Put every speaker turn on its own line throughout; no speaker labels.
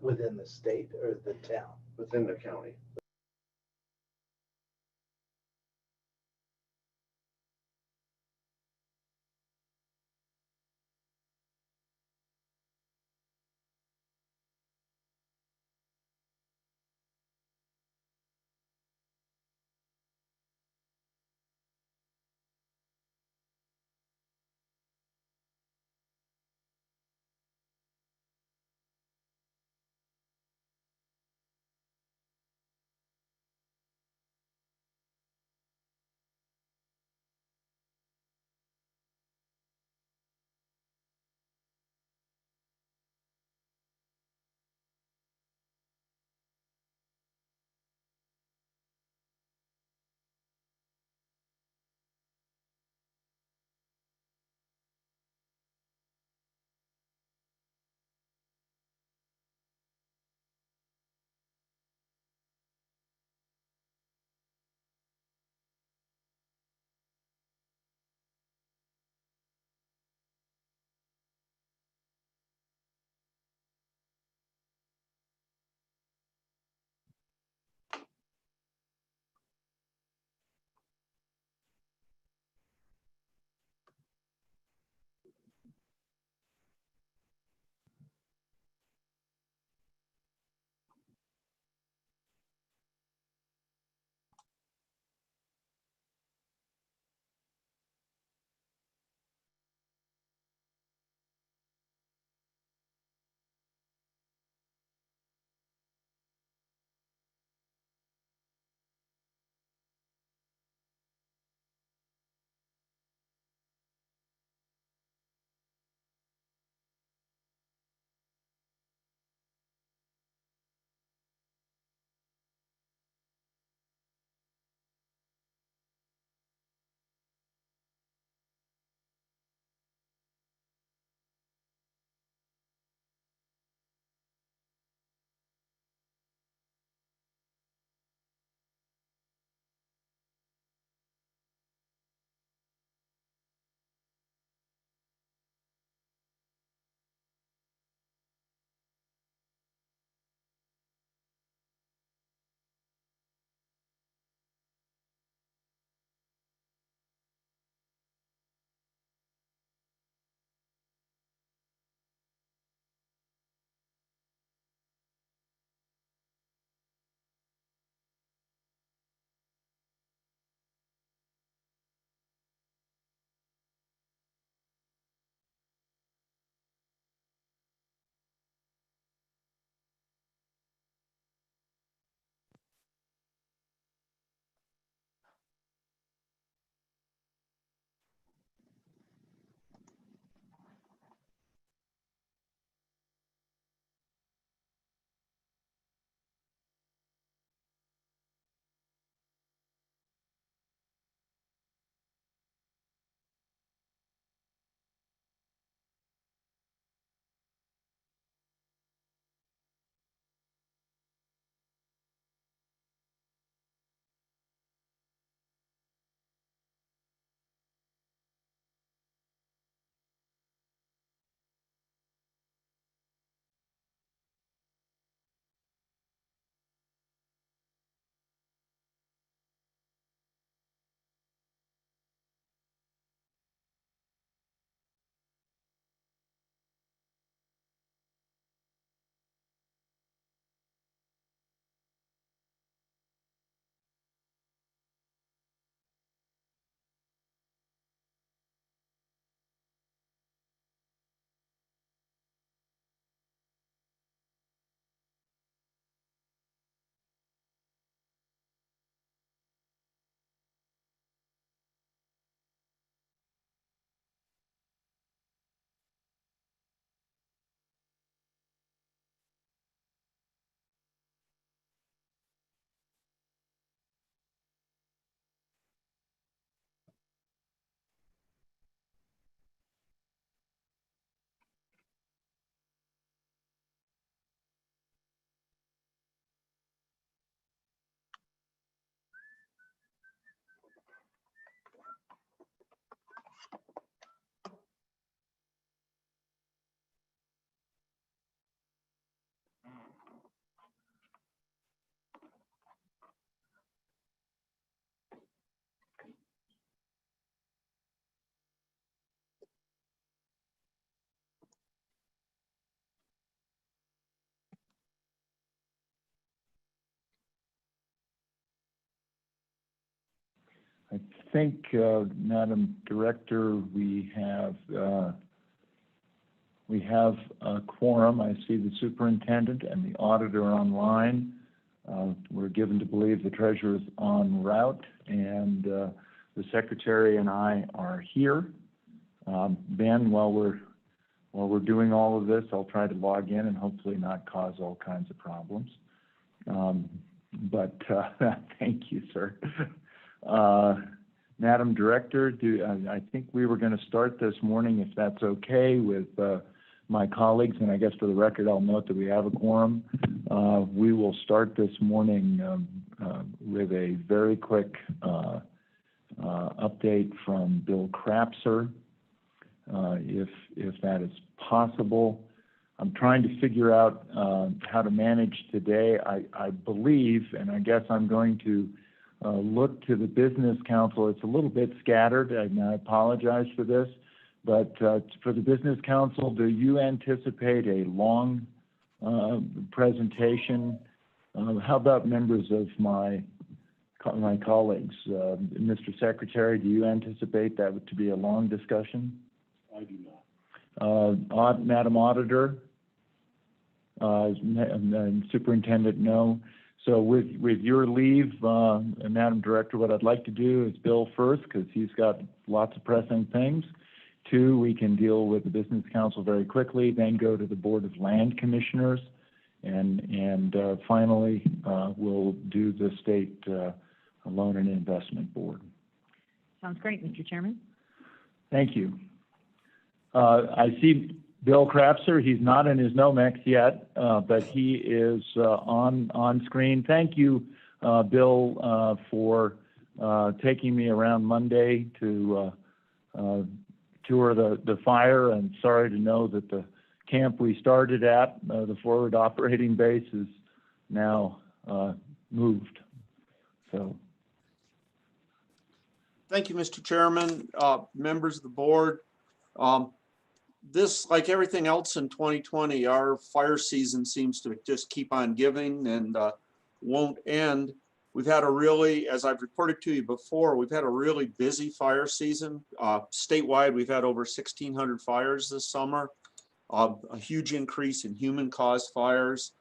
Within the state or the town?
within the county. think, Madam Director, we have a quorum. I see the superintendent and the auditor online. We're given to believe the treasurer is en route, and the secretary and I are here. Ben, while we're doing all of this, I'll try to log in and hopefully not cause all kinds of problems. But thank you, sir. Madam Director, I think we were going to start this morning, if that's okay, with my colleagues, and I guess for the record, I'll note that we have a quorum. We will start this morning with a very quick update from Bill Crapser, if that is possible. I'm trying to figure out how to manage today. I believe, and I guess I'm going to look to the Business Council. It's a little bit scattered, and I apologize for this, but for the Business Council, do you anticipate a long presentation? How about members of my colleagues? Mr. Secretary, do you anticipate that to be a long discussion?
I do not.
Madam Auditor? And Superintendent, no. So with your leave, Madam Director, what I'd like to do is Bill first, because he's got lots of pressing things. 2, we can deal with the Business Council very quickly, then go to the Board of Land Commissioners, and finally, we'll do the State Loan and Investment Board.
Sounds great, Mr. Chairman.
Thank you. I see Bill Crapser. He's not in his Nomex yet, but he is on screen. Thank you, Bill, for taking me around Monday to tour the fire. And sorry to know that the camp we started at, the forward operating base, is now moved. So.
Thank you, Mr. Chairman, members of the board. This, like everything else in 2020, our fire season seems to just keep on giving and won't end. We've had a really, as I've reported to you before, we've had a really busy fire season. Statewide, we've had over 1,600 fires this summer, a huge increase in human-caused fires.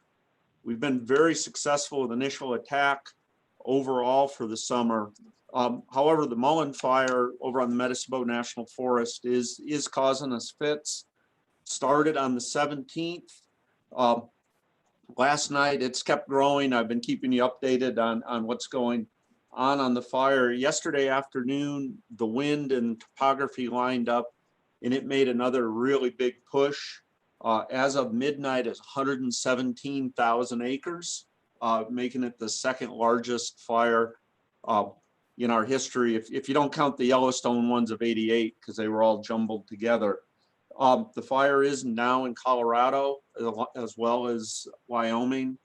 We've been very successful with initial attack overall for the summer. However, the Mullen fire over on the Medicine National Forest is causing us fits. Started on the 17th. Last night, it's kept growing. I've been keeping you updated on what's going on the fire. Yesterday afternoon, the wind and topography lined up, and it made another really big push. As of midnight, it's 117,000 acres, making it the second largest fire in our history, if you don't count the Yellowstone ones of '88, because they were all jumbled together. The fire is now in Colorado as well as Wyoming.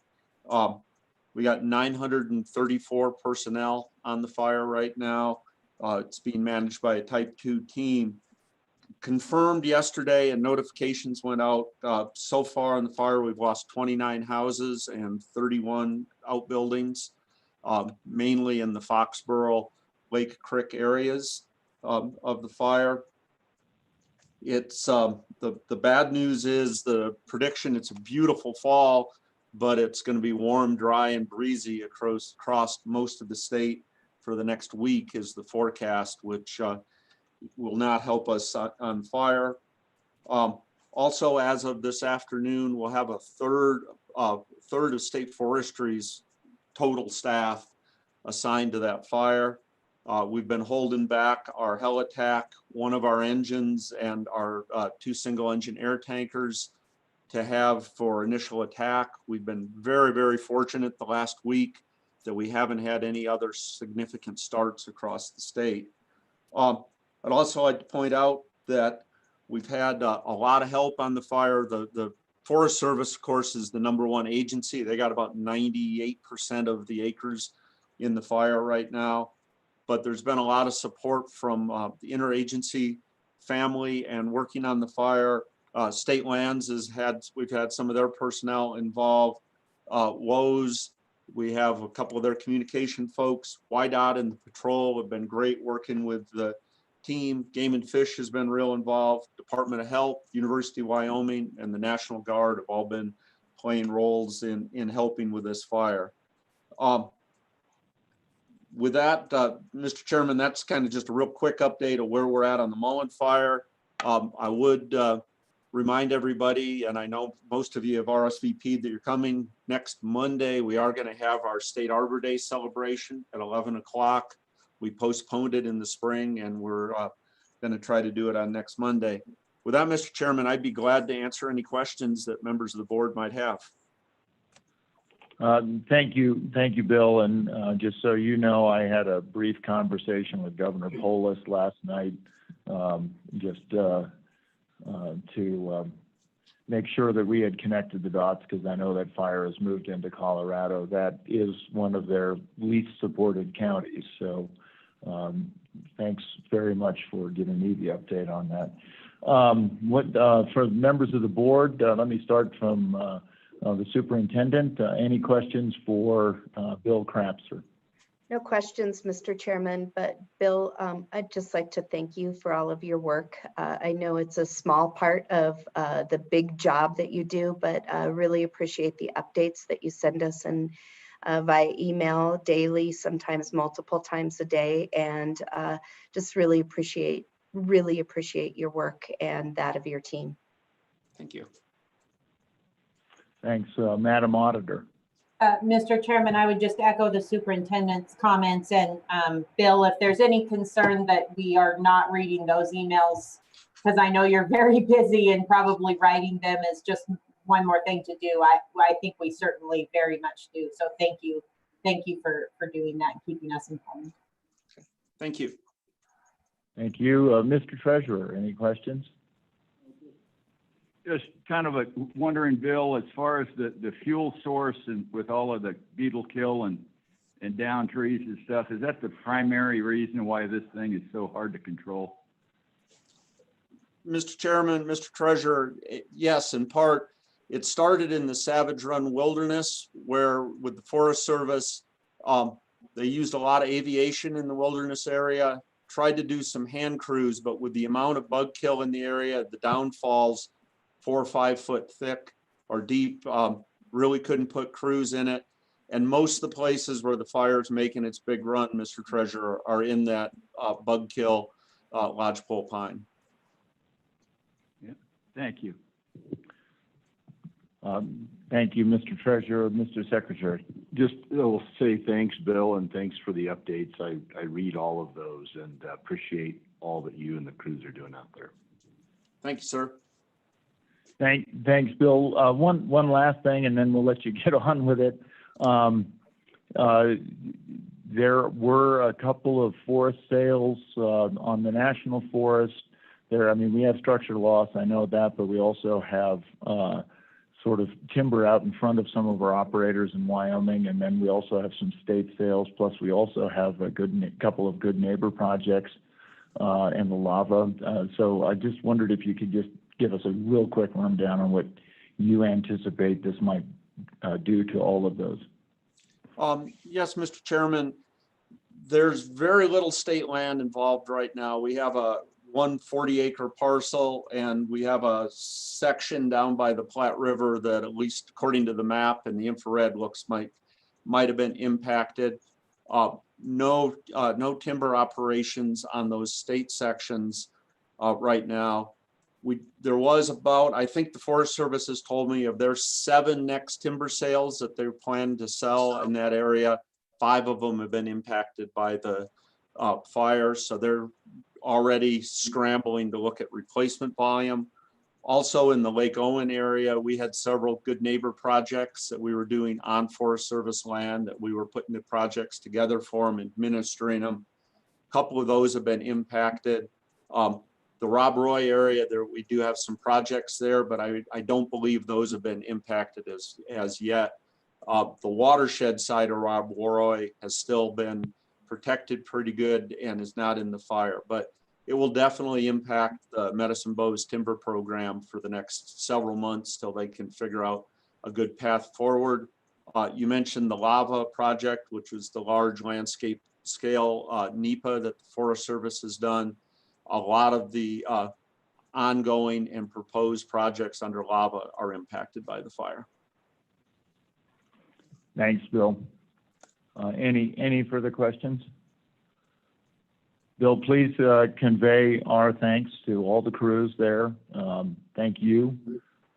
We got 934 personnel on the fire right now. It's being managed by a Type 2 team. Confirmed yesterday, and notifications went out. So far on the fire, we've lost 29 houses and 31 outbuildings, mainly in the Foxborough, Lake Creek areas of the fire. It's the bad news is the prediction. It's a beautiful fall, but it's going to be warm, dry, and breezy across most of the state for the next week is the forecast, which will not help us on fire. Also, as of this afternoon, we'll have a third of State Forestry's total staff assigned to that fire. We've been holding back our heli-tac, one of our engines, and our 2 single-engine air tankers to have for initial attack. We've been very, very fortunate the last week that we haven't had any other significant starts across the state. I'd also like to point out that we've had a lot of help on the fire. The Forest Service, of course, is the #1 agency. They got about 98% of the acres in the fire right now. But there's been a lot of support from the interagency family and working on the fire. State Lands we've had some of their personnel involved. Lowe's, We have a couple of their communication folks. YDOT and the patrol have been great working with the team. Game and Fish has been real involved. Department of Health, University of Wyoming, and the National Guard have all been playing roles in helping with this fire. With that, Mr. Chairman, that's kind of just a real quick update of where we're at on the Mullen fire. I would remind everybody, and I know most of you have RSVP'd that you're coming next Monday. We are going to have our State Arbor Day celebration at 11 o'clock. We postponed it in the spring, and we're going to try to do it on next Monday. With that, Mr. Chairman, I'd be glad to answer any questions that members of the board might have.
Thank you, Bill. And just so you know, I had a brief conversation with Governor Polis last night, just to make sure that we had connected the dots, because I know that fire has moved into Colorado. That is one of their least supported counties. So thanks very much for giving me the update on that. For members of the board, let me start from the superintendent. Any questions for Bill Krapser?
No questions, Mr. Chairman, but Bill, I'd just like to thank you for all of your work. I know it's a small part of the big job that you do, but I really appreciate the updates that you send us and via email daily, sometimes multiple times a day, and just really appreciate your work and that of your team.
Thank you.
Thanks, Madam Auditor.
Mr. Chairman, I would just echo the superintendent's comments, and Bill, if there's any concern that we are not reading those emails, because I know you're very busy and probably writing them is just one more thing to do. I think we certainly very much do. So thank you for doing that and keeping us informed.
Thank you.
Thank you. Mr. Treasurer, any questions?
Just kind of wondering, Bill, as far as the fuel source and with all of the beetle kill and down trees and stuff, is that the primary reason why this thing is so hard to control?
Mr. Chairman, Mr. Treasurer, yes, in part. It started in the Savage Run Wilderness, where with the Forest Service, they used a lot of aviation in the wilderness area, tried to do some hand crews, but with the amount of bug kill in the area, the downfalls 4 or 5 foot thick or deep, really couldn't put crews in it. And most of the places where the fire is making its big run, Mr. Treasurer, are in that bug kill lodgepole pine.
Yeah, thank you.
Thank you, Mr. Treasurer. Mr. Secretary.
Just will say thanks, Bill, and thanks for the updates. I read all of those and appreciate all that you and the crews are doing out there.
Thank you, sir.
Thanks, Bill. One last thing, and then we'll let you get on with it. There were a couple of forest sales on the national forest. I mean, we have structural loss, I know that, but we also have sort of timber out in front of some of our operators in Wyoming, and then we also have some state sales. Plus, we also have a couple of good neighbor projects and the lava. So I just wondered if you could just give us a real quick rundown on what you anticipate this might do to all of those.
Yes, Mr. Chairman, there's very little state land involved right now. We have a 140-acre parcel, and we have a section down by the Platte River that, at least according to the map and the infrared, looks might have been impacted. No timber operations on those state sections right now. There was about, I think the Forest Service has told me of their 7 next timber sales that they're planning to sell in that area. 5 of them have been impacted by the fire, so they're already scrambling to look at replacement volume. Also in the Lake Owen area, we had several good neighbor projects that we were doing on Forest Service land that we were putting the projects together for them, administering them. A couple of those have been impacted. The Rob Roy area, we do have some projects there, but I don't believe those have been impacted as yet. The watershed side of Rob Roy has still been protected pretty good and is not in the fire, but it will definitely impact the Medicine Bow's timber program for the next several months till they can figure out a good path forward. You mentioned the lava project, which was the large landscape scale NEPA that the Forest Service has done. A lot of the ongoing and proposed projects under lava are impacted by the fire.
Thanks, Bill. Any further questions? Bill, please convey our thanks to all the crews there. Thank you,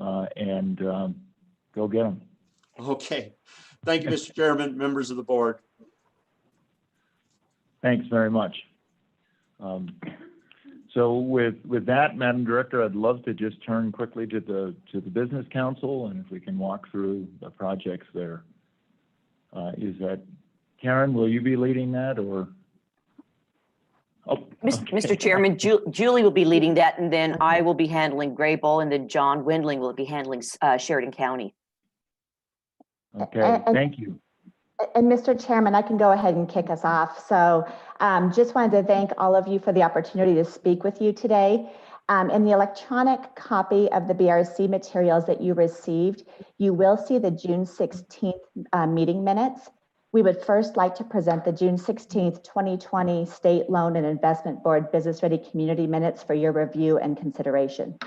and go get them.
Okay. Thank you, Mr. Chairman, members of the board.
Thanks very much. So with that, Madam Director, I'd love to just turn quickly to the Business Council, and if we can walk through the projects there. Is that Karen? Will you be leading that, or? Oh,
Mr. Chairman, Julie will be leading that, and then I will be handling Graybull, and then John Windling will be handling Sheridan County.
Okay, thank you.
And Mr. Chairman, I can go ahead and kick us off. So just wanted to thank all of you for the opportunity to speak with you today. In the electronic copy of the BRC materials that you received, you will see the June 16th meeting minutes. We would first like to present the June 16th, 2020 State Loan and Investment Board Business Ready Community Minutes for your review and consideration.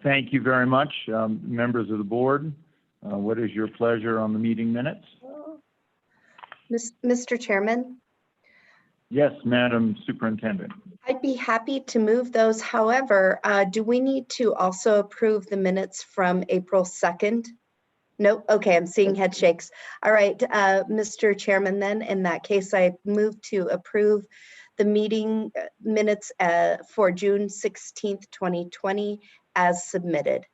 Thank you very much, members of the board. What is your pleasure on the meeting minutes?
Mr. Chairman?
Yes, Madam Superintendent.
I'd be happy to move those. However, do we need to also approve the minutes from April 2nd? Nope. Okay, I'm seeing head shakes. All right, Mr. Chairman, then in that case, I move to approve the meeting minutes for June 16th, 2020 as submitted.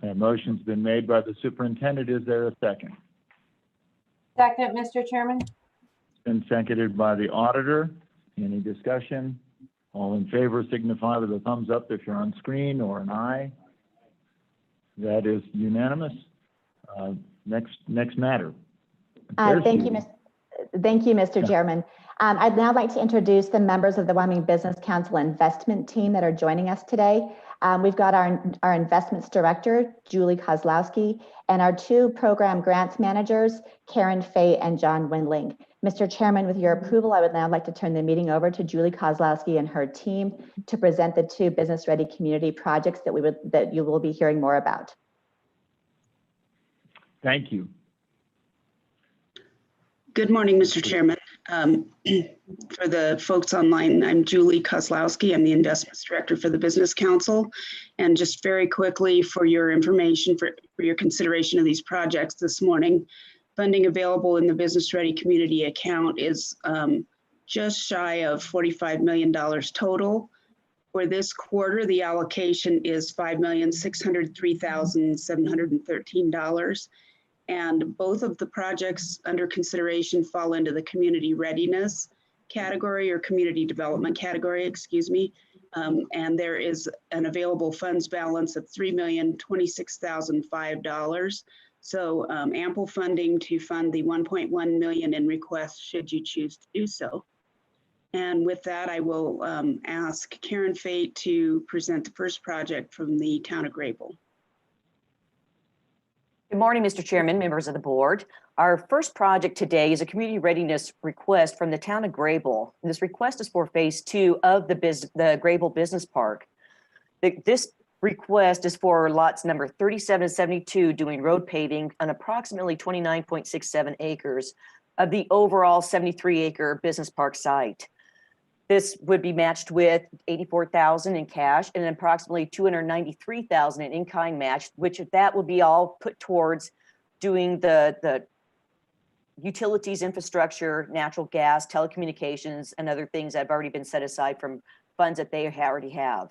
A motion's been made by the superintendent. Is there a second?
Second, Mr. Chairman.
Been seconded by the auditor. Any discussion? All in favor signify with a thumbs up if you're on screen, or an aye. That is unanimous. Next matter.
Thank you, Mr. Chairman. I'd now like to introduce the members of the Wyoming Business Council investment team that are joining us today. We've got our investments director, Julie Kozlowski, and our two program grants managers, Karen Fay and John Windling. Mr. Chairman, with your approval, I would now like to turn the meeting over to Julie Kozlowski and her team to present the two business ready community projects that you will be hearing more about.
Thank you.
Good morning, Mr. Chairman. For the folks online, I'm Julie Kozlowski. I'm the Investments Director for the Business Council. And just very quickly, for your information, for your consideration of these projects this morning, funding available in the Business Ready Community account is just shy of $45 million total. For this quarter, the allocation is $5,603,713. And both of the projects under consideration fall into the community readiness category, or community development category, excuse me. And there is an available funds balance of $3,026,005. So ample funding to fund the $1.1 million in requests should you choose to do so. And with that, I will ask Karen Fate to present the first project from the town of Graybull.
Good morning, Mr. Chairman, members of the board. Our first project today is a community readiness request from the town of Graybull. And this request is for phase 2 of the Graybull Business Park. This request is for lots number 37 and 72, doing road paving on approximately 29.67 acres of the overall 73-acre business park site. This would be matched with $84,000 in cash and approximately $293,000 in in-kind match, which that would be all put towards doing the utilities infrastructure, natural gas, telecommunications, and other things that have already been set aside from funds that they already have.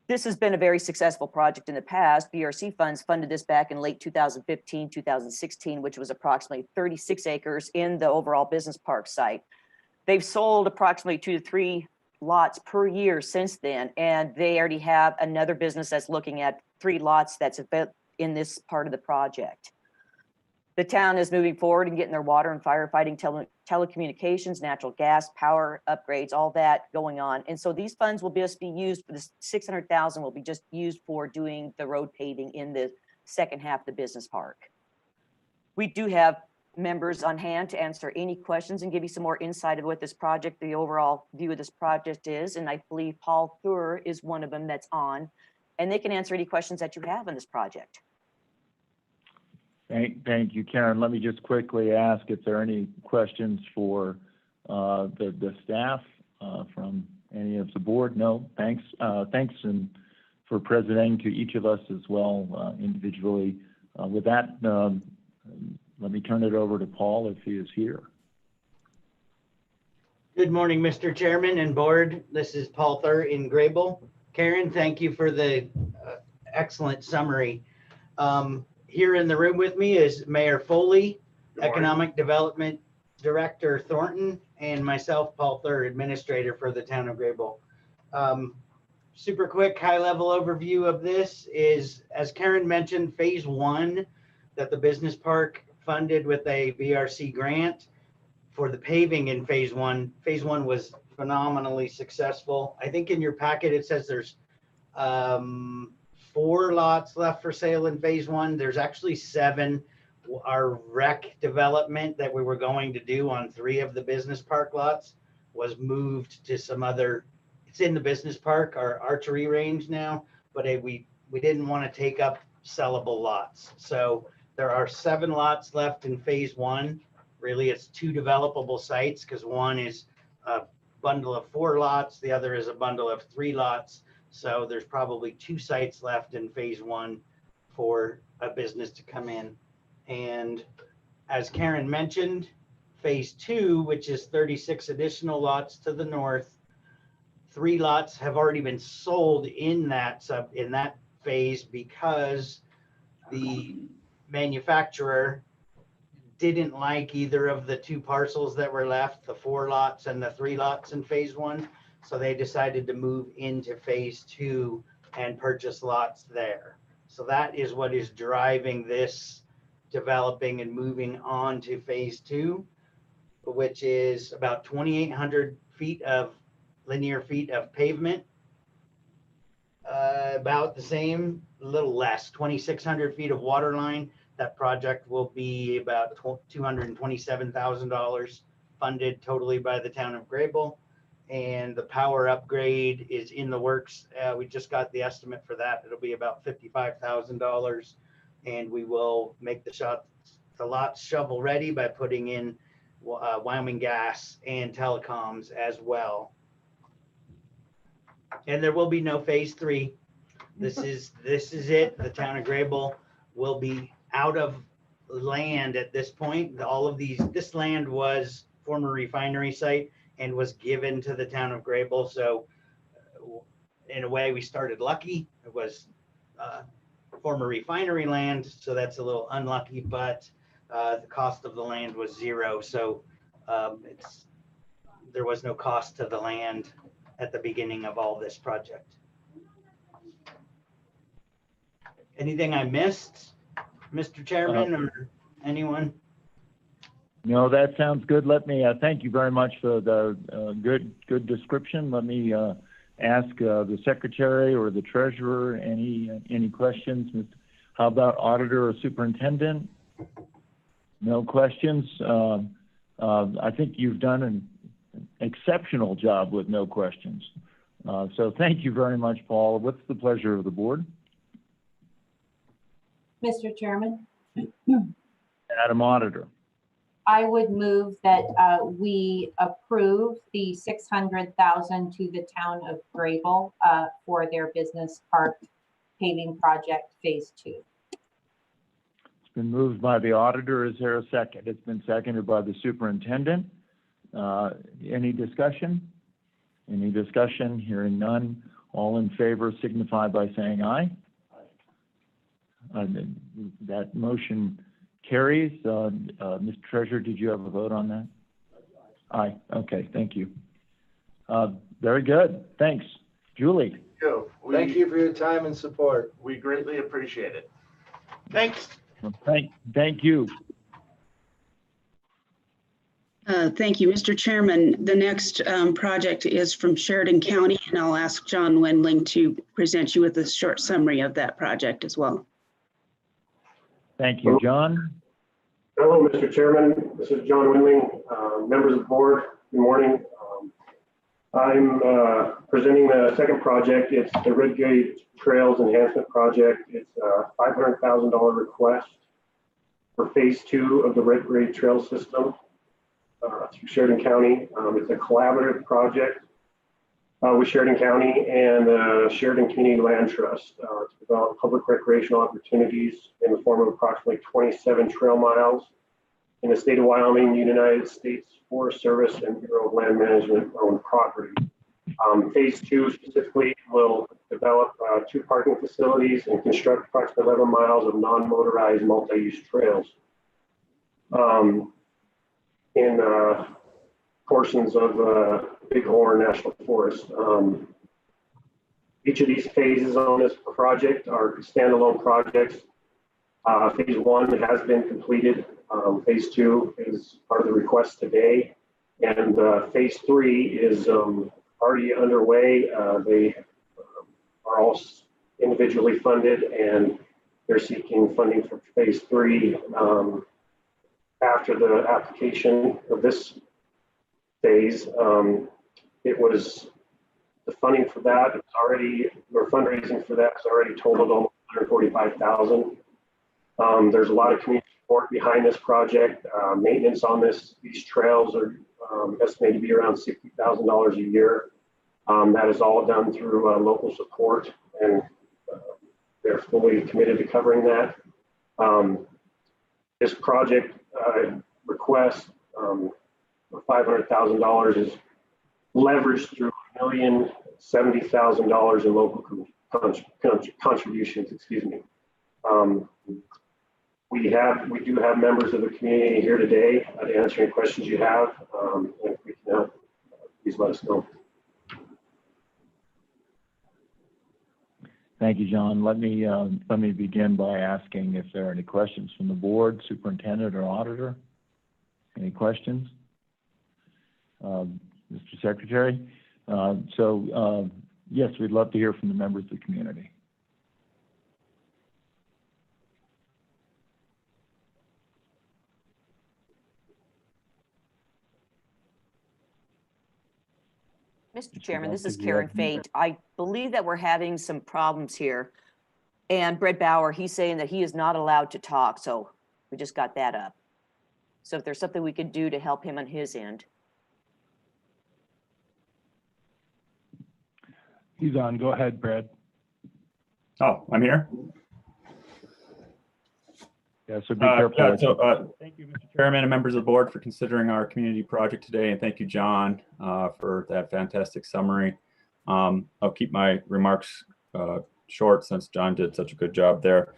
This has been a very successful project in the past. BRC funds funded this back in late 2015, 2016, which was approximately 36 acres in the overall business park site. They've sold approximately 2 to 3 lots per year since then, and they already have another business that's looking at 3 lots that's in this part of the project. The town is moving forward and getting their water and firefighting telecommunications, natural gas, power upgrades, all that going on. And so these funds will just be used for this 600,000 will be just used for doing the road paving in the second half of the business park. We do have members on hand to answer any questions and give you some more insight of what this project, the overall view of this project is. And I believe Paul Thur is one of them that's on, and they can answer any questions that you have on this project.
Thank you, Karen. Let me just quickly ask if there are any questions for the staff from any of the board. No, thanks. Thanks and for presenting to each of us as well individually. With that, let me turn it over to Paul if he is here.
Good morning, Mr. Chairman and board. This is Paul Thur in Grable. Karen, thank you for the excellent summary. Here in the room with me is Mayor Foley, Economic Development Director Thornton, and myself, Paul Thur, Administrator for the town of Grable. Super quick, high-level overview of this is, as Karen mentioned, phase 1 that the business park funded with a BRC grant for the paving in phase 1. Phase 1 was phenomenally successful. I think in your packet it says there's 4 lots left for sale in phase 1. There's actually 7. Our rec development that we were going to do on 3 of the business park lots was moved to some other, it's in the business park, our archery range now, but we didn't want to take up sellable lots. So there are 7 lots left in phase 1. Really, it's 2 developable sites because one is a bundle of 4 lots, the other is a bundle of 3 lots. So there's probably 2 sites left in phase 1 for a business to come in. And as Karen mentioned, phase 2, which is 36 additional lots to the north, 3 lots have already been sold in that phase because the manufacturer didn't like either of the 2 parcels that were left, the 4 lots and the 3 lots in phase 1. So they decided to move into phase 2 and purchase lots there. So that is what is driving this developing and moving on to phase 2, which is about 2,800 linear feet of pavement. About the same, a little less, 2,600 feet of water line. That project will be about $227,000 funded totally by the town of Grable. And the power upgrade is in the works. We just got the estimate for that. It'll be about $55,000. And we will make the lots shovel ready by putting in Wyoming Gas and telecoms as well. And there will be no phase 3. This is it. The town of Grable will be out of land at this point. This land was former refinery site and was given to the town of Grable. So in a way we started lucky. It was former refinery land, so that's a little unlucky, but the cost of the land was 0. So there was no cost to the land at the beginning of all this project. Anything I missed, Mr. Chairman, or anyone?
No, that sounds good. Let me thank you very much for the good description. Let me ask the secretary or the treasurer any questions. How about auditor or superintendent? No questions. I think you've done an exceptional job with no questions. So thank you very much, Paul. What's the pleasure of the board?
Mr. Chairman,
Madam Auditor.
I would move that we approve the $600,000 to the town of Grable for their business park paving project phase 2.
It's been moved by the auditor. Is there a second? It's been seconded by the superintendent. Any discussion? Any discussion? Hearing none. All in favor signify by saying aye. That motion carries. Mr. Treasurer, did you have a vote on that? Aye. Okay, thank you. Very good. Thanks. Julie.
Thank you for your time and support.
We greatly appreciate it.
Thanks.
Thank you.
Thank you, Mr. Chairman. The next project is from Sheridan County, and I'll ask John Wendling to present you with a short summary of that project as well.
Thank you, John.
Hello, Mr. Chairman. This is John Wendling, members of the board. Good morning. I'm presenting the second project. It's the Red Gate Trails Enhancement Project. It's a $500,000 request for phase 2 of the Red Gate Trail System through Sheridan County. It's a collaborative project with Sheridan County and the Sheridan Community Land Trust to develop public recreational opportunities in the form of approximately 27 trail miles in the state of Wyoming, United States Forest Service and Bureau of Land Management owned property. Phase 2 specifically will develop 2 parking facilities and construct approximately 11 miles of non-motorized multi-use trails in portions of Bighorn National Forest. Each of these phases on this project are standalone projects. Phase 1 has been completed. Phase 2 is part of the request today, and phase 3 is already underway. They are all individually funded, and they're seeking funding for phase 3 after the application of this phase. It was the funding for that is already, or fundraising for that is already totaled almost $145,000. There's a lot of community support behind this project. Maintenance on these trails are estimated to be around $60,000 a year. That is all done through local support, and they're fully committed to covering that. This project request for $500,000 is leveraged through $1,070,000 in local contributions. Excuse me. We do have members of the community here today to answer any questions you have. If we can help, please let us know.
Thank you, John. Let me begin by asking if there are any questions from the board, superintendent, or auditor. Any questions? Mr. Secretary? Yes, we'd love to hear from the members of the community.
Mr. Chairman, this is Karen Fate. I believe that we're having some problems here. And Brett Bauer, he's saying that he is not allowed to talk, so we just got that up. So if there's something we could do to help him on his end.
He's on. Go ahead, Brett.
Oh, I'm here.
Yeah, so be careful.
Thank you, Mr. Chairman and members of the board for considering our community project today. And thank you, John, for that fantastic summary. I'll keep my remarks short since John did such a good job there.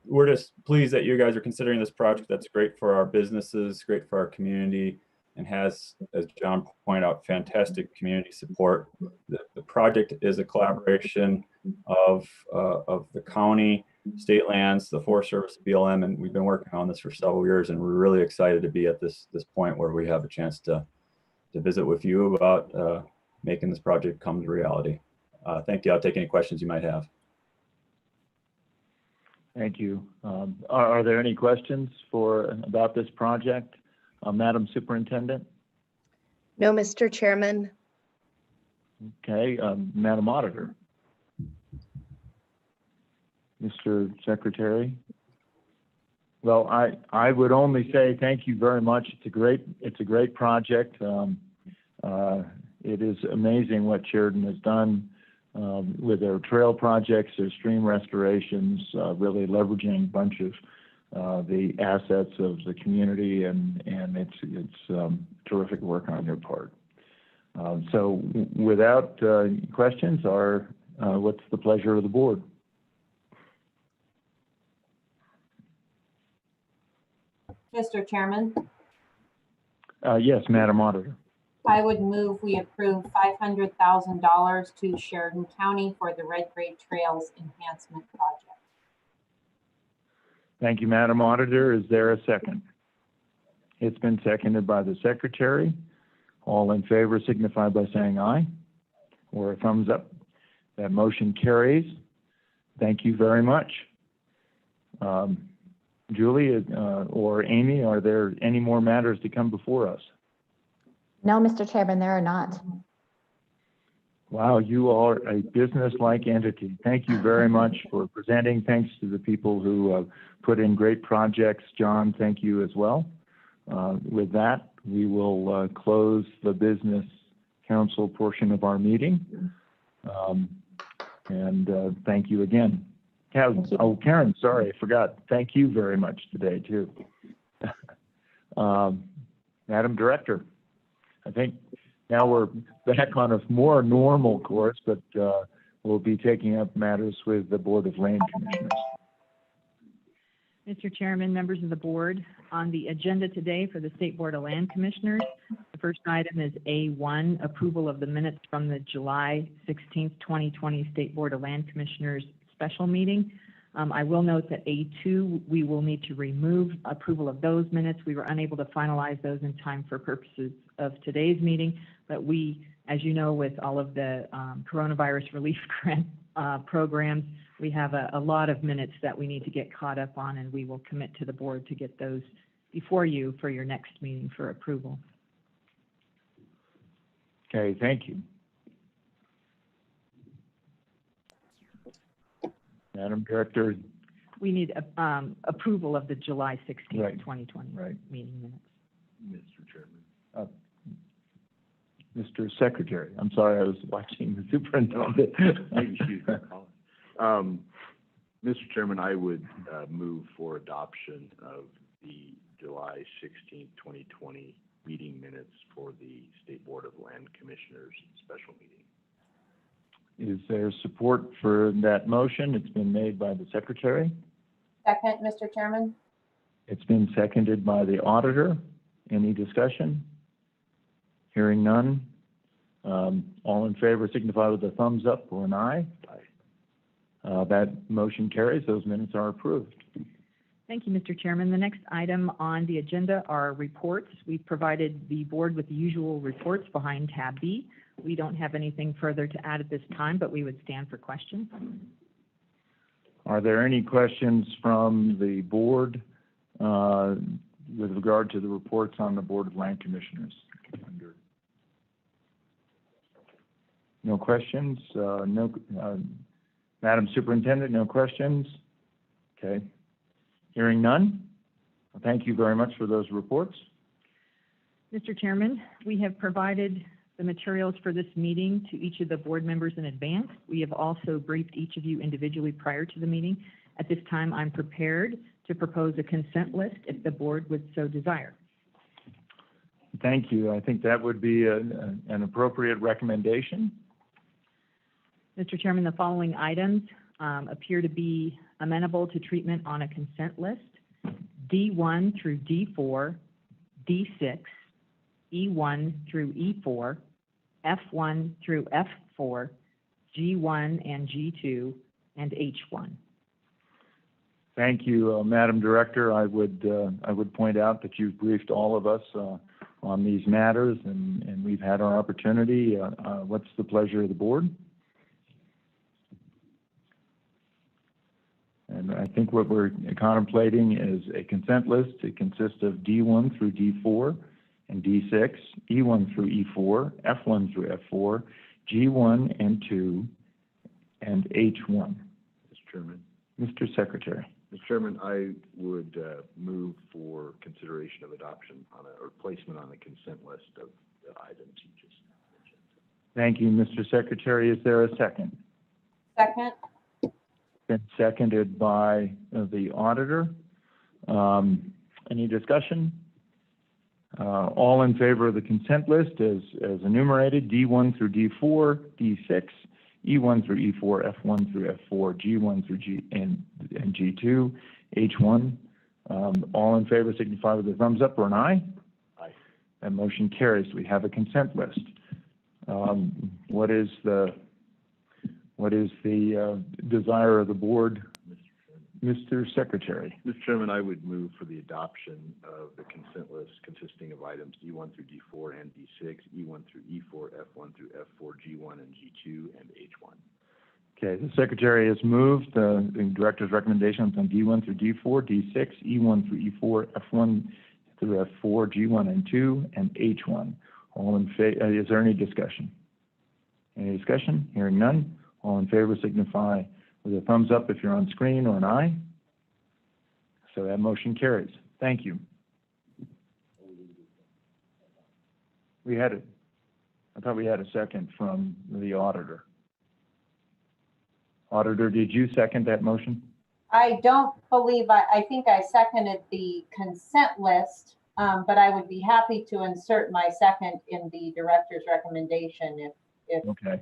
We're just pleased that you guys are considering this project. That's great for our businesses, great for our community, and has, as John pointed out, fantastic community support. The project is a collaboration of the county, state lands, the Forest Service, BLM, and we've been working on this for several years, and we're really excited to be at this point where we have a chance to visit with you about making this project come to reality. Thank you. I'll take any questions you might have.
Thank you. Are there any questions about this project? Madam Superintendent?
No, Mr. Chairman.
Okay, Madam Auditor? Mr. Secretary? Well, I would only say thank you very much. It's a great project. It is amazing what Sheridan has done with their trail projects, their stream restorations, really leveraging a bunch of the assets of the community, and it's terrific work on your part. So without questions, what's the pleasure of the board?
Mr. Chairman,
Yes, Madam Auditor.
I would move we approve $500,000 to Sheridan County for the Red Gate Trails Enhancement Project.
Thank you, Madam Auditor. Is there a second? It's been seconded by the secretary. All in favor signify by saying aye or a thumbs up. That motion carries. Thank you very much. Julie or Amy, are there any more matters to come before us?
No, Mr. Chairman, there are not.
Wow, you are a business-like entity. Thank you very much for presenting. Thanks to the people who put in great projects. John, thank you as well. With that, we will close the business council portion of our meeting. Thank you again. Oh, Karen, sorry, I forgot. Thank you very much today, too. Madam Director, I think now we're back on a more normal course, but we'll be taking up matters with the Board of Land Commissioners.
Mr. Chairman, members of the board, on the agenda today for the State Board of Land Commissioners, the first item is A1, approval of the minutes from the July 16th, 2020 State Board of Land Commissioners special meeting. I will note that A2, we will need to remove approval of those minutes. We were unable to finalize those in time for purposes of today's meeting, but we, as you know, with all of the coronavirus relief grant programs, we have a lot of minutes that we need to get caught up on, and we will commit to the board to get those before you for your next meeting for approval.
Okay, thank you. Madam Director.
We need approval of the July 16th,
Right.
2020 meeting minutes.
Mr. Chairman.
Mr. Secretary, I'm sorry, I was watching the superintendent.
Excuse me, Mr. Chairman, I would move for adoption of the July 16th, 2020 meeting minutes for the State Board of Land Commissioners special meeting.
Is there support for that motion? It's been made by the Secretary.
Second, Mr. Chairman.
It's been seconded by the Auditor. Any discussion? Hearing none. All in favor signify with a thumbs up or an aye. Aye. That motion carries. Those minutes are approved.
Thank you, Mr. Chairman. The next item on the agenda are reports. We've provided the board with the usual reports behind tab B. We don't have anything further to add at this time, but we would stand for questions.
Are there any questions from the board with regard to the reports on the Board of Land Commissioners? No questions? Madam Superintendent, no questions? Okay. Hearing none. Thank you very much for those reports.
Mr. Chairman, we have provided the materials for this meeting to each of the board members in advance. We have also briefed each of you individually prior to the meeting. At this time, I'm prepared to propose a consent list if the board would so desire.
Thank you. I think that would be an appropriate recommendation.
Mr. Chairman, the following items appear to be amenable to treatment on a consent list: D1 through D4, D6, E1 through E4, F1 through F4, G1 and G2, and H1.
Thank you, Madam Director. I would point out that you've briefed all of us on these matters, and we've had our opportunity. What's the pleasure of the board? And I think what we're contemplating is a consent list. It consists of D1 through D4 and D6, E1 through E4, F1 through F4, G1 and 2, and H1.
Mr. Chairman.
Mr. Secretary.
Mr. Chairman, I would move for consideration of adoption or placement on the consent list of the items you just mentioned.
Thank you, Mr. Secretary. Is there a second?
Second.
Been seconded by the auditor. Any discussion? All in favor of the consent list as enumerated: D1 through D4, D6, E1 through E4, F1 through F4, G1 through G and G2, H1. All in favor signify with a thumbs up or an aye.
Aye.
That motion carries. We have a consent list. What is the desire of the board? Mr. Secretary.
Mr. Chairman, I would move for the adoption of the consent list consisting of items D1 through D4 and D6, E1 through E4, F1 through F4, G1 and G2, and H1.
Okay, the Secretary has moved the Director's recommendations on D1 through D4, D6, E1 through E4, F1 through F4, G1 and 2, and H1. All in favor, is there any discussion? Any discussion? Hearing none. All in favor signify with a thumbs up if you're on screen, or an aye. So that motion carries. Thank you. We had it. I thought we had a second from the auditor. Auditor, did you second that motion?
I don't believe, I think I seconded the consent list, but I would be happy to insert my second in the director's recommendation if.
Okay.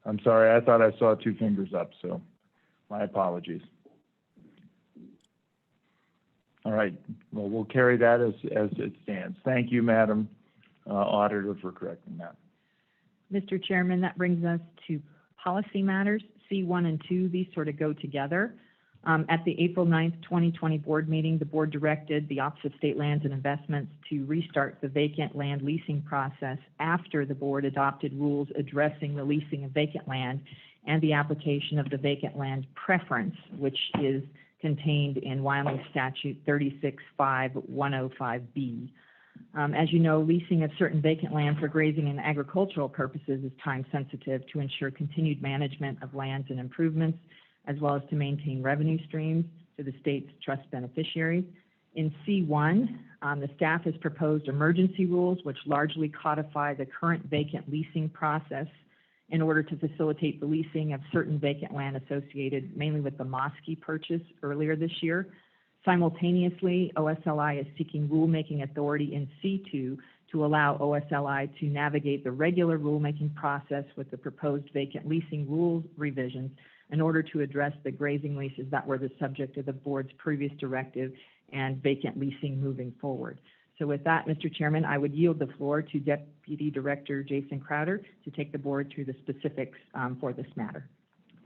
I'm sorry, I thought I saw 2 fingers up, so my apologies. All right, well, we'll carry that as it stands. Thank you, Madam Auditor, for correcting that.
Mr. Chairman, that brings us to policy matters, C1 and 2. These sort of go together. At the April 9th, 2020 board meeting, the board directed the Office of State Lands and Investments to restart the vacant land leasing process after the board adopted rules addressing the leasing of vacant land and the application of the vacant land preference, which is contained in Wyoming Statute 365105B. As you know, leasing of certain vacant land for grazing and agricultural purposes is time sensitive to ensure continued management of lands and improvements, as well as to maintain revenue streams to the state's trust beneficiaries. In C1, the staff has proposed emergency rules which largely codify the current vacant leasing process in order to facilitate the leasing of certain vacant land associated mainly with the Mosky purchase earlier this year. Simultaneously, OSLI is seeking rulemaking authority in C2 to allow OSLI to navigate the regular rulemaking process with the proposed vacant leasing rules revisions in order to address the grazing leases that were the subject of the board's previous directive and vacant leasing moving forward. So with that, Mr. Chairman, I would yield the floor to Deputy Director Jason Crowder to take the board through the specifics for this matter.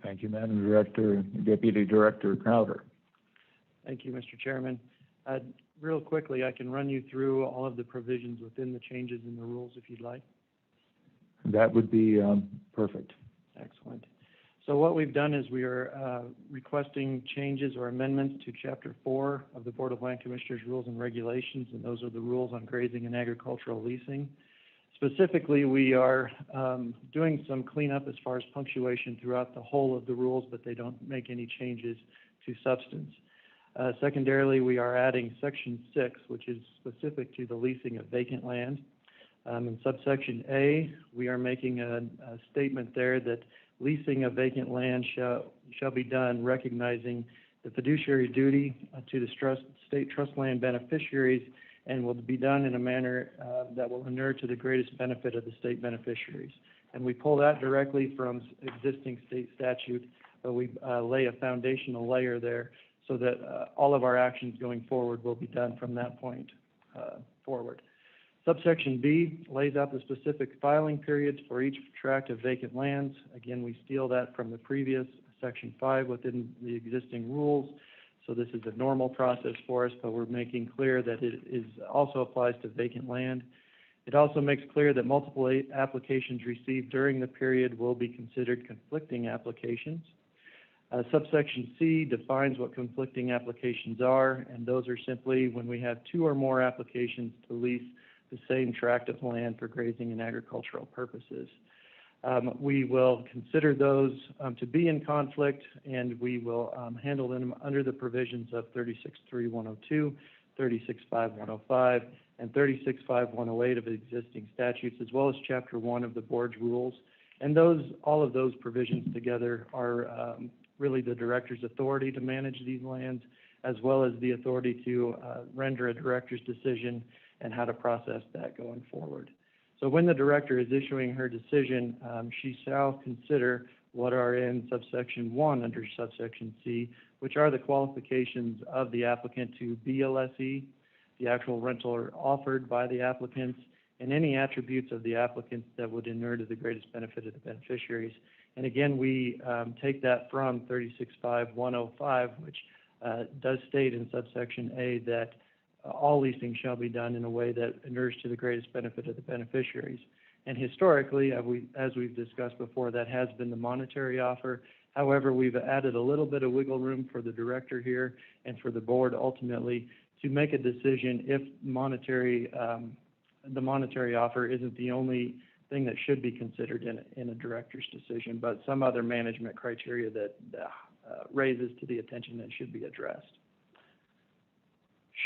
Thank you, Madam Director, Deputy Director Crowder.
Thank you, Mr. Chairman. Real quickly, I can run you through all of the provisions within the changes in the rules if you'd like.
That would be perfect.
Excellent. So what we've done is we are requesting changes or amendments to Chapter 4 of the Board of Land Commissioners Rules and Regulations, and those are the rules on grazing and agricultural leasing. Specifically, we are doing some cleanup as far as punctuation throughout the whole of the rules, but they don't make any changes to substance. Secondarily, we are adding Section 6, which is specific to the leasing of vacant land. In subsection A, we are making a statement there that leasing of vacant land shall be done recognizing the fiduciary duty to the state trust land beneficiaries and will be done in a manner that will inure to the greatest benefit of the state beneficiaries. And we pull that directly from existing state statute, but we lay a foundational layer there so that all of our actions going forward will be done from that point forward. Subsection B lays out the specific filing periods for each tract of vacant lands. Again, we steal that from the previous Section 5 within the existing rules. So this is a normal process for us, but we're making clear that it also applies to vacant land. It also makes clear that multiple applications received during the period will be considered conflicting applications. Subsection C defines what conflicting applications are, and those are simply when we have 2 or more applications to lease the same tract of land for grazing and agricultural purposes. We will consider those to be in conflict, and we will handle them under the provisions of 36.3.102, 36.5.105, and 36.5.108 of the existing statutes, as well as Chapter 1 of the board's rules. And all of those provisions together are really the director's authority to manage these lands, as well as the authority to render a director's decision and how to process that going forward. So when the director is issuing her decision, she shall consider what are in subsection 1 under subsection C, which are the qualifications of the applicant to be a lessee, the actual rental offered by the applicants, and any attributes of the applicants that would inure to the greatest benefit of the beneficiaries. And again, we take that from 365105, which does state in subsection A that all leasing shall be done in a way that inures to the greatest benefit of the beneficiaries. And historically, as we've discussed before, that has been the monetary offer. However, we've added a little bit of wiggle room for the director here and for the board ultimately to make a decision if the monetary offer isn't the only thing that should be considered in a director's decision, but some other management criteria that raises to the attention that should be addressed.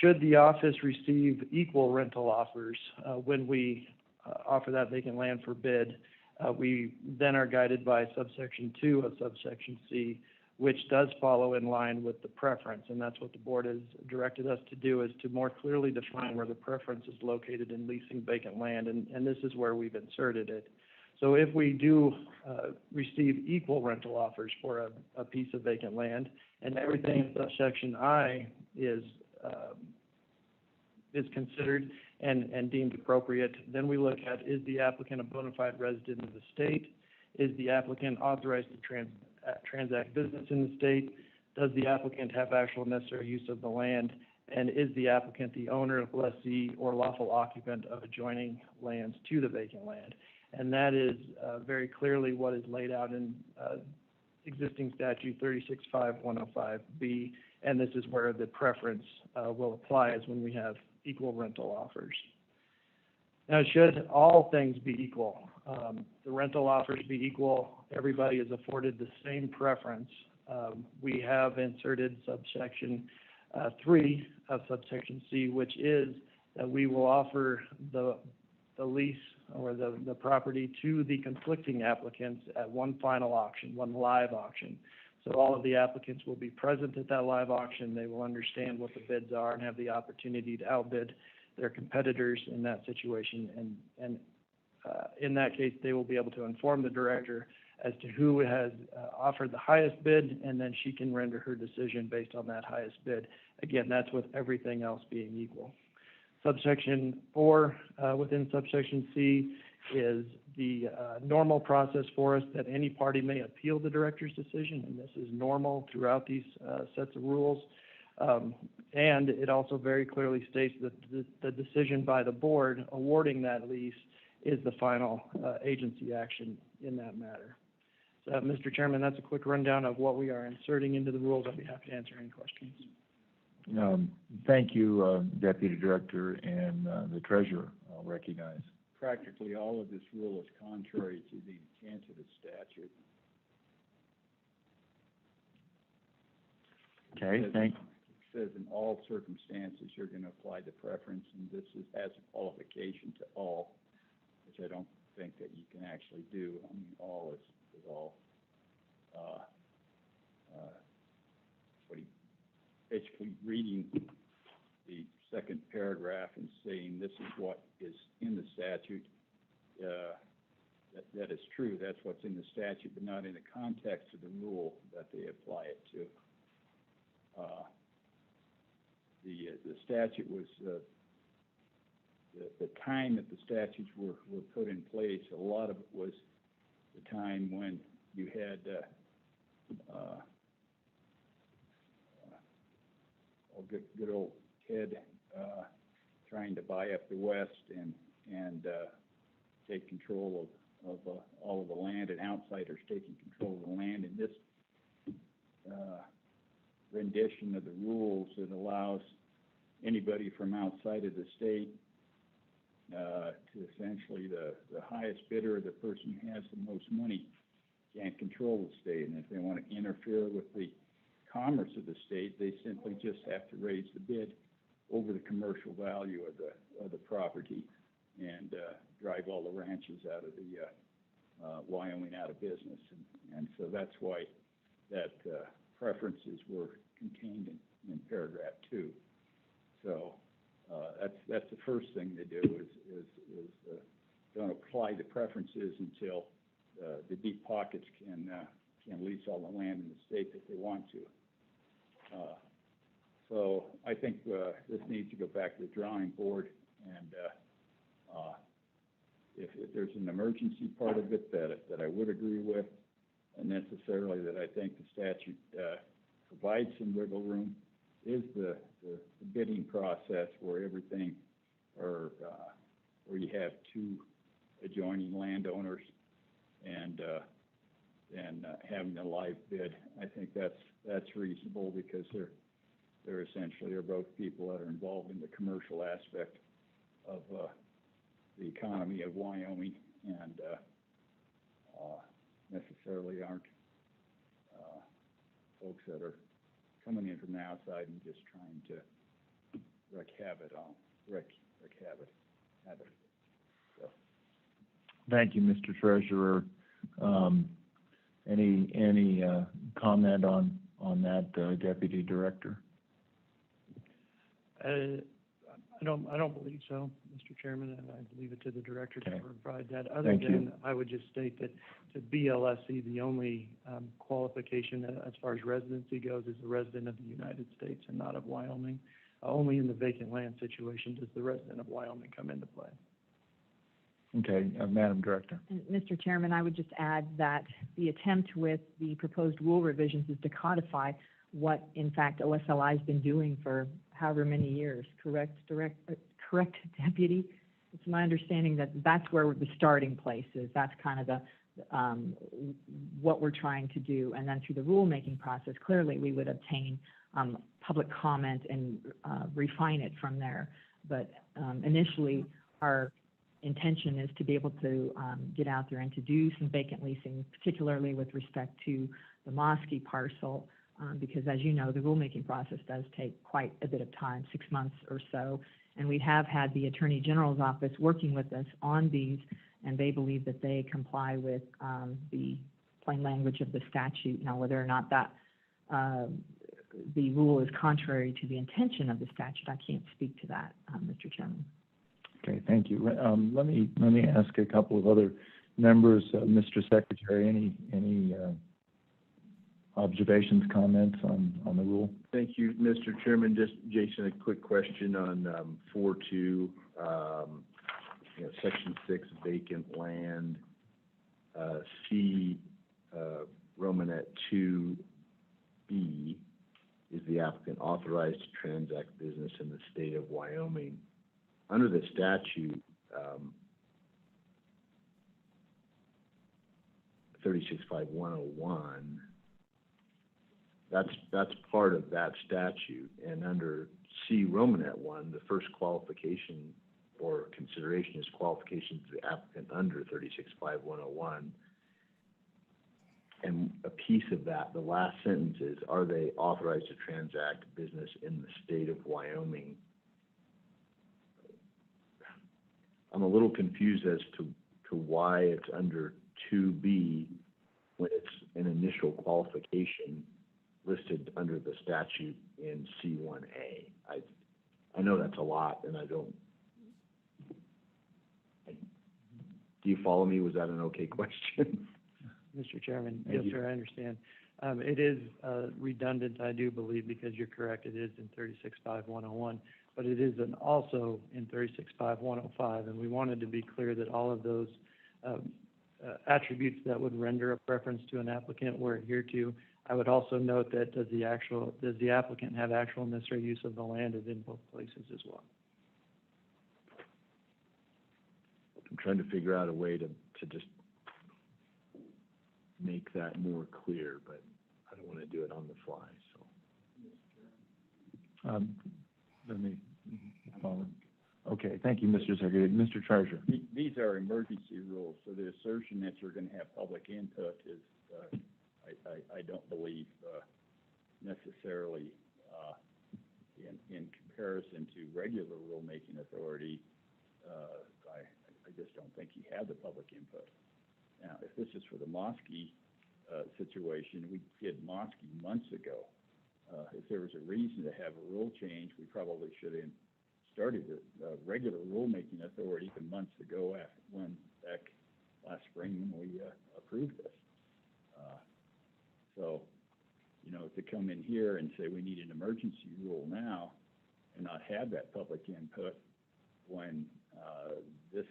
Should the office receive equal rental offers when we offer that vacant land for bid, we then are guided by subsection 2 of subsection C, which does follow in line with the preference. And that's what the board has directed us to do, is to more clearly define where the preference is located in leasing vacant land. And this is where we've inserted it. So if we do receive equal rental offers for a piece of vacant land, and everything in subsection I is considered and deemed appropriate, then we look at, is the applicant a bona fide resident of the state? Is the applicant authorized to transact business in the state? Does the applicant have actual necessary use of the land? And is the applicant the owner, lessee, or lawful occupant of adjoining lands to the vacant land? And that is very clearly what is laid out in existing statute 365105B, and this is where the preference will apply, is when we have equal rental offers. Now, should all things be equal, the rental offers be equal, everybody is afforded the same preference, we have inserted subsection 3 of subsection C, which is that we will offer the lease or the property to the conflicting applicants at one final auction, one live auction. So all of the applicants will be present at that live auction. They will understand what the bids are and have the opportunity to outbid their competitors in that situation. And in that case, they will be able to inform the director as to who has offered the highest bid, and then she can render her decision based on that highest bid. Again, that's with everything else being equal. Subsection 4 within subsection C is the normal process for us that any party may appeal the director's decision, and this is normal throughout these sets of rules. And it also very clearly states that the decision by the board awarding that lease is the final agency action in that matter. So, Mr. Chairman, that's a quick rundown of what we are inserting into the rules. I'd be happy to answer any questions.
Thank you, Deputy Director, and the Treasurer. I'll recognize.
Practically all of this rule is contrary to the intent of the statute.
Okay, thank you.
It says in all circumstances you're going to apply the preference, and this has a qualification to all, which I don't think that you can actually do. I mean, all is all. Basically reading the second paragraph and saying this is what is in the statute, that is true. That's what's in the statute, but not in the context of the rule that they apply it to. The statute was, the time that the statutes were put in place, a lot of it was the time when you had good old Ted trying to buy up the West and take control of all of the land, and outsiders taking control of the land. In this rendition of the rules, it allows anybody from outside of the state to essentially the highest bidder, the person who has the most money, can't control the state. And if they want to interfere with the commerce of the state, they simply just have to raise the bid over the commercial value of the property and drive all the ranches out of the Wyoming out of business. And so that's why that preferences were contained in paragraph 2. So that's the first thing they do is don't apply the preferences until the deep pockets can lease all the land in the state that they want to. So I think this needs to go back to the drawing board, and if there's an emergency part of it that I would agree with, necessarily that I think the statute provides some wiggle room is the bidding process where everything, or where you have two adjoining landowners and having a live bid. I think that's reasonable because they're essentially are both people that are involved in the commercial aspect of the economy of Wyoming and necessarily aren't folks that are coming in from the outside and just trying to wreak havoc. So.
Thank you, Mr. Treasurer. Any comment on that, Deputy Director?
I don't believe so, Mr. Chairman, and I leave it to the director to provide that. Other
Thank
than,
you.
I would just state that to BLSC, the only qualification as far as residency goes is a resident of the United States and not of Wyoming. Only in the vacant land situation does the resident of Wyoming come into play.
Okay, Madam Director.
And Mr. Chairman, I would just add that the attempt with the proposed rule revisions is to codify what, in fact, OSLI has been doing for however many years. Correct, Deputy? It's my understanding that that's where the starting place is. That's kind of the what we're trying to do. And then through the rulemaking process, clearly we would obtain public comment and refine it from there. But initially, our intention is to be able to get out there and to do some vacant leasing, particularly with respect to the Mosky parcel, because as you know, the rulemaking process does take quite a bit of time, 6 months or so. And we have had the Attorney General's office working with us on these, and they believe that they comply with the plain language of the statute. Now, whether or not that the rule is contrary to the intention of the statute, I can't speak to that, Mr. Chairman.
Okay, thank you. Let me ask a couple of other members, Mr. Secretary, any observations, comments on the rule?
Thank you, Mr. Chairman. Just, Jason, a quick question on 4.2, Section 6, vacant land, C, Romanet 2B, is the applicant authorized to transact business in the state of Wyoming? Under the statute, 365101, that's part of that statute. And under C Romanet 1, the first qualification or consideration is qualification to the applicant under 365101. And a piece of that, the last sentence is, are they authorized to transact business in the state of Wyoming? I'm a little confused as to why it's under 2B when it's an initial qualification listed under the statute in C1A. I know that's a lot, and do you follow me? Was that an okay question?
Mr. Chairman, yes, sir, I understand. It is redundant, I do believe, because you're correct, it is in 365101, but it is also in 365105, and we wanted to be clear that all of those attributes that would render a preference to an applicant were adhered to. I would also note that does the applicant have actual necessary use of the land is in both places as well.
I'm trying to figure out a way to just make that more clear, but I don't want to do it on the fly, so.
Let me follow. Okay, thank you, Mr. Secretary. Mr. Treasurer.
These are emergency rules, so the assertion that you're going to have public input is, I don't believe necessarily in comparison to regular rulemaking authority. I just don't think you have the public input. Now, if this is for the Mosky situation, we did Mosky months ago. If there was a reason to have a rule change, we probably should have started the regular rulemaking authority even months ago, back last spring when we approved this. So, to come in here and say we need an emergency rule now and not have that public input when this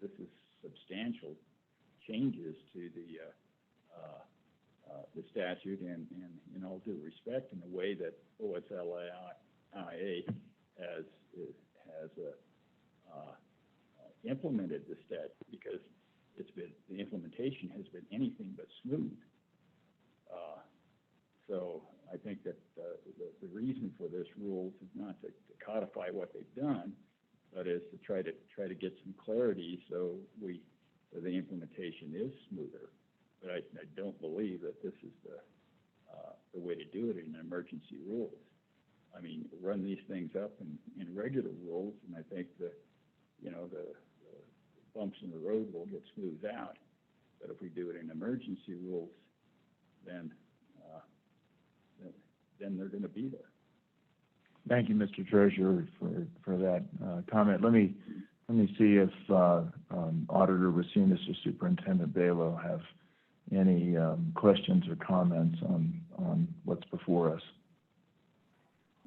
is substantial changes to the the statute and in all due respect, in the way that OSLIA has implemented the statute, because the implementation has been anything but smooth. So I think that the reason for this rule is not to codify what they've done, but is to try to get some clarity so the implementation is smoother. But I don't believe that this is the way to do it in emergency rules. I mean, run these things up in regular rules, and I think the bumps in the road will get smoothed out. But if we do it in emergency rules, then they're going to be there.
Thank you, Mr. Treasurer, for that comment. Let me see if Auditor Racinas or Superintendent Balo have any questions or comments on what's before us.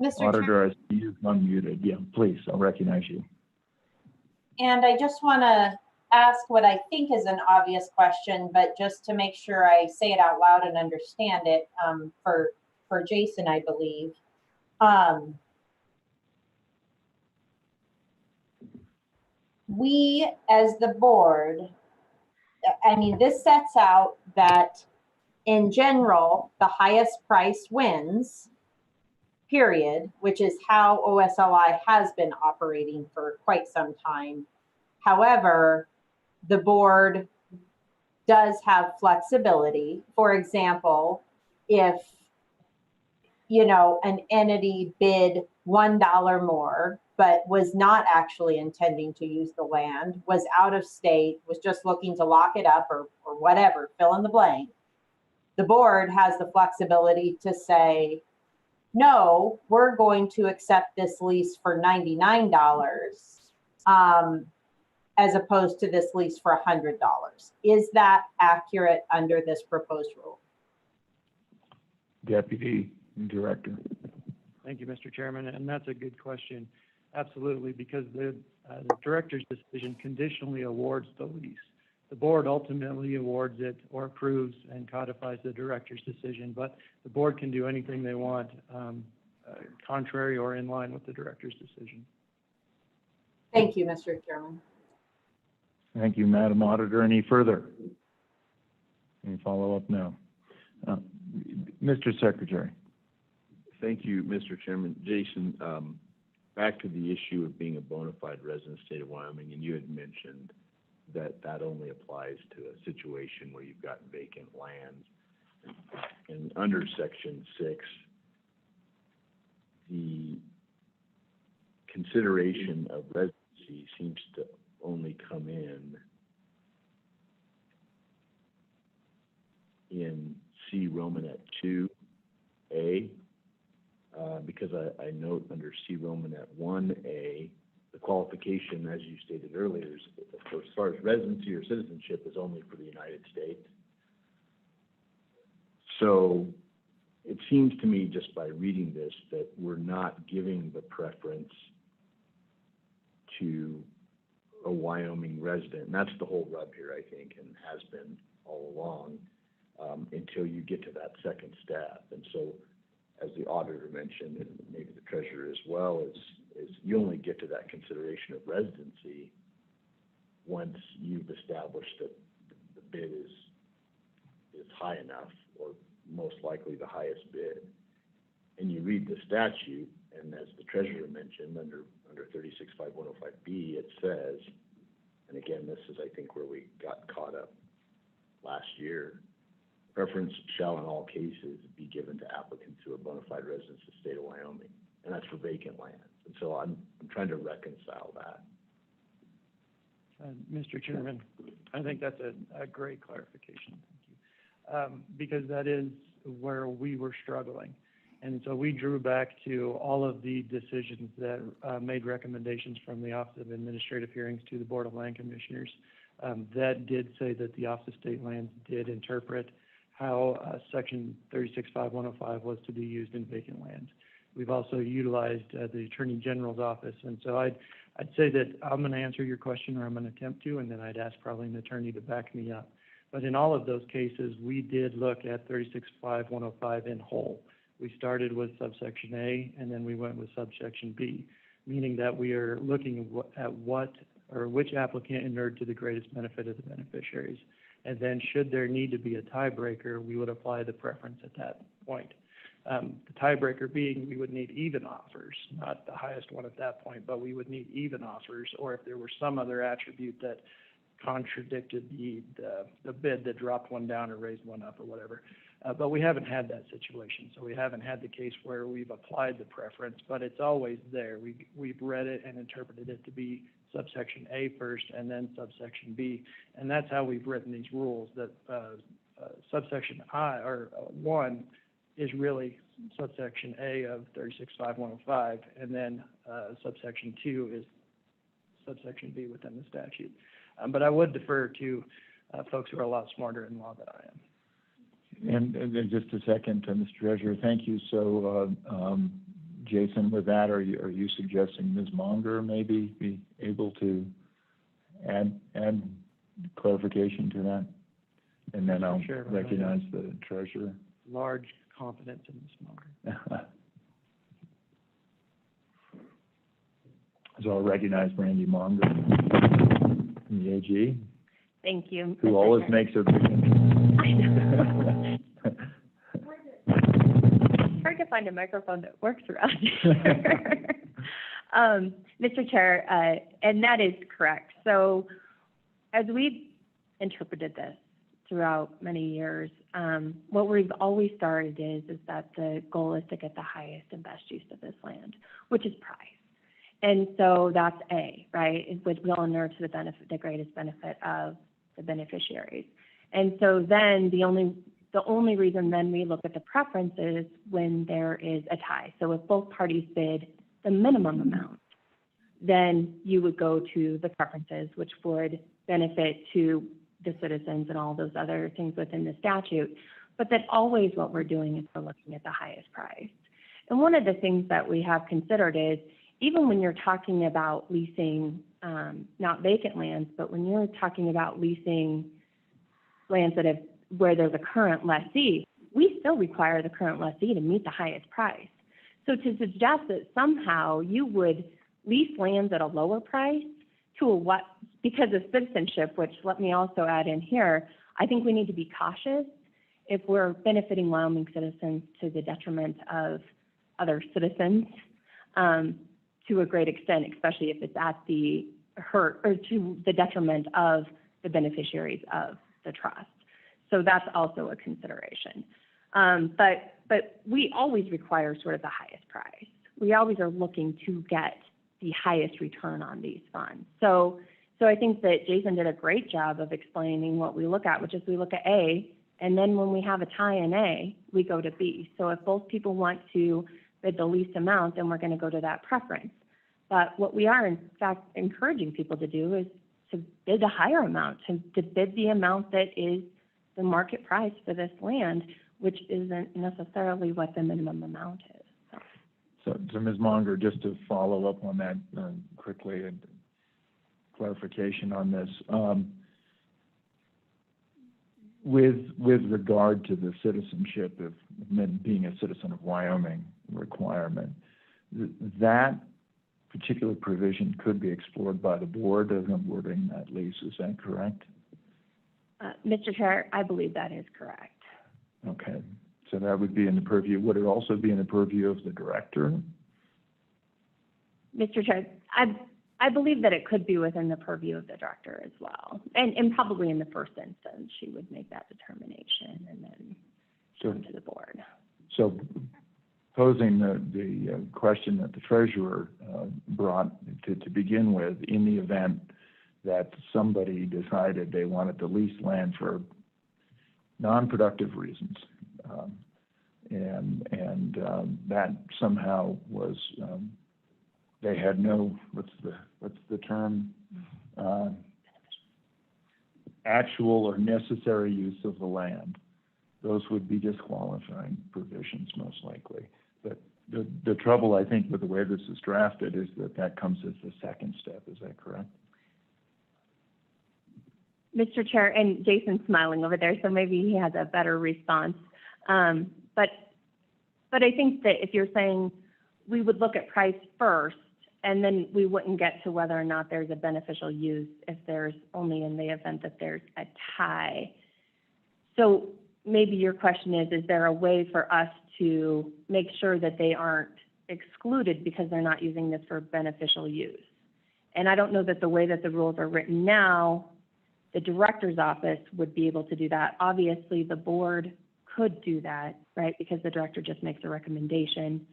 Mr.
Auditor, I see you've unmuted. Yeah, please, I'll recognize you.
And I just want to ask what I think is an obvious question, but just to make sure I say it out loud and understand it, for Jason, I believe. We, as the board, I mean, this sets out that in general, the highest price wins, period, which is how OSLI has been operating for quite some time. However, the board does have flexibility. For example, if, you know, an entity bid $1 more, but was not actually intending to use the land, was out of state, was just looking to lock it up or whatever, fill in the blank, the board has the flexibility to say, no, we're going to accept this lease for $99 as opposed to this lease for $100. Is that accurate under this proposed rule?
Deputy Director.
Thank you, Mr. Chairman, and that's a good question. Absolutely, because the director's decision conditionally awards the lease. The board ultimately awards it or approves and codifies the director's decision, but the board can do anything they want, contrary or in line with the director's decision.
Thank you, Mr. Chairman.
Thank you, Madam Auditor. Any further? Any follow-up? No. Mr. Secretary.
Thank you, Mr. Chairman. Jason, back to the issue of being a bona fide resident of the state of Wyoming, and you had mentioned that only applies to a situation where you've got vacant land. And under Section 6, the consideration of residency seems to only come in C Romanet 2A, because I note under C Romanet 1A, the qualification, as you stated earlier, is, as far as residency or citizenship, is only for the United States. So it seems to me, just by reading this, that we're not giving the preference to a Wyoming resident. And that's the whole rub here, I think, and has been all along, until you get to that second step. And so, as the auditor mentioned, and maybe the treasurer as well, is you only get to that consideration of residency once you've established that the bid is high enough, or most likely the highest bid. And you read the statute, and as the treasurer mentioned, under 365105B, it says, and again, this is, I think, where we got caught up last year, preference shall in all cases be given to applicants who are bona fide residents of the state of Wyoming, and that's for vacant land. And so I'm trying to reconcile that.
Mr. Chairman, I think that's a great clarification. Thank you. Because that is where we were struggling. And so we drew back to all of the decisions that made recommendations from the Office of Administrative Hearings to the Board of Land Commissioners. That did say that the Office of State Lands did interpret how Section 365105 was to be used in vacant land. We've also utilized the Attorney General's office. And so I'd say that I'm going to answer your question, or I'm going to attempt to, and then I'd ask probably an attorney to back me up. But in all of those cases, we did look at 36.5.105 in whole. We started with subsection A, and then we went with subsection B, meaning that we are looking at what or which applicant inured to the greatest benefit of the beneficiaries. And then should there need to be a tiebreaker, we would apply the preference at that point. The tiebreaker being we would need even offers, not the highest one at that point, but we would need even offers, or if there were some other attribute that contradicted the bid that dropped one down or raised one up or whatever. But we haven't had that situation. So we haven't had the case where we've applied the preference, but it's always there. We've read it and interpreted it to be subsection A first and then subsection B. And that's how we've written these rules, that subsection I or 1 is really subsection A of 36.5.105, and then subsection 2 is subsection B within the statute. But I would defer to folks who are a lot smarter in law than I am.
And just a second, Mr. Treasurer, thank you. So, Jason, with that, are you suggesting Ms. Monger maybe be able to add clarification to that? And then I'll recognize the treasurer.
Large confidence in Ms. Monger.
So I'll recognize Randy Monger from the AG.
Thank you.
Who always makes a big
I know. Hard to find a microphone that works around here. Mr. Chair, and that is correct. So as we've interpreted this throughout many years, what we've always started is that the goal is to get the highest and best use of this land, which is price. And so that's A, right? It will inure to the greatest benefit of the beneficiaries. And so then the only reason then we look at the preference is when there is a tie. So if both parties bid the minimum amount, then you would go to the preferences, which would benefit to the citizens and all those other things within the statute. But that always what we're doing is we're looking at the highest price. And one of the things that we have considered is even when you're talking about leasing, not vacant lands, but when you're talking about leasing lands where there's a current lessee, we still require the current lessee to meet the highest price. So to suggest that somehow you would lease lands at a lower price because of citizenship, which let me also add in here, I think we need to be cautious if we're benefiting Wyoming citizens to the detriment of other citizens to a great extent, especially if it's at the hurt or to the detriment of the beneficiaries of the trust. So that's also a consideration. But we always require sort of the highest price. We always are looking to get the highest return on these funds. So I think that Jason did a great job of explaining what we look at, which is we look at A, and then when we have a tie in A, we go to B. So if both people want to bid the least amount, then we're going to go to that preference. But what we are, in fact, encouraging people to do is to bid a higher amount, to bid the amount that is the market price for this land, which isn't necessarily what the minimum amount is.
So Ms. Monger, just to follow up on that quickly, and clarification on this. With regard to the citizenship of being a citizen of Wyoming requirement, that particular provision could be explored by the board of awarding that lease. Is that correct?
Mr. Chair, I believe that is correct.
Okay. So that would be in the purview. Would it also be in the purview of the director?
Mr. Chair, I believe that it could be within the purview of the director as well. And probably in the first instance, she would make that determination and then come to the board.
So posing the question that the treasurer brought to begin with, in the event that somebody decided they wanted to lease land for non-productive reasons, and that somehow was they had no what's the term, actual or necessary use of the land. Those would be disqualifying provisions most likely. But the trouble, I think, with the way this is drafted is that comes as the second step. Is that correct?
Mr. Chair, and Jason's smiling over there, so maybe he has a better response. But I think that if you're saying we would look at price first, and then we wouldn't get to whether or not there's a beneficial use if there's only in the event that there's a tie. So maybe your question is there a way for us to make sure that they aren't excluded because they're not using this for beneficial use? And I don't know that the way that the rules are written now, the director's office would be able to do that. Obviously, the board could do that, right? Because the director just makes a recommendation.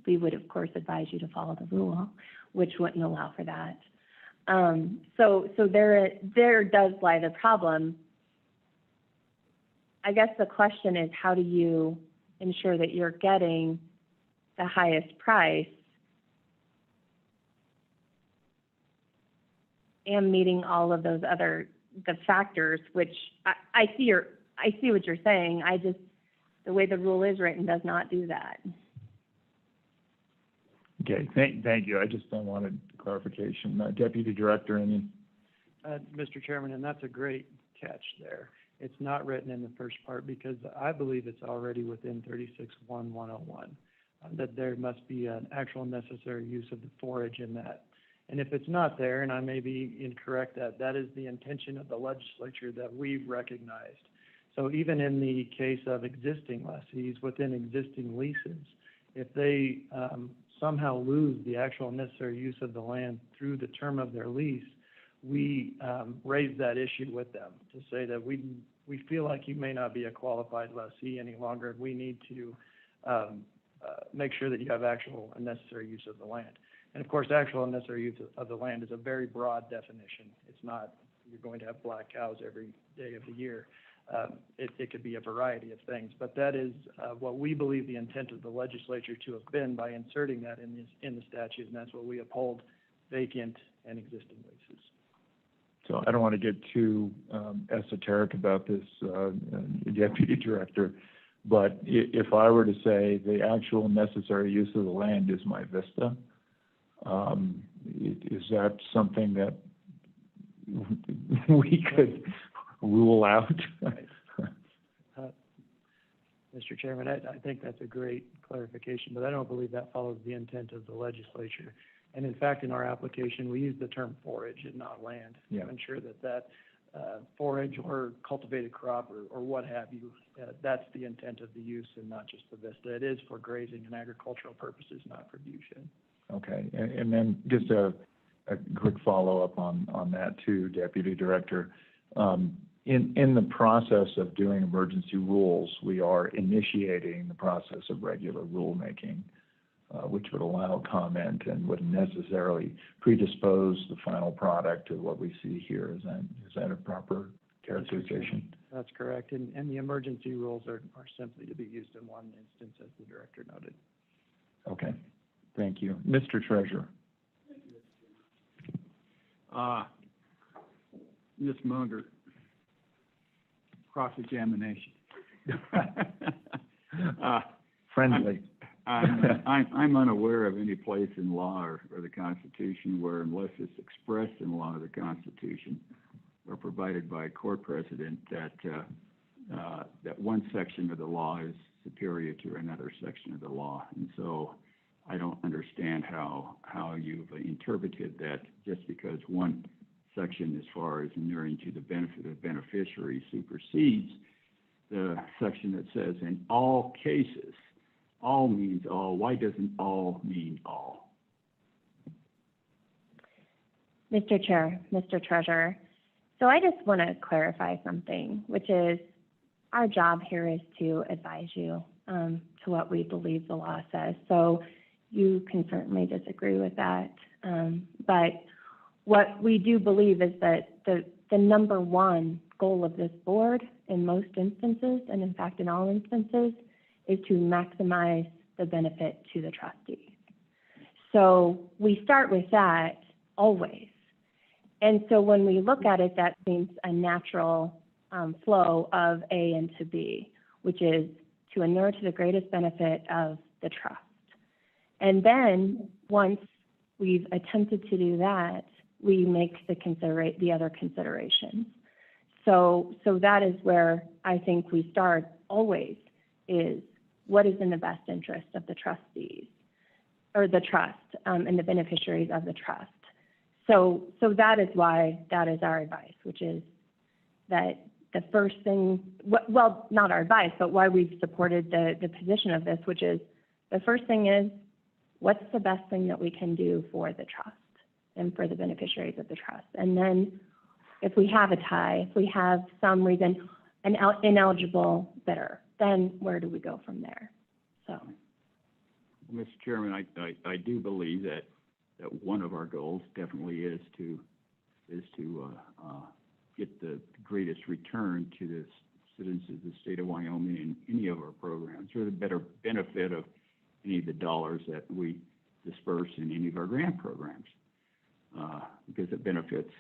We would, of course, advise you to follow the rule, which wouldn't allow for that. So there does lie the problem. I guess the question is, how do you ensure that you're getting the highest price and meeting all of those the factors, which I see what you're saying. The way the rule is written does not do that.
Okay, thank you. I just wanted clarification. Deputy Director, any?
Mr. Chairman, and that's a great catch there. It's not written in the first part because I believe it's already within 36.1.101, that there must be an actual necessary use of the forage in that. And if it's not there, and I may be incorrect, that is the intention of the legislature that we've recognized. So even in the case of existing lessees within existing leases, if they somehow lose the actual necessary use of the land through the term of their lease, we raise that issue with them to say that we feel like you may not be a qualified lessee any longer. We need to make sure that you have actual and necessary use of the land. And of course, actual and necessary use of the land is a very broad definition. It's not you're going to have black cows every day of the year. It could be a variety of things, but that is what we believe the intent of the legislature to have been by inserting that in the statute, and that's what we uphold: vacant and existing leases.
So I don't want to get too esoteric about this, Deputy Director, but if I were to say the actual necessary use of the land is my vista, is that something that we could rule out?
Mr. Chairman, I think that's a great clarification, but I don't believe that follows the intent of the legislature. And in fact, in our application, we use the term forage and not land to ensure that forage or cultivated crop or what have you, that's the intent of the use and not just the vista. It is for grazing and agricultural purposes, not for view shed.
Okay, and then just a quick follow-up on that too, Deputy Director. In the process of doing emergency rules, we are initiating the process of regular rulemaking, which would allow comment and wouldn't necessarily predispose the final product to what we see here. Is that a proper characterization?
That's correct, and the emergency rules are simply to be used in one instance, as the Director noted.
Okay, thank you. Mr. Treasurer.
Ms. Munger, cross-examination.
Friendly.
I'm unaware of any place in law or the Constitution where, unless it's expressed in law or the Constitution or provided by a court precedent, that one section of the law is superior to another section of the law. And so I don't understand how you've interpreted that just because one section, as far as inuring to the benefit of beneficiary, supersedes the section that says in all cases. All means all. Why doesn't all mean all?
Mr. Chair, Mr. Treasurer, so I just want to clarify something, which is our job here is to advise you to what we believe the law says. So you can certainly disagree with that. But what we do believe is that the number one goal of this board in most instances, and in fact in all instances, is to maximize the benefit to the trustees. So we start with that always. And so when we look at it, that seems a natural flow of A into B, which is to inure to the greatest benefit of the trust. And then once we've attempted to do that, we make the other considerations. So that is where I think we start always, is what is in the best interest of the trustees or the trust and the beneficiaries of the trust. So that is why that is our advice, which is that the first thing, well, not our advice, but why we've supported the position of this, which is the first thing is, what's the best thing that we can do for the trust and for the beneficiaries of the trust? And then if we have a tie, if we have some reason, an ineligible bidder, then where do we go from there? So,
Mr. Chairman, I do believe that one of our goals definitely is to get the greatest return to the citizens of the state of Wyoming in any of our programs, or the better benefit of any of the dollars that we disperse in any of our grant programs, because it benefits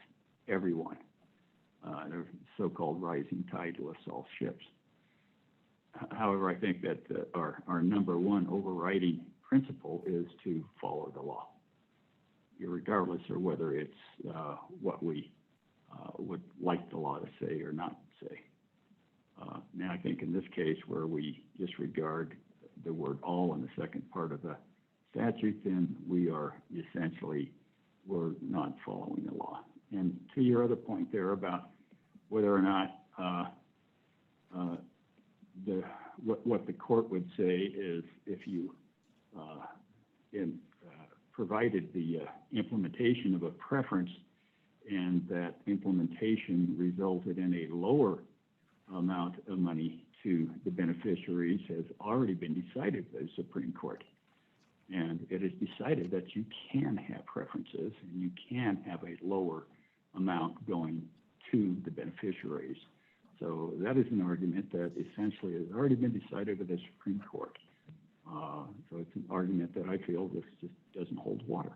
everyone. The so-called rising tide lifts all ships. However, I think that our number one overriding principle is to follow the law, regardless of whether it's what we would like the law to say or not say. Now, I think in this case, where we disregard the word all in the second part of the statute, then we're not following the law. And to your other point there about whether or not what the court would say is, if you provided the implementation of a preference and that implementation resulted in a lower amount of money to the beneficiaries, has already been decided by the Supreme Court. And it is decided that you can have preferences and you can have a lower amount going to the beneficiaries. So that is an argument that essentially has already been decided by the Supreme Court. So it's an argument that I feel this just doesn't hold water.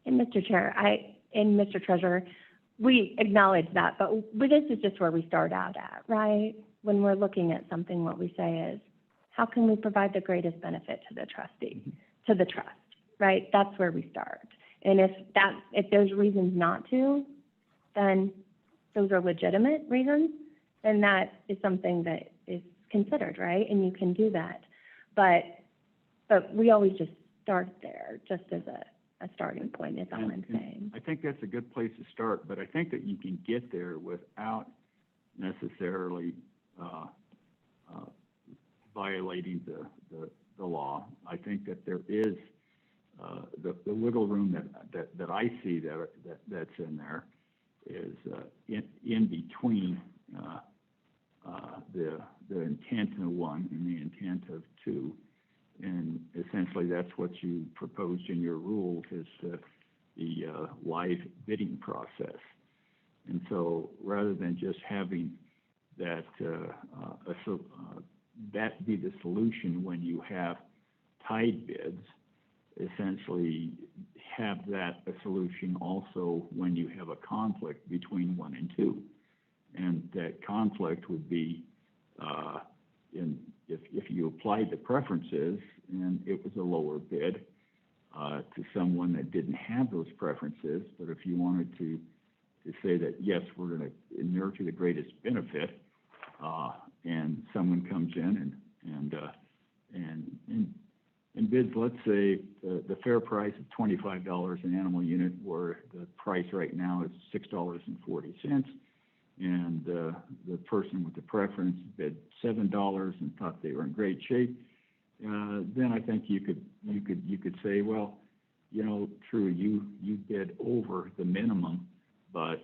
and Mr. Chair, and Mr. Treasurer, we acknowledge that, but this is just where we start out at, right? When we're looking at something, what we say is, how can we provide the greatest benefit to the trustee, to the trust, right? That's where we start. And if there's reasons not to, then those are legitimate reasons, and that is something that is considered, right? And you can do that. But we always just start there, just as a starting point, is all I'm saying.
I think that's a good place to start, but I think that you can get there without necessarily violating the law. I think that there is the wiggle room that I see that's in there is in between the intent of one and the intent of two, and essentially that's what you proposed in your rules, is the live bidding process. And so rather than just having that that be the solution when you have tied bids, essentially have that a solution also when you have a conflict between 1 and 2. And that conflict would be if you applied the preferences and it was a lower bid to someone that didn't have those preferences, but if you wanted to say that, yes, we're going to inure to the greatest benefit, and someone comes in and bids, let's say, the fair price of $25 an animal unit, where the price right now is $6.40, and the person with the preference bid $7 and thought they were in great shape, then I think you could say, well, you know, true, you bid over the minimum, but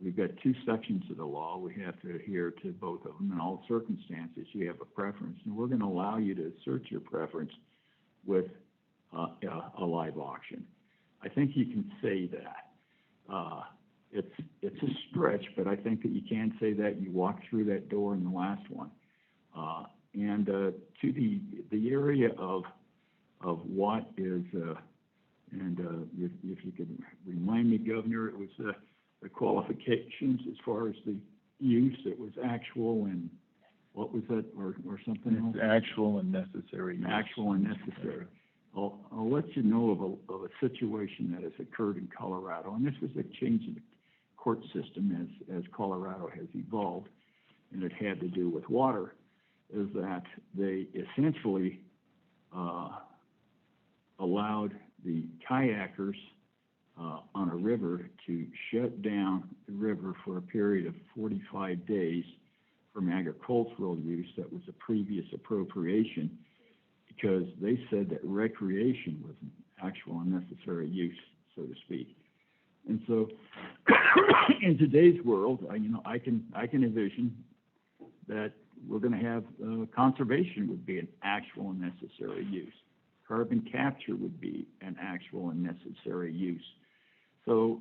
we've got two sections of the law. We have to adhere to both of them. In all circumstances, you have a preference, and we're going to allow you to assert your preference with a live auction. I think you can say that. It's a stretch, but I think that you can say that. You walk through that door in the last one. And to the area of what is, if you could remind me, Governor, it was the qualifications as far as the use. It was actual and what was that, or something else?
Actual and necessary.
Actual and necessary. I'll let you know of a situation that has occurred in Colorado, and this was a change in the court system as Colorado has evolved, and it had to do with water, is that they essentially allowed the kayakers on a river to shut down the river for a period of 45 days from agricultural use that was a previous appropriation, because they said that recreation was an actual and necessary use, so to speak. And so in today's world, I can envision that we're going to have conservation would be an actual and necessary use. Carbon capture would be an actual and necessary use. So,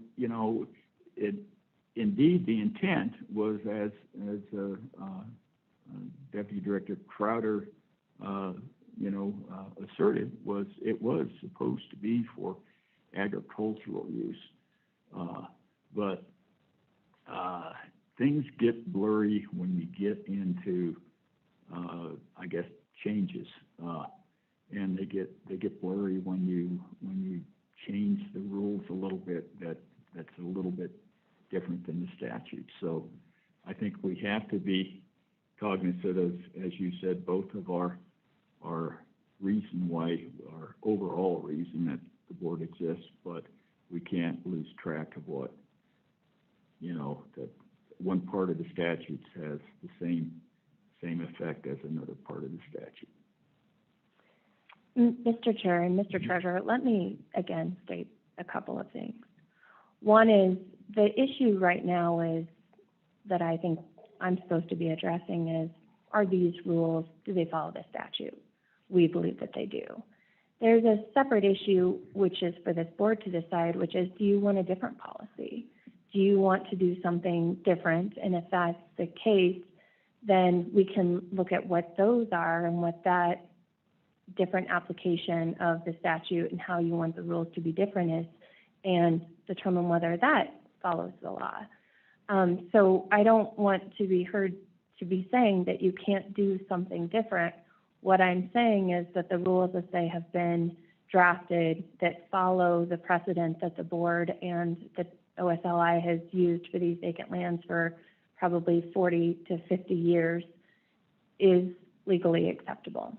indeed, the intent was, as Deputy Director Crowder, asserted, it was supposed to be for agricultural use. But things get blurry when you get into, changes, and they get blurry when you change the rules a little bit. That's a little bit different than the statute. So I think we have to be cognizant of, as you said, both of our reason why, our overall reason that the board exists, but we can't lose track of what, that one part of the statutes has the same effect as another part of the statute.
Mr. Chair and Mr. Treasurer, let me again state a couple of things. One is the issue right now is that I think I'm supposed to be addressing is, are these rules, do they follow the statute? We believe that they do. There's a separate issue, which is for this board to decide, which is, do you want a different policy? Do you want to do something different? And if that's the case, then we can look at what those are and what that different application of the statute and how you want the rules to be different is, and determine whether that follows the law. So I don't want to be heard to be saying that you can't do something different. What I'm saying is that the rules as they have been drafted that follow the precedent that the board and the OSLI has used for these vacant lands for probably 40 to 50 years is legally acceptable.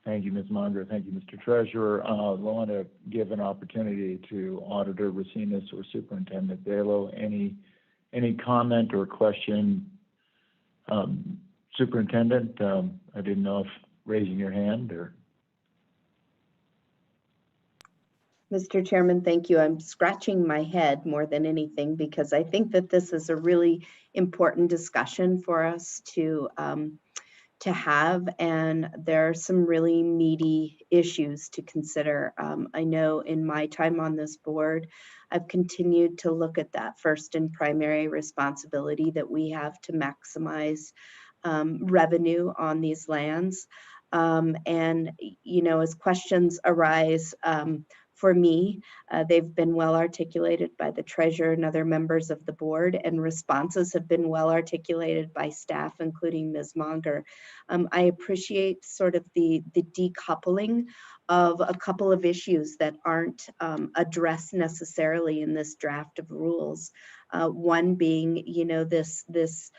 Thank you, Ms. Munger. Thank you, Mr. Treasurer. I want to give an opportunity to Auditor Racinas or Superintendent Balo. Any comment or question? Superintendent, I didn't know if raising your hand or.
Mr. Chairman, thank you. I'm scratching my head more than anything because I think that this is a really important discussion for us to have, and there are some really meaty issues to consider. I know in my time on this board, I've continued to look at that first and primary responsibility that we have to maximize revenue on these lands. And, as questions arise, for me, they've been well articulated by the treasurer and other members of the board, and responses have been well articulated by staff, including Ms. Monger. I appreciate sort of the decoupling of a couple of issues that aren't addressed necessarily in this draft of rules. One being, this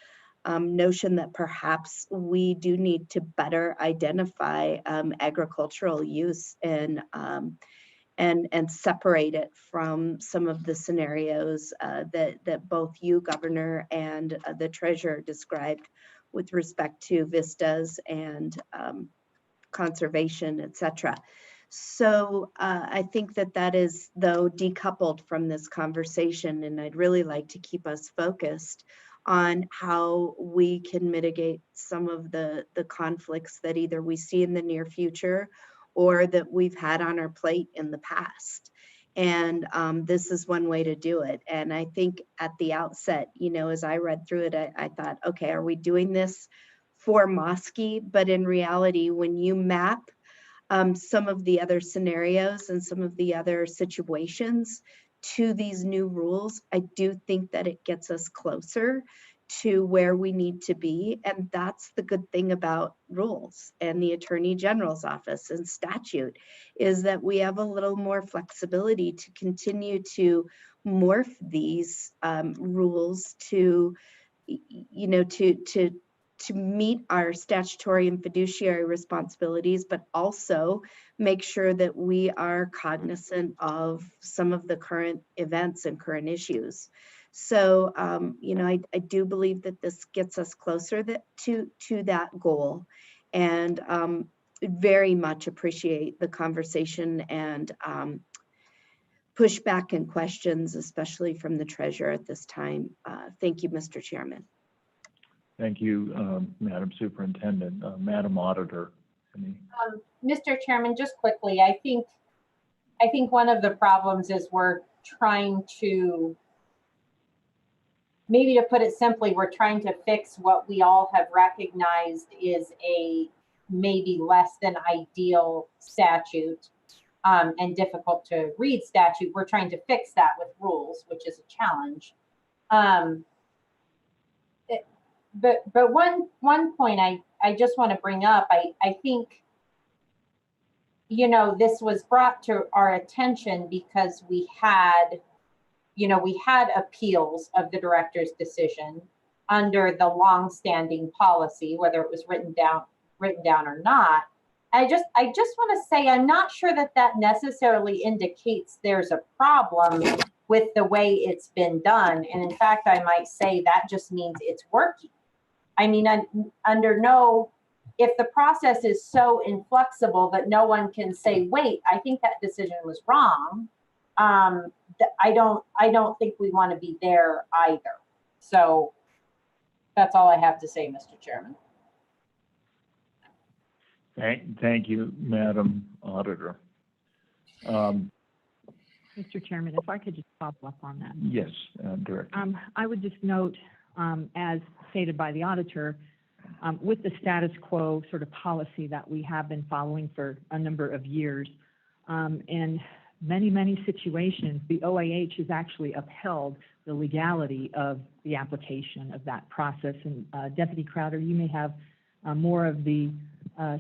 notion that perhaps we do need to better identify agricultural use and separate it from some of the scenarios that both you, Governor, and the Treasurer described with respect to vistas and conservation, et cetera. So I think that is, though, decoupled from this conversation, and I'd really like to keep us focused on how we can mitigate some of the conflicts that either we see in the near future or that we've had on our plate in the past. And this is one way to do it. And I think at the outset, as I read through it, I thought, okay, are we doing this for Mosque? But in reality, when you map some of the other scenarios and some of the other situations to these new rules, I do think that it gets us closer to where we need to be. And that's the good thing about rules and the Attorney General's office and statute, is that we have a little more flexibility to continue to morph these rules to, you know, to meet our statutory and fiduciary responsibilities, but also make sure that we are cognizant of some of the current events and current issues. So, you know, I do believe that this gets us closer to that goal, and very much appreciate the conversation and pushback and questions, especially from the treasurer at this time. Thank you, Mr. Chairman.
Thank you, Madam Superintendent. Madam Auditor.
Mr. Chairman, just quickly, I think one of the problems is we're trying to, maybe to put it simply, we're trying to fix what we all have recognized is a maybe less than ideal statute and difficult to read statute. We're trying to fix that with rules, which is a challenge. But one point I just want to bring up, I think, you know, this was brought to our attention because we had appeals of the director's decision under the longstanding policy, whether it was written down or not. I just want to say, I'm not sure that necessarily indicates there's a problem with the way it's been done. And in fact, I might say that just means it's working. I mean, if the process is so inflexible that no one can say, wait, I think that decision was wrong, I don't think we want to be there either. So that's all I have to say, Mr. Chairman.
Thank you, Madam Auditor.
Mr. Chairman, if I could just follow up on that.
Yes, Director.
I would just note, as stated by the auditor, with the status quo sort of policy that we have been following for a number of years, in many situations, the OAH has actually upheld the legality of the application of that process. And Deputy Crowder, you may have more of the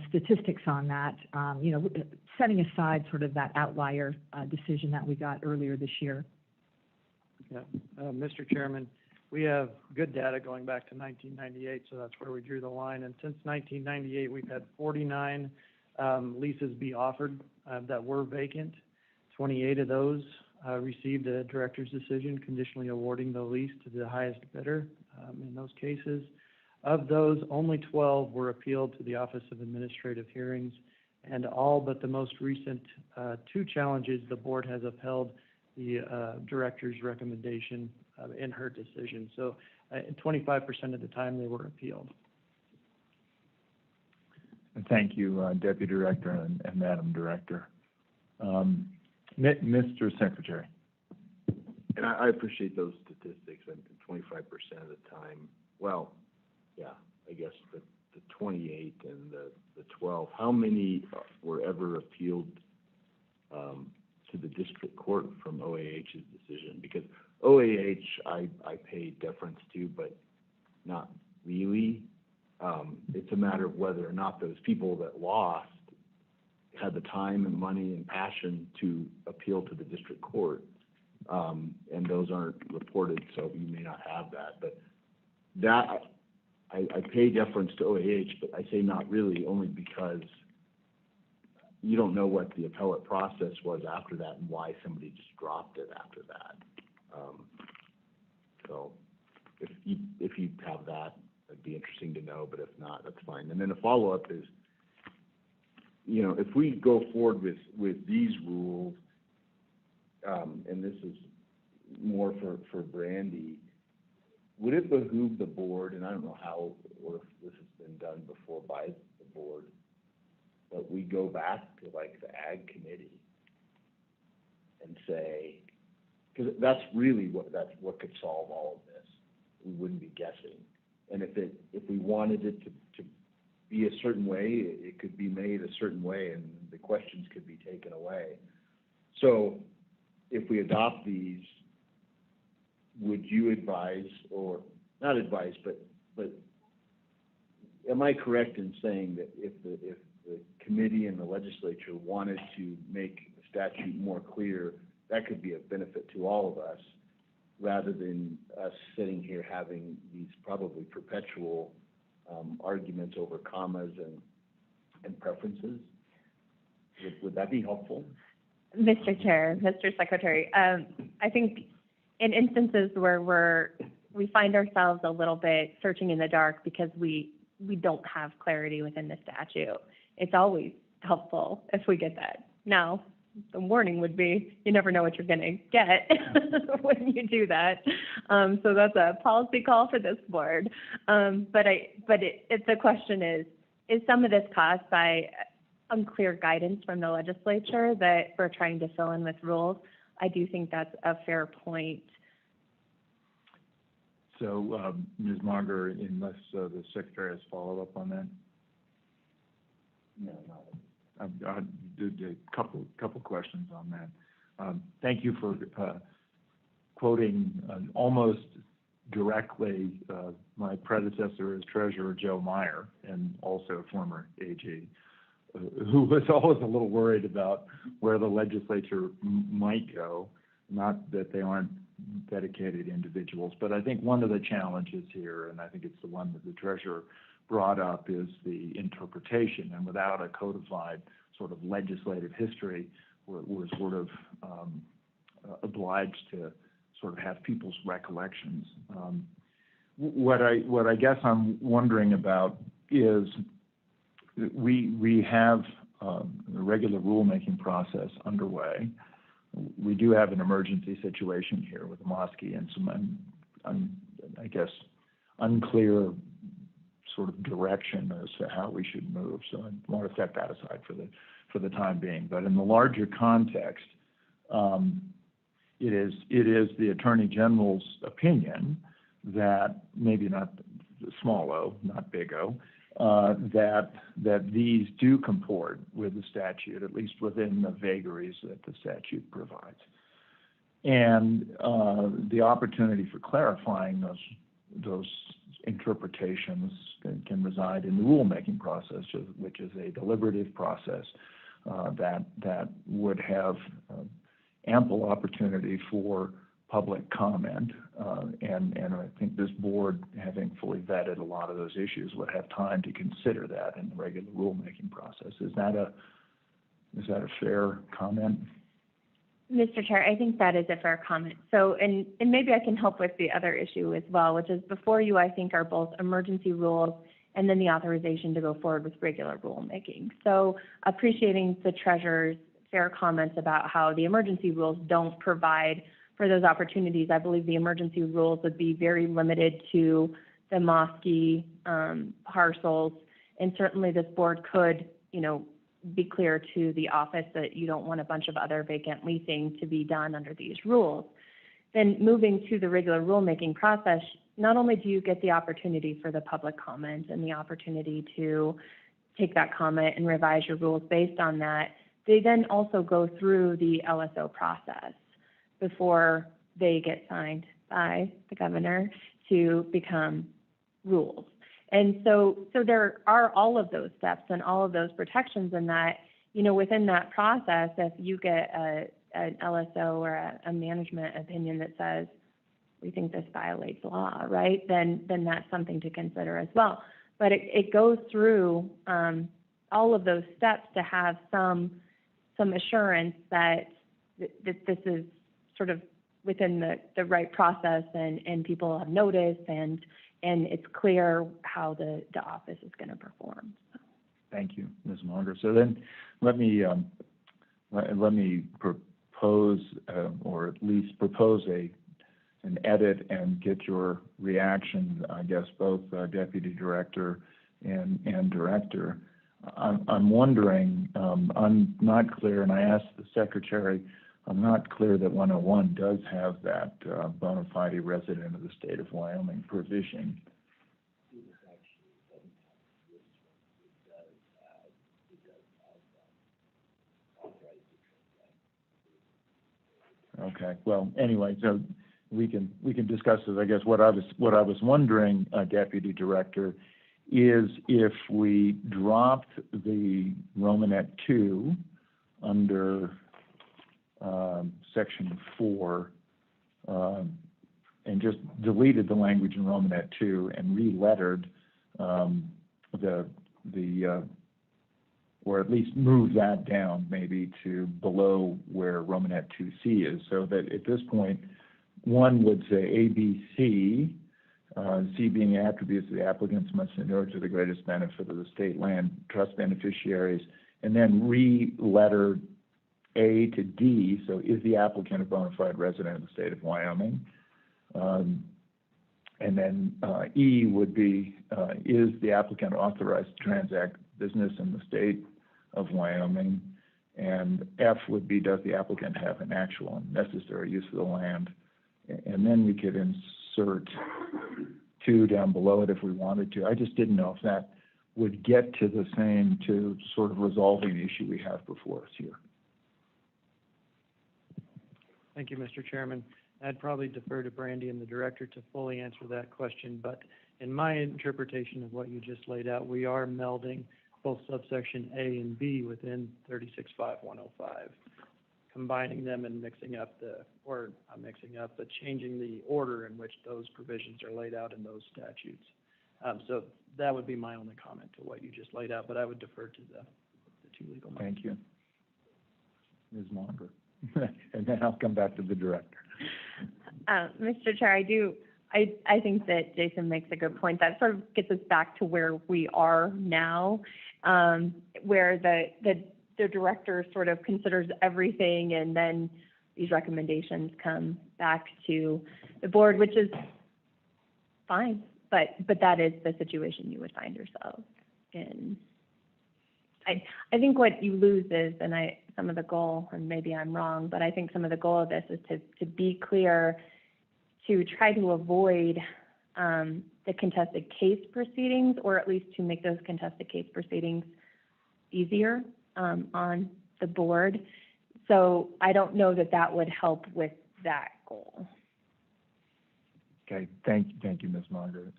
statistics on that, you know, setting aside sort of that outlier decision that we got earlier this year.
Yeah, Mr. Chairman, we have good data going back to 1998, so that's where we drew the line. And since 1998, we've had 49 leases be offered that were vacant. 28 of those received a director's decision conditionally awarding the lease to the highest bidder in those cases. Of those, only 12 were appealed to the Office of Administrative Hearings, and all but the most recent 2 challenges, the board has upheld the director's recommendation in her decision. So 25% of the time they were appealed.
Thank you, Deputy Director and Madam Director. Mr. Secretary.
And I appreciate those statistics, and 25% of the time, well, yeah, I guess the 28 and the 12, how many were ever appealed to the district court from OAH's decision? Because OAH, I pay deference to, but not really. It's a matter of whether or not those people that lost had the time and money and passion to appeal to the district court. And those aren't reported, so you may not have that. But that, I pay deference to OAH, but I say not really, only because you don't know what the appellate process was after that and why somebody just dropped it after that. So if you have that, it'd be interesting to know, but if not, that's fine. And then a follow-up is, you know, if we go forward with these rules, and this is more for Brandy, would it behoove the board, and I don't know how or if this has been done before by the board, but we go back to like the Ag Committee and say, because that's what could solve all of this. We wouldn't be guessing. And if we wanted it to be a certain way, it could be made a certain way, and the questions could be taken away. So if we adopt these, would you advise, or not advice, but am I correct in saying that if the committee and the legislature wanted to make the statute more clear, that could be a benefit to all of us, rather than us sitting here having these probably perpetual arguments over commas and preferences? Would that be helpful?
Mr. Chair, Mr. Secretary, I think in instances where we find ourselves a little bit searching in the dark because we don't have clarity within the statute, it's always helpful if we get that. Now, the warning would be, you never know what you're going to get when you do that. So that's a policy call for this board. If the question is some of this caused by unclear guidance from the legislature that we're trying to fill in with rules? I do think that's a fair point.
So, Ms. Monger, unless the Secretary has follow-up on that?
No, no.
I did a couple questions on that. Thank you for quoting almost directly my predecessor as treasurer, Joe Meyer, and also former AG, who was always a little worried about where the legislature might go. Not that they aren't dedicated individuals, but I think one of the challenges here, and I think it's the one that the treasurer brought up, is the interpretation. And without a codified sort of legislative history, we're sort of obliged to sort of have people's recollections. What I guess I'm wondering about is we have a regular rulemaking process underway. We do have an emergency situation here with the mosque and some, I guess, unclear sort of direction as to how we should move. So I want to set that aside for the time being. But in the larger context, it is the Attorney General's opinion that, maybe not small o, not big O, that these do comport with the statute, at least within the vagaries that the statute provides. And the opportunity for clarifying those interpretations can reside in the rulemaking process, which is a deliberative process that would have ample opportunity for public comment, and I think this board, having fully vetted a lot of those issues, would have time to consider that in the regular rulemaking process. Is that a fair comment?
Mr. Chair, I think that is a fair comment. So, and maybe I can help with the other issue as well, which is before you, I think, are both emergency rules and then the authorization to go forward with regular rulemaking. So appreciating the treasurer's fair comments about how the emergency rules don't provide for those opportunities. I believe the emergency rules would be very limited to the mosque parcels, and certainly this board could, be clear to the office that you don't want a bunch of other vacant leasing to be done under these rules. Then moving to the regular rulemaking process, not only do you get the opportunity for the public comment and the opportunity to take that comment and revise your rules based on that, they then also go through the LSO process before they get signed by the governor to become rules. And so there are all of those steps and all of those protections in that, within that process, if you get an LSO or a management opinion that says, we think this violates law, right, then that's something to consider as well. But it goes through all of those steps to have some assurance that this is sort of within the right process and people have noticed and it's clear how the office is going to perform.
Thank you, Ms. Monger. So then let me propose, or at least propose an edit and get your reaction, I guess, both Deputy Director and Director. I'm wondering, I'm not clear, and I asked the Secretary, I'm not clear that 101 does have that bona fide resident of the state of Wyoming provision. Okay, well, anyway, so we can discuss this. I guess what I was wondering, Deputy Director, is if we dropped the Romanet 2 under Section 4 and just deleted the language in Romanet 2 and re-lettered or at least move that down maybe to below where Romanet 2C is, so that at this point, one would say ABC, C being the attributes of the applicants must inure to the greatest benefit of the state land trust beneficiaries, and then re-letter A to D, so is the applicant a bona fide resident of the state of Wyoming? And then E would be, is the applicant authorized to transact business in the state of Wyoming? And F would be, does the applicant have an actual and necessary use of the land? And then we could insert 2 down below it if we wanted to. I just didn't know if that would get to the same, to sort of resolving the issue we have before us here.
Thank you, Mr. Chairman. I'd probably defer to Brandy and the director to fully answer that question, but in my interpretation of what you just laid out, we are melding both subsection A and B within 36.5105, combining them and but changing the order in which those provisions are laid out in those statutes. So that would be my only comment to what you just laid out, but I would defer to the two legal minds.
Thank you. Ms. Monger. And then I'll come back to the director.
Mr. Chair, I think that Jason makes a good point. That sort of gets us back to where we are now, where the director sort of considers everything, and then these recommendations come back to the board, which is fine, but that is the situation you would find yourself in. I think what you lose is, and some of the goal, and maybe I'm wrong, but I think some of the goal of this is to be clear, to try to avoid the contested case proceedings, or at least to make those contested case proceedings easier on the board. So I don't know that would help with that goal.
Okay, thank you, Ms. Monger.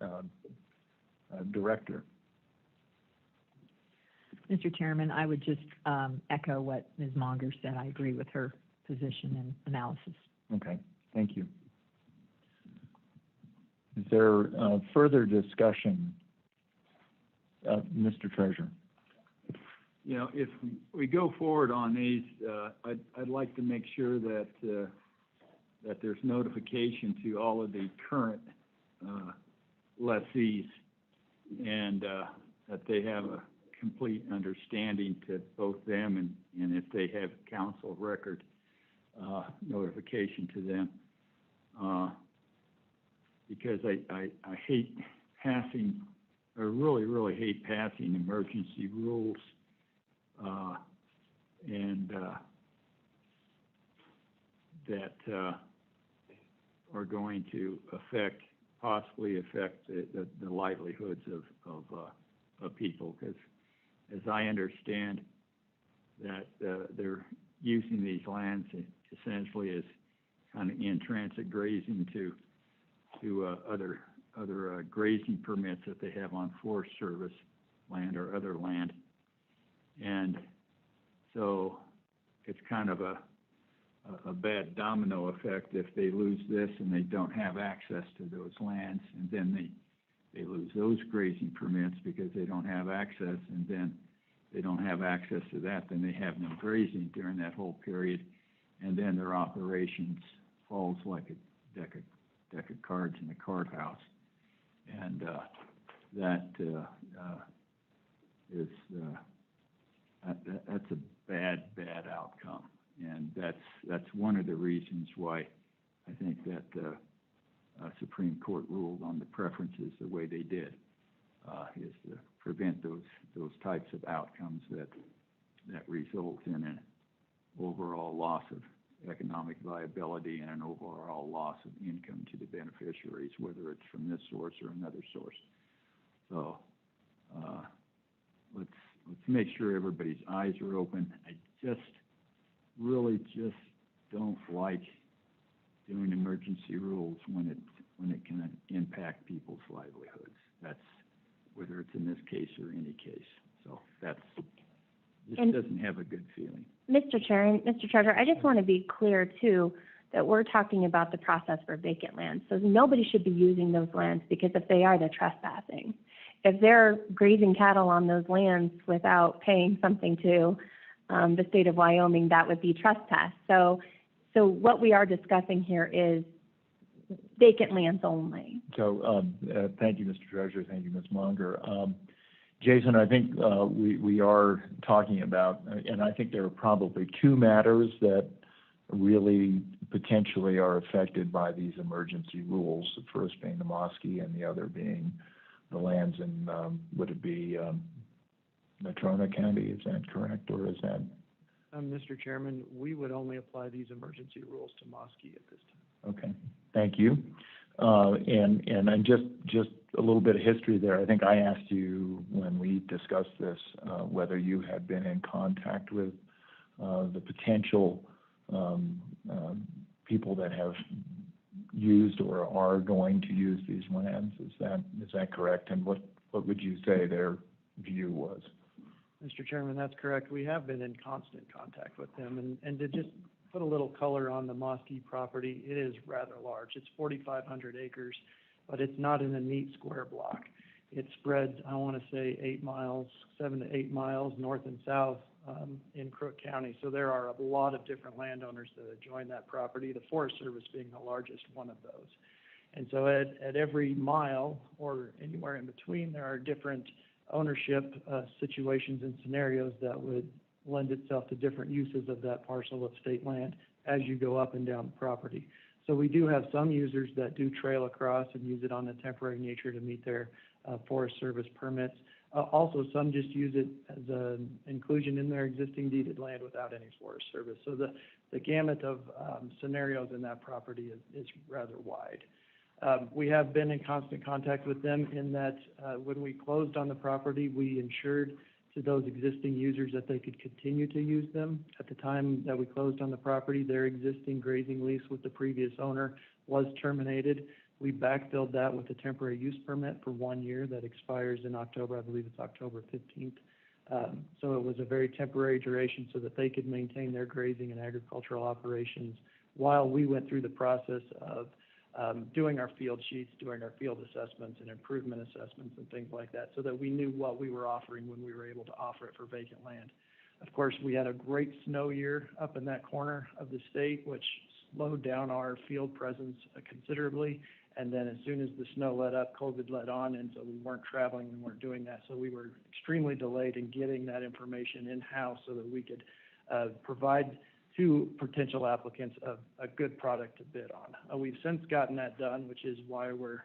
Director.
Mr. Chairman, I would just echo what Ms. Monger said. I agree with her position and analysis.
Okay, thank you. Is there further discussion? Mr. Treasurer.
You know, if we go forward on these, I'd like to make sure that that there's notification to all of the current lessees, and that they have a complete understanding to both them and if they have council record notification to them, because I hate passing, I really hate passing emergency rules and that are going to possibly affect the livelihoods of people, because as I understand that they're using these lands essentially as kind of in-transit grazing to other grazing permits that they have on Forest Service land or other land. And so it's kind of a bad domino effect if they lose this and they don't have access to those lands, and then they lose those grazing permits because they don't have access, and then they don't have access to that, then they have no grazing during that whole period, and then their operations falls like a deck of cards in a card house. And that is that's a bad outcome, and that's one of the reasons why I think that Supreme Court ruled on the preferences the way they did, is to prevent those types of outcomes that result in an overall loss of economic viability and an overall loss of income to the beneficiaries, whether it's from this source or another source. So let's make sure everybody's eyes are open. I really don't like doing emergency rules when it can impact people's livelihoods. That's whether it's in this case or any case. So this doesn't have a good feeling.
Mr. Chair and Mr. Treasurer, I just want to be clear too, that we're talking about the process for vacant land. So nobody should be using those lands, because if they are, they're trespassing. If they're grazing cattle on those lands without paying something to the state of Wyoming, that would be trespass. So what we are discussing here is vacant lands only.
So thank you, Mr. Treasurer. Thank you, Ms. Munger. Jason, I think we are talking about, and I think there are probably two matters that really potentially are affected by these emergency rules. The first being the Mosque and the other being the lands in, would it be Natrona County? Is that correct, or is that?
Mr. Chairman, we would only apply these emergency rules to Mosque at this time.
Okay, thank you. And just a little bit of history there. I think I asked you when we discussed this whether you had been in contact with the potential people that have used or are going to use these lands. Is that correct? And what would you say their view was?
Mr. Chairman, that's correct. We have been in constant contact with them. And to just put a little color on the Mosque property, it is rather large. It's 4,500 acres, but it's not in a neat square block. It spreads, I want to say 7 to 8 miles north and south in Crook County. So there are a lot of different landowners that have joined that property, the Forest Service being the largest one of those. And so at every mile or anywhere in between, there are different ownership situations and scenarios that would lend itself to different uses of that parcel of state land as you go up and down the property. So we do have some users that do trail across and use it on a temporary nature to meet their Forest Service permits. Also, some just use it as an inclusion in their existing deeded land without any Forest Service. So the gamut of scenarios in that property is rather wide. We have been in constant contact with them in that when we closed on the property, we ensured to those existing users that they could continue to use them. At the time that we closed on the property, their existing grazing lease with the previous owner was terminated. We backfilled that with a temporary use permit for 1 year that expires in October. I believe it's October 15th. So it was a very temporary duration so that they could maintain their grazing and agricultural operations while we went through the process of doing our field sheets, doing our field assessments and improvement assessments and things like that, so that we knew what we were offering when we were able to offer it for vacant land. Of course, we had a great snow year up in that corner of the state, which slowed down our field presence considerably. And then as soon as the snow let up, COVID let on, and so we weren't traveling, we weren't doing that. So we were extremely delayed in getting that information in-house so that we could provide to potential applicants a good product to bid on. We've since gotten that done, which is why we're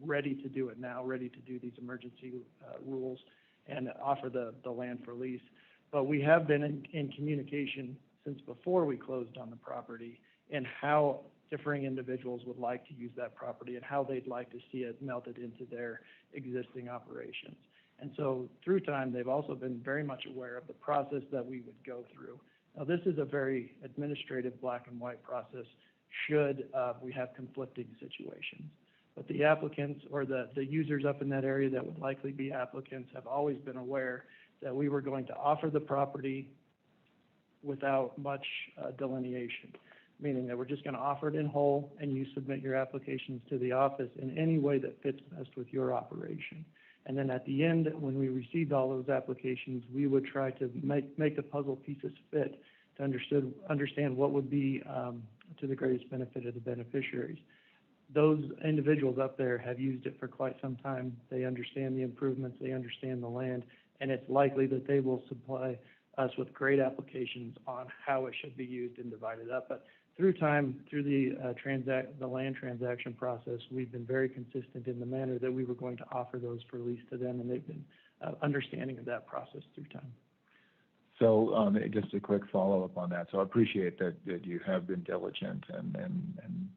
ready to do it now, ready to do these emergency rules and offer the land for lease. But we have been in communication since before we closed on the property and how differing individuals would like to use that property and how they'd like to see it melted into their existing operations. And so through time, they've also been very much aware of the process that we would go through. Now, this is a very administrative black and white process should we have conflicting situations. But the applicants or the users up in that area that would likely be applicants have always been aware that we were going to offer the property without much delineation, meaning that we're just going to offer it in whole and you submit your applications to the office in any way that fits best with your operation. And then at the end, when we received all those applications, we would try to make the puzzle pieces fit to understand what would be to the greatest benefit of the beneficiaries. Those individuals up there have used it for quite some time. They understand the improvements, they understand the land, and it's likely that they will supply us with great applications on how it should be used and divided up. But through time, through the land transaction process, we've been very consistent in the manner that we were going to offer those for lease to them, and they've been understanding of that process through time.
So just a quick follow-up on that. So I appreciate that you have been diligent and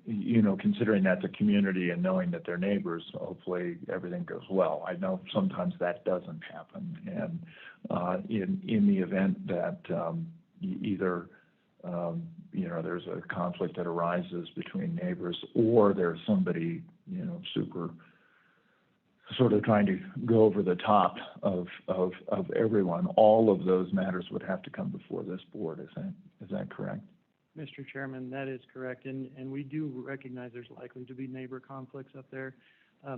you know, considering that's a community and knowing that they're neighbors, hopefully everything goes well. I know sometimes that doesn't happen. And in the event that either there's a conflict that arises between neighbors, or there's somebody, super sort of trying to go over the top of everyone, all of those matters would have to come before this board. Is that correct?
Mr. Chairman, that is correct, and we do recognize there's likely to be neighbor conflicts up there.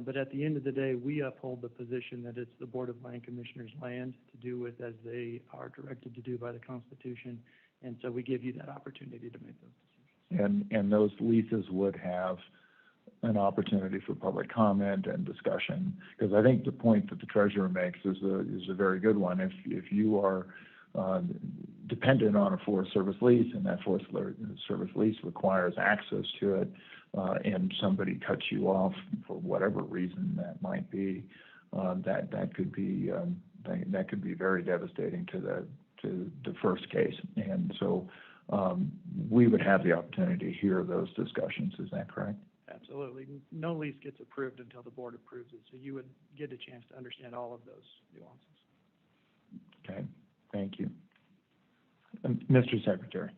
But at the end of the day, we uphold the position that it's the Board of Land Commissioners' land to do with as they are directed to do by the Constitution. And so we give you that opportunity to make those decisions.
And those leases would have an opportunity for public comment and discussion, because I think the point that the treasurer makes is a very good one. If you are dependent on a Forest Service lease, and that Forest Service lease requires access to it, and somebody cuts you off for whatever reason that might be, that could be very devastating to the first case. And so we would have the opportunity to hear those discussions. Is that correct?
Absolutely. No lease gets approved until the board approves it, so you would get a chance to understand all of those nuances.
Okay, thank you. Mr. Secretary.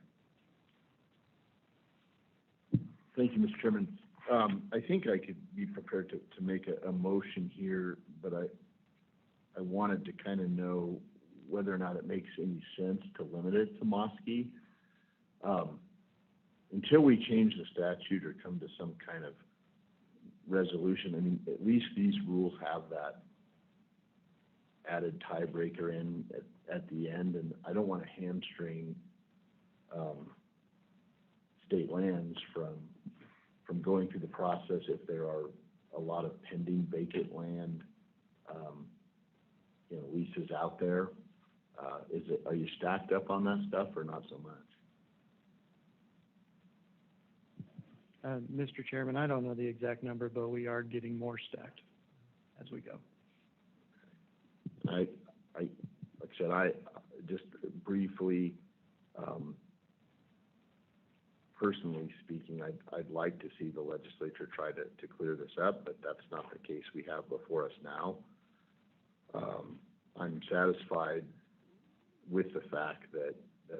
Thank you, Mr. Chairman. I think I could be prepared to make a motion here, but I wanted to kind of know whether or not it makes any sense to limit it to Mosque. Until we change the statute or come to some kind of resolution, I mean, at least these rules have that added tiebreaker in at the end, and I don't want to hamstring state lands from going through the process if there are a lot of pending vacant land, leases out there. Are you stacked up on that stuff or not so much?
Mr. Chairman, I don't know the exact number, but we are getting more stacked as we go.
Like I said, I just briefly, personally speaking, I'd like to see the legislature try to clear this up, but that's not the case we have before us now. I'm satisfied with the fact that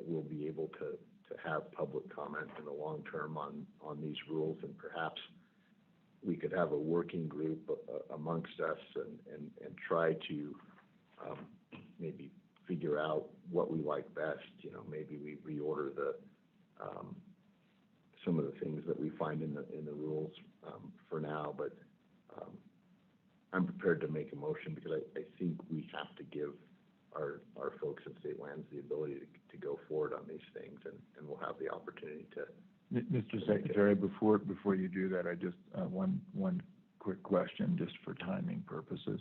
we'll be able to have public comment in the long term on these rules, and perhaps we could have a working group amongst us and try to maybe figure out what we like best. Maybe we reorder some of the things that we find in the rules for now, but I'm prepared to make a motion because I think we have to give our folks at State Lands the ability to go forward on these things, and we'll have the opportunity to.
Mr. Secretary, before you do that, I just one quick question just for timing purposes.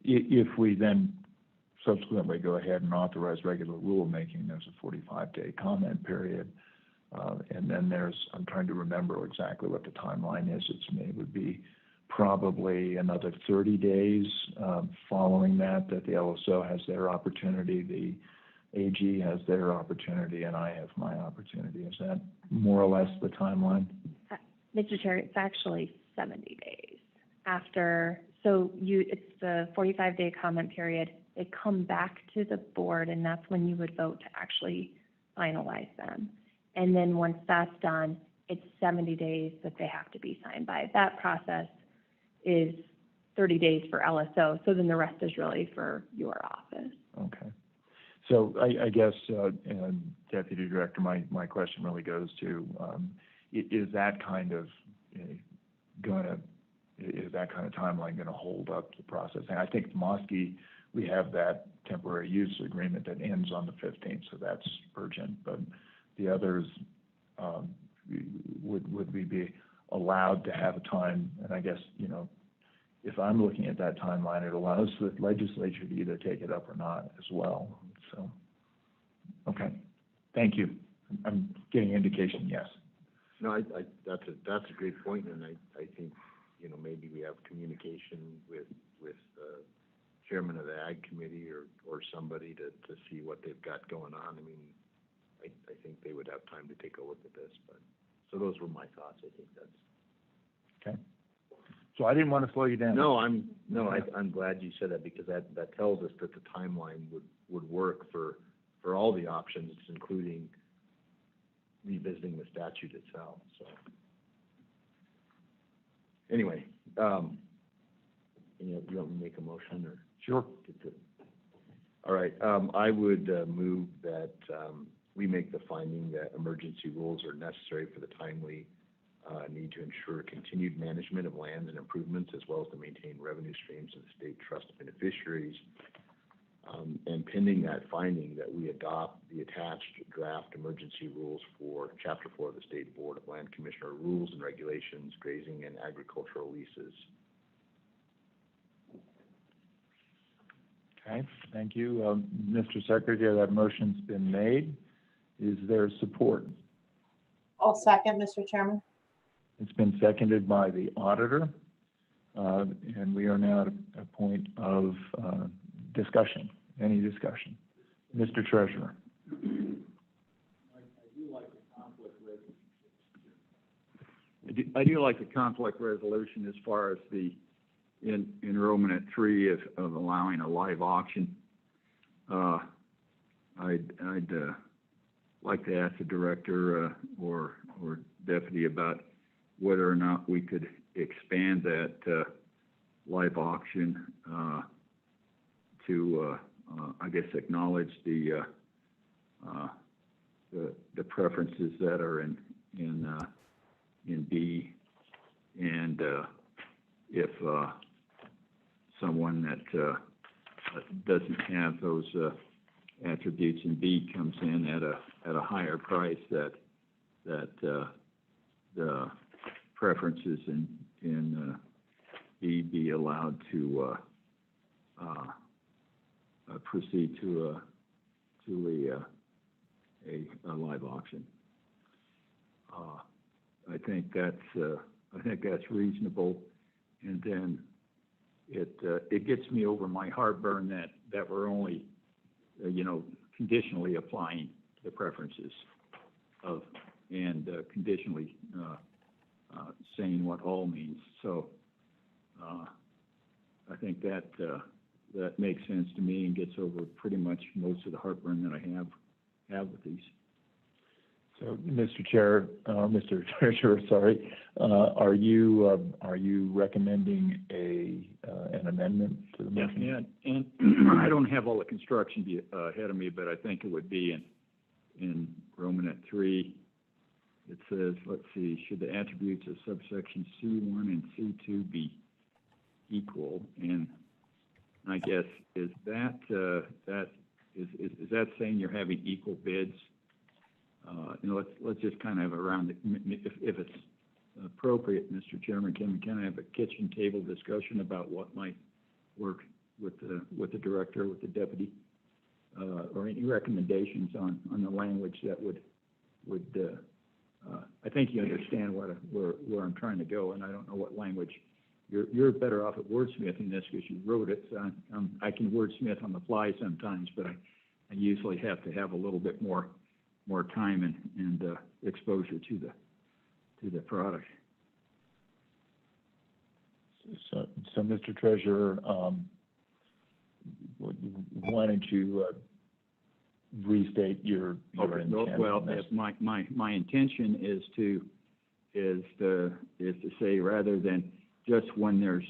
If we then subsequently go ahead and authorize regular rulemaking, there's a 45-day comment period, and then I'm trying to remember exactly what the timeline is. It would be probably another 30 days following that the LSO has their opportunity, the AG has their opportunity, and I have my opportunity. Is that more or less the timeline?
Mr. Chair, it's actually 70 days after. So it's the 45-day comment period. They come back to the board, and that's when you would vote to actually finalize them. And then once that's done, it's 70 days that they have to be signed by. That process is 30 days for LSO, so then the rest is really for your office.
Okay. So I guess, Deputy Director, my question really goes to, is that kind of timeline going to hold up the process? And I think Mosque, we have that temporary use agreement that ends on the 15th, so that's urgent. But the others, would we be allowed to have a time? And I guess, if I'm looking at that timeline, it allows the legislature to either take it up or not as well. So, okay, thank you. I'm getting indication, yes.
No, that's a great point, and I think maybe we have communication with the chairman of the Ag Committee or somebody to see what they've got going on. I mean, I think they would have time to take a look at this, but so those were my thoughts. I think that's
okay. So I didn't want to slow you down.
No, I'm glad you said that, because that tells us that the timeline would work for for all the options, including revisiting the statute itself, so. Anyway, you want me to make a motion or?
Sure.
All right, I would move that we make the finding that emergency rules are necessary for the timely need to ensure continued management of land and improvements, as well as to maintain revenue streams of the state trust beneficiaries. And pending that finding, that we adopt the attached draft emergency rules for Chapter 4 of the State Board of Land Commissioner Rules and Regulations, Grazing and Agricultural Leases.
Okay, thank you. Mr. Secretary, that motion's been made. Is there support?
I'll second, Mr. Chairman.
It's been seconded by the auditor, and we are now at a point of discussion. Any discussion? Mr. Treasurer.
I do like the conflict resolution as far as the in Roman 3 of allowing a live auction. I'd like to ask the director or deputy about whether or not we could expand that live auction to I guess acknowledge the preferences that are in B, and if someone that doesn't have those attributes in B comes in at a higher price, that the preferences in B be allowed to proceed to a live auction. I think that's reasonable, and then it gets me over my heartburn that we're only conditionally applying the preferences of and conditionally saying what all means. So I think that makes sense to me and gets over pretty much most of the heartburn that I have with these.
So, Mr. Chair, Mr. Treasurer, sorry, are you recommending an amendment to the motion?
Yeah, and I don't have all the construction ahead of me, but I think it would be in Roman 3. It says, let's see, should the attributes of subsection C1 and C2 be equal? And I guess is that saying you're having equal bids? Let's just kind of around it. If it's appropriate, Mr. Chairman, can we kind of have a kitchen table discussion about what might work with the director, with the deputy, or any recommendations on the language that would I think you understand where I'm trying to go, and I don't know what language. You're better off at wordsmithing this because you wrote it. I can wordsmith on the fly sometimes, but I usually have to have a little bit more time and exposure to the product.
So Mr. Treasurer, why don't you restate your intent?
Well, my intention is to say, rather than just when there's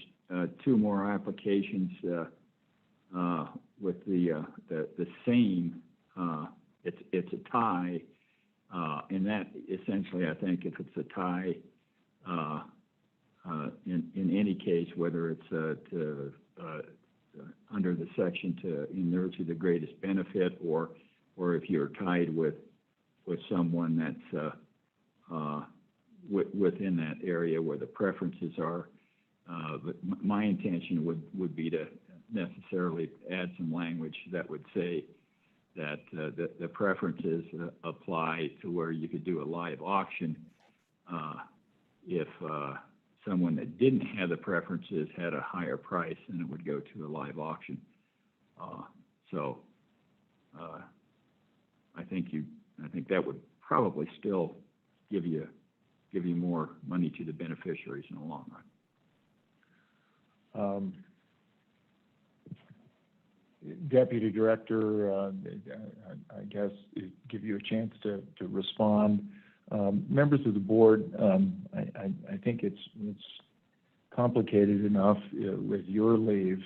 two more applications with the same, it's a tie, and that essentially, I think, if it's a tie, in any case, whether it's under the section to inure to the greatest benefit, or if you're tied with someone that's within that area where the preferences are. But my intention would be to necessarily add some language that would say that the preferences apply to where you could do a live auction if someone that didn't have the preferences had a higher price, and it would go to a live auction. So I think that would probably still give you more money to the beneficiaries in the long run.
Deputy Director, I guess, give you a chance to respond. Members of the board, I think it's complicated enough. With your leave,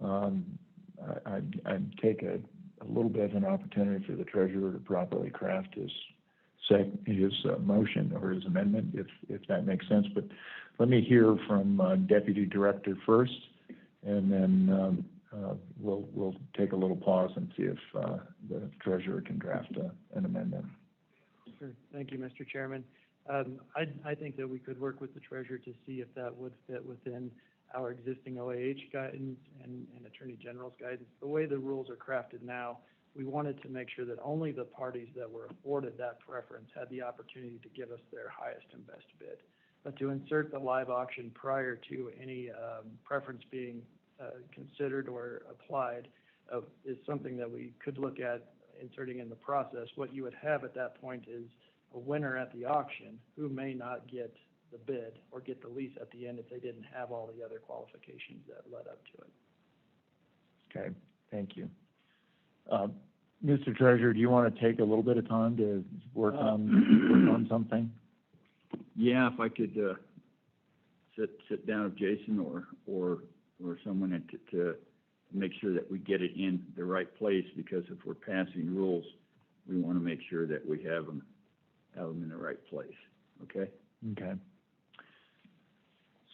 I'd take a little bit of an opportunity for the treasurer to properly craft his motion or his amendment, if that makes sense. But let me hear from Deputy Director first, and then we'll take a little pause and see if the treasurer can draft an amendment.
Sure. Thank you, Mr. Chairman. I think that we could work with the treasurer to see if that would fit within our existing OAH guidance and Attorney General's guidance. The way the rules are crafted now, we wanted to make sure that only the parties that were afforded that preference had the opportunity to give us their highest and best bid. But to insert the live auction prior to any preference being considered or applied is something that we could look at inserting in the process. What you would have at that point is a winner at the auction who may not get the bid or get the lease at the end if they didn't have all the other qualifications that led up to it.
Okay, thank you. Mr. Treasurer, do you want to take a little bit of time to work on something?
Yeah, if I could sit down with Jason or someone to make sure that we get it in the right place, because if we're passing rules, we want to make sure that we have them in the right place. Okay.
Okay.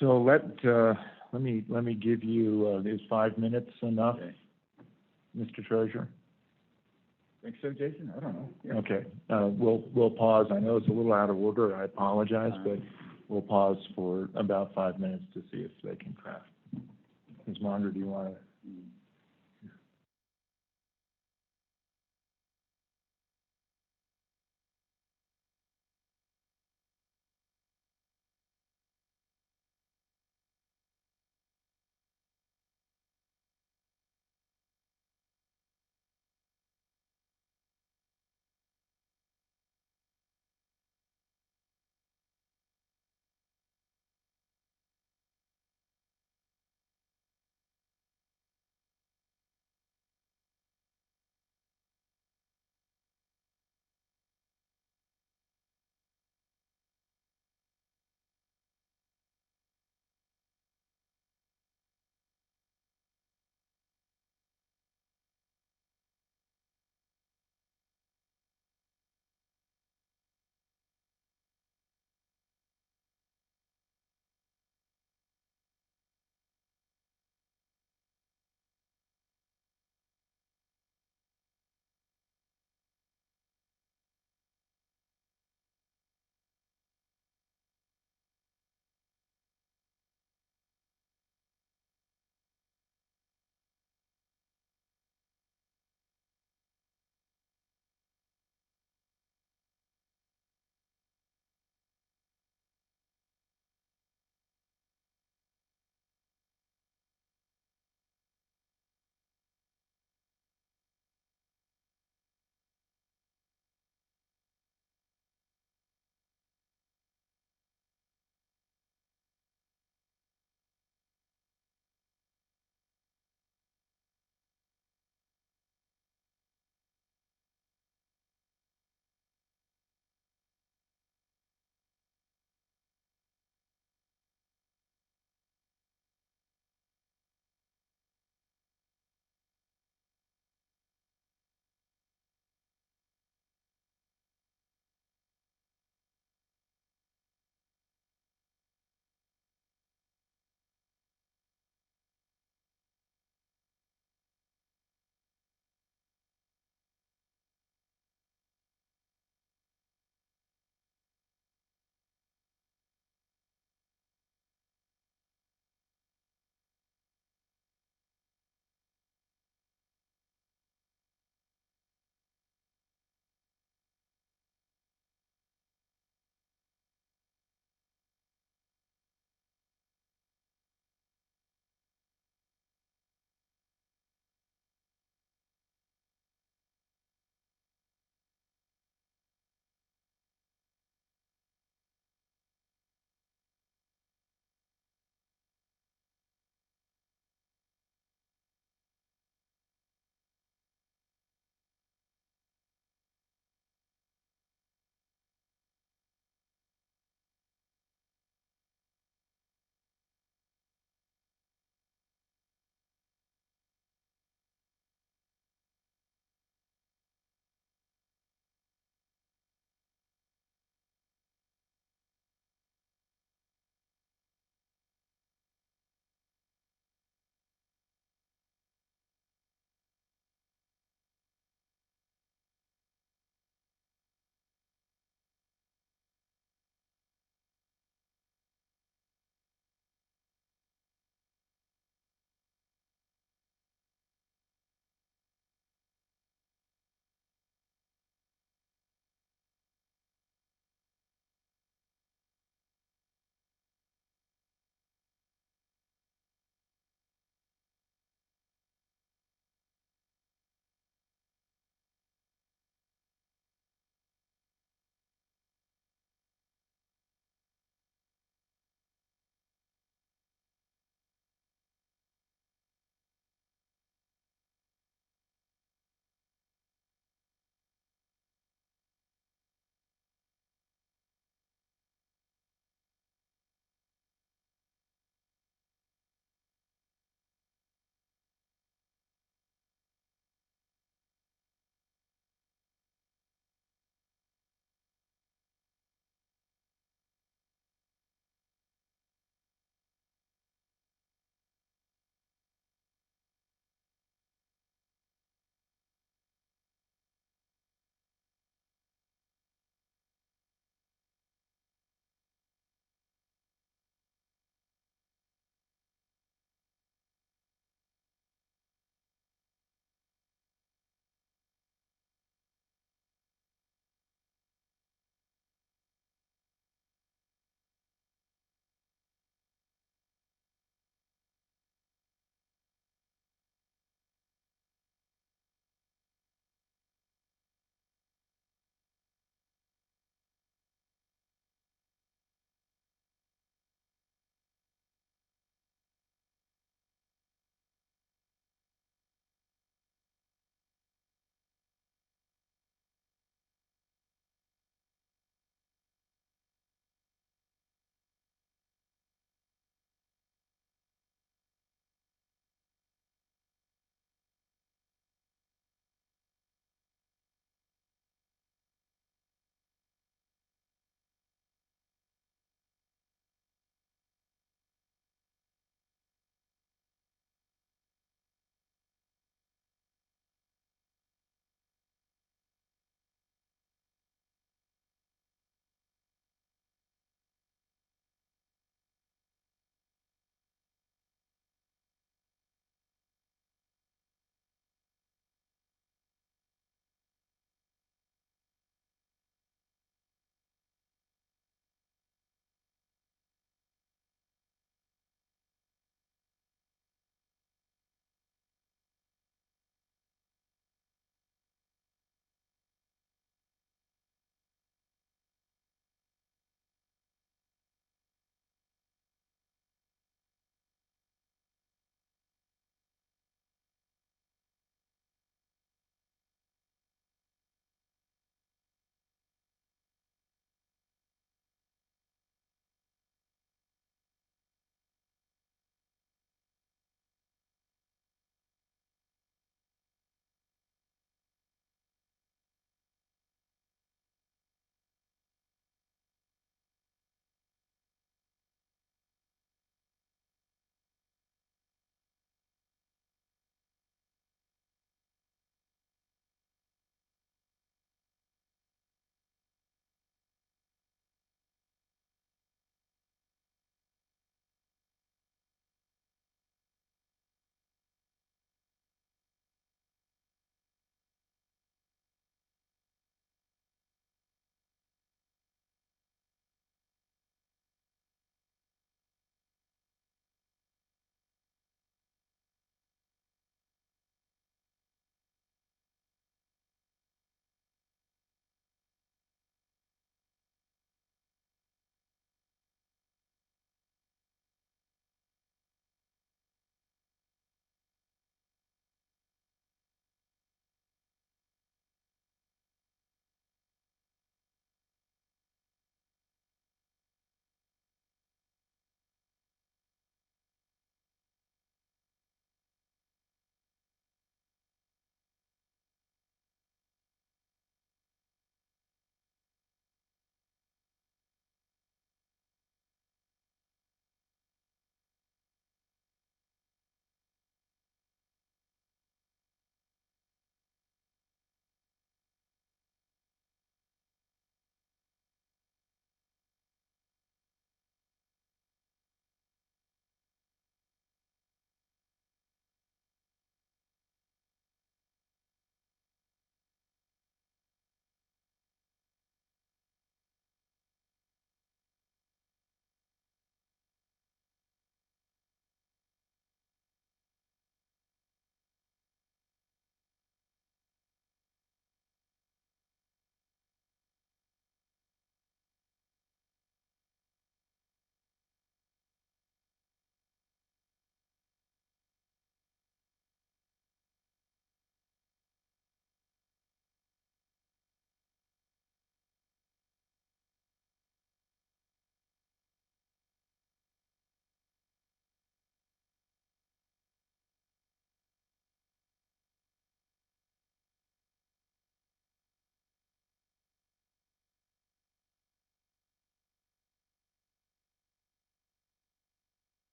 So let me give you is 5 minutes enough,
Okay.
Mr. Treasurer?
Think so, Jason? I don't know. Yeah.
Okay. We'll pause. I know it's a little out of order. I apologize, but we'll pause for about 5 minutes to see if they can craft. Ms. Monger, do you want to?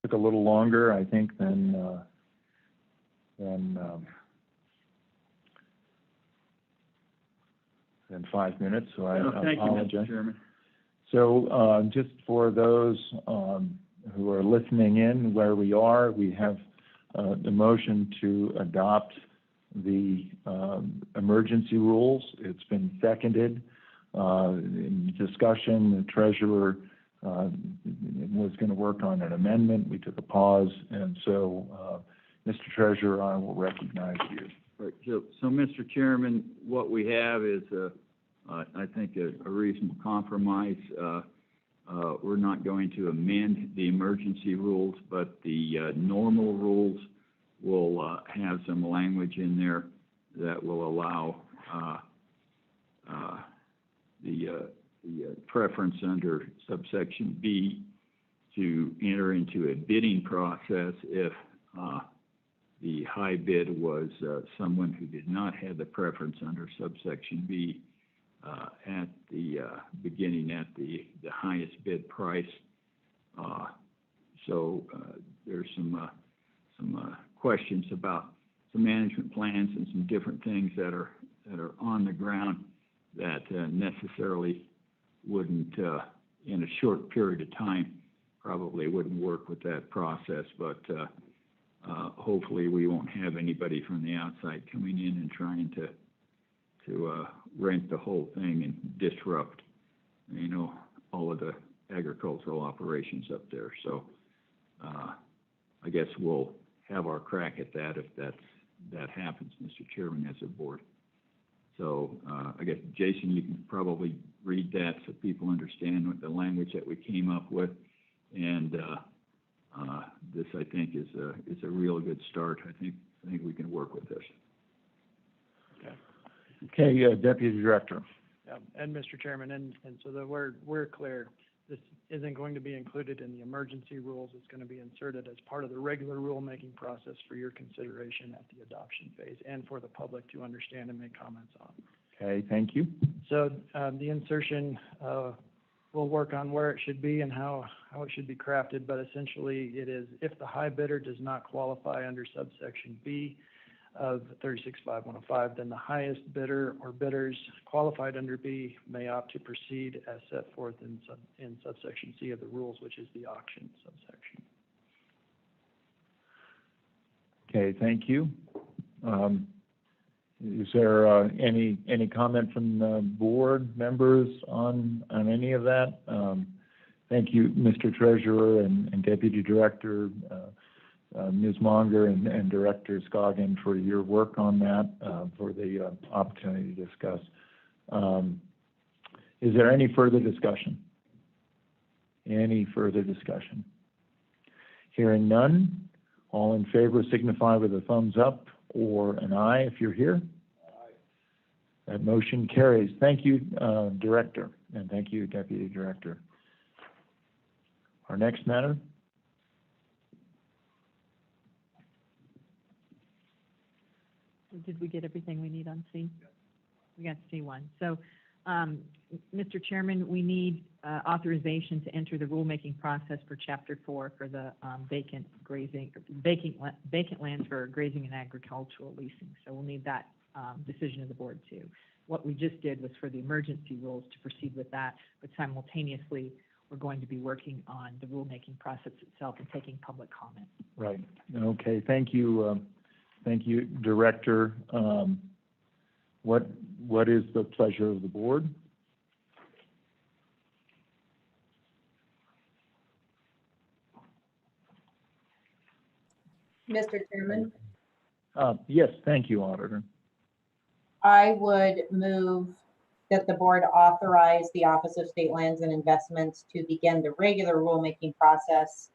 took a little longer, I think, than 5 minutes, so I
Thank you,
apologize.
Mr. Chairman.
So just for those who are listening in where we are, we have the motion to adopt the emergency rules. It's been seconded. In discussion, the treasurer was going to work on an amendment. We took a pause, and so, Mr. Treasurer, I will recognize you.
Right, so Mr. Chairman, what we have is, I think, a reasonable compromise. We're not going to amend the emergency rules, but the normal rules will have some language in there that will allow the preference under subsection B to enter into a bidding process if the high bid was someone who did not have the preference under subsection B at the beginning at the highest bid price. So there's some questions about some management plans and some different things that are on the ground that necessarily wouldn't, in a short period of time, probably wouldn't work with that process. But hopefully we won't have anybody from the outside coming in and trying to rent the whole thing and disrupt, all of the agricultural operations up there. So I guess we'll have our crack at that if that happens, Mr. Chairman, as a board. So I guess, Jason, you can probably read that so people understand what the language that we came up with. And this, I think, is a real good start. I think we can work with this.
Okay, Deputy Director.
Yeah, and Mr. Chairman, and so that we're clear, this isn't going to be included in the emergency rules. It's going to be inserted as part of the regular rulemaking process for your consideration at the adoption phase and for the public to understand and make comments on.
Okay, thank you.
So the insertion we'll work on where it should be and how it should be crafted, but essentially it is if the high bidder does not qualify under subsection B of 36.5105, then the highest bidder or bidders qualified under B may opt to proceed as set forth in subsection C of the rules, which is the auction subsection.
Okay, thank you. Is there any comment from the board members on any of that? Thank you, Mr. Treasurer and Deputy Director, Ms. Monger and Director Scoggin for your work on that, for the opportunity to discuss. Is there any further discussion? Any further discussion? Hearing none, all in favor signify with a thumbs up or an aye if you're here. Aye. That motion carries. Thank you, Director, and thank you, Deputy Director. Our next matter.
Did we get everything we need on C? We got C1. So, Mr. Chairman, we need authorization to enter the rulemaking process for Chapter 4 for the vacant lands for grazing and agricultural leasing. So we'll need that decision of the board too. What we just did was for the emergency rules to proceed with that, but simultaneously we're going to be working on the rulemaking process itself and taking public comment.
Right. Okay. Thank you. Thank you, Director. What is the pleasure of the board?
Mr. Chairman,
Yes, thank you, Auditor.
I would move that the board authorize the Office of State Lands and Investments to begin the regular rulemaking process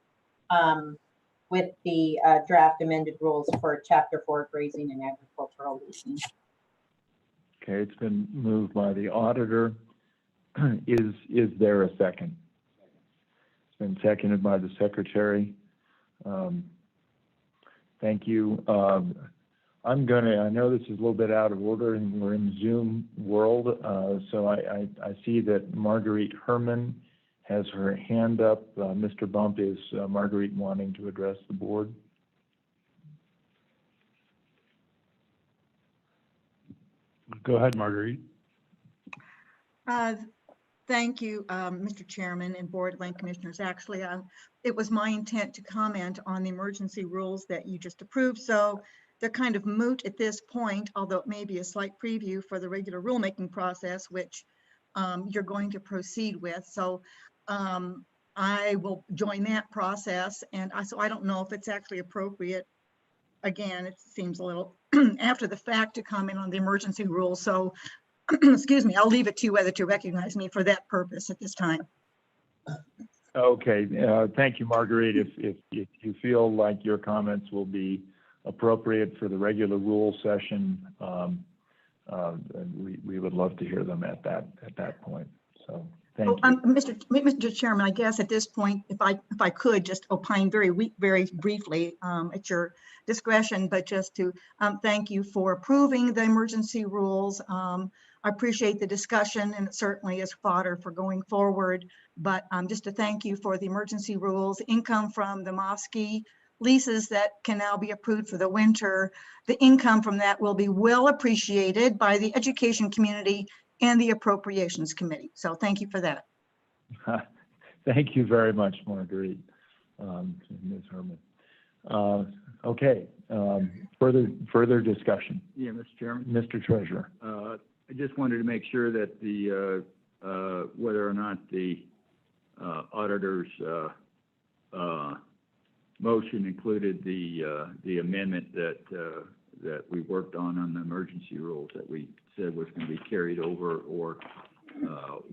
with the draft amended rules for Chapter 4 grazing and agricultural leasing.
Okay, it's been moved by the Auditor. Is there a second? It's been seconded by the Secretary. Thank you. I know this is a little bit out of order and we're in Zoom world, so I see that Marguerite Herman has her hand up. Mr. Bump, is Marguerite wanting to address the board?
Go ahead, Marguerite.
Thank you, Mr. Chairman and Board of Land Commissioners. Actually, it was my intent to comment on the emergency rules that you just approved. So they're kind of moot at this point, although it may be a slight preview for the regular rulemaking process, which you're going to proceed with. So I will join that process. And so I don't know if it's actually appropriate. Again, it seems a little after the fact to comment on the emergency rules. So excuse me, I'll leave it to you whether to recognize me for that purpose at this time.
Okay, thank you, Marguerite. If you feel like your comments will be appropriate for the regular rule session, we would love to hear them at that point. So thank you.
Mr. Chairman, I guess at this point, if I could just opine very briefly at your discretion, but just to thank you for approving the emergency rules. I appreciate the discussion, and it certainly is fodder for going forward. But just to thank you for the emergency rules, income from the Mosque leases that can now be approved for the winter, the income from that will be well appreciated by the education community and the appropriations committee. So thank you for that.
Thank you very much, Marguerite, Ms. Herman. Okay, further discussion.
Yeah, Mr. Chairman.
Mr. Treasurer.
I just wanted to make sure that the whether or not the auditor's motion included the amendment that we worked on the emergency rules that we said was going to be carried over, or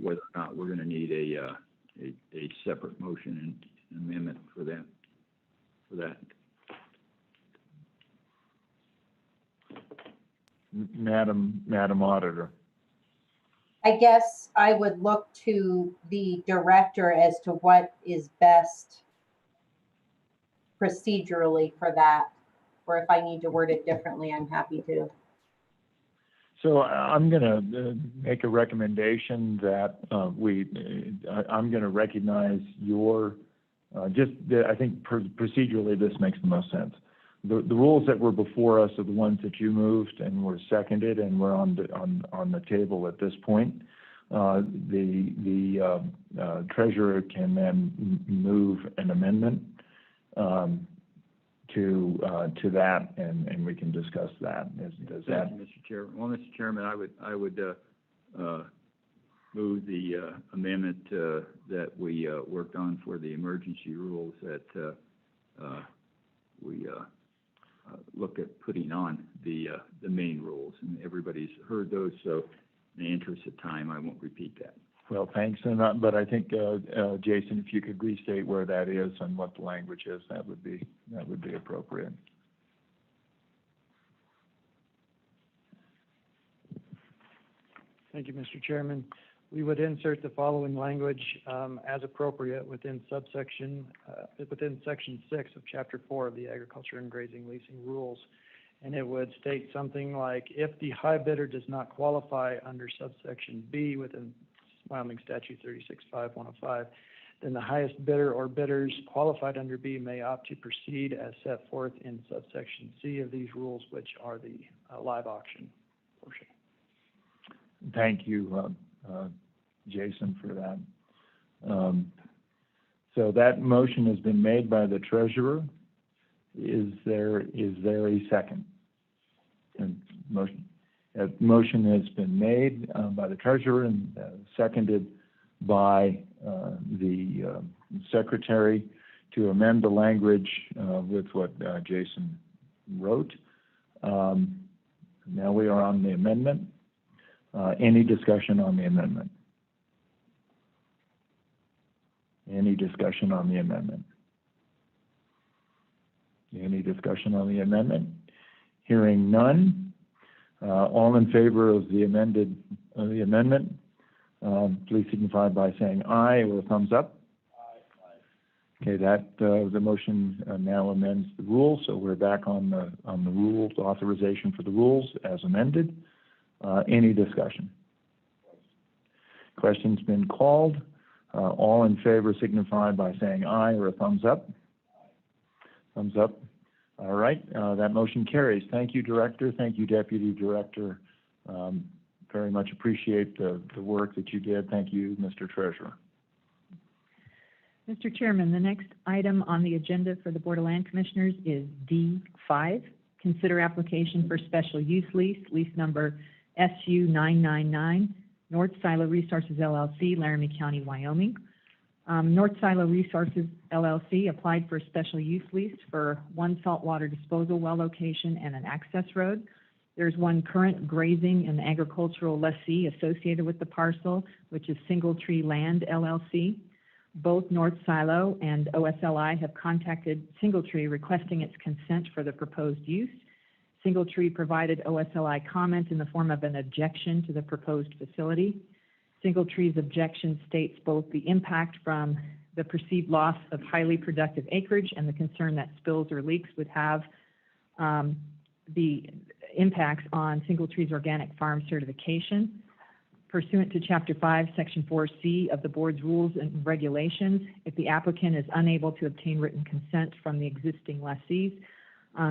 whether or not we're going to need a separate motion and amendment for that.
Madam Auditor.
I guess I would look to the director as to what is best procedurally for that, or if I need to word it differently, I'm happy to.
So I'm going to make a recommendation that I'm going to recognize your, I think procedurally this makes the most sense. The rules that were before us are the ones that you moved and were seconded and were on the table at this point. The treasurer can then move an amendment to that, and we can discuss that. Does that?
Thank you, Mr. Chairman. Well, Mr. Chairman, I would move the amendment that we worked on for the emergency rules that we look at putting on the main rules, and everybody's heard those, so in the interest of time, I won't repeat that.
Well, thanks, but I think Jason, if you could restate where that is and what the language is, that would be appropriate.
Thank you, Mr. Chairman. We would insert the following language as appropriate within section 6 of Chapter 4 of the Agriculture and Grazing Leasing Rules. And it would state something like, if the high bidder does not qualify under subsection B within Wyoming Statute 36.5.105, then the highest bidder or bidders qualified under B may opt to proceed as set forth in subsection C of these rules, which are the live auction portion.
Thank you, Jason, for that. So that motion has been made by the treasurer. Is there a second? And motion has been made by the treasurer and seconded by the secretary to amend the language with what Jason wrote. Now we are on the amendment. Any discussion on the amendment? Any discussion on the amendment? Any discussion on the amendment? Hearing none. All in favor of the amendment, please signify by saying aye or thumbs up. Aye. Okay, the motion now amends the rules, so we're back on the rules, authorization for the rules as amended. Any discussion? Question's been called. All in favor signify by saying aye or a thumbs up. Thumbs up. All right, that motion carries. Thank you, Director. Thank you, Deputy Director. Very much appreciate the work that you did. Thank you, Mr. Treasurer.
Mr. Chairman, the next item on the agenda for the Board of Land Commissioners is D5. Consider application for special use lease, lease number SU 999, North Silo Resources LLC, Laramie County, Wyoming. North Silo Resources LLC applied for a special use lease for one saltwater disposal well location and an access road. There's one current grazing and agricultural lessee associated with the parcel, which is Single Tree Land LLC. Both North Silo and OSLI have contacted Single Tree requesting its consent for the proposed use. Single Tree provided OSLI comment in the form of an objection to the proposed facility. Single Tree's objection states both the impact from the perceived loss of highly productive acreage and the concern that spills or leaks would have the impacts on Single Tree's organic farm certification. Pursuant to Chapter 5, Section 4C of the Board's Rules and Regulations, if the applicant is unable to obtain written consent from the existing lessees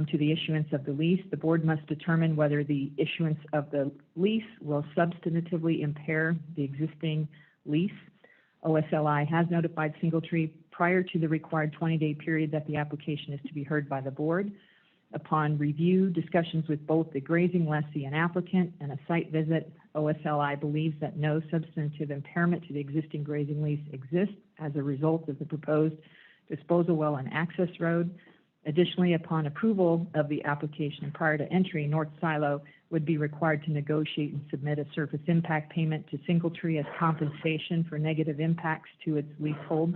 to the issuance of the lease, the Board must determine whether the issuance of the lease will substantively impair the existing lease. OSLI has notified Single Tree prior to the required 20-day period that the application is to be heard by the Board. Upon review, discussions with both the grazing lessee and applicant, and a site visit, OSLI believes that no substantive impairment to the existing grazing lease exists as a result of the proposed disposal well and access road. Additionally, upon approval of the application prior to entry, North Silo would be required to negotiate and submit a surface impact payment to Single Tree as compensation for negative impacts to its leasehold,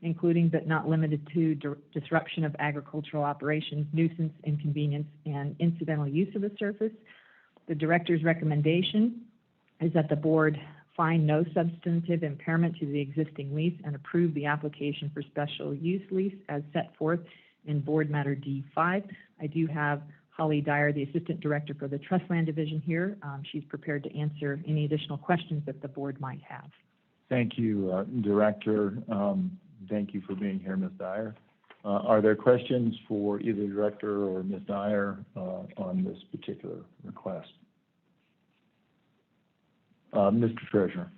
including but not limited to disruption of agricultural operations, nuisance, inconvenience, and incidental use of the surface. The Director's recommendation is that the Board find no substantive impairment to the existing lease and approve the application for special use lease as set forth in Board Matter D5. I do have Holly Dyer, the Assistant Director for the Trust Land Division here. She's prepared to answer any additional questions that the Board might have.
Thank you, Director. Thank you for being here, Ms. Dyer. Are there questions for either the Director or Ms. Dyer on this particular request? Mr. Treasurer.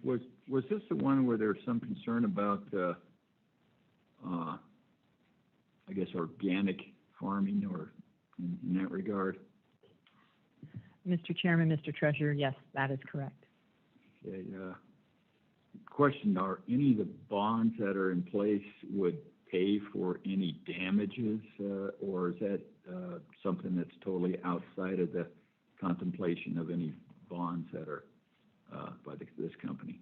Was this the one where there's some concern about, I guess, organic farming or in that regard?
Mr. Chairman, Mr. Treasurer, yes, that is correct.
Okay, question, are any of the bonds that are in place would pay for any damages, or is that something that's totally outside of the contemplation of any bonds that are by this company?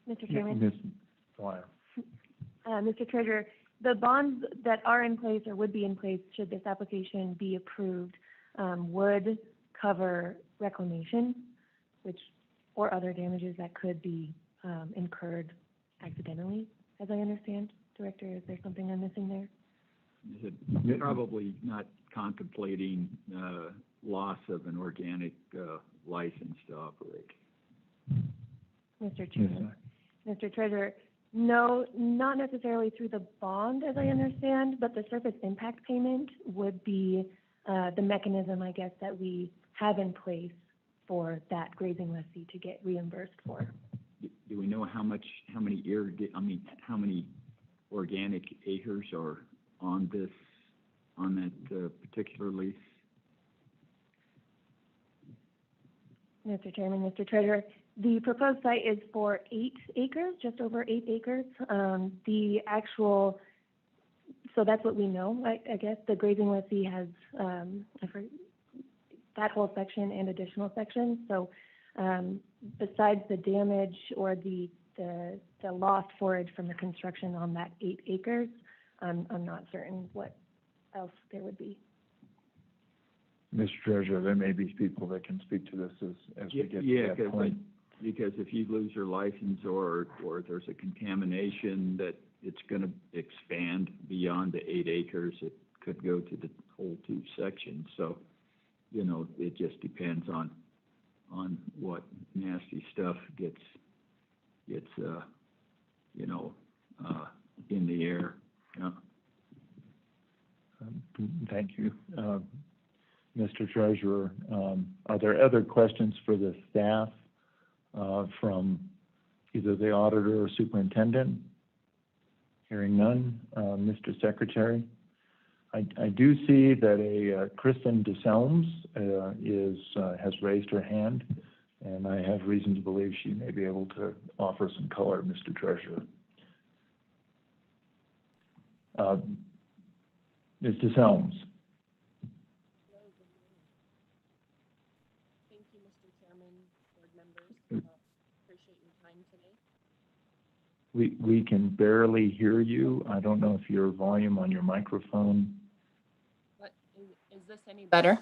Mr. Chairman.
Ms. Dyer.
Mr. Treasurer, the bonds that are in place or would be in place should this application be approved would cover reclamation, or other damages that could be incurred accidentally, as I understand. Director, is there something I'm missing there?
Is it probably not contemplating loss of an organic license to operate?
Mr. Chairman. Mr. Treasurer, no, not necessarily through the bond, as I understand, but the surface impact payment would be the mechanism, I guess, that we have in place for that grazing lessee to get reimbursed for.
Do we know how many organic acres are on that particular lease?
Mr. Chairman, Mr. Treasurer, the proposed site is for 8 acres, just over 8 acres. The actual, so that's what we know, I guess. The grazing lessee has that whole section and additional sections. So besides the damage or the lost forage from the construction on that 8 acres, I'm not certain what else there would be.
Mr. Treasurer, there may be people that can speak to this as we get to that point.
Because if you lose your license or there's a contamination that it's going to expand beyond the 8 acres, it could go to the whole 2 sections. So, it just depends on on what nasty stuff gets, in the air. Yeah.
Thank you. Mr. Treasurer, are there other questions for the staff from either the auditor or superintendent? Hearing none. Mr. Secretary, I do see that a Kristen DeSelms has raised her hand, and I have reason to believe she may be able to offer some color, Mr. Treasurer. Ms. DeSelms.
Thank you, Mr. Chairman, board members. Appreciate your time today.
We can barely hear you. I don't know if your volume on your microphone.
What, is this any better?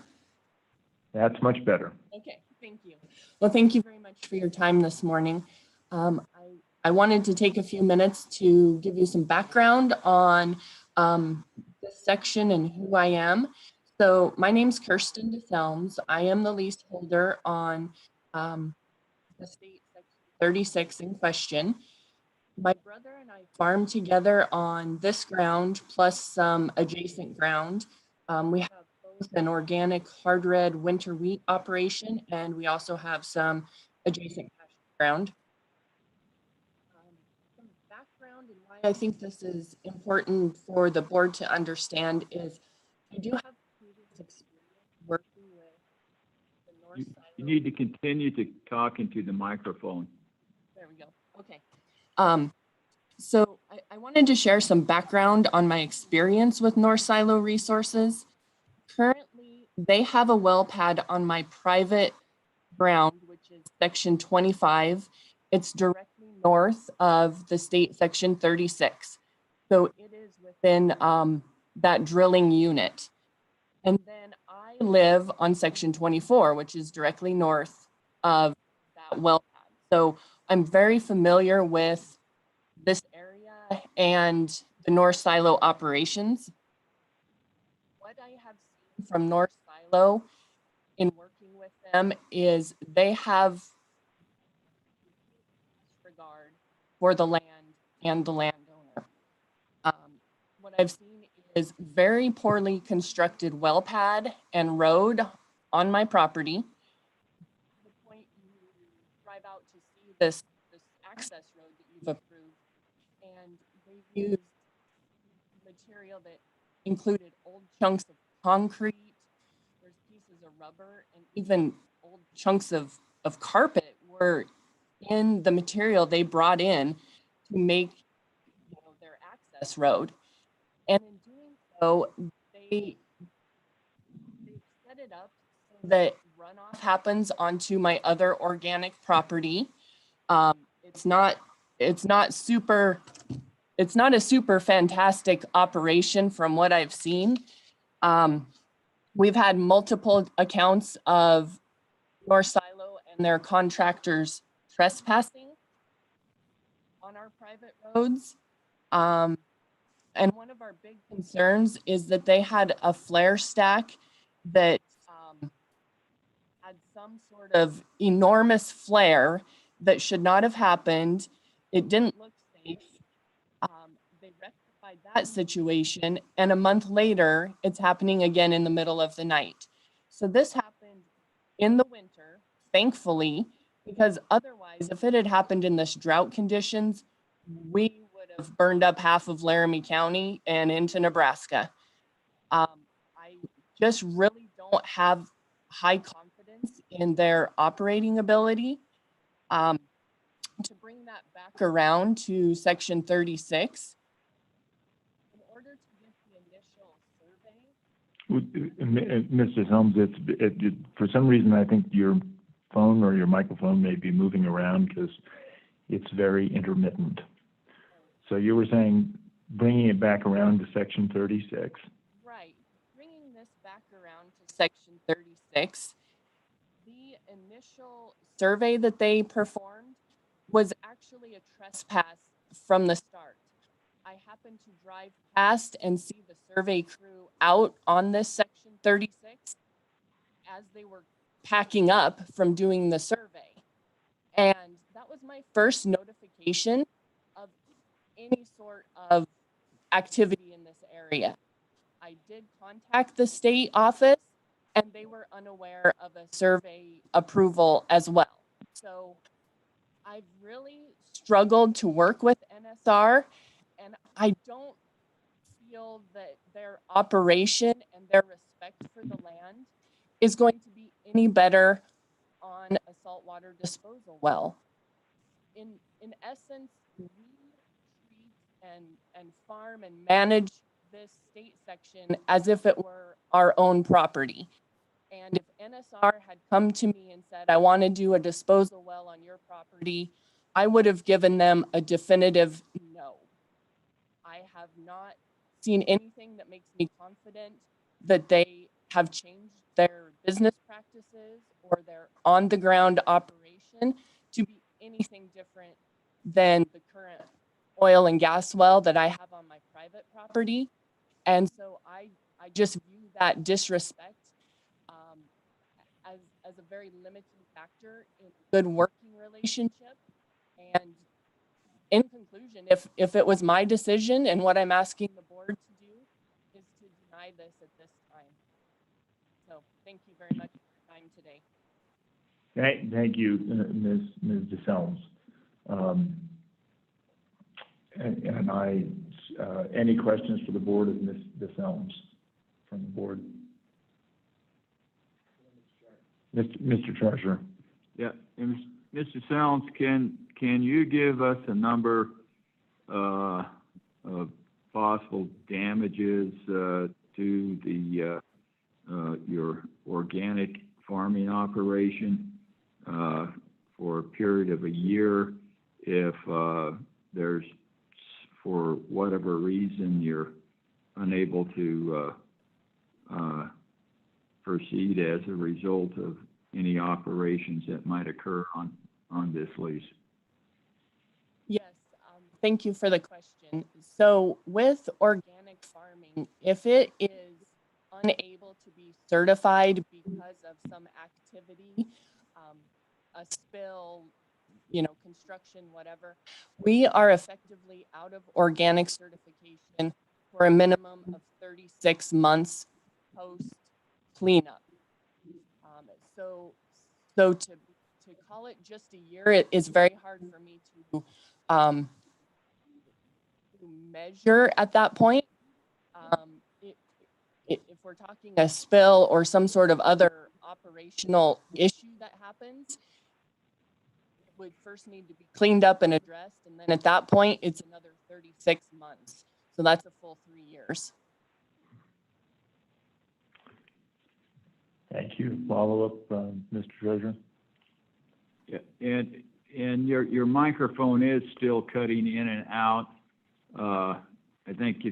That's much better.
Okay, thank you. Well, thank you very much for your time this morning. I wanted to take a few minutes to give you some background on this section and who I am. So my name's Kirsten DeSelms. I am the leaseholder on the state section 36 in question. My brother and I farm together on this ground plus some adjacent ground. We have both an organic hard red winter wheat operation, and we also have some adjacent pasture ground. Some background and why I think this is important for the board to understand is I do have previous experience working with the North Silo.
You need to continue to talk into the microphone.
There we go. Okay. So I wanted to share some background on my experience with North Silo Resources. Currently, they have a well pad on my private ground, which is section 25. It's directly north of the state section 36. So it is within that drilling unit. And then I live on section 24, which is directly north of that well pad. So I'm very familiar with this area and the North Silo operations. What I have seen from North Silo in working with them is they have regard for the land and the landowner. What I've seen is very poorly constructed well pad and road on my property. The point you drive out to see this access road that you've approved, and they used material that included old chunks of concrete, there's pieces of rubber, and even old chunks of carpet were in the material they brought in to make their access road. And in doing so, they set it up so that runoff happens onto my other organic property. It's not a super fantastic operation from what I've seen. We've had multiple accounts of North Silo and their contractors trespassing on our private roads. And one of our big concerns is that they had a flare stack that had some sort of enormous flare that should not have happened. It didn't look safe. They rectified that situation, and a month later, it's happening again in the middle of the night. So this happened in the winter, thankfully, because otherwise, if it had happened in this drought conditions, we would have burned up half of Laramie County and into Nebraska. I just really don't have high confidence in their operating ability. To bring that back around to section 36, in order to get the initial survey.
Mrs. Helms, for some reason, I think your phone or your microphone may be moving around because it's very intermittent. So you were saying bringing it back around to section 36.
Right, bringing this back around to section 36. The initial survey that they performed was actually a trespass from the start. I happened to drive past and see the survey crew out on this section 36 as they were packing up from doing the survey. And that was my first notification of any sort of activity in this area. I did contact the state office and they were unaware of a survey approval as well. So I've really struggled to work with NSR, and I don't feel that their operation and their respect for the land is going to be any better on a saltwater disposal well. In essence, we treat and farm and manage this state section as if it were our own property. And if NSR had come to me and said, I want to do a disposal well on your property, I would have given them a definitive no. I have not seen anything that makes me confident that they have changed their business practices or their on-the-ground operation to be anything different than the current oil and gas well that I have on my private property. And so I just view that disrespect as a very limiting factor in a good working relationship. And in conclusion, if it was my decision, and what I'm asking the board to do is to deny this at this time. So thank you very much for your time today.
Thank you, Ms. DeSelms. Any questions for the board of Ms. DeSelms from the board? Mr. Treasurer.
Yeah, and Mr. Selms, can you give us a number of possible damages to the your organic farming operation for a period of a year if there's, for whatever reason, you're unable to proceed as a result of any operations that might occur on this lease?
Yes, thank you for the question. So with organic farming, if it is unable to be certified because of some activity, a spill, construction, whatever, we are effectively out of organic certification for a minimum of 36 months post cleanup. So to call it just a year, it is very hard for me to measure at that point. If we're talking a spill or some sort of other operational issue that happens, it would first need to be cleaned up and addressed. And then at that point, it's another 36 months. So that's a full 3 years.
Thank you. Follow up, Mr. Treasurer.
Yeah, and your microphone is still cutting in and out. I think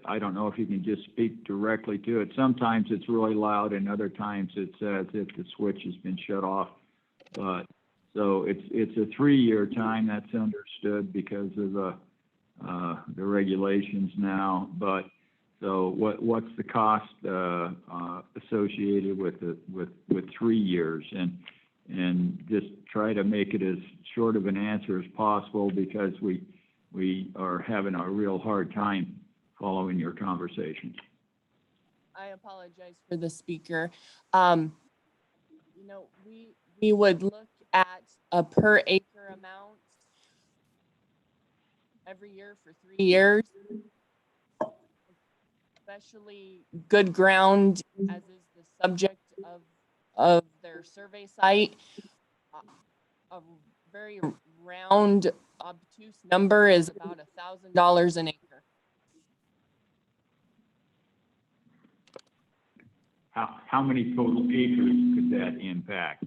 I don't know if you can just speak directly to it. Sometimes it's really loud, and other times it's as if the switch has been shut off. But so it's a 3-year time. That's understood because of the regulations now. But so what's the cost associated with 3 years? And just try to make it as short of an answer as possible because we are having a real hard time following your conversation.
I apologize for the speaker. We would look at a per acre amount every year for 3 years. Especially good ground, as is the subject of their survey site. A very round, obtuse number is about $1,000 an acre.
How many total acres could that impact?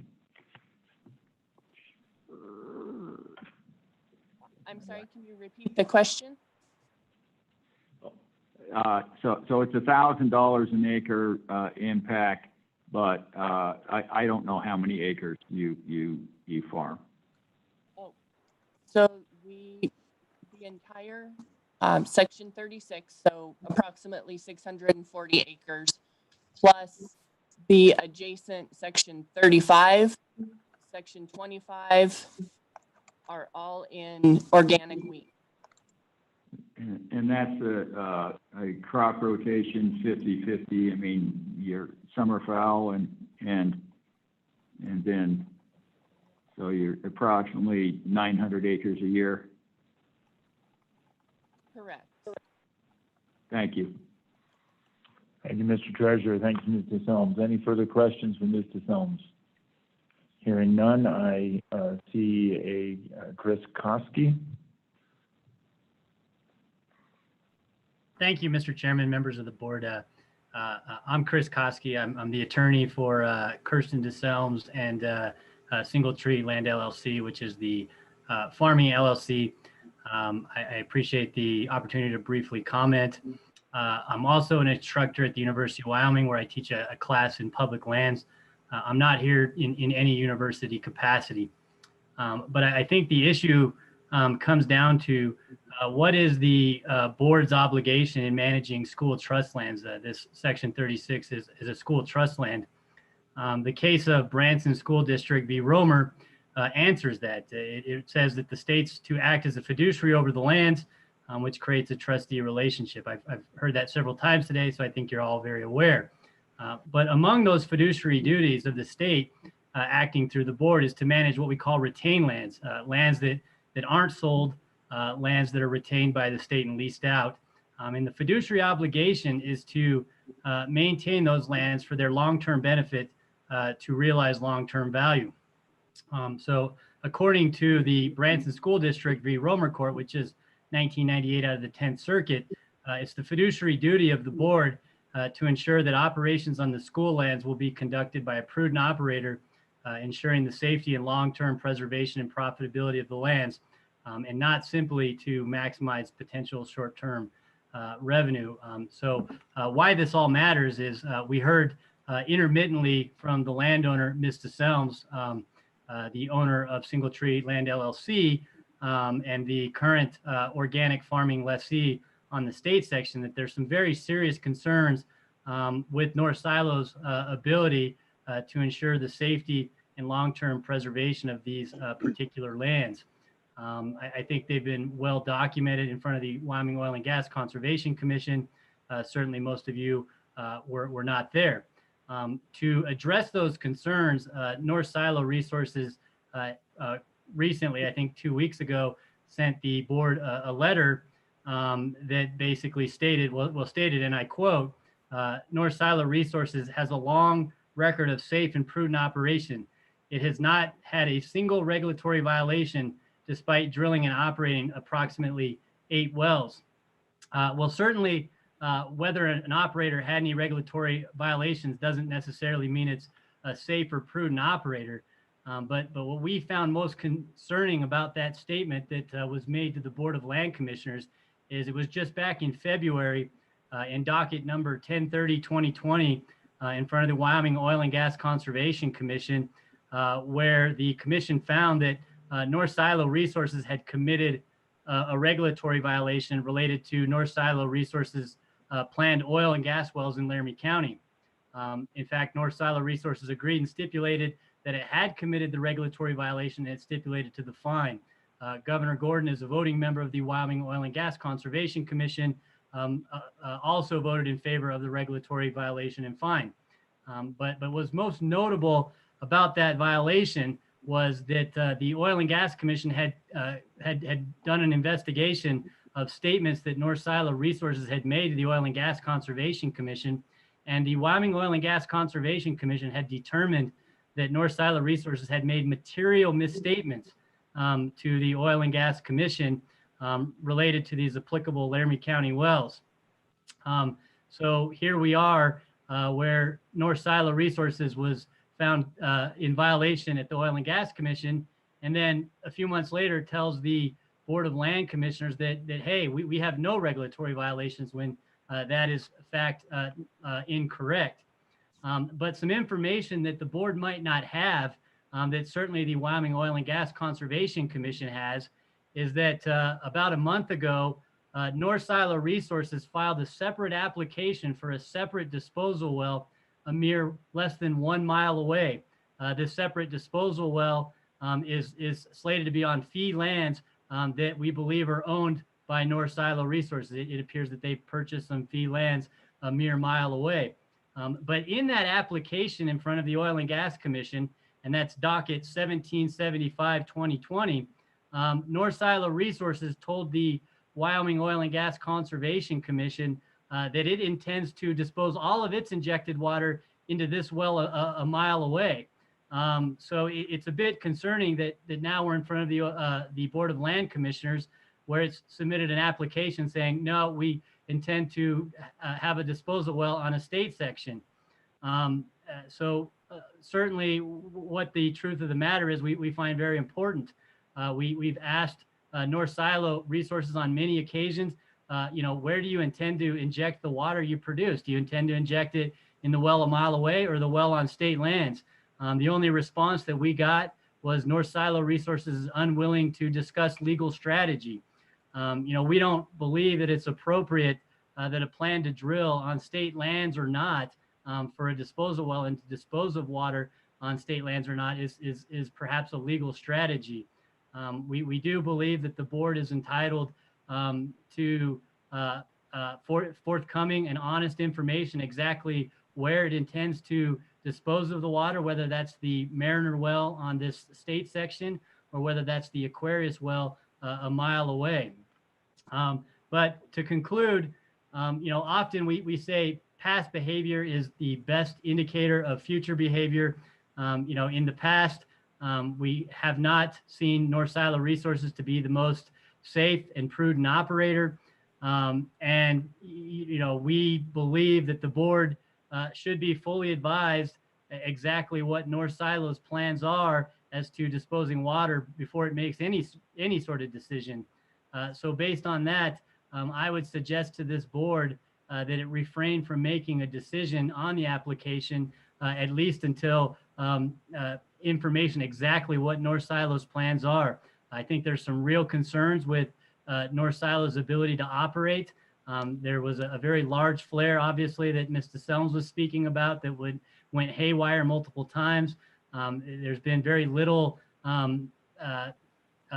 I'm sorry, can you repeat the question?
So it's $1,000 an acre impact, but I don't know how many acres you farm.
Oh, so the entire section 36, so approximately 640 acres, plus the adjacent section 35, section 25 are all in organic wheat.
And that's a crop rotation 50-50. I mean, your summer fowl and then, so you're approximately 900 acres a year.
Correct.
Thank you.
Thank you, Mr. Treasurer. Thank you, Mr. Helms. Any further questions from Mr. Helms? Hearing none, I see a Chris Koski.
Thank you, Mr. Chairman, members of the board. I'm Chris Koski. I'm the attorney for Kirsten DeSelms and Single Tree Land LLC, which is the farming LLC. I appreciate the opportunity to briefly comment. I'm also an instructor at the University of Wyoming, where I teach a class in public lands. I'm not here in any university capacity, but I think the issue comes down to what is the board's obligation in managing school trust lands. This section 36 is a school trust land. The case of Branson School District v. Romer answers that. It says that the state's to act as a fiduciary over the lands, which creates a trustee relationship. I've heard that several times today, so I think you're all very aware. But among those fiduciary duties of the state acting through the board is to manage what we call retained lands, lands that aren't sold, lands that are retained by the state and leased out. And the fiduciary obligation is to maintain those lands for their long-term benefit to realize long-term value. So according to the Branson School District v. Romer Court, which is 1998 out of the 10th Circuit, it's the fiduciary duty of the board to ensure that operations on the school lands will be conducted by a prudent operator, ensuring the safety and long-term preservation and profitability of the lands, and not simply to maximize potential short-term revenue. So why this all matters is we heard intermittently from the landowner, Ms. DeSelms, the owner of Single Tree Land LLC, and the current organic farming lessee on the state section, that there's some very serious concerns with North Silo's ability to ensure the safety and long-term preservation of these particular lands. I think they've been well documented in front of the Wyoming Oil and Gas Conservation Commission. Certainly most of you were not there. To address those concerns, North Silo Resources recently, I think 2 weeks ago, sent the board a letter that basically stated, stated, and I quote, North Silo Resources has a long record of safe and prudent operation. It has not had a single regulatory violation despite drilling and operating approximately 8 wells. Well, certainly whether an operator had any regulatory violations doesn't necessarily mean it's a safe or prudent operator. But what we found most concerning about that statement that was made to the Board of Land Commissioners is it was just back in February in docket number 1030-2020 in front of the Wyoming Oil and Gas Conservation Commission, where the commission found that North Silo Resources had committed a regulatory violation related to North Silo Resources planned oil and gas wells in Laramie County. In fact, North Silo Resources agreed and stipulated that it had committed the regulatory violation and it stipulated to the fine. Governor Gordon, is a voting member of the Wyoming Oil and Gas Conservation Commission, also voted in favor of the regulatory violation and fine. But what's most notable about that violation was that the Oil and Gas Commission had done an investigation of statements that North Silo Resources had made to the Oil and Gas Conservation Commission, and the Wyoming Oil and Gas Conservation Commission had determined that North Silo Resources had made material misstatements to the Oil and Gas Commission related to these applicable Laramie County wells. So here we are where North Silo Resources was found in violation at the Oil and Gas Commission, and then a few months later tells the Board of Land Commissioners that hey, we have no regulatory violations, when that is in fact incorrect. But some information that the board might not have, that certainly the Wyoming Oil and Gas Conservation Commission has, is that about a month ago, North Silo Resources filed a separate application for a separate disposal well a mere less than 1 mile away. This separate disposal well is slated to be on fee lands that we believe are owned by North Silo Resources. It appears that they purchased some fee lands a mere mile away. But in that application in front of the Oil and Gas Commission, and that's docket 1775-2020, North Silo Resources told the Wyoming Oil and Gas Conservation Commission that it intends to dispose all of its injected water into this well a mile away. So it's a bit concerning that now we're in front of the Board of Land Commissioners, where it's submitted an application saying, no, we intend to have a disposal well on a state section. Certainly what the truth of the matter is, we find very important. We've asked North Silo Resources on many occasions, where do you intend to inject the water you produce? Do you intend to inject it in the well a mile away or the well on state lands? The only response that we got was North Silo Resources is unwilling to discuss legal strategy. We don't believe that it's appropriate that a plan to drill on state lands or not for a disposal well and to dispose of water on state lands or not is perhaps a legal strategy. We do believe that the board is entitled to forthcoming and honest information exactly where it intends to dispose of the water, whether that's the Mariner well on this state section or whether that's the Aquarius well a mile away. But to conclude, often we say past behavior is the best indicator of future behavior. In the past, we have not seen North Silo Resources to be the most safe and prudent operator. We believe that the board should be fully advised exactly what North Silo's plans are as to disposing water before it makes any sort of decision. So based on that, I would suggest to this board that it refrain from making a decision on the application, at least until information exactly what North Silo's plans are. I think there's some real concerns with North Silo's ability to operate. There was a very large flare, obviously, that Mr. Selms was speaking about that went haywire multiple times. There's been very little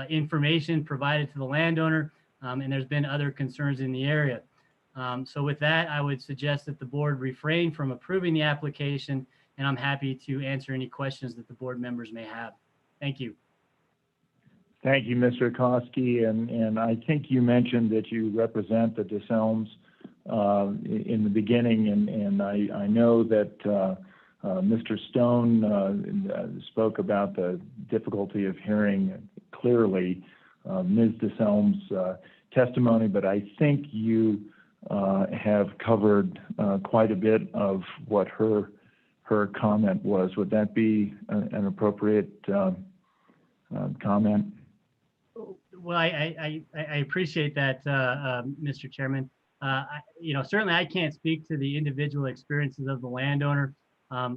information provided to the landowner, and there's been other concerns in the area. So with that, I would suggest that the board refrain from approving the application, and I'm happy to answer any questions that the board members may have. Thank you.
Thank you, Mr. Koski. And I think you mentioned that you represent the DeSelms in the beginning, and I know that Mr. Stone spoke about the difficulty of hearing clearly Ms. DeSelms' testimony, but I think you have covered quite a bit of what her comment was. Would that be an appropriate comment?
Well, I appreciate that, Mr. Chairman. Certainly I can't speak to the individual experiences of the landowner.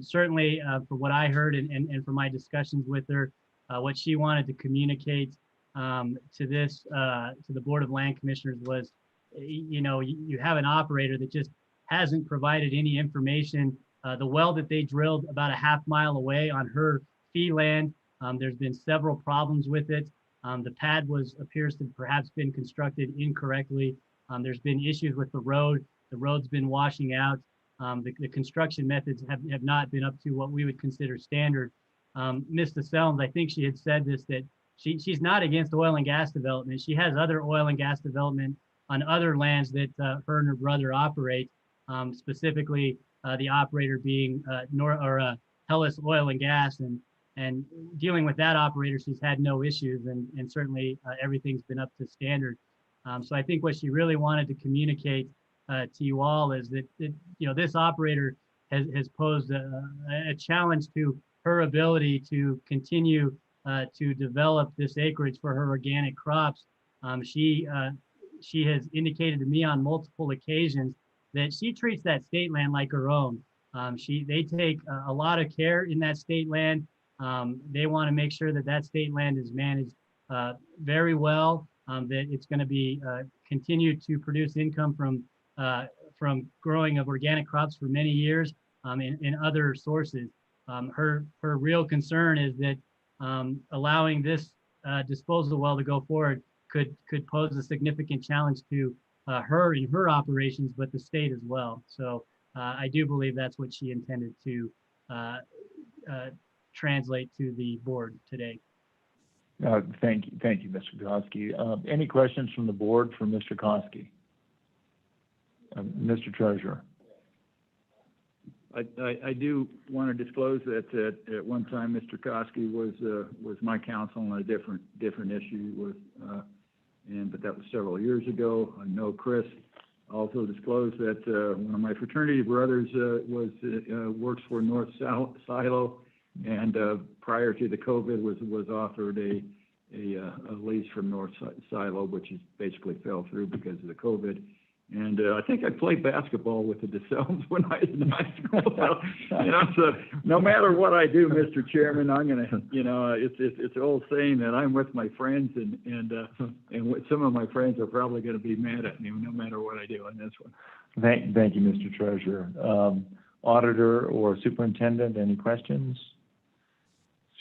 Certainly, from what I heard and from my discussions with her, what she wanted to communicate to the Board of Land Commissioners was, you have an operator that just hasn't provided any information. The well that they drilled about a half mile away on her fee land, there's been several problems with it. The pad appears to perhaps been constructed incorrectly. There's been issues with the road. The road's been washing out. The construction methods have not been up to what we would consider standard. Ms. DeSelms, I think she had said this, that she's not against oil and gas development. She has other oil and gas development on other lands that her and her brother operate, specifically the operator being Hellas Oil and Gas, and dealing with that operator, she's had no issues, and certainly everything's been up to standard. So I think what she really wanted to communicate to you all is that this operator has posed a challenge to her ability to continue to develop this acreage for her organic crops. She has indicated to me on multiple occasions that she treats that state land like her own. They take a lot of care in that state land. They want to make sure that state land is managed very well, that it's going to be continue to produce income from growing of organic crops for many years. in other sources. Her real concern is that allowing this disposal well to go forward could pose a significant challenge to her in her operations, but the state as well. So I do believe that's what she intended to translate to the board today.
Thank you, Mr. Koski. Any questions from the board for Mr. Koski? Mr. Treasurer.
I do want to disclose that at one time Mr. Koski was my counsel on a different issue but that was several years ago. I know Chris also disclosed that one of my fraternity brothers works for North Silo, and prior to the COVID was offered a lease from North Silo, which is basically fell through because of the COVID. And I think I played basketball with the DeSelms when I was in high school. So no matter what I do, Mr. Chairman, I'm gonna, it's an old saying that I'm with my friends, and some of my friends are probably going to be mad at me no matter what I do on this one.
Thank you, Mr. Treasurer. Auditor or Superintendent, any questions?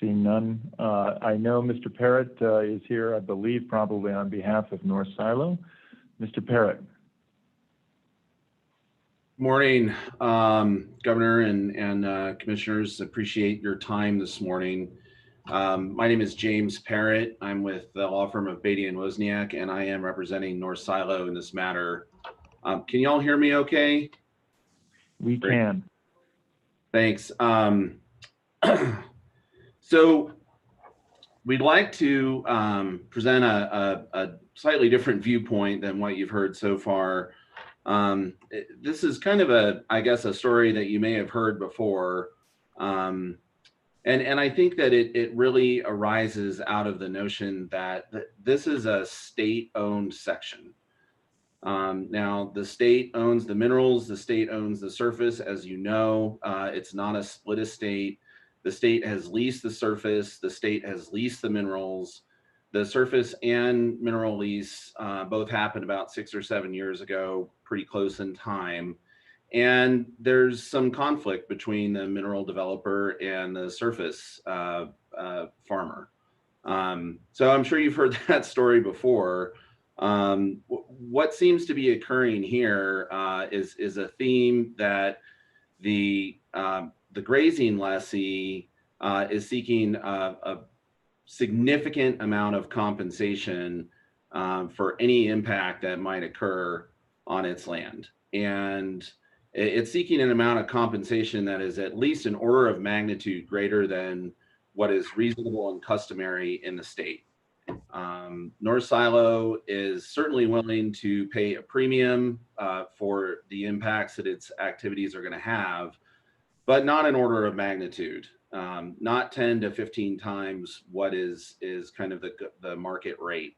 Seeing none. I know Mr. Parrott is here, I believe, probably on behalf of North Silo. Mr. Parrott.
Morning, Governor and Commissioners. Appreciate your time this morning. My name is James Parrott. I'm with the law firm of Beatty and Wozniak, and I am representing North Silo in this matter. Can you all hear me okay?
We can.
Thanks. So we'd like to present a slightly different viewpoint than what you've heard so far. This is kind of I guess, a story that you may have heard before. And I think that it really arises out of the notion that this is a state-owned section. Now, the state owns the minerals, the state owns the surface, as you know. It's not a split estate. The state has leased the surface, the state has leased the minerals. The surface and mineral lease both happened about 6 or 7 years ago, pretty close in time. And there's some conflict between the mineral developer and the surface farmer. So I'm sure you've heard that story before. What seems to be occurring here is a theme that the grazing lessee is seeking a significant amount of compensation for any impact that might occur on its land. And it's seeking an amount of compensation that is at least an order of magnitude greater than what is reasonable and customary in the state. North Silo is certainly willing to pay a premium for the impacts that its activities are going to have, but not an order of magnitude, not 10 to 15 times what is kind of the market rate.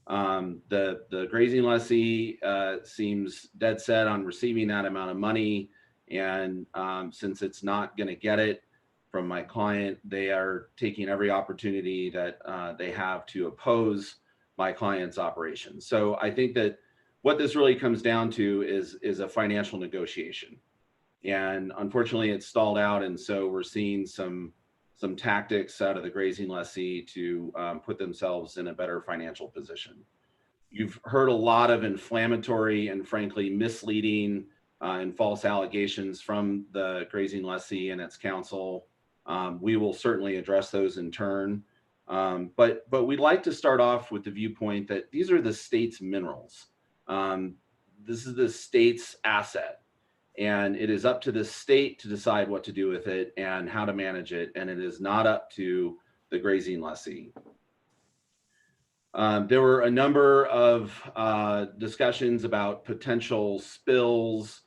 The grazing lessee seems dead set on receiving that amount of money, and since it's not going to get it from my client, they are taking every opportunity that they have to oppose my client's operations. So I think that what this really comes down to is a financial negotiation. And unfortunately, it's stalled out, and so we're seeing some tactics out of the grazing lessee to put themselves in a better financial position. You've heard a lot of inflammatory and frankly misleading and false allegations from the grazing lessee and its counsel. We will certainly address those in turn, but we'd like to start off with the viewpoint that these are the state's minerals. This is the state's asset. And it is up to the state to decide what to do with it and how to manage it. And it is not up to the grazing lessee. There were a number of discussions about potential spills,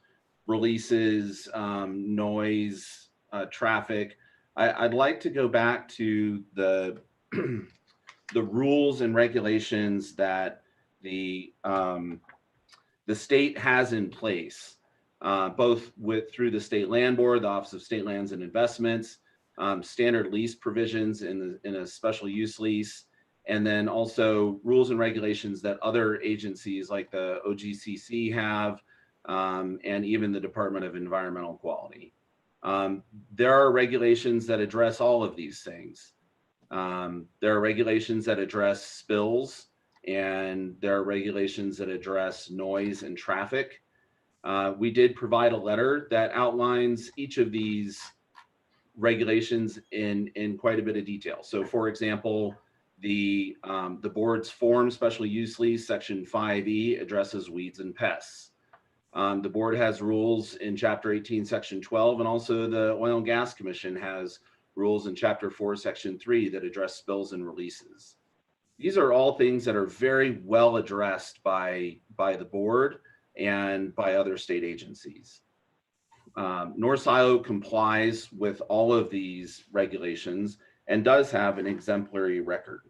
releases, noise, traffic. I'd like to go back to the rules and regulations that the state has in place. Both through the State Land Board, the Office of State Lands and Investments, standard lease provisions in a special use lease, and then also rules and regulations that other agencies like the OGCC have, and even the Department of Environmental Quality. There are regulations that address all of these things. There are regulations that address spills, and there are regulations that address noise and traffic. We did provide a letter that outlines each of these regulations in quite a bit of detail. So for example, the board's form special use lease section 5E addresses weeds and pests. The board has rules in chapter 18 section 12, and also the Oil and Gas Commission has rules in chapter 4 section 3 that address spills and releases. These are all things that are very well addressed by the board and by other state agencies. North Silo complies with all of these regulations and does have an exemplary record.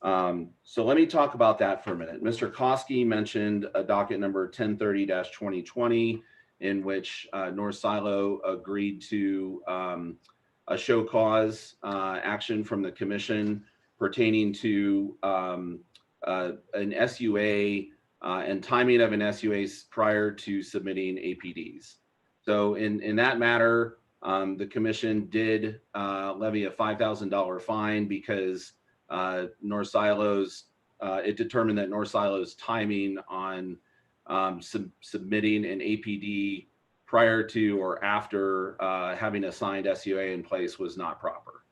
So let me talk about that for a minute. Mr. Koski mentioned a docket number 1030-2020 in which North Silo agreed to a show cause action from the commission pertaining to an SUA and timing of an SUA prior to submitting APDs. So in that matter, the commission did levy a $5,000 fine because North Silo's, it determined that North Silo's timing on submitting an APD prior to or after having a signed SUA in place was not proper.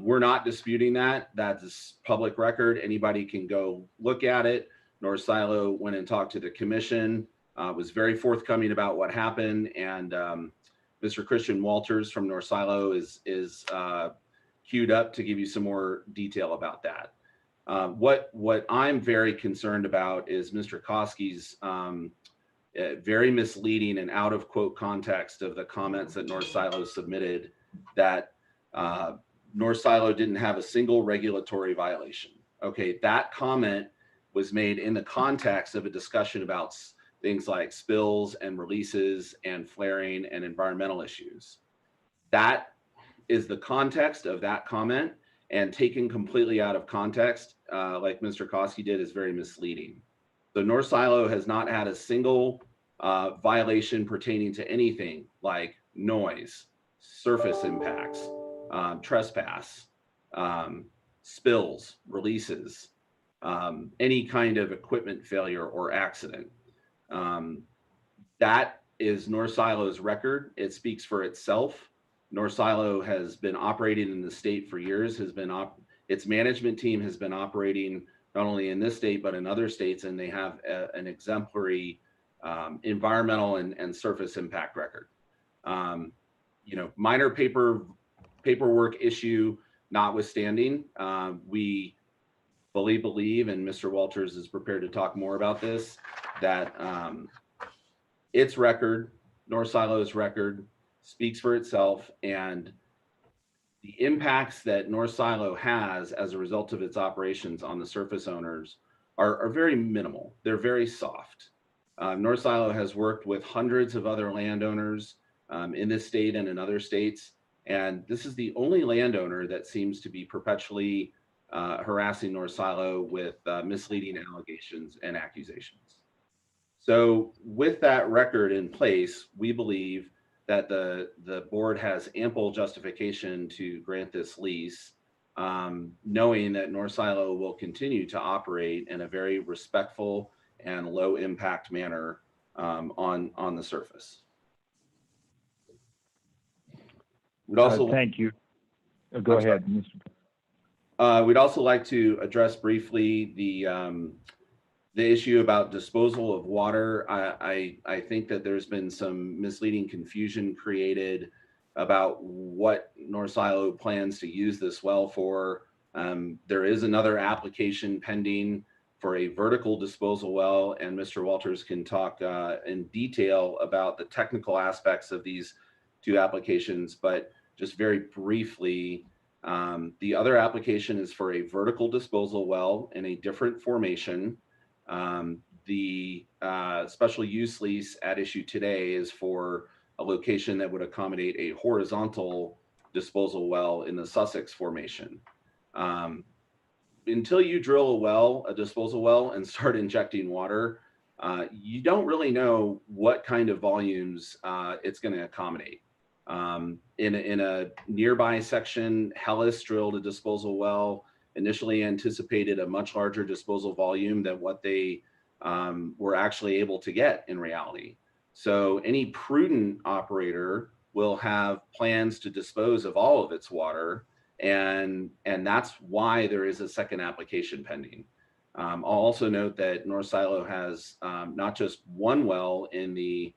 We're not disputing that. That's public record. Anybody can go look at it. North Silo went and talked to the commission, was very forthcoming about what happened, and Mr. Christian Walters from North Silo is queued up to give you some more detail about that. What I'm very concerned about is Mr. Koski's very misleading and out of quote context of the comments that North Silo submitted, that North Silo didn't have a single regulatory violation. Okay, that comment was made in the context of a discussion about things like spills and releases and flaring and environmental issues. That is the context of that comment, and taken completely out of context, like Mr. Koski did, is very misleading. So North Silo has not had a single violation pertaining to anything like noise, surface impacts, trespass, spills, releases, any kind of equipment failure or accident. That is North Silo's record. It speaks for itself. North Silo has been operating in the state for years, its management team has been operating not only in this state, but in other states, and they have an exemplary environmental and surface impact record. You know, minor paperwork issue notwithstanding, we fully believe, and Mr. Walters is prepared to talk more about this, that its record, North Silo's record, speaks for itself, and the impacts that North Silo has as a result of its operations on the surface owners are very minimal. They're very soft. North Silo has worked with hundreds of other landowners in this state and in other states, and this is the only landowner that seems to be perpetually harassing North Silo with misleading allegations and accusations. So with that record in place, we believe that the board has ample justification to grant this lease, knowing that North Silo will continue to operate in a very respectful and low impact manner on the surface. We'd also
thank you. Go ahead, Mr.
We'd also like to address briefly the issue about disposal of water. I think that there's been some misleading confusion created about what North Silo plans to use this well for. There is another application pending for a vertical disposal well, and Mr. Walters can talk in detail about the technical aspects of these two applications, but just very briefly, the other application is for a vertical disposal well in a different formation. The special use lease at issue today is for a location that would accommodate a horizontal disposal well in the Sussex formation. Until you drill a disposal well, and start injecting water, you don't really know what kind of volumes it's going to accommodate. In a nearby section, Hellas drilled a disposal well, initially anticipated a much larger disposal volume than what they were actually able to get in reality. So any prudent operator will have plans to dispose of all of its water, and that's why there is a second application pending. I'll also note that North Silo has not just one well in the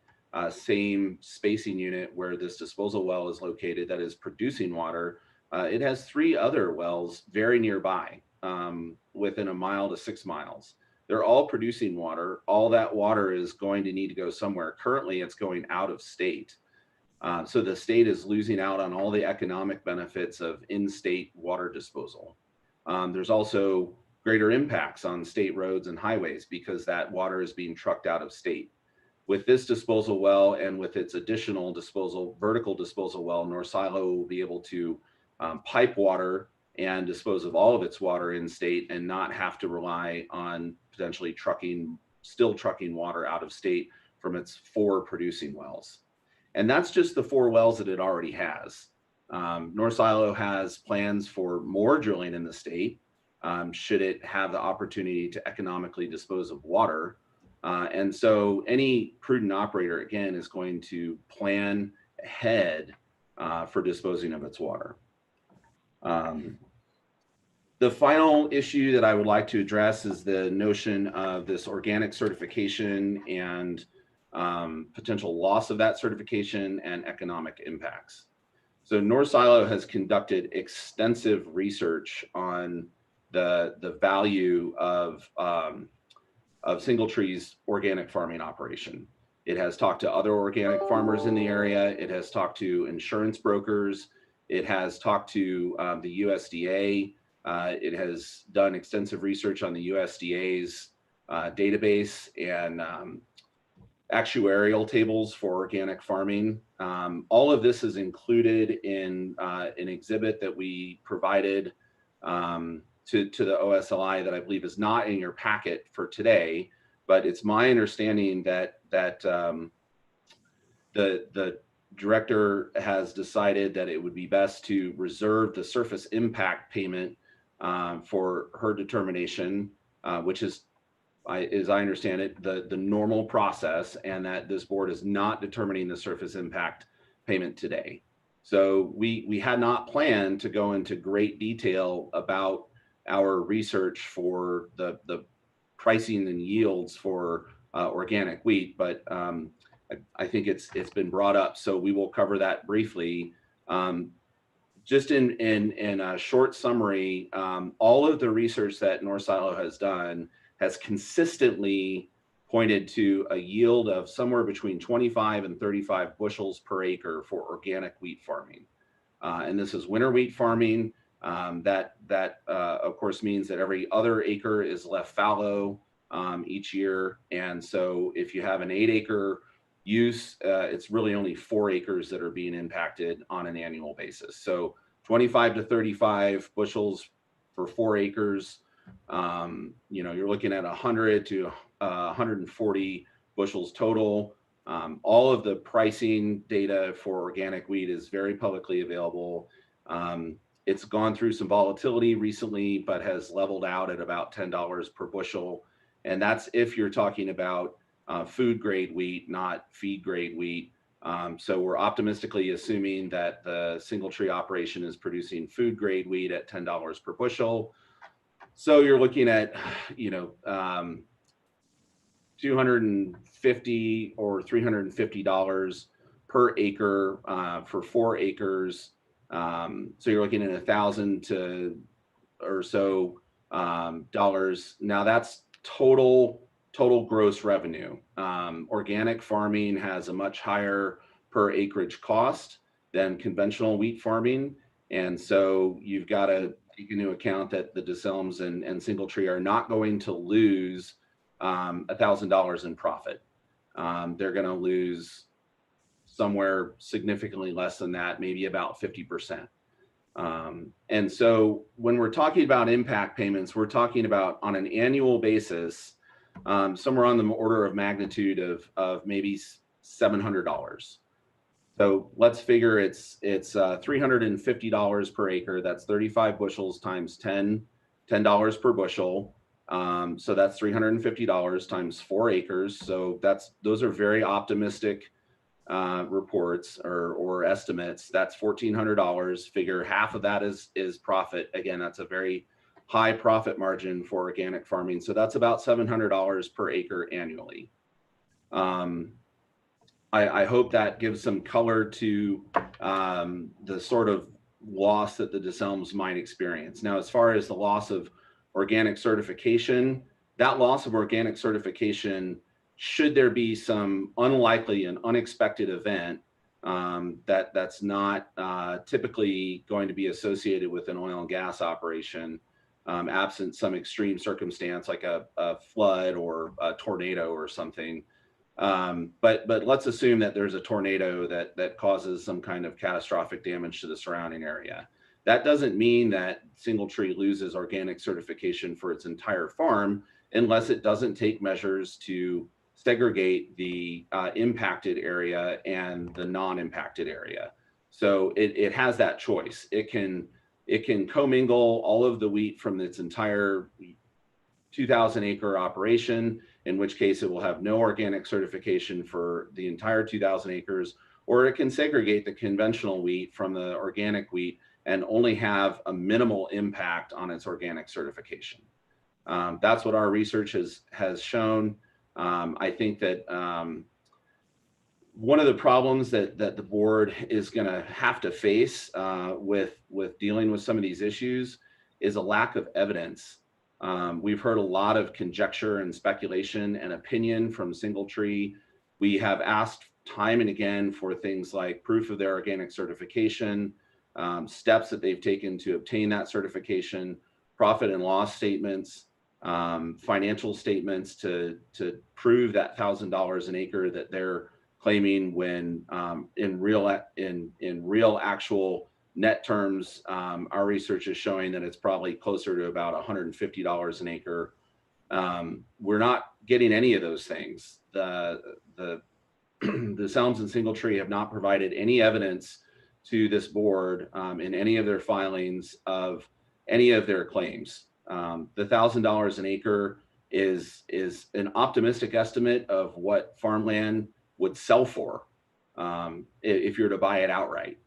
same spacing unit where this disposal well is located that is producing water. It has 3 other wells very nearby, within 1 mile to 6 miles. They're all producing water. All that water is going to need to go somewhere. Currently, it's going out of state. So the state is losing out on all the economic benefits of in-state water disposal. There's also greater impacts on state roads and highways because that water is being trucked out of state. With this disposal well and with its additional vertical disposal well, North Silo will be able to pipe water and dispose of all of its water in state and not have to rely on potentially still trucking water out of state from its 4 producing wells. And that's just the 4 wells that it already has. North Silo has plans for more drilling in the state, should it have the opportunity to economically dispose of water. And so any prudent operator, again, is going to plan ahead for disposing of its water. The final issue that I would like to address is the notion of this organic certification and potential loss of that certification and economic impacts. So North Silo has conducted extensive research on the value of Singletree's organic farming operation. It has talked to other organic farmers in the area. It has talked to insurance brokers. It has talked to the USDA. It has done extensive research on the USDA's database and actuarial tables for organic farming. All of this is included in an exhibit that we provided to the OSLI that I believe is not in your packet for today, but it's my understanding that the director has decided that it would be best to reserve the surface impact payment for her determination, which is, as I understand it, the normal process, and that this board is not determining the surface impact payment today. So we had not planned to go into great detail about our research for the pricing and yields for organic wheat, but I think it's been brought up, so we will cover that briefly. Just in a short summary, all of the research that North Silo has done has consistently pointed to a yield of somewhere between 25 and 35 bushels per acre for organic wheat farming. And this is winter wheat farming. That of course means that every other acre is left fallow each year. And so if you have an 8-acre use, it's really only 4 acres that are being impacted on an annual basis. So 25 to 35 bushels for 4 acres. You're looking at 100 to 140 bushels total. All of the pricing data for organic wheat is very publicly available. It's gone through some volatility recently, but has leveled out at about $10 per bushel. And that's if you're talking about food grade wheat, not feed grade wheat. So we're optimistically assuming that the Singletree operation is producing food grade wheat at $10 per bushel. So you're looking at, $250 or $350 per acre for 4 acres. So you're looking at $1,000 to or so dollars. Now that's total gross revenue. Organic farming has a much higher per acreage cost than conventional wheat farming. And so you've got to take into account that the DeSelms and Singletree are not going to lose $1,000 in profit. They're going to lose somewhere significantly less than that, maybe about 50%. And so when we're talking about impact payments, we're talking about on an annual basis, somewhere on the order of magnitude of maybe $700. So let's figure it's $350 per acre. That's 35 bushels times $10 per bushel. So that's $350 times 4 acres. So those are very optimistic reports or estimates. That's $1,400. Figure half of that is profit. Again, that's a very high profit margin for organic farming. So that's about $700 per acre annually. I hope that gives some color to the sort of loss that the DeSelms might experience. Now, as far as the loss of organic certification, that loss of organic certification, should there be some unlikely and unexpected event that's not typically going to be associated with an oil and gas operation, absent some extreme circumstance like a flood or a tornado or something. But let's assume that there's a tornado that causes some kind of catastrophic damage to the surrounding area. That doesn't mean that Singletree loses organic certification for its entire farm unless it doesn't take measures to segregate the impacted area and the non-impacted area. So it has that choice. It can commingle all of the wheat from its entire 2,000 acre operation, in which case it will have no organic certification for the entire 2,000 acres, or it can segregate the conventional wheat from the organic wheat and only have a minimal impact on its organic certification. That's what our research has shown. I think that one of the problems that the board is going to have to face with dealing with some of these issues is a lack of evidence. We've heard a lot of conjecture and speculation and opinion from Singletree. We have asked time and again for things like proof of their organic certification, steps that they've taken to obtain that certification, profit and loss statements, financial statements to prove that $1,000 an acre that they're claiming when in real actual net terms, our research is showing that it's probably closer to about $150 an acre. We're not getting any of those things. The Selms and Singletree have not provided any evidence to this board in any of their filings of any of their claims. The $1,000 an acre is an optimistic estimate of what farmland would sell for if you're to buy it outright.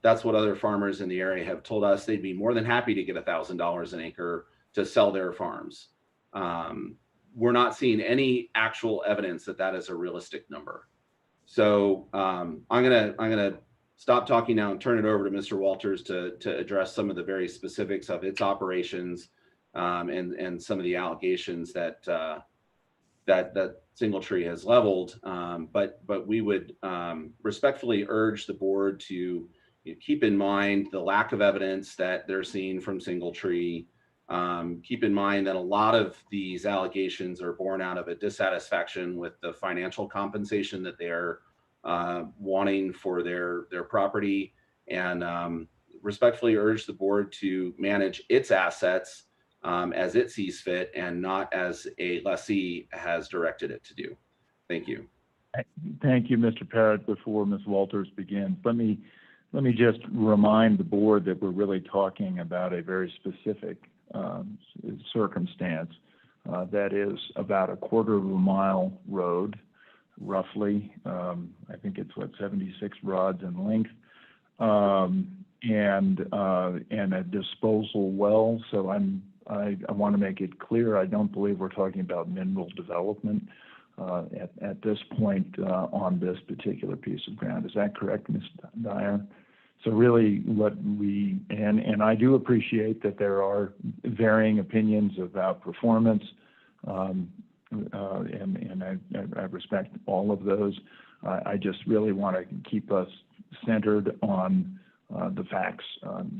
That's what other farmers in the area have told us. They'd be more than happy to get $1,000 an acre to sell their farms. We're not seeing any actual evidence that that is a realistic number. So I'm gonna stop talking now and turn it over to Mr. Walters to address some of the very specifics of its operations and some of the allegations that Singletree has leveled. But we would respectfully urge the board to keep in mind the lack of evidence that they're seeing from Singletree. Keep in mind that a lot of these allegations are born out of a dissatisfaction with the financial compensation that they're wanting for their property, and respectfully urge the board to manage its assets as it sees fit and not as a lessee has directed it to do. Thank you.
Thank you, Mr. Parrott. Before Ms. Walters begins, let me just remind the board that we're really talking about a very specific circumstance that is about a quarter of a mile road, roughly. I think it's 76 rods in length, and a disposal well. So I want to make it clear, I don't believe we're talking about mineral development at this point on this particular piece of ground. Is that correct, Ms. Dyer? So really what and I do appreciate that there are varying opinions about performance, and I respect all of those. I just really want to keep us centered on the facts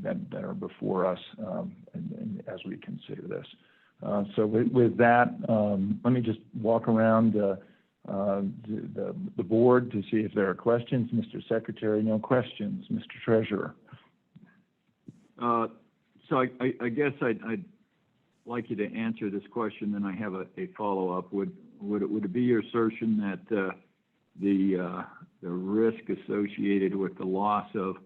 that are before us and as we consider this. So with that, let me just walk around the board to see if there are questions. Mr. Secretary, no questions. Mr. Treasurer.
So I guess I'd like you to answer this question, then I have a follow-up. Would it be your assertion the risk associated with the loss of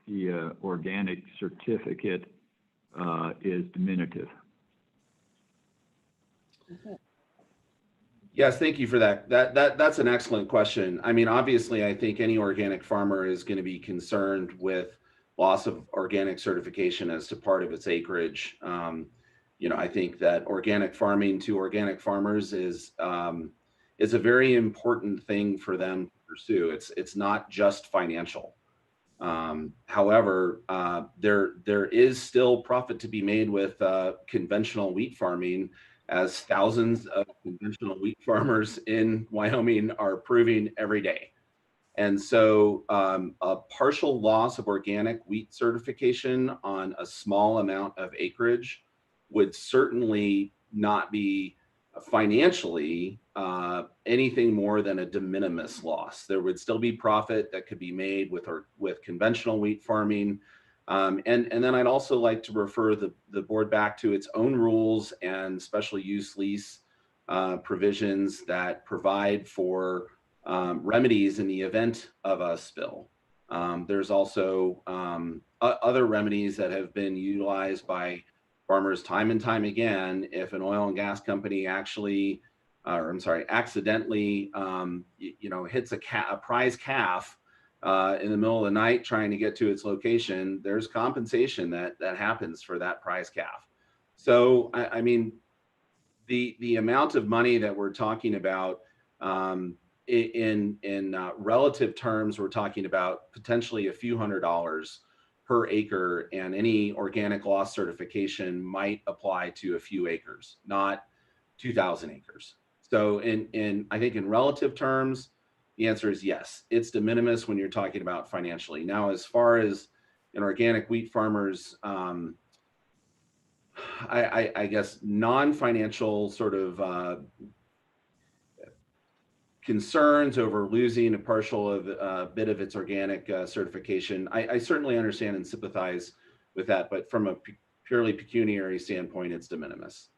the organic certificate is diminutive.
Yes, thank you for that. That's an excellent question. I mean, obviously, I think any organic farmer is going to be concerned with loss of organic certification as to part of its acreage. I think that organic farming to organic farmers is a very important thing for them to pursue. It's not just financial. However, there is still profit to be made with conventional wheat farming, as thousands of conventional wheat farmers in Wyoming are proving every day. And so a partial loss of organic wheat certification on a small amount of acreage would certainly not be financially anything more than a de minimis loss. There would still be profit that could be made with conventional wheat farming. And then I'd also like to refer the board back to its own rules and special use lease provisions that provide for remedies in the event of a spill. There's also other remedies that have been utilized by farmers time and time again. If an oil and gas company accidentally, hits a prize calf in the middle of the night trying to get to its location, there's compensation that happens for that prize calf. So, I mean, the amount of money that we're talking about in relative terms, we're talking about potentially a few $100s per acre, and any organic loss certification might apply to a few acres, not 2,000 acres. So I think in relative terms, the answer is yes. It's de minimis when you're talking about financially. Now, as far as an organic wheat farmer's, I guess, non-financial sort of concerns over losing a partial of bit of its organic certification, I certainly understand and sympathize with that, but from a purely pecuniary standpoint, it's de minimis.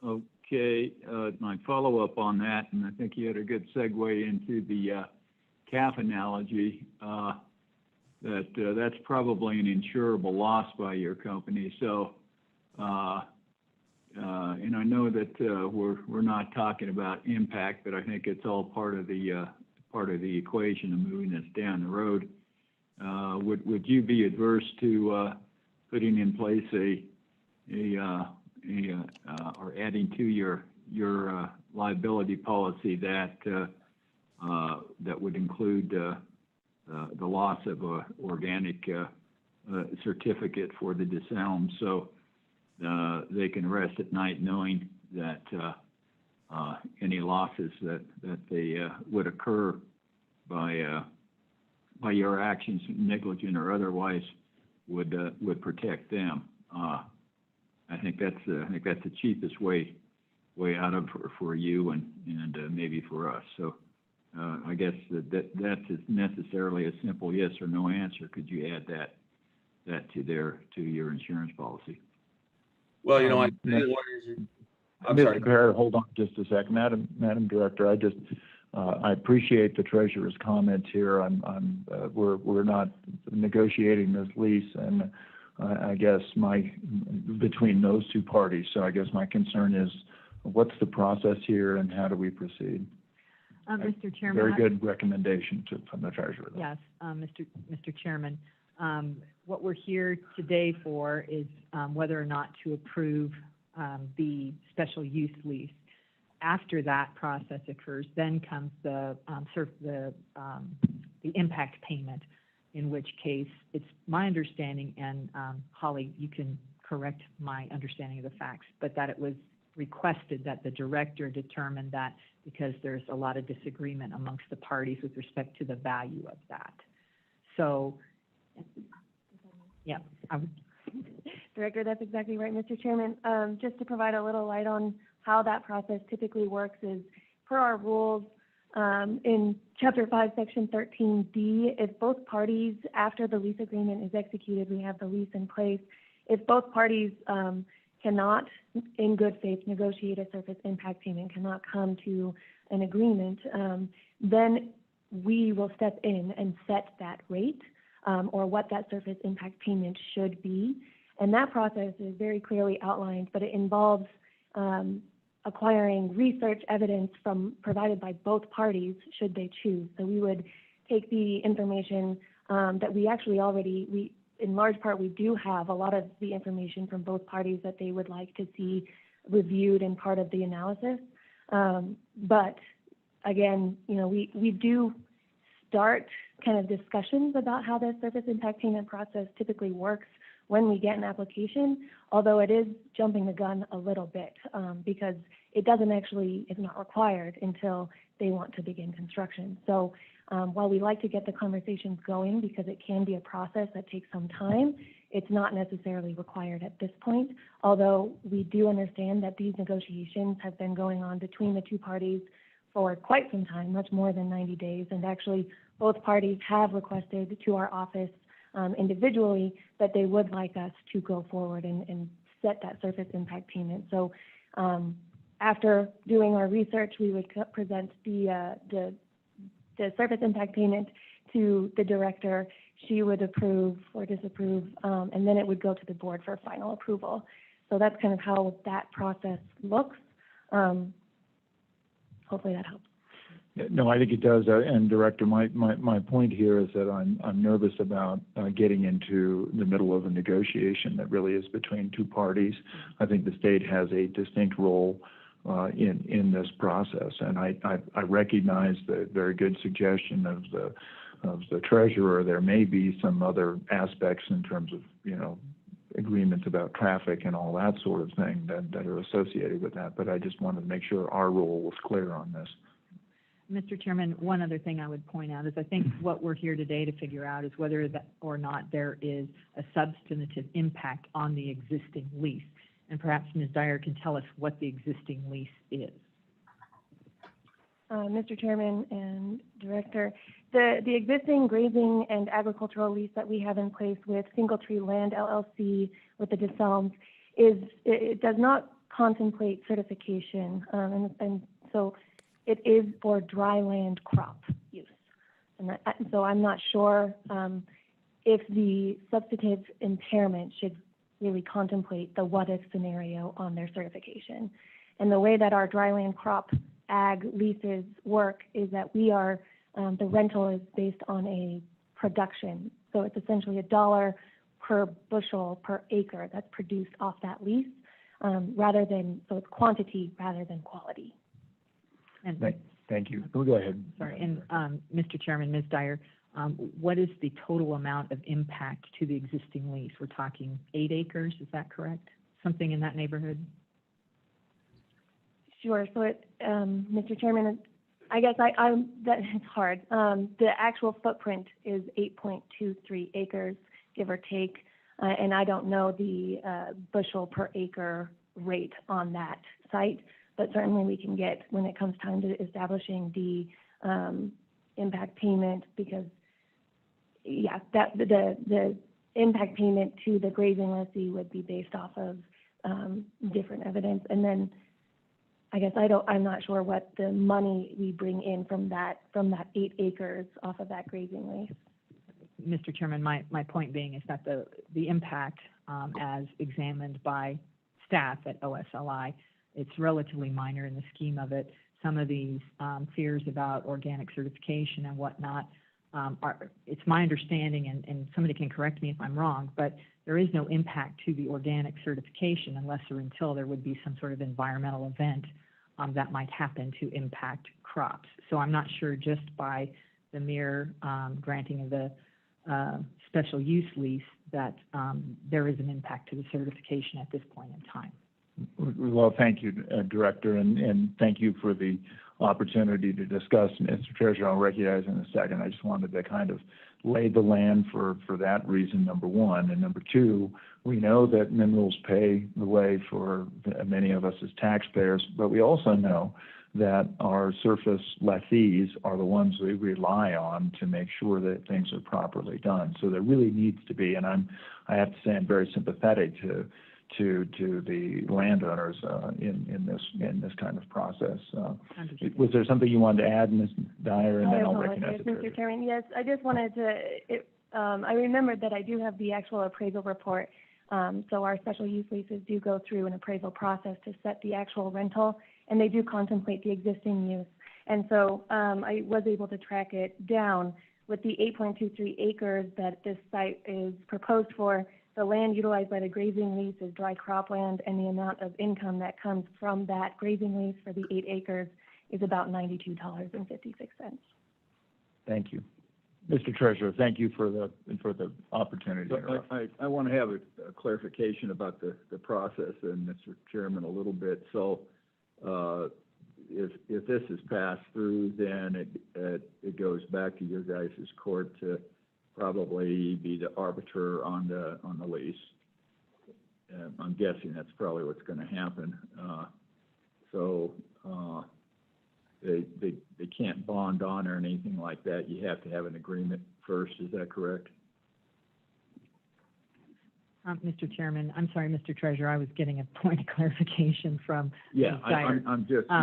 Okay, my follow-up on that, and I think you had a good segue into the calf analogy, that's probably an insurable loss by your company. So, and I know that we're not talking about impact, but I think it's all part of the equation of moving us down the road. Would you be adverse to putting in place or adding to your liability policy that would include the loss of a organic certificate for the DeSalms, so they can rest at night knowing that any losses that they would occur by your actions, negligent or otherwise, would protect them. I think that's the cheapest way out of for you and maybe for us. So I guess that's necessarily a simple yes or no answer. Could you add that to your insurance policy?
Well, I'm sorry.
Barrett, hold on just a second, Madam Director. I appreciate the treasurer's comments here. We're not negotiating this lease, and I guess between those two parties. So I guess my concern is, what's the process here, and how do we proceed?
Mr. Chairman.
Very good recommendation from the treasurer.
Yes, Mr. Chairman. What we're here today for is whether or not to approve the special use lease. After that process occurs, then comes the impact payment, in which case it's my understanding, and Holly, you can correct my understanding of the facts, but that it was requested that the director determine that because there's a lot of disagreement amongst the parties with respect to the value of that. So, yeah.
Director, that's exactly right, Mr. Chairman. Just to provide a little light on how that process typically works is, per our rules, in Chapter 5, Section 13D, if both parties, after the lease agreement is executed, we have the lease in place. If both parties
cannot, in good faith, negotiate a surface impact payment, cannot come to an agreement, then we will step in and set that rate or what that surface impact payment should be. And that process is very clearly outlined, but it involves acquiring research evidence provided by both parties should they choose. So we would take the information that we actually already, in large part, we do have a lot of the information from both parties that they would like to see reviewed and part of the analysis. But again, we do start kind of discussions about how the surface impact payment process typically works when we get an application, although it is jumping the gun a little bit because it it's not required until they want to begin construction. So while we like to get the conversations going because it can be a process that takes some time, it's not necessarily required at this point, although we do understand that these negotiations have been going on between the two parties for quite some time, much more than 90 days, and actually both parties have requested to our office individually that they would like us to go forward and set that surface impact payment. So after doing our research, we would present the surface impact payment to the director. She would approve or disapprove, and then it would go to the board for final approval. So that's kind of how that process looks. Hopefully that helps.
No, I think it does. And Director, my point here is that I'm nervous about getting into the middle of a negotiation that really is between two parties. I think the state has a distinct role in this process, and I recognize the very good suggestion of the treasurer. There may be some other aspects in terms of agreements about traffic and all that sort of thing that are associated with that. But I just wanted to make sure our role was clear on this.
Mr. Chairman, one other thing I would point out is I think what we're here today to figure out is whether or not there is a substantive impact on the existing lease. And perhaps Ms. Dyer can tell us what the existing lease is.
Mr. Chairman and Director, the existing grazing and agricultural lease that we have in place with Single Tree Land LLC with the DeSalms it does not contemplate certification, and so it is for dry land crop use. And so I'm not sure if the substantive impairment should really contemplate the what-if scenario on their certification. And the way that our dry land crop ag leases work is that we are, the rental is based on a production. So it's essentially $1 per bushel per acre that's produced off that lease, so it's quantity rather than quality.
And
thank you. Go ahead.
Sorry, and Mr. Chairman, Ms. Dyer, what is the total amount of impact to the existing lease? We're talking 8 acres, is that correct? Something in that neighborhood?
Sure. So, Mr. Chairman, I guess that it's hard. The actual footprint is 8.23 acres, give or take, and I don't know the bushel per acre rate on that site. But certainly we can get, when it comes time to establishing the impact payment, because the impact payment to the grazing lessee would be based off of different evidence. And then I guess I'm not sure what the money we bring in from that 8 acres off of that grazing lease.
Mr. Chairman, my point being is that the impact as examined by staff at OSLI, it's relatively minor in the scheme of it. Some of these fears about organic certification and whatnot it's my understanding, and somebody can correct me if I'm wrong, but there is no impact to the organic certification unless or until there would be some sort of environmental event that might happen to impact crops. So I'm not sure just by the mere granting of the special use lease that there is an impact to the certification at this point in time.
Well, thank you, Director, and thank you for the opportunity to discuss. Mr. Treasurer, I'll recognize in a second. I just wanted to kind of lay the land for that reason, number one. And number two, we know that minerals pay the way for many of us as taxpayers, but we also know that our surface lessees are the ones we rely on to make sure that things are properly done. So there really needs to be, and I have to say I'm very sympathetic to to the landowners in this kind of process. Was there something you wanted to add, Ms. Dyer, and then I'll recognize the treasurer.
Mr. Chairman. Yes, I just wanted to, I remembered that I do have the actual appraisal report. So our special use leases do go through an appraisal process to set the actual rental, and they do contemplate the existing use. And so I was able to track it down with the 8.23 acres that this site is proposed for. The land utilized by the grazing lease is dry cropland, and the amount of income that comes from that grazing lease for the 8 acres is about $92.56.
Thank you. Mr. Treasurer, thank you for the opportunity.
So I want to have a clarification about the process, and Mr. Chairman, a little bit. So if this is passed through, then it goes back to your guys' court to probably be the arbiter on the lease. I'm guessing that's probably what's going to happen. They can't bond on or anything like that. You have to have an agreement first. Is that correct?
Mr. Chairman, I'm sorry, Mr. Treasurer, I was getting a point of clarification from.
Yeah,
Ms. Dyer.
I'm just, I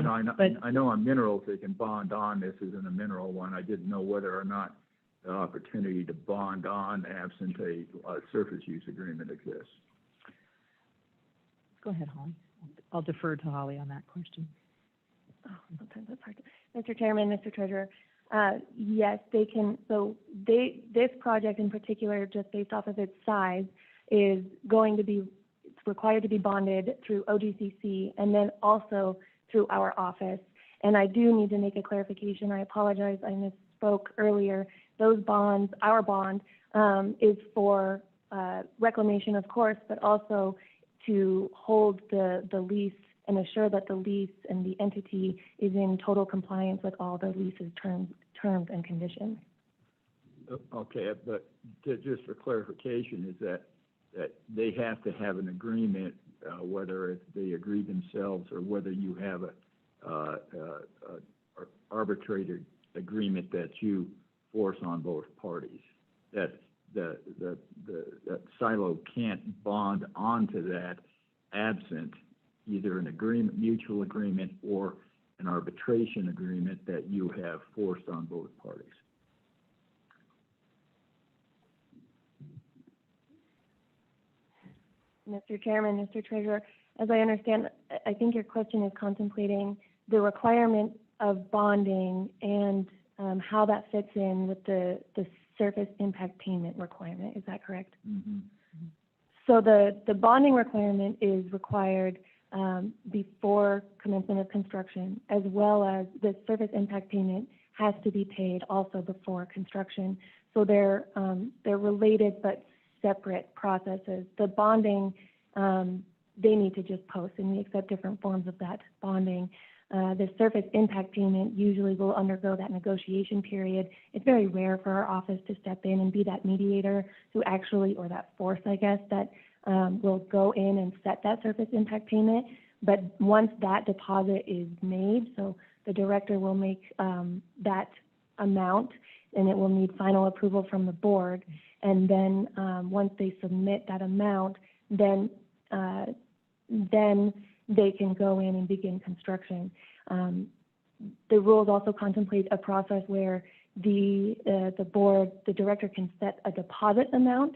know on minerals they can bond on. This isn't a mineral one. I didn't know whether or not the opportunity to bond on absent a surface use agreement exists.
Go ahead, Holly. I'll defer to Holly on that question.
Oh, sometimes that's hard. Mr. Chairman, Mr. Treasurer, yes, they can. So this project in particular, just based off of its size, is going to be, it's required to be bonded through OGCC and then also through our office. And I do need to make a clarification. I apologize, I misspoke earlier. Those bonds, our bond, is for reclamation, of course, but also to hold the lease and assure that the lease and the entity is in total compliance with all the lease's terms and conditions.
Okay, but just for clarification, is that they have to have an agreement, whether it's they agree themselves or whether you have a arbitrated agreement that you force on both parties. That silo can't bond onto that absent either an agreement, mutual agreement, or an arbitration agreement that you have forced on both parties.
Mr. Chairman, Mr. Treasurer, as I understand, I think your question is contemplating the requirement of bonding and how that fits in with the surface impact payment requirement. Is that correct?
Mm-hmm.
So the bonding requirement is required before commencement of construction, as well as the surface impact payment has to be paid also before construction. So they're related but separate processes. The bonding, they need to just post, and we accept different forms of that bonding. The surface impact payment usually will undergo that negotiation period. It's very rare for our office to step in and be that mediator who actually, or that force, I guess, that will go in and set that surface impact payment. But once that deposit is made, so the director will make that amount, and it will need final approval from the board. And then once they submit that amount, then they can go in and begin construction. The rules also contemplate a process where the board, the director can set a deposit amount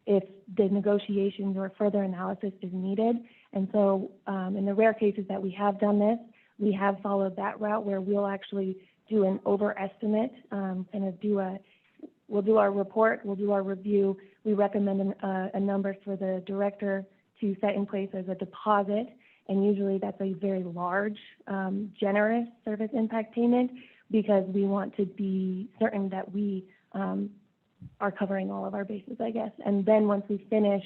if the negotiations or further analysis is needed. And so in the rare cases that we have done this, we have followed that route where we'll actually do an overestimate, we'll do our report, we'll do our review. We recommend a number for the director to set in place as a deposit. And usually that's a very large, generous service impact payment because we want to be certain that we are covering all of our bases, I guess. And then once we finish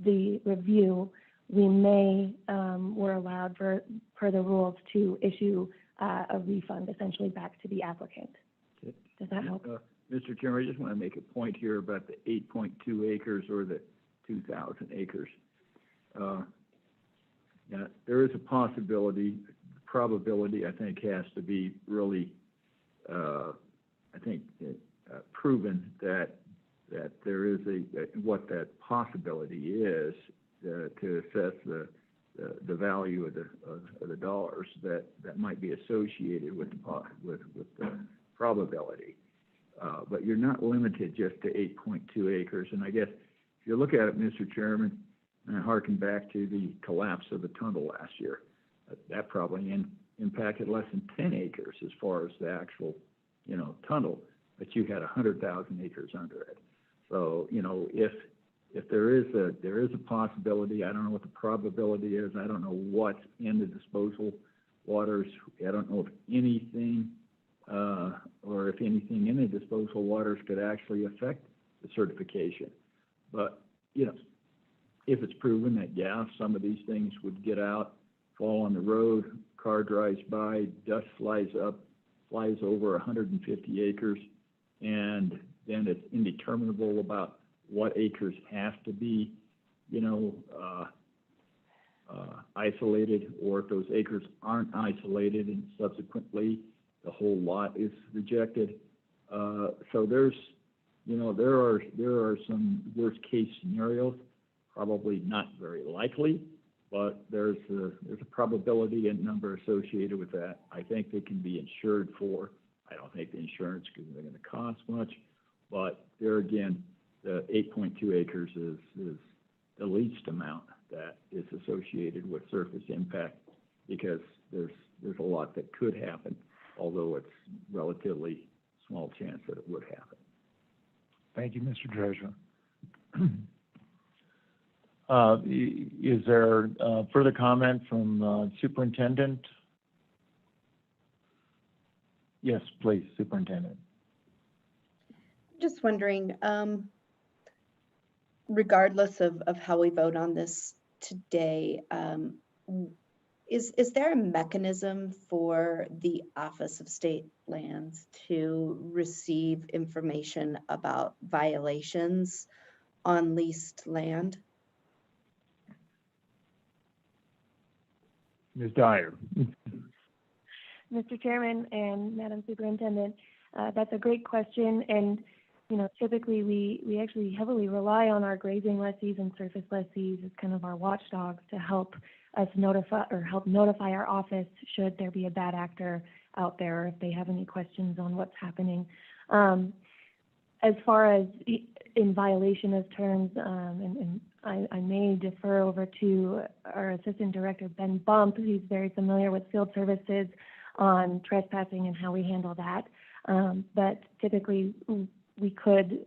the review, we may, we're allowed per the rules to issue a refund essentially back to the applicant.
Okay.
Does that help?
Mr. Chairman, I just want to make a point here about the 8.2 acres or the 2,000 acres. Now, there is a possibility, probability, I think, has to be really, proven that there is what that possibility is, to assess the value of the dollars that might be associated with the probability. But you're not limited just to 8.2 acres. And I guess if you look at it, Mr. Chairman, and I harken back to the collapse of the tunnel last year, that probably impacted less than 10 acres as far as the actual, tunnel, but you had 100,000 acres under it. So, if there is a possibility, I don't know what the probability is. I don't know what's in the disposal waters. I don't know if anything, or if anything in the disposal waters could actually affect the certification. But, if it's proven that, yeah, some of these things would get out, fall on the road, car drives by, dust flies up, flies over 150 acres, and then it's indeterminable about what acres have to be, isolated, or if those acres aren't isolated and subsequently the whole lot is rejected. So there's, there are some worst case scenarios, probably not very likely, but there's a probability and number associated with that. I think they can be insured for. I don't think the insurance is going to cost much, but there again, the 8.2 acres is the least amount that is associated with surface impact, because there's a lot that could happen, although it's relatively small chance that it would happen.
Thank you, Mr. Treasurer. Is there further comment from Superintendent? Yes, please, Superintendent.
Just wondering, regardless of how we vote on this today, is there a mechanism for the Office of State Lands to receive information about violations on leased land?
Ms. Dyer.
Mr. Chairman and Madam Superintendent, that's a great question. And, typically we actually heavily rely on our grazing lessees and surface lessees as kind of our watchdogs to help us notify our office should there be a bad actor out there, or if they have any questions on what's happening. As far as in violation of terms, and I may defer over to our Assistant Director, Ben Bump. He's very familiar with field services on trespassing and how we handle that. But typically we could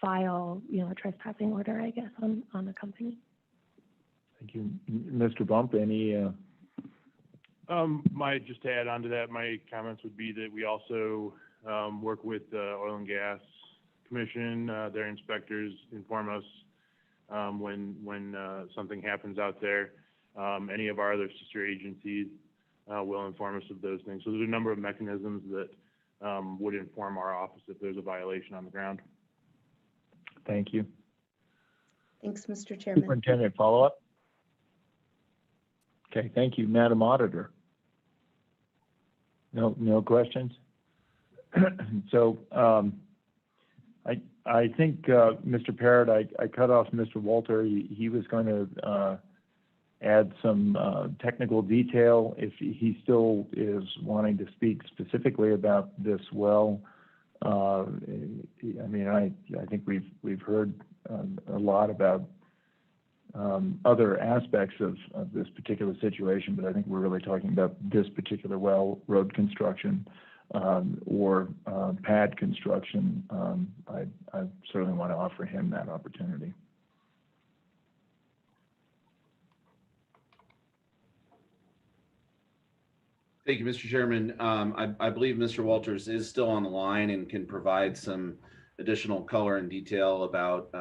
file, a trespassing order, I guess, on the company.
Thank you. Mr. Bump, any?
Just to add on to that, my comments would be that we also work with the Oil and Gas Commission. Their inspectors inform us when something happens out there. Any of our other sister agencies will inform us of those things. So there's a number of mechanisms that would inform our office if there's a violation on the ground.
Thank you.
Thanks, Mr. Chairman.
Superintendent, follow-up? Okay, thank you. Madam Auditor? No questions? So I think, Mr. Parrott, I cut off Mr. Walter. He was going to add some technical detail if he still is wanting to speak specifically about this well. I think we've heard a lot about other aspects of this particular situation, but I think we're really talking about this particular well, road construction or pad construction. I certainly want to offer him that opportunity.
Thank you, Mr. Chairman. I believe Mr. Walters is still on the line and can provide some additional color and detail about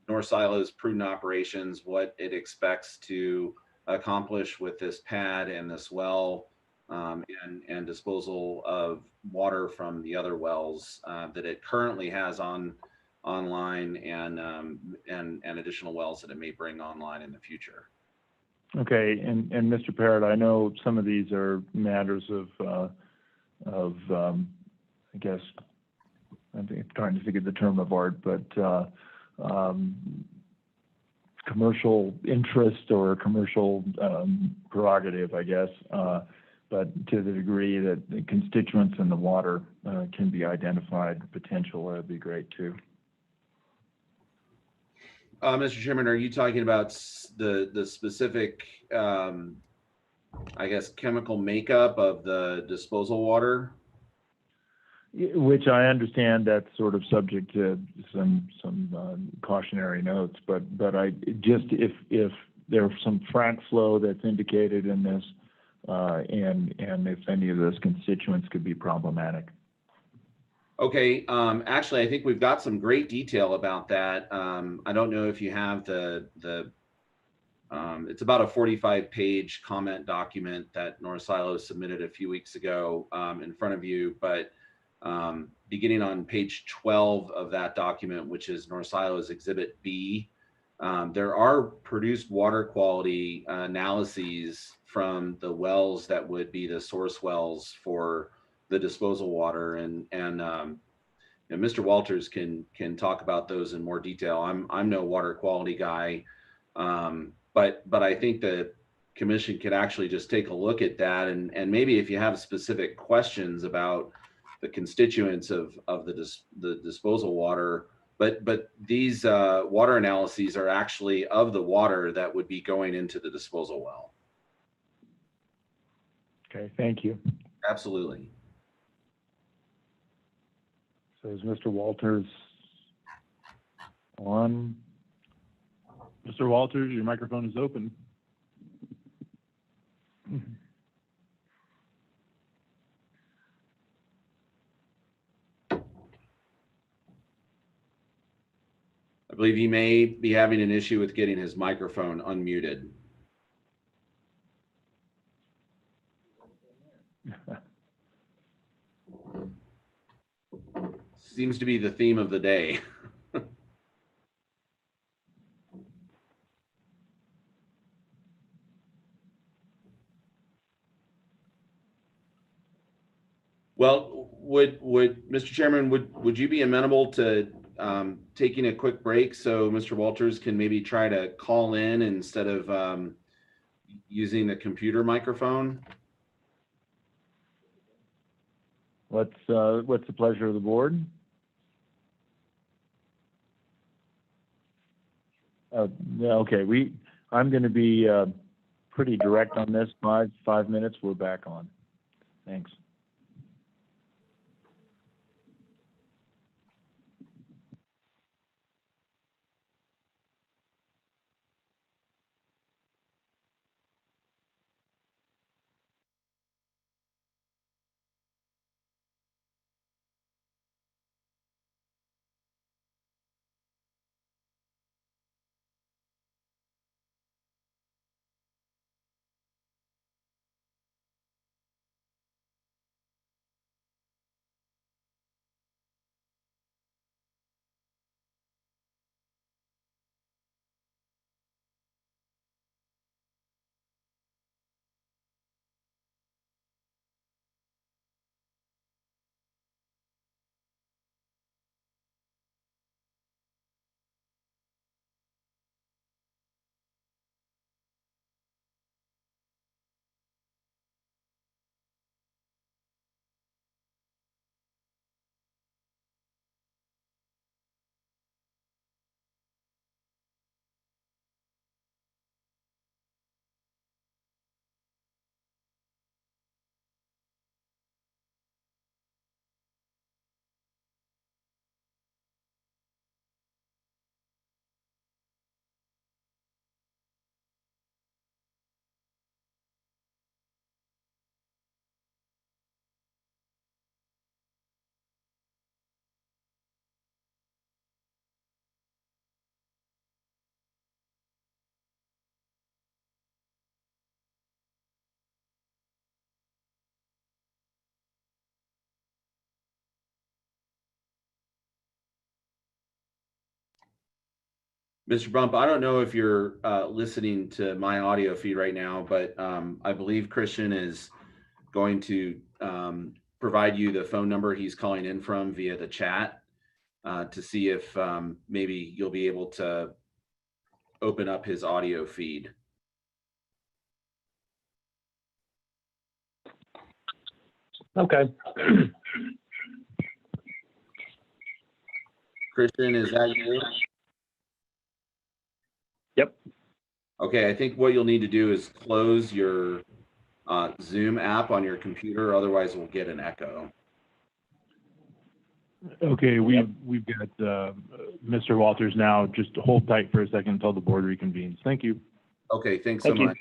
North Silo's prudent operations, what it expects to accomplish with this pad and this well, and disposal of water from the other wells that it currently has online, and additional wells that it may bring online in the future.
Okay, and Mr. Parrott, I know some of these are matters of I guess, I'm trying to think of the term of art, but commercial interest or commercial prerogative, I guess. But to the degree that the constituents in the water can be identified, potential, that'd be great too.
Mr. Chairman, are you talking about the specific, I guess, chemical makeup of the disposal water?
Which I understand that's sort of subject to some cautionary notes, but I just, if there's some frac flow that's indicated in this, and if any of those constituents could be problematic.
Okay, actually, I think we've got some great detail about that. I don't know if you have it's about a 45-page comment document that North Silo submitted a few weeks ago in front of you, but beginning on page 12 of that document, which is North Silo's Exhibit B, there are produced water quality analyses from the wells that would be the source wells for the disposal water, and Mr. Walters can talk about those in more detail. I'm no water quality guy, but I think the commission could actually just take a look at that, and maybe if you have specific questions about the constituents of the disposal water, but these water analyses are actually of the water that would be going into the disposal well.
Okay, thank you.
Absolutely.
So is Mr. Walters on?
Mr. Walters, your microphone is open.
I believe he may be having an issue with getting his microphone unmuted. Seems to be the theme of the day. Well, would Mr. Chairman, would you be amenable to taking a quick break so Mr. Walters can maybe try to call in instead of using the computer microphone?
What's the pleasure of the board? Okay, I'm going to be pretty direct on this. 5 minutes, we're back on. Thanks.
Mr. Bump, I don't know if you're listening to my audio feed right now, but I believe Christian is going to provide you the phone number he's calling in from via the chat to see if maybe you'll be able to open up his audio feed.
Okay.
Christian, is that you?
Yep.
Okay, I think what you'll need to do is close your Zoom app on your computer, otherwise we'll get an echo.
Okay, we've got Mr. Walters now. Just hold tight for a second until the board reconvenes. Thank you.
Okay, thanks so much.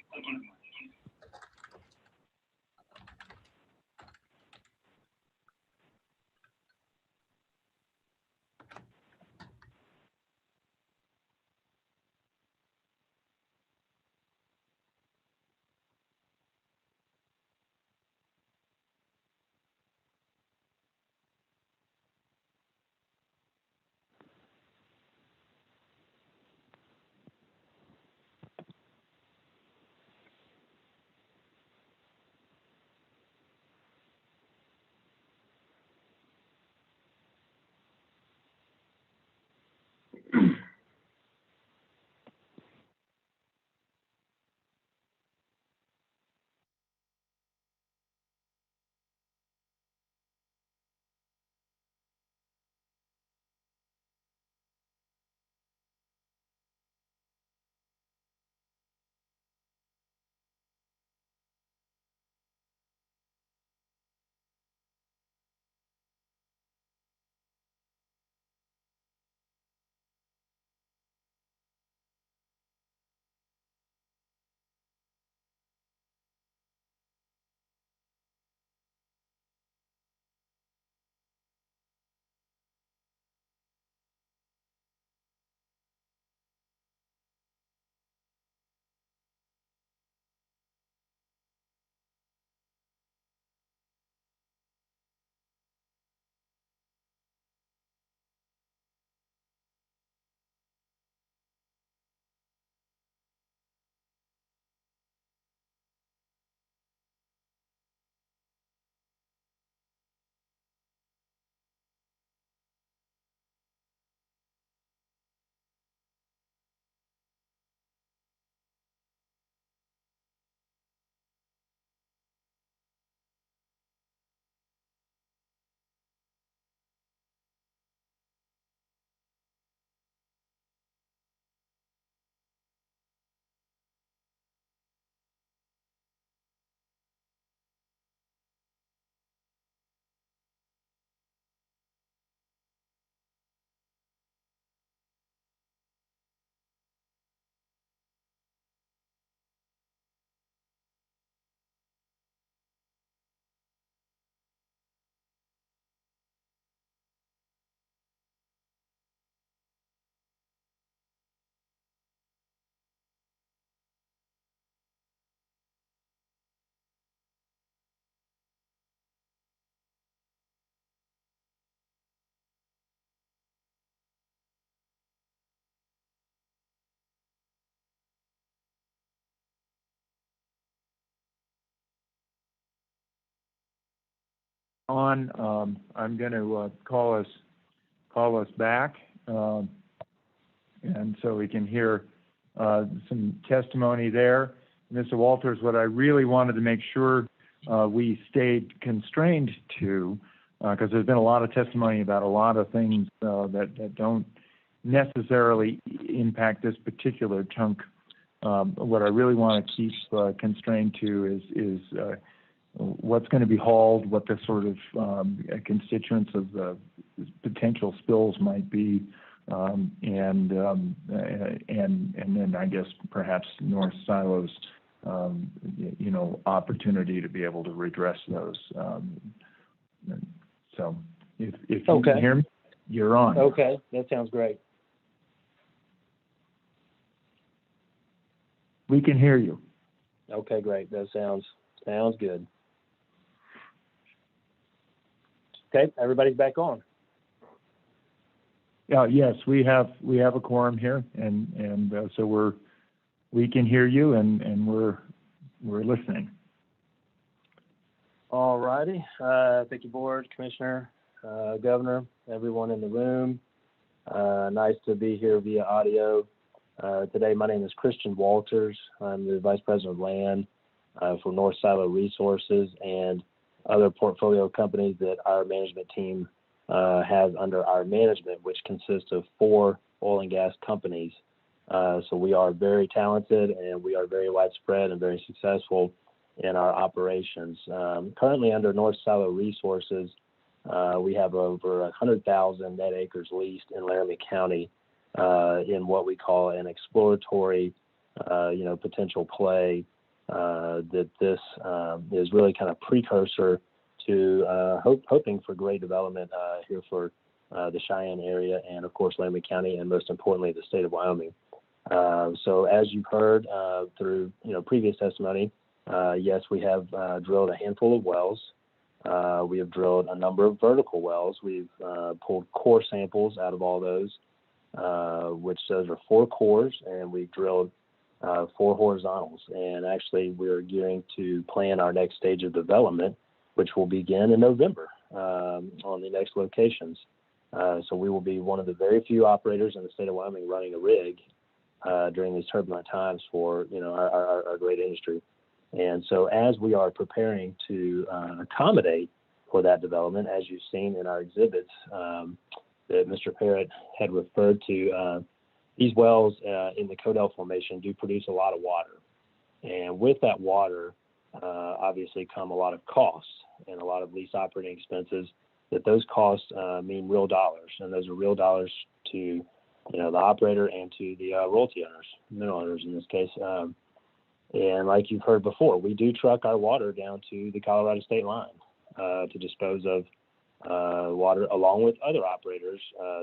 I'm going to call us back, and so we can hear some testimony there. Mr. Walters, what I really wanted to make sure we stayed constrained to, because there's been a lot of testimony about a lot of things that don't necessarily impact this particular chunk. What I really want to keep constrained to is what's going to be hauled, what the sort of constituents of the potential spills might be, and then I guess perhaps North Silo's opportunity to be able to redress those. So if you can hear me, you're on.
Okay, that sounds great.
We can hear you.
Okay, great. That sounds good. Okay, everybody's back on.
Yes, we have a quorum here, and so we can hear you, and we're listening.
All righty. Thank you, board, commissioner, governor, everyone in the room. Nice to be here via audio. Today, my name is Christian Walters. I'm the Vice President of Land for North Silo Resources and other portfolio companies that our management team has under our management, which consists of 4 oil and gas companies. So we are very talented and we are very widespread and very successful in our operations. Currently under North Silo Resources, we have over 100,000 net acres leased in Laramie County in what we call an exploratory, potential play that this is really kind of precursor to hoping for great development here for the Cheyenne area and of course Laramie County and most importantly the state of Wyoming. So as you've heard through previous testimony, yes, we have drilled a handful of wells. We have drilled a number of vertical wells. We've pulled core samples out of all those, which those are 4 cores, and we've drilled 4 horizontals. And actually, we're gearing to plan our next stage of development, which will begin in November on the next locations. So we will be one of the very few operators in the state of Wyoming running a rig during these turbulent times for our great industry. And so as we are preparing to accommodate for that development, as you've seen in our exhibits that Mr. Parrott had referred to, these wells in the Codell Formation do produce a lot of water. And with that water, obviously come a lot of costs and a lot of lease operating expenses, that those costs mean real dollars. And those are real dollars to the operator and to the royalty owners, mineral owners in this case. And like you've heard before, we do truck our water down to the Colorado state line to dispose of water, along with other operators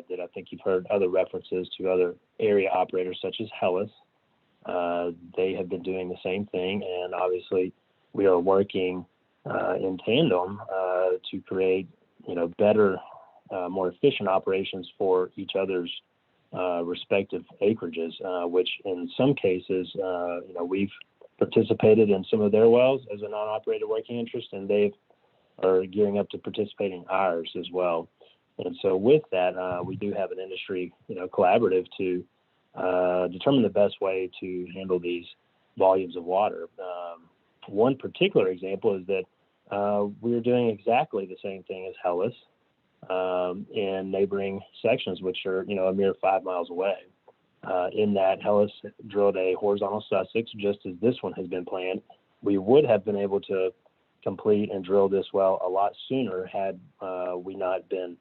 that I think you've heard other references to other area operators such as Hellas. They have been doing the same thing, and obviously we are working in tandem to create better, more efficient operations for each other's respective acreages, which in some cases, we've participated in some of their wells as a non-operated working interest, and they are gearing up to participate in ours as well. And so with that, we do have an industry, collaborative to determine the best way to handle these volumes of water. One particular example is that we're doing exactly the same thing as Hellas in neighboring sections, which are, a mere 5 miles away. In that, Hellas drilled a horizontal Sussex, just as this one has been planned. We would have been able to complete and drill this well a lot sooner had we not been,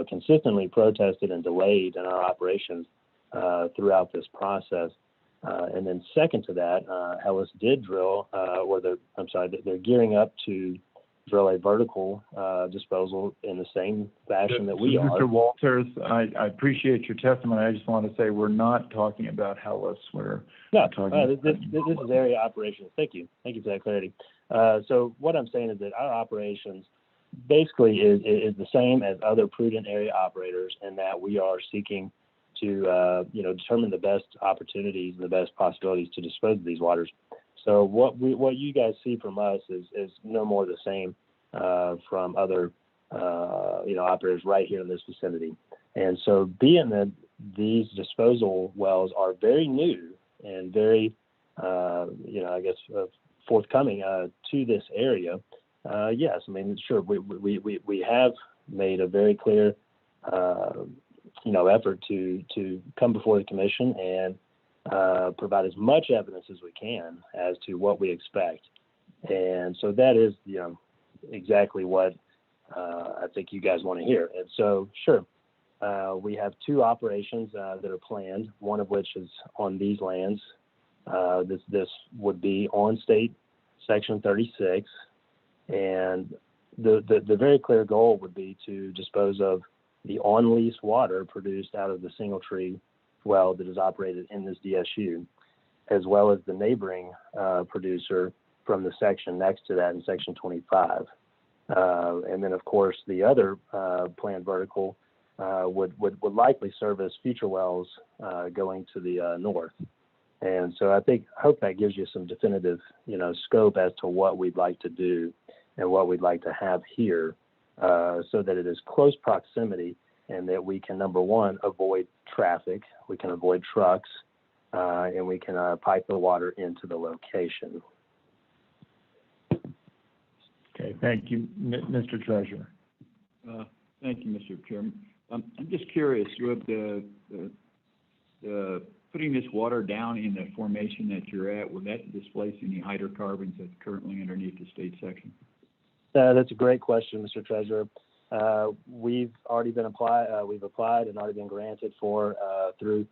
consistently protested and delayed in our operations throughout this process. And then second to that, Hellas did drill, they're gearing up to drill a vertical disposal in the same fashion that we are.
Mr. Walters, I appreciate your testimony. I just want to say we're not talking about Hellas. We're talking
this is area operations. Thank you for that clarity. So what I'm saying is that our operations basically is the same as other prudent area operators, in that we are seeking to determine the best opportunities and the best possibilities to dispose of these waters. So what you guys see from us is no more the same from other operators right here in this vicinity. And so being that these disposal wells are very new and very forthcoming to this area, yes, I mean, sure, we have made a very clear effort to come before the commission and provide as much evidence as we can as to what we expect. And so that is, exactly what I think you guys want to hear. And so, sure, we have 2 operations that are planned, one of which is on these lands. This would be on state section 36. And the very clear goal would be to dispose of the on-lease water produced out of the single tree well that is operated in this DSU, as well as the neighboring producer from the section next to that in section 25. And then, of course, the other planned vertical would likely serve as future wells going to the north. And so I hope that gives you some definitive, scope as to what we'd like to do and what we'd like to have here, so that it is close proximity and that we can, number one, avoid traffic, we can avoid trucks, and we can pipe the water into the location.
Okay, thank you, Mr. Treasurer.
Thank you, Mr. Chairman. I'm just curious, with the putting this water down in the formation that you're at, will that displace any hydrocarbons that's currently underneath the state section?
That's a great question, Mr. Treasurer. We've already been we've applied and already been granted for through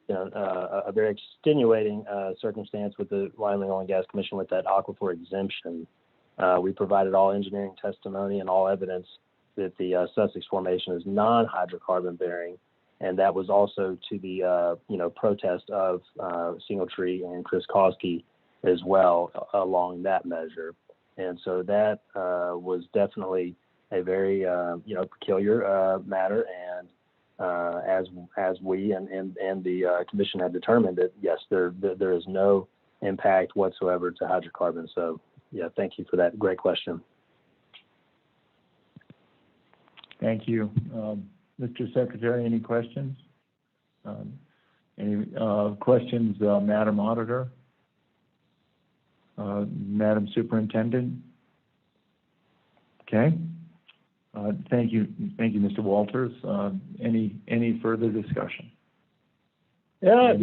a very extenuating circumstance with the Wyoming Oil and Gas Commission with that aquifer exemption. We provided all engineering testimony and all evidence that the Sussex Formation is non-hydrocarbon bearing, and that was also to the protest of Singletree and Chris Koski as well along that measure. And so that was definitely a very peculiar matter, and as we and the commission had determined that yes, there is no impact whatsoever to hydrocarbons. So yeah, thank you for that great question.
Thank you. Mr. Secretary, any questions? Any questions, Madam Auditor? Madam Superintendent? Okay. Thank you, Mr. Walters. Any further discussion?
I'd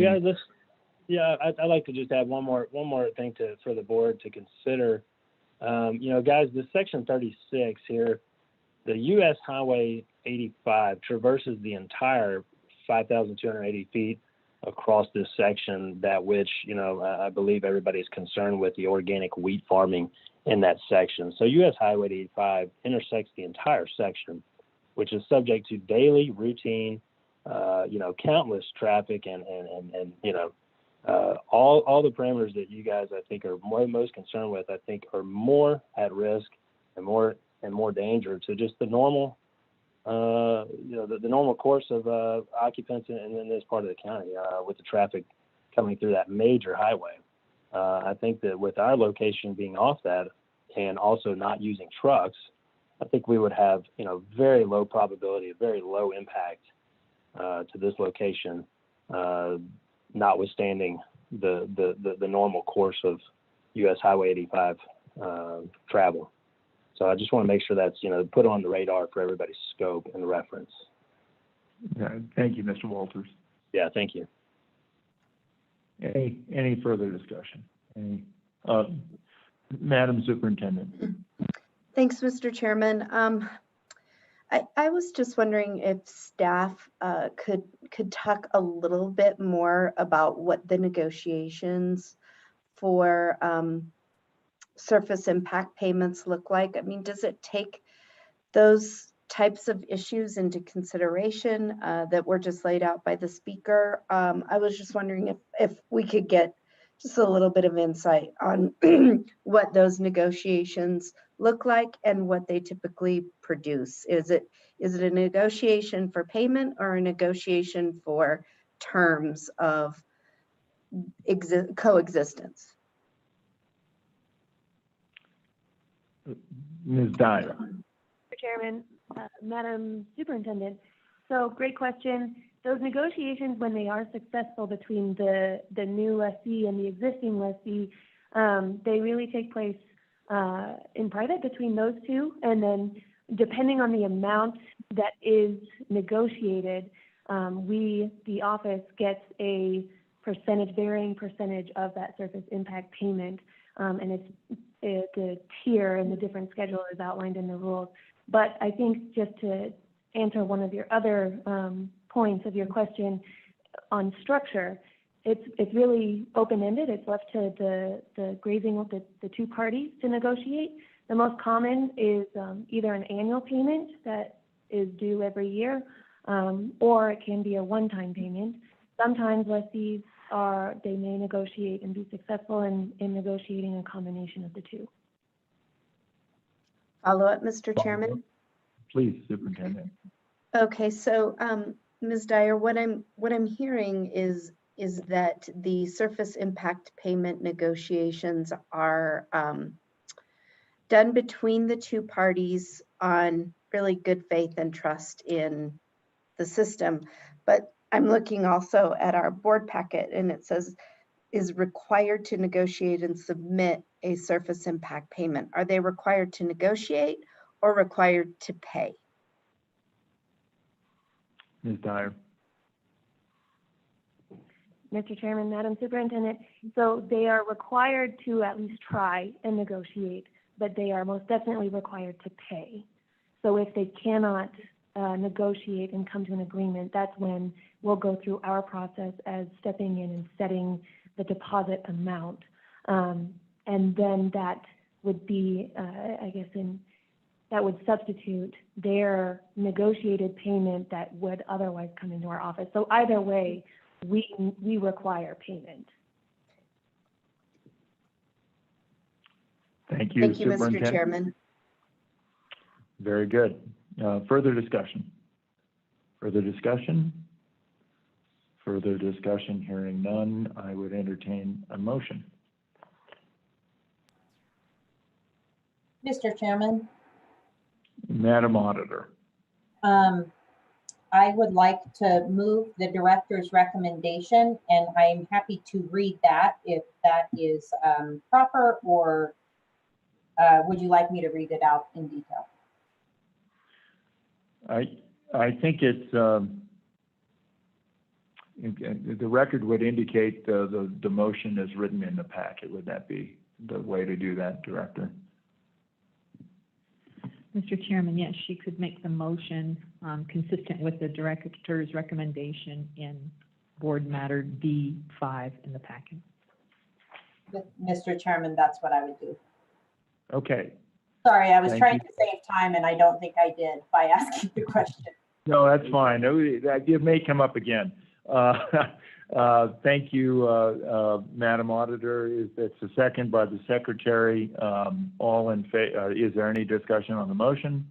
like to just add one more thing for the board to consider. Guys, this section 36 here, the U.S. Highway 85 traverses the entire 5,280 feet across this section, that which, I believe everybody's concerned with the organic wheat farming in that section. So U.S. Highway 85 intersects the entire section, which is subject to daily routine, countless traffic and all the parameters that you guys, I think, are most concerned with, I think, are more at risk and more danger to just the normal, the normal course of occupants in this part of the county with the traffic coming through that major highway. I think that with our location being off that and also not using trucks, I think we would have, very low probability, very low impact to this location, notwithstanding the normal course of U.S. Highway 85 travel. So I just want to make sure that's, put on the radar for everybody's scope and reference.
Yeah, thank you, Mr. Walters.
Yeah, thank you.
Any further discussion? Madam Superintendent.
Thanks, Mr. Chairman. I was just wondering if staff could talk a little bit more about what the negotiations for surface impact payments look like. I mean, does it take those types of issues into consideration that were just laid out by the speaker? I was just wondering if we could get just a little bit of insight on what those negotiations look like and what they typically produce. Is it a negotiation for payment or a negotiation for terms of coexistence?
Ms. Dyer.
Mr. Chairman, Madam Superintendent, so great question. Those negotiations, when they are successful between the new lessee and the existing lessee, they really take place in private between those two. And then depending on the amount that is negotiated, the office gets a varying percentage of that surface impact payment. And the tier and the different schedule is outlined in the rules. But I think just to answer one of your other points of your question on structure, it's really open-ended. It's left to the grazing of the two parties to negotiate. The most common is either an annual payment that is due every year, or it can be a one-time payment. Sometimes lessees they may negotiate and be successful in negotiating a combination of the two.
Follow up, Mr. Chairman?
Please, Superintendent.
Okay, so Ms. Dyer, what I'm hearing is that the surface impact payment negotiations are done between the two parties on really good faith and trust in the system. But I'm looking also at our board packet, and it says is required to negotiate and submit a surface impact payment. Are they required to negotiate or required to pay?
Ms. Dyer.
Mr. Chairman, Madam Superintendent, so they are required to at least try and negotiate, but they are most definitely required to pay. So if they cannot negotiate and come to an agreement, that's when we'll go through our process as stepping in and setting the deposit amount. And then that would be, I guess, that would substitute their negotiated payment that would otherwise come into our office. So either way, we require payment.
Thank you,
Thank you, Mr.
Superintendent.
Chairman.
Very good. Further discussion? Further discussion? Further discussion, hearing none, I would entertain a motion.
Mr. Chairman,
Madam Auditor.
I would like to move the director's recommendation, and I am happy to read that if that is proper, or would you like me to read it out in detail?
I think it's the record would indicate the motion is written in the packet. Would that be the way to do that, Director?
Mr. Chairman, yes, she could make the motion consistent with the director's recommendation in board matter D5 in the packet.
Mr. Chairman, that's what I would do.
Okay.
Sorry, I was
Thank
trying
you.
to save time, and I don't think I did by asking the question.
No, that's fine. It may come up again. Thank you, Madam Auditor. It's a second by the Secretary. All in favor? Is there any discussion on the motion?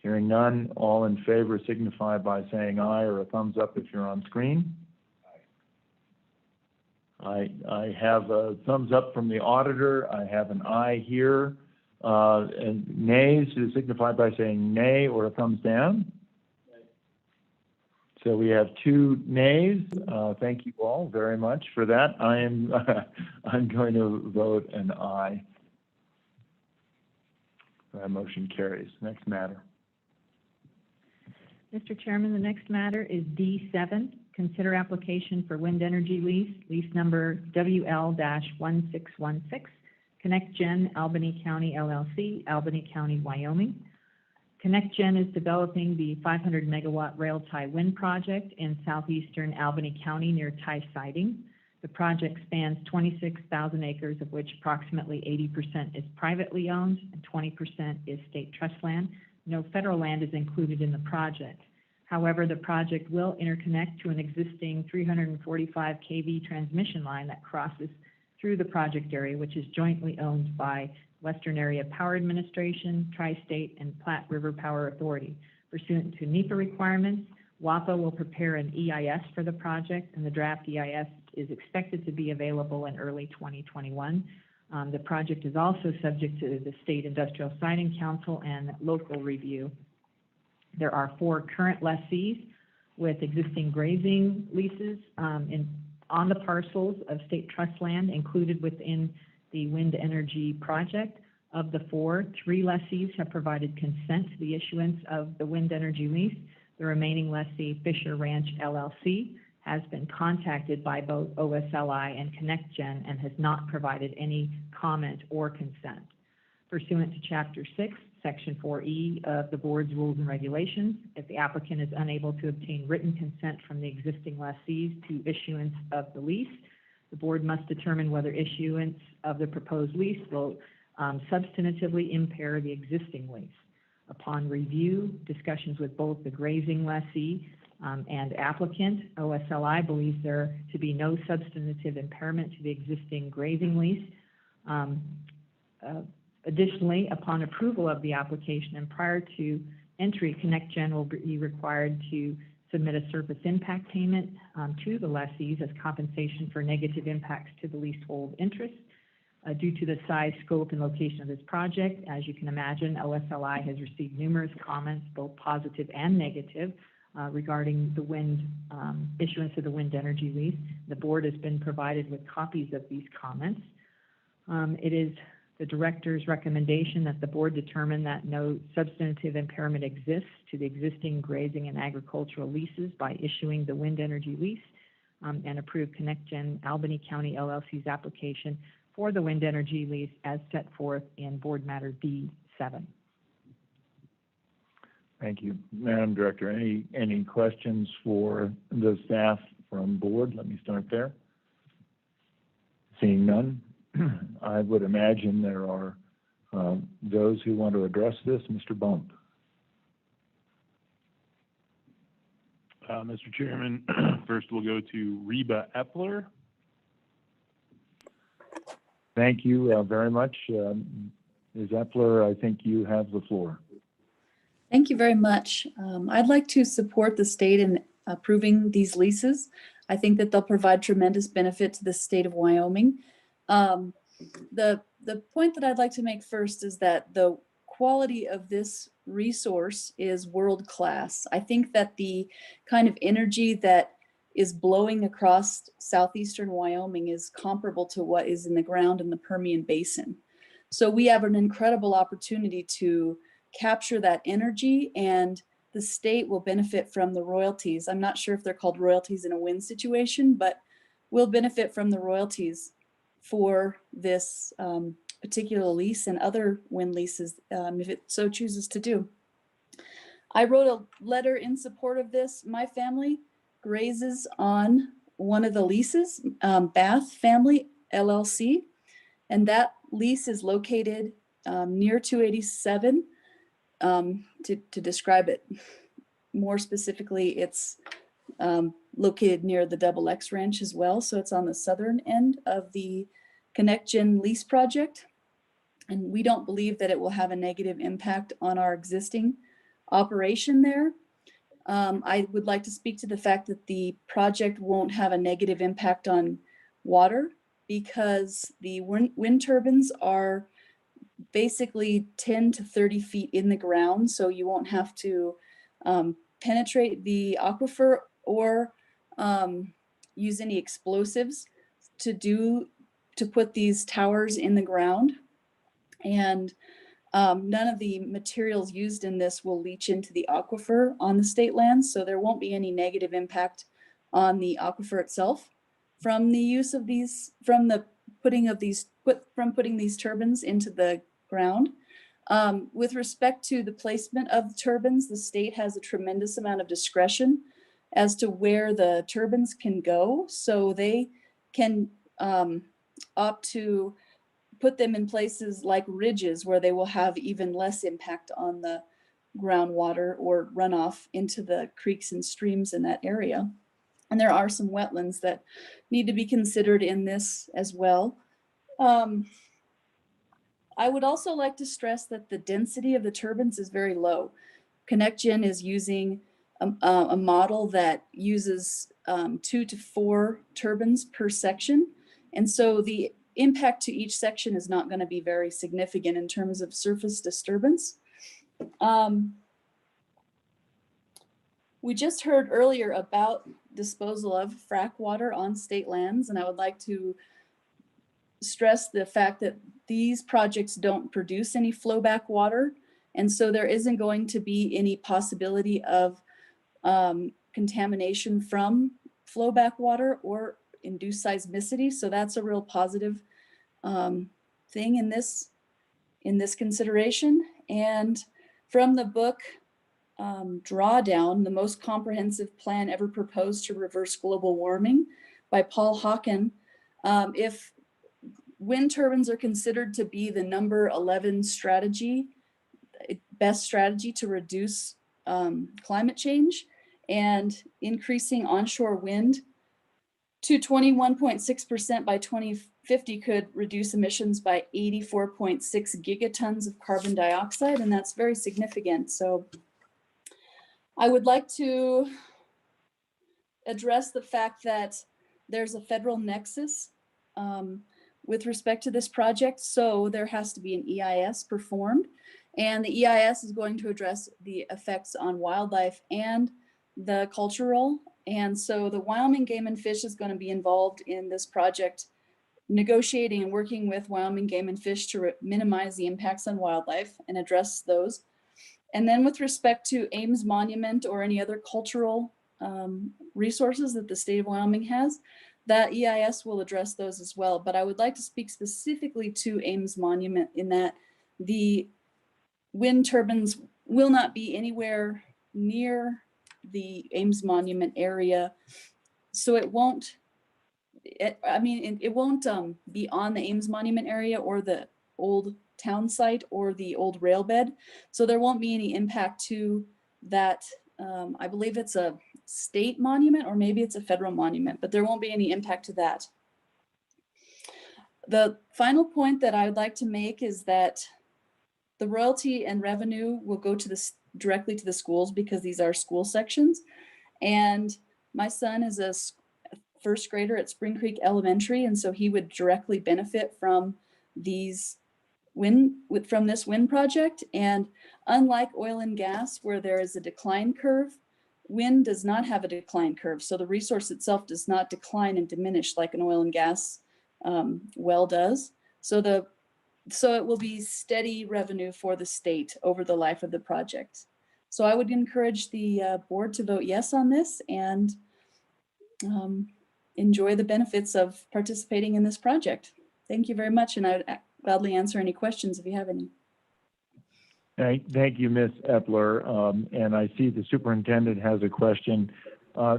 Hearing none, all in favor signify by saying aye or a thumbs up if you're on screen. I have a thumbs up from the auditor. I have an aye here. And nays signify by saying nay or a thumbs down. So we have 2 nays. Thank you all very much for that. I'm going to vote an aye. That motion carries. Next matter.
Mr. Chairman, the next matter is D7. Consider application for wind energy lease number WL-1616, ConnectGen Albany County LLC, Albany County, Wyoming. ConnectGen is developing the 500 megawatt rail tie wind project in southeastern Albany County near tie siding. The project spans 26,000 acres, of which approximately 80% is privately owned and 20% is state trust land. No federal land is included in the project. However, the project will interconnect to an existing 345 kV transmission line that crosses through the project area, which is jointly owned by Western Area Power Administration, Tri-State, and Platte River Power Authority. Pursuant to NEPA requirements, WAPA will prepare an EIS for the project, and the draft EIS is expected to be available in early 2021. The project is also subject to the State Industrial Siting Council and local review. There are 4 current lessees with existing grazing leases on the parcels of state trust land included within the wind energy project. Of the 4, 3 lessees have provided consent to the issuance of the wind energy lease. The remaining lessee, Fisher Ranch LLC, has been contacted by both OSLI and ConnectGen and has not provided any comment or consent. Pursuant to Chapter 6, Section 4E of the Board's Rules and Regulations, if the applicant is unable to obtain written consent from the existing lessees to issuance of the lease, the Board must determine whether issuance of the proposed lease will substantively impair the existing lease. Upon review, discussions with both the grazing lessee and applicant, OSLI believes there to be no substantive impairment to the existing grazing lease. Additionally, upon approval of the application and prior to entry, ConnectGen will be required to submit a surface impact payment to the lessees as compensation for negative impacts to the leasehold interest. Due to the size, scope, and location of this project, as you can imagine, OSLI has received numerous comments, both positive and negative, regarding the wind, issuance of the wind energy lease. The board has been provided with copies of these comments. It is the director's recommendation that the board determine that no substantive impairment exists to the existing grazing and agricultural leases by issuing the wind energy lease, and approve ConnectGen Albany County LLC's application for the wind energy lease as set forth in Board Matter D7.
Thank you. Madam Director, any questions for the staff from board? Let me start there. Seeing none, I would imagine there are those who want to address this. Mr. Bump.
Mr. Chairman, first we'll go to Reba Epler.
Thank you very much. Ms. Epler, I think you have the floor.
Thank you very much. I'd like to support the state in approving these leases. I think that they'll provide tremendous benefit to the state of Wyoming. The point that I'd like to make first is that the quality of this resource is world class. I think that the kind of energy that is blowing across southeastern Wyoming is comparable to what is in the ground in the Permian Basin. So we have an incredible opportunity to capture that energy, and the state will benefit from the royalties. I'm not sure if they're called royalties in a wind situation, but we'll benefit from the royalties for this particular lease and other wind leases if it so chooses to do. I wrote a letter in support of this. My family grazes on one of the leases, Bath Family LLC, and that lease is located near 287. To describe it more specifically, it's located near the Double X Ranch as well. So it's on the southern end of the ConnectGen lease project. And we don't believe that it will have a negative impact on our existing operation there. I would like to speak to the fact that the project won't have a negative impact on water because the wind turbines are basically 10 to 30 feet in the ground. So you won't have to penetrate the aquifer or use any explosives to put these towers in the ground. And none of the materials used in this will leach into the aquifer on the state lands, so there won't be any negative impact on the aquifer itself from the use of these, from putting these turbines into the ground. With respect to the placement of the turbines, the state has a tremendous amount of discretion as to where the turbines can go, so they can opt to put them in places like ridges where they will have even less impact on the groundwater or runoff into the creeks and streams in that area. And there are some wetlands that need to be considered in this as well. I would also like to stress that the density of the turbines is very low. ConnectGen is using a model that uses 2 to 4 turbines per section. And so the impact to each section is not going to be very significant in terms of surface disturbance. We just heard earlier about disposal of frack water on state lands, and I would like to stress the fact that these projects don't produce any flowback water, and so there isn't going to be any possibility of contamination from flowback water or induced seismicity. So that's a real positive thing in this consideration. And from the book Drawdown, the most comprehensive plan ever proposed to reverse global warming by Paul Hawken, if wind turbines are considered to be the number 11 strategy, best strategy to reduce climate change, and increasing onshore wind to 21.6% by 2050 could reduce emissions by 84.6 gigatons of carbon dioxide, and that's very significant. So I would like to address the fact that there's a federal nexus with respect to this project, so there has to be an EIS performed, and the EIS is going to address the effects on wildlife and the cultural. And so the Wyoming Game and Fish is going to be involved in this project, negotiating and working with Wyoming Game and Fish to minimize the impacts on wildlife and address those. And then with respect to Ames Monument or any other cultural resources that the state of Wyoming has, that EIS will address those as well. But I would like to speak specifically to Ames Monument in that the wind turbines will not be anywhere near the Ames Monument area. So it won't, it won't be on the Ames Monument area or the old town site or the old rail bed. So there won't be any impact to that. I believe it's a state monument or maybe it's a federal monument, but there won't be any impact to that. The final point that I would like to make is that the royalty and revenue will go to directly to the schools because these are school sections. And my son is a first grader at Spring Creek Elementary, and so he would directly benefit from this wind project. And unlike oil and gas, where there is a decline curve, wind does not have a decline curve. So the resource itself does not decline and diminish like an oil and gas well does. So it will be steady revenue for the state over the life of the project. So I would encourage the board to vote yes on this and enjoy the benefits of participating in this project. Thank you very much, and I would gladly answer any questions if you have any.
Thank you, Ms. Epler. And I see the superintendent has a question.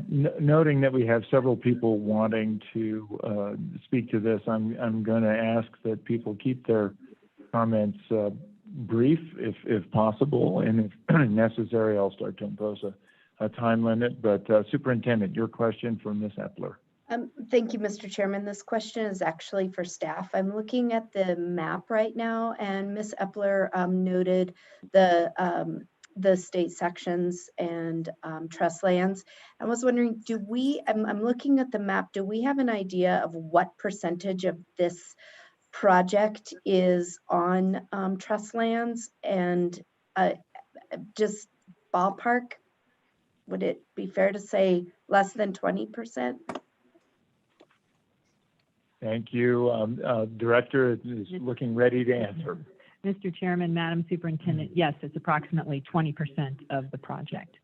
Noting that we have several people wanting to speak to this, I'm going to ask that people keep their comments brief if possible, and if necessary, I'll start to impose a time limit. But Superintendent, your question for Ms. Epler.
Thank you, Mr. Chairman. This question is actually for staff. I'm looking at the map right now, and Ms. Epler noted the state sections and trust lands. I was wondering, I'm looking at the map, do we have an idea of what percentage of this project is on trust lands? And just ballpark, would it be fair to say less than 20%?
Thank you. Director is looking ready to answer.
Mr. Chairman, Madam Superintendent, yes, it's approximately 20% of the project.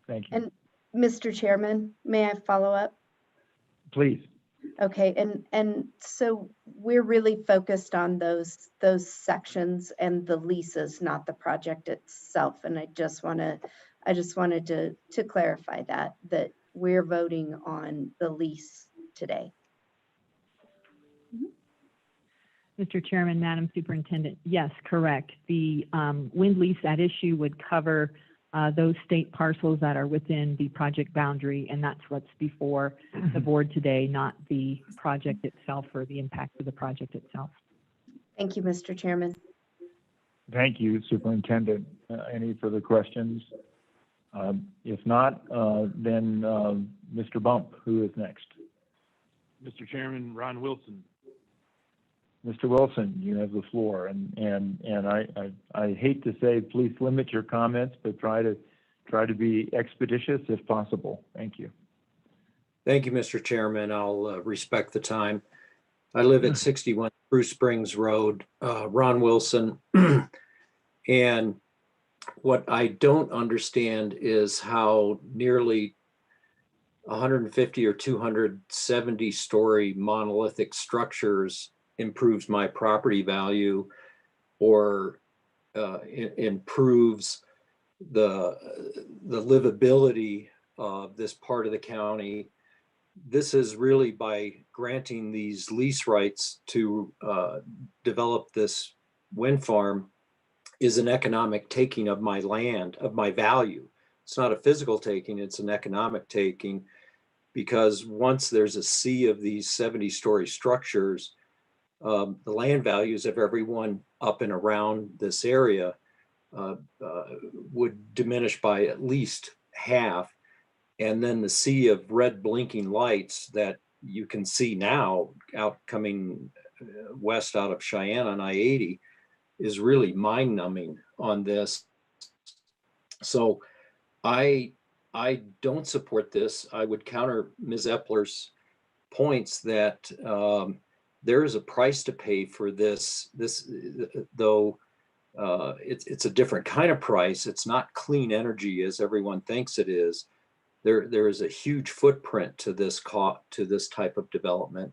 Thank you.
And Mr. Chairman, may I follow up?
Please.
Okay, and so we're really focused on those sections and the leases, not the project itself. And I just wanted to clarify that we're voting on the lease today.
Mr. Chairman, Madam Superintendent, yes, correct. The wind lease at issue would cover those state parcels that are within the project boundary, and that's what's before the board today, not the project itself or the impact of the project itself.
Thank you, Mr. Chairman.
Thank you, Superintendent. Any further questions? If not, then Mr. Bump, who is next?
Mr. Chairman, Ron Wilson.
Mr. Wilson, you have the floor, and I hate to say, please limit your comments, but try to be expeditious if possible. Thank you.
Thank you, Mr. Chairman. I'll respect the time. I live at 61 Spruce Springs Road, Ron Wilson, and what I don't understand is how nearly 150 or 270-story monolithic structures improves my property value or improves the livability of this part of the county. This is really by granting these lease rights to develop this wind farm is an economic taking of my land, of my value. It's not a physical taking, it's an economic taking, because once there's a sea of these 70-story structures, the land values of everyone up and around this area would diminish by at least half. And then the sea of red blinking lights that you can see now out coming west out of Cheyenne on I-80 is really mind numbing on this. So I don't support this. I would counter Ms. Epler's points that there is a price to pay for this. Though it's a different kind of price. It's not clean energy as everyone thinks it is. There is a huge footprint to this type of development.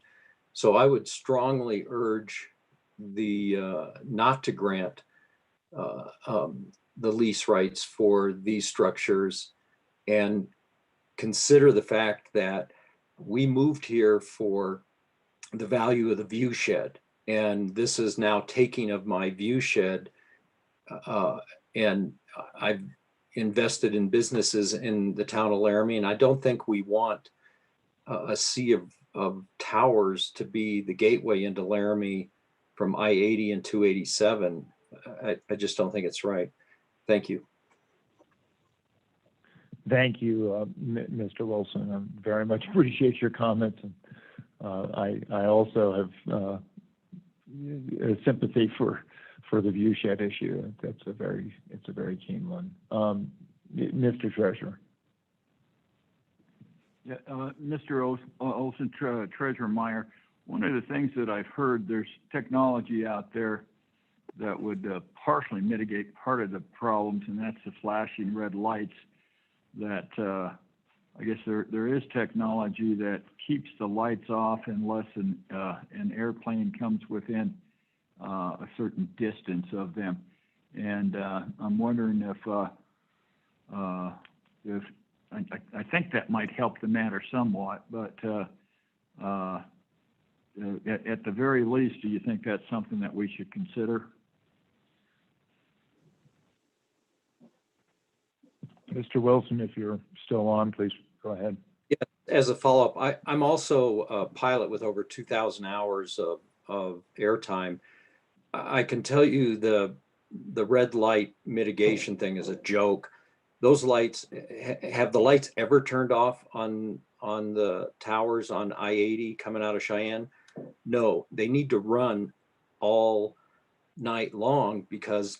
So I would strongly urge the not to grant the lease rights for these structures, and consider the fact that we moved here for the value of the view shed, and this is now taking of my view shed, and I've invested in businesses in the town of Laramie, and I don't think we want a sea of towers to be the gateway into Laramie from I-80 and 287. I just don't think it's right. Thank you.
Thank you, Mr. Wilson. I very much appreciate your comments. And I also have sympathy for the view shed issue. It's a very keen one. Mr. Treasurer.
Yeah, Mr. Olson, Treasurer Meyer, one of the things that I've heard, there's technology out there that would partially mitigate part of the problems, and that's the flashing red lights. That I guess there is technology that keeps the lights off unless an airplane comes within a certain distance of them. And I'm wondering if I think that might help the matter somewhat, but at the very least, do you think that's something that we should consider?
Mr. Wilson, if you're still on, please go ahead.
Yeah, as a follow-up, I'm also a pilot with over 2,000 hours of airtime. I can tell you the red light mitigation thing is a joke. Those lights, have the lights ever turned off on the towers on I-80 coming out of Cheyenne? No, they need to run all night long because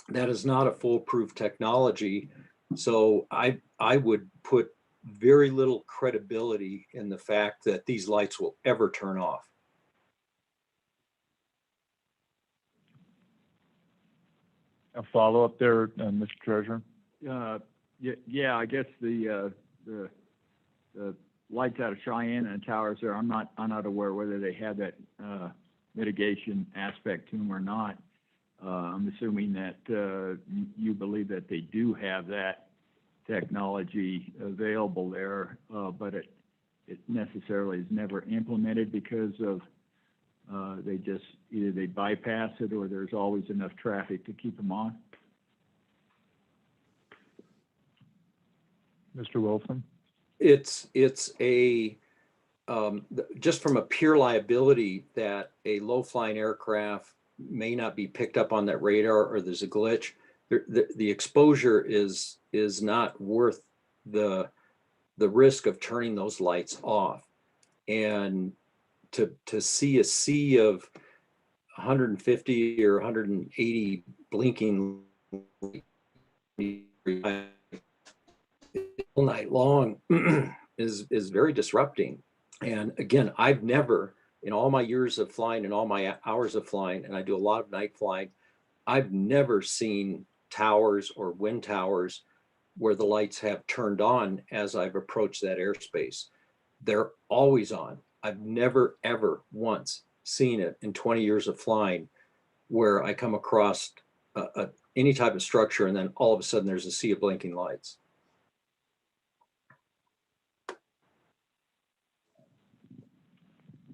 that is not a foolproof technology. So I would put very little credibility in the fact that these lights will ever turn off.
A follow-up there, Mr. Treasurer?
Yeah, I guess the lights out of Cheyenne and the towers there, I'm not aware whether they have that mitigation aspect to them or not. I'm assuming that you believe that they do have that technology available there, but it necessarily is never implemented because of they just either they bypass it or there's always enough traffic to keep them on.
Mr. Wilson?
It's a just from a pure liability that a low-flying aircraft may not be picked up on that radar or there's a glitch. The exposure is not worth the risk of turning those lights off. And to see a sea of 150 or 180 blinking all night long is very disrupting. And again, I've never, in all my years of flying and all my hours of flying, and I do a lot of night flying, I've never seen towers or wind towers where the lights have turned on as I've approached that airspace. They're always on. I've never, ever once seen it in 20 years of flying where I come across any type of structure and then all of a sudden there's a sea of blinking lights.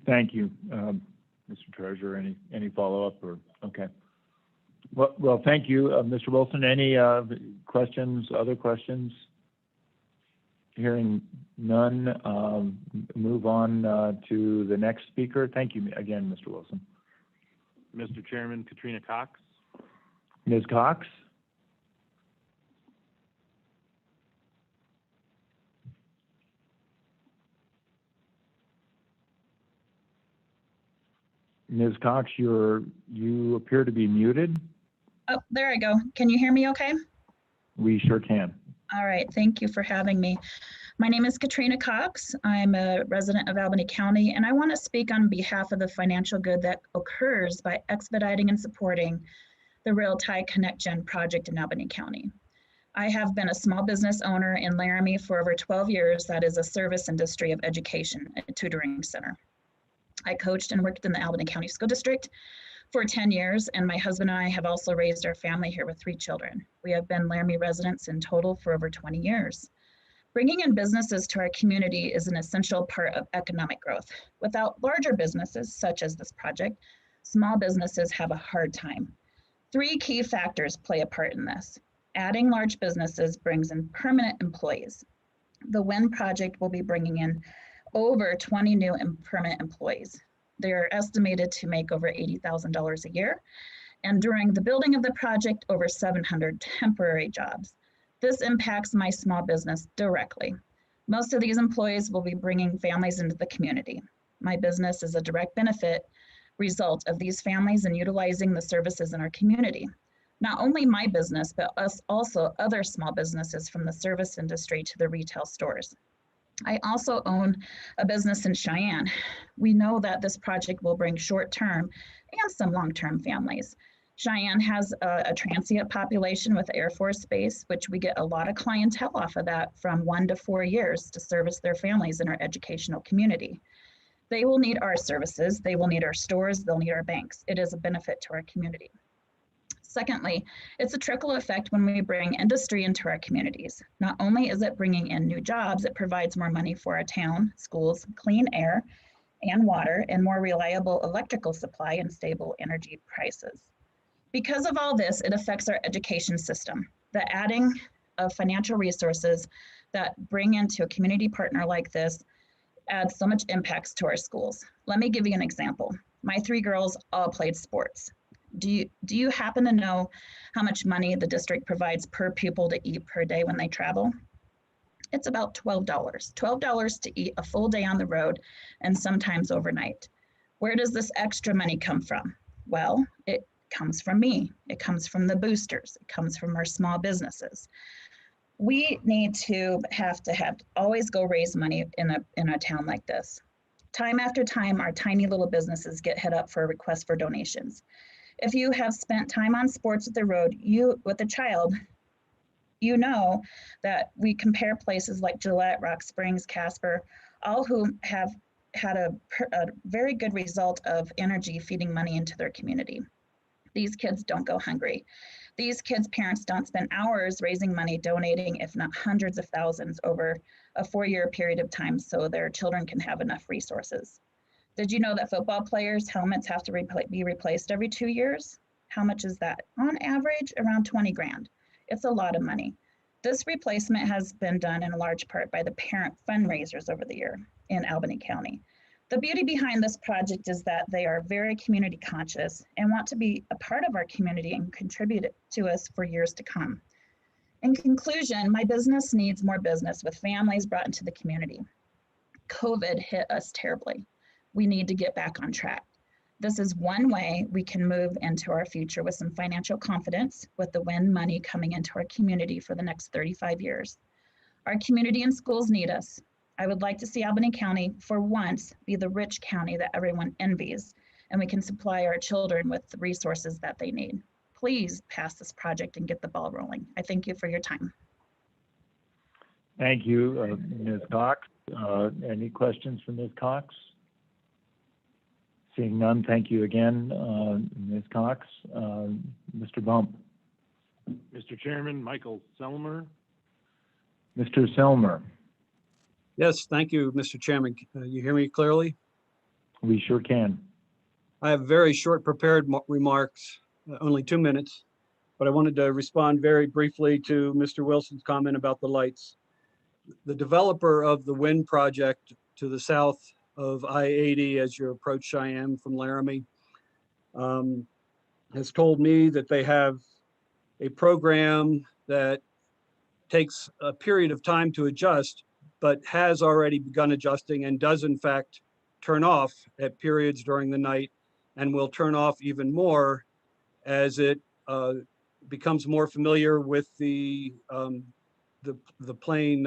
Thank you, Mr. Treasurer. Any follow-up or okay? Well, thank you, Mr. Wilson. Any questions? Other questions? Hearing none, move on to the next speaker. Thank you again, Mr. Wilson.
Mr. Chairman, Katrina Cox.
Ms. Cox? Ms. Cox, you appear to be muted.
Oh, there I go. Can you hear me okay?
We sure can.
All right, thank you for having me. My name is Katrina Cox. I'm a resident of Albany County, and I want to speak on behalf of the financial good that occurs by expediting and supporting the Rail Tie Connect Gen project in Albany County. I have been a small business owner in Laramie for over 12 years. That is a service industry of education, a tutoring center. I coached and worked in the Albany County School District for 10 years, and my husband and I have also raised our family here with 3 children. We have been Laramie residents in total for over 20 years. Bringing in businesses to our community is an essential part of economic growth. Without larger businesses, such as this project, small businesses have a hard time. 3 key factors play a part in this. Adding large businesses brings in permanent employees. The WIN project will be bringing in over 20 new and permanent employees. They are estimated to make over $80,000 a year. And during the building of the project, over 700 temporary jobs. This impacts my small business directly. Most of these employees will be bringing families into the community. My business is a direct benefit result of these families and utilizing the services in our community. Not only my business, but us also other small businesses from the service industry to the retail stores. I also own a business in Cheyenne. We know that this project will bring short-term and some long-term families. Cheyenne has a transient population with Air Force Base, which we get a lot of clientele off of that from 1 to 4 years to service their families in our educational community. They will need our services, they will need our stores, they'll need our banks. It is a benefit to our community. Secondly, it's a trickle effect when we bring industry into our communities. Not only is it bringing in new jobs, it provides more money for our town, schools, clean air and water, and more reliable electrical supply and stable energy prices. Because of all this, it affects our education system. The adding of financial resources that bring into a community partner like this adds so much impacts to our schools. Let me give you an example. My 3 girls all played sports. Do you happen to know how much money the district provides per pupil to eat per day when they travel? It's about $12. $12 to eat a full day on the road and sometimes overnight. Where does this extra money come from? Well, it comes from me. It comes from the boosters. It comes from our small businesses. We need to have always go raise money in a town like this. Time after time, our tiny little businesses get hit up for a request for donations. If you have spent time on sports at the road, with a child, you know that we compare places like Gillette, Rock Springs, Casper, all who have had a very good result of energy feeding money into their community. These kids don't go hungry. These kids' parents don't spend hours raising money, donating, if not hundreds of thousands over a 4-year period of time so their children can have enough resources. Did you know that football players' helmets have to be replaced every 2 years? How much is that? On average, around 20 grand. It's a lot of money. This replacement has been done in large part by the parent fundraisers over the year in Albany County. The beauty behind this project is that they are very community conscious and want to be a part of our community and contribute to us for years to come. In conclusion, my business needs more business with families brought into the community. COVID hit us terribly. We need to get back on track. This is one way we can move into our future with some financial confidence with the WIN money coming into our community for the next 35 years. Our community and schools need us. I would like to see Albany County, for once, be the rich county that everyone envies, and we can supply our children with the resources that they need. Please pass this project and get the ball rolling. I thank you for your time.
Thank you, Ms. Cox. Any questions for Ms. Cox? Seeing none, thank you again, Ms. Cox. Mr. Bump.
Mr. Chairman, Michael Selmer.
Mr. Selmer.
Yes, thank you, Mr. Chairman. You hear me clearly?
We sure can.
I have very short prepared remarks, only 2 minutes, but I wanted to respond very briefly to Mr. Wilson's comment about the lights. The developer of the wind project to the south of I-80 as you approach Cheyenne from Laramie has told me that they have a program that takes a period of time to adjust, but has already begun adjusting and does in fact turn off at periods during the night and will turn off even more as it becomes more familiar with the the plain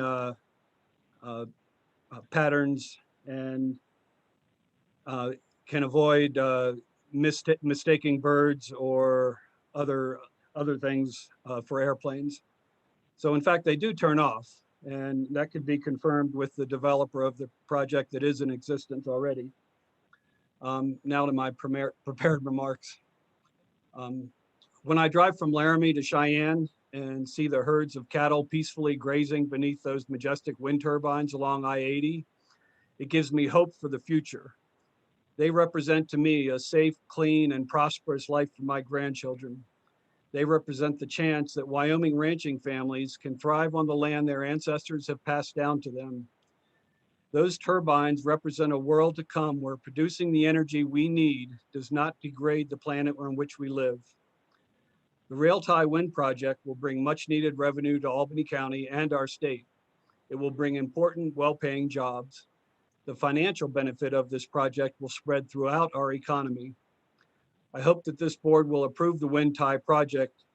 patterns and can avoid mistaking birds or other things for airplanes. So in fact, they do turn off, and that could be confirmed with the developer of the project that is in existence already. Now to my prepared remarks. When I drive from Laramie to Cheyenne and see the herds of cattle peacefully grazing beneath those majestic wind turbines along I-80, it gives me hope for the future. They represent to me a safe, clean, and prosperous life for my grandchildren. They represent the chance that Wyoming ranching families can thrive on the land their ancestors have passed down to them. Those turbines represent a world to come where producing the energy we need does not degrade the planet on which we live. The Railtie Wind Project will bring much needed revenue to Albany County and our state. It will bring important, well-paying jobs. The financial benefit of this project will spread throughout our economy. I hope that this board will approve the Wind Tie project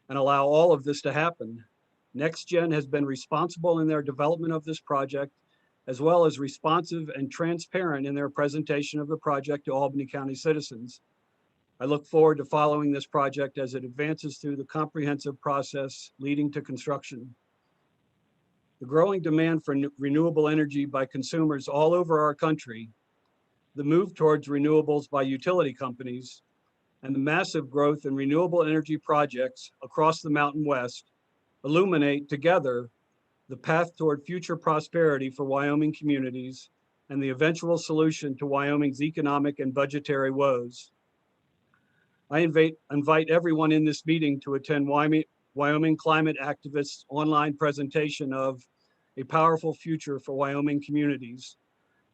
and allow all of this to happen. NextGen has been responsible in their development of this project, as well as responsive and transparent in their presentation of the project to Albany County citizens. I look forward to following this project as it advances through the comprehensive process leading to construction. The growing demand for renewable energy by consumers all over our country, the move towards renewables by utility companies, and the massive growth in renewable energy projects across the Mountain West illuminate together the path toward future prosperity for Wyoming communities and the eventual solution to Wyoming's economic and budgetary woes. I invite everyone in this meeting to attend Wyoming climate activists' online presentation of A Powerful Future for Wyoming Communities.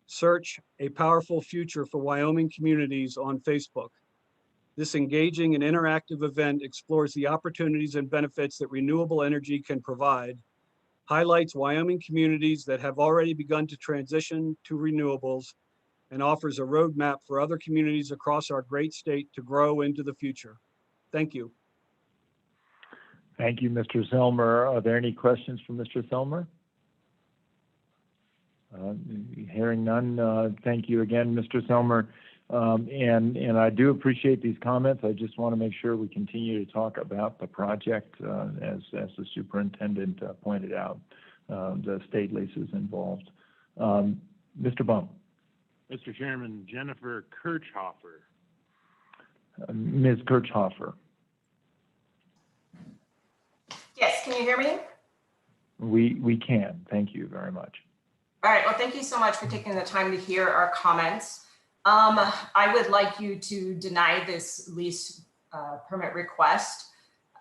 Search A Powerful Future for Wyoming Communities on Facebook. This engaging and interactive event explores the opportunities and benefits that renewable energy can provide, highlights Wyoming communities that have already begun to transition to renewables, and offers a roadmap for other communities across our great state to grow into the future. Thank you.
Thank you, Mr. Zellmer. Are there any questions for Mr. Zellmer? Hearing none, thank you again, Mr. Zellmer. And I do appreciate these comments. I just want to make sure we continue to talk about the project as the superintendent pointed out, the state leases involved. Mr. Bump.
Mr. Chairman, Jennifer Kirchhofer.
Ms. Kirchhofer.
Yes, can you hear me?
We can. Thank you very much.
All right, well, thank you so much for taking the time to hear our comments. I would like you to deny this lease permit request.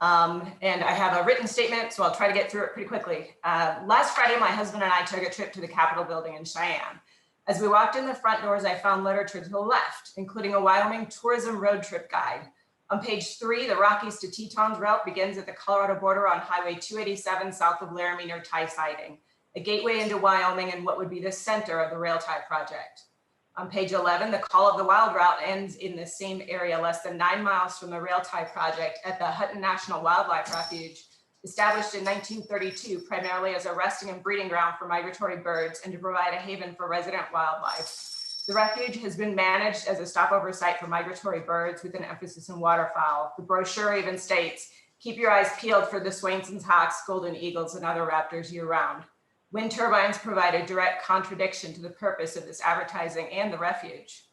And I have a written statement, so I'll try to get through it pretty quickly. Last Friday, my husband and I took a trip to the Capitol building in Cheyenne. As we walked in the front doors, I found literature to the left, including a Wyoming tourism road trip guide. On page 3, the Rockies to Tetons route begins at the Colorado border on Highway 287 south of Laramie near Tie Siding, a gateway into Wyoming and what would be the center of the Railtie project. On page 11, the Call of the Wild route ends in the same area less than 9 miles from the Railtie project at the Hutton National Wildlife Refuge, established in 1932 primarily as a resting and breeding ground for migratory birds and to provide a haven for resident wildlife. The refuge has been managed as a stopover site for migratory birds with an emphasis on waterfowl. The brochure even states, keep your eyes peeled for the Swainson's hawks, golden eagles, and other raptors year round. Wind turbines provide a direct contradiction to the purpose of this advertising and the refuge.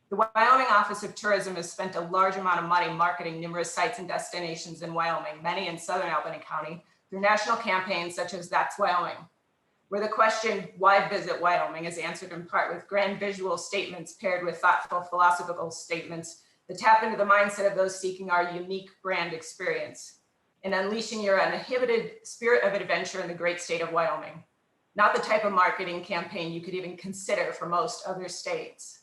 The Wyoming Office of Tourism has spent a large amount of money marketing numerous sites and destinations in Wyoming, many in southern Albany County, through national campaigns such as That's Wyoming, where the question, why visit Wyoming, is answered in part with grand visual statements paired with thoughtful philosophical statements that tap into the mindset of those seeking our unique brand experience and unleashing your uninhibited spirit of adventure in the great state of Wyoming. Not the type of marketing campaign you could even consider for most other states.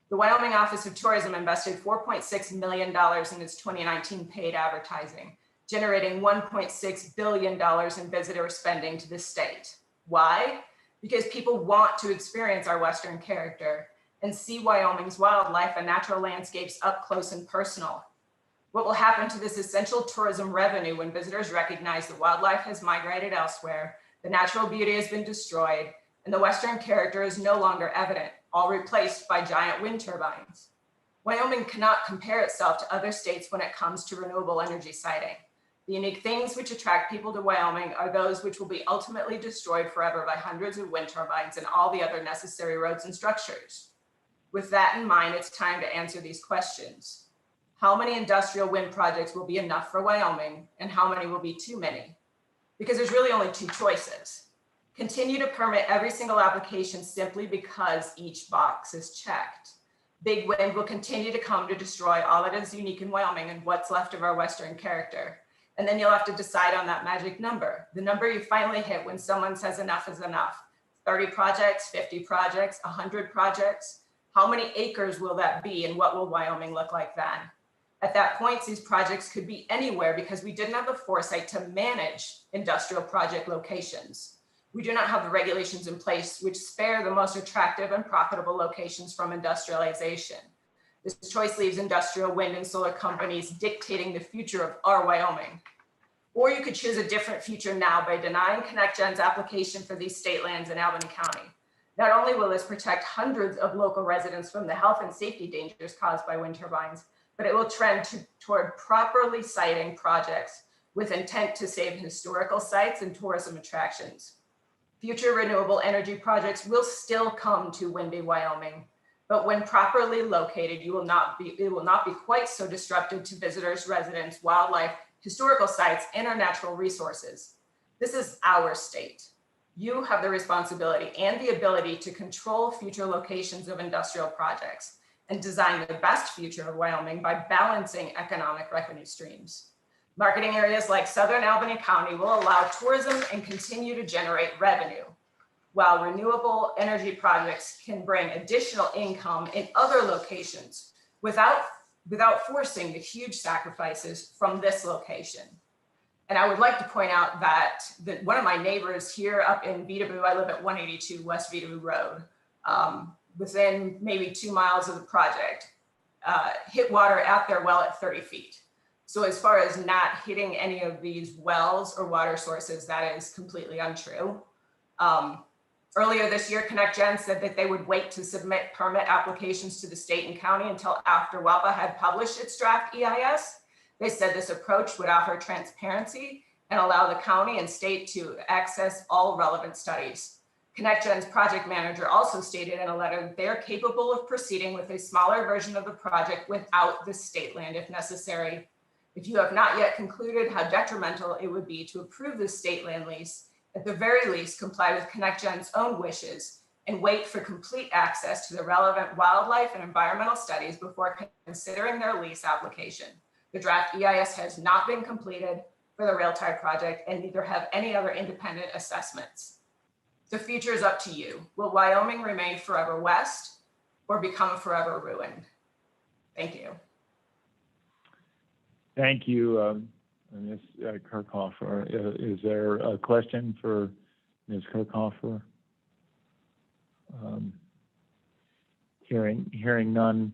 The Wyoming Office of Tourism invested $4.6 million in its 2019 paid advertising, generating $1.6 billion in visitor spending to the state. Why? Because people want to experience our Western character and see Wyoming's wildlife and natural landscapes up close and personal. What will happen to this essential tourism revenue when visitors recognize the wildlife has migrated elsewhere, The natural beauty has been destroyed, and the Western character is no longer evident, all replaced by giant wind turbines. Wyoming cannot compare itself to other states when it comes to renewable energy siting. The unique things which attract people to Wyoming are those which will be ultimately destroyed forever by hundreds of wind turbines and all the other necessary roads and structures. With that in mind, it's time to answer these questions. How many industrial wind projects will be enough for Wyoming, and how many will be too many? Because there's really only two choices. Continue to permit every single application simply because each box is checked. Big wind will continue to come to destroy all that is unique in Wyoming and what's left of our Western character. And then you'll have to decide on that magic number, the number you finally hit when someone says enough is enough. 30 projects, 50 projects, 100 projects. How many acres will that be, and what will Wyoming look like then? At that point, these projects could be anywhere because we didn't have the foresight to manage industrial project locations. We do not have the regulations in place which spare the most attractive and profitable locations from industrialization. This choice leaves industrial wind and solar companies dictating the future of our Wyoming. Or you could choose a different future now by denying ConnectGen's application for these state lands in Albany County. Not only will this protect hundreds of local residents from the health and safety dangers caused by wind turbines, but it will trend toward properly siting projects with intent to save historical sites and tourism attractions. Future renewable energy projects will still come to windy Wyoming, but when properly located, it will not be quite so disruptive to visitors, residents, wildlife, historical sites, and our natural resources. This is our state. You have the responsibility and the ability to control future locations of industrial projects and design the best future of Wyoming by balancing economic revenue streams. Marketing areas like Southern Albany County will allow tourism and continue to generate revenue, while renewable energy projects can bring additional income in other locations without forcing the huge sacrifices from this location. And I would like to point out that one of my neighbors here up in Vedaboo, I live at 182 West Vedaboo Road, within maybe 2 miles of the project, hit water at their well at 30 feet. So as far as not hitting any of these wells or water sources, that is completely untrue. Earlier this year, ConnectGen said that they would wait to submit permit applications to the state and county until after WAPA had published its draft EIS. They said this approach would offer transparency and allow the county and state to access all relevant studies. ConnectGen's project manager also stated in a letter that they are capable of proceeding with a smaller version of the project without the state land if necessary. If you have not yet concluded how detrimental it would be to approve the state land lease, at the very least comply with ConnectGen's own wishes and wait for complete access to the relevant wildlife and environmental studies before considering their lease application. The draft EIS has not been completed for the Railtie project and neither have any other independent assessments. The future is up to you. Will Wyoming remain forever west or become forever ruined? Thank you.
Thank you, Ms. Kirchhofer. Is there a question for Ms. Kirchhofer? Hearing none.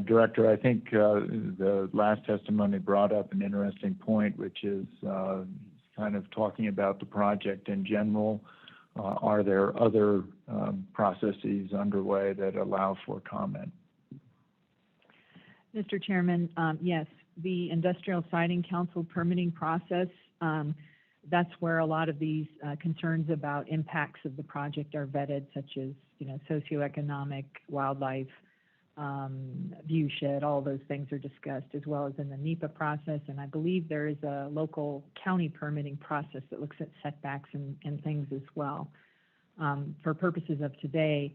Director, I think the last testimony brought up an interesting point, which is kind of talking about the project in general. Are there other processes underway that allow for comment?
Mr. Chairman, yes, the Industrial Siting Council permitting process, that's where a lot of these concerns about impacts of the project are vetted, such as, socioeconomic, wildlife, viewshed, all those things are discussed, as well as in the NEPA process. And I believe there is a local county permitting process that looks at setbacks and things as well. For purposes of today,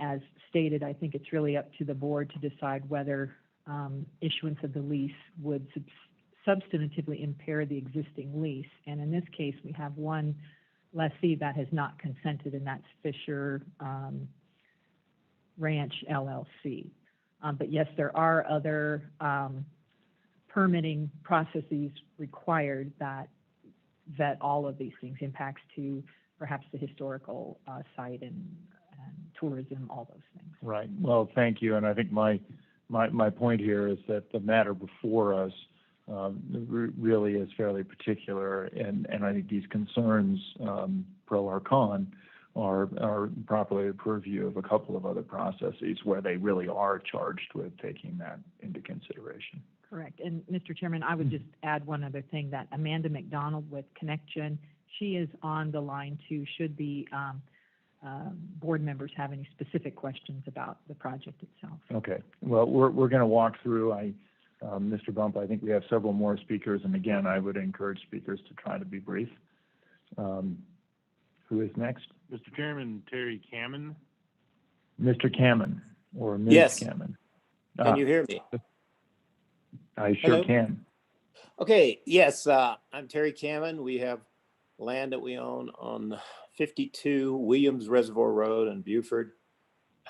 as stated, I think it's really up to the board to decide whether issuance of the lease would substantively impair the existing lease. And in this case, we have one lessee that has not consented, and that's Fisher Ranch LLC. But yes, there are other permitting processes required that vet all of these things, impacts to perhaps the historical site and tourism, all those things.
Right. Well, thank you. And I think my point here is that the matter before us really is fairly particular, and I think these concerns, pro or con, are properly a purview of a couple of other processes where they really are charged with taking that into consideration.
Correct. And Mr. Chairman, I would just add one other thing, that Amanda McDonald with ConnectGen, she is on the line too, should the board members have any specific questions about the project itself.
Okay. Well, we're going to walk through. Mr. Bump, I think we have several more speakers, and again, I would encourage speakers to try to be brief. Who is next?
Mr. Chairman, Terry Kamen.
Mr. Kamen, or Ms.
Yes.
Kamen.
Can you hear me?
I sure
Hello?
can.
Okay, yes, I'm Terry Kamen. We have land that we own on 52 Williams Reservoir Road in Beaufort.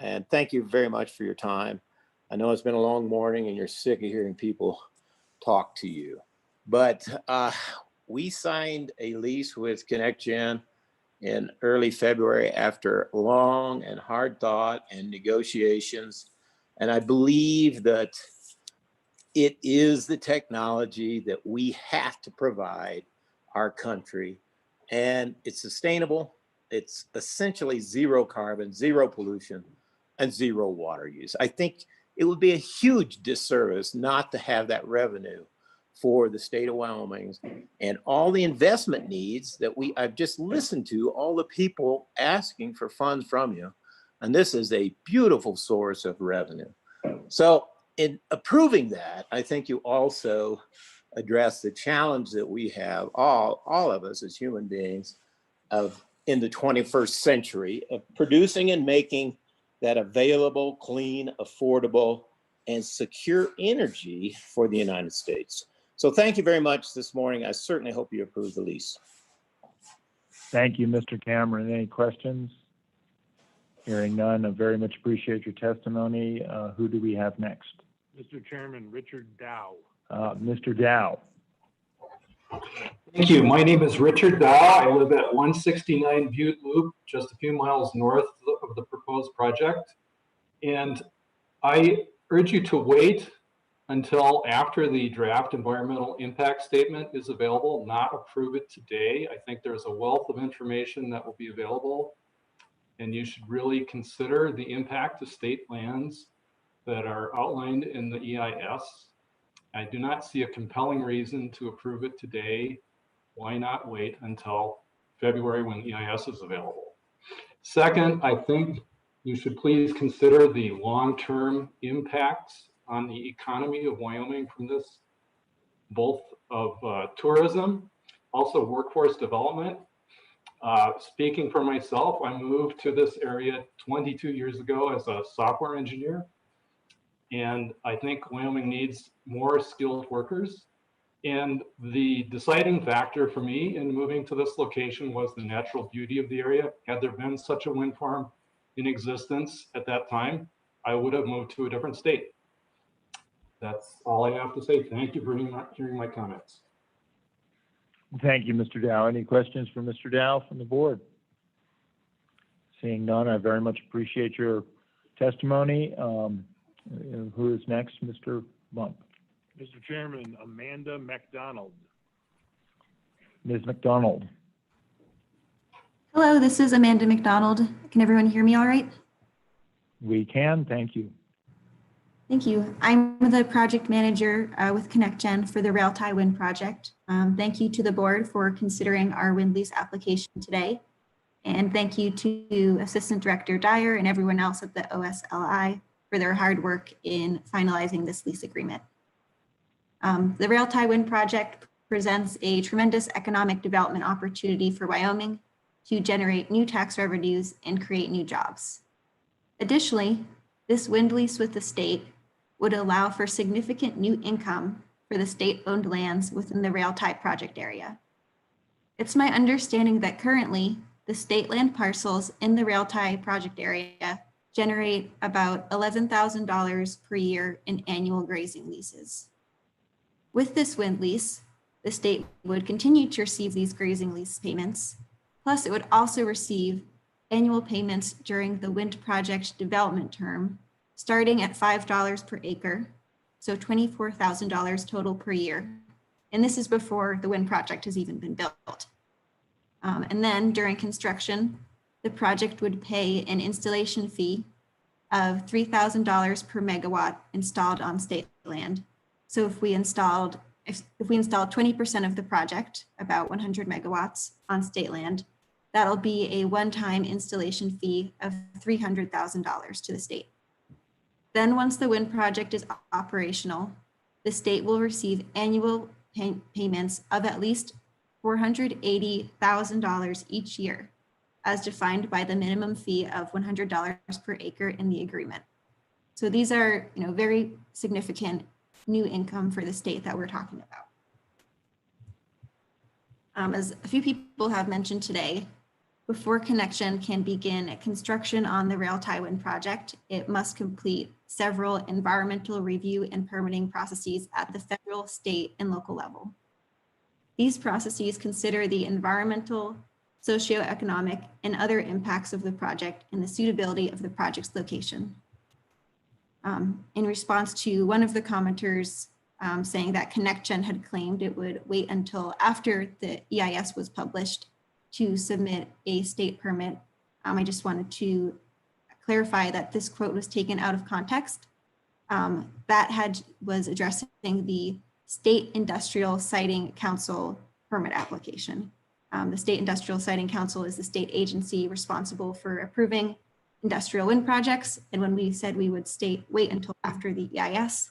And thank you very much for your time. I know it's been a long morning and you're sick of hearing people talk to you. But we signed a lease with ConnectGen in early February after long and hard thought and negotiations. And I believe that it is the technology that we have to provide our country. And it's sustainable. It's essentially zero carbon, zero pollution, and zero water use. I think it would be a huge disservice not to have that revenue for the state of Wyoming and all the investment needs that I've just listened to, all the people asking for funds from you. And this is a beautiful source of revenue. So in approving that, I think you also address the challenge that we have, all of us as human beings, of in the 21st century, of producing and making that available, clean, affordable, and secure energy for the United States. So thank you very much this morning. I certainly hope you approve the lease.
Thank you, Mr. Cameron. Any questions? Hearing none, I very much appreciate your testimony. Who do we have next?
Mr. Chairman, Richard Dow.
Mr. Dow.
Thank you. My name is Richard Dow. I live at 169 Butte Loop, just a few miles north of the proposed project. And I urge you to wait until after the draft environmental impact statement is available, not approve it today. I think there's a wealth of information that will be available, and you should really consider the impact to state lands that are outlined in the EIS. I do not see a compelling reason to approve it today. Why not wait until February when EIS is available? Second, I think you should please consider the long-term impacts on the economy of Wyoming from this, both of tourism, also workforce development. Speaking for myself, I moved to this area 22 years ago as a software engineer. And I think Wyoming needs more skilled workers. And the deciding factor for me in moving to this location was the natural beauty of the area. Had there been such a wind farm in existence at that time, I would have moved to a different state. That's all I have to say. Thank you for hearing my comments.
Thank you, Mr. Dow. Any questions for Mr. Dow from the board? Seeing none, I very much appreciate your testimony. Who is next? Mr. Bump.
Mr. Chairman, Amanda McDonald.
Ms. McDonald.
Hello, this is Amanda McDonald. Can everyone hear me all right?
We can, thank you.
Thank you. I'm the project manager with ConnectGen for the Rail Tie Wind Project. Thank you to the board for considering our wind lease application today. And thank you to Assistant Director Dyer and everyone else at the OSLI for their hard work in finalizing this lease agreement. The Rail Tie Wind Project presents a tremendous economic development opportunity for Wyoming to generate new tax revenues and create new jobs. Additionally, this wind lease with the state would allow for significant new income for the state-owned lands within the rail tie project area. It's my understanding that currently the state land parcels in the rail tie project area generate about $11,000 per year in annual grazing leases. With this wind lease, the state would continue to receive these grazing lease payments, plus it would also receive annual payments during the wind project development term, starting at $5 per acre, so $24,000 total per year, And this is before the wind project has even been built. And then during construction, the project would pay an installation fee of $3,000 per megawatt installed on state land. So if we installed 20% of the project, about 100 megawatts on state land, that'll be a one-time installation fee of $300,000 to the state. Then once the wind project is operational, the state will receive annual payments of at least $480,000 each year, as defined by the minimum fee of $100 per acre in the agreement. So these are, very significant new income for the state that we're talking about. As a few people have mentioned today, before connection can begin construction on the rail tie wind project, it must complete several environmental review and permitting processes at the federal, state, and local level. These processes consider the environmental, socioeconomic, and other impacts of the project and the suitability of the project's location. In response to one of the commenters saying that ConnectGen had claimed it would wait until after the EIS was published to submit a state permit, I just wanted to clarify that this quote was taken out of context. That was addressing the State Industrial Siting Council permit application. The State Industrial Siting Council is the state agency responsible for approving industrial wind projects. And when we said we would wait until after the EIS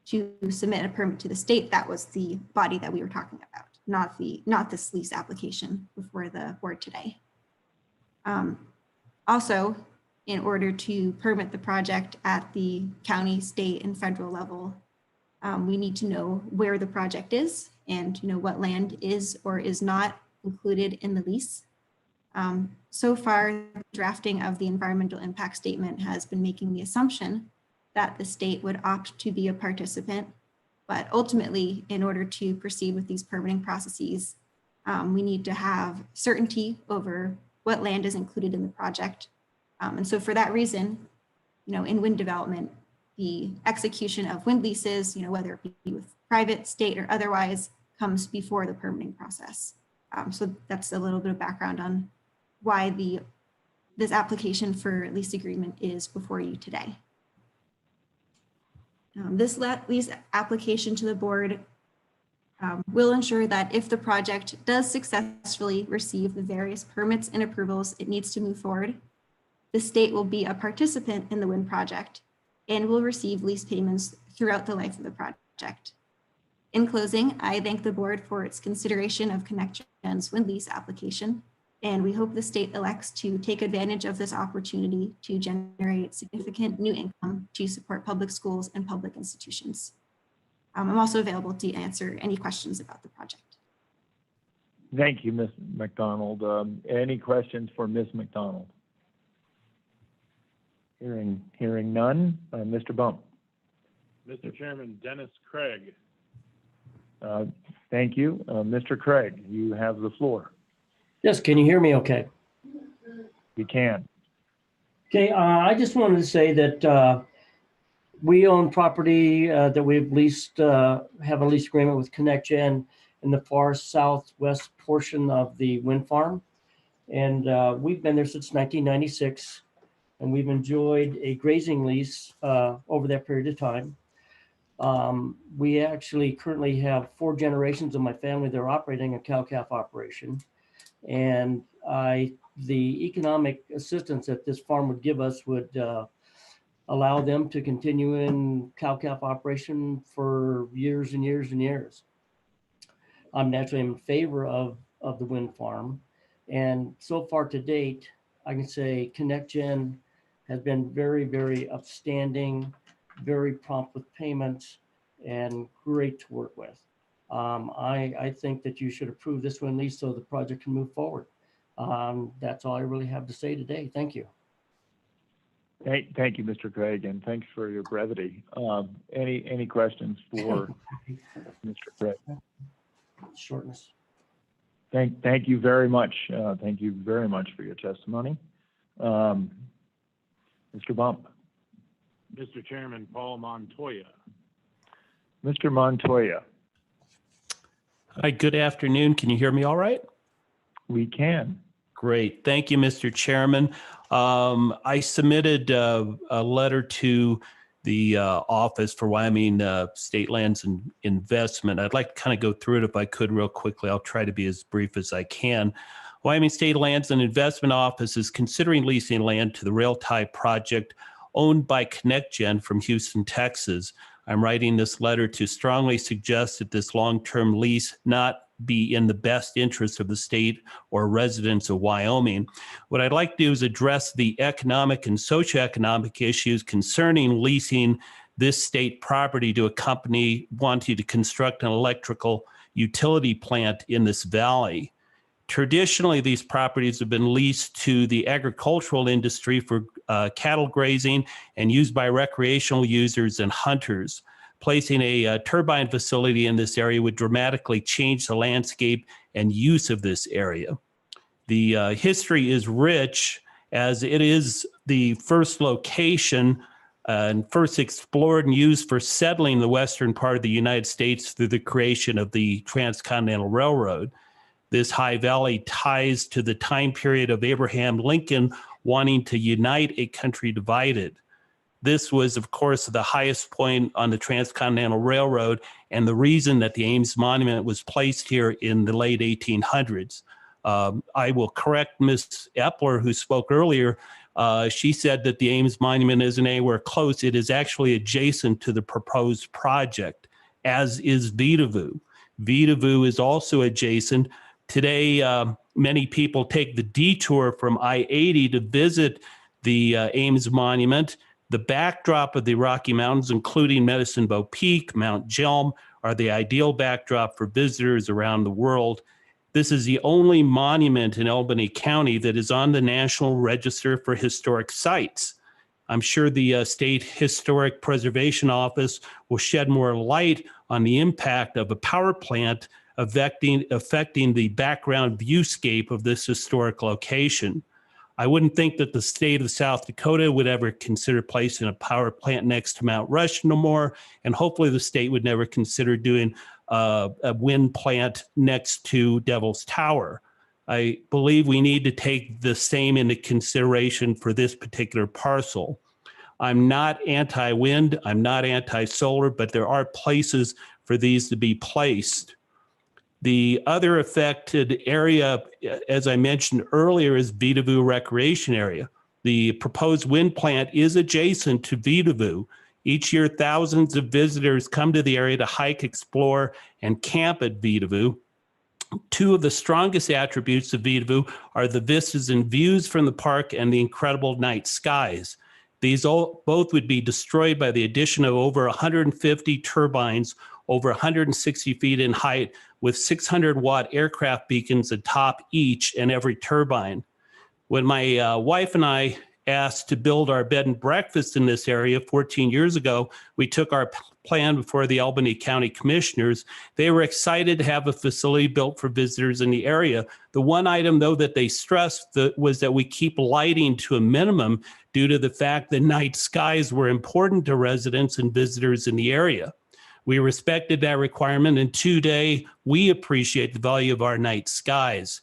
to submit a permit to the state, that was the body that we were talking about, not this lease application before the board today. Also, in order to permit the project at the county, state, and federal level, we need to know where the project is and what land is or is not included in the lease. So far, the drafting of the environmental impact statement has been making the assumption that the state would opt to be a participant. But ultimately, in order to proceed with these permitting processes, we need to have certainty over what land is included in the project. And so for that reason, in wind development, the execution of wind leases, whether it be with private, state, or otherwise, comes before the permitting process. So that's a little bit of background on why this application for lease agreement is before you today. This lease application to the board will ensure that if the project does successfully receive the various permits and approvals it needs to move forward, the state will be a participant in the wind project and will receive lease payments throughout the life of the project. In closing, I thank the board for its consideration of ConnectGen's wind lease application, and we hope the state elects to take advantage of this opportunity to generate significant new income to support public schools and public institutions. I'm also available to answer any questions about the project.
Thank you, Ms. McDonald. Any questions for Ms. McDonald? Hearing none. Mr. Bump.
Mr. Chairman, Dennis Craig.
Thank you. Mr. Craig, you have the floor.
Yes, can you hear me okay?
You can.
Okay, I just wanted to say that we own property that we've leased, have a lease agreement with ConnectGen in the far southwest portion of the wind farm. And we've been there since 1996, and we've enjoyed a grazing lease over that period of time. We actually currently have 4 generations of my family that are operating a cow-calf operation. And the economic assistance that this farm would give us would allow them to continue in cow-calf operation for years and years and years. I'm naturally in favor of the wind farm. And so far to date, I can say ConnectGen has been very, very upstanding, very prompt with payments, and great to work with. I think that you should approve this one, Lee, so the project can move forward. That's all I really have to say today. Thank you.
Thank you, Mr. Craig, and thanks for your brevity. Any questions for Mr. Craig?
Shortness.
Thank you very much. Thank you very much for your testimony. Mr. Bump.
Mr. Chairman, Paul Montoya.
Mr. Montoya.
Hi, good afternoon. Can you hear me all right?
We can.
Great. Thank you, Mr. Chairman. I submitted a letter to the Office for Wyoming State Lands and Investment. I'd like to kind of go through it if I could real quickly. I'll try to be as brief as I can. Wyoming State Lands and Investment Office is considering leasing land to the rail tie project owned by ConnectGen from Houston, Texas. I'm writing this letter to strongly suggest that this long-term lease not be in the best interest of the state or residents of Wyoming. What I'd like to do is address the economic and socioeconomic issues concerning leasing this state property to a company wanting to construct an electrical utility plant in this valley. Traditionally, these properties have been leased to the agricultural industry for cattle grazing and used by recreational users and hunters. Placing a turbine facility in this area would dramatically change the landscape and use of this area. The history is rich, as it is the first location and first explored and used for settling the western part of the United States through the creation of the Transcontinental Railroad. This high valley ties to the time period of Abraham Lincoln wanting to unite a country divided. This was, of course, the highest point on the Transcontinental Railroad and the reason that the Ames Monument was placed here in the late 1800s. I will correct Ms. Epler, who spoke earlier. She said that the Ames Monument isn't anywhere close. It is actually adjacent to the proposed project, as is Vedauwoo. Vedauwoo is also adjacent. Today, many people take the detour from I-80 to visit the Ames Monument. The backdrop of the Rocky Mountains, including Medicine Bow Peak, Mount Jelm, are the ideal backdrop for visitors around the world. This is the only monument in Albany County that is on the National Register for Historic Sites. I'm sure the State Historic Preservation Office will shed more light on the impact of a power plant affecting the background viewscape of this historic location. I wouldn't think that the state of South Dakota would ever consider placing a power plant next to Mount Rushmore, and hopefully the state would never consider doing a wind plant next to Devil's Tower. I believe we need to take the same into consideration for this particular parcel. I'm not anti-wind, I'm not anti-solar, but there are places for these to be placed. The other affected area, as I mentioned earlier, is Vedauwoo Recreation Area. The proposed wind plant is adjacent to Vedauwoo. Each year, thousands of visitors come to the area to hike, explore, and camp at Vedauwoo. Two of the strongest attributes of Vedauwoo are the vistas and views from the park and the incredible night skies. These both would be destroyed by the addition of over 150 turbines over 160 feet in height with 600-watt aircraft beacons atop each and every turbine. When my wife and I asked to build our bed and breakfast in this area 14 years ago, we took our plan before the Albany County Commissioners. They were excited to have a facility built for visitors in the area. The one item, though, that they stressed was that we keep lighting to a minimum due to the fact that night skies were important to residents and visitors in the area. We respected that requirement, and today we appreciate the value of our night skies.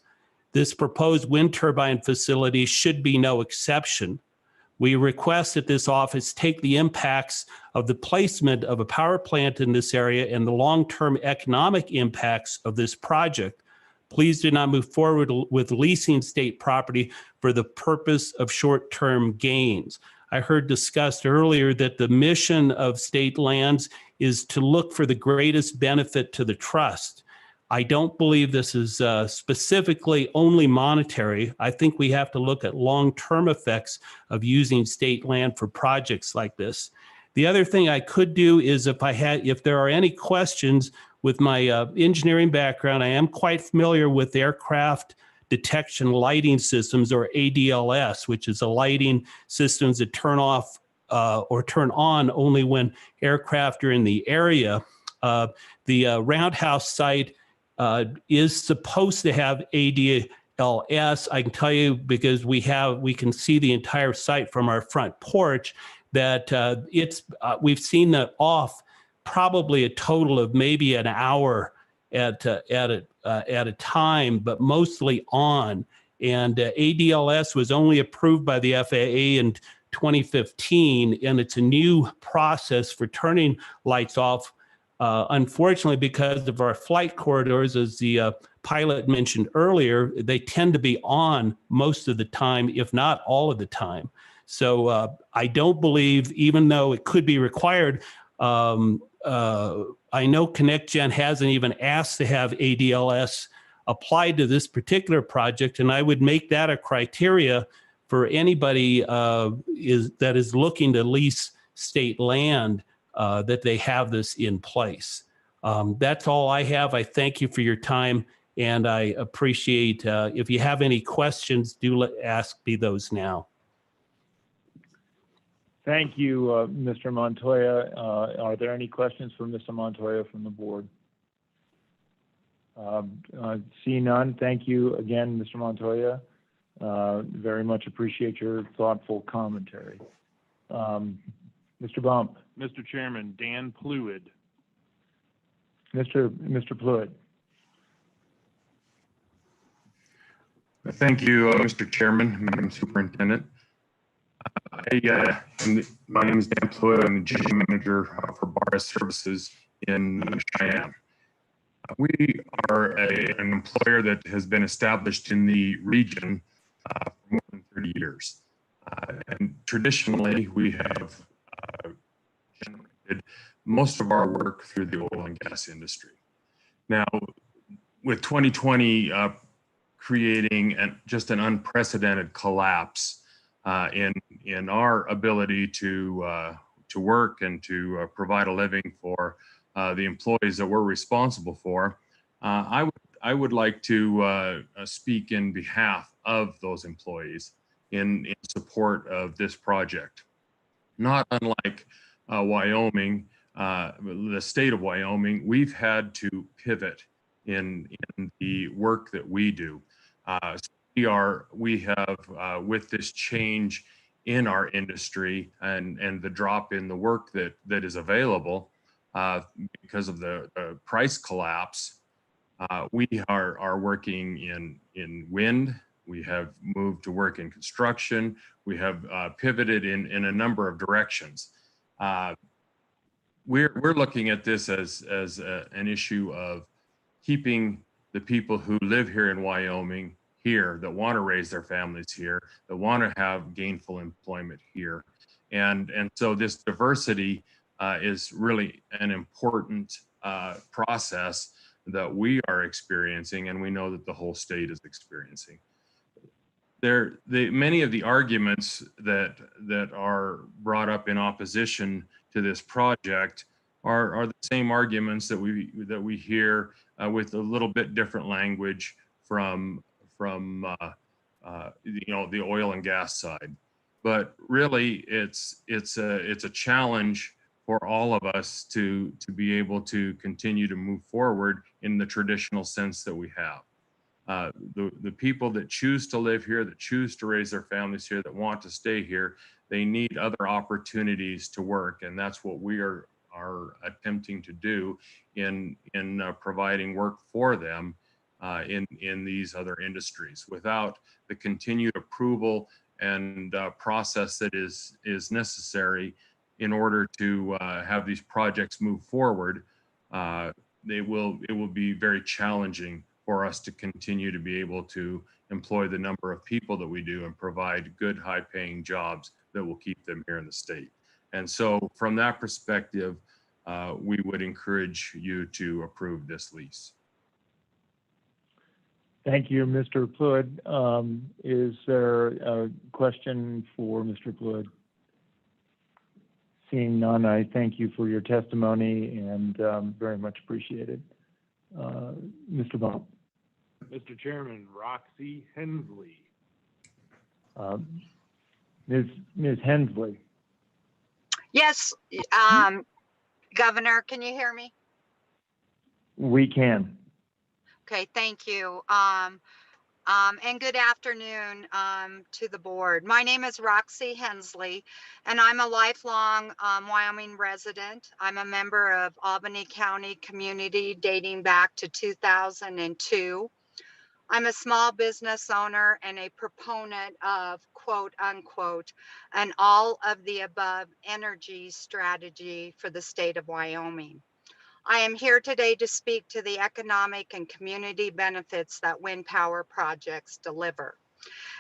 This proposed wind turbine facility should be no exception. We request that this office take the impacts of the placement of a power plant in this area and the long-term economic impacts of this project. Please do not move forward with leasing state property for the purpose of short-term gains. I heard discussed earlier that the mission of state lands is to look for the greatest benefit to the trust. I don't believe this is specifically only monetary. I think we have to look at long-term effects of using state land for projects like this. The other thing I could do is if there are any questions with my engineering background, I am quite familiar with aircraft detection lighting systems, or ADLS, which is a lighting systems that turn off or turn on only when aircraft are in the area. The Roundhouse site is supposed to have ADLS. I can tell you because we can see the entire site from our front porch that we've seen that off probably a total of maybe an hour at a time, but mostly on. And ADLS was only approved by the FAA in 2015, and it's a new process for turning lights off. Unfortunately, because of our flight corridors, as the pilot mentioned earlier, they tend to be on most of the time, if not all of the time. So I don't believe, even though it could be required, I know ConnectGen hasn't even asked to have ADLS applied to this particular project, and I would make that a criteria for anybody that is looking to lease state land, that they have this in place. That's all I have. I thank you for your time, and I appreciate if you have any questions, do ask me those now.
Thank you, Mr. Montoya. Are there any questions for Mr. Montoya from the board? See none. Thank you again, Mr. Montoya. Very much appreciate your thoughtful commentary. Mr. Bump.
Mr. Chairman, Dan Pluid.
Mr. Pluid.
Thank you, Mr. Chairman, Madam Superintendent. My name is Dan Pluid. I'm the General Manager for BARA Services in Cheyenne. We are an employer that has been established in the region for more than 30 years. And traditionally, we have generated most of our work through the oil and gas industry. Now, with 2020 creating just an unprecedented collapse in our ability to work and to provide a living for the employees that we're responsible for, I would like to speak in behalf of those employees in support of this project. Not unlike Wyoming, the state of Wyoming, we've had to pivot in the work that we do. We have with this change in our industry and the drop in the work that is available because of the price collapse, we are working in wind. We have moved to work in construction. We have pivoted in a number of directions. We're looking at this as an issue of keeping the people who live here in Wyoming here, that want to raise their families here, that want to have gainful employment here. And so this diversity is really an important process that we are experiencing, and we know that the whole state is experiencing. Many of the arguments that are brought up in opposition to this project are the same arguments that we hear with a little bit different language from the oil and gas side. But really, it's a challenge for all of us to be able to continue to move forward in the traditional sense that we have. The people that choose to live here, that choose to raise their families here, that want to stay here, they need other opportunities to work, and that's what we are attempting to do in providing work for them in these other industries. Without the continued approval and process that is necessary in order to have these projects move forward, it will be very challenging for us to continue to be able to employ the number of people that we do and provide good, high-paying jobs that will keep them here in the state. And so from that perspective, we would encourage you to approve this lease.
Thank you, Mr. Pluid. Is there a question for Mr. Pluid? Seeing none, I thank you for your testimony and very much appreciated. Mr. Baum.
Mr. Chairman, Roxy Hensley.
Ms. Hensley.
Yes, Governor, can you hear me?
We can.
Okay, thank you.
And good afternoon to the board. My name is Roxy Hensley, and I'm a lifelong Wyoming resident. I'm a member of Albany County community dating back to 2002. I'm a small business owner and a proponent of quote unquote, an all of the above energy strategy for the state of Wyoming. I am here today to speak to the economic and community benefits that wind power projects deliver.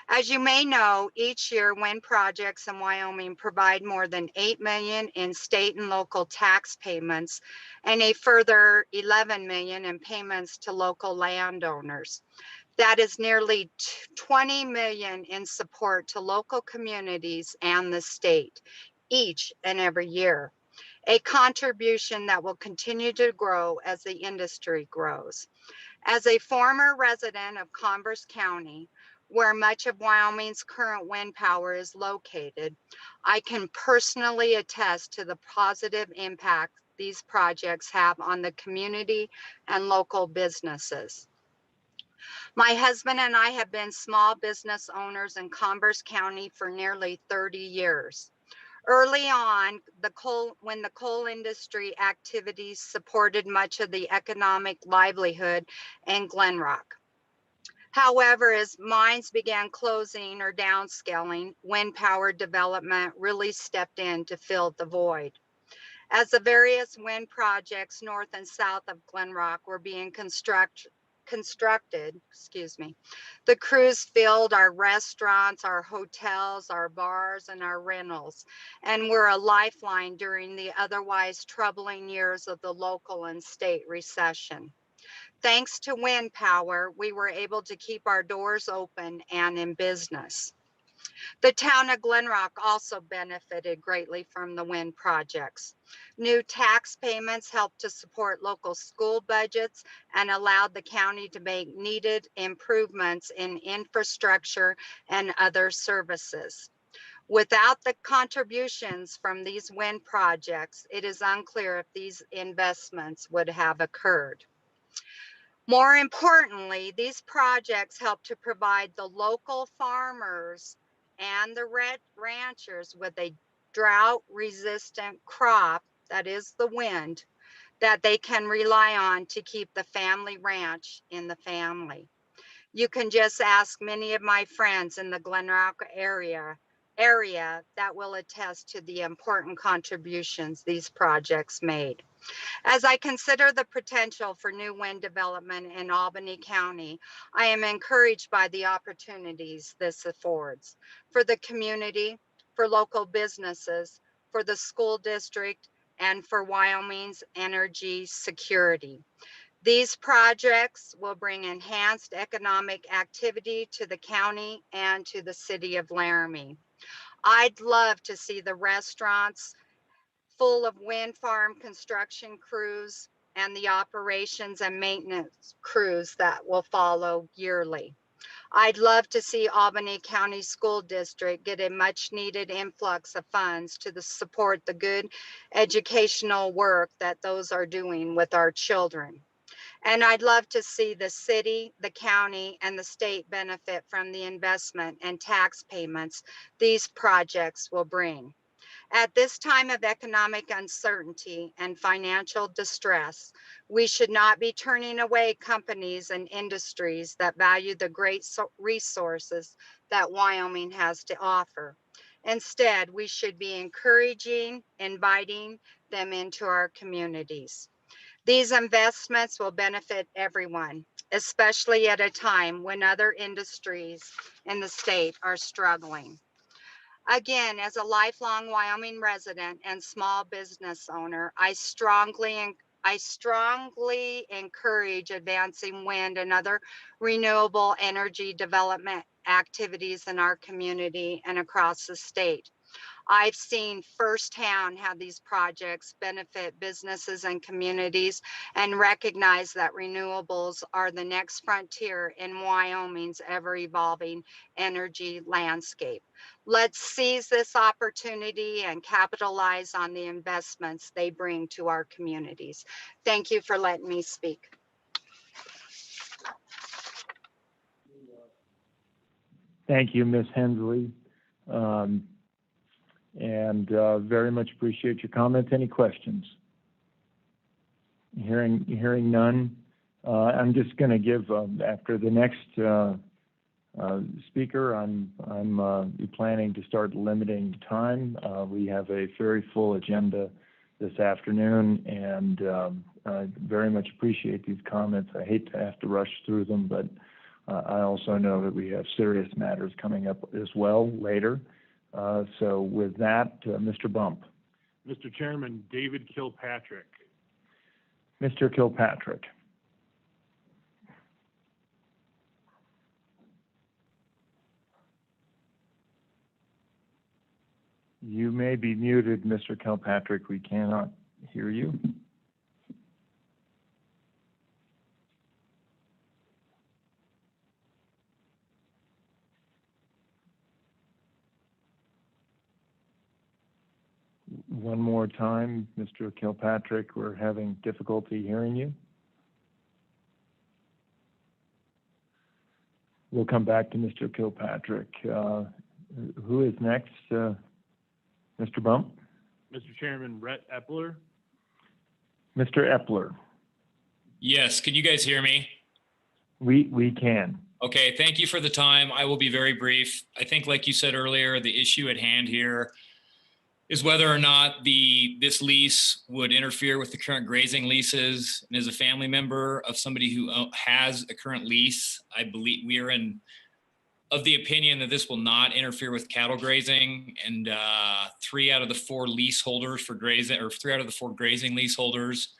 As you may know, each year wind projects in Wyoming provide more than 8 million in state and local tax payments and a further 11 million in payments to local landowners. That is nearly 20 million in support to local communities and the state each and every year. A contribution that will continue to grow as the industry grows. As a former resident of Converse County, where much of Wyoming's current wind power is located, I can personally attest to the positive impact these projects have on the community and local businesses. My husband and I have been small business owners in Converse County for nearly 30 years. Early on, when the coal industry activities supported much of the economic livelihood in Glen Rock. However, as mines began closing or downscaling, wind power development really stepped in to fill the void. As the various wind projects north and south of Glen Rock were being constructed, the crews filled our restaurants, our hotels, our bars, and our rentals, and were a lifeline during the otherwise troubling years of the local and state recession. Thanks to wind power, we were able to keep our doors open and in business. The town of Glen Rock also benefited greatly from the wind projects. New tax payments helped to support local school budgets and allowed the county to make needed improvements in infrastructure and other services. Without the contributions from these wind projects, it is unclear if these investments would have occurred. More importantly, these projects help to provide the local farmers and the ranchers with a drought-resistant crop, that is the wind, that they can rely on to keep the family ranch in the family. You can just ask many of my friends in the Glen Rock area that will attest to the important contributions these projects made. As I consider the potential for new wind development in Albany County, I am encouraged by the opportunities this affords for the community, for local businesses, for the school district, and for Wyoming's energy security. These projects will bring enhanced economic activity to the county and to the city of Laramie. I'd love to see the restaurants full of wind farm construction crews and the operations and maintenance crews that will follow yearly. I'd love to see Albany County School District get a much needed influx of funds to support the good educational work that those are doing with our children. And I'd love to see the city, the county, and the state benefit from the investment and tax payments these projects will bring. At this time of economic uncertainty and financial distress, we should not be turning away companies and industries that value the great resources that Wyoming has to offer. Instead, we should be encouraging, inviting them into our communities. These investments will benefit everyone, especially at a time when other industries in the state are struggling. Again, as a lifelong Wyoming resident and small business owner, I strongly encourage advancing wind and other renewable energy development activities in our community and across the state. I've seen firsthand how these projects benefit businesses and communities and recognize that renewables are the next frontier in Wyoming's ever-evolving energy landscape. Let's seize this opportunity and capitalize on the investments they bring to our communities. Thank you for letting me speak.
Thank you, Ms. Hensley. And very much appreciate your comments. Any questions? Hearing none. I'm just going to give, after the next speaker, I'm planning to start limiting time. We have a very full agenda this afternoon, and I very much appreciate these comments. I hate to have to rush through them, but I also know that we have serious matters coming up as well later. So with that, Mr. Bump.
Mr. Chairman, David Kilpatrick.
Mr. Kilpatrick. You may be muted, Mr. Kilpatrick. We cannot hear you. One more time, Mr. Kilpatrick, we're having difficulty hearing you. We'll come back to Mr. Kilpatrick. Who is next? Mr. Bump?
Mr. Chairman, Rhett Epler.
Mr. Epler.
Yes, can you guys hear me?
We can.
Okay, thank you for the time. I will be very brief. I think, like you said earlier, the issue at hand here is whether or not this lease would interfere with the current grazing leases. And as a family member of somebody who has a current lease, I believe we are of the opinion that this will not interfere with cattle grazing. And 3 out of the 4 leaseholders for grazing, or 3 out of the 4 grazing leaseholders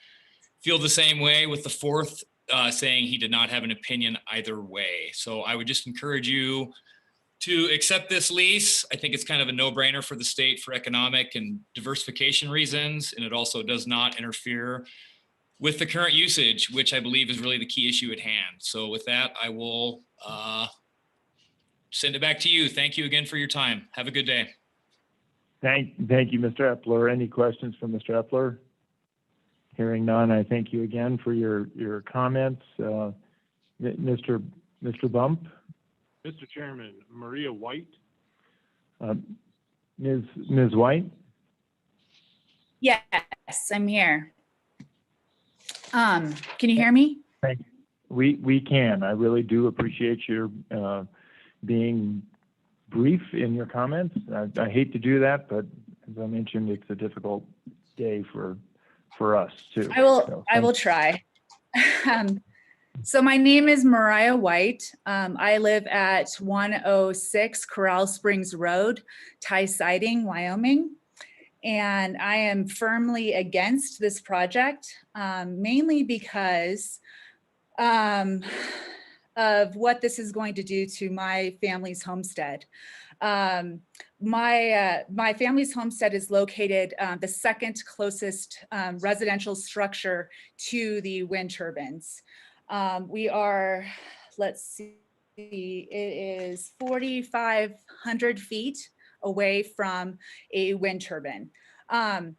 feel the same way, with the 4th saying he did not have an opinion either way. So I would just encourage you to accept this lease. I think it's kind of a no-brainer for the state for economic and diversification reasons, and it also does not interfere with the current usage, which I believe is really the key issue at hand. So with that, I will send it back to you. Thank you again for your time. Have a good day.
Thank you, Mr. Epler. Any questions from Mr. Epler? Hearing none, I thank you again for your comments. Mr. Bump?
Mr. Chairman, Maria White.
Ms. White?
Yes, I'm here. Can you hear me?
Thank you. We can. I really do appreciate your being brief in your comments. I hate to do that, but as I mentioned, it's a difficult day for us too.
I will try. So my name is Mariah White. I live at 106 Corral Springs Road, Tie Siding, Wyoming. And I am firmly against this project, mainly because of what this is going to do to my family's homestead. My family's homestead is located the second closest residential structure to the wind turbines. We are, let's see, it is 4,500 feet away from a wind turbine. So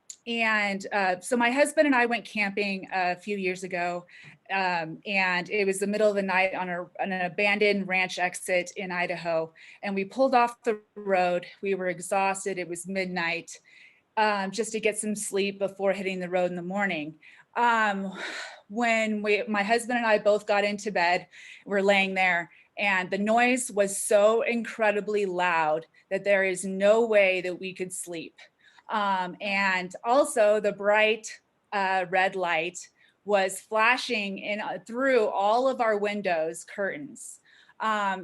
my husband and I went camping a few years ago, and it was the middle of the night on an abandoned ranch exit in Idaho. And we pulled off the road. We were exhausted. It was midnight, just to get some sleep before hitting the road in the morning. When my husband and I both got into bed, we're laying there, and the noise was so incredibly loud that there is no way that we could sleep. And also the bright red light was flashing in through all of our windows curtains.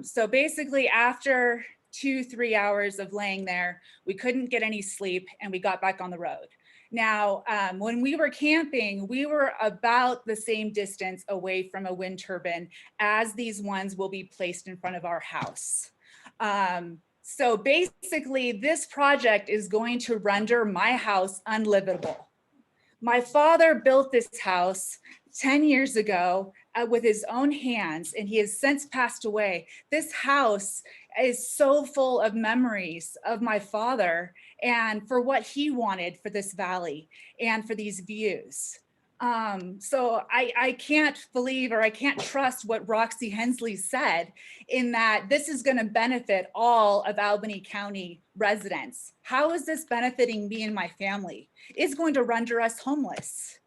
So basically after 2-3 hours of laying there, we couldn't get any sleep, and we got back on the road. Now, when we were camping, we were about the same distance away from a wind turbine as these ones will be placed in front of our house. So basically, this project is going to render my house unlivable. My father built this house 10 years ago with his own hands, and he has since passed away. This house is so full of memories of my father and for what he wanted for this valley and for these views. So I can't believe, or I can't trust what Roxy Hensley said, in that this is going to benefit all of Albany County residents. How is this benefiting me and my family? It's going to render us homeless.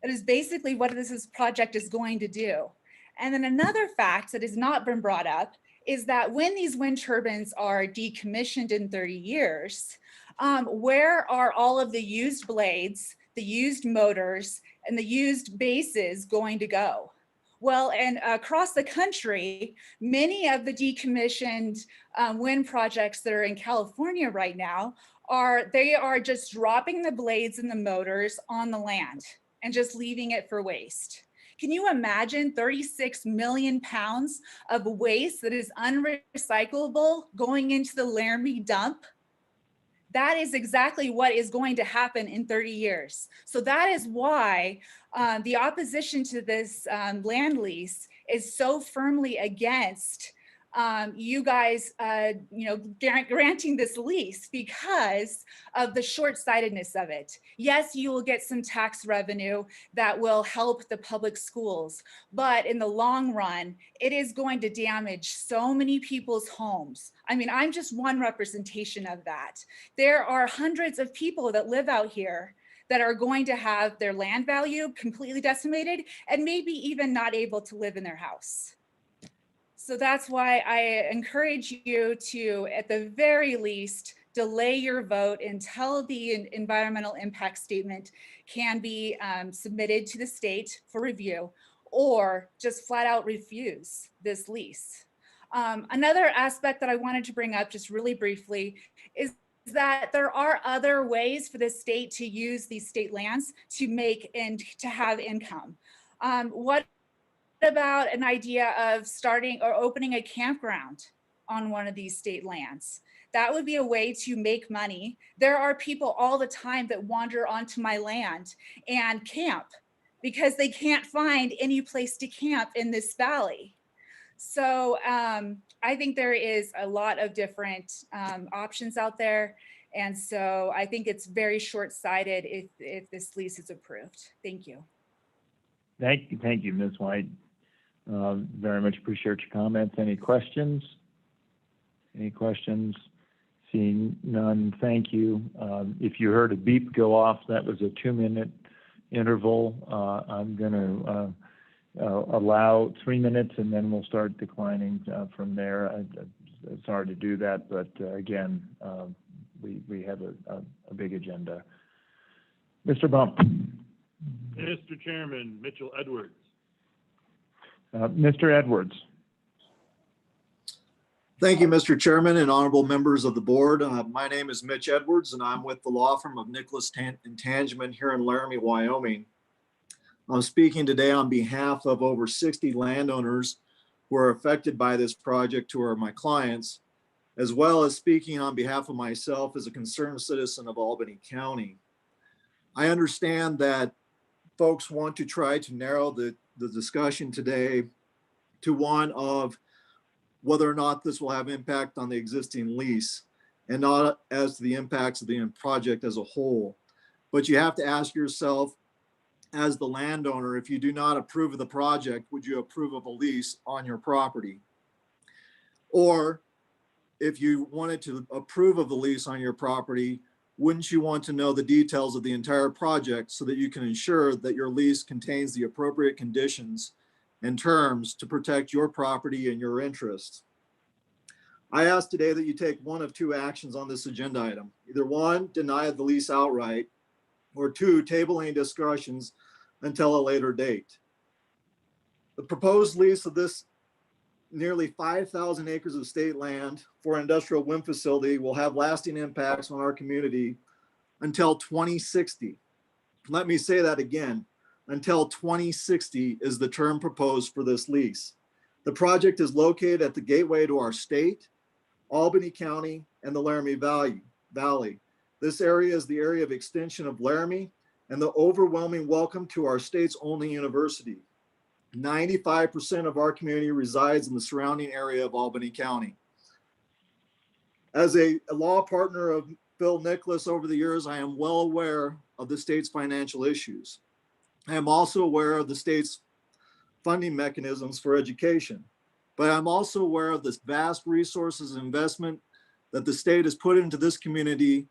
That is basically what this project is going to do. And then another fact that has not been brought up is that when these wind turbines are decommissioned in 30 years, where are all of the used blades, the used motors, and the used bases going to go? Well, and across the country, many of the decommissioned wind projects that are in California right now they are just dropping the blades and the motors on the land and just leaving it for waste. Can you imagine 36 million pounds of waste that is unrecyclable going into the Laramie dump? That is exactly what is going to happen in 30 years. So that is why the opposition to this land lease is so firmly against you guys, granting this lease, because of the short-sightedness of it. Yes, you will get some tax revenue that will help the public schools, but in the long run, it is going to damage so many people's homes. I mean, I'm just one representation of that. There are hundreds of people that live out here that are going to have their land value completely decimated and maybe even not able to live in their house. So that's why I encourage you to, at the very least, delay your vote until the environmental impact statement can be submitted to the state for review, or just flat out refuse this lease. Another aspect that I wanted to bring up just really briefly is that there are other ways for the state to use these state lands to make and to have income. What about an idea of starting or opening a campground on one of these state lands? That would be a way to make money. There are people all the time that wander onto my land and camp because they can't find any place to camp in this valley. So I think there is a lot of different options out there. And so I think it's very short-sighted if this lease is approved. Thank you.
Thank you, Ms. White. Very much appreciate your comments. Any questions? Any questions? Seeing none, thank you. If you heard a beep go off, that was a 2-minute interval. I'm going to allow 3 minutes, and then we'll start declining from there. It's hard to do that, but again, we have a big agenda. Mr. Bump.
Mr. Chairman, Mitchell Edwards.
Mr. Edwards.
Thank you, Mr. Chairman and honorable members of the board. My name is Mitch Edwards, and I'm with the law firm of Nicholas and Tangeman here in Laramie, Wyoming. I'm speaking today on behalf of over 60 landowners who are affected by this project, who are my clients, as well as speaking on behalf of myself as a concerned citizen of Albany County. I understand that folks want to try to narrow the discussion today to one of whether or not this will have impact on the existing lease and not as to the impacts of the project as a whole. But you have to ask yourself, as the landowner, if you do not approve of the project, would you approve of a lease on your property? Or if you wanted to approve of the lease on your property, wouldn't you want to know the details of the entire project so that you can ensure that your lease contains the appropriate conditions and terms to protect your property and your interests? I ask today that you take one of two actions on this agenda item. Either one, deny the lease outright, or two, table any discussions until a later date. The proposed lease of this nearly 5,000 acres of state land for an industrial wind facility will have lasting impacts on our community until 2060. Let me say that again, until 2060 is the term proposed for this lease. The project is located at the gateway to our state, Albany County, and the Laramie Valley. This area is the area of extension of Laramie and the overwhelming welcome to our state's only university. 95% of our community resides in the surrounding area of Albany County. As a law partner of Phil Nicholas over the years, I am well aware of the state's financial issues. I am also aware of the state's funding mechanisms for education, but I'm also aware of the vast resources and investment that the state has put into this community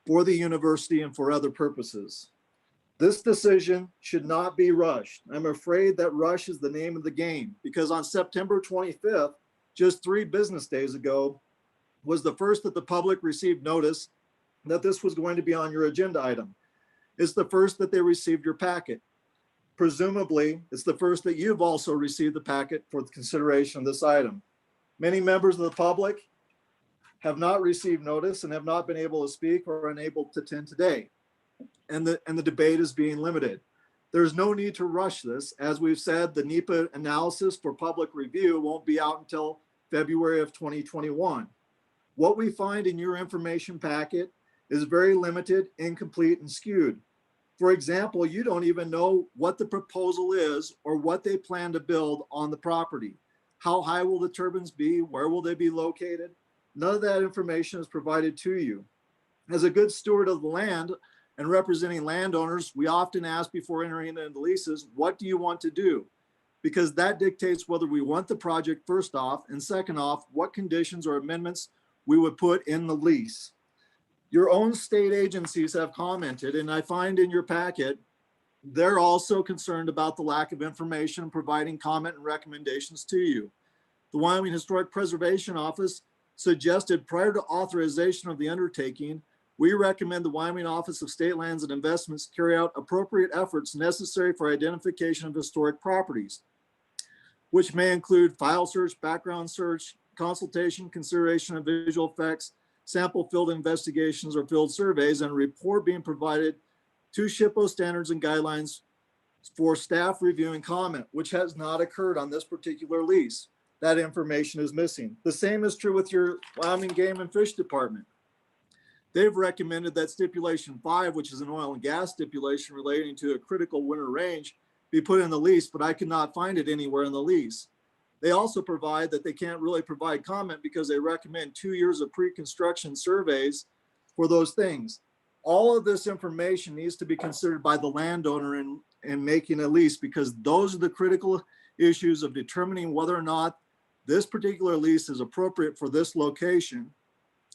for the university and for other purposes. This decision should not be rushed. I'm afraid that rush is the name of the game, because on September 25th, just 3 business days ago, was the first that the public received notice that this was going to be on your agenda item. It's the first that they received your packet. Presumably, it's the first that you've also received the packet for the consideration of this item. Many members of the public have not received notice and have not been able to speak or unable to attend today. And the debate is being limited. There's no need to rush this. As we've said, the NEPA analysis for public review won't be out until February of 2021. What we find in your information packet is very limited, incomplete, and skewed. For example, you don't even know what the proposal is or what they plan to build on the property. How high will the turbines be? Where will they be located? None of that information is provided to you. As a good steward of the land and representing landowners, we often ask before entering into leases, what do you want to do? Because that dictates whether we want the project first off, and second off, what conditions or amendments we would put in the lease. Your own state agencies have commented, and I find in your packet, they're also concerned about the lack of information providing comment and recommendations to you. The Wyoming Historic Preservation Office suggested prior to authorization of the undertaking, we recommend the Wyoming Office of State Lands and Investments carry out appropriate efforts necessary for identification of historic properties, which may include file search, background search, consultation, consideration of visual effects, sample field investigations or field surveys, and a report being provided to SHPO standards and guidelines for staff review and comment, which has not occurred on this particular lease. That information is missing. The same is true with your Wyoming Game and Fish Department. They've recommended that stipulation 5, which is an oil and gas stipulation relating to a critical winter range, be put in the lease, but I could not find it anywhere in the lease. They also provide that they can't really provide comment because they recommend 2 years of pre-construction surveys for those things. All of this information needs to be considered by the landowner in making a lease, because those are the critical issues of determining whether or not this particular lease is appropriate for this location.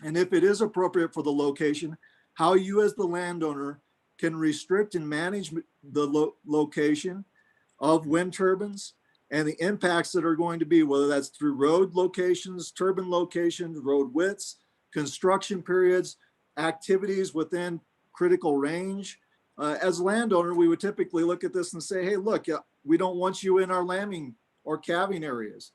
And if it is appropriate for the location, how you as the landowner can restrict and manage the location of wind turbines and the impacts that are going to be, whether that's through road locations, turbine locations, road widths, construction periods, activities within critical range. As a landowner, we would typically look at this and say, hey, look, we don't want you in our lambing or calving areas.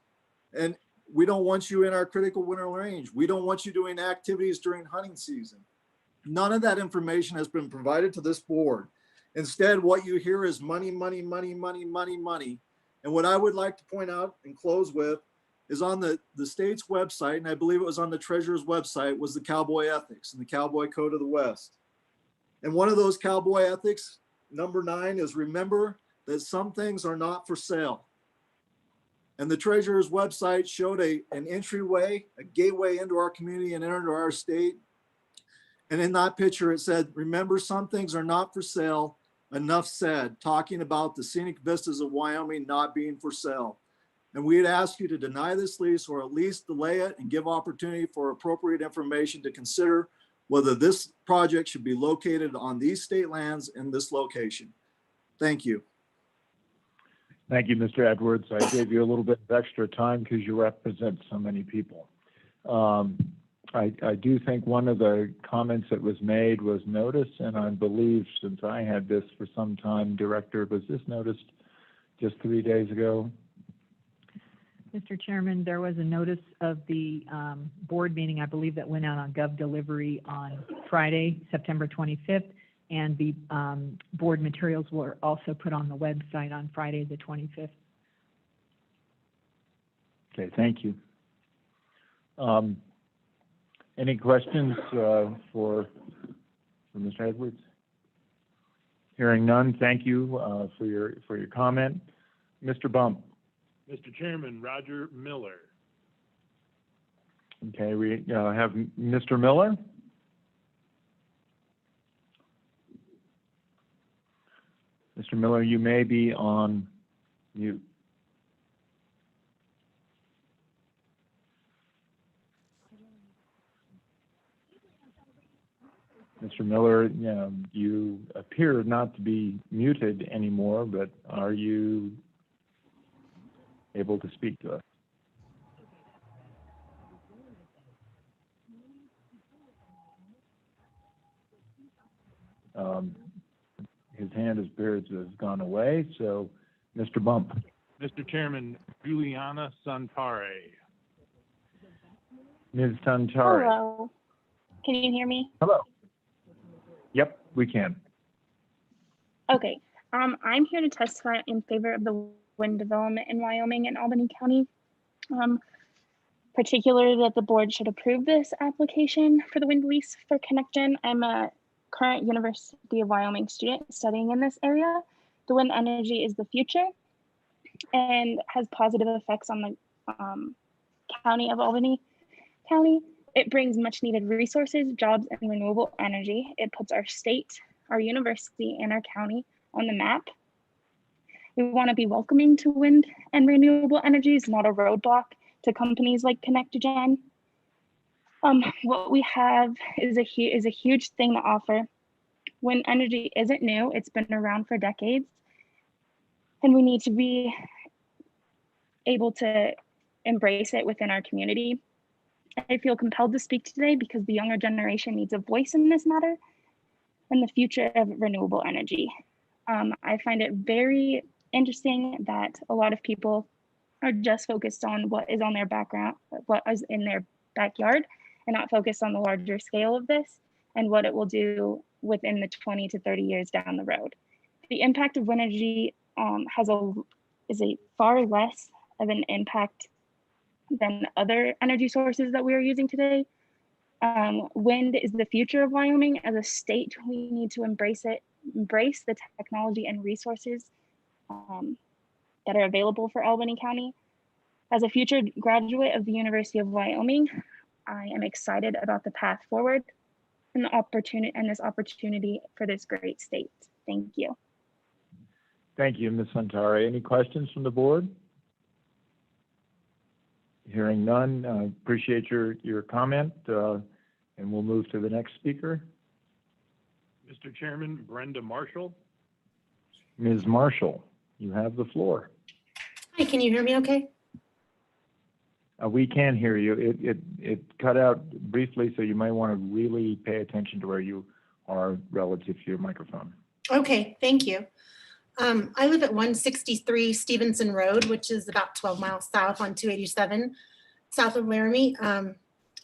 And we don't want you in our critical winter range. We don't want you doing activities during hunting season. None of that information has been provided to this board. Instead, what you hear is money, money, money, money, money, money. And what I would like to point out and close with is on the state's website, and I believe it was on the treasurer's website, was the cowboy ethics and the cowboy code of the West. And one of those cowboy ethics, number 9, is remember that some things are not for sale. And the treasurer's website showed an entryway, a gateway into our community and into our state. And in that picture, it said, remember, some things are not for sale. Enough said, talking about the scenic vistas of Wyoming not being for sale. And we'd ask you to deny this lease, or at least delay it and give opportunity for appropriate information to consider whether this project should be located on these state lands in this location. Thank you.
Thank you, Mr. Edwards. I gave you a little bit of extra time because you represent so many people. I do think one of the comments that was made was notice, and I believe, since I had this for some time, Director, was this noticed just 3 days ago?
Mr. Chairman, there was a notice of the board meeting, I believe, that went out on Gov Delivery on Friday, September 25th, and the board materials were also put on the website on Friday, the 25th.
Okay, thank you. Any questions for Mr. Edwards? Hearing none, thank you for your comment. Mr. Bump.
Mr. Chairman, Roger Miller.
Okay, we have Mr. Miller. Mr. Miller, you may be on mute. Mr. Miller, you appear not to be muted anymore, but are you able to speak to us? His hand appears to have gone away, so Mr. Bump.
Mr. Chairman, Juliana Santare.
Ms. Santare.
Hello. Can you hear me?
Hello. Yep, we can.
Okay. I'm here to testify in favor of the wind development in Wyoming and Albany County. Particularly that the board should approve this application for the wind lease for ConnectGen. I'm a current University of Wyoming student studying in this area. The wind energy is the future and has positive effects on the county of Albany County. It brings much needed resources, jobs, and renewable energy. It puts our state, our university, and our county on the map. We want to be welcoming to wind and renewable energies, not a roadblock to companies like ConnectGen. What we have is a huge thing to offer. Wind energy isn't new, it's been around for decades. And we need to be able to embrace it within our community. I feel compelled to speak today because the younger generation needs a voice in this matter and the future of renewable energy. I find it very interesting that a lot of people are just focused on what is on their background, what is in their backyard, and not focused on the larger scale of this and what it will do within the 20 to 30 years down the road. The impact of wind energy is a far less of an impact than other energy sources that we are using today. Wind is the future of Wyoming. As a state, we need to embrace it, embrace the technology and resources that are available for Albany County. As a future graduate of the University of Wyoming, I am excited about the path forward and this opportunity for this great state. Thank you.
Thank you, Ms. Santare. Any questions from the board? Hearing none, appreciate your comment, and we'll move to the next speaker.
Mr. Chairman, Brenda Marshall.
Ms. Marshall, you have the floor.
Hi, can you hear me okay?
We can hear you. It cut out briefly, so you might want to really pay attention to where you are relative to your microphone.
Okay, thank you. I live at 163 Stevenson Road, which is about 12 miles south on 287, south of Laramie.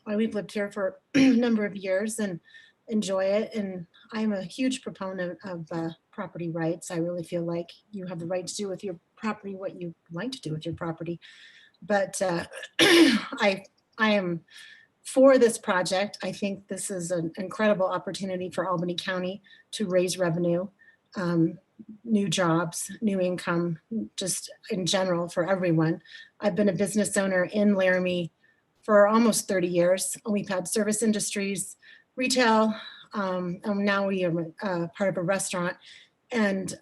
We've lived here for a number of years and enjoy it. And I'm a huge proponent of property rights. I really feel like you have the right to do with your property what you like to do with your property. But I am for this project. I think this is an incredible opportunity for Albany County to raise revenue, new jobs, new income, just in general for everyone. I've been a business owner in Laramie for almost 30 years. We've had service industries, retail, and now we are part of a restaurant. And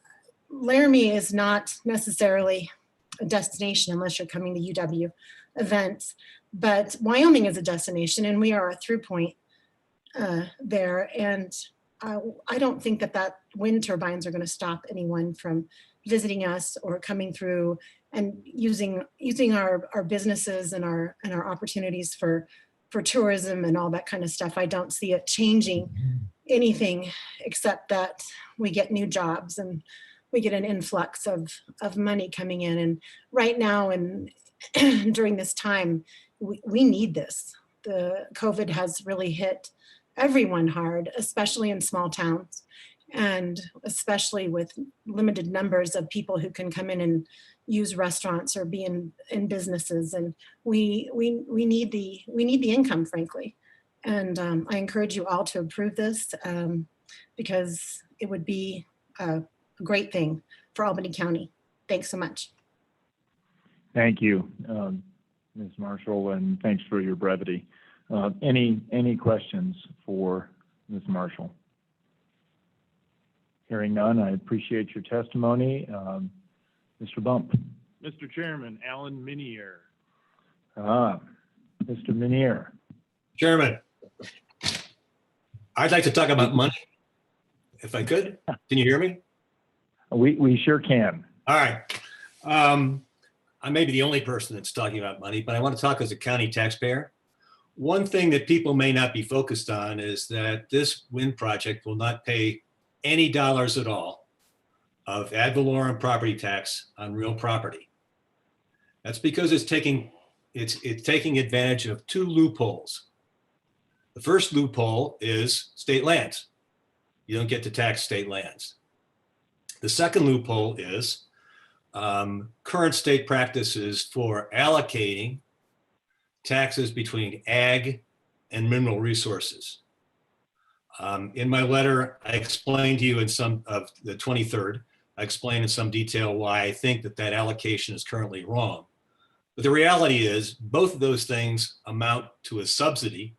Laramie is not necessarily a destination unless you're coming to UW events, but Wyoming is a destination and we are a through point there. And I don't think that wind turbines are going to stop anyone from visiting us or coming through and using our businesses and our opportunities for tourism and all that kind of stuff. I don't see it changing anything except that we get new jobs and we get an influx of money coming in. And right now and during this time, we need this. The COVID has really hit everyone hard, especially in small towns, and especially with limited numbers of people who can come in and use restaurants or be in businesses. And we need the income, frankly. And I encourage you all to approve this because it would be a great thing for Albany County. Thanks so much.
Thank you, Ms. Marshall, and thanks for your brevity. Any questions for Ms. Marshall? Hearing none, I appreciate your testimony. Mr. Bump.
Mr. Chairman, Alan Minier.
Mr. Minier.
Chairman, I'd like to talk about money, if I could. Can you hear me?
We sure can.
All right. I may be the only person that's talking about money, but I want to talk as a county taxpayer. One thing that people may not be focused on is that this wind project will not pay any dollars at all of ad valorem property tax on real property. That's because it's taking advantage of two loopholes. The first loophole is state lands. You don't get to tax state lands. The second loophole is current state practices for allocating taxes between ag and mineral resources. In my letter, I explained to you in some of the 23rd, I explained in some detail why I think that allocation is currently wrong. But the reality is both of those things amount to a subsidy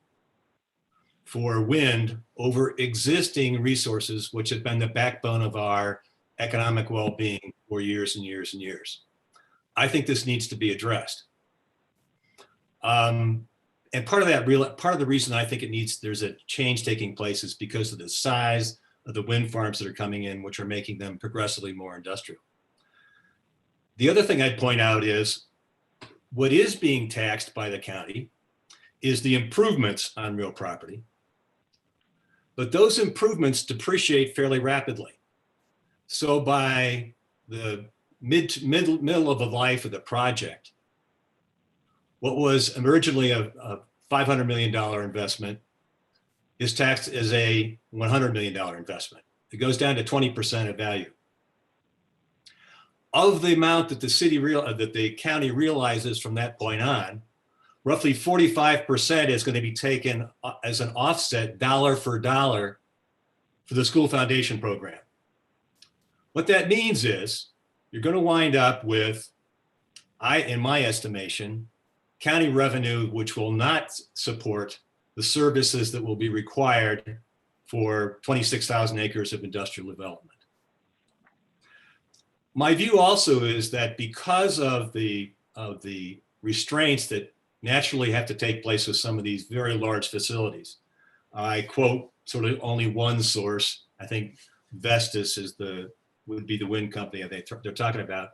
for wind over existing resources, which have been the backbone of our economic well-being for years and years and years. I think this needs to be addressed. And part of the reason I think there's a change taking place is because of the size of the wind farms that are coming in, which are making them progressively more industrial. The other thing I'd point out is what is being taxed by the county is the improvements on real property. But those improvements depreciate fairly rapidly. So by the middle of the life of the project, what was originally a $500 million investment is taxed as a $100 million investment. It goes down to 20% of value. Of the amount that the county realizes from that point on, roughly 45% is going to be taken as an offset dollar for dollar for the school foundation program. What that means is you're going to wind up with, in my estimation, county revenue which will not support the services that will be required for 26,000 acres of industrial development. My view also is that because of the restraints that naturally have to take place with some of these very large facilities, I quote sort of only one source. I think Vestas would be the wind company they're talking about.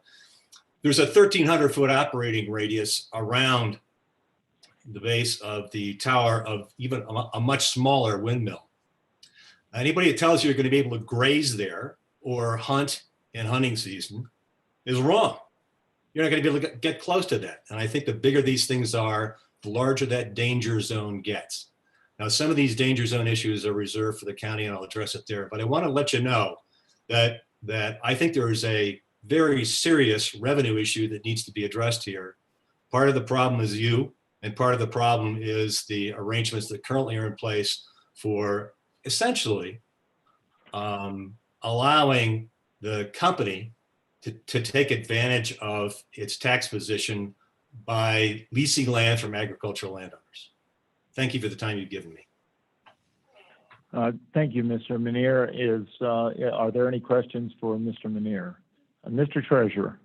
There's a 1,300-foot operating radius around the base of the tower of even a much smaller windmill. Anybody that tells you you're going to be able to graze there or hunt in hunting season is wrong. You're not going to be able to get close to that. And I think the bigger these things are, the larger that danger zone gets. Now, some of these danger zone issues are reserved for the county, and I'll address it there. But I want to let you know that I think there is a very serious revenue issue that needs to be addressed here. Part of the problem is you, and part of the problem is the arrangements that currently are in place for essentially allowing the company to take advantage of its tax position by leasing land from agricultural landowners. Thank you for the time you've given me.
Thank you, Mr. Minier. Are there any questions for Mr. Minier? Mr. Treasurer.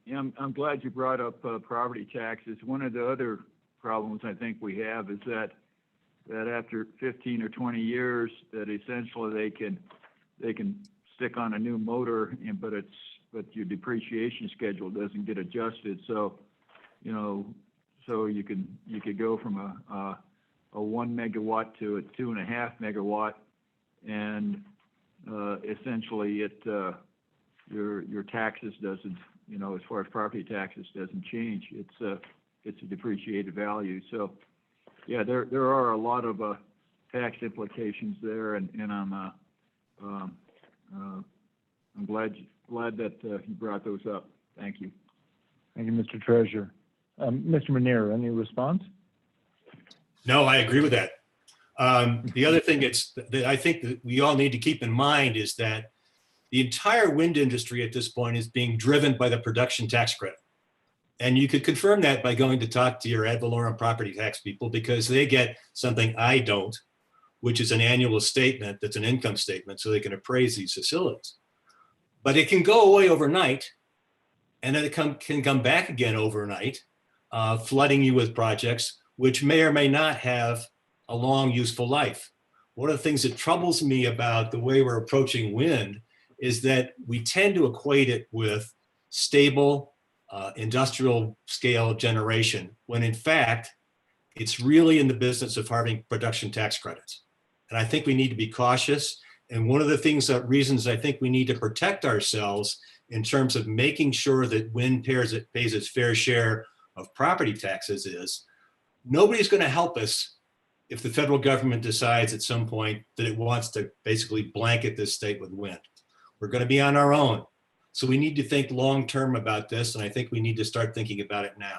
Yeah, I'm glad you brought up property taxes. One of the other problems I think we have is that after 15 or 20 years, that essentially they can stick on a new motor, but your depreciation schedule doesn't get adjusted. So, so you could go from a 1 megawatt to a 2.5 megawatt, and essentially your taxes doesn't, as far as property taxes doesn't change. It's a depreciated value. So yeah, there are a lot of tax implications there, and I'm glad that you brought those up. Thank you.
Thank you, Mr. Treasurer. Mr. Minier, any response?
No, I agree with that. The other thing that I think that we all need to keep in mind is that the entire wind industry at this point is being driven by the production tax credit. And you could confirm that by going to talk to your ad valorem property tax people, because they get something I don't, which is an annual statement that's an income statement so they can appraise these facilities. But it can go away overnight, and then it can come back again overnight, flooding you with projects which may or may not have a long useful life. One of the things that troubles me about the way we're approaching wind is that we tend to equate it with stable industrial scale generation, when in fact, it's really in the business of harvesting production tax credits. And I think we need to be cautious. And one of the reasons I think we need to protect ourselves in terms of making sure that wind pays its fair share of property taxes is nobody's going to help us if the federal government decides at some point that it wants to basically blanket this state with wind. We're going to be on our own. So we need to think long-term about this, and I think we need to start thinking about it now.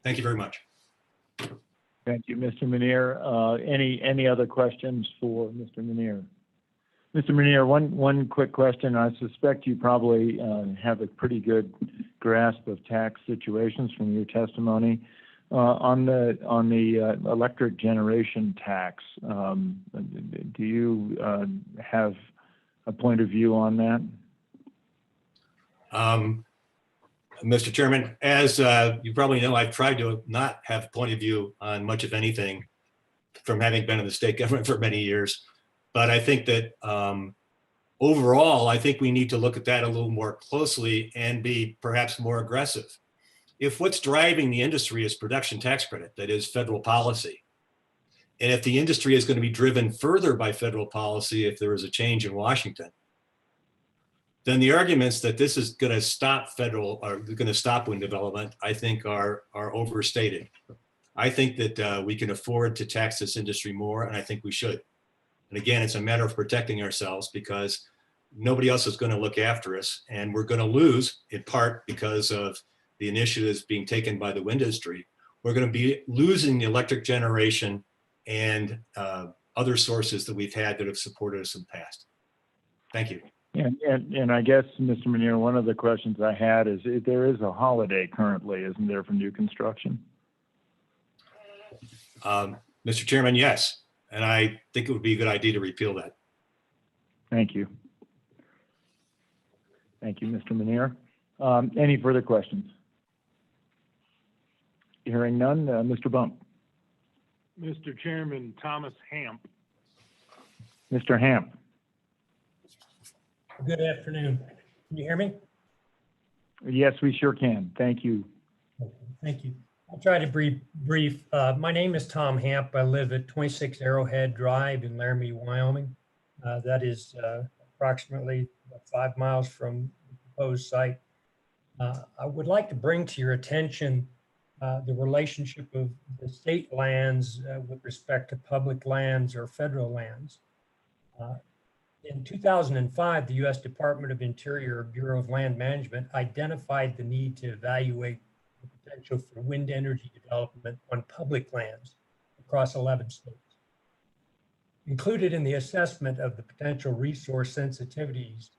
Thank you very much.
Thank you, Mr. Meneer. Any other questions for Mr. Meneer? Mr. Meneer, one quick question. I suspect you probably have a pretty good grasp of tax situations from your testimony. On the electric generation tax, do you have a point of view on that?
Mr. Chairman, as you probably know, I've tried to not have a point of view on much of anything from having been in the state government for many years. But I think that overall, I think we need to look at that a little more closely and be perhaps more aggressive. If what's driving the industry is production tax credit, that is federal policy, and if the industry is going to be driven further by federal policy if there is a change in Washington, then the arguments that this is going to stop federal or going to stop wind development, I think are overstated. I think that we can afford to tax this industry more, and I think we should. And again, it's a matter of protecting ourselves because nobody else is going to look after us, and we're going to lose in part because of the initiatives being taken by the wind industry. We're going to be losing the electric generation and other sources that we've had that have supported us in the past. Thank you.
And I guess, Mr. Meneer, one of the questions I had is if there is a holiday currently, isn't there, for new construction?
Mr. Chairman, yes. And I think it would be a good idea to repeal that.
Thank you. Thank you, Mr. Meneer. Any further questions? Hearing none, Mr. Bump.
Mr. Chairman, Thomas Hamp.
Mr. Hamp.
Good afternoon. Can you hear me?
Yes, we sure can. Thank you.
Okay, thank you. I'll try to be brief. My name is Tom Hamp. I live at 26 Arrowhead Drive in Laramie, Wyoming. That is approximately 5 miles from the proposed site. I would like to bring to your attention the relationship of the state lands with respect to public lands or federal lands. In 2005, the U.S. Department of Interior Bureau of Land Management identified the need to evaluate the potential for wind energy development on public lands across 11 states. Included in the assessment of the potential resource sensitivities,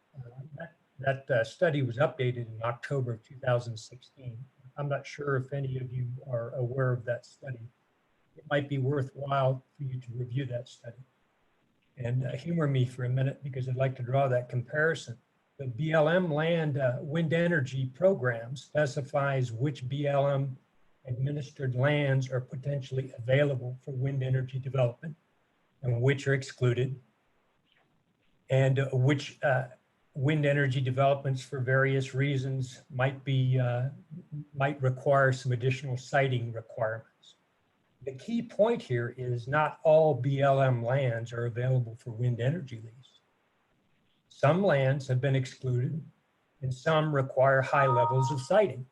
that study was updated in October of 2016. I'm not sure if any of you are aware of that study. It might be worthwhile for you to review that study. And humor me for a minute because I'd like to draw that comparison. The BLM land wind energy program specifies which BLM administered lands are potentially available for wind energy development and which are excluded, and which wind energy developments for various reasons might require some additional siting requirements. The key point here is not all BLM lands are available for wind energy lease. Some lands have been excluded and some require high levels of siting.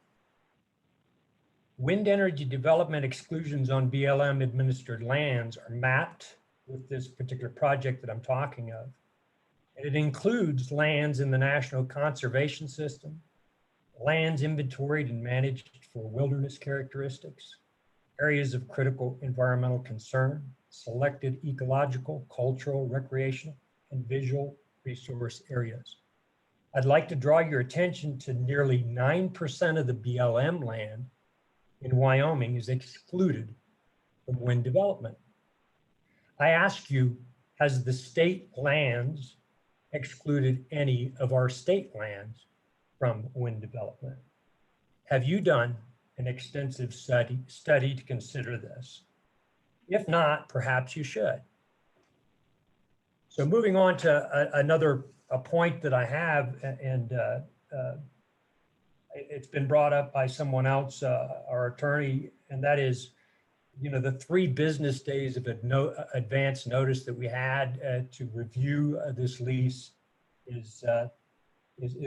Wind energy development exclusions on BLM administered lands are mapped with this particular project that I'm talking of. And it includes lands in the National Conservation System, lands inventoried and managed for wilderness characteristics, areas of critical environmental concern, selected ecological, cultural, recreational, and visual resource areas. I'd like to draw your attention to nearly 9% of the BLM land in Wyoming is excluded from wind development. I ask you, has the state lands excluded any of our state lands from wind development? Have you done an extensive study to consider this? If not, perhaps you should. So moving on to another point that I have, and it's been brought up by someone else, our attorney, and that is, the 3 business days of advance notice that we had to review this lease is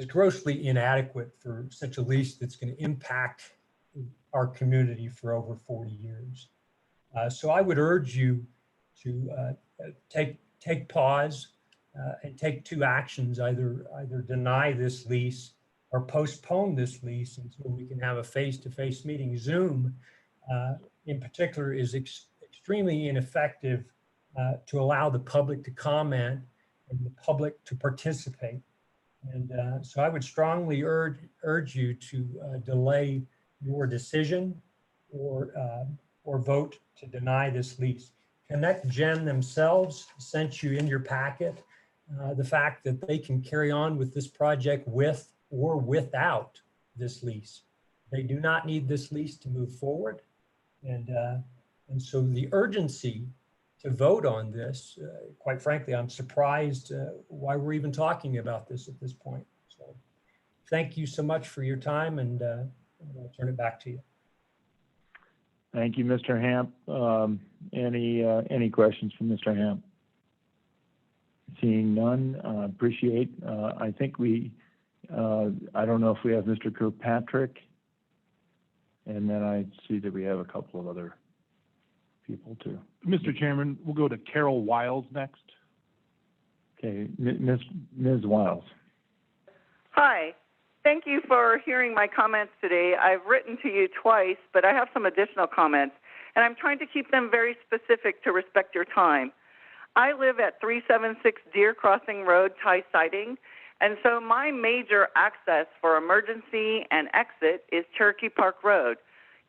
grossly inadequate for such a lease that's going to impact our community for over 40 years. So I would urge you to take pause and take 2 actions: either deny this lease or postpone this lease until we can have a face-to-face meeting. Zoom, in particular, is extremely ineffective to allow the public to comment and the public to participate. And so I would strongly urge you to delay your decision or vote to deny this lease. ConnectGen themselves sent you in your packet the fact that they can carry on with this project with or without this lease. They do not need this lease to move forward. And so the urgency to vote on this, quite frankly, I'm surprised why we're even talking about this at this point. So thank you so much for your time, and I'll turn it back to you.
Thank you, Mr. Hamp. Any questions from Mr. Hamp? Seeing none, appreciate. I think I don't know if we have Mr. Kirkpatrick, and then I see that we have a couple of other people too.
Mr. Chairman, we'll go to Carol Wiles next.
Okay, Ms. Wiles.
Hi. Thank you for hearing my comments today. I've written to you twice, but I have some additional comments, and I'm trying to keep them very specific to respect your time. I live at 376 Deer Crossing Road, Thai Siding, and so my major access for emergency and exit is Cherokee Park Road.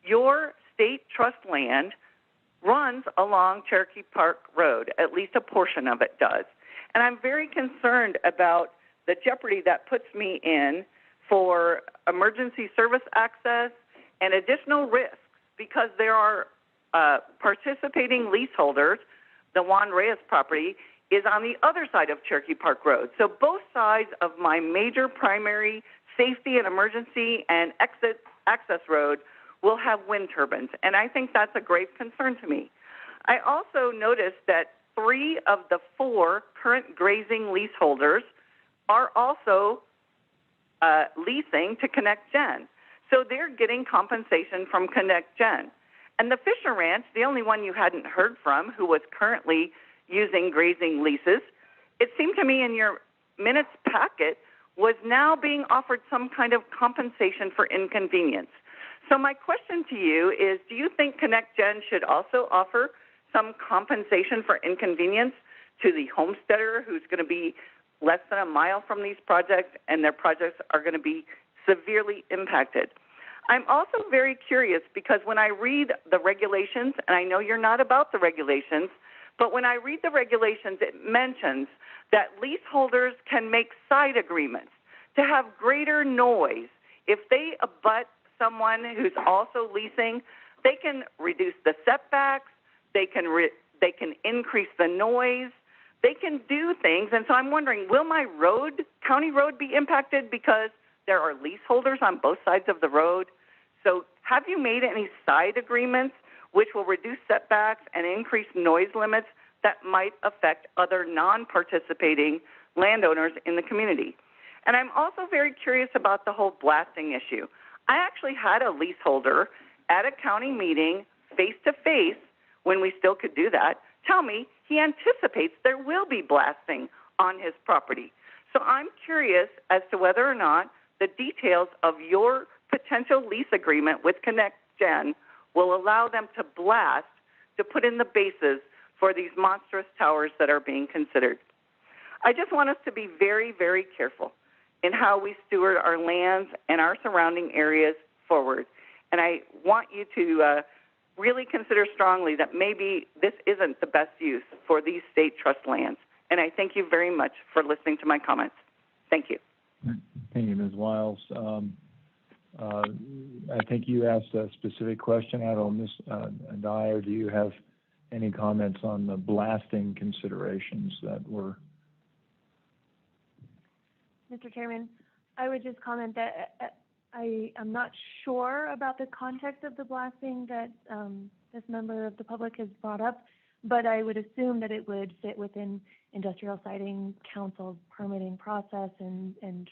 Your state trust land runs along Cherokee Park Road, at least a portion of it does. And I'm very concerned about the jeopardy that puts me in for emergency service access and additional risks, because there are participating leaseholders. The Juan Reyes property is on the other side of Cherokee Park Road. So both sides of my major primary safety and emergency and exit access road will have wind turbines, and I think that's a grave concern to me. I also noticed that 3 of the 4 current grazing leaseholders are also leasing to ConnectGen. So they're getting compensation from ConnectGen. And the Fisher Ranch, the only one you hadn't heard from, who was currently using grazing leases, it seemed to me in your minutes packet was now being offered some kind of compensation for inconvenience. So my question to you is, do you think ConnectGen should also offer some compensation for inconvenience to the homesteader who's going to be less than a mile from these projects, and their projects are going to be severely impacted? I'm also very curious, because when I read the regulations, and I know you're not about the regulations, but when I read the regulations, it mentions that leaseholders can make side agreements to have greater noise. If they abut someone who's also leasing, they can reduce the setbacks, they can increase the noise, they can do things. And so I'm wondering, will my road, county road, be impacted because there are leaseholders on both sides of the road? So have you made any side agreements which will reduce setbacks and increase noise limits that might affect other non-participating landowners in the community? And I'm also very curious about the whole blasting issue. I actually had a leaseholder at a county meeting face-to-face, when we still could do that, tell me he anticipates there will be blasting on his property. So I'm curious as to whether or not the details of your potential lease agreement with ConnectGen will allow them to blast, to put in the bases for these monstrous towers that are being considered. I just want us to be very, very careful in how we steward our lands and our surrounding areas forward. And I want you to really consider strongly that maybe this isn't the best use for these state trust lands. And I thank you very much for listening to my comments. Thank you.
Thank you, Ms. Wiles. I think you asked a specific question. I don't know, Ms. Dyer, do you have any comments on the blasting considerations that were?
Mr. Chairman, I would just comment that I am not sure about the context of the blasting that this member of the public has brought up, but I would assume that it would fit within Industrial Siting Council's permitting process and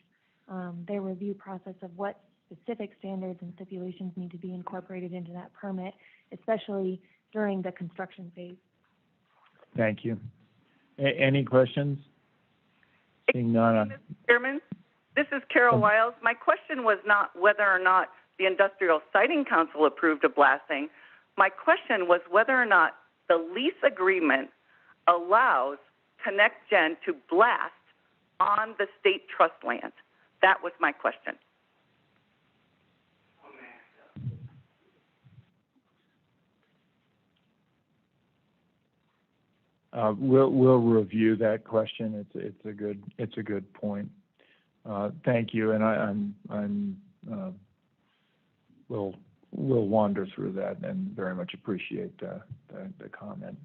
their review process of what specific standards and stipulations need to be incorporated into that permit, especially during the construction phase.
Thank you. Any questions? Seeing none.
Mr. Chairman, this is Carol Wiles. My question was not whether or not the Industrial Siting Council approved of blasting. My question was whether or not the lease agreement allows ConnectGen to blast on the state trust land. That was my question.
We'll review that question. It's a good point. Thank you, and we'll wander through that and very much appreciate the comment.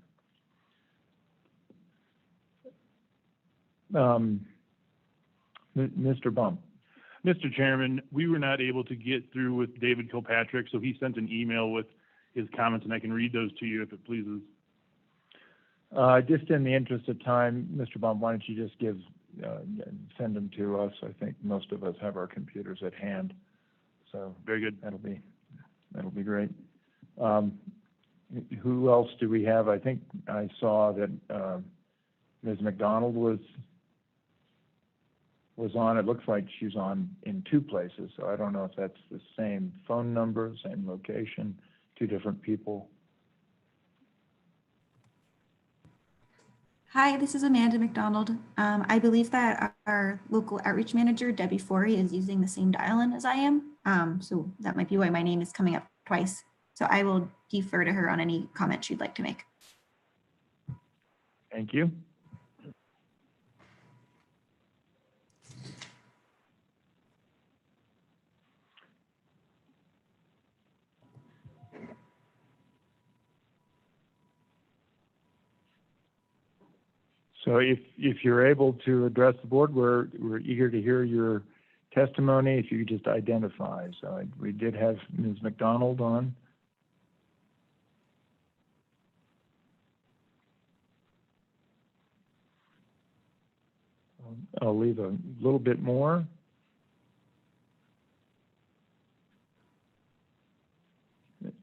Mr. Bump.
Mr. Chairman, we were not able to get through with David Kilpatrick, so he sent an email with his comments, and I can read those to you if it pleases.
Just in the interest of time, Mr. Bump, why don't you just send them to us? I think most of us have our computers at hand, so
very good.
That'll be great. Who else do we have? I think I saw that Ms. McDonald was on. It looks like she's on in two places, so I don't know if that's the same phone number, same location, two different people.
Hi, this is Amanda McDonald. I believe that our local outreach manager, Debbie Forey, is using the same dial-in as I am. So that might be why my name is coming up twice. So I will defer to her on any comment she'd like to make.
Thank you. So if you're able to address the board, we're eager to hear your testimony. If you could just identify. So we did have Ms. McDonald on. I'll leave a little bit more.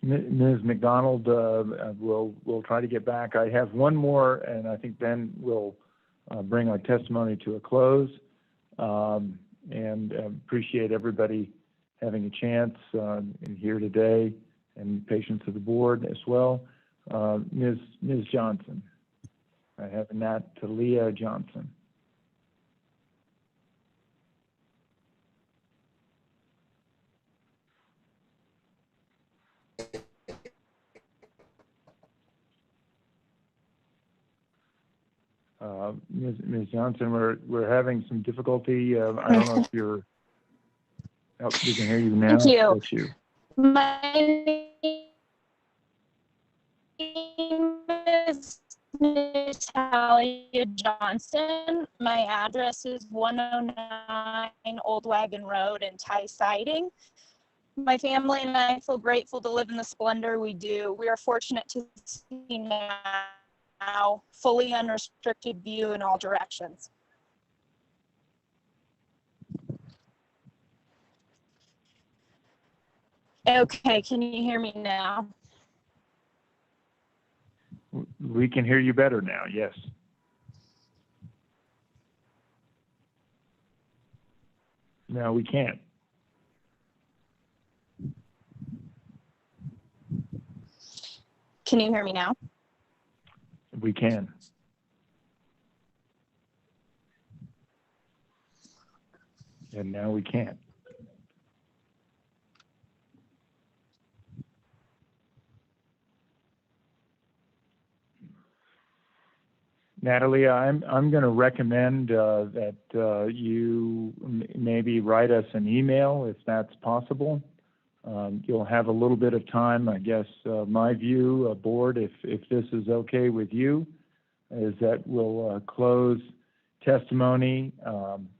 Ms. McDonald, we'll try to get back. I have one more, and I think then we'll bring our testimony to a close. And appreciate everybody having a chance here today, and patience of the board as well. Ms. Johnson, I have Natalia Johnson. Ms. Johnson, we're having some difficulty. I don't know if you're. Oh, we can hear you now.
Thank you.
That's you.
My name is Natalia Johnson. My address is 109 Old Wagon Road in Thai Siding. My family and I feel grateful to live in the splendor we do. We are fortunate to see now fully unrestricted view in all directions. Okay, can you hear me now?
We can hear you better now, yes. No, we can't.
Can you hear me now?
We can. And now we can't. Natalie, I'm going to recommend that you maybe write us an email if that's possible. You'll have a little bit of time, I guess. My view, board, if this is okay with you, is that we'll close testimony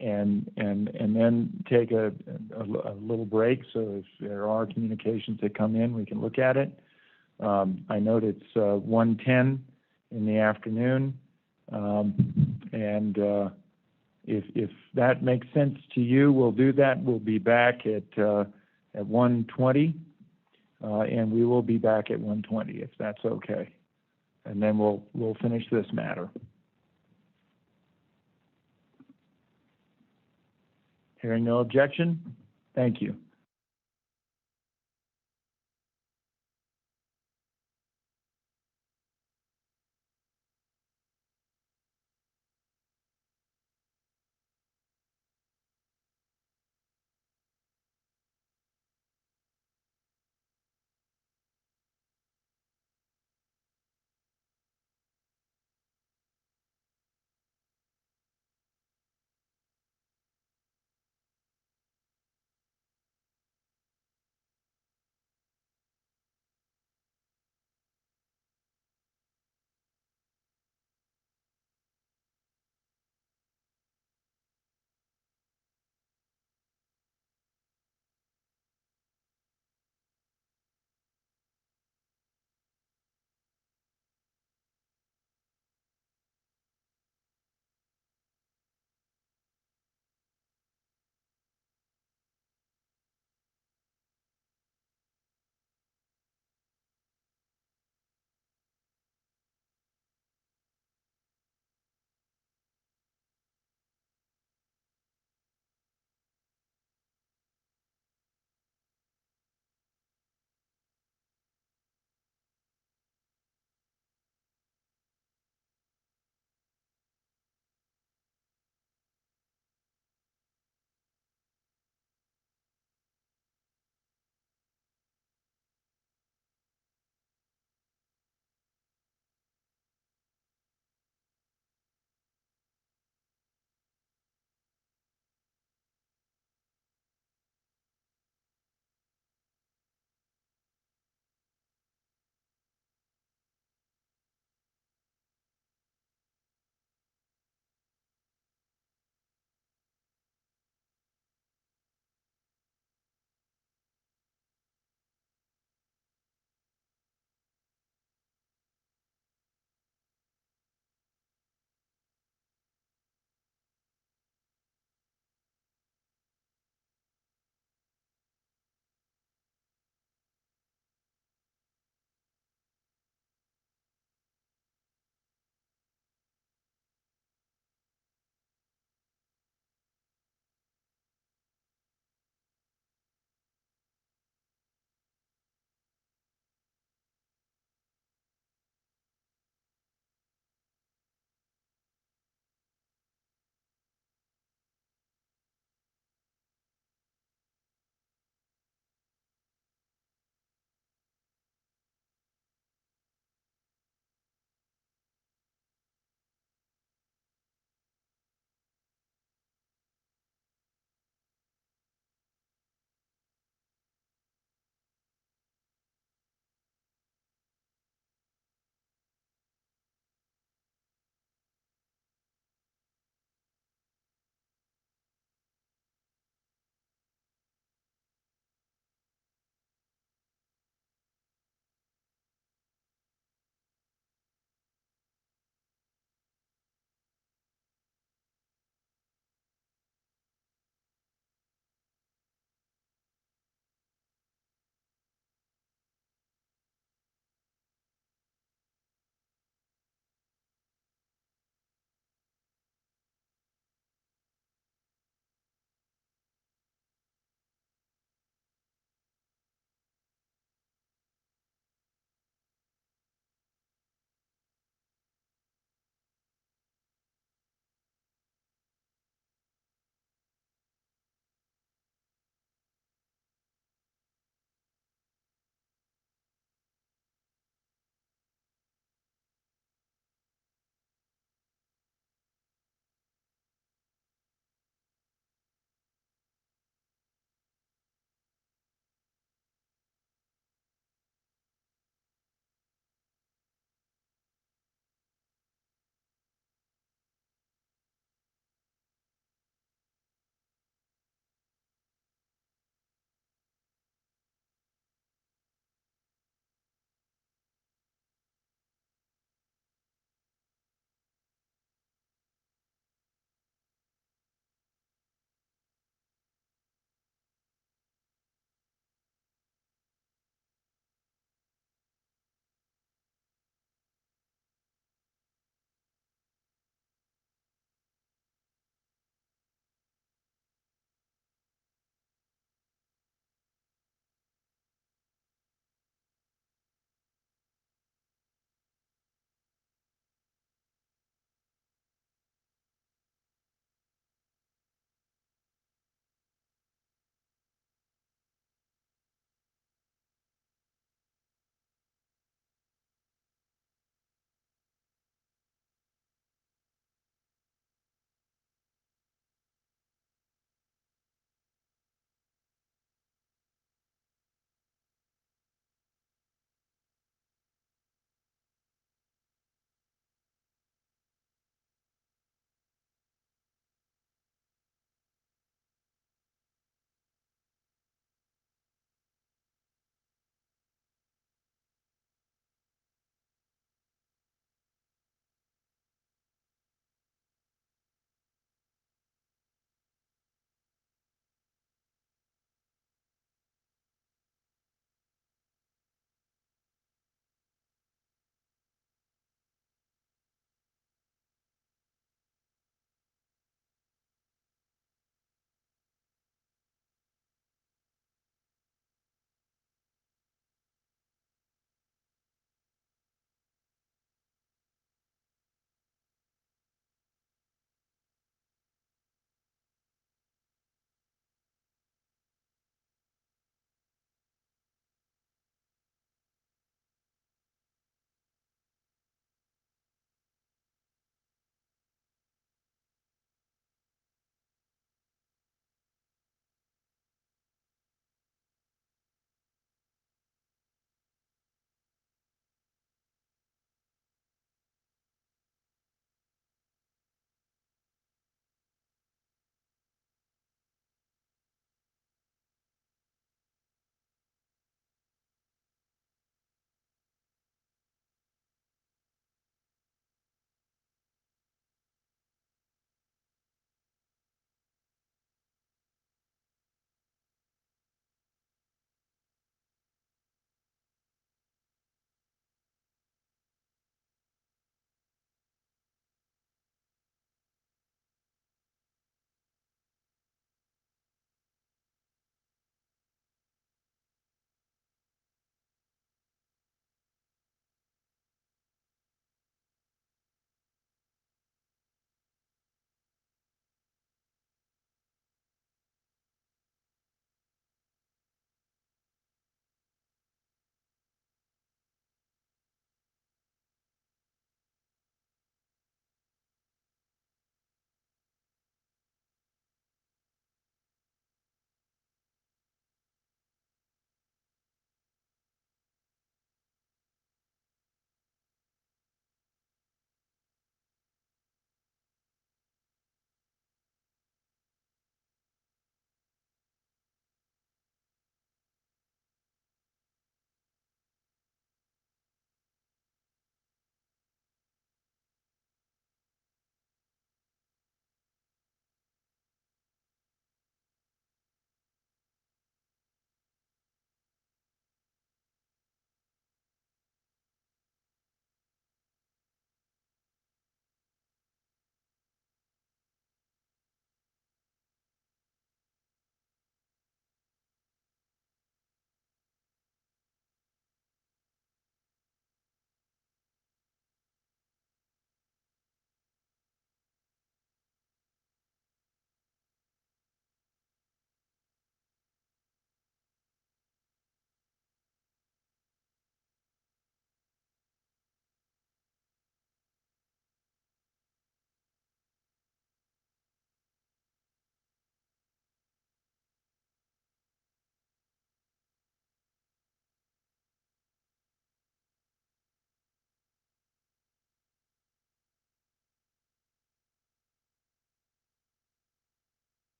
and then take a little break. So if there are communications that come in, we can look at it. I note it's 1:10 in the afternoon. If that makes sense to you, we'll do that. We'll be back at 1:20, and we will be back at 1:20 if that's okay. And then we'll finish this matter. Hearing no objection, thank you.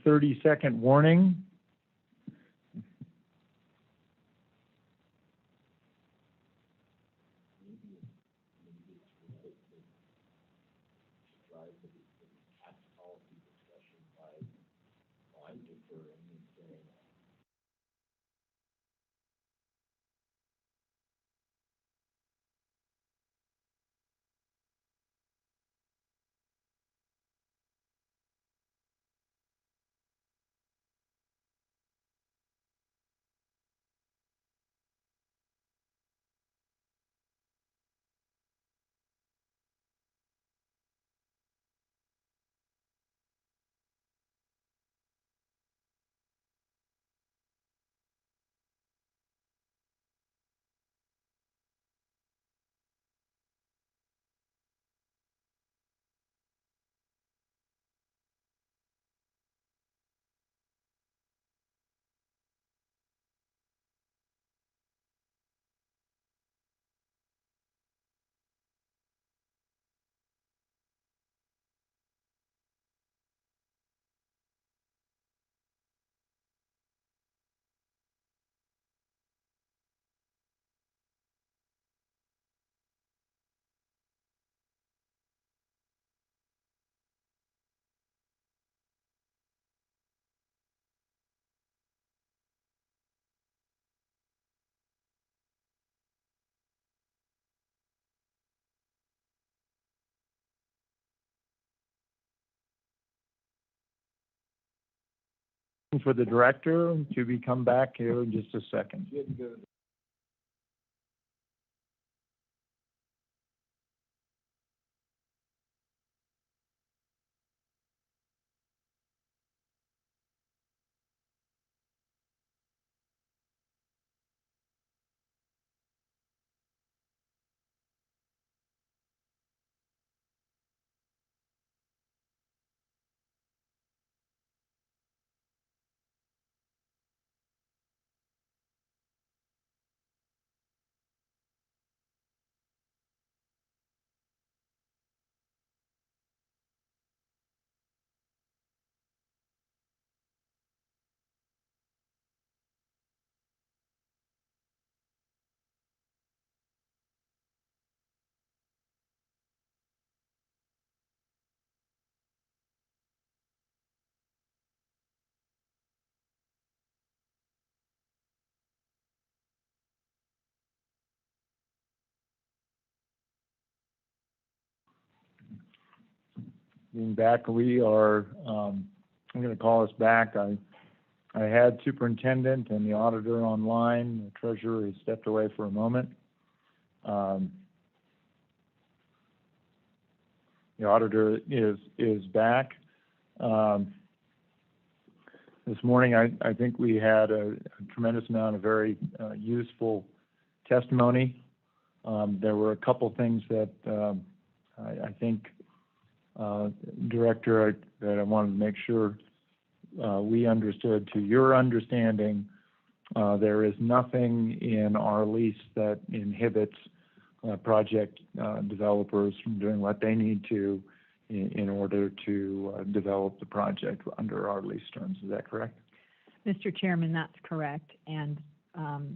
30-second warning. For the director to be come back here in just a second. Being back, we are, I'm going to call us back. I had superintendent and the auditor online. The treasurer has stepped away for a moment. The auditor is back. This morning, I think we had a tremendous amount of very useful testimony. There were a couple things that I think Director, that I wanted to make sure we understood. To your understanding, there is nothing in our lease that inhibits project developers from doing what they need to in order to develop the project under our lease terms. Is that correct?
Mr. Chairman, that's correct. And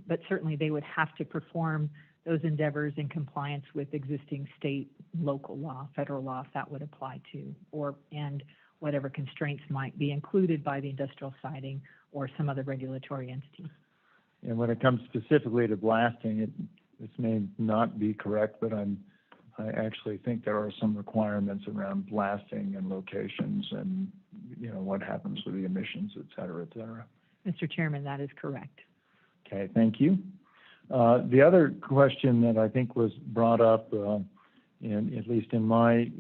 but certainly they would have to perform those endeavors in compliance with existing state, local law, federal law, if that would apply to, and whatever constraints might be included by the industrial siting or some other regulatory entity.
And when it comes specifically to blasting, this may not be correct, but I actually think there are some requirements around blasting and locations and, what happens with the emissions, et cetera, et cetera.
Mr. Chairman, that is correct.
Okay, thank you. The other question that I think was brought up, at least in my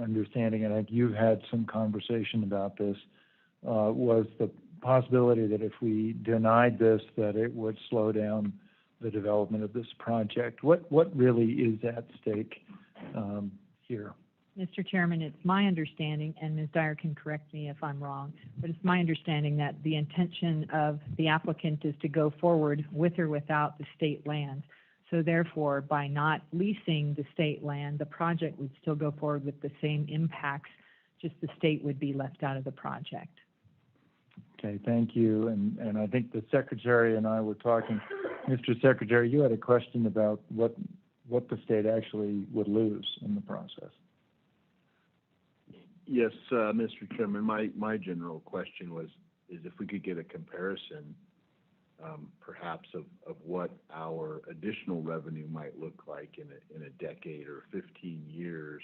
understanding, and I think you've had some conversation about this, was the possibility that if we denied this, that it would slow down the development of this project. What really is at stake here?
Mr. Chairman, it's my understanding, and Ms. Dyer can correct me if I'm wrong, but it's my understanding that the intention of the applicant is to go forward with or without the state land. So therefore, by not leasing the state land, the project would still go forward with the same impacts, just the state would be left out of the project.
Okay, thank you. And I think the Secretary and I were talking. Mr. Secretary, you had a question about what the state actually would lose in the process.
Yes, Mr. Chairman, my general question is if we could get a comparison perhaps of what our additional revenue might look like in a decade or 15 years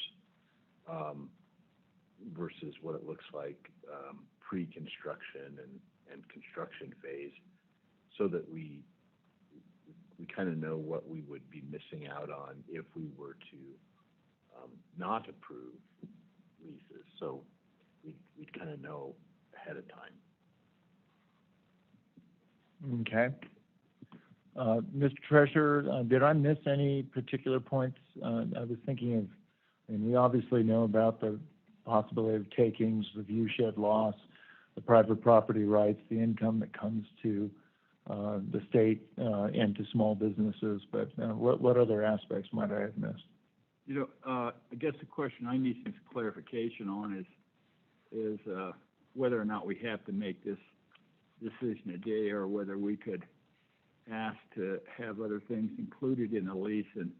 versus what it looks like pre-construction and construction phase, so that we kind of know what we would be missing out on if we were to not approve leases. So we'd kind of know ahead of time.
Okay. Mr. Treasurer, did I miss any particular points? I was thinking of, and we obviously know about the possibility of takings, the viewshed loss, the private property rights, the income that comes to the state and to small businesses, but what other aspects might I have missed?
You know, I guess the question I need some clarification on is whether or not we have to make this decision today, or whether we could ask to have other things included in the lease and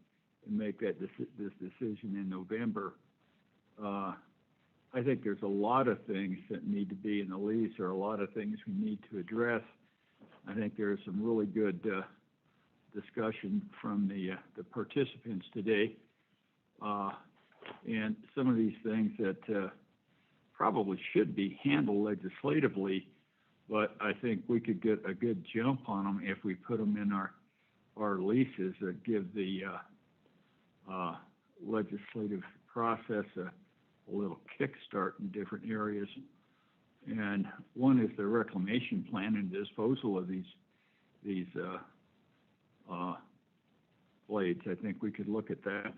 make that this decision in November. I think there's a lot of things that need to be in the lease, or a lot of things we need to address. I think there's some really good discussion from the participants today, and some of these things that probably should be handled legislatively, but I think we could get a good jump on them if we put them in our leases that give the legislative process a little kickstart in different areas. And one is the reclamation plan and disposal of these blades. I think we could look at that.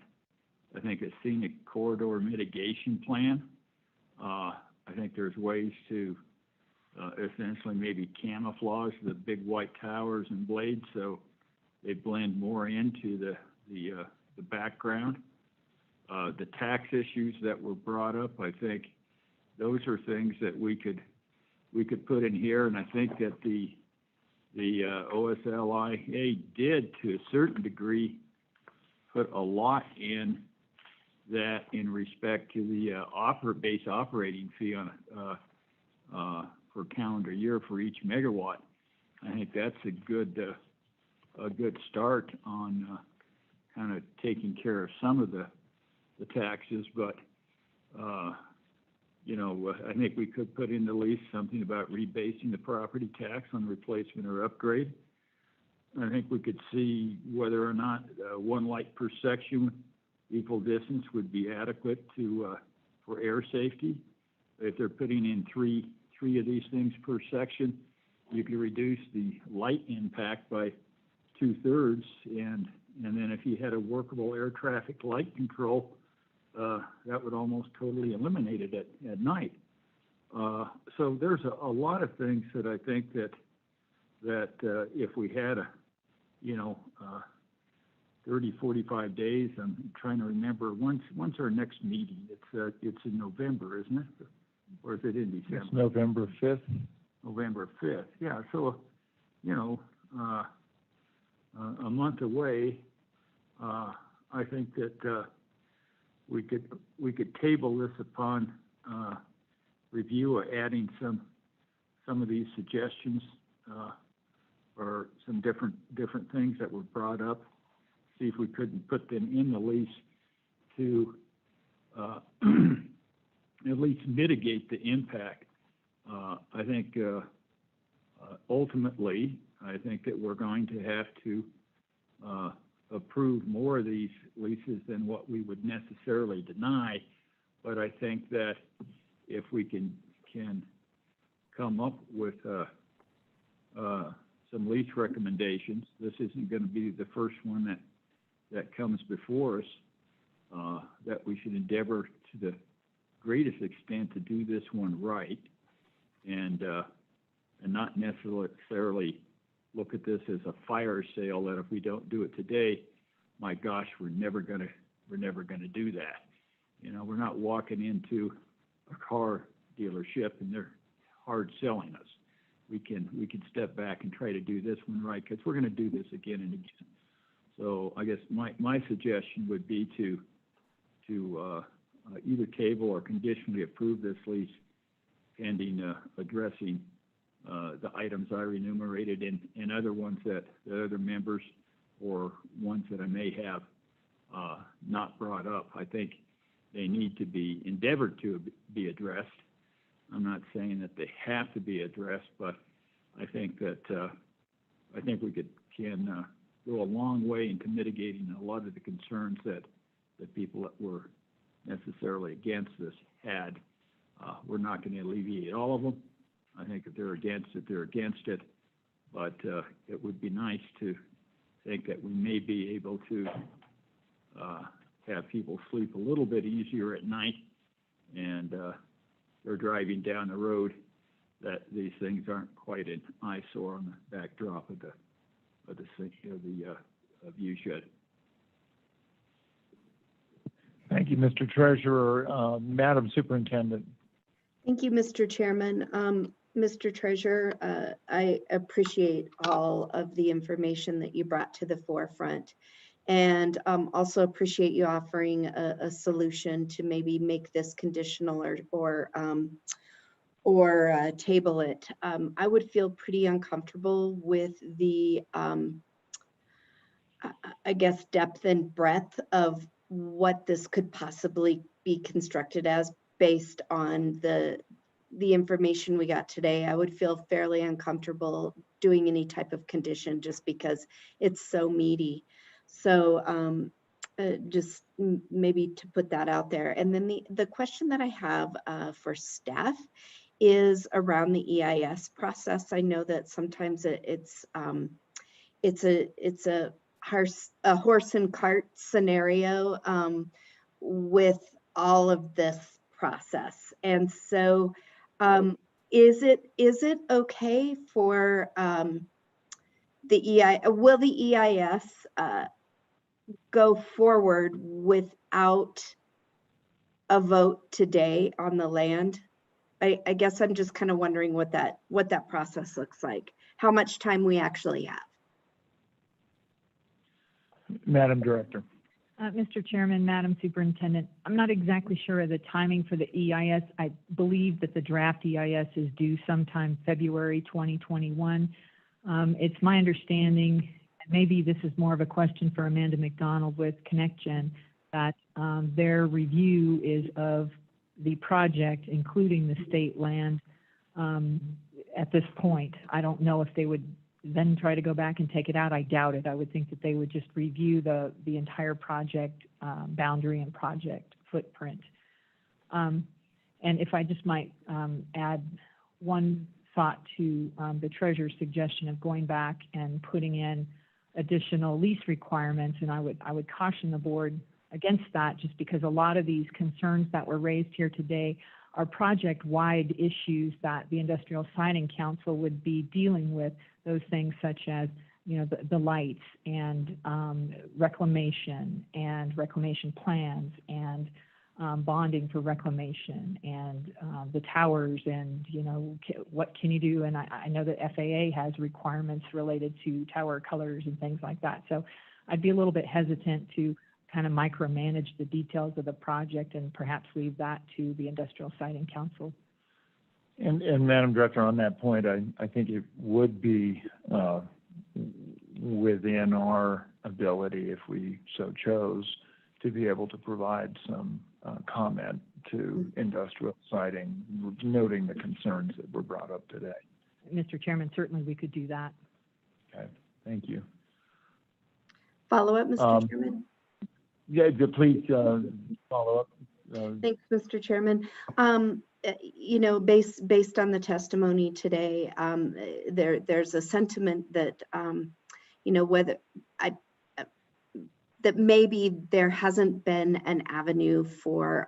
I think a scenic corridor mitigation plan. I think there's ways to essentially maybe camouflage the big white towers and blades so they blend more into the background. The tax issues that were brought up, I think those are things that we could put in here, and I think that the OSLIA did, to a certain degree, put a lot in that in respect to the base operating fee on per calendar year for each megawatt. I think that's a good start on kind of taking care of some of the taxes, but you know, I think we could put in the lease something about rebasing the property tax on replacement or upgrade. I think we could see whether or not one light per section equal distance would be adequate for air safety. If they're putting in three of these things per section, you could reduce the light impact by 2/3, and then if you had a workable air traffic light control, that would almost totally eliminate it at night. So there's a lot of things that I think that if we had 30, 45 days, I'm trying to remember, when's our next meeting? It's in November, isn't it? Or is it in December?
It's November 5th.
November 5th, yeah. So, a month away. I think that we could table this upon review, or adding some of these suggestions or some different things that were brought up. See if we couldn't put them in the lease to at least mitigate the impact. I think ultimately, I think that we're going to have to approve more of these leases than what we would necessarily deny. But I think that if we can come up with some lease recommendations, this isn't going to be the first one that comes before us, that we should endeavor to the greatest extent to do this one right, and not necessarily look at this as a fire sale, that if we don't do it today, my gosh, we're never gonna do that. We're not walking into a car dealership and they're hard selling us.
we can step back and try to do this one right, because we're going to do this again and again. So I guess my suggestion would be to either table or conditionally approve this lease pending addressing the items I enumerated and other ones that the other members or ones that I may have not brought up. I think they need to be endeavored to be addressed. I'm not saying that they have to be addressed, but I think that we can go a long way into mitigating a lot of the concerns that the people that were necessarily against this had. We're not going to alleviate all of them. I think if they're against it, they're against it. But it would be nice to think that we may be able to have people sleep a little bit easier at night, and they're driving down the road, that these things aren't quite an eyesore on the backdrop of the view shed. Thank you, Mr. Treasurer. Madam Superintendent.
Thank you, Mr. Chairman. Mr. Treasurer, I appreciate all of the information that you brought to the forefront, and also appreciate you offering a solution to maybe make this conditional or table it. I would feel pretty uncomfortable with the, I guess, depth and breadth of what this could possibly be constructed as based on the information we got today. I would feel fairly uncomfortable doing any type of condition just because it's so meaty. So just maybe to put that out there. And then the question that I have for staff is around the EIS process. I know that sometimes it's a horse and cart scenario with all of this process. And so is it okay for will the EIS go forward without a vote today on the land? I guess I'm just kind of wondering what that process looks like, how much time we actually have.
Madam Director.
Mr. Chairman, Madam Superintendent, I'm not exactly sure of the timing for the EIS. I believe that the draft EIS is due sometime February 2021. It's my understanding, and maybe this is more of a question for Amanda McDonald with ConnectGen, that their review is of the project, including the state land at this point. I don't know if they would then try to go back and take it out. I doubt it. I would think that they would just review the entire project boundary and project footprint. And if I just might add one thought to the Treasurer's suggestion of going back and putting in additional lease requirements, and I would caution the board against that, just because a lot of these concerns that were raised here today are project-wide issues that the Industrial Siting Council would be dealing with. Those things such as, you know, the lights and reclamation and reclamation plans and bonding for reclamation and the towers and, you know, what can you do? And I know that FAA has requirements related to tower colors and things like that. So I'd be a little bit hesitant to kind of micromanage the details of the project and perhaps leave that to the Industrial Siting Council.
And Madam Director, on that point, I think it would be within our ability, if we so chose, to be able to provide some comment to Industrial Siting, noting the concerns that were brought up today.
Mr. Chairman, certainly we could do that.
Okay, thank you.
Follow up, Mr. Chairman?
Yeah, please follow up.
Thanks, Mr. Chairman. You know, based on the testimony today, there's a sentiment that you know, whether that maybe there hasn't been an avenue for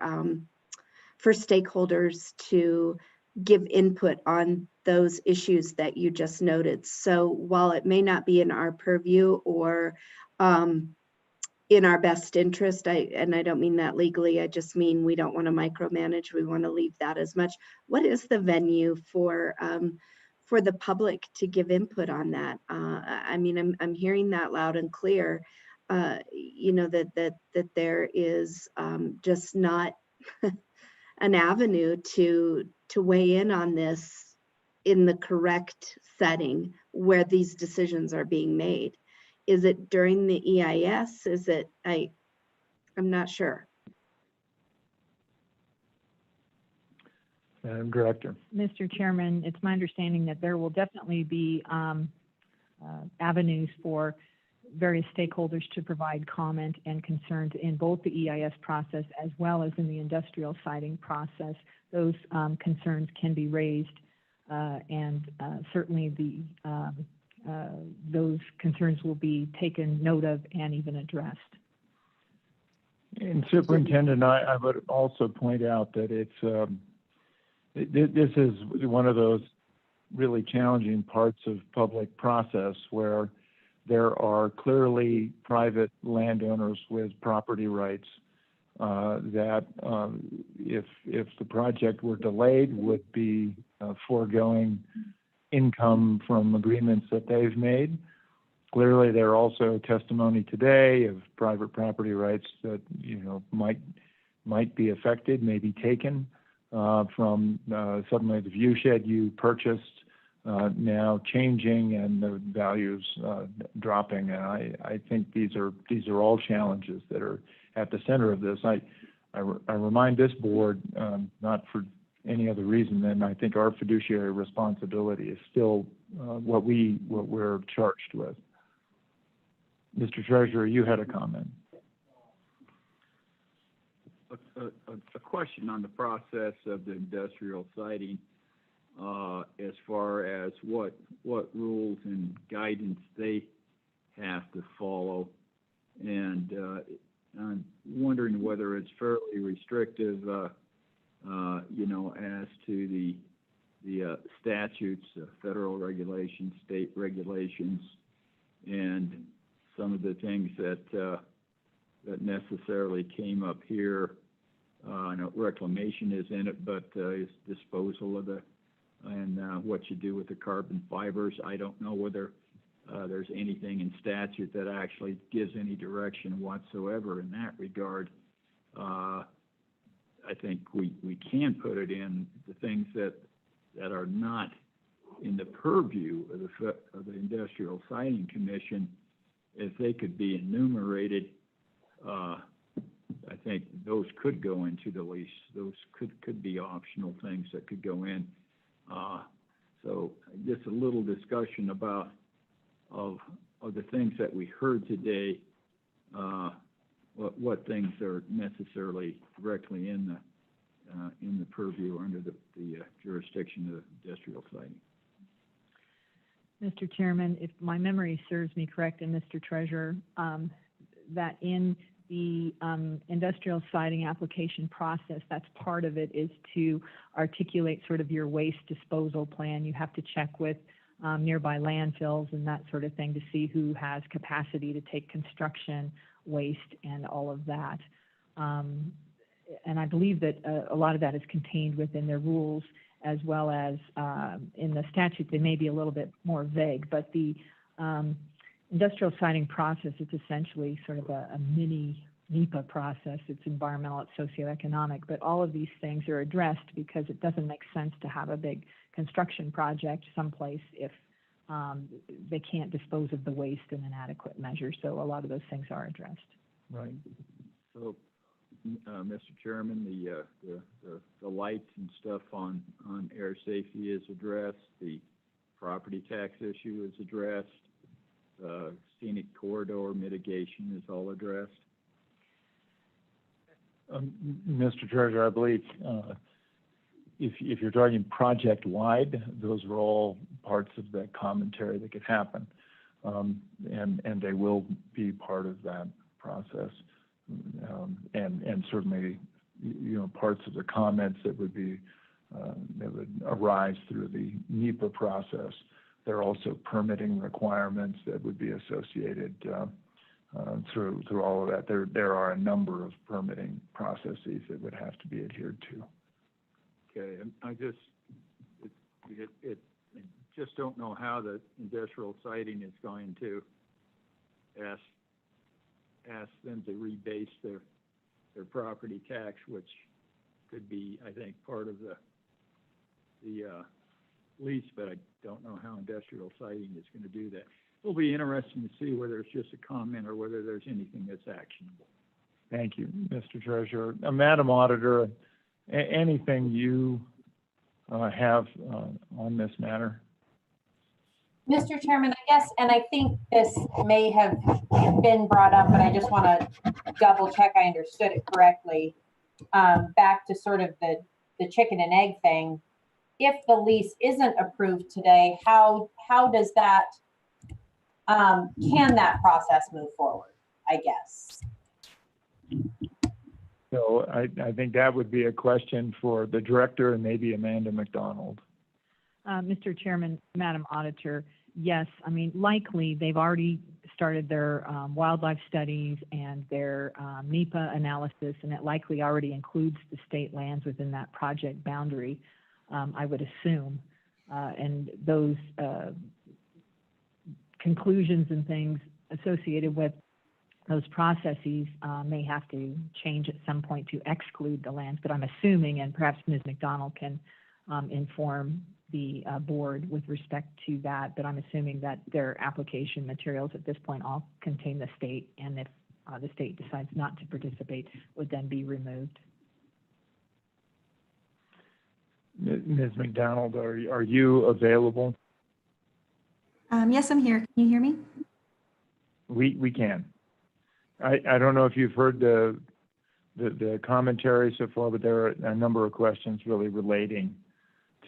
stakeholders to give input on those issues that you just noted. So while it may not be in our purview or in our best interest, and I don't mean that legally, I just mean we don't want to micromanage, we want to leave that as much. What is the venue for for the public to give input on that. I mean, I'm hearing that loud and clear, you know, that there is just not an avenue to weigh in on this in the correct setting where these decisions are being made. Is it during the EIS? Is it, I'm not sure.
Madam Director.
Mr. Chairman, it's my understanding that there will definitely be avenues for various stakeholders to provide comment and concerns in both the EIS process as well as in the industrial siting process. Those concerns can be raised, and certainly those concerns will be taken note of and even addressed.
And Superintendent, I would also point out that it's this is one of those really challenging parts of public process where there are clearly private landowners with property rights that if the project were delayed would be foregoing income from agreements that they've made. Clearly, there are also testimony today of private property rights that, you know, might be affected, may be taken from suddenly the view shed you purchased now changing and the values dropping. And I think these are all challenges that are at the center of this. I remind this board, not for any other reason than I think our fiduciary responsibility is still what we're charged with. Mr. Treasurer, you had a comment.
A question on the process of the industrial siting, as far as what rules and guidance they have to follow, and I'm wondering whether it's fairly restrictive, you know, as to the statutes, federal regulations, state regulations, and some of the things that that necessarily came up here. I know reclamation is in it, but is disposal of the, and what you do with the carbon fibers. I don't know whether there's anything in statute that actually gives any direction whatsoever in that regard. I think we can put it in the things that are not in the purview of the Industrial Siting Commission. If they could be enumerated, I think those could go into the lease. Those could be optional things that could go in. So just a little discussion about of the things that we heard today. What things are necessarily directly in the purview or under the jurisdiction of industrial siting.
Mr. Chairman, if my memory serves me correct, and Mr. Treasurer, that in the industrial siting application process, that's part of it, is to articulate sort of your waste disposal plan. You have to check with nearby landfills and that sort of thing to see who has capacity to take construction waste and all of that. And I believe that a lot of that is contained within their rules, as well as in the statute. They may be a little bit more vague, but the industrial siting process is essentially sort of a mini NEPA process. It's environmental, it's socioeconomic, but all of these things are addressed because it doesn't make sense to have a big construction project someplace if they can't dispose of the waste in an adequate measure. So a lot of those things are addressed.
Right.
So, Mr. Chairman, the lights and stuff on air safety is addressed. The property tax issue is addressed. Scenic corridor mitigation is all addressed.
Mr. Treasurer, I believe if you're talking project-wide, those are all parts of that commentary that could happen, and they will be part of that process, and certainly, you know, parts of the comments that would be that would arise through the NEPA process. There are also permitting requirements that would be associated through all of that. There are a number of permitting processes that would have to be adhered to.
Okay, I just, it just don't know how the industrial siting is going to ask them to rebase their property tax, which could be, I think, part of the lease, but I don't know how industrial siting is going to do that. It'll be interesting to see whether it's just a comment or whether there's anything that's actionable.
Thank you, Mr. Treasurer. Madam Auditor, anything you have on this matter?
Mr. Chairman, I guess, and I think this may have been brought up, but I just want to double check I understood it correctly. Back to sort of the chicken and egg thing. If the lease isn't approved today, how does that, can that process move forward, I guess?
So I think that would be a question for the director and maybe Amanda McDonald.
Mr. Chairman, Madam Auditor, yes, I mean, likely they've already started their wildlife studies and their NEPA analysis, and it likely already includes the state lands within that project boundary, I would assume. And those conclusions and things associated with those processes may have to change at some point to exclude the lands, but I'm assuming, and perhaps Ms. McDonald can inform the board with respect to that, but I'm assuming that their application materials at this point all contain the state, and if the state decides not to participate, would then be removed.
Ms. McDonald, are you available?
Yes, I'm here. Can you hear me?
We can. I don't know if you've heard the commentary so far, but there are a number of questions really relating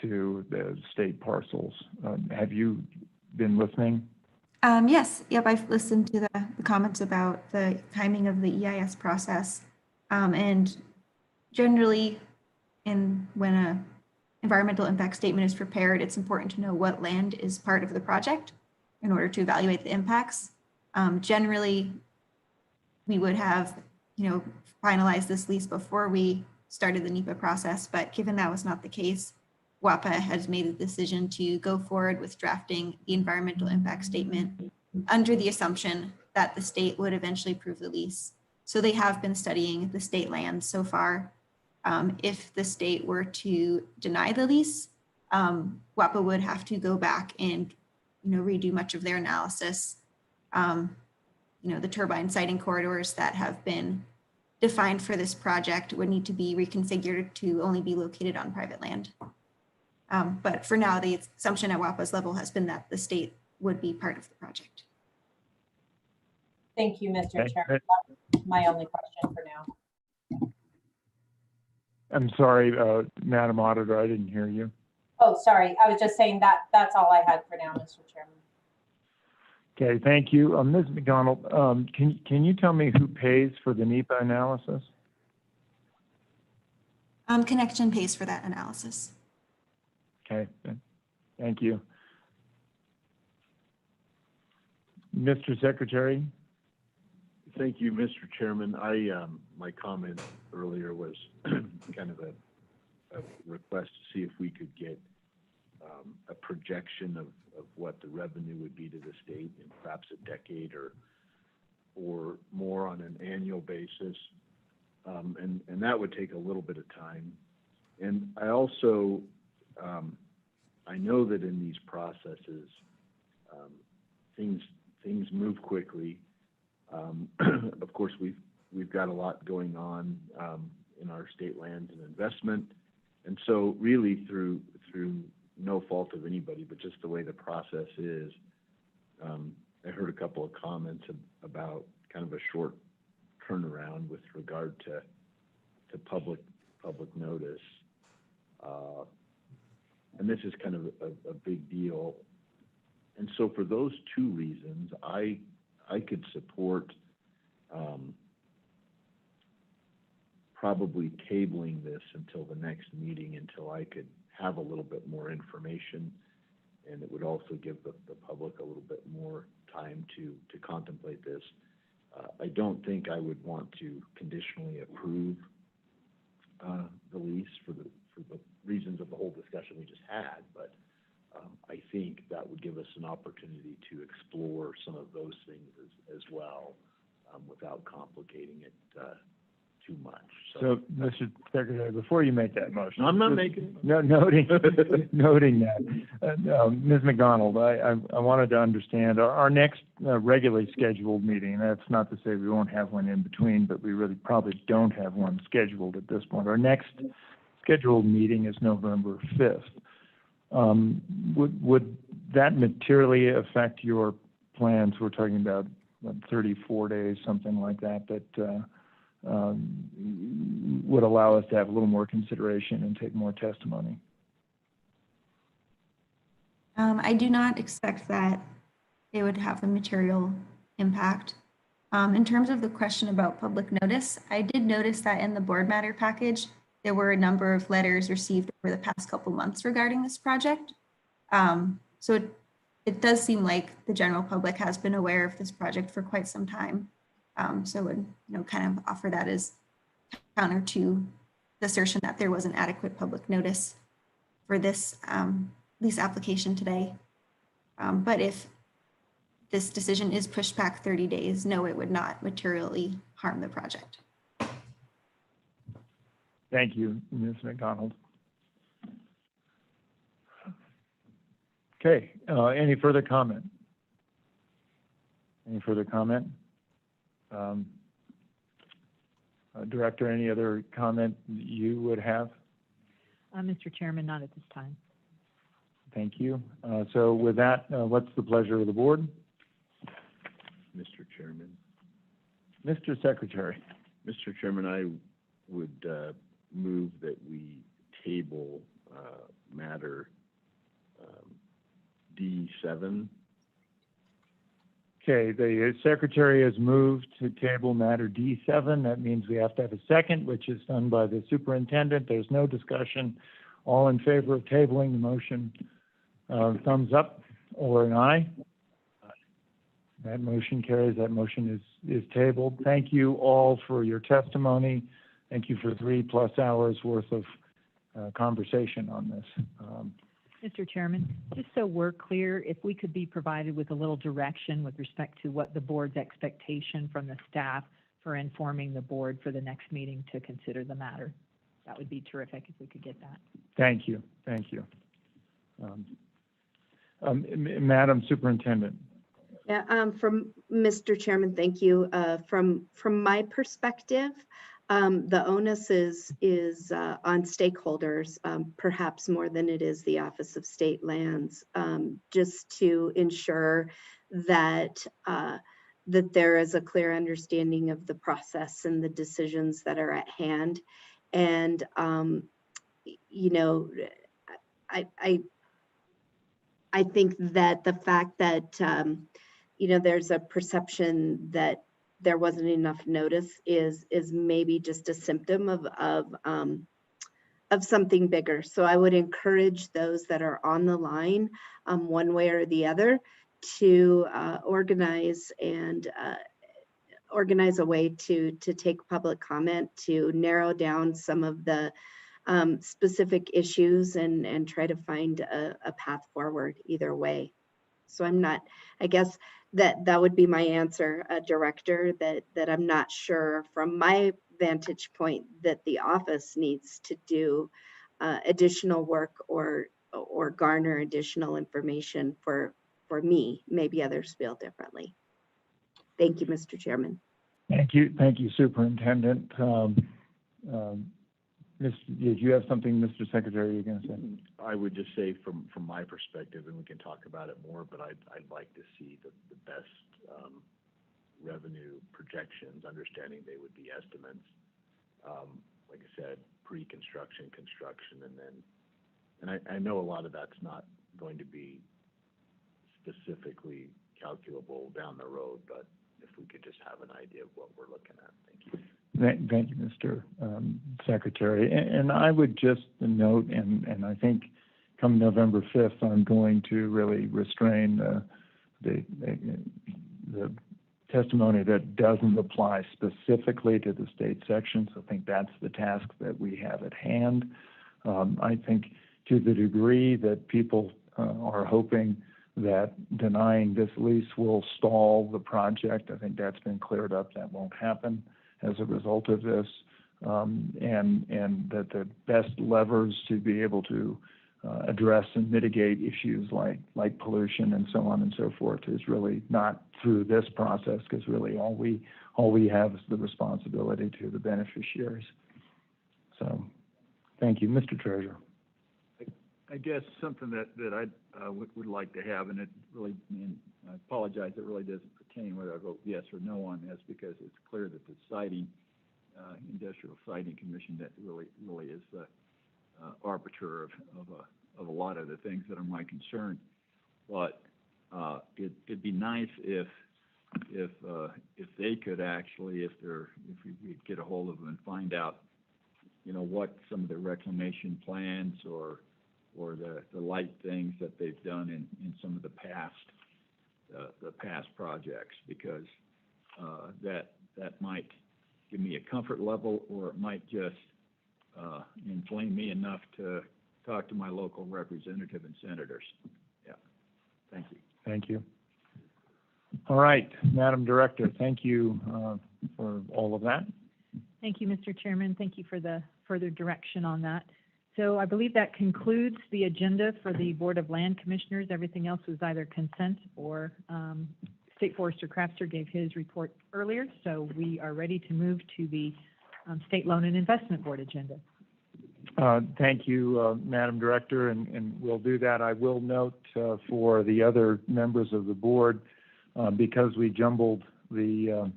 to the state parcels. Have you been listening?
Yes. Yep. I've listened to the comments about the timing of the EIS process. And generally, when a environmental impact statement is prepared, it's important to know what land is part of the project in order to evaluate the impacts. Generally, we would have, finalized this lease before we started the NEPA process, but given that was not the case, WAPA has made a decision to go forward with drafting the environmental impact statement under the assumption that the state would eventually approve the lease. So they have been studying the state lands so far. If the state were to deny the lease, WAPA would have to go back and redo much of their analysis. The turbine siting corridors that have been defined for this project would need to be reconfigured to only be located on private land. But for now, the assumption at WAPA's level has been that the state would be part of the project.
Thank you, Mr. Chairman. That's my only question for now.
I'm sorry, Madam Auditor, I didn't hear you.
Oh, sorry. I was just saying that's all I had for now, Mr. Chairman.
Okay, thank you. Ms. McDonald, can you tell me who pays for the NEPA analysis?
Connection pays for that analysis.
Okay, thank you. Mr. Secretary?
Thank you, Mr. Chairman. My comment earlier was kind of a request to see if we could get a projection of what the revenue would be to the state in perhaps a decade or more on an annual basis. And that would take a little bit of time. And I also, I know that in these processes, things move quickly. Of course, we've got a lot going on in our state lands and investment. And so really through no fault of anybody, but just the way the process is, I heard a couple of comments about kind of a short turnaround with regard to public notice. And this is kind of a big deal. And so for those two reasons, I could support probably tabling this until the next meeting until I could have a little bit more information, and it would also give the public a little bit more time to contemplate this. I don't think I would want to conditionally approve the lease for the reasons of the whole discussion we just had, but I think that would give us an opportunity to explore some of those things as well, without complicating it too much.
So, Mr. Secretary, before you make that motion.
I'm not making it.
No, noting that. Ms. McDonald, I wanted to understand our next regularly scheduled meeting. That's not to say we won't have one in between, but we really probably don't have one scheduled at this point. Our next scheduled meeting is November 5th. Would that materially affect your plans? We're talking about 34 days, something like that, would allow us to have a little more consideration and take more testimony.
I do not expect that it would have a material impact. In terms of the question about public notice, I did notice that in the board matter package, there were a number of letters received over the past couple months regarding this project. So it does seem like the general public has been aware of this project for quite some time. So would kind of offer that as counter to the assertion that there was an adequate public notice for this lease application today. But if this decision is pushed back 30 days, no, it would not materially harm the project.
Thank you, Ms. McDonald. Okay, any further comment? Any further comment? Director, any other comment you would have?
Mr. Chairman, not at this time.
Thank you. So with that, what's the pleasure of the board?
Mr. Chairman.
Mr. Secretary.
Mr. Chairman, I would move that we table matter D7.
Okay, the secretary has moved to table matter D7. That means we have to have a second, which is done by the superintendent. There's no discussion. All in favor of tabling the motion, thumbs up or an aye. That motion carries. That motion is tabled. Thank you all for your testimony. Thank you for 3+ hours worth of conversation on this.
Mr. Chairman, just so we're clear, if we could be provided with a little direction with respect to what the board's expectation from the staff for informing the board for the next meeting to consider the matter, that would be terrific if we could get that.
Thank you. Thank you. Madam Superintendent.
Yeah, from Mr. Chairman, thank you. From my perspective, the onus is on stakeholders, perhaps more than it is the Office of State Lands, just to ensure that that there is a clear understanding of the process and the decisions that are at hand. And you know, I think that the fact that you know, there's a perception that there wasn't enough notice is maybe just a symptom of something bigger. So I would encourage those that are on the line, one way or the other, to organize a way to take public comment, to narrow down some of the specific issues and try to find a path forward either way. So I'm not, I guess, that would be my answer, Director, that I'm not sure from my vantage point that the office needs to do additional work or garner additional information for me. Maybe others feel differently. Thank you, Mr. Chairman.
Thank you, Superintendent. Did you have something, Mr. Secretary, you're going to say?
I would just say from my perspective, and we can talk about it more, but I'd like to see the best revenue projections, understanding they would be estimates. Like I said, pre-construction, construction, and I know a lot of that's not going to be specifically calculable down the road, but if we could just have an idea of what we're looking at. Thank you.
Thank you, Mr. Secretary. And I would just note, and I think come November 5th, I'm going to really restrain the testimony that doesn't apply specifically to the state sections. I think that's the task that we have at hand. I think to the degree that people are hoping that denying this lease will stall the project. I think that's been cleared up. That won't happen as a result of this. And that the best levers to be able to address and mitigate issues like pollution and so on and so forth is really not through this process, because really all we have is the responsibility to the beneficiaries. So thank you, Mr. Treasurer.
I guess something that I would like to have, and it really, and I apologize, it really doesn't pertain whether I vote yes or no on this, because it's clear that the siting, Industrial Siting Commission, that really is the arbiter of a lot of the things that are my concern. But it'd be nice if they could actually, if we could get a hold of them and find out, what some of the reclamation plans or the light things that they've done in some of the past projects, because that might give me a comfort level, or it might just inflame me enough to talk to my local representative and senators. Yeah, thank you.
Thank you. All right, Madam Director, thank you for all of that.
Thank you, Mr. Chairman. Thank you for the further direction on that. So I believe that concludes the agenda for the Board of Land Commissioners. Everything else was either consent or State Forester Crafter gave his report earlier. So we are ready to move to the State Loan and Investment Board agenda.
Thank you, Madam Director, and we'll do that. I will note for the other members of the board, because we jumbled the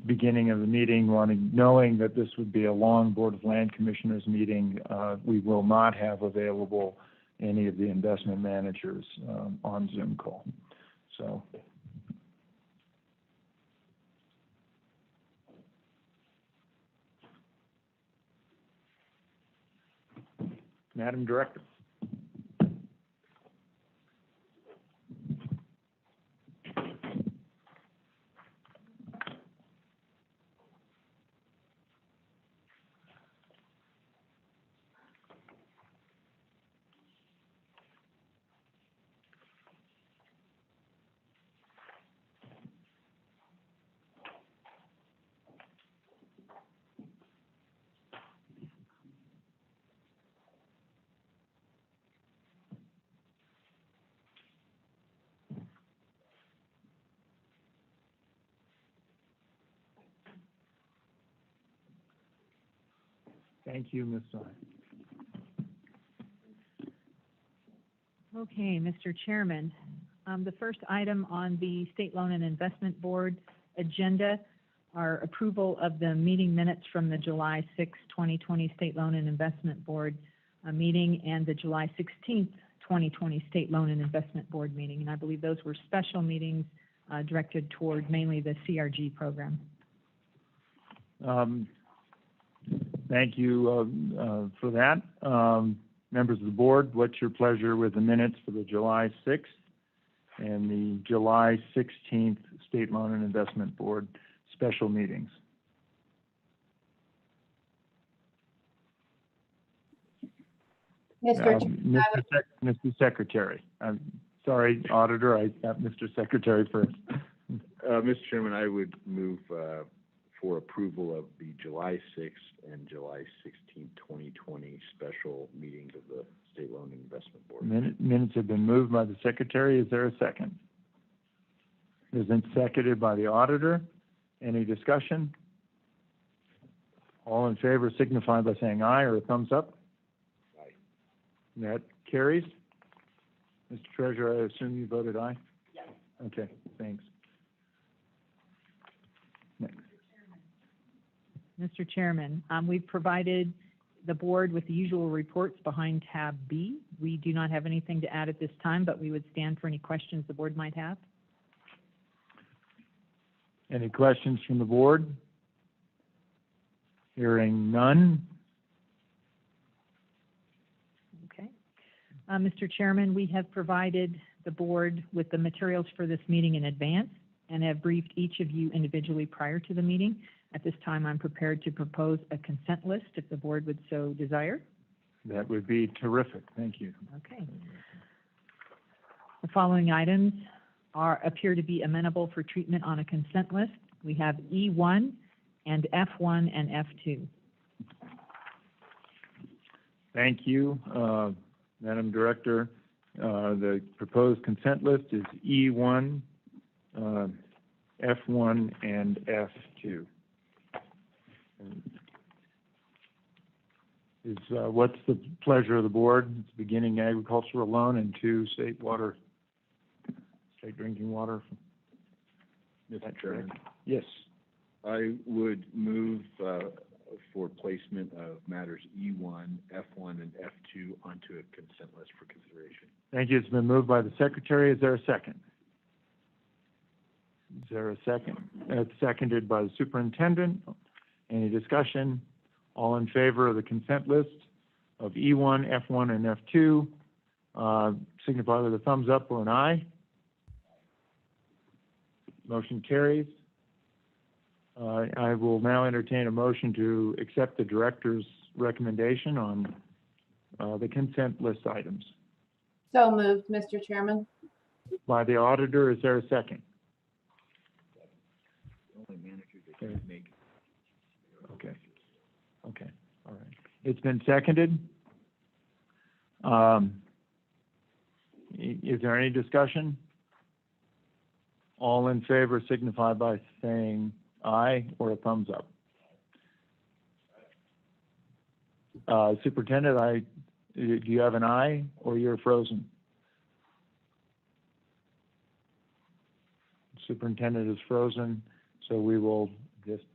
beginning of the meeting, knowing that this would be a long Board of Land Commissioners meeting, we will not have available any of the investment managers on Zoom call. So. Madam Director. Thank you, Ms. Stein.
Okay, Mr. Chairman, the first item on the State Loan and Investment Board agenda are approval of the meeting minutes from the July 6, 2020 State Loan and Investment Board meeting and the July 16th, 2020 State Loan and Investment Board meeting. And I believe those were special meetings directed toward mainly the CRG program.
Thank you for that. Members of the board, what's your pleasure with the minutes for the July 6th and the July 16th State Loan and Investment Board special meetings? Mr. Secretary. I'm sorry, Auditor, I got Mr. Secretary first.
Mr. Chairman, I would move for approval of the July 6th and July 16th, 2020 special meetings of the State Loan and Investment Board.
Minutes have been moved by the Secretary. Is there a second? It has been seconded by the Auditor. Any discussion? All in favor signify by saying aye or a thumbs up.
Aye.
That carries. Mr. Treasurer, I assume you voted aye? Yes. Okay, thanks. Next.
Mr. Chairman, we've provided the board with the usual reports behind tab B. We do not have anything to add at this time, but we would stand for any questions the board might have.
Any questions from the board? Hearing none.
Okay. Mr. Chairman, we have provided the board with the materials for this meeting in advance and have briefed each of you individually prior to the meeting. At this time, I'm prepared to propose a consent list if the board would so desire.
That would be terrific. Thank you.
Okay. The following items appear to be amenable for treatment on a consent list. We have E1 and F1 and F2.
Thank you, Madam Director. The proposed consent list is E1, F1, and F2. What's the pleasure of the board? It's beginning agricultural loan and 2 state drinking water.
Mr. Chairman,
Yes.
I would move for placement of matters E1, F1, and F2 onto a consent list for consideration.
Thank you. It's been moved by the secretary. Is there a second? Is there a second? It's seconded by the superintendent. Any discussion? All in favor of the consent list of E1, F1, and F2, signify with a thumbs up or an aye. Motion carries. I will now entertain a motion to accept the director's recommendation on the consent list items.
So moved, Mr. Chairman.
By the auditor, is there a second?
The only manager that can make.
Okay. Okay. All right. It's been seconded. Is there any discussion? All in favor signify by saying aye or a thumbs up. Superintendent, do you have an aye or you're frozen? Superintendent is frozen, so we will just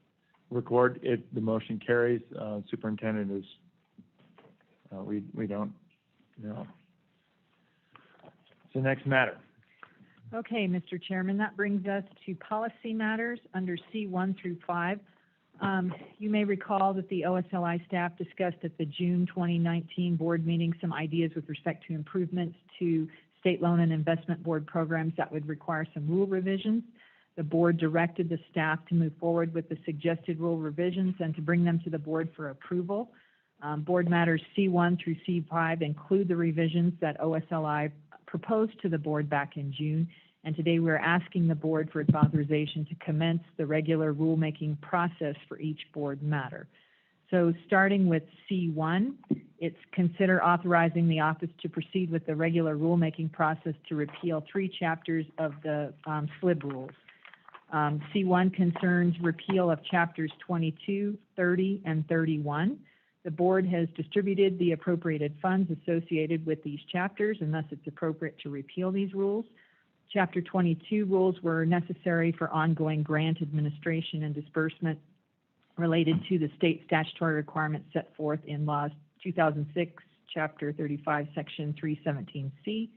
record it. The motion carries. Superintendent is, we don't know. So next matter.
Okay, Mr. Chairman, that brings us to policy matters under C1 through 5. You may recall that the OSLI staff discussed at the June 2019 board meeting some ideas with respect to improvements to state loan and investment board programs that would require some rule revisions. The board directed the staff to move forward with the suggested rule revisions and to bring them to the board for approval. Board matters C1 through C5 include the revisions that OSLI proposed to the board back in June, and today we're asking the board for its authorization to commence the regular rulemaking process for each board matter. So starting with C1, it's consider authorizing the office to proceed with the regular rulemaking process to repeal 3 chapters of the Slib rules. C1 concerns repeal of chapters 22, 30, and 31. The board has distributed the appropriated funds associated with these chapters, and thus it's appropriate to repeal these rules. Chapter 22 rules were necessary for ongoing grant administration and disbursement related to the state statutory requirements set forth in Laws 2006, Chapter 35, Section 317C.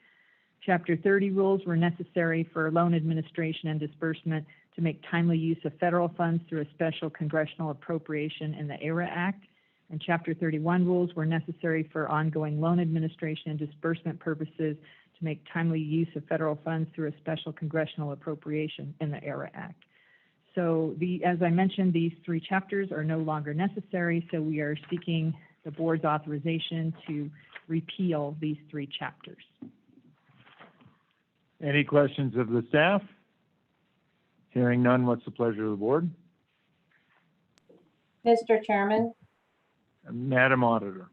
Chapter 30 rules were necessary for loan administration and disbursement to make timely use of federal funds through a special congressional appropriation in the ERA Act. And Chapter 31 rules were necessary for ongoing loan administration and disbursement purposes to make timely use of federal funds through a special congressional appropriation in the ERA Act. So as I mentioned, these 3 chapters are no longer necessary, so we are seeking the board's authorization to repeal these 3 chapters.
Any questions of the staff? Hearing none, what's the pleasure of the board?
Mr. Chairman,
Madam Auditor.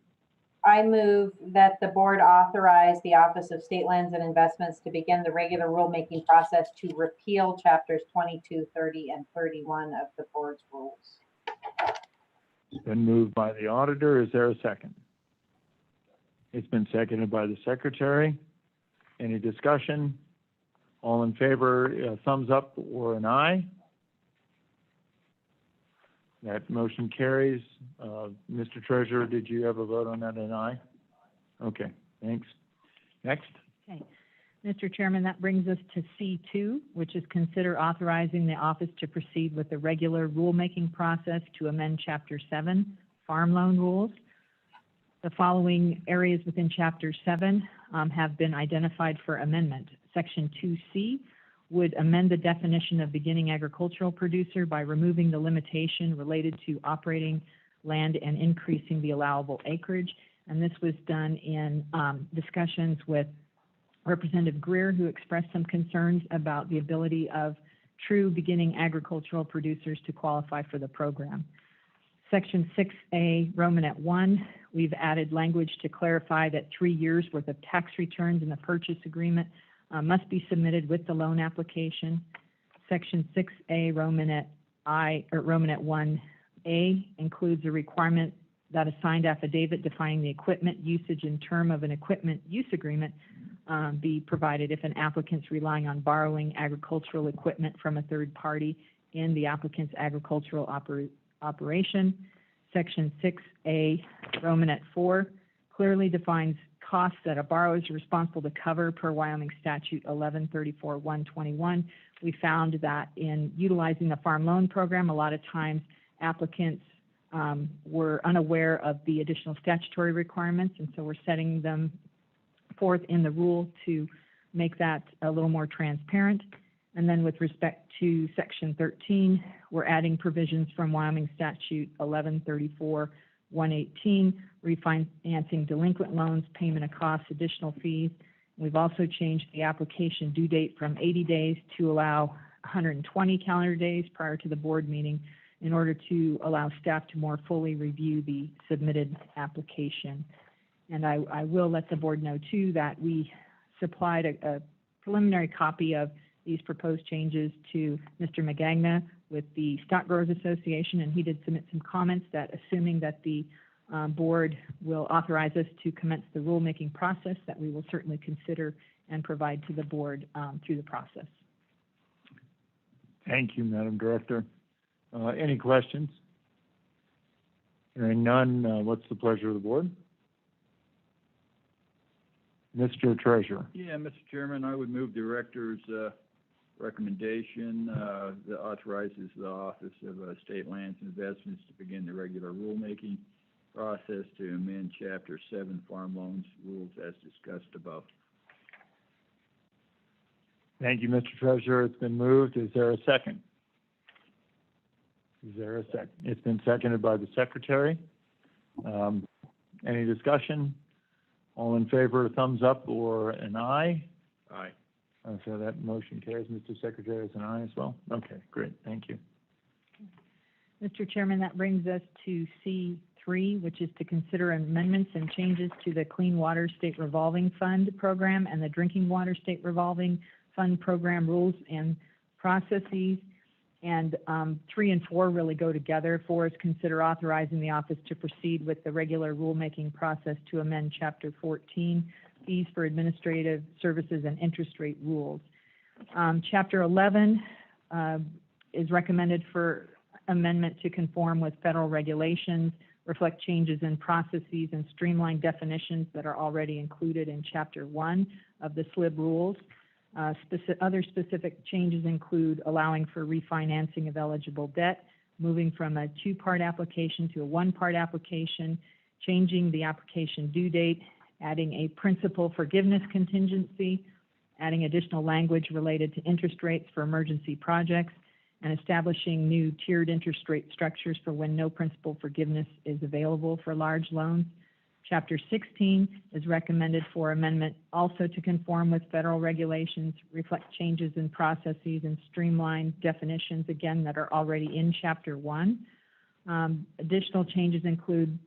I move that the board authorize the Office of State Lands and Investments to begin the regular rulemaking process to repeal chapters 22, 30, and 31 of the board's rules.
It's been moved by the auditor. Is there a second? It's been seconded by the secretary. Any discussion? All in favor, thumbs up or an aye? That motion carries. Mr. Treasurer, did you have a vote on that, an aye? Okay, thanks. Next.
Okay. Mr. Chairman, that brings us to C2, which is consider authorizing the office to proceed with the regular rulemaking process to amend Chapter 7, farm loan rules. The following areas within Chapter 7 have been identified for amendment. Section 2C would amend the definition of beginning agricultural producer by removing the limitation related to operating land and increasing the allowable acreage. And this was done in discussions with Representative Greer, who expressed some concerns about the ability of true beginning agricultural producers to qualify for the program. Section 6A, Romanet 1, we've added language to clarify that 3 years worth of tax returns in the purchase agreement must be submitted with the loan application. Section 6A, Romanet 1A includes a requirement that a signed affidavit defining the equipment usage and term of an equipment use agreement be provided if an applicant's relying on borrowing agricultural equipment from a third party in the applicant's agricultural operation. Section 6A, Romanet 4, clearly defines costs that a borrower is responsible to cover per Wyoming Statute 1134-121. We found that in utilizing the farm loan program, a lot of times applicants were unaware of the additional statutory requirements, and so we're setting them forth in the rule to make that a little more transparent. And then with respect to Section 13, we're adding provisions from Wyoming Statute 1134-118, refinancing delinquent loans, payment of costs, additional fees. We've also changed the application due date from 80 days to allow 120 calendar days prior to the board meeting in order to allow staff to more fully review the submitted application. And I will let the board know too that we supplied a preliminary copy of these proposed changes to Mr. Magagna with the Stock Growers Association, and he did submit some comments that, assuming that the board will authorize us to commence the rulemaking process, that we will certainly consider and provide to the board through the process.
Thank you, Madam Director. Any questions? Hearing none, what's the pleasure of the board? Mr. Treasurer.
Yeah, Mr. Chairman, I would move director's recommendation that authorizes the Office of State Lands and Investments to begin the regular rulemaking process to amend Chapter 7 Farm Loans Rules as discussed above.
Thank you, Mr. Treasurer. It's been moved. Is there a second? Is there a second? It's been seconded by the Secretary. Any discussion? All in favor, a thumbs up or an aye?
Aye.
So that motion carries. Mr. Secretary, is an aye as well? Okay, great. Thank you.
Mr. Chairman, that brings us to C3, which is to consider amendments and changes to the Clean Water State Revolving Fund program and the Drinking Water State Revolving Fund program rules and processes. And 3 and 4 really go together. 4 is consider authorizing the office to proceed with the regular rulemaking process to amend Chapter 14, fees for administrative services and interest rate rules. Chapter 11 is recommended for amendment to conform with federal regulations, reflect changes in processes and streamline definitions that are already included in Chapter 1 of the Slib rules. Other specific changes include allowing for refinancing of eligible debt, moving from a 2-part application to a 1-part application, changing the application due date, adding a principal forgiveness contingency, adding additional language related to interest rates for emergency projects, and establishing new tiered interest rate structures for when no principal forgiveness is available for large loans. Chapter 16 is recommended for amendment also to conform with federal regulations, reflect changes in processes and streamline definitions, again, that are already in Chapter 1. Additional changes include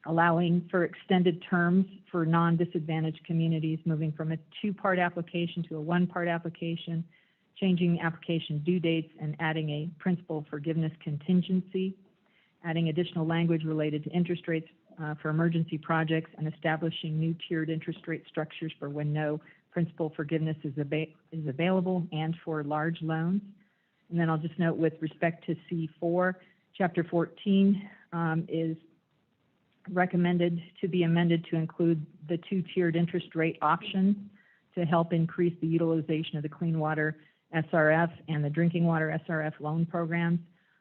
allowing for extended terms for non-disadvantaged communities, moving from a 2-part application to a 1-part application, changing application due dates and adding a principal forgiveness contingency, adding additional language related to interest rates for emergency projects, and establishing new tiered interest rate structures for when no principal forgiveness is available and for large loans. And then I'll just note with respect to C4, Chapter 14 is recommended to be amended to include the 2 tiered interest rate options to help increase the utilization of the Clean Water SRF and the Drinking Water SRF loan programs.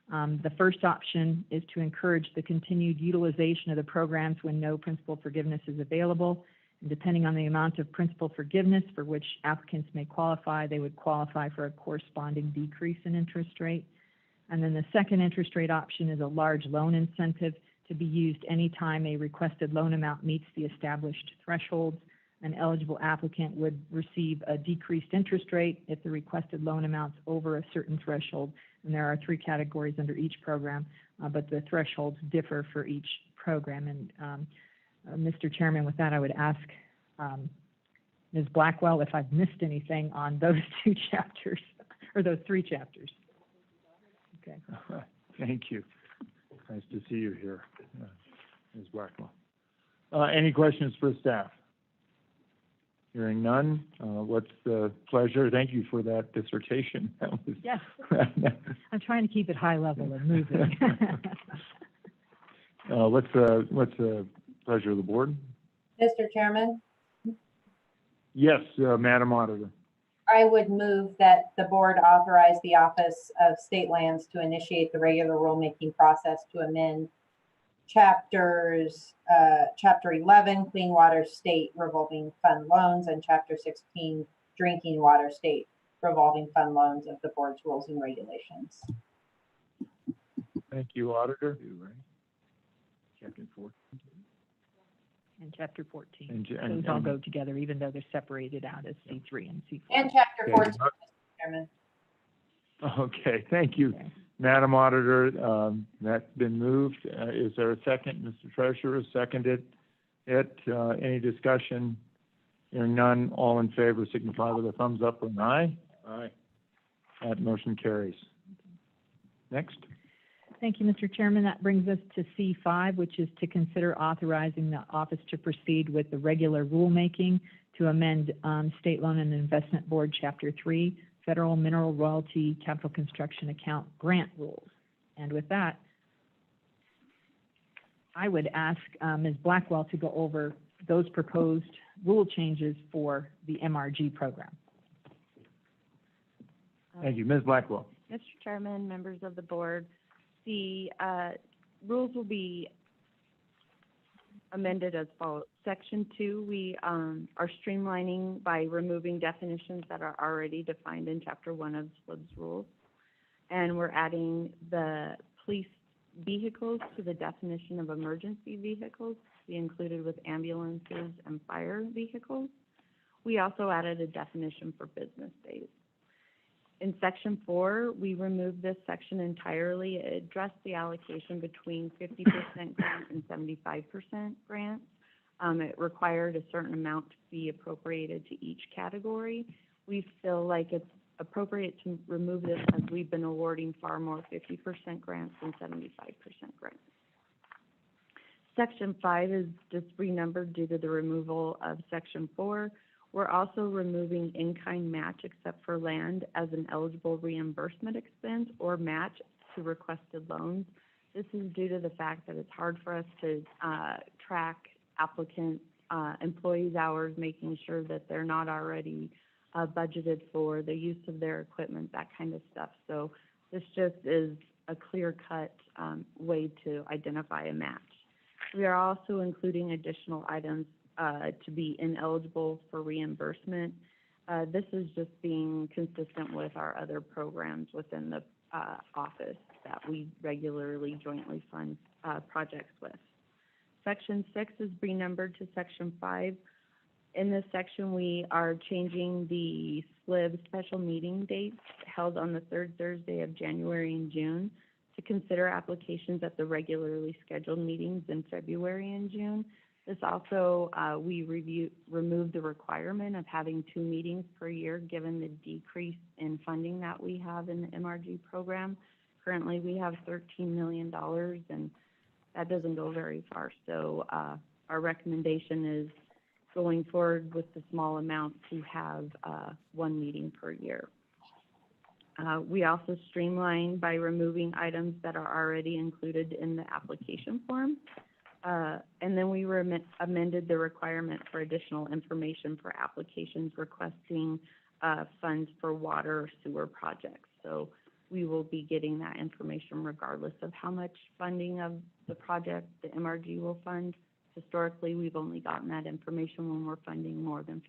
The first option is to encourage the continued utilization of the programs when no principal forgiveness is available. And depending on the amount of principal forgiveness for which applicants may qualify, they would qualify for a corresponding decrease in interest rate. And then the second interest rate option is a large loan incentive to be used anytime a requested loan amount meets the established thresholds An eligible applicant would receive a decreased interest rate if the requested loan amounts over a certain threshold. And there are 3 categories under each program, but the thresholds differ for each program. And Mr. Chairman, with that, I would ask Ms. Blackwell if I've missed anything on those 2 chapters, or those 3 chapters. Okay.
Thank you. Nice to see you here, Ms. Blackwell. Any questions for staff? Hearing none, what's the pleasure? Thank you for that dissertation. That was
yes. I'm trying to keep it high level and moving.
What's the pleasure of the board?
Mr. Chairman,
Yes, Madam Auditor.
I would move that the board authorize the Office of State Lands to initiate the regular rulemaking process to amend Chapter 11, Clean Water State Revolving Fund Loans, and Chapter 16, Drinking Water State Revolving Fund Loans of the board's rules and regulations.
Thank you, Auditor. Chapter 4.
And Chapter 14.
And
those all go together, even though they're separated out as C3 and C4.
And Chapter 14,
Okay.
Mr. Chairman.
Okay, thank you, Madam Auditor. That's been moved. Is there a second? Mr. Treasurer, seconded it. Any discussion? Hearing none, all in favor signify with a thumbs up or an aye. Aye. That motion carries. Next.
Thank you, Mr. Chairman. That brings us to C5, which is to consider authorizing the office to proceed with the regular rulemaking to amend State Loan and Investment Board Chapter 3, Federal Mineral Royalty Capital Construction Account Grant Rules. And with that, I would ask Ms. Blackwell to go over those proposed rule changes for the MRG program.
Thank you. Ms. Blackwell.
Mr. Chairman, members of the board, the rules will be amended as follows. Section 2, we are streamlining by removing definitions that are already defined in Chapter 1 of Slib's rules. And we're adding the police vehicles to the definition of emergency vehicles to be included with ambulances and fire vehicles. We also added a definition for business days. In Section 4, we removed this section entirely. It addressed the allocation between 50% grant and 75% grant. It required a certain amount to be appropriated to each category. We feel like it's appropriate to remove this as we've been awarding far more 50% grants than 75% grants. Section 5 is just renumbered due to the removal of Section 4. We're also removing in-kind match except for land as an eligible reimbursement expense or match to requested loans. This is due to the fact that it's hard for us to track applicants, employees' hours, making sure that they're not already budgeted for the use of their equipment, that kind of stuff. So this just is a clear-cut way to identify a match. We are also including additional items to be ineligible for reimbursement. This is just being consistent with our other programs within the office that we regularly jointly fund projects with. Section 6 is renumbered to Section 5. In this section, we are changing the Slib special meeting dates held on the third Thursday of January and June to consider applications at the regularly scheduled meetings in February and June. This also, we removed the requirement of having 2 meetings per year given the decrease in funding that we have in the MRG program. Currently, we have $13 million and that doesn't go very far. So our recommendation is going forward with the small amount to have 1 meeting per year. We also streamline by removing items that are already included in the application form. And then we amended the requirement for additional information for applications requesting funds for water or sewer projects. So we will be getting that information regardless of how much funding of the project the MRG will fund. Historically, we've only gotten that information when we're funding more than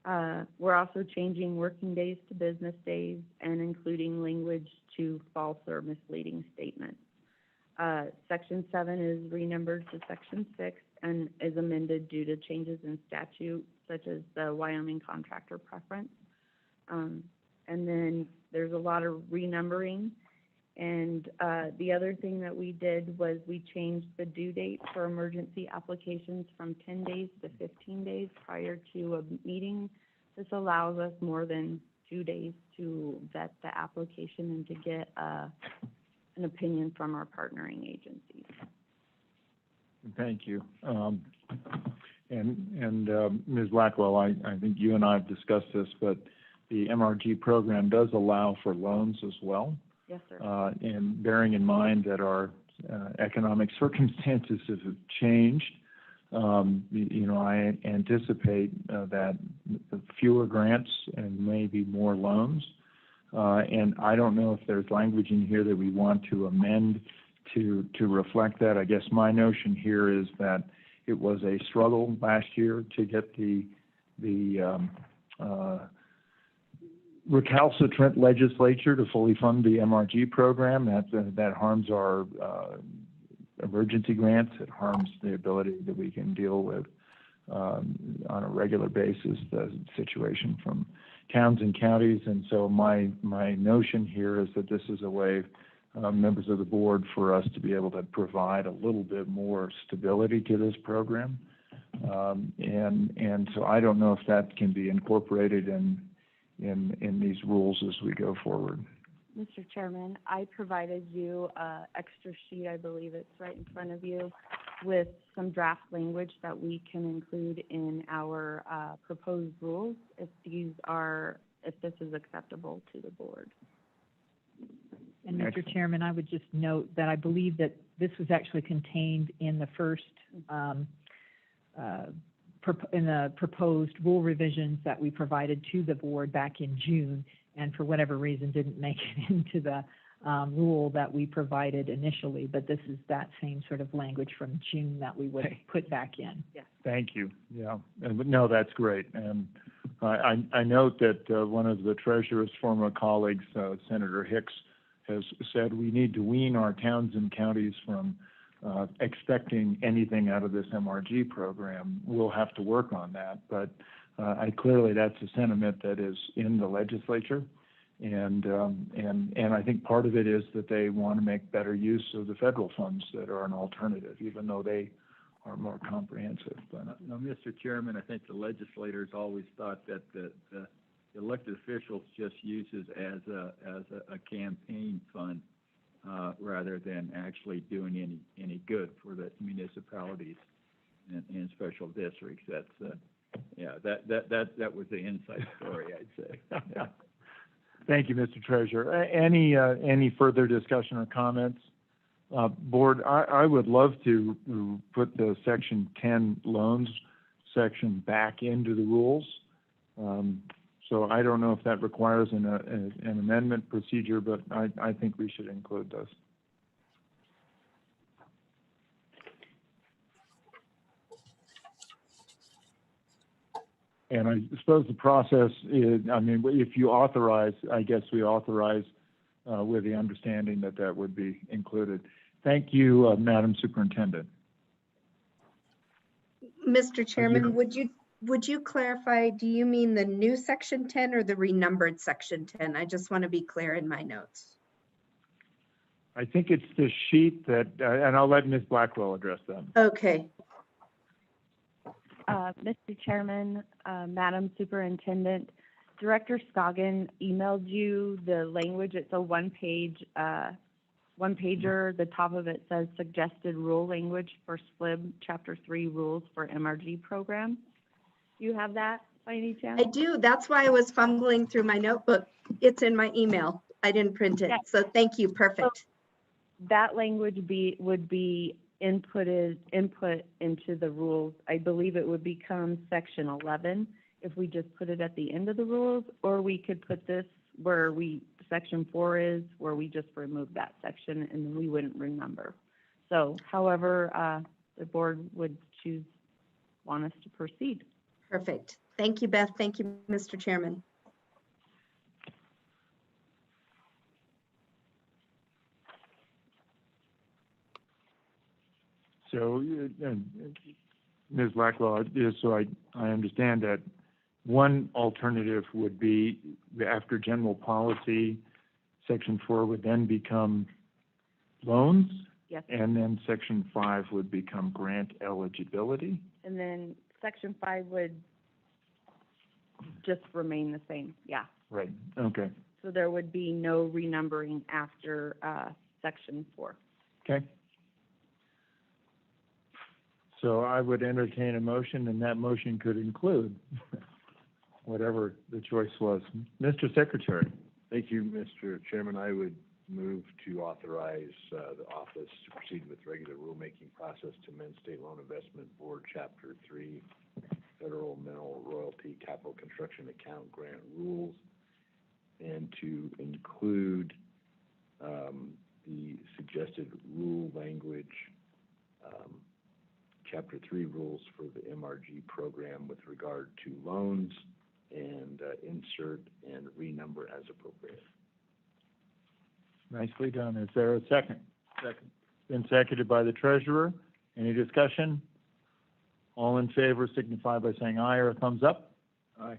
50%. We're also changing working days to business days and including language to false or misleading statements. Section 7 is renumbered to Section 6 and is amended due to changes in statute, such as the Wyoming contractor preference. And then there's a lot of renumbering. And the other thing that we did was we changed the due date for emergency applications from 10 days to 15 days prior to a meeting. This allows us more than 2 days to vet the application and to get an opinion from our partnering agencies.
Thank you. Ms. Blackwell, I think you and I have discussed this, but the MRG program does allow for loans as well.
Yes, sir.
And bearing in mind that our economic circumstances have changed, I anticipate that fewer grants and maybe more loans. And I don't know if there's language in here that we want to amend to reflect that. I guess my notion here is that it was a struggle last year to get the recalcitrant legislature to fully fund the MRG program. That harms our emergency grants. It harms the ability that we can deal with on a regular basis the situation from towns and counties. And so my notion here is that this is a way, members of the board, for us to be able to provide a little bit more stability to this program. And so I don't know if that can be incorporated in these rules as we go forward.
Mr. Chairman, I provided you an extra sheet, I believe it's right in front of you, with some draft language that we can include in our proposed rules if this is acceptable to the board.
And Mr. Chairman, I would just note that I believe that this was actually contained in the first in the proposed rule revisions that we provided to the board back in June, and for whatever reason didn't make it into the rule that we provided initially. But this is that same sort of language from June that we would put back in.
Yes.
Thank you. Yeah. No, that's great. And I note that one of the treasurer's former colleagues, Senator Hicks, has said we need to wean our towns and counties from expecting anything out of this MRG program. We'll have to work on that, but clearly that's a sentiment that is in the legislature, and I think part of it is that they want to make better use of the federal funds that are an alternative, even though they are more comprehensive. But
now, Mr. Chairman, I think the legislators always thought that the elected officials just use it as a campaign fund. Rather than actually doing any good for the municipalities and special districts. That's that was the inside story, I'd say. Yeah.
Thank you, Mr. Treasurer. Any further discussion or comments? Board, I would love to put the Section 10 loans section back into the rules. So I don't know if that requires an amendment procedure, but I think we should include those. And I suppose the process is, I mean, if you authorize, I guess we authorize with the understanding that that would be included. Thank you, Madam Superintendent.
Mr. Chairman, would you clarify, do you mean the new Section 10 or the renumbered Section 10? I just want to be clear in my notes.
I think it's the sheet that, and I'll let Ms. Blackwell address that.
Okay.
Mr. Chairman, Madam Superintendent, Director Scoggin emailed you the language. It's a one-pager. The top of it says suggested rule language for Slib Chapter 3 rules for MRG program. Do you have that by any chance?
I do. That's why I was fumbling through my notebook. It's in my email. I didn't print it. So thank you. Perfect.
So that language would be input into the rules. I believe it would become Section 11 if we just put it at the end of the rules, or we could put this where Section 4 is, where we just remove that section and we wouldn't renumber. So however the board would want us to proceed.
Perfect. Thank you, Beth. Thank you, Mr. Chairman.
So, Ms. Blacklaw, just so I understand that, one alternative would be after general policy, section 4 would then become loans?
Yes.
And then section 5 would become grant eligibility?
And then section 5 would just remain the same, yeah.
Right, okay.
So there would be no renumbering after section 4.
Okay. So I would entertain a motion, and that motion could include whatever the choice was. Mr. Secretary.
Thank you, Mr. Chairman. I would move to authorize the office to proceed with regular rulemaking process to amend State Loan Investment Board Chapter 3, Federal Mineral Royalty Capital Construction Account Grant Rules, and to include the suggested rule language, Chapter 3 rules for the MRG program with regard to loans, and insert and renumber as appropriate.
Nicely done. Is there a second? Second. Been seconded by the treasurer. Any discussion? All in favor signify by saying aye or a thumbs up. Aye.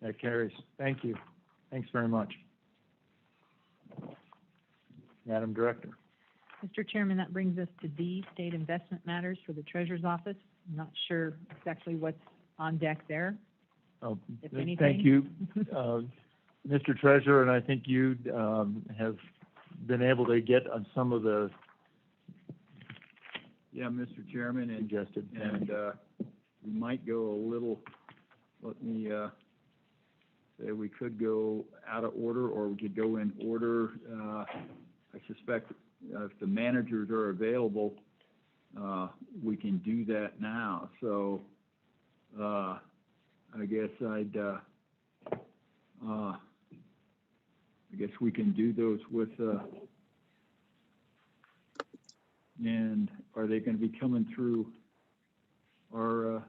That carries. Thank you. Thanks very much. Madam Director.
Mr. Chairman, that brings us to D, State Investment Matters for the Treasurer's Office. I'm not sure exactly what's on deck there.
Oh,
If anything.
thank you, Mr. Treasurer, and I think you have been able to get on some of the
Mr. Chairman,
suggested.
And we might go a little, let me say we could go out of order, or we could go in order. I suspect if the managers are available, we can do that now. So I guess we can do those with, and are they going to be coming through our,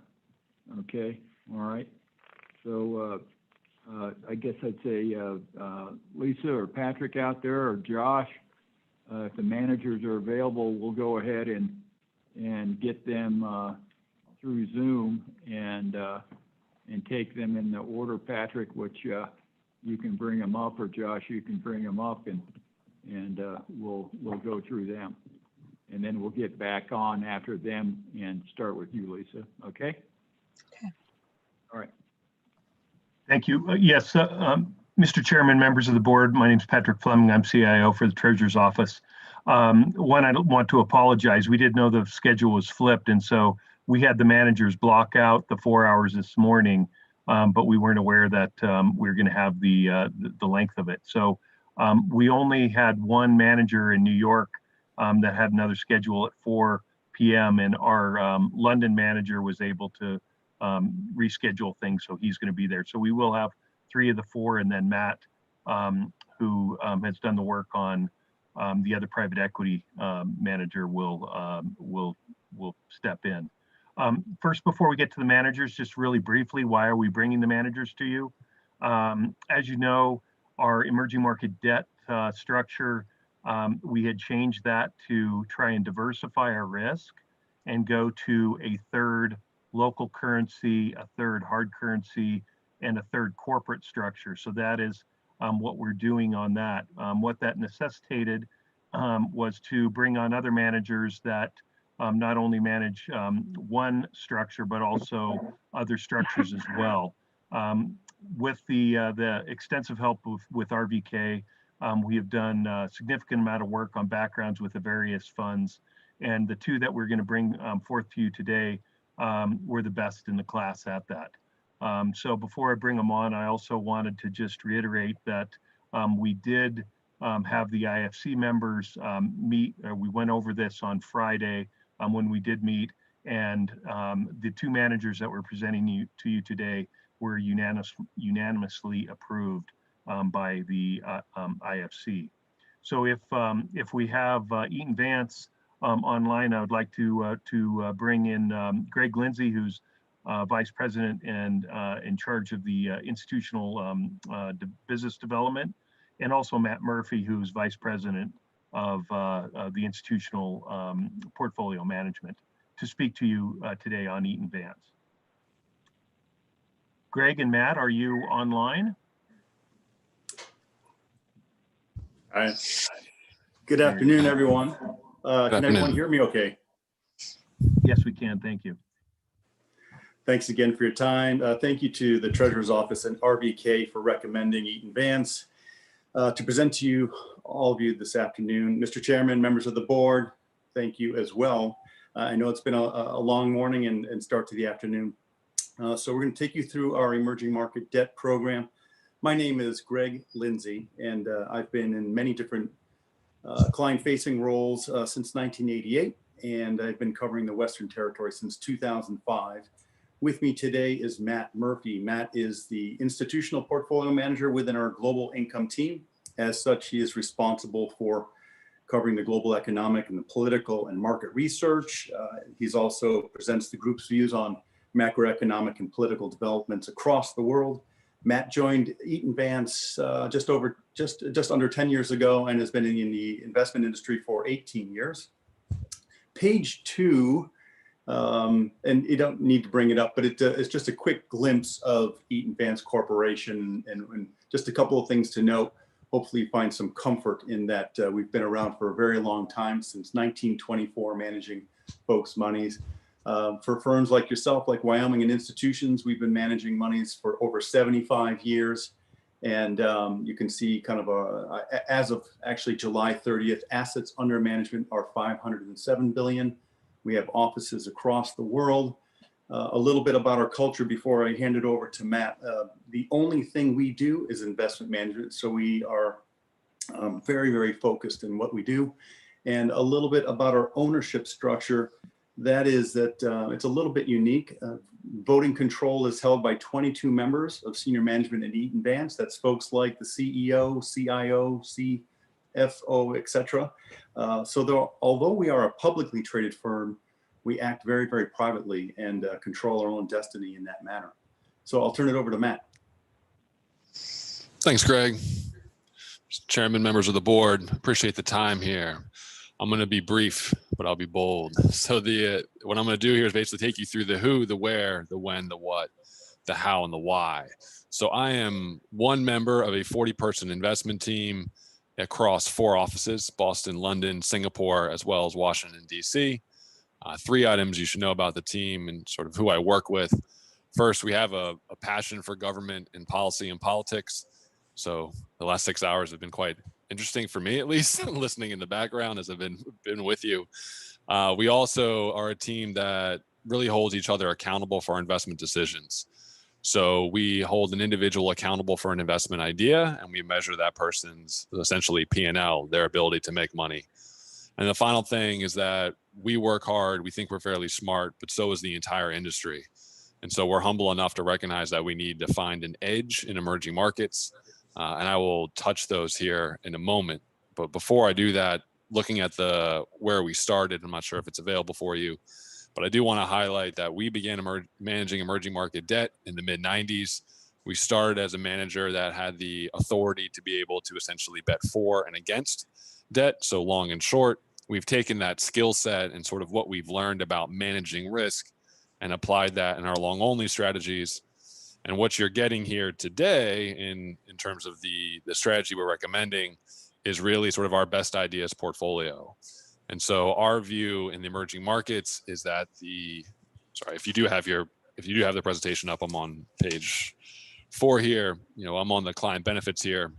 okay, all right. So I guess I'd say Lisa or Patrick out there, or Josh, if the managers are available, we'll go ahead and get them through Zoom and take them in the order, Patrick, which you can bring them up, or Josh, you can bring them up, and we'll go through them, and then we'll get back on after them and start with you, Lisa. Okay?
Okay.
All right.
Thank you. Yes, Mr. Chairman, members of the board, my name is Patrick Fleming. I'm CIO for the Treasurer's Office. One, I want to apologize. We didn't know the schedule was flipped, and so we had the managers block out the 4 hours this morning, but we weren't aware that we were going to have the length of it. So we only had one manager in New York that had another schedule at 4 p.m. and our London manager was able to reschedule things, so he's going to be there. So we will have 3 of the 4, and then Matt, who has done the work on the other private equity manager, will step in. First, before we get to the managers, just really briefly, why are we bringing the managers to you? As you know, our emerging market debt structure, we had changed that to try and diversify our risk and go to a third local currency, a third hard currency, and a third corporate structure. So that is what we're doing on that. What that necessitated was to bring on other managers that not only manage one structure, but also other structures as well. With the extensive help with RVK, we have done a significant amount of work on backgrounds with the various funds. And the 2 that we're going to bring forth to you today were the best in the class at that. So before I bring them on, I also wanted to just reiterate that we did have the IFC members meet. We went over this on Friday when we did meet, and the 2 managers that we're presenting to you today were unanimously approved by the IFC. So if we have Eaton Vance online, I would like to bring in Greg Lindsay, who's Vice President and in charge of the institutional business development, and also Matt Murphy, who's Vice President of the institutional portfolio management to speak to you today on Eaton Vance. Greg and Matt, are you online?
Hi. Good afternoon, everyone. Can everyone hear me okay?
Yes, we can. Thank you.
Thanks again for your time. Thank you to the Treasurer's Office and RBK for recommending Eaton Vance to present to you, all of you this afternoon. Mr. Chairman, members of the board, thank you as well. I know it's been a long morning and start to the afternoon. So we're going to take you through our emerging market debt program. My name is Greg Lindsay, and I've been in many different client-facing roles since 1988, and I've been covering the Western Territory since 2005. With me today is Matt Murphy. Matt is the institutional portfolio manager within our global income team. As such, he is responsible for covering the global economic and the political and market research. He's also presents the group's views on macroeconomic and political developments across the world. Matt joined Eaton Vance just under 10 years ago and has been in the investment industry for 18 years. Page 2, and you don't need to bring it up, but it's just a quick glimpse of Eaton Vance Corporation and just a couple of things to note. Hopefully you find some comfort in that we've been around for a very long time, since 1924, managing folks' monies. For firms like yourself, like Wyoming and institutions, we've been managing monies for over 75 years. And you can see kind of as of actually July 30th, assets under management are $507 billion. We have offices across the world. A little bit about our culture before I hand it over to Matt. The only thing we do is investment management. So we are very, very focused in what we do. And a little bit about our ownership structure. That is that it's a little bit unique. Voting control is held by 22 members of senior management at Eaton Vance. That's folks like the CEO, CIO, CFO, etc. So although we are a publicly traded firm, we act very, very privately and control our own destiny in that manner. So I'll turn it over to Matt.
Thanks, Greg. Mr. Chairman, members of the board, appreciate the time here. I'm going to be brief, but I'll be bold. So what I'm going to do here is basically take you through the who, the where, the when, the what, the how, and the why. So I am one member of a 40-person investment team across 4 offices: Boston, London, Singapore, as well as Washington, D.C. 3 items you should know about the team and sort of who I work with. First, we have a passion for government and policy and politics. So the last 6 hours have been quite interesting for me, at least, listening in the background as I've been with you. We also are a team that really holds each other accountable for our investment decisions. So we hold an individual accountable for an investment idea, and we measure that person's essentially P&L, their ability to make money. And the final thing is that we work hard. We think we're fairly smart, but so is the entire industry. And so we're humble enough to recognize that we need to find an edge in emerging markets. And I will touch those here in a moment. But before I do that, looking at where we started, I'm not sure if it's available for you, but I do want to highlight that we began managing emerging market debt in the mid-90s. We started as a manager that had the authority to be able to essentially bet for and against debt, so long and short. We've taken that skill set and sort of what we've learned about managing risk and applied that in our long-only strategies. And what you're getting here today in terms of the strategy we're recommending is really sort of our best ideas portfolio. And so our view in the emerging markets is that if you do have the presentation up, I'm on page 4 here. I'm on the client benefits here.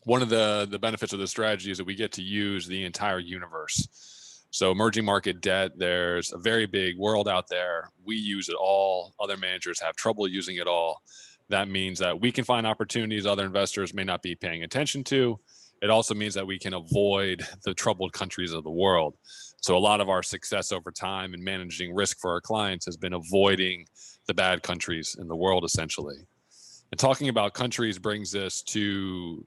One of the benefits of this strategy is that we get to use the entire universe. So emerging market debt, there's a very big world out there. We use it all. Other managers have trouble using it all. That means that we can find opportunities other investors may not be paying attention to. It also means that we can avoid the troubled countries of the world. So a lot of our success over time in managing risk for our clients has been avoiding the bad countries in the world, essentially. And talking about countries brings us to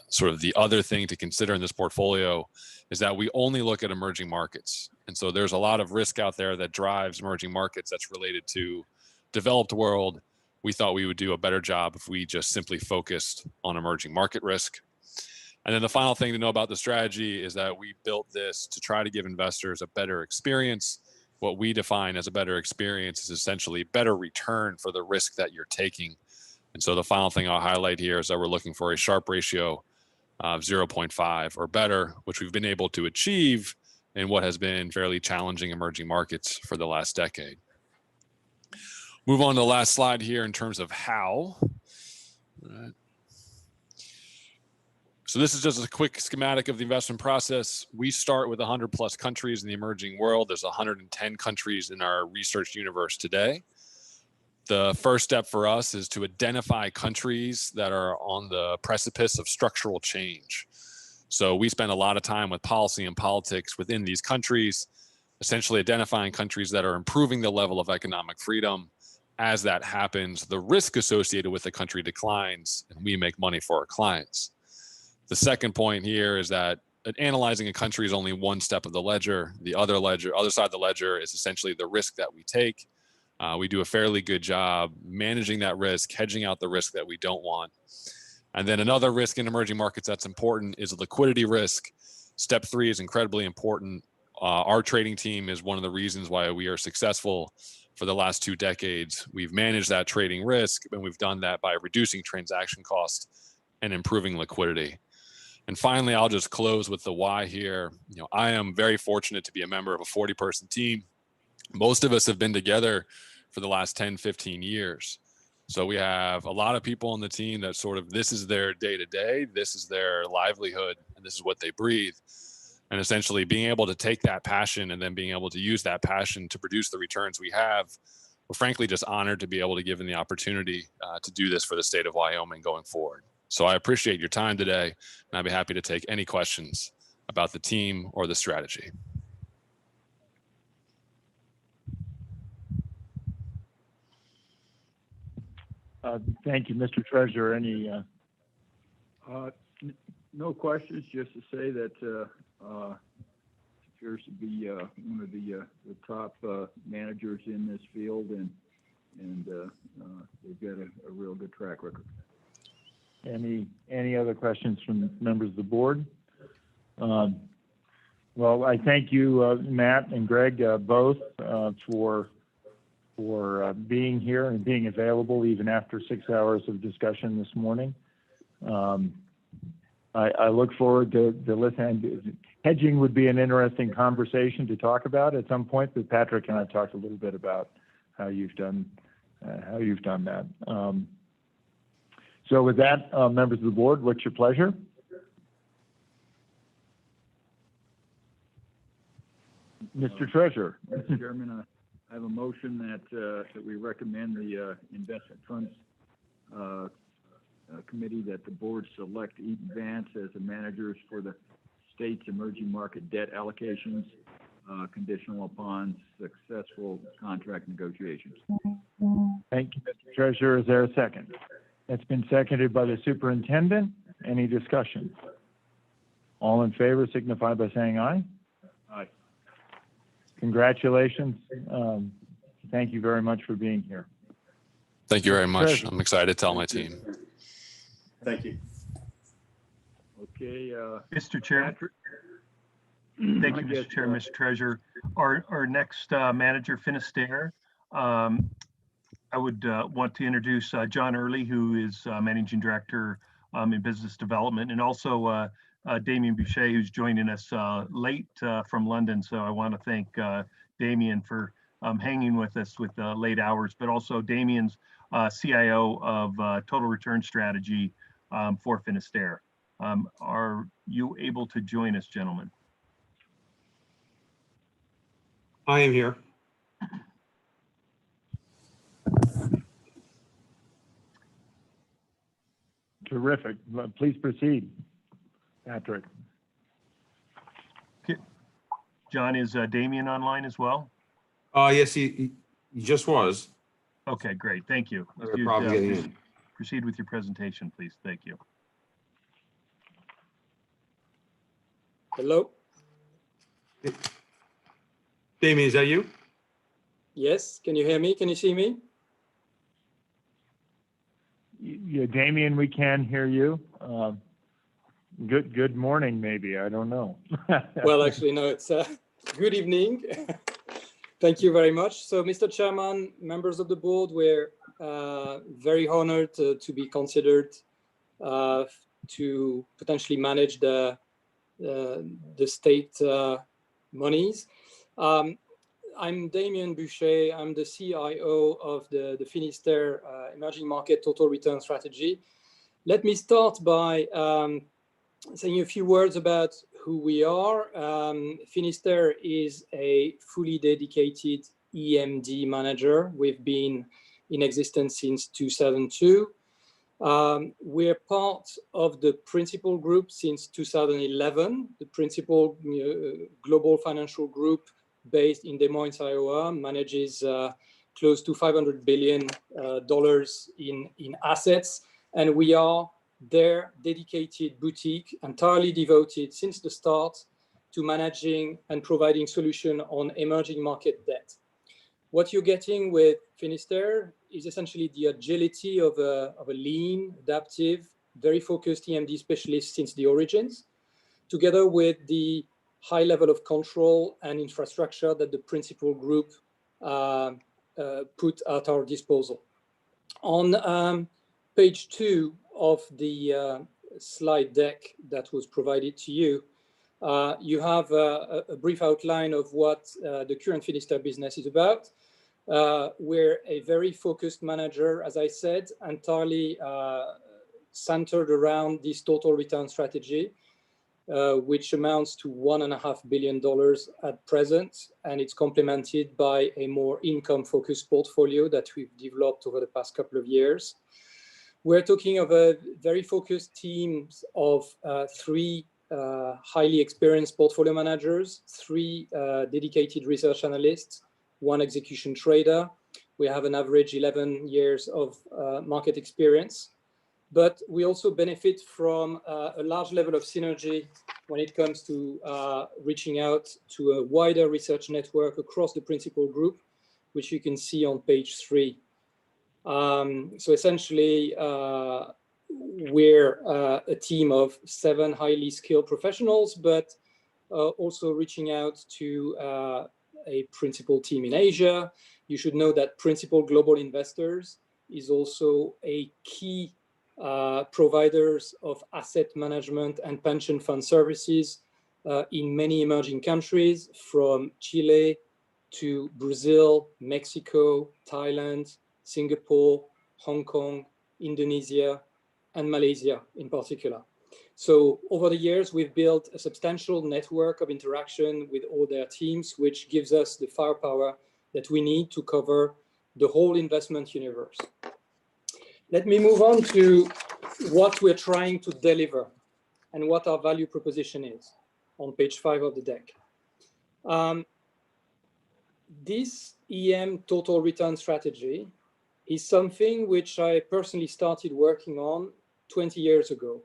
sort of the other thing to consider in this portfolio is that we only look at emerging markets. And so there's a lot of risk out there that drives emerging markets that's related to developed world. We thought we would do a better job if we just simply focused on emerging market risk. And then the final thing to know about the strategy is that we built this to try to give investors a better experience. What we define as a better experience is essentially better return for the risk that you're taking. And so the final thing I'll highlight here is that we're looking for a Sharpe ratio of 0.5 or better, which we've been able to achieve in what has been fairly challenging emerging markets for the last decade. Move on to the last slide here in terms of how. Right. So this is just a quick schematic of the investment process. We start with 100 plus countries in the emerging world. There's 110 countries in our research universe today. The first step for us is to identify countries that are on the precipice of structural change. So we spend a lot of time with policy and politics within these countries, essentially identifying countries that are improving the level of economic freedom. As that happens, the risk associated with the country declines, and we make money for our clients. The second point here is that analyzing a country is only one step of the ledger. The other side of the ledger is essentially the risk that we take. We do a fairly good job managing that risk, hedging out the risk that we don't want. And then another risk in emerging markets that's important is liquidity risk. Step 3 is incredibly important. Our trading team is one of the reasons why we are successful for the last 2 decades. We've managed that trading risk, and we've done that by reducing transaction costs and improving liquidity. And finally, I'll just close with the why here. I am very fortunate to be a member of a 40-person team. Most of us have been together for the last 10, 15 years. So we have a lot of people on the team that sort of, this is their day-to-day, this is their livelihood, and this is what they breathe. And essentially being able to take that passion and then being able to use that passion to produce the returns we have, we're frankly just honored to be able to give them the opportunity to do this for the state of Wyoming going forward. So I appreciate your time today, and I'd be happy to take any questions about the team or the strategy.
Thank you, Mr. Treasurer. Any?
No questions, just to say that appears to be one of the top managers in this field, and they've got a real good track record.
Any other questions from members of the board? Well, I thank you, Matt and Greg, both for being here and being available even after 6 hours of discussion this morning. I look forward to listening. Hedging would be an interesting conversation to talk about at some point, but Patrick and I talked a little bit about how you've done that. So with that, members of the board, what's your pleasure? Mr. Treasurer.
Mr. Chairman, I have a motion that we recommend the investment funds committee that the board select Eaton Vance as the managers for the state's emerging market debt allocations, conditional upon successful contract negotiations.
Thank you, Mr. Treasurer. Is there a second? It's been seconded by the superintendent. Any discussion? All in favor signify by saying aye.
Aye.
Congratulations. Thank you very much for being here.
Thank you very much. I'm excited to tell my team.
Thank you.
Okay.
Mr. Chair. Thank you, Mr. Chair, Mr. Treasurer. Our next manager, Finisterre, I would want to introduce John Early, who is Managing Director in Business Development, and also Damien Boucher, who's joining us late from London. So I want to thank Damien for hanging with us with late hours, but also Damien's CIO of Total Return Strategy for Finisterre. Are you able to join us, gentlemen?
I am here.
Terrific. Please proceed, Patrick.
Okay. John, is Damien online as well?
Yes, he just was.
Okay, great. Thank you.
No problem getting in.
Proceed with your presentation, please. Thank you.
Hello. Damien, is that you?
Yes. Can you hear me? Can you see me?
Yeah, Damien, we can hear you. Good morning, maybe. I don't know.
Well, actually, no, it's good evening. Thank you very much. So, Mr. Chairman, members of the board, we're very honored to be considered to potentially manage the state monies. I'm Damien Boucher. I'm the CIO of the Finisterre Emerging Market Total Return Strategy. Let me start by saying a few words about who we are. Finisterre is a fully dedicated EMD manager. We've been in existence since 2002. We're part of the Principal Group since 2011. The Principal global financial group based in Des Moines, Iowa, manages close to $500 billion in assets. And we are their dedicated boutique, entirely devoted since the start to managing and providing solution on emerging market debt. What you're getting with Finisterre is essentially the agility of a lean, adaptive, very focused EMD specialist since the origins, together with the high level of control and infrastructure that the Principal Group put at our disposal. On page 2 of the slide deck that was provided to you, you have a brief outline of what the current Finisterre business is about. We're a very focused manager, as I said, entirely centered around this total return strategy, which amounts to $1.5 billion at present, and it's complemented by a more income-focused portfolio that we've developed over the past couple of years. We're talking of a very focused team of 3 highly experienced portfolio managers, 3 dedicated research analysts, 1 execution trader. We have an average 11 years of market experience. But we also benefit from a large level of synergy when it comes to reaching out to a wider research network across the Principal Group, which you can see on page 3. So essentially, we're a team of 7 highly skilled professionals, but also reaching out to a Principal team in Asia. You should know that Principal Global Investors is also a key providers of asset management and pension fund services in many emerging countries, from Chile to Brazil, Mexico, Thailand, Singapore, Hong Kong, Indonesia, and Malaysia in particular. So over the years, we've built a substantial network of interaction with all their teams, which gives us the firepower that we need to cover the whole investment universe. Let me move on to what we're trying to deliver and what our value proposition is on page 5 of the deck. This EM total return strategy is something which I personally started working on 20 years ago.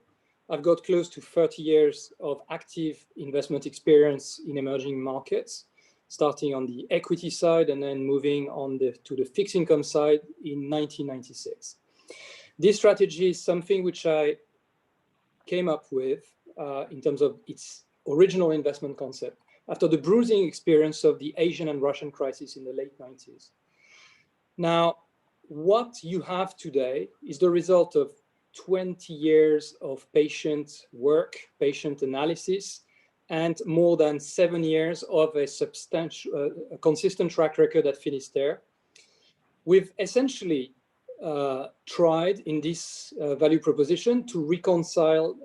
I've got close to 30 years of active investment experience in emerging markets, starting on the equity side and then moving on to the fixed income side in 1996. This strategy is something which I came up with in terms of its original investment concept after the bruising experience of the Asian and Russian crisis in the late 90s. Now, what you have today is the result of 20 years of patient work, patient analysis, and more than 7 years of a substantial, consistent track record at Finisterre. We've essentially tried in this value proposition to reconcile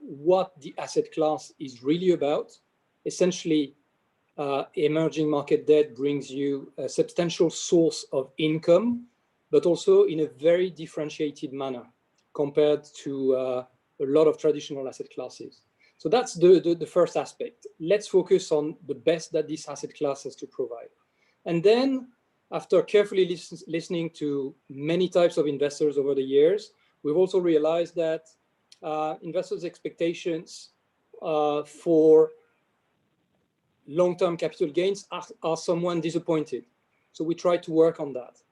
what the asset class is really about. Essentially, emerging market debt brings you a substantial source of income, but also in a very differentiated manner compared to a lot of traditional asset classes. So that's the first aspect. Let's focus on the best that this asset class has to provide. And then, after carefully listening to many types of investors over the years, we've also realized that investors' expectations for long-term capital gains are somewhat disappointed. So we try to work on that.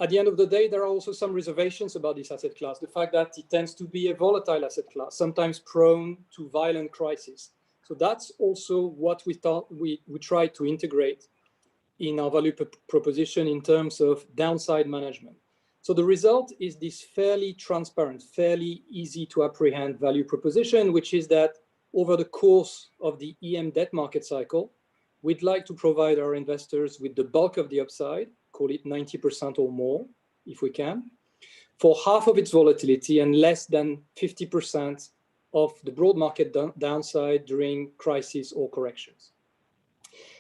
At the end of the day, there are also some reservations about this asset class. The fact that it tends to be a volatile asset class, sometimes prone to violent crises. So that's also what we thought we tried to integrate in our value proposition in terms of downside management. So the result is this fairly transparent, fairly easy to apprehend value proposition, which is that over the course of the EM debt market cycle, we'd like to provide our investors with the bulk of the upside, call it 90% or more, if we can, for half of its volatility and less than 50% of the broad market downside during crises or corrections.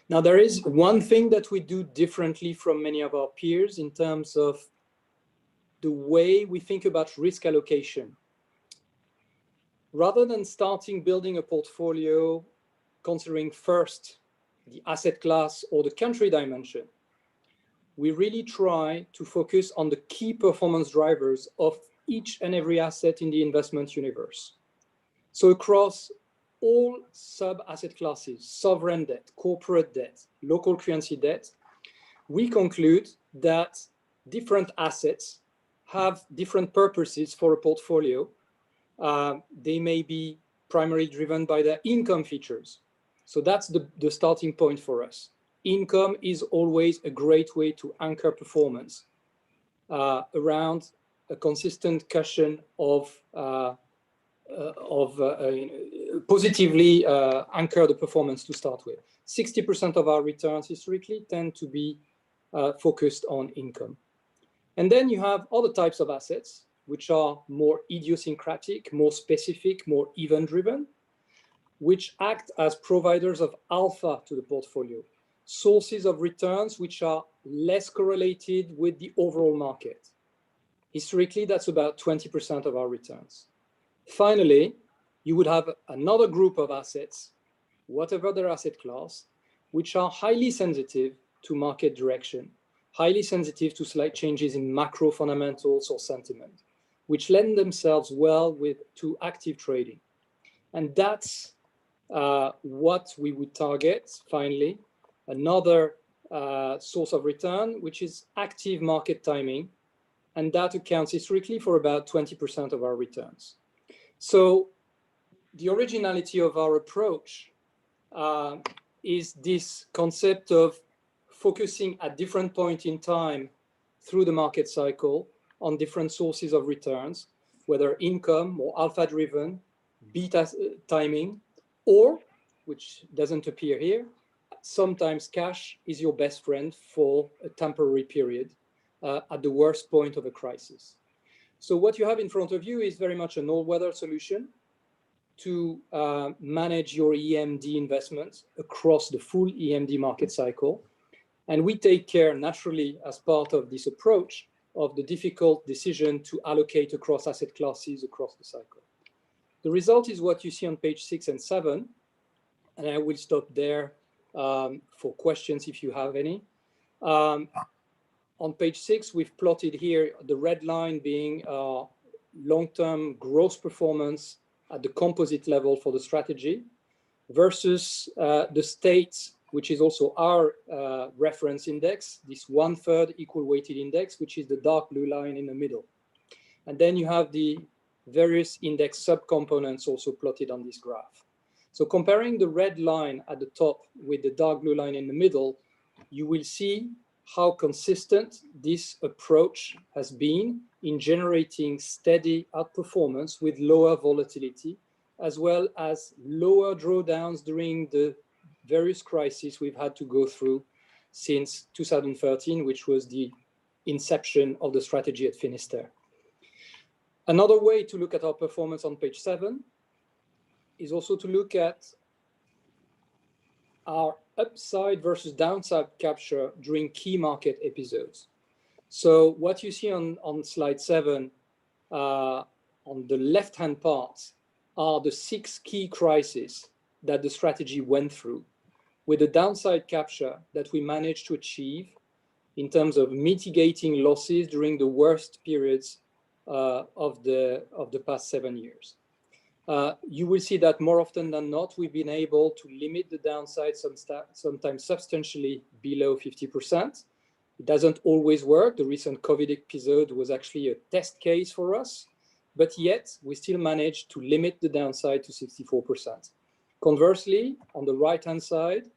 Now, there is one thing that we do differently from many of our peers in terms of the way we think about risk allocation. Rather than starting building a portfolio considering first the asset class or the country dimension, we really try to focus on the key performance drivers of each and every asset in the investment universe. So across all sub-asset classes, sovereign debt, corporate debt, local currency debt, we conclude that different assets have different purposes for a portfolio. They may be primarily driven by their income features. So that's the starting point for us. Income is always a great way to anchor performance around a consistent cushion of positively anchor the performance to start with. 60% of our returns historically tend to be focused on income. And then you have other types of assets, which are more idiosyncratic, more specific, more event-driven, which act as providers of alpha to the portfolio, sources of returns which are less correlated with the overall market. Historically, that's about 20% of our returns. Finally, you would have another group of assets, whatever their asset class, which are highly sensitive to market direction, highly sensitive to slight changes in macro fundamentals or sentiment, which lend themselves well to active trading. And that's what we would target, finally, another source of return, which is active market timing. And that accounts historically for about 20% of our returns. So the originality of our approach is this concept of focusing at different points in time through the market cycle on different sources of returns, whether income or alpha-driven, beta timing, or, which doesn't appear here, sometimes cash is your best friend for a temporary period at the worst point of a crisis. So what you have in front of you is very much an all-weather solution to manage your EMD investments across the full EMD market cycle. And we take care naturally as part of this approach of the difficult decision to allocate across asset classes across the cycle. The result is what you see on page 6 and 7. And I will stop there for questions if you have any. On page 6, we've plotted here the red line being long-term gross performance at the composite level for the strategy versus the state, which is also our reference index, this 1/3 equal weighted index, which is the dark blue line in the middle. And then you have the various index subcomponents also plotted on this graph. So comparing the red line at the top with the dark blue line in the middle, you will see how consistent this approach has been in generating steady outperformance with lower volatility, as well as lower drawdowns during the various crises we've had to go through since 2013, which was the inception of the strategy at Finisterre. Another way to look at our performance on page 7 is also to look at our upside versus downside capture during key market episodes. So what you see on slide 7, on the left-hand part, are the 6 key crises that the strategy went through, with the downside capture that we managed to achieve in terms of mitigating losses during the worst periods of the past 7 years. You will see that more often than not, we've been able to limit the downside sometimes substantially below 50%, It doesn't always work. The recent COVID episode was actually a test case for us, but yet we still managed to limit the downside to 64%. Conversely, on the right-hand side,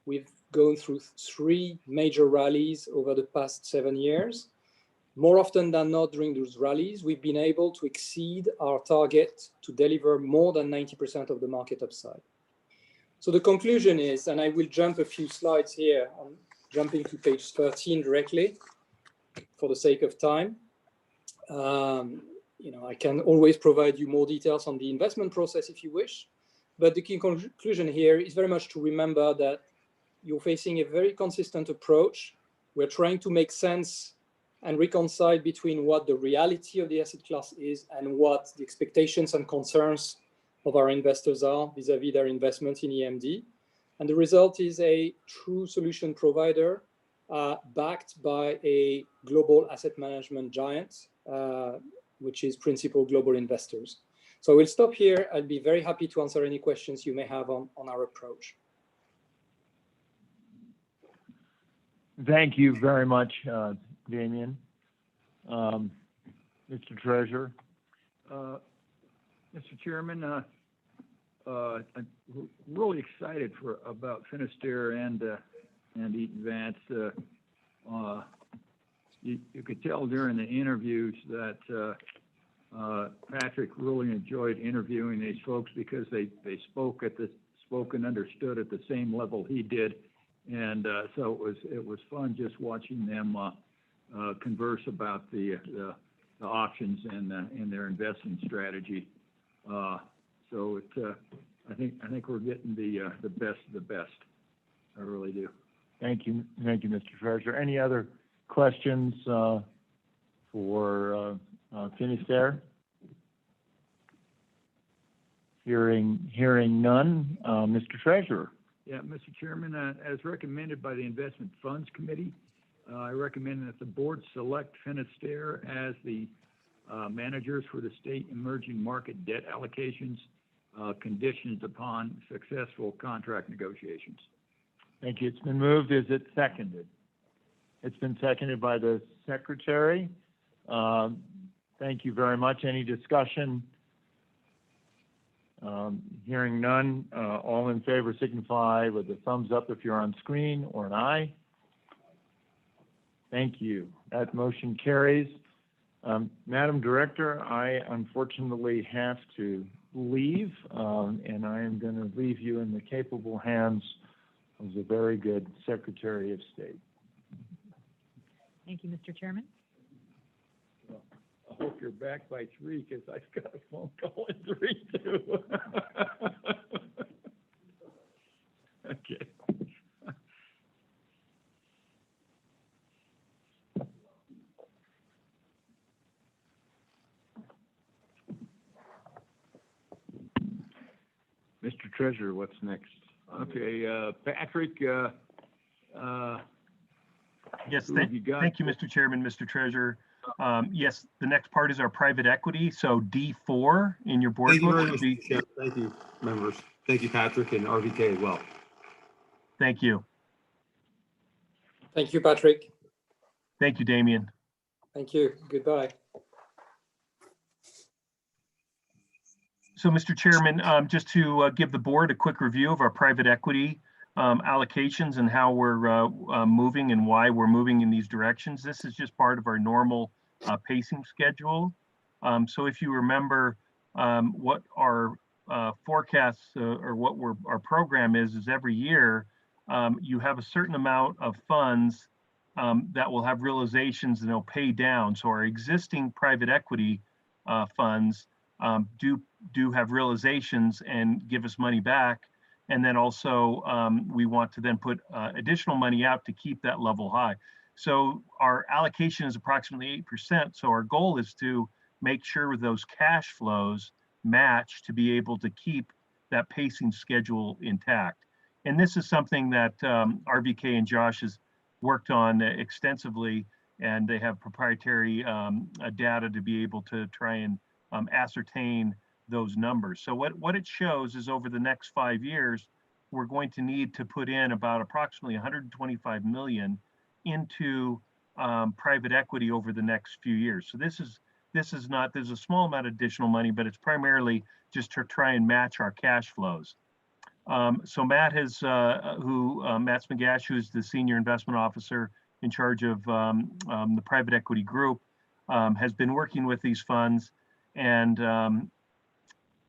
we've gone through 3 major rallies over the past 7 years. More often than not during those rallies, we've been able to exceed our target to deliver more than 90% of the market upside. So the conclusion is, and I will jump a few slides here, I'm jumping to page 13 directly for the sake of time. I can always provide you more details on the investment process if you wish, but the key conclusion here is very much to remember that you're facing a very consistent approach. We're trying to make sense and reconcile between what the reality of the asset class is and what the expectations and concerns of our investors are vis-a-vis their investment in EMD. And the result is a true solution provider backed by a global asset management giant, which is Principal Global Investors. So I will stop here. I'll be very happy to answer any questions you may have on our approach.
Thank you very much, Damien. Mr. Treasurer.
Mr. Chairman, I'm really excited about Finisterre and Eaton Vance. You could tell during the interviews that Patrick really enjoyed interviewing these folks because they spoke and understood at the same level he did, and so it was fun just watching them converse about the options and their investing strategy. So I think we're getting the best of the best. I really do.
Thank you, Mr. Treasurer. Any other questions for Finisterre? Hearing none, Mr. Treasurer.
Yeah, Mr. Chairman, as recommended by the Investment Funds Committee, I recommend that the board select Finisterre as the managers for the state emerging market debt allocations conditioned upon successful contract negotiations.
Thank you. It's been moved. Is it seconded? It's been seconded by the secretary. Thank you very much. Any discussion? Hearing none, all in favor signify with a thumbs up if you're on screen, or an aye. Thank you. That motion carries. Madam Director, I unfortunately have to leave, and I am going to leave you in the capable hands of the very good Secretary of State.
Thank you, Mr. Chairman.
I hope you're back by 3 because I've got a phone call at 3 too. Okay. Mr. Treasurer, what's next? Okay, Patrick.
Yes, thank you, Mr. Chairman, Mr. Treasurer. Yes, the next part is our private equity. So D4 in your board.
Thank you very much. Thank you, members. Thank you, Patrick, and RVK as well.
Thank you.
Thank you, Patrick.
Thank you, Damien.
Thank you. Goodbye.
So, Mr. Chairman, just to give the board a quick review of our private equity allocations and how we're moving and why we're moving in these directions. This is just part of our normal pacing schedule. So if you remember what our forecasts or what our program is every year, you have a certain amount of funds that will have realizations and they'll pay down. So our existing private equity funds do have realizations and give us money back. And then also we want to then put additional money out to keep that level high. So our allocation is approximately 8%. So our goal is to make sure those cash flows match to be able to keep that pacing schedule intact. And this is something that RVK and Josh has worked on extensively, and they have proprietary data to be able to try and ascertain those numbers. So what it shows is over the next 5 years, we're going to need to put in about approximately 125 million into private equity over the next few years. So this is not, there's a small amount of additional money, but it's primarily just to try and match our cash flows. So Matt has, Matt Smagash, who's the Senior Investment Officer in charge of the private equity group, has been working with these funds. And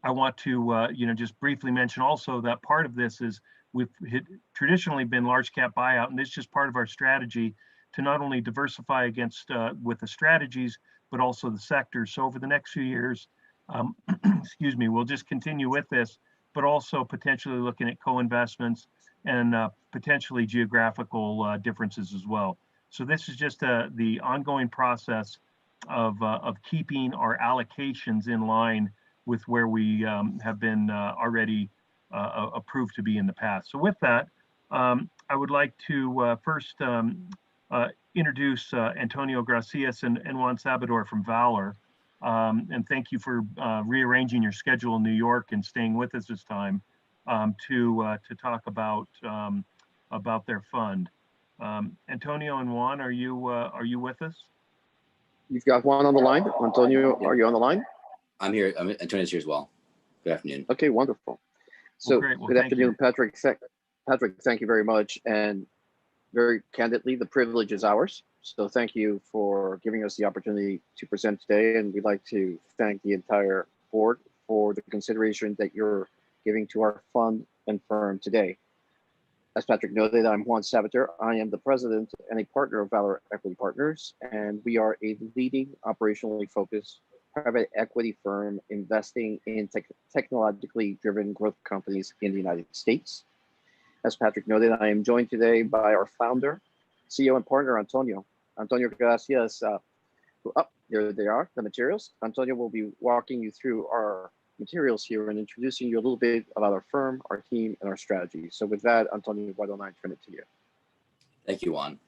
I want to, just briefly mention also that part of this is we've traditionally been large cap buyout, and this is just part of our strategy to not only diversify against with the strategies, but also the sectors. So over the next few years, excuse me, we'll just continue with this, but also potentially looking at co-investments and potentially geographical differences as well. So this is just the ongoing process of keeping our allocations in line with where we have been already approved to be in the past. So with that, I would like to first introduce Antonio Gracias and Juan Sabador from Valor. And thank you for rearranging your schedule in New York and staying with us this time to talk about their fund. Antonio and Juan, are you with us?
You've got Juan on the line. Antonio, are you on the line?
I'm here. Antonio's here as well. Good afternoon.
Okay, wonderful. So
great. Well,
good afternoon, Patrick. Patrick, thank you very much. And very candidly, the privilege is ours. So thank you for giving us the opportunity to present today. And we'd like to thank the entire board for the consideration that you're giving to our fund and firm today. As Patrick noted, I'm Juan Sabador. I am the president and a partner of Valor Equity Partners, and we are a leading operationally focused private equity firm investing in technologically driven growth companies in the United States. As Patrick noted, I am joined today by our founder, CEO and partner, Antonio Gracias. There they are, the materials. Antonio will be walking you through our materials here and introducing you a little bit about our firm, our team, and our strategy. So with that, Antonio, why don't I turn it to you?
Thank you, Juan.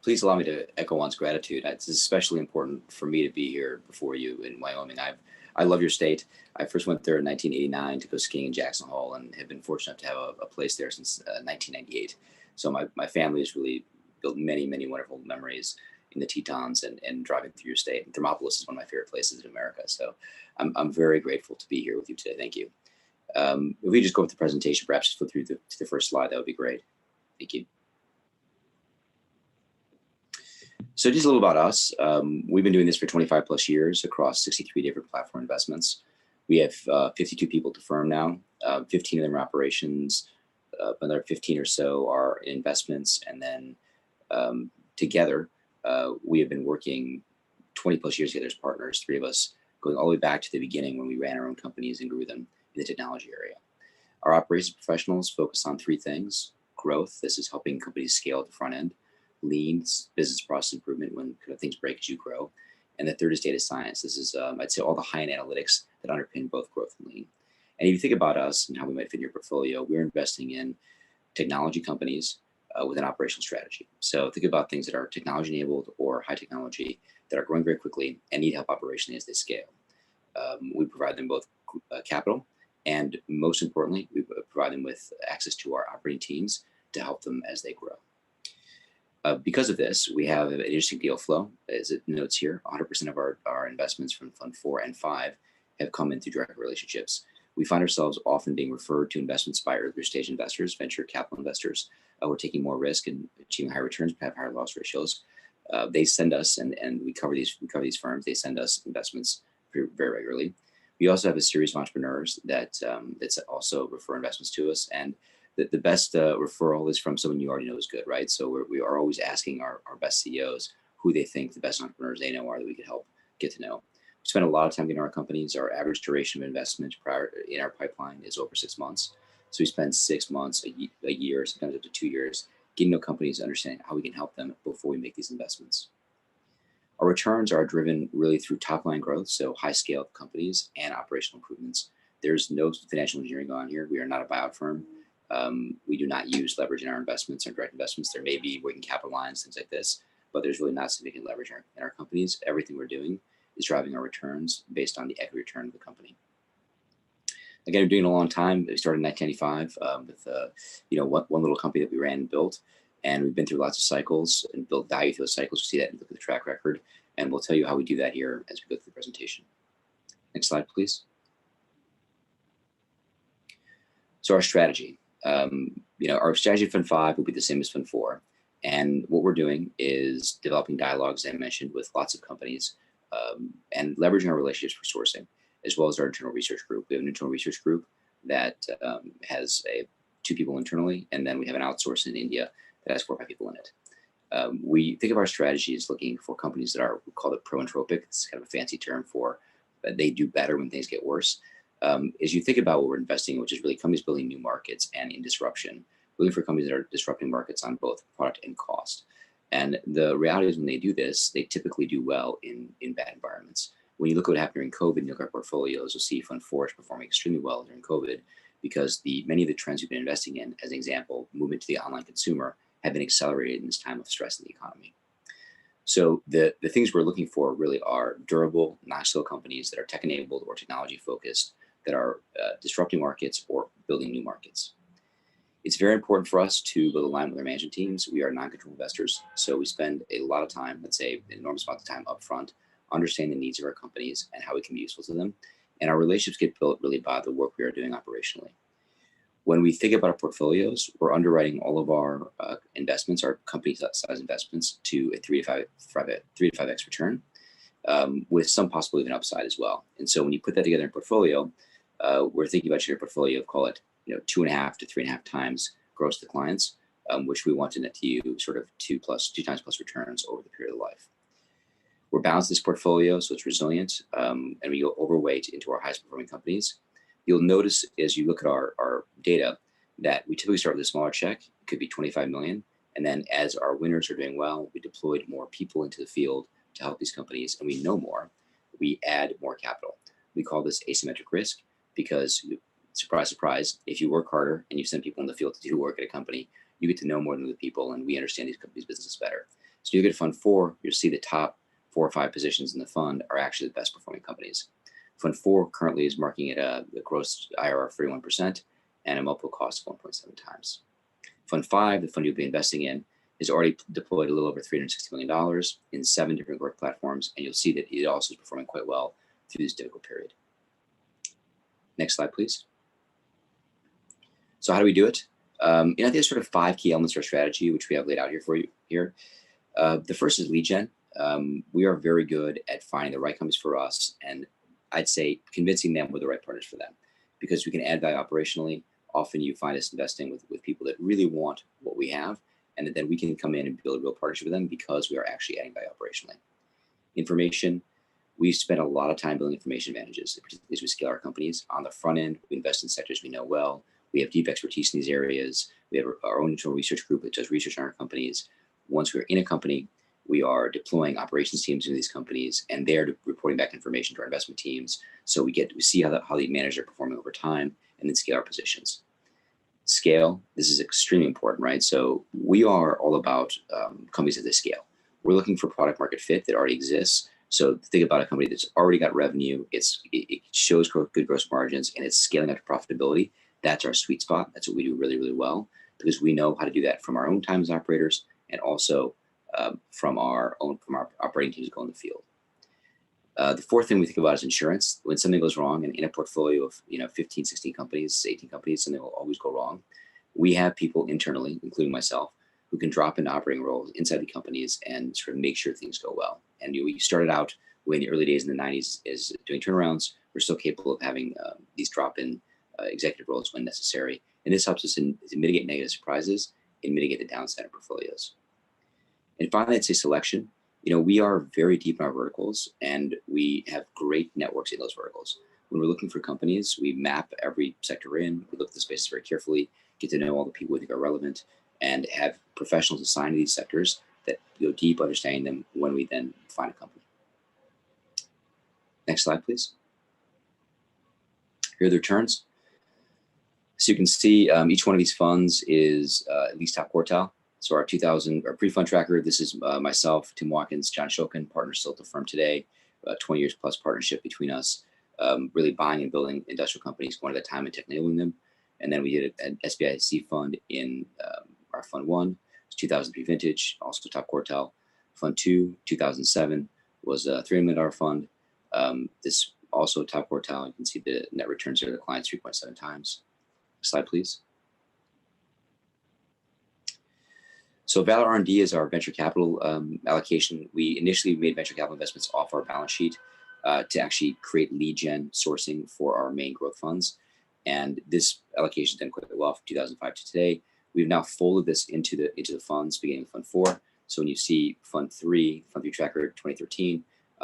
Please allow me to echo Juan's gratitude. It's especially important for me to be here before you in Wyoming. I love your state. I first went there in 1989 to go skiing in Jackson Hole and have been fortunate to have a place there since 1998. So my family has really built many, many wonderful memories in the Tetons and driving through your state. And Thermopolis is one of my favorite places in America. So I'm very grateful to be here with you today. Thank you. If we just go with the presentation, perhaps just flip through to the first slide, that would be great. Thank you. So just a little about us. We've been doing this for 25 plus years across 63 different platform investments. We have 52 people at the firm now. 15 of them are operations. Another 15 or so are in investments. And then together, we have been working 20 plus years together as partners, three of us, going all the way back to the beginning when we ran our own companies and grew them in the technology area. Our operations professionals focus on three things: growth. This is helping companies scale at the front end. Lean, business process improvement when kind of things break as you grow. And the third is data science. This is, I'd say, all the high-end analytics that underpin both growth and lean. And if you think about us and how we might fit in your portfolio, we're investing in technology companies with an operational strategy. So think about things that are technology-enabled or high technology that are growing very quickly and need help operationally as they scale. We provide them both capital, and most importantly, we provide them with access to our operating teams to help them as they grow. Because of this, we have an interesting deal flow. As it notes here, 100% of our investments from Fund 4 and 5 have come in through direct relationships. We find ourselves often being referred to investments by earlier stage investors, venture capital investors, who are taking more risk and achieving higher returns, but have higher loss ratios. They send us, and we cover these firms. They send us investments very, very regularly. We also have a series of entrepreneurs that also refer investments to us, and the best referral is from someone you already know is good, right? So we are always asking our best CEOs who they think the best entrepreneurs they know are that we could help get to know. We spend a lot of time getting our companies. Our average duration of investment in our pipeline is over 6 months. So we spend 6 months, a year, sometimes up to 2 years, getting to know companies, understanding how we can help them before we make these investments. Our returns are driven really through top line growth, so high scale companies and operational improvements. There's no financial engineering on here. We are not a buyout firm. We do not use leverage in our investments or direct investments. There may be working capital lines, things like this, but there's really not significant leverage in our companies. Everything we're doing is driving our returns based on the equity return of the company. Again, we're doing it a long time. We started in 1995 with one little company that we ran and built, And we've been through lots of cycles and built value through those cycles. You see that and look at the track record. And we'll tell you how we do that here as we go through the presentation. Next slide, please. So our strategy, our strategy Fund 5 will be the same as Fund 4. And what we're doing is developing dialogues, as I mentioned, with lots of companies and leveraging our relationships for sourcing, as well as our internal research group. We have an internal research group that has 2 people internally, and then we have an outsource in India that has 4 or 5 people in it. We think of our strategy as looking for companies that are, we call it pro-entropic. It's kind of a fancy term for they do better when things get worse. As you think about what we're investing in, which is really companies building new markets and in disruption, looking for companies that are disrupting markets on both product and cost. And the reality is when they do this, they typically do well in bad environments. When you look at what happened during COVID and you look at our portfolios, you'll see Fund 4 is performing extremely well during COVID because many of the trends we've been investing in, as an example, movement to the online consumer, have been accelerated in this time of stress in the economy. So the things we're looking for really are durable, non-slow companies that are tech-enabled or technology-focused, that are disrupting markets or building new markets. It's very important for us to build alignment with our management teams. We are non-control investors, so we spend a lot of time, let's say an enormous amount of time upfront, understanding the needs of our companies and how we can be useful to them. And our relationships get built really by the work we are doing operationally. When we think about our portfolios, we're underwriting all of our investments, our company size investments, to a 3 to 5x return, with some possible even upside as well. And so when you put that together in a portfolio, we're thinking about your portfolio of, call it, 2.5 to 3.5 times gross to clients, which we want to net to you sort of 2 times plus returns over the period of life. We're balanced this portfolio so it's resilient, and we go overweight into our highest performing companies. You'll notice as you look at our data that we typically start with a smaller check. It could be 25 million. And then as our winners are doing well, we deployed more people into the field to help these companies, and we know more, we add more capital. We call this asymmetric risk because, surprise, surprise, if you work harder and you send people in the field to do work at a company, you get to know more than the people, and we understand these companies' businesses better. So you get Fund 4, you'll see the top 4 or 5 positions in the fund are actually the best performing companies. Fund 4 currently is marking at a gross IRR of 31% and a multiple cost of 1.7 times. Fund 5, the fund you'll be investing in, has already deployed a little over $360 million in 7 different growth platforms, and you'll see that it also is performing quite well through this difficult period. Next slide, please. So how do we do it? I think there's sort of 5 key elements to our strategy, which we have laid out here for you here. The first is lead gen. We are very good at finding the right companies for us, and I'd say convincing them we're the right partners for them, because we can add value operationally. Often you find us investing with people that really want what we have, and then we can come in and build a real partnership with them because we are actually adding value operationally. Information, we spend a lot of time building information advantages, particularly as we scale our companies. On the front end, we invest in sectors we know well. We have deep expertise in these areas. We have our own internal research group that does research on our companies. Once we're in a company, we are deploying operations teams into these companies, and they're reporting back information to our investment teams. So we see how they manage their performing over time, and then scale our positions. Scale, this is extremely important, right? So we are all about companies at this scale. We're looking for product market fit that already exists. So think about a company that's already got revenue, it shows good gross margins, and it's scaling up to profitability. That's our sweet spot. That's what we do really, really well, because we know how to do that from our own time as operators, and also from our operating teams that go in the field. The fourth thing we think about is insurance. When something goes wrong in a portfolio of 15, 16 companies, 18 companies, something will always go wrong. We have people internally, including myself, who can drop into operating roles inside the companies and sort of make sure things go well. And we started out way in the early days in the 90s is doing turnarounds. We're still capable of having these drop-in executive roles when necessary. And this helps us to mitigate negative surprises and mitigate the downside of portfolios. And finally, I'd say selection. We are very deep in our verticals, and we have great networks in those verticals. When we're looking for companies, we map every sector we're in. We look at the spaces very carefully, get to know all the people we think are relevant, and have professionals assigned to these sectors that go deep understanding them when we then find a company. Next slide, please. Here are the returns. So you can see each one of these funds is at least top quartile. So our pre-fund tracker, this is myself, Tim Watkins, John Shokin, partners still at the firm today, 20 years plus partnership between us, really buying and building industrial companies one at a time and tech enabling them. And then we did an SBIC fund in our Fund 1. was 2003 vintage, also top quartile. Fund 2, 2007, was a $3 million fund. This also top quartile. You can see the net returns here declined 3.7 times. Next slide, please. So Valor R&D is our venture capital allocation. We initially made venture capital investments off our balance sheet to actually create lead gen sourcing for our main growth funds. And this allocation done quite well from 2005 to today. We've now folded this into the funds beginning with Fund 4. So when you see Fund 3 tracker 2013,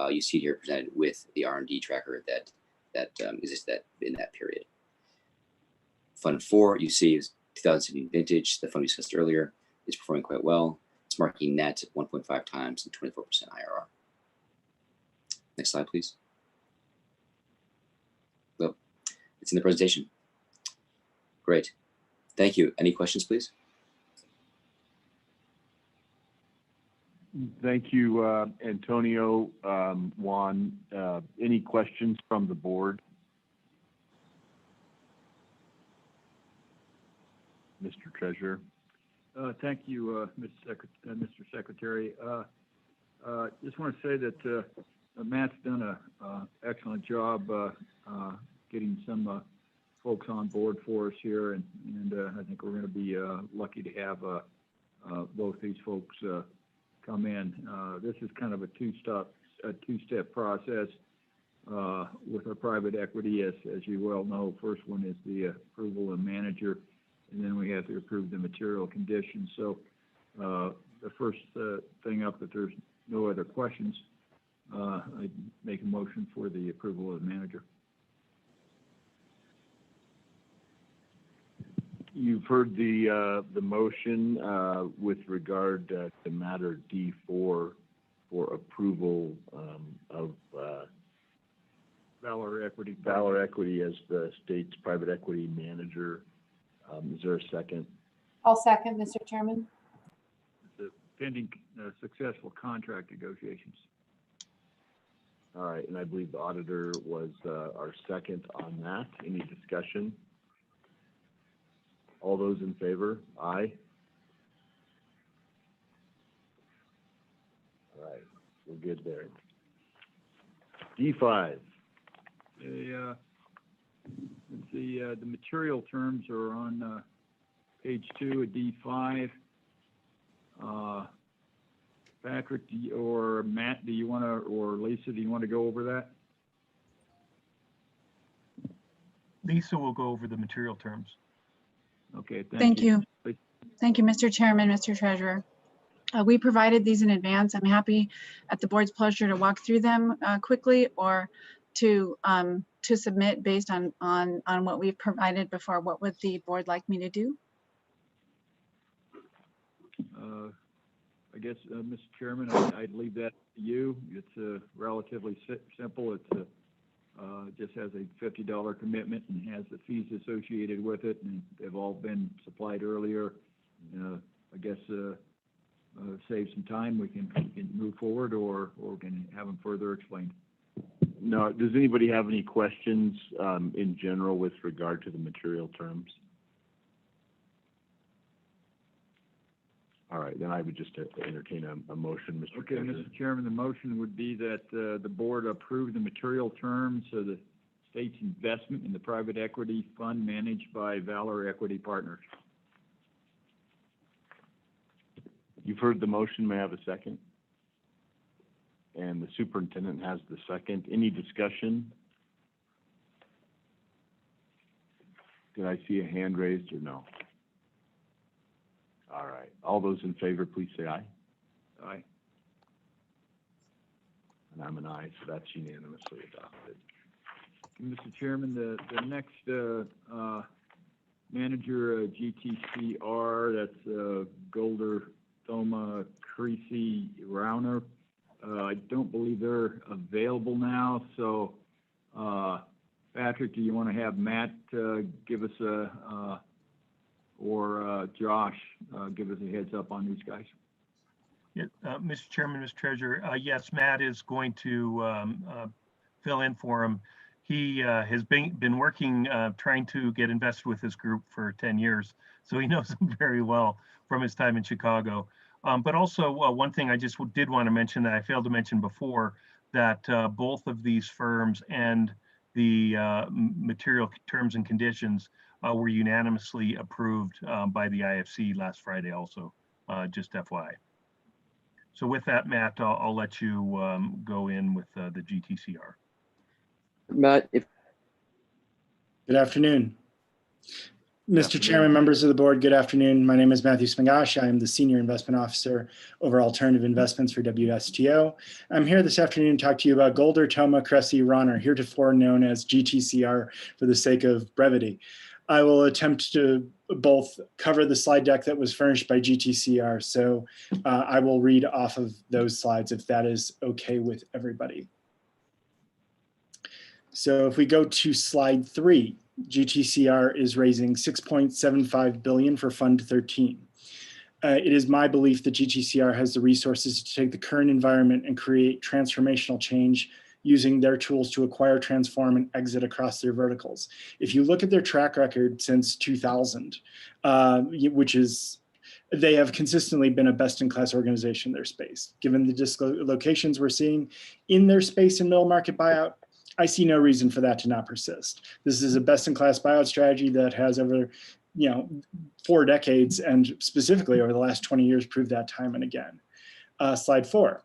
you see here presented with the R&D tracker that existed in that period. Fund 4, you see, is 2017 vintage. The fund we discussed earlier is performing quite well. It's marking net 1.5 times and 24% IRR. Next slide, please. Well, it's in the presentation. Great. Thank you. Any questions, please?
Thank you, Antonio. Juan, any questions from the board? Mr. Treasurer.
Thank you, Mr. Secretary. Just want to say that Matt's done an excellent job getting some folks on board for us here, and I think we're going to be lucky to have both these folks come in. This is kind of a two-step process with our private equity, as you well know. First one is the approval of manager, and then we have to approve the material conditions. So the first thing up, if there's no other questions, I'd make a motion for the approval of the manager.
You've heard the motion with regard to matter D4 for approval of
Valor Equity.
Valor Equity as the state's private equity manager. Is there a second?
I'll second, Mr. Chairman.
The pending successful contract negotiations.
All right, and I believe the auditor was our second on that. Any discussion? All those in favor? Aye. All right, we're good there. D5.
Let's see, the material terms are on page 2 of D5. Patrick or Matt, do you want to, or Lisa, do you want to go over that?
Lisa will go over the material terms.
Okay,
thank you. Thank you, Mr. Chairman, Mr. Treasurer. We provided these in advance. I'm happy at the board's pleasure to walk through them quickly, or to submit based on what we've provided before. What would the board like me to do?
I guess, Mr. Chairman, I'd leave that to you. It's relatively simple. It's just has a $50 commitment and has the fees associated with it, and they've all been supplied earlier. I guess save some time. We can move forward, or we can have them further explained.
No, does anybody have any questions in general with regard to the material terms? All right, then I would just entertain a motion, Mr.
Okay,
Treasurer.
Mr. Chairman, the motion would be that the board approve the material terms of the state's investment in the private equity fund managed by Valor Equity Partners.
You've heard the motion. May I have a second? And the superintendent has the second. Any discussion? Did I see a hand raised or no? All right. All those in favor, please say aye.
Aye.
And I'm an aye, so that's unanimously adopted.
Mr. Chairman, the next manager, GTCR, that's Golder, Thoma, Creasy, Rauner. I don't believe they're available now, so Patrick, do you want to have Matt give us or Josh give us a heads up on these guys?
Yeah, Mr. Chairman, Mr. Treasurer, yes, Matt is going to fill in for him. He has been working, trying to get invested with this group for 10 years. So he knows them very well from his time in Chicago. But also one thing I just did want to mention that I failed to mention before, that both of these firms and the material terms and conditions were unanimously approved by the IFC last Friday also, just FYI. So with that, Matt, I'll let you go in with the GTCR.
Matt,
Good afternoon. Mr. Chairman, members of the board, good afternoon. My name is Matthew Smangash. I am the Senior Investment Officer over Alternative Investments for WSTO. I'm here this afternoon to talk to you about Golder, Toma, Cressy, Ronner, heretofore known as GTCR for the sake of brevity. I will attempt to both cover the slide deck that was furnished by GTCR, so I will read off of those slides if that is okay with everybody. So if we go to slide 3, GTCR is raising $6.75 billion for Fund 13. It is my belief that GTCR has the resources to take the current environment and create transformational change using their tools to acquire, transform, and exit across their verticals. If you look at their track record since 2000, which is, they have consistently been a best-in-class organization in their space. Given the dislocations we're seeing in their space in middle market buyout, I see no reason for that to not persist. This is a best-in-class buyout strategy that has over 4 decades, and specifically over the last 20 years proved that time and again. Slide 4.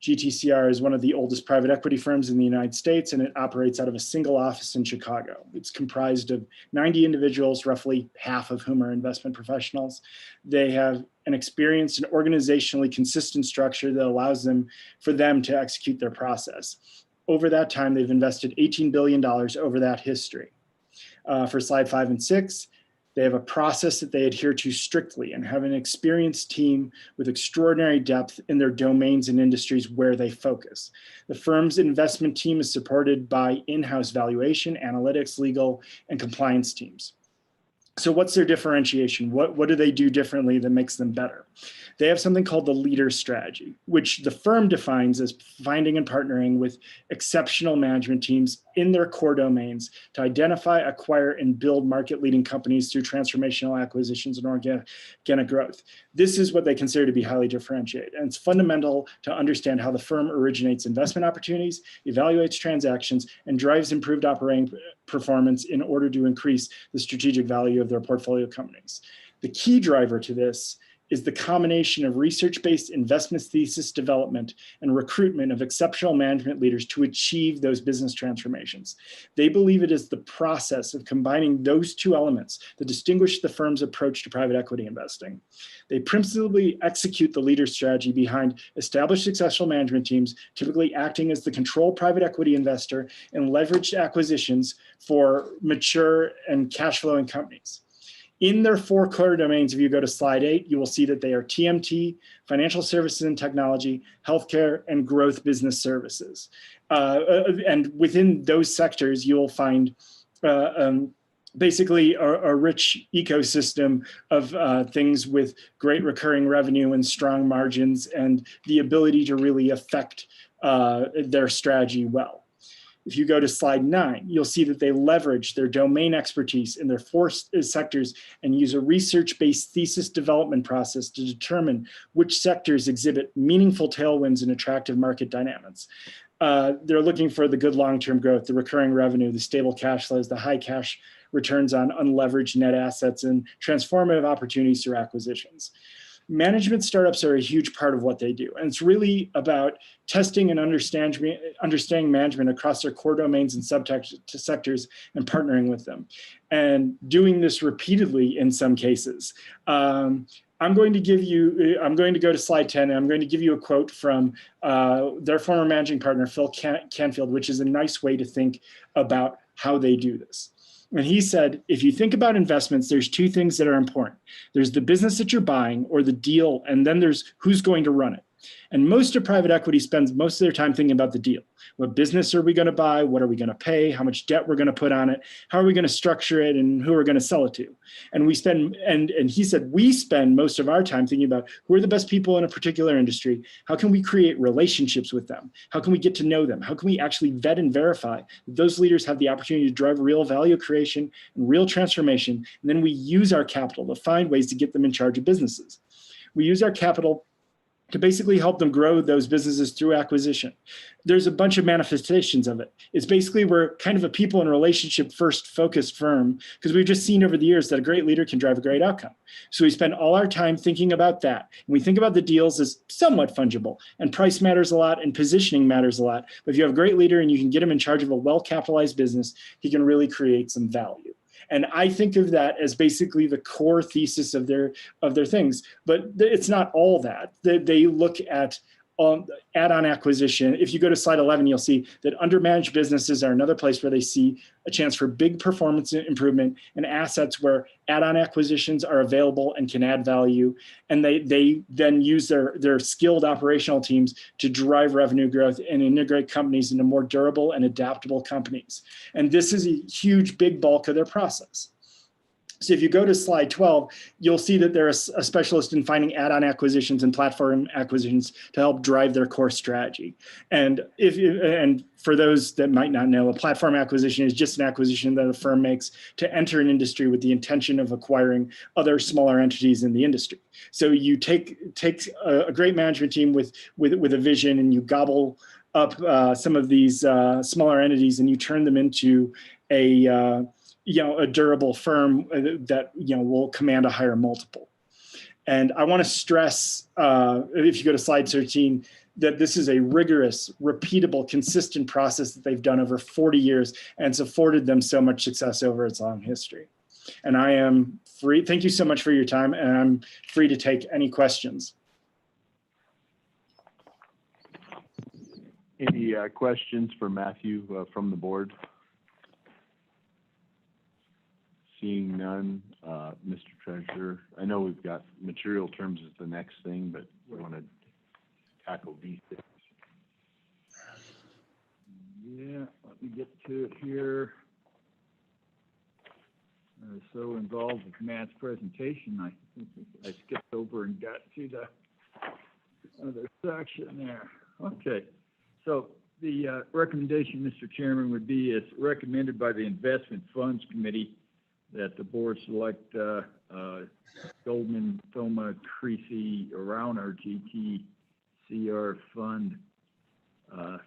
GTCR is one of the oldest private equity firms in the United States, and it operates out of a single office in Chicago. It's comprised of 90 individuals, roughly half of whom are investment professionals. They have an experienced and organizationally consistent structure that allows for them to execute their process. Over that time, they've invested $18 billion over that history. For slide 5 and 6, they have a process that they adhere to strictly and have an experienced team with extraordinary depth in their domains and industries where they focus. The firm's investment team is supported by in-house valuation, analytics, legal, and compliance teams. So what's their differentiation? What do they do differently that makes them better? They have something called the leader strategy, which the firm defines as finding and partnering with exceptional management teams in their core domains to identify, acquire, and build market-leading companies through transformational acquisitions and organic growth. This is what they consider to be highly differentiated, and it's fundamental to understand how the firm originates investment opportunities, evaluates transactions, and drives improved operating performance in order to increase the strategic value of their portfolio companies. The key driver to this is the combination of research-based investment thesis development and recruitment of exceptional management leaders to achieve those business transformations. They believe it is the process of combining those two elements that distinguish the firm's approach to private equity investing. They principally execute the leader strategy behind established successful management teams, typically acting as the control private equity investor in leveraged acquisitions for mature and cash flowing companies. In their 4 core domains, if you go to slide 8, you will see that they are TMT, financial services and technology, healthcare, and growth business services. And within those sectors, you will find basically a rich ecosystem of things with great recurring revenue and strong margins and the ability to really affect their strategy well. If you go to slide 9, you'll see that they leverage their domain expertise in their 4 sectors and use a research-based thesis development process to determine which sectors exhibit meaningful tailwinds and attractive market dynamics. They're looking for the good long-term growth, the recurring revenue, the stable cash flows, the high cash returns on unleveraged net assets, and transformative opportunities through acquisitions. Management startups are a huge part of what they do. And it's really about testing and understanding management across their core domains and sectors and partnering with them. And doing this repeatedly in some cases. I'm going to go to slide 10, and I'm going to give you a quote from their former managing partner, Phil Canfield, which is a nice way to think about how they do this. And he said, if you think about investments, there's 2 things that are important. There's the business that you're buying or the deal, and then there's who's going to run it. And most of private equity spends most of their time thinking about the deal. What business are we going to buy? What are we going to pay? How much debt we're going to put on it? How are we going to structure it? And who we're going to sell it to? And we spend, and he said, we spend most of our time thinking about who are the best people in a particular industry? How can we create relationships with them? How can we get to know them? How can we actually vet and verify that those leaders have the opportunity to drive real value creation and real transformation? And then we use our capital to find ways to get them in charge of businesses. We use our capital to basically help them grow those businesses through acquisition. There's a bunch of manifestations of it. It's basically we're kind of a people and relationship first focused firm because we've just seen over the years that a great leader can drive a great outcome. So we spend all our time thinking about that. And we think about the deals as somewhat fungible, and price matters a lot and positioning matters a lot. But if you have a great leader and you can get him in charge of a well-capitalized business, he can really create some value. And I think of that as basically the core thesis of their things, but it's not all that. They look at add-on acquisition. If you go to slide 11, you'll see that undermanaged businesses are another place where they see a chance for big performance improvement and assets where add-on acquisitions are available and can add value. And they then use their skilled operational teams to drive revenue growth and integrate companies into more durable and adaptable companies. And this is a huge, big bulk of their process. So if you go to slide 12, you'll see that they're a specialist in finding add-on acquisitions and platform acquisitions to help drive their core strategy. And for those that might not know, a platform acquisition is just an acquisition that a firm makes to enter an industry with the intention of acquiring other smaller entities in the industry. So you take a great management team with a vision, and you gobble up some of these smaller entities, and you turn them into a durable firm that will command a higher multiple. And I want to stress, if you go to slide 13, that this is a rigorous, repeatable, consistent process that they've done over 40 years, and it's afforded them so much success over its long history. And I am free. Thank you so much for your time, and I'm free to take any questions.
Any questions for Matthew from the board? Seeing none, Mr. Treasurer, I know we've got material terms as the next thing, but we want to tackle these things. Yeah, let me get to it here. I was so involved with Matt's presentation, I skipped over and got to the other section there. Okay, so the recommendation, Mr. Chairman, would be as recommended by the Investment Funds Committee that the board select Goldman, Thoma, Creasy, Arauner, GTCR Fund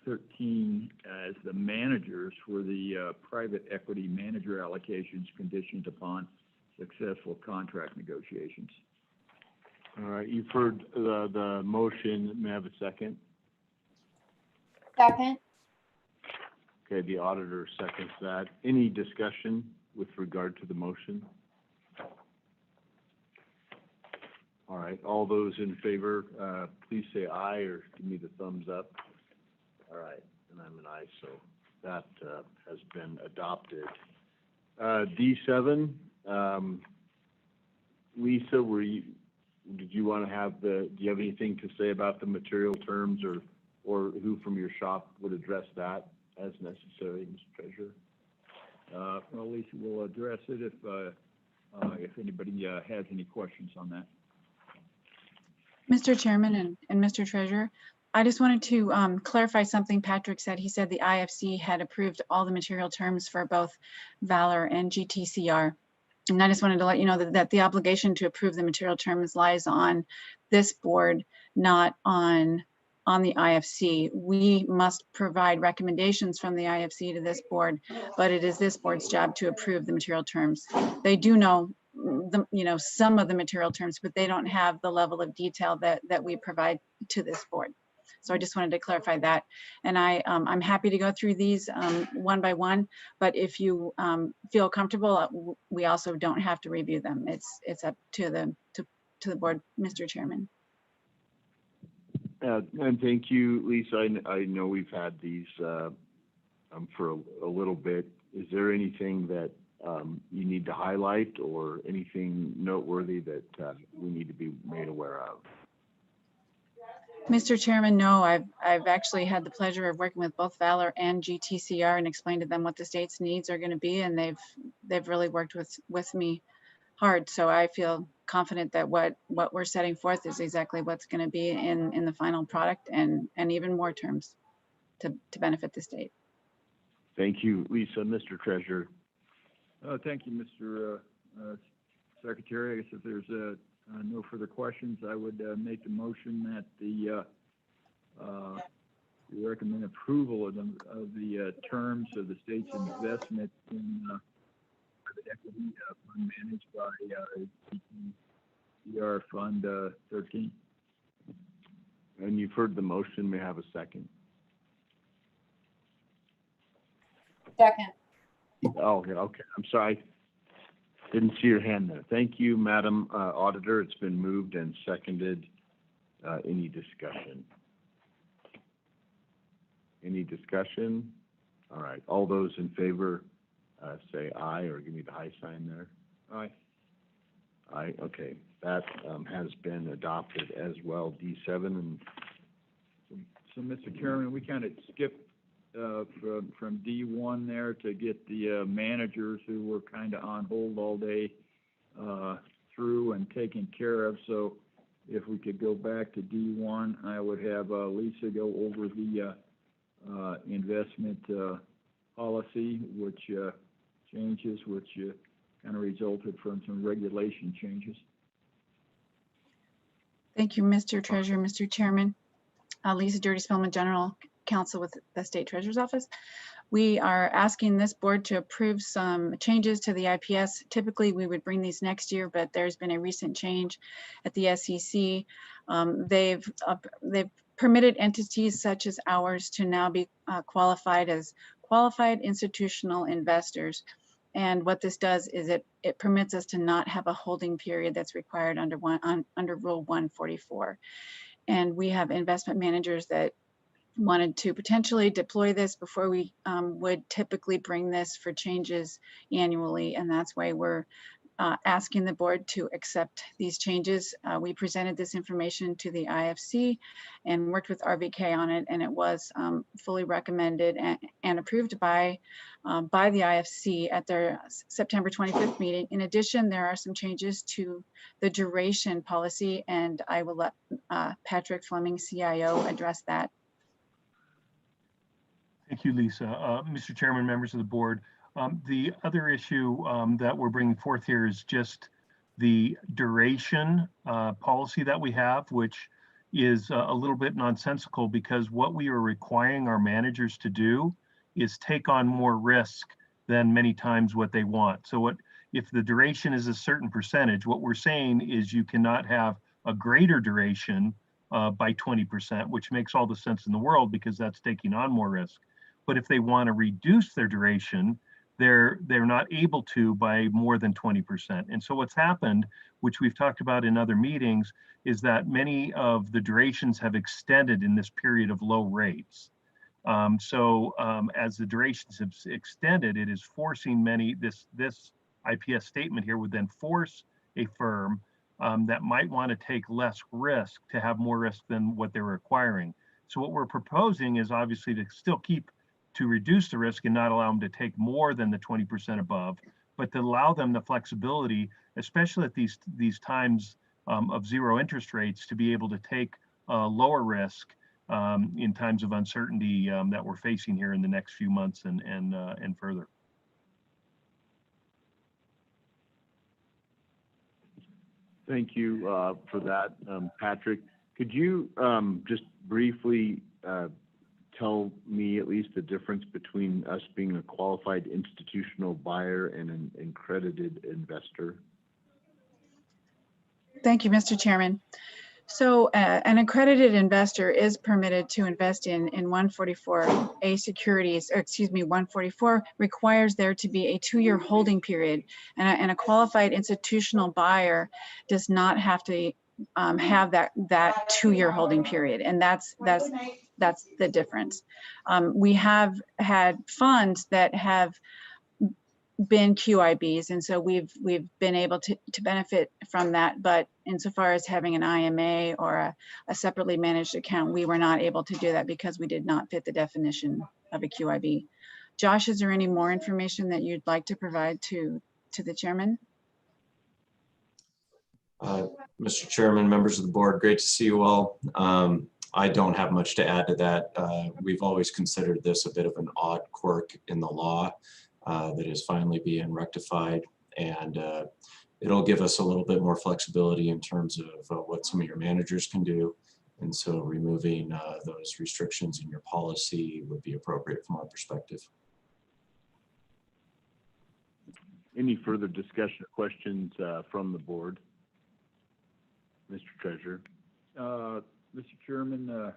13 as the managers for the private equity manager allocations conditioned upon successful contract negotiations.
All right, you've heard the motion. May I have a second?
Second.
Okay, the auditor seconds that. Any discussion with regard to the motion? All right, all those in favor, please say aye or give me the thumbs up. All right, and I'm an aye, so that has been adopted. D7, Lisa, did you want to have do you have anything to say about the material terms, or who from your shop would address that as necessary, Mr. Treasurer? Well, Lisa will address it if anybody has any questions on that.
Mr. Chairman and Mr. Treasurer, I just wanted to clarify something Patrick said. He said the IFC had approved all the material terms for both Valor and GTCR. And I just wanted to let you know that the obligation to approve the material terms lies on this board, not on the IFC. We must provide recommendations from the IFC to this board, but it is this board's job to approve the material terms. They do know some of the material terms, but they don't have the level of detail that we provide to this board. So I just wanted to clarify that. And I'm happy to go through these one by one, but if you feel comfortable, we also don't have to review them. It's up to the board, Mr. Chairman.
And thank you, Lisa. I know we've had these for a little bit. Is there anything that you need to highlight or anything noteworthy that we need to be made aware of?
Mr. Chairman, no, I've actually had the pleasure of working with both Valor and GTCR and explained to them what the state's needs are going to be, and they've really worked with me hard. So I feel confident that what we're setting forth is exactly what's going to be in the final product, and even more terms to benefit the state.
Thank you, Lisa. Mr. Treasurer.
Thank you, Mr. Secretary. I guess if there's no further questions, I would make the motion that we recommend approval of the terms of the state's investment in private equity fund managed by GTCR Fund 13.
And you've heard the motion. May I have a second?
Second.
Oh, okay. I'm sorry. Didn't see your hand there. Thank you, Madam Auditor. It's been moved and seconded. Any discussion? Any discussion? All right. All those in favor say aye, or give me the high sign there.
Aye.
Aye. Okay. That has been adopted as well. D7. And
so Mr. Chairman, we kind of skipped from D1 there to get the managers who were kind of on hold all day through and taken care of. So if we could go back to D1, I would have Lisa go over the investment policy, which changes, which kind of resulted from some regulation changes.
Thank you, Mr. Treasurer, Mr. Chairman. Lisa Dirty Spillman, General Counsel with the State Treasurer's Office. We are asking this board to approve some changes to the IPS. Typically, we would bring these next year, but there's been a recent change at the SEC. They've permitted entities such as ours to now be qualified as qualified institutional investors. And what this does is it permits us to not have a holding period that's required under Rule 144. And we have investment managers that wanted to potentially deploy this before we would typically bring this for changes annually. And that's why we're asking the board to accept these changes. We presented this information to the IFC and worked with RVK on it, and it was fully recommended and approved by the IFC at their September 25th meeting. In addition, there are some changes to the duration policy, and I will let Patrick Fleming, CIO, address that.
Thank you, Lisa. Mr. Chairman, members of the board, the other issue that we're bringing forth here is just the duration policy that we have, which is a little bit nonsensical, because what we are requiring our managers to do is take on more risk than many times what they want. So if the duration is a certain percentage, what we're saying is you cannot have a greater duration by 20%, which makes all the sense in the world because that's taking on more risk. But if they want to reduce their duration, they're not able to by more than 20%. And so what's happened, which we've talked about in other meetings, is that many of the durations have extended in this period of low rates. As the durations have extended, it is forcing this IPS statement here would then force a firm that might want to take less risk to have more risk than what they're requiring. So what we're proposing is obviously to reduce the risk and not allow them to take more than the 20% above, but to allow them the flexibility, especially at these times of zero interest rates, to be able to take lower risk in times of uncertainty that we're facing here in the next few months and further.
Thank you for that, Patrick. Could you just briefly tell me at least the difference between us being a qualified institutional buyer and an accredited investor?
Thank you, Mr. Chairman. So an accredited investor is permitted to invest in 144A securities, or excuse me, 144 requires there to be a 2-year holding period, and a qualified institutional buyer does not have to have that 2-year holding period, and that's the difference. We have had funds that have been QIBs, and so we've been able to benefit from that. But insofar as having an IMA or a separately managed account, we were not able to do that because we did not fit the definition of a QIB. Josh, is there any more information that you'd like to provide to the chairman?
Mr. Chairman, members of the board, great to see you all. I don't have much to add to that. We've always considered this a bit of an odd quirk in the law that is finally being rectified, and it'll give us a little bit more flexibility in terms of what some of your managers can do. And so removing those restrictions in your policy would be appropriate from our perspective.
Any further discussion or questions from the board? Mr. Treasurer.
Mr. Chairman,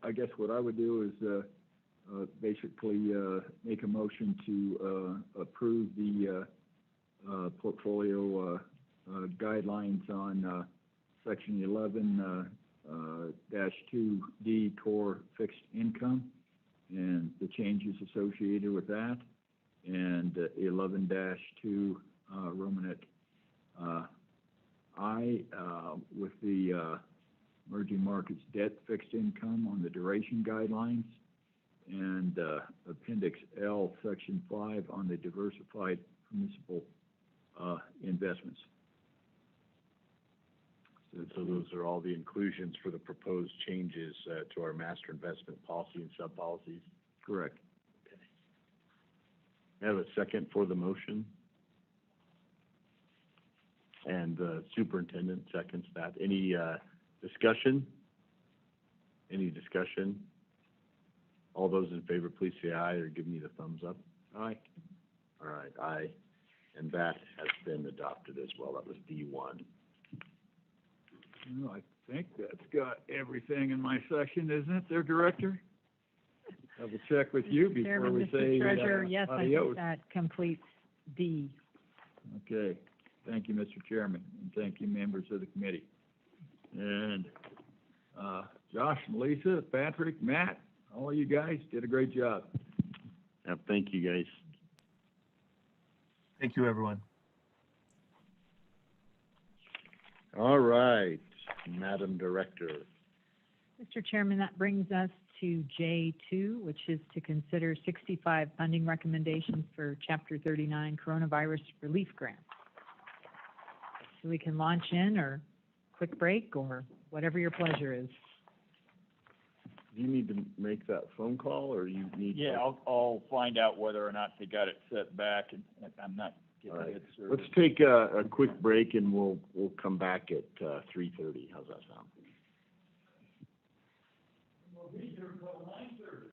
I guess what I would do is basically make a motion to approve the portfolio guidelines on section 11-2D core fixed income and the changes associated with that, and 11-2 Romanet I with the emerging markets debt fixed income on the duration guidelines, and Appendix L, Section 5 on the diversified permissible investments.
So those are all the inclusions for the proposed changes to our master investment policy and sub-policies?
Correct.
Okay. I have a second for the motion. And the superintendent seconds that. Any discussion? Any discussion? All those in favor, please say aye or give me the thumbs up. Aye. All right, aye. And that has been adopted as well. That was D1.
Well, I think that's got everything in my section, isn't it, there, Director? I will check with you
Mr.
before
Chairman,
we
Mr.
say
Treasurer, yes, I think
adios.
that completes D.
Okay. Thank you, Mr. Chairman, and thank you, members of the committee. And Josh, Melissa, Patrick, Matt, all of you guys did a great job.
Yep, thank you, guys.
Thank you, everyone.
All right, Madam Director.
Mr. Chairman, that brings us to J2, which is to consider 65 funding recommendations for Chapter 39 Coronavirus Relief Grant. So we can launch in, or quick break, or whatever your pleasure is.
Do you need to make that phone call, or you need?
Yeah, I'll find out whether or not they got it set back, and I'm not getting
All right.
it service.
Let's take a quick break, and we'll come back at 3:30. How's that sound?
We'll be here until 9:30.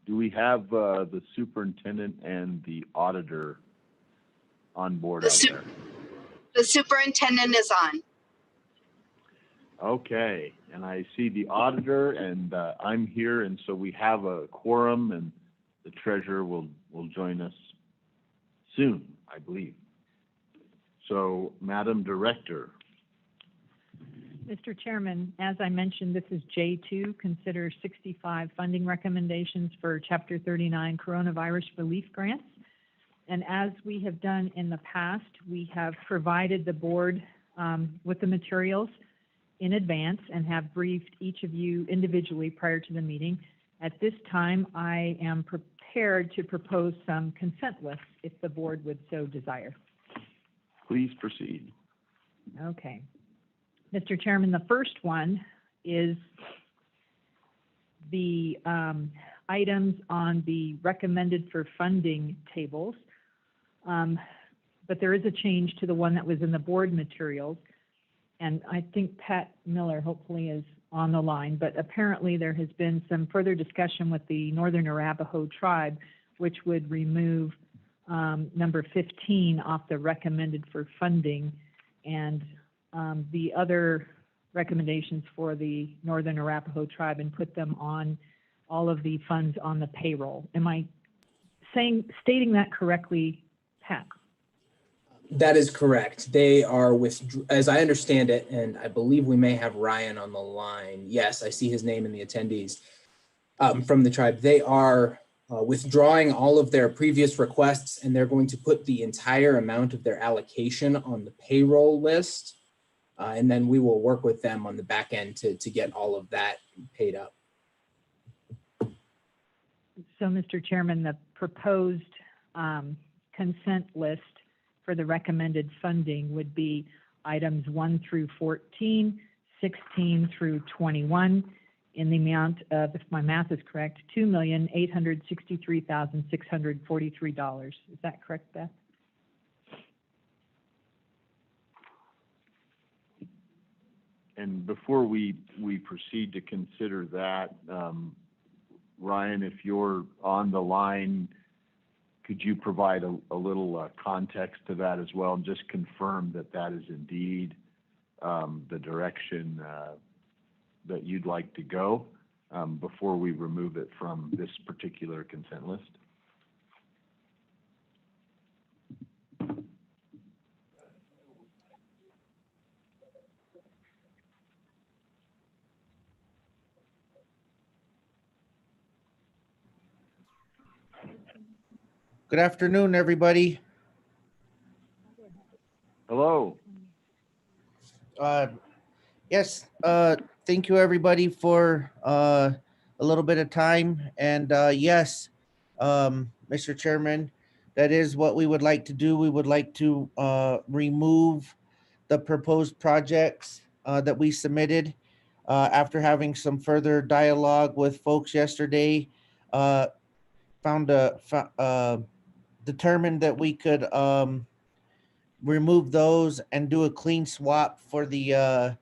do we have the superintendent and the auditor on board out there?
The superintendent is on.
Okay, and I see the auditor, and I'm here, and so we have a quorum, and the treasurer will join us soon, I believe. So, Madam Director.
Mr. Chairman, as I mentioned, this is J2, consider 65 funding recommendations for Chapter 39 Coronavirus Relief Grants. And as we have done in the past, we have provided the board with the materials in advance and have briefed each of you individually prior to the meeting. At this time, I am prepared to propose some consent lists if the board would so desire.
Please proceed.
Okay. Mr. Chairman, the first one is the items on the recommended for funding tables. But there is a change to the one that was in the board materials. And I think Pat Miller hopefully is on the line, but apparently there has been some further discussion with the Northern Arapaho tribe, which would remove number 15 off the recommended for funding, and the other recommendations for the Northern Arapaho tribe, and put them on all of the funds on the payroll. Am I stating that correctly, Pat?
That is correct. They are as I understand it, and I believe we may have Ryan on the line. Yes, I see his name in the attendees from the tribe. They are withdrawing all of their previous requests, and they're going to put the entire amount of their allocation on the payroll list. And then we will work with them on the back end to get all of that paid up.
So, Mr. Chairman, the proposed consent list for the recommended funding would be items 1 through 14, 16 through 21, in the amount of, if my math is correct, $2,863,643. Is that correct, Beth?
And before we proceed to consider that, Ryan, if you're on the line, could you provide a little context to that as well, and just confirm that that is indeed the direction that you'd like to go before we remove it from this particular consent list?
Good afternoon, everybody.
Hello.
Yes, thank you, everybody, for a little bit of time. And yes, Mr. Chairman, that is what we would like to do. We would like to remove the proposed projects that we submitted after having some further dialogue with folks yesterday. Determined that we could remove those and do a clean swap for the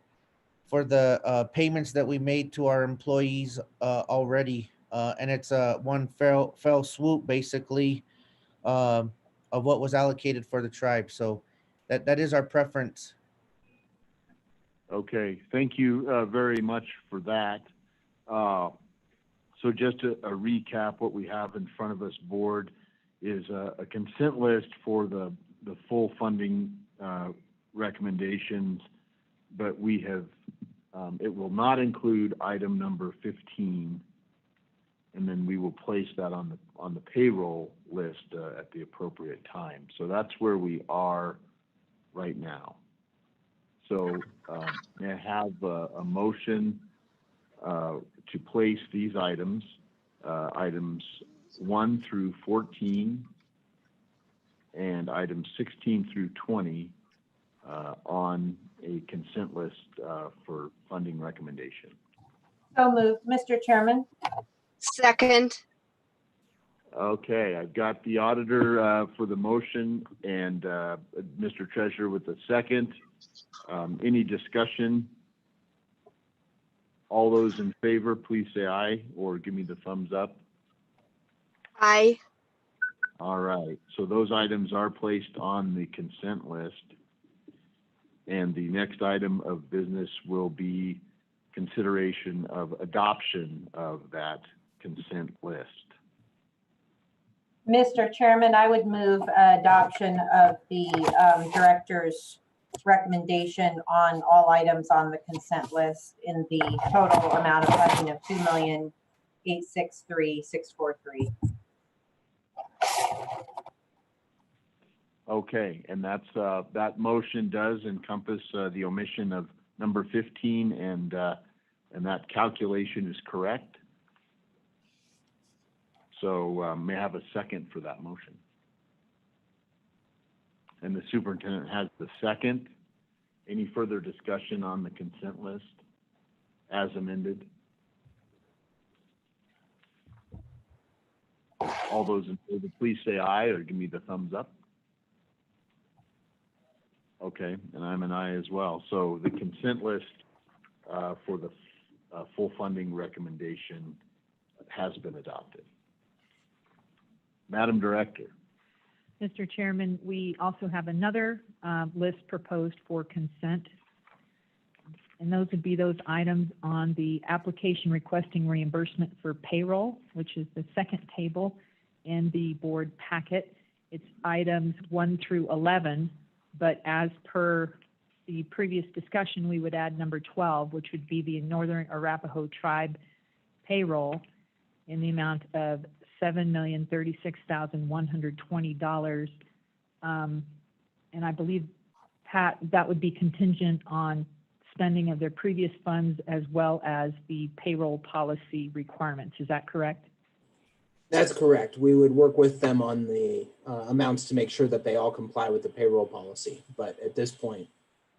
payments that we made to our employees already, and it's one fell swoop basically of what was allocated for the tribe. So that is our preference.
Okay, thank you very much for that. So just a recap, what we have in front of us, board, is a consent list for the full funding recommendations, but we have, it will not include item number 15, and then we will place that on the payroll list at the appropriate time. So that's where we are right now. So may I have a motion to place these items, items 1 through 14 and items 16 through 20 on a consent list for funding recommendation.
So moved, Mr. Chairman.
Second.
Okay, I've got the auditor for the motion and Mr. Treasurer with the second. Any discussion? All those in favor, please say aye or give me the thumbs up.
Aye.
All right, so those items are placed on the consent list. And the next item of business will be consideration of adoption of that consent list.
Mr. Chairman, I would move adoption of the director's recommendation on all items on the consent list in the total amount of funding of $2,863,643.
Okay, and that's that motion does encompass the omission of number 15, and that calculation is correct. So may I have a second for that motion? And the superintendent has the second. Any further discussion on the consent list as amended? All those in favor, please say aye or give me the thumbs up. Okay, and I'm an aye as well. So the consent list for the full funding recommendation has been adopted. Madam Director.
Mr. Chairman, we also have another list proposed for consent. And those would be those items on the application requesting reimbursement for payroll, which is the second table in the board packet. It's items 1 through 11, but as per the previous discussion, we would add number 12, which would be the Northern Arapaho Tribe payroll in the amount of $7,036,120. And I believe, Pat, that would be contingent on spending of their previous funds as well as the payroll policy requirements. Is that correct?
That's correct. We would work with them on the amounts to make sure that they all comply with the payroll policy. But at this point,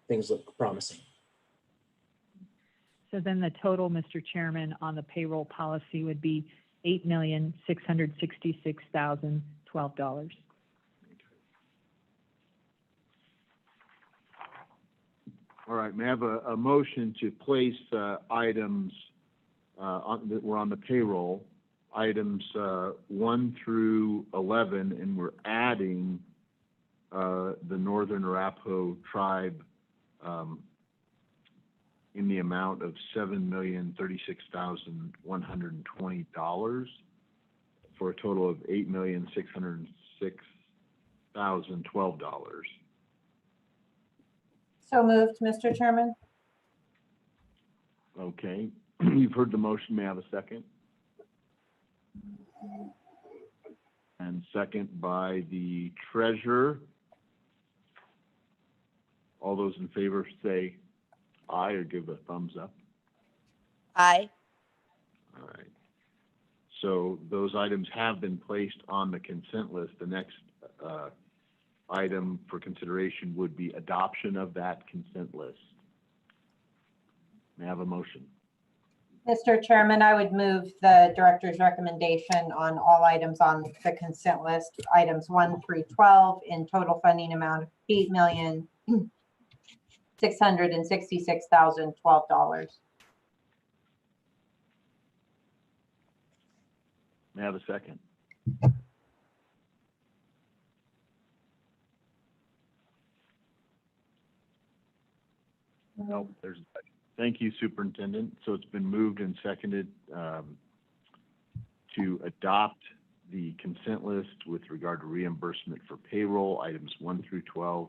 things look promising.
So then the total, Mr. Chairman, on the payroll policy would be $8,666,012.
All right, may I have a motion to place items that were on the payroll, items 1 through 11, and we're adding the Northern Arapaho Tribe in the amount of $7,036,120 for a total of $8,606,012.
So moved, Mr. Chairman.
Okay, you've heard the motion. May I have a second? And second by the treasurer. All those in favor say aye or give a thumbs up.
Aye.
All right. So those items have been placed on the consent list. The next item for consideration would be adoption of that consent list. May I have a motion?
Mr. Chairman, I would move the director's recommendation on all items on the consent list, items 1 through 12, in total funding amount of $8,666,012.
May I have a second? Nope, there's a second. Thank you, Superintendent. So it's been moved and seconded to adopt the consent list with regard to reimbursement for payroll, items 1 through 12,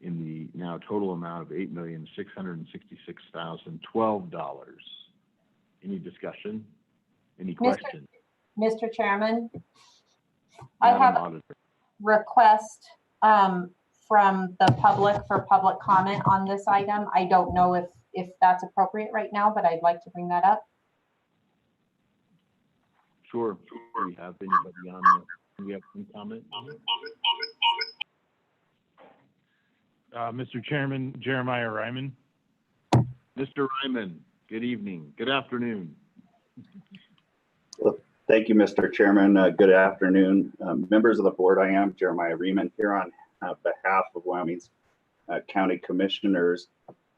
in the now total amount of $8,666,012. Any discussion? Any questions?
Mr. Chairman, I have a request from the public for public comment on this item. I don't know if that's appropriate right now, but I'd like to bring that up.
Sure. Do we have anybody on? Do we have some comment?
Mr. Chairman, Jeremiah Ryman.
Mr. Ryman, good evening. Good afternoon.
Well, thank you, Mr. Chairman. Good afternoon. Members of the board, I am Jeremiah Ryman here on behalf of Wyoming's county commissioners.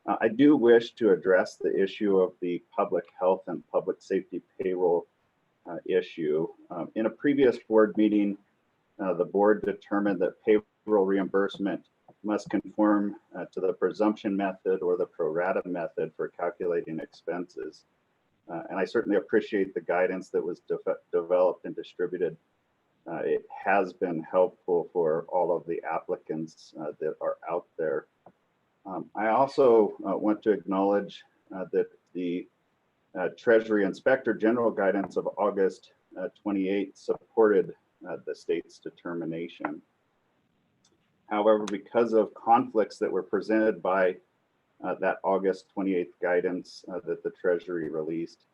I do wish to address the issue of the public health and public safety payroll issue. In a previous board meeting, the board determined that payroll reimbursement must conform to the presumption method or the pro rata method for calculating expenses. And I certainly appreciate the guidance that was developed and distributed. It has been helpful for all of the applicants that are out there. I also want to acknowledge that the Treasury Inspector General guidance of August 28 supported the state's determination. However, because of conflicts that were presented by that August 28th guidance that the Treasury released,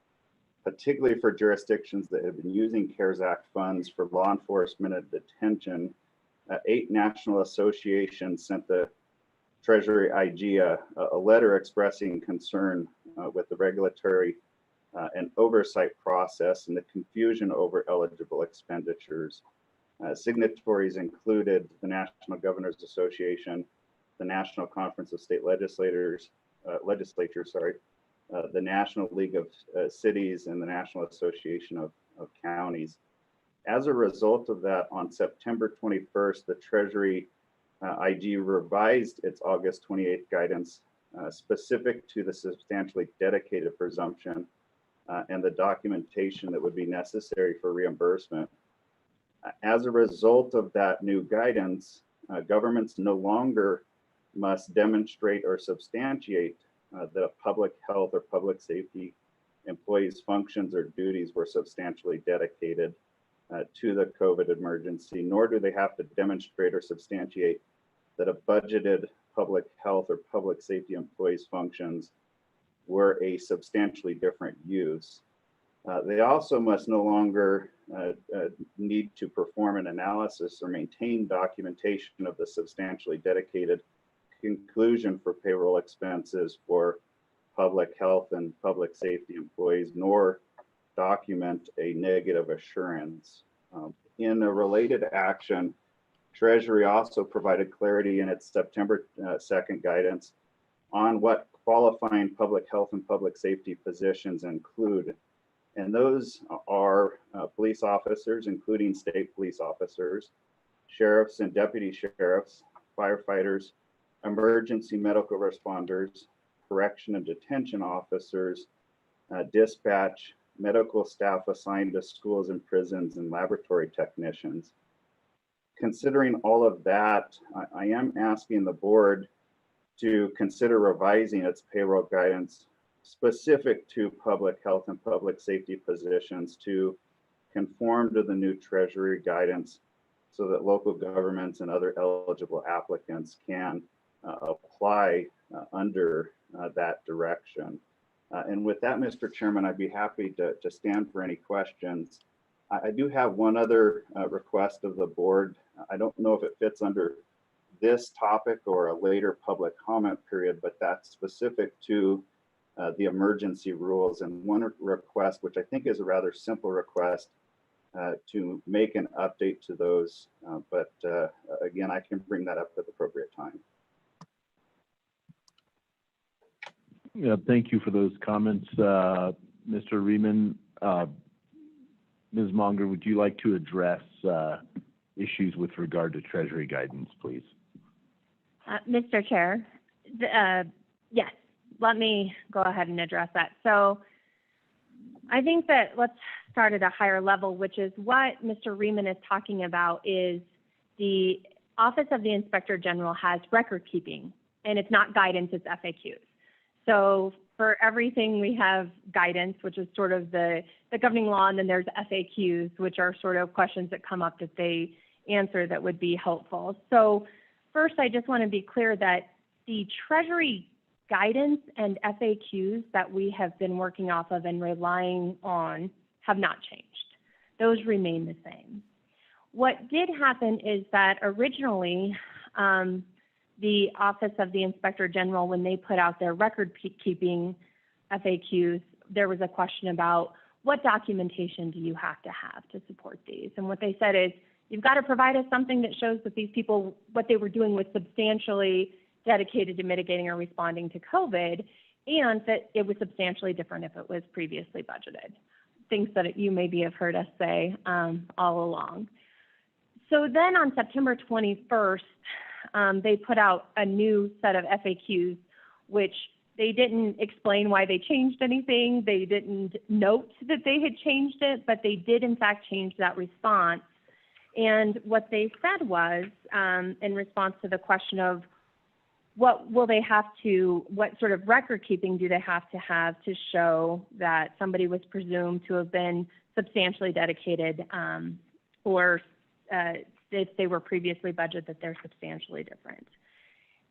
particularly for jurisdictions that have been using CARES Act funds for law enforcement and detention, 8 national associations sent the Treasury IG a letter expressing concern with the regulatory and oversight process and the confusion over eligible expenditures. Signatories included the National Governors Association, the National Conference of State Legislatures, the National League of Cities, and the National Association of Counties. As a result of that, on September 21st, the Treasury IG revised its August 28th guidance specific to the substantially dedicated presumption and the documentation that would be necessary for reimbursement. As a result of that new guidance, governments no longer must demonstrate or substantiate that a public health or public safety employee's functions or duties were substantially dedicated to the COVID emergency, nor do they have to demonstrate or substantiate that a budgeted public health or public safety employee's functions were a substantially different use. They also must no longer need to perform an analysis or maintain documentation of the substantially dedicated conclusion for payroll expenses for public health and public safety employees, nor document a negative assurance. In a related action, Treasury also provided clarity in its September 2nd guidance on what qualifying public health and public safety positions include. And those are police officers, including state police officers, sheriffs and deputy sheriffs, firefighters, emergency medical responders, correction and detention officers, dispatch, medical staff assigned to schools and prisons, and laboratory technicians. Considering all of that, I am asking the board to consider revising its payroll guidance specific to public health and public safety positions to conform to the new Treasury guidance so that local governments and other eligible applicants can apply under that direction. And with that, Mr. Chairman, I'd be happy to stand for any questions. I do have one other request of the board. I don't know if it fits under this topic or a later public comment period, but that's specific to the emergency rules. And one request, which I think is a rather simple request, to make an update to those. But again, I can bring that up at the appropriate time.
Yeah, thank you for those comments, Mr. Riemann. Ms. Monger, would you like to address issues with regard to Treasury guidance, please?
Mr. Chair, yes, let me go ahead and address that. So I think that let's start at a higher level, which is what Mr. Riemann is talking about is the Office of the Inspector General has record keeping, and it's not guidance, it's FAQs. So for everything we have guidance, which is sort of the governing law, and then there's FAQs, which are sort of questions that come up that they answer that would be helpful. So first, I just want to be clear that the Treasury guidance and FAQs that we have been working off of and relying on have not changed. Those remain the same. What did happen is that originally, the Office of the Inspector General, when they put out their record keeping FAQs, there was a question about what documentation do you have to support these? And what they said is, you've got to provide us something that shows that these people, what they were doing was substantially dedicated to mitigating or responding to COVID, and that it was substantially different if it was previously budgeted. things that you maybe have heard us say all along. So then on September 21st, they put out a new set of FAQs, which they didn't explain why they changed anything. They didn't note that they had changed it, but they did in fact change that response. And what they said was, in response to the question of what sort of record keeping do they have to show that somebody was presumed to have been substantially dedicated, or if they were previously budgeted, that they're substantially different.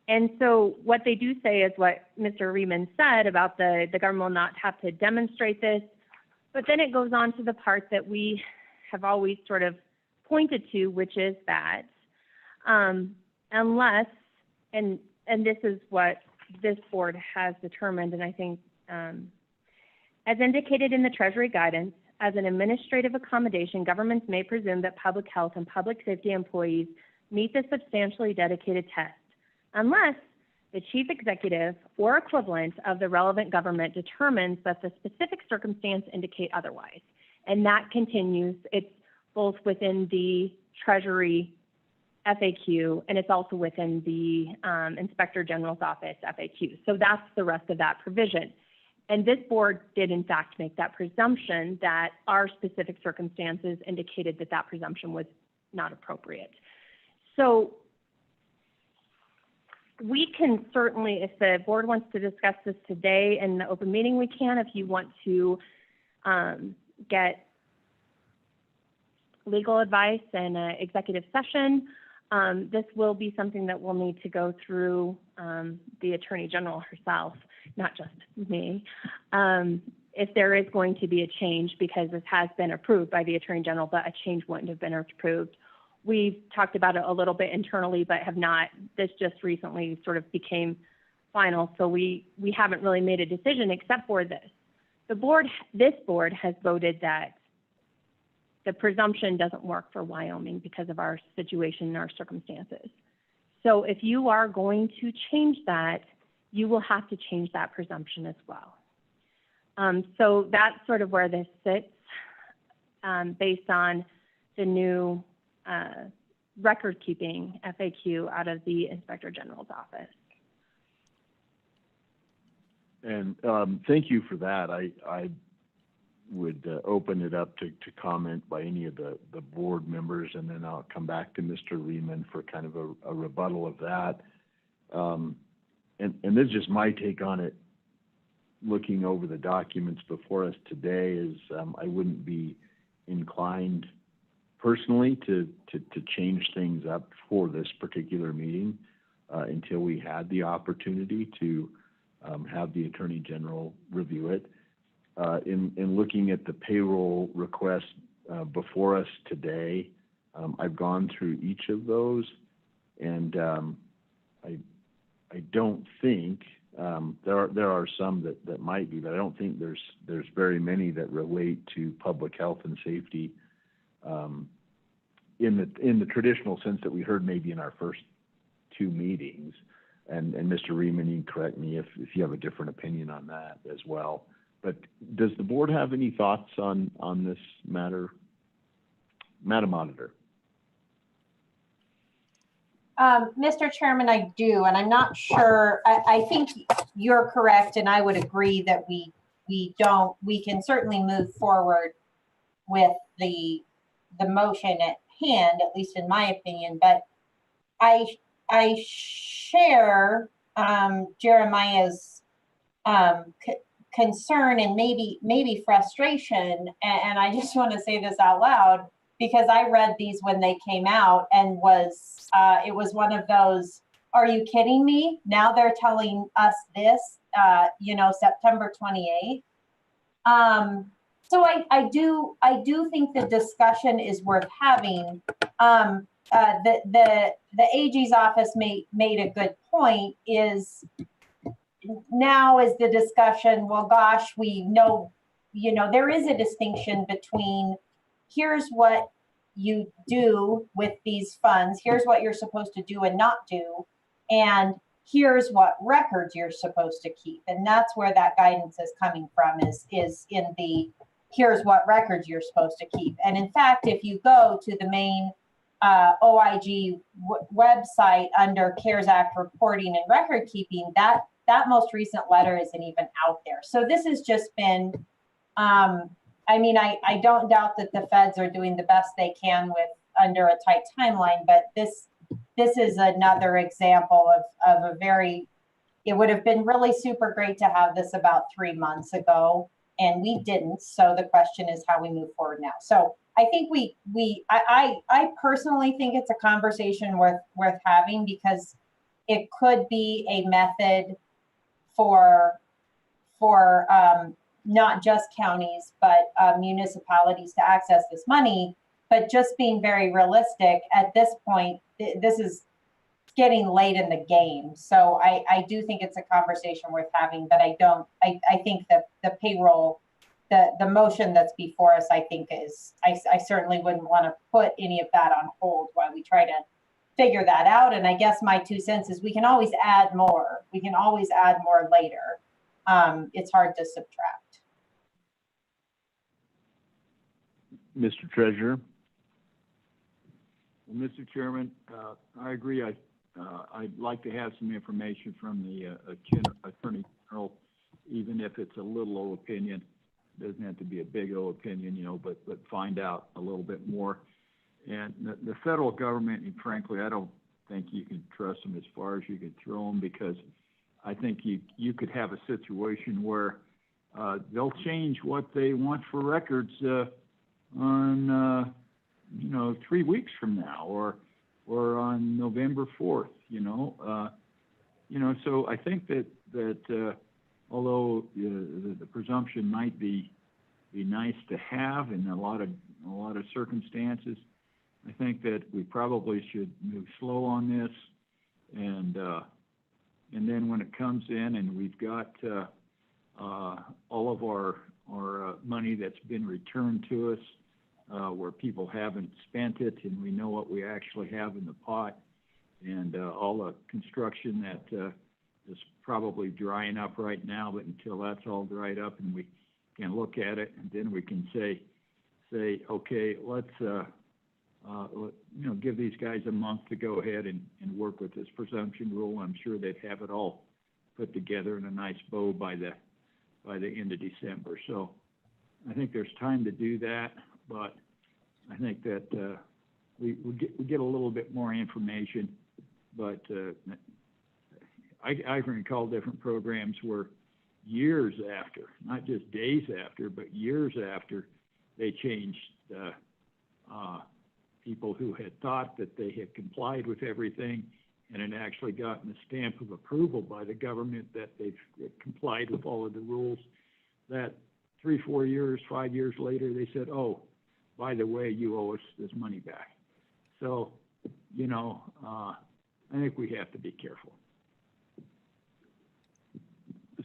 And so what they do say is what Mr. Riemann said about the government will not have to demonstrate this, but then it goes on to the part that we have always sort of pointed to, which is that unless, and this is what this board has determined, and I think as indicated in the Treasury guidance, as an administrative accommodation, governments may presume that public health and public safety employees meet the substantially dedicated test, unless the chief executive or equivalent of the relevant government determines that the specific circumstance indicate otherwise. And that continues. It's both within the Treasury FAQ and it's also within the Inspector General's Office FAQ. So that's the rest of that provision. And this board did in fact make that presumption that our specific circumstances indicated that that presumption was not appropriate. So we can certainly, if the board wants to discuss this today in the open meeting, we can. If you want to get legal advice in an executive session, this will be something that we'll need to go through the Attorney General herself, not just me, if there is going to be a change, because this has been approved by the Attorney General, but a change wouldn't have been approved. We've talked about it a little bit internally, but have not. This just recently sort of became final, so we haven't really made a decision except for this. This board has voted that the presumption doesn't work for Wyoming because of our situation and our circumstances. So if you are going to change that, you will have to change that presumption as well. So that's sort of where this sits based on the new record-keeping FAQ out of the Inspector General's office.
And thank you for that. I would open it up to comment by any of the board members, and then I'll come back to Mr. Lehman for kind of a rebuttal of that. And this is just my take on it. Looking over the documents before us today is I wouldn't be inclined personally to change things up for this particular meeting until we had the opportunity to have the Attorney General review it. In looking at the payroll request before us today, I've gone through each of those, and I don't think there are some that might be, but I don't think there's very many that relate to public health and safety in the traditional sense that we heard maybe in our first two meetings. And Mr. Riemann, you can correct me if you have a different opinion on that as well. But does the board have any thoughts on this matter? Madam Auditor.
Mr. Chairman, I do, and I'm not sure. I think you're correct, and I would agree that we can certainly move forward with the motion at hand, at least in my opinion. But I share Jeremiah's concern and maybe frustration, and I just want to say this out loud because I read these when they came out and it was one of those, are you kidding me? Now they're telling us this, September 28th. So I do think the discussion is worth having. The AG's office made a good point. Is now is the discussion, well, gosh, we know, there is a distinction between here's what you do with these funds, here's what you're supposed to do and not do, and here's what records you're supposed to keep. And that's where that guidance is coming from, is in the here's what records you're supposed to keep. And in fact, if you go to the main OIG website under CARES Act reporting and record keeping, that most recent letter isn't even out there. So this has just been, I mean, I don't doubt that the feds are doing the best they can with under a tight timeline, but this is another example of a very, it would have been really super great to have this about 3 months ago, and we didn't. So the question is how we move forward now. So I think I personally think it's a conversation worth having, because it could be a method for not just counties, but municipalities to access this money. But just being very realistic at this point, this is getting late in the game. So I do think it's a conversation worth having, but I think that the payroll, the motion that's before us, I think is, I certainly wouldn't want to put any of that on hold while we try to figure that out. And I guess my 2 cents is we can always add more. We can always add more later. It's hard to subtract.
Mr. Treasurer. Well, Mr. Chairman, I agree. I'd like to have some information from the Attorney General, even if it's a little O opinion. It doesn't have to be a big O opinion, you know, but find out a little bit more. And the federal government, and frankly, I don't think you can trust them as far as you can throw them, because I think you could have a situation where they'll change what they want for records on 3 weeks from now, or on November 4th. So I think that although the presumption might be nice to have in a lot of circumstances, I think that we probably should move slow on this, and then when it comes in and we've got all of our money that's been returned to us, where people haven't spent it, and we know what we actually have in the pot, and all the construction that is probably drying up right now, but until that's all dried up and we can look at it, and then we can say, okay, let's give these guys a month to go ahead and work with this presumption rule. I'm sure they'd have it all put together in a nice bow by the end of December. So I think there's time to do that, but I think that we get a little bit more information. But I recall different programs where years after, not just days after, but years after, they changed people who had thought that they had complied with everything and had actually gotten a stamp of approval by the government that they've complied with all of the rules, that 3, 4 years, 5 years later, they said, oh, by the way, you owe us this money back. So, I think we have to be careful.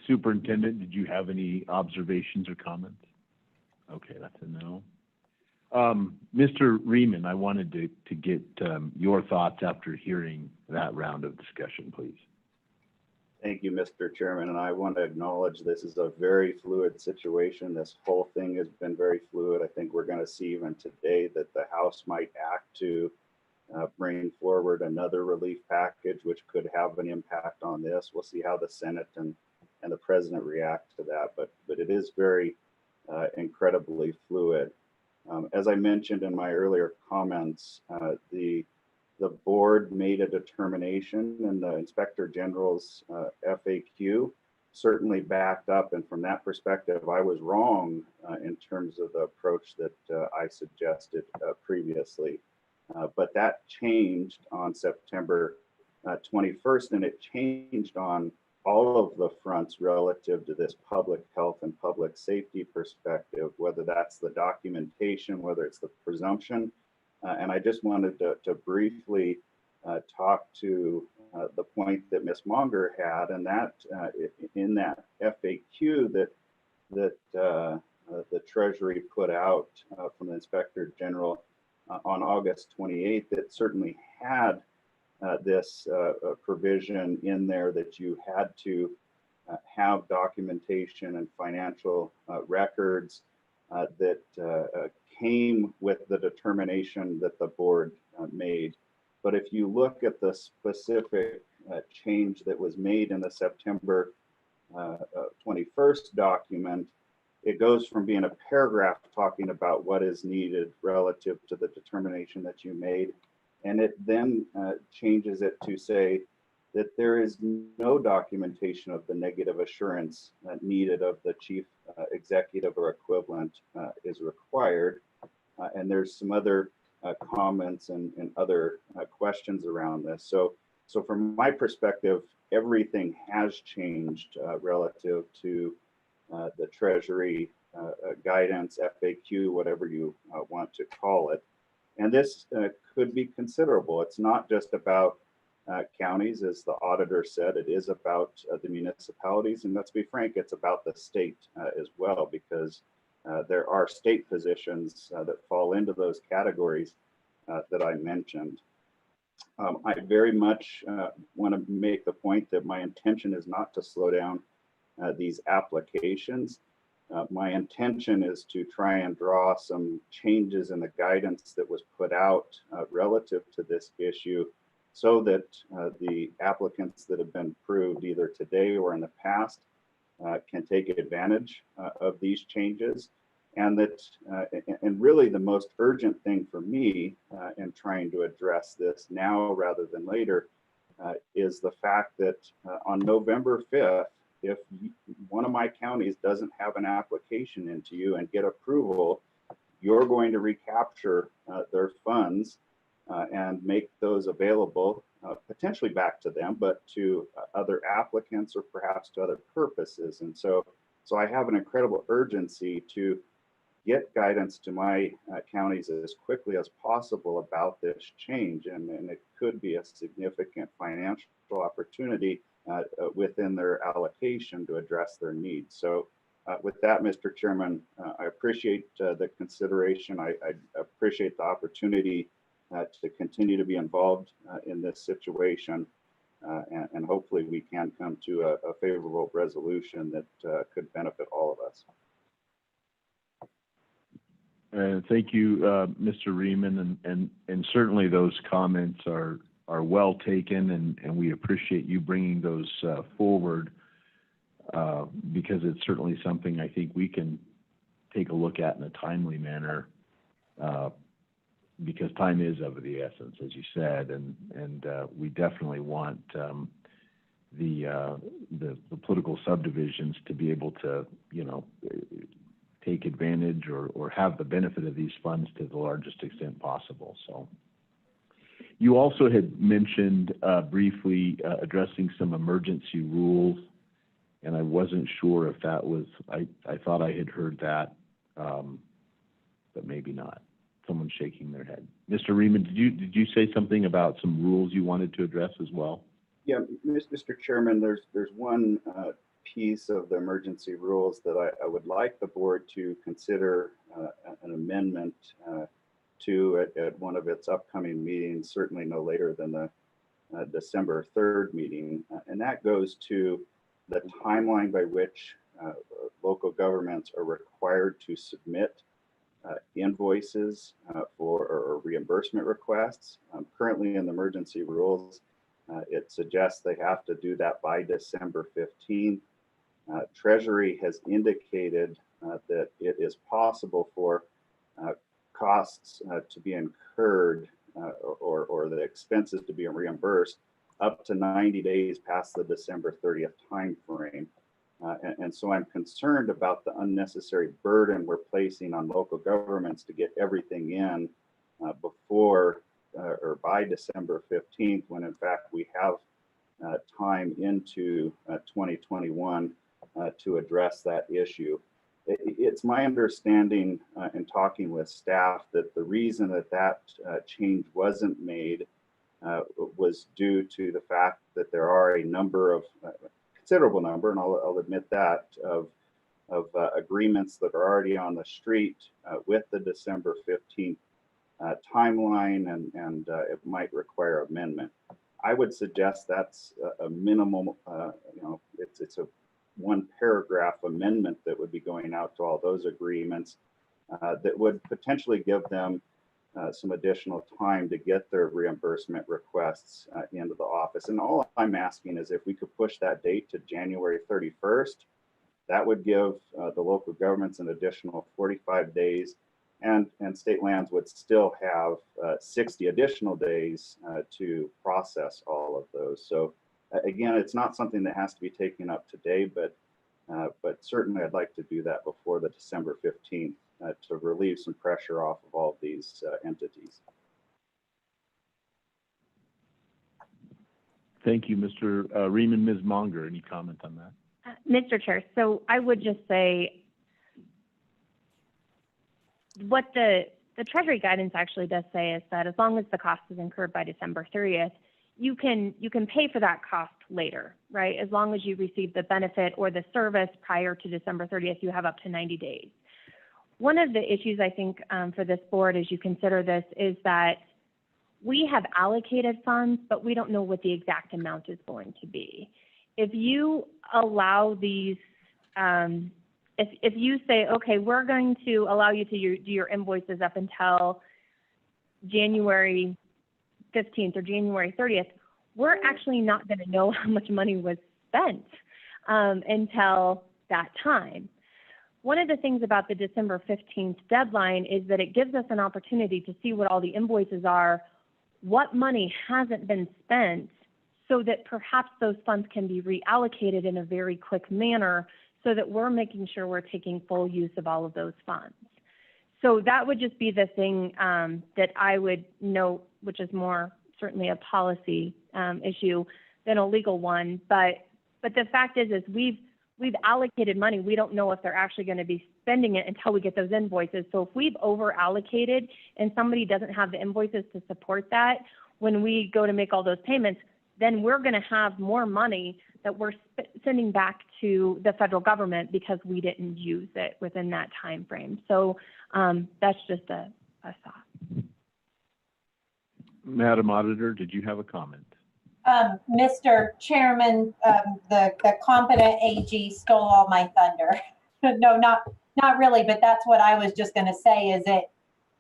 Superintendent, did you have any observations or comments? Okay, that's a no. Mr. Riemann, I wanted to get your thoughts after hearing that round of discussion, please.
Thank you, Mr. Chairman, and I want to acknowledge this is a very fluid situation. This whole thing has been very fluid. I think we're going to see even today that the House might act to bring forward another relief package, which could have an impact on this. We'll see how the Senate and the President react to that, but it is very incredibly fluid. As I mentioned in my earlier comments, the board made a determination, and the Inspector General's FAQ certainly backed up. And from that perspective, I was wrong in terms of the approach that I suggested previously. But that changed on September 21st, and it changed on all of the fronts relative to this public health and public safety perspective, whether that's the documentation, whether it's the presumption. And I just wanted to briefly talk to the point that Ms. Monger had, and that in that FAQ that the Treasury put out from the Inspector General on August 28th, it certainly had this provision in there that you had to have documentation and financial records that came with the determination that the board made. But if you look at the specific change that was made in the September 21st document, it goes from being a paragraph talking about what is needed relative to the determination that you made, and it then changes it to say that there is no documentation of the negative assurance needed of the chief executive or equivalent is required. And there's some other comments and other questions around this. So from my perspective, everything has changed relative to the Treasury guidance, FAQ, whatever you want to call it. And this could be considerable. It's not just about counties, as the auditor said, it is about the municipalities. And let's be frank, it's about the state as well, because there are state positions that fall into those categories that I mentioned. I very much want to make the point that my intention is not to slow down these applications. My intention is to try and draw some changes in the guidance that was put out relative to this issue, so that the applicants that have been approved either today or in the past can take advantage of these changes. And that, and really the most urgent thing for me in trying to address this now rather than later is the fact that on November 5th, if one of my counties doesn't have an application into you and get approval, you're going to recapture their funds and make those available potentially back to them, but to other applicants or perhaps to other purposes. And so I have an incredible urgency to get guidance to my counties as quickly as possible about this change. And it could be a significant financial opportunity within their allocation to address their needs. So with that, Mr. Chairman, I appreciate the consideration. I appreciate the opportunity to continue to be involved in this situation. And hopefully we can come to a favorable resolution that could benefit all of us.
Thank you, Mr. Riemann, and certainly those comments are well taken, and we appreciate you bringing those forward because it's certainly something I think we can take a look at in a timely manner because time is of the essence, as you said, and we definitely want the political subdivisions to be able to, take advantage or have the benefit of these funds to the largest extent possible. So you also had mentioned briefly addressing some emergency rules, and I wasn't sure if that was, I thought I had heard that, but maybe not. Someone's shaking their head. Mr. Riemann, did you say something about some rules you wanted to address as well?
Yeah, Mr. Chairman, there's one piece of the emergency rules that I would like the board to consider an amendment to at one of its upcoming meetings, certainly no later than the December 3rd meeting. And that goes to the timeline by which local governments are required to submit invoices or reimbursement requests. Currently in the emergency rules, it suggests they have to do that by December 15th. Treasury has indicated that it is possible for costs to be incurred or the expenses to be reimbursed up to 90 days past the December 30th timeframe. And so I'm concerned about the unnecessary burden we're placing on local governments to get everything in before or by December 15th, when in fact we have time into 2021 to address that issue. It's my understanding in talking with staff that the reason that change wasn't made was due to the fact that there are a number of considerable number, and I'll admit that, of agreements that are already on the street with the December 15th timeline, and it might require amendment. I would suggest that's a minimum, it's a one paragraph amendment that would be going out to all those agreements that would potentially give them some additional time to get their reimbursement requests into the office. And all I'm asking is if we could push that date to January 31st, that would give the local governments an additional 45 days, and state lands would still have 60 additional days to process all of those. So again, it's not something that has to be taken up today, but certainly I'd like to do that before the December 15th to relieve some pressure off of all of these entities.
Thank you, Mr. Riemann. Ms. Monger, any comment on that?
Mr. Chair, so I would just say what the Treasury guidance actually does say is that as long as the cost is incurred by December 30th, you can pay for that cost later, right? As long as you receive the benefit or the service prior to December 30th, you have up to 90 days. One of the issues I think for this board as you consider this is that we have allocated funds, but we don't know what the exact amount is going to be. If you allow these, if you say, okay, we're going to allow you to do your invoices up until January 15th or January 30th, we're actually not going to know how much money was spent until that time. One of the things about the December 15th deadline is that it gives us an opportunity to see what all the invoices are, what money hasn't been spent, so that perhaps those funds can be reallocated in a very quick manner so that we're making sure we're taking full use of all of those funds. So that would just be the thing that I would note, which is more certainly a policy issue than a legal one. But the fact is we've allocated money. We don't know if they're actually going to be spending it until we get those invoices. So if we've over allocated and somebody doesn't have the invoices to support that, when we go to make all those payments, then we're going to have more money that we're sending back to the federal government because we didn't use it within that time frame. So that's just a thought.
Madam Auditor, did you have a comment?
Mr. Chairman, the competent AG stole all my thunder. No, not really, but that's what I was just going to say is it.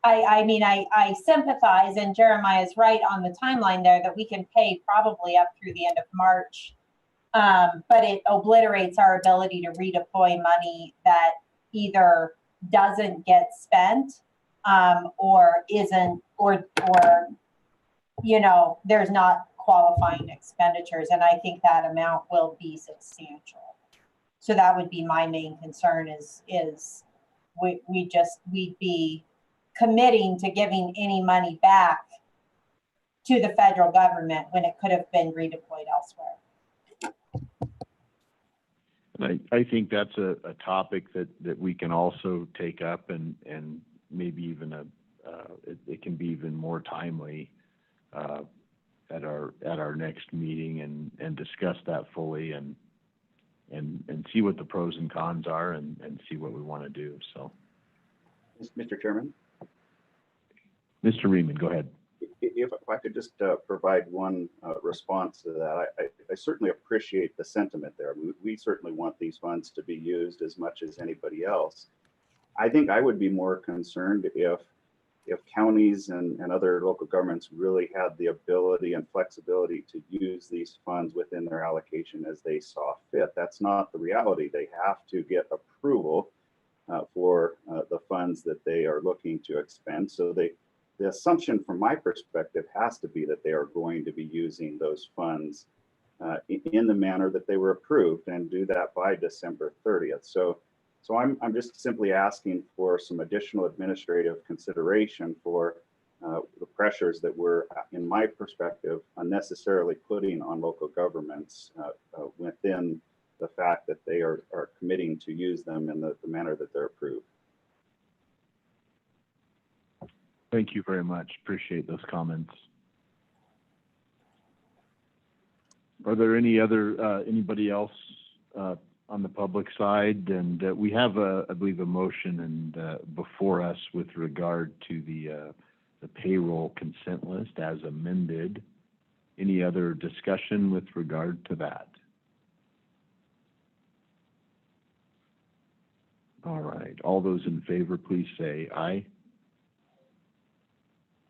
I mean, I sympathize, and Jeremiah is right on the timeline there that we can pay probably up through the end of March, but it obliterates our ability to redeploy money that either doesn't get spent or isn't, or you know, there's not qualifying expenditures, and I think that amount will be substantial. So that would be my main concern is we'd be committing to giving any money back to the federal government when it could have been redeployed elsewhere.
And I think that's a topic that we can also take up and maybe even it can be even more timely at our next meeting and discuss that fully and see what the pros and cons are and see what we want to do. So,
Mr. Chairman.
Mr. Riemann, go ahead.
If I could just provide one response to that, I certainly appreciate the sentiment there. We certainly want these funds to be used as much as anybody else. I think I would be more concerned if counties and other local governments really had the ability and flexibility to use these funds within their allocation as they saw fit. That's not the reality. They have to get approval for the funds that they are looking to expend. So the assumption from my perspective has to be that they are going to be using those funds in the manner that they were approved and do that by December 30th. So I'm just simply asking for some additional administrative consideration for the pressures that we're, in my perspective, unnecessarily putting on local governments within the fact that they are committing to use them in the manner that they're approved.
Thank you very much. Appreciate those comments. Are there any other anybody else on the public side? And we have I believe a motion and before us with regard to the payroll consent list as amended. Any other discussion with regard to that? All right, all those in favor, please say aye.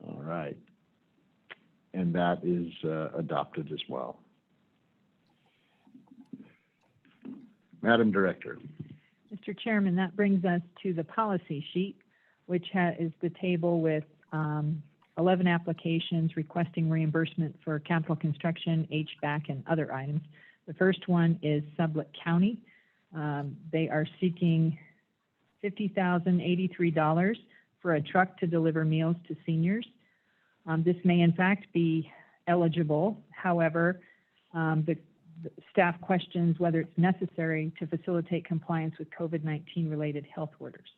All right. And that is adopted as well. Madam Director.
Mr. Chairman, that brings us to the policy sheet, which is the table with 11 applications requesting reimbursement for capital construction, HVAC, and other items. The first one is Sblc County. They are seeking $50,083 for a truck to deliver meals to seniors. This may in fact be eligible. However, the staff questions whether it's necessary to facilitate compliance with COVID-19 related health orders.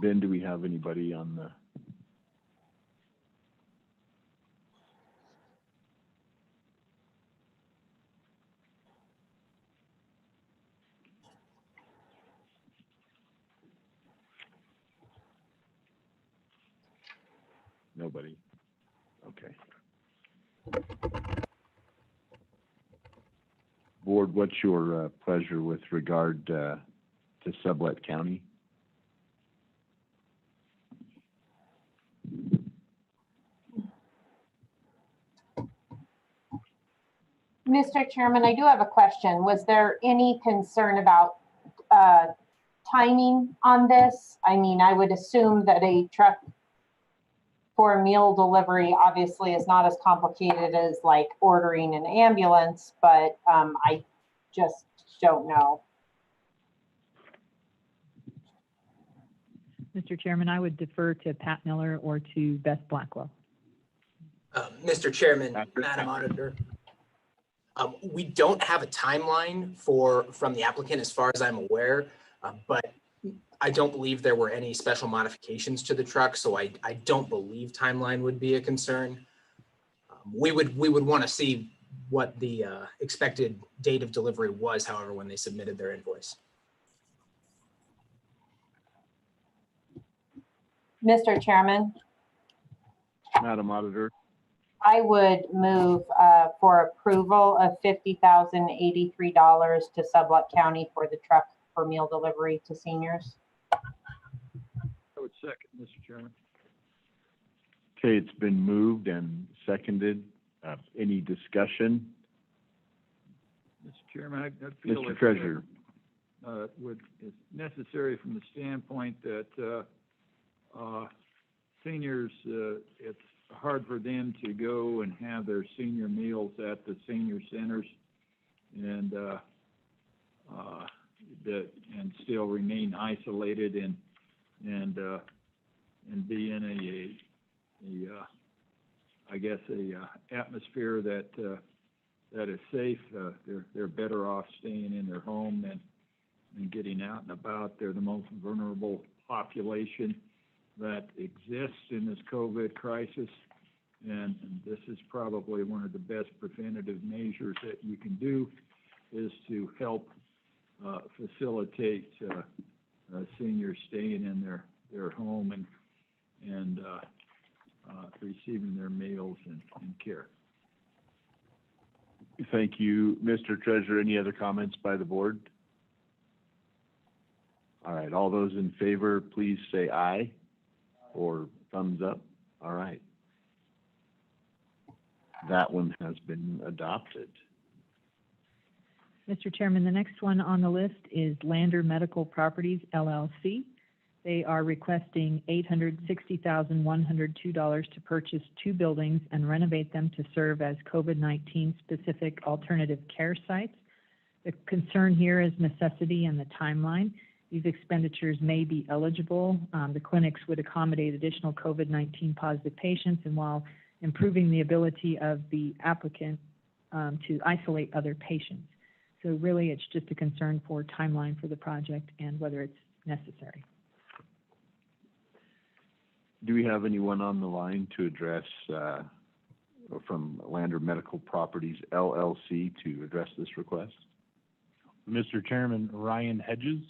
Ben, do we have anybody on the? Nobody. Okay. Board, what's your pleasure with regard to Sblc County?
Mr. Chairman, I do have a question. Was there any concern about timing on this? I mean, I would assume that a truck for meal delivery obviously is not as complicated as like ordering an ambulance, but I just don't know.
Mr. Chairman, I would defer to Pat Miller or to Beth Blackwell.
Mr. Chairman, Madam Auditor, we don't have a timeline from the applicant as far as I'm aware, but I don't believe there were any special modifications to the truck, so I don't believe timeline would be a concern. We would want to see what the expected date of delivery was, however, when they submitted their invoice.
Mr. Chairman,
Madam Auditor.
I would move for approval of $50,083 to Sblc County for the truck for meal delivery to seniors.
I would second, Mr. Chairman.
Okay, it's been moved and seconded. Any discussion?
Mr. Chairman, I feel
Mr. Treasurer.
It's necessary from the standpoint that seniors, it's hard for them to go and have their senior meals at the senior centers and still remain isolated and be in I guess a atmosphere that is safe. They're better off staying in their home than getting out and about. They're the most vulnerable population that exists in this COVID crisis, and this is probably one of the best preventative measures that you can do, is to help facilitate seniors staying in their home and receiving their meals and care.
Thank you, Mr. Treasurer. Any other comments by the board? All right, all those in favor, please say aye or thumbs up. All right. That one has been adopted.
Mr. Chairman, the next one on the list is Lander Medical Properties, LLC. They are requesting $860,102 to purchase 2 buildings and renovate them to serve as COVID-19 specific alternative care sites. The concern here is necessity and the timeline. These expenditures may be eligible. The clinics would accommodate additional COVID-19 positive patients, and while improving the ability of the applicant to isolate other patients. So really, it's just a concern for timeline for the project and whether it's necessary.
Do we have anyone on the line to address from Lander Medical Properties, LLC, to address this request?
Mr. Chairman, Ryan Hedges.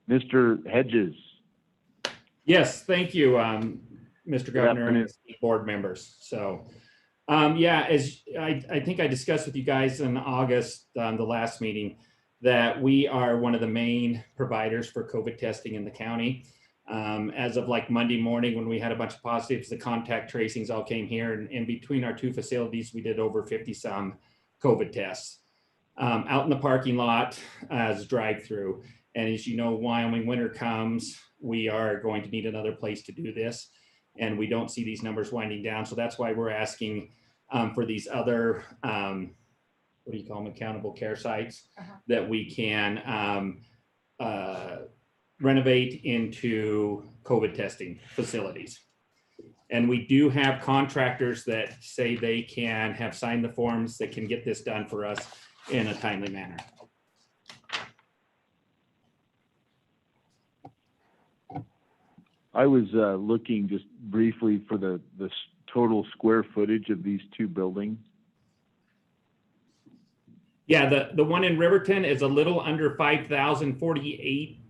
Mr. Hedges.
Yes, thank you, Mr. Governor
afternoon.
and board members. So
Yeah, as I think I discussed with you guys in August, the last meeting, that we are one of the main providers for COVID testing in the county. As of like Monday morning, when we had a bunch of positives, the contact tracings all came here, and between our two facilities, we did over 50 some COVID tests out in the parking lot as drive-through. And as you know, Wyoming winter comes, we are going to need another place to do this, and we don't see these numbers winding down. So that's why we're asking for these other, what do you call them, accountable care sites that we can renovate into COVID testing facilities. And we do have contractors that say they can have signed the forms that can get this done for us in a timely manner.
I was looking just briefly for the total square footage of these two buildings.
Yeah, the one in Riverton is a little under 5,048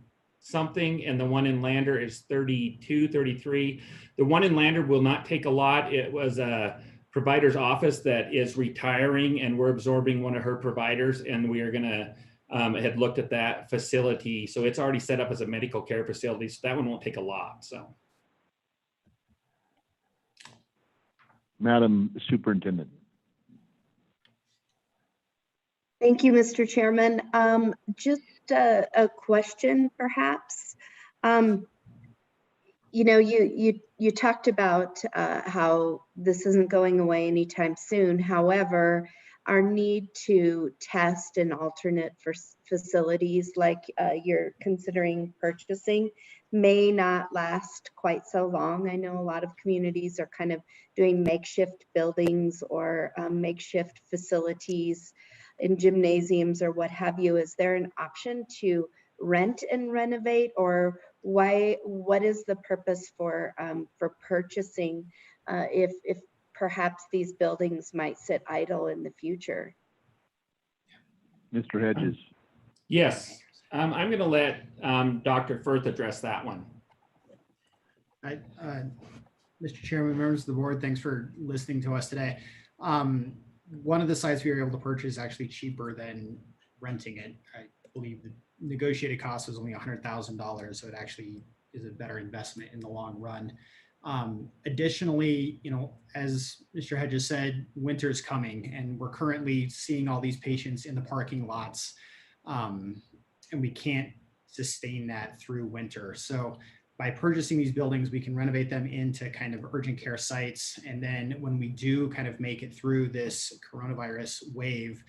something, and the one in Lander is 32, 33. The one in Lander will not take a lot. It was a provider's office that is retiring, and we're absorbing one of her providers, and we are gonna had looked at that facility. So it's already set up as a medical care facility, so that one won't take a lot, so.
Madam Superintendent.
Thank you, Mr. Chairman. Just a question, perhaps. You know, you talked about how this isn't going away anytime soon. However, our need to test in alternate facilities like you're considering purchasing may not last quite so long. I know a lot of communities are kind of doing makeshift buildings or makeshift facilities in gymnasiums or what have you. Is there an option to rent and renovate, or what is the purpose for purchasing if perhaps these buildings might sit idle in the future?
Mr. Hedges.
Yes, I'm going to let Dr. Firth address that one.
Mr. Chairman, members of the board, thanks for listening to us today. One of the sites we were able to purchase is actually cheaper than renting it. I believe the negotiated cost was only $100,000, so it actually is a better investment in the long run. Additionally, you know, as Mr. Hedges said, winter is coming, and we're currently seeing all these patients in the parking lots, and we can't sustain that through winter. So by purchasing these buildings, we can renovate them into kind of urgent care sites. And then when we do kind of make it through this coronavirus wave,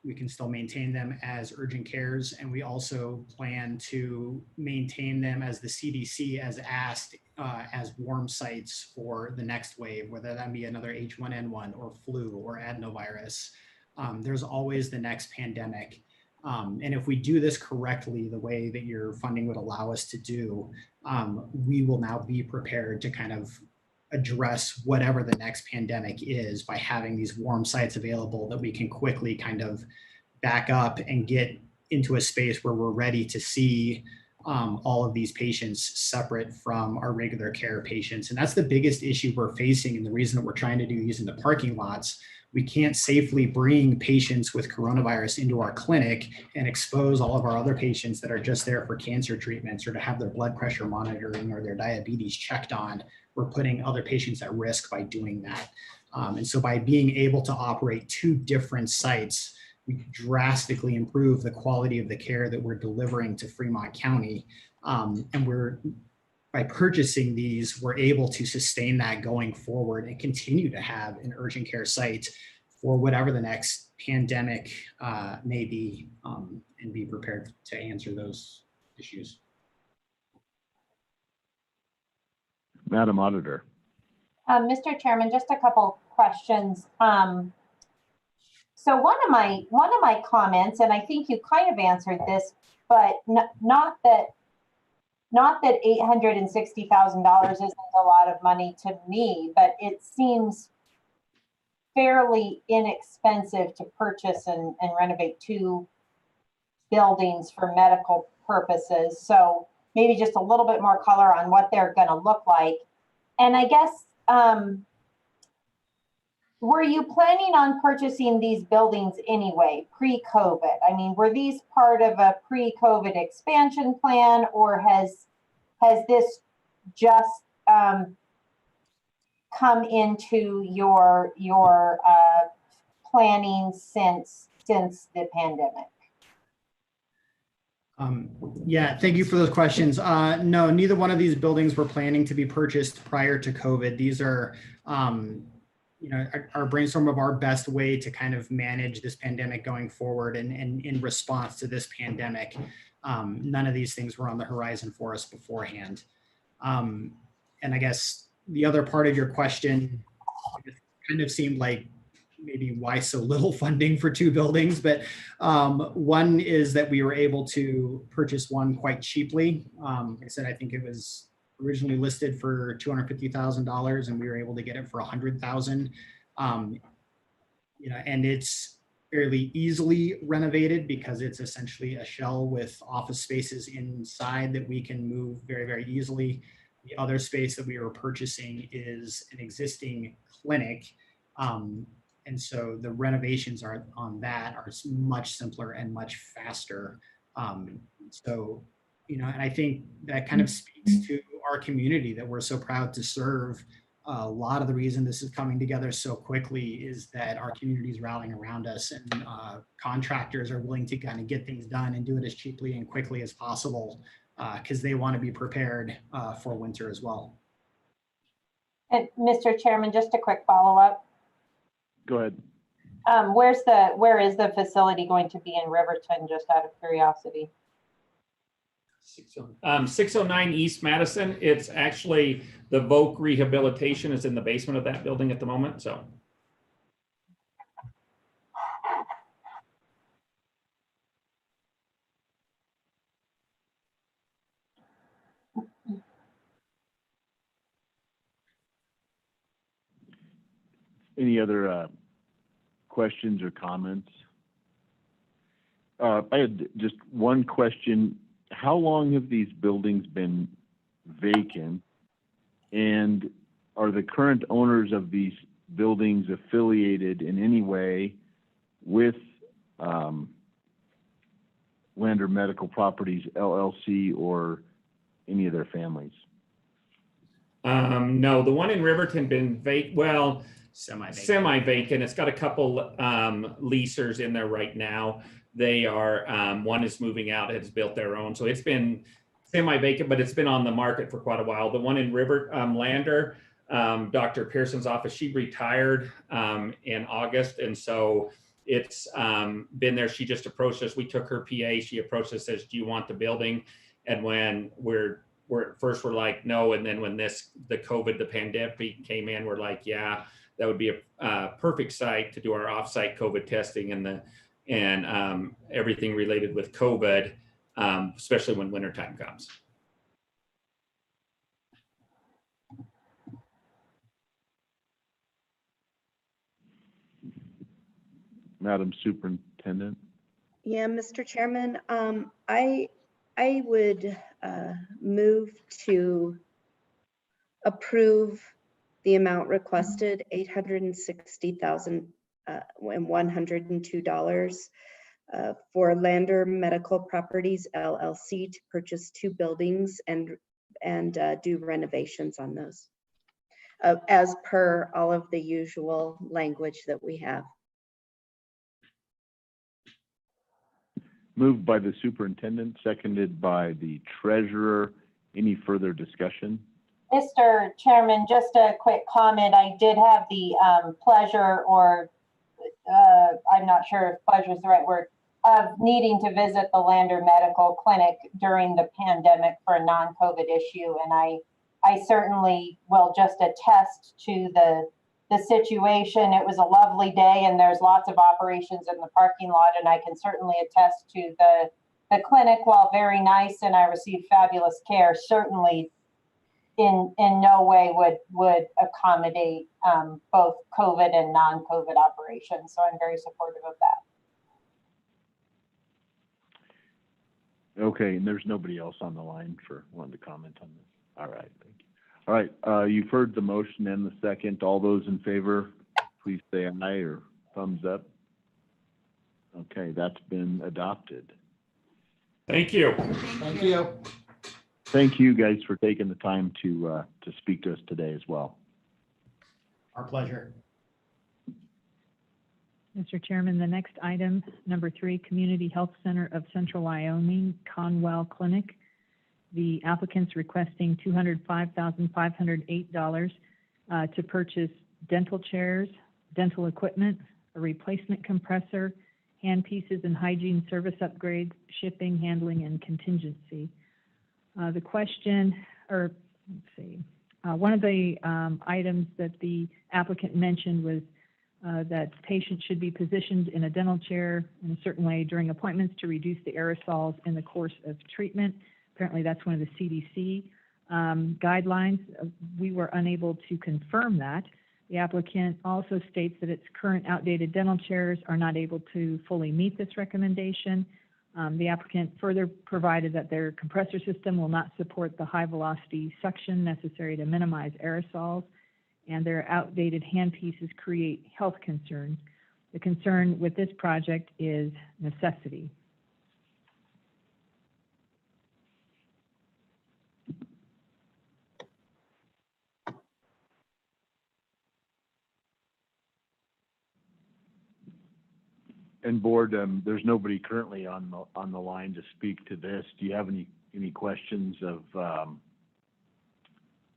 we can still maintain them as urgent cares. And we also plan to maintain them, as the CDC has asked, as warm sites for the next wave, whether that be another H1N1 or flu or adenovirus. There's always the next pandemic. And if we do this correctly, the way that your funding would allow us to do, we will now be prepared to kind of address whatever the next pandemic is by having these warm sites available that we can quickly kind of back up and get into a space where we're ready to see all of these patients separate from our regular care patients. And that's the biggest issue we're facing, and the reason that we're trying to do these in the parking lots. We can't safely bring patients with coronavirus into our clinic and expose all of our other patients that are just there for cancer treatments or to have their blood pressure monitoring or their diabetes checked on. We're putting other patients at risk by doing that. And so by being able to operate two different sites, we drastically improve the quality of the care that we're delivering to Fremont County. And by purchasing these, we're able to sustain that going forward and continue to have an urgent care site for whatever the next pandemic may be, and be prepared to answer those issues.
Madam Auditor.
Mr. Chairman, just a couple questions. So one of my comments, and I think you kind of answered this, but not that $860,000 isn't a lot of money to me, but it seems fairly inexpensive to purchase and renovate two buildings for medical purposes. So maybe just a little bit more color on what they're going to look like. And I guess were you planning on purchasing these buildings anyway, pre-COVID? I mean, were these part of a pre-COVID expansion plan, or has this just come into your planning since the pandemic?
Yeah, thank you for those questions. No, neither one of these buildings were planning to be purchased prior to COVID. These are, our brainstorm of our best way to kind of manage this pandemic going forward and in response to this pandemic. None of these things were on the horizon for us beforehand. And I guess the other part of your question kind of seemed like maybe why so little funding for two buildings, but one is that we were able to purchase one quite cheaply. Like I said, I think it was originally listed for $250,000 and we were able to get it for $100,000. And it's fairly easily renovated because it's essentially a shell with office spaces inside that we can move very, very easily. The other space that we were purchasing is an existing clinic. And so the renovations on that are much simpler and much faster. And I think that kind of speaks to our community that we're so proud to serve. A lot of the reason this is coming together so quickly is that our community is rallying around us, and contractors are willing to kind of get things done and do it as cheaply and quickly as possible because they want to be prepared for winter as well.
And Mr. Chairman, just a quick follow-up.
Go ahead.
Where is the facility going to be in Riverton, just out of curiosity?
609 East Madison. It's actually, the Voc rehabilitation is in the basement of that building at the moment, so.
Any other questions or comments? I had just one question. How long have these buildings been vacant? And are the current owners of these buildings affiliated in any way with Lander Medical Properties, LLC, or any of their families?
No, the one in Riverton been semi-vacant. It's got a couple leasers in there right now. They are, one is moving out, has built their own. So it's been semi-vacant, but it's been on the market for quite a while. The one in Lander, Dr. Pearson's office, she retired in August. And so it's been there. She just approached us. We took her PA. She approached us, says, do you want the building? And when we're first like, no. And then when the COVID, the pandemic came in, we're like, yeah, that would be a perfect site to do our offsite COVID testing and everything related with COVID, especially when wintertime comes.
Madam Superintendent?
Yeah, Mr. Chairman, I would move to approve the amount requested, $860,102 for Lander Medical Properties LLC to purchase two buildings and do renovations on those, as per all of the usual language that we have.
Moved by the superintendent, seconded by the treasurer. Any further discussion?
Mr. Chairman, just a quick comment. I did have the pleasure, or I'm not sure if pleasure is the right word, of needing to visit the Lander Medical Clinic during the pandemic for a non-COVID issue. And I certainly will just attest to the situation. It was a lovely day and there's lots of operations in the parking lot, and I can certainly attest to the clinic, while very nice and I received fabulous care, certainly in no way would accommodate both COVID and non-COVID operations. So I'm very supportive of that.
Okay, and there's nobody else on the line for wanting to comment on this. All right, thank you. All right, you've heard the motion and the second. All those in favor, please say aye or thumbs up. Okay, that's been adopted.
Thank you.
Thank you.
Thank you guys for taking the time to speak to us today as well.
Our pleasure.
Mr. Chairman, the next item, number 3, Community Health Center of Central Wyoming, Conwell Clinic. The applicant's requesting $205,508 to purchase dental chairs, dental equipment, a replacement compressor, hand pieces and hygiene service upgrades, shipping, handling, and contingency. The question, or let's see, one of the items that the applicant mentioned was that patients should be positioned in a dental chair in a certain way during appointments to reduce the aerosols in the course of treatment. Apparently that's one of the CDC guidelines. We were unable to confirm that. The applicant also states that its current outdated dental chairs are not able to fully meet this recommendation. The applicant further provided that their compressor system will not support the high velocity suction necessary to minimize aerosols, and their outdated handpieces create health concerns. The concern with this project is necessity.
And board, there's nobody currently on the line to speak to this. Do you have any questions of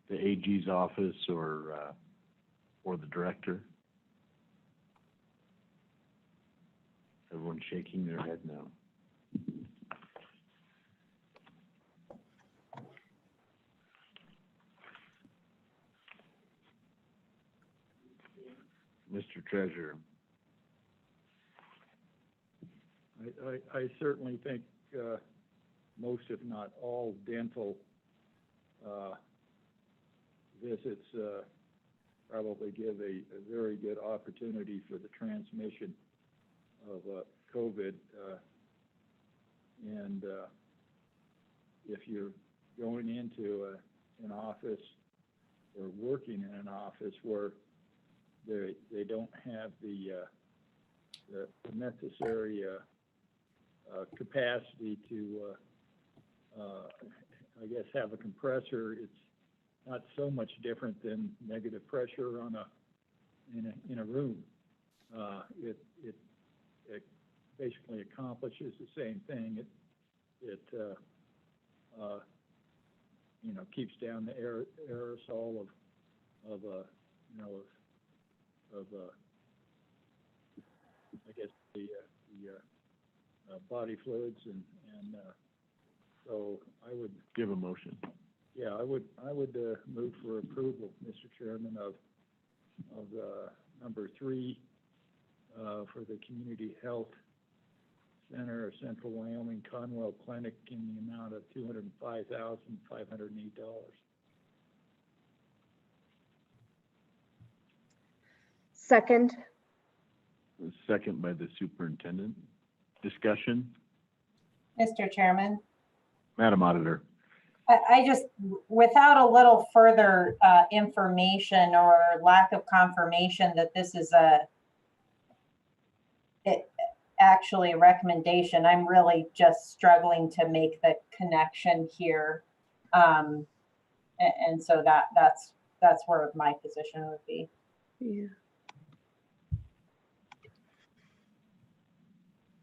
the AG's office or the director? Everyone's shaking their head now. Mr. Treasurer.
I certainly think most, if not all, dental visits probably give a very good opportunity for the transmission of COVID. And if you're going into an office or working in an office where they don't have the necessary capacity to, I guess, have a compressor, it's not so much different than negative pressure on in a room. It basically accomplishes the same thing. It keeps down the aerosol of I guess the body fluids and so I would
give a motion.
Yeah, I would move for approval, Mr. Chairman, of number 3 for the Community Health Center of Central Wyoming Conwell Clinic in the amount of $205,508.
Second.
Second by the superintendent. Discussion?
Mr. Chairman.
Madam Auditor.
I just, without a little further information or lack of confirmation that this is actually a recommendation, I'm really just struggling to make the connection here. And so that's where my position would be.
Yeah.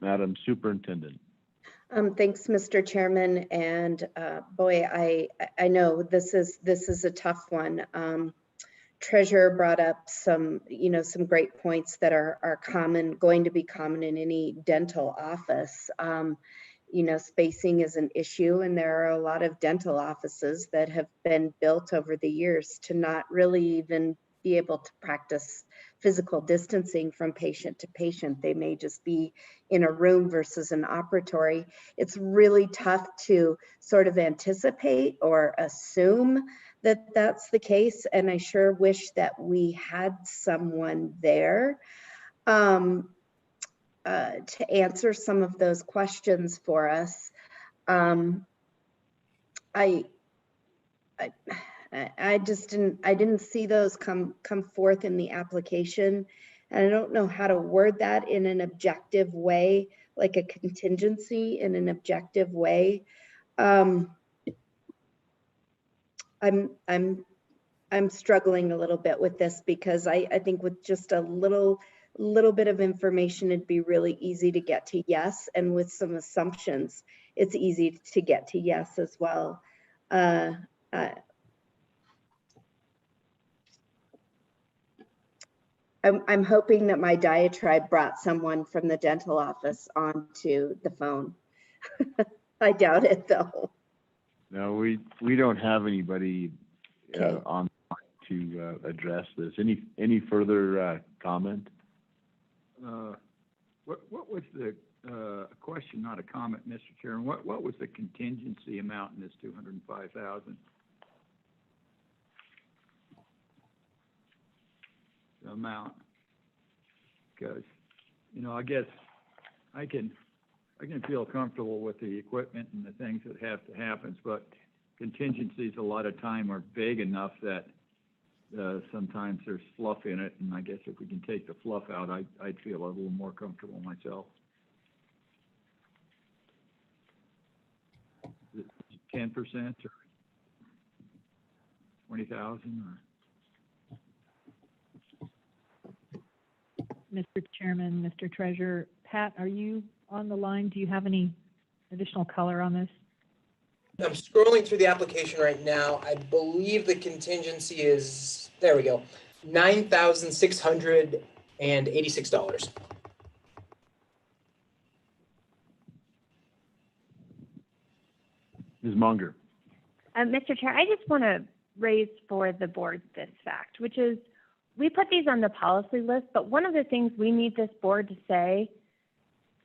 Madam Superintendent.
Thanks, Mr. Chairman. And boy, I know this is a tough one. Treasurer brought up some great points that are going to be common in any dental office. Spacing is an issue, and there are a lot of dental offices that have been built over the years to not really even be able to practice physical distancing from patient to patient. They may just be in a room versus an operatory. It's really tough to sort of anticipate or assume that that's the case. And I sure wish that we had someone there to answer some of those questions for us. I didn't see those come forth in the application. And I don't know how to word that in an objective way, like a contingency in an objective way. I'm struggling a little bit with this because I think with just a little bit of information, it'd be really easy to get to yes. And with some assumptions, it's easy to get to yes as well. I'm hoping that my diatribe brought someone from the dental office onto the phone. I doubt it though.
No, we don't have anybody
Okay.
on to address this. Any further comment?
What was the question, not a comment, Mr. Chairman? What was the contingency amount in this 205,000? The amount, because I guess I can feel comfortable with the equipment and the things that have to happen, but contingencies a lot of time are vague enough that sometimes there's fluff in it, and I guess if we can take the fluff out, I'd feel a little more comfortable myself. 10% or 20,000 or?
Mr. Chairman, Mr. Treasurer, Pat, are you on the line? Do you have any additional color on this?
I'm scrolling through the application right now. I believe the contingency is, there we go, $9,686.
Ms. Munger.
Mr. Chair, I just want to raise for the board this fact, which is we put these on the policy list, but one of the things we need this board to say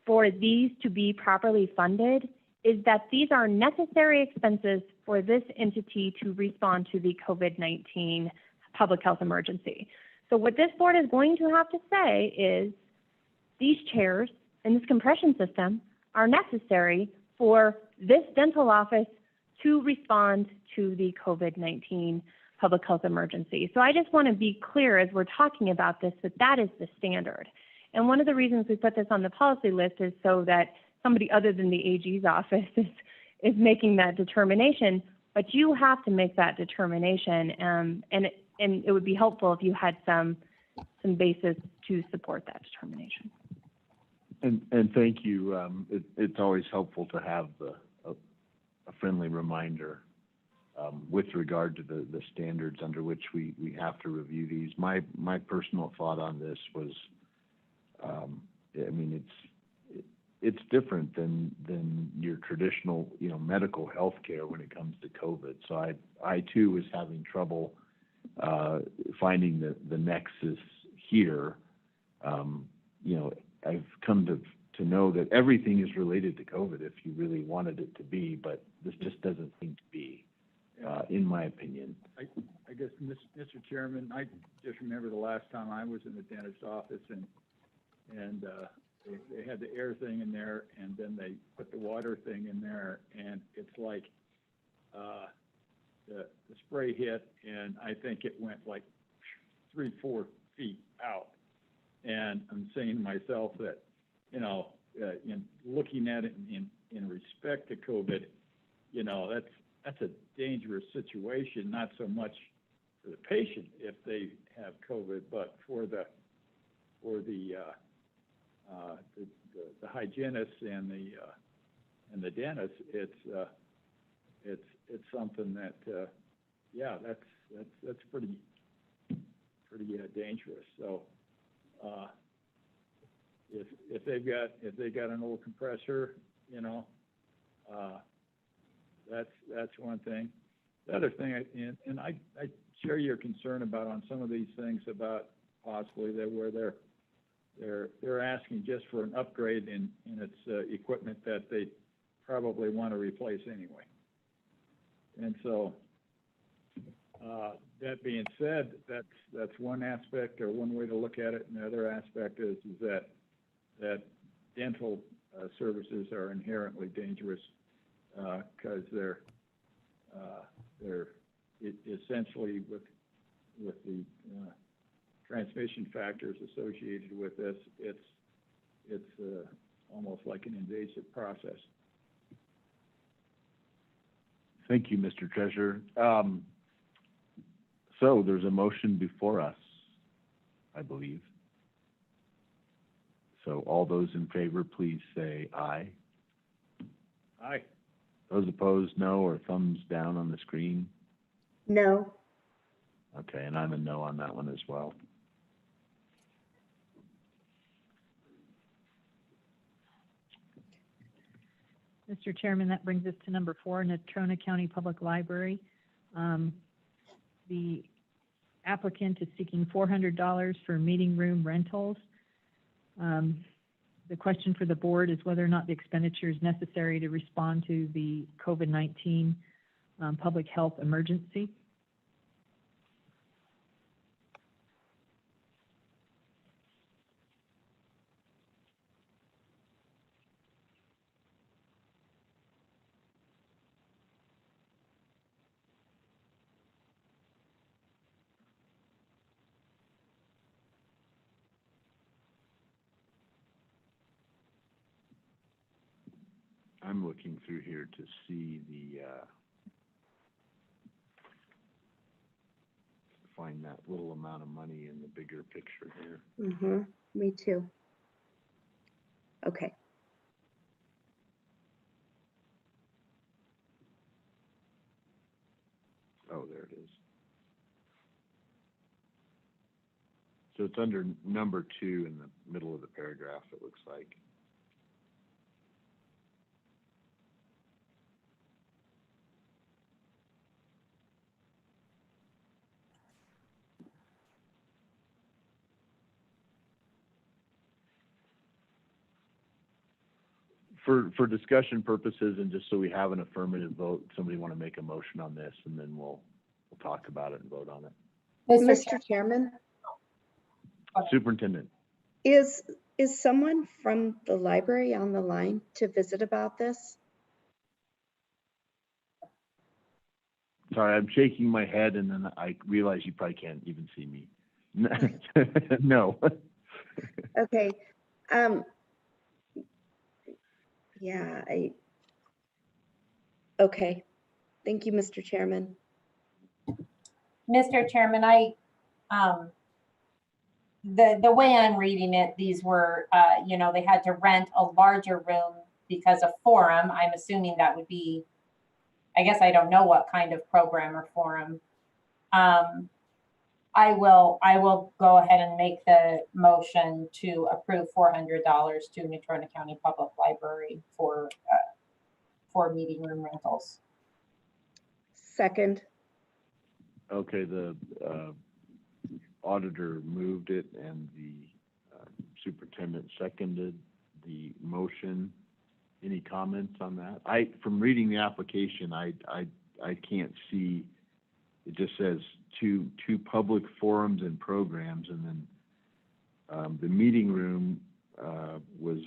for these to be properly funded is that these are necessary expenses for this entity to respond to the COVID-19 public health emergency. So what this board is going to have to say is these chairs and this compression system are necessary for this dental office to respond to the COVID-19 public health emergency. So I just want to be clear as we're talking about this, that that is the standard. And one of the reasons we put this on the policy list is so that somebody other than the AG's office is making that determination, but you have to make that determination. And it would be helpful if you had some basis to support that determination.
And thank you. It's always helpful to have a friendly reminder with regard to the standards under which we have to review these. My personal thought on this was, I mean, it's different than your traditional, medical health care when it comes to COVID. So I too was having trouble finding the nexus here. I've come to know that everything is related to COVID if you really wanted it to be, but this just doesn't seem to be, in my opinion.
I guess, Mr. Chairman, I just remember the last time I was in the dentist's office and they had the air thing in there, and then they put the water thing in there, and it's like the spray hit, and I think it went like 3-4 feet out. And I'm saying to myself that, in looking at it in respect to COVID, that's a dangerous situation, not so much for the patient if they have COVID, but for the hygienist and the dentist, it's something that that's pretty dangerous. So if they've got an old compressor, that's one thing. The other thing, and I share your concern about on some of these things about possibly where they're asking just for an upgrade in its equipment that they probably want to replace anyway. And so that being said, that's one aspect or one way to look at it, and the other aspect is that dental services are inherently dangerous because they're essentially with the transmission factors associated with this, it's almost like an invasive process.
Thank you, Mr. Treasurer. So there's a motion before us, I believe. So all those in favor, please say aye.
Aye.
Those opposed, no, or thumbs down on the screen?
No.
Okay, and I'm a no on that one as well.
Mr. Chairman, that brings us to number 4, Natrona County Public Library. The applicant is seeking $400 for meeting room rentals. The question for the board is whether or not the expenditure is necessary to respond to the COVID-19 public health emergency.
I'm looking through here to see the, find that little amount of money in the bigger picture here.
Mm-hmm. Me too. Okay.
Oh, there it is. So it's under number 2 in the middle of the paragraph, it looks like. For discussion purposes and just so we have an affirmative vote, somebody want to make a motion on this, and then we'll talk about it and vote on it.
Mr. Chairman,
Superintendent.
is someone from the library on the line to visit about this?
Sorry, I'm shaking my head, and then I realize you probably can't even see me. No.
Okay. Yeah, okay. Thank you, Mr. Chairman.
Mr. Chairman, the way I'm reading it, these were, they had to rent a larger room because of forum. I'm assuming that would be, I guess I don't know what kind of program or forum. I will go ahead and make the motion to approve $400 to Natrona County Public Library for meeting room rentals.
Second.
Okay, the auditor moved it and the superintendent seconded the motion. Any comments on that? From reading the application, I can't see. It just says two public forums and programs, and then the meeting room was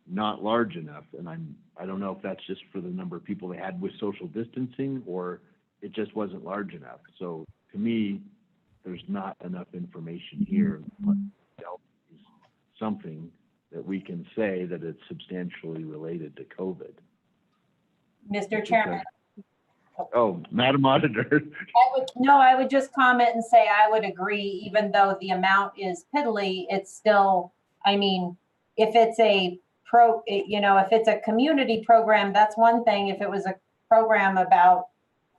not large enough, and I don't know if that's just for the number of people they had with social distancing, or it just wasn't large enough. So to me, there's not enough information here. Something that we can say that it's substantially related to COVID.
Mr. Chairman.
Oh, Madam Auditor.
I would just comment and say I would agree, even though the amount is piddly, it's still, I mean, if it's a if it's a community program, that's one thing. If it was a program about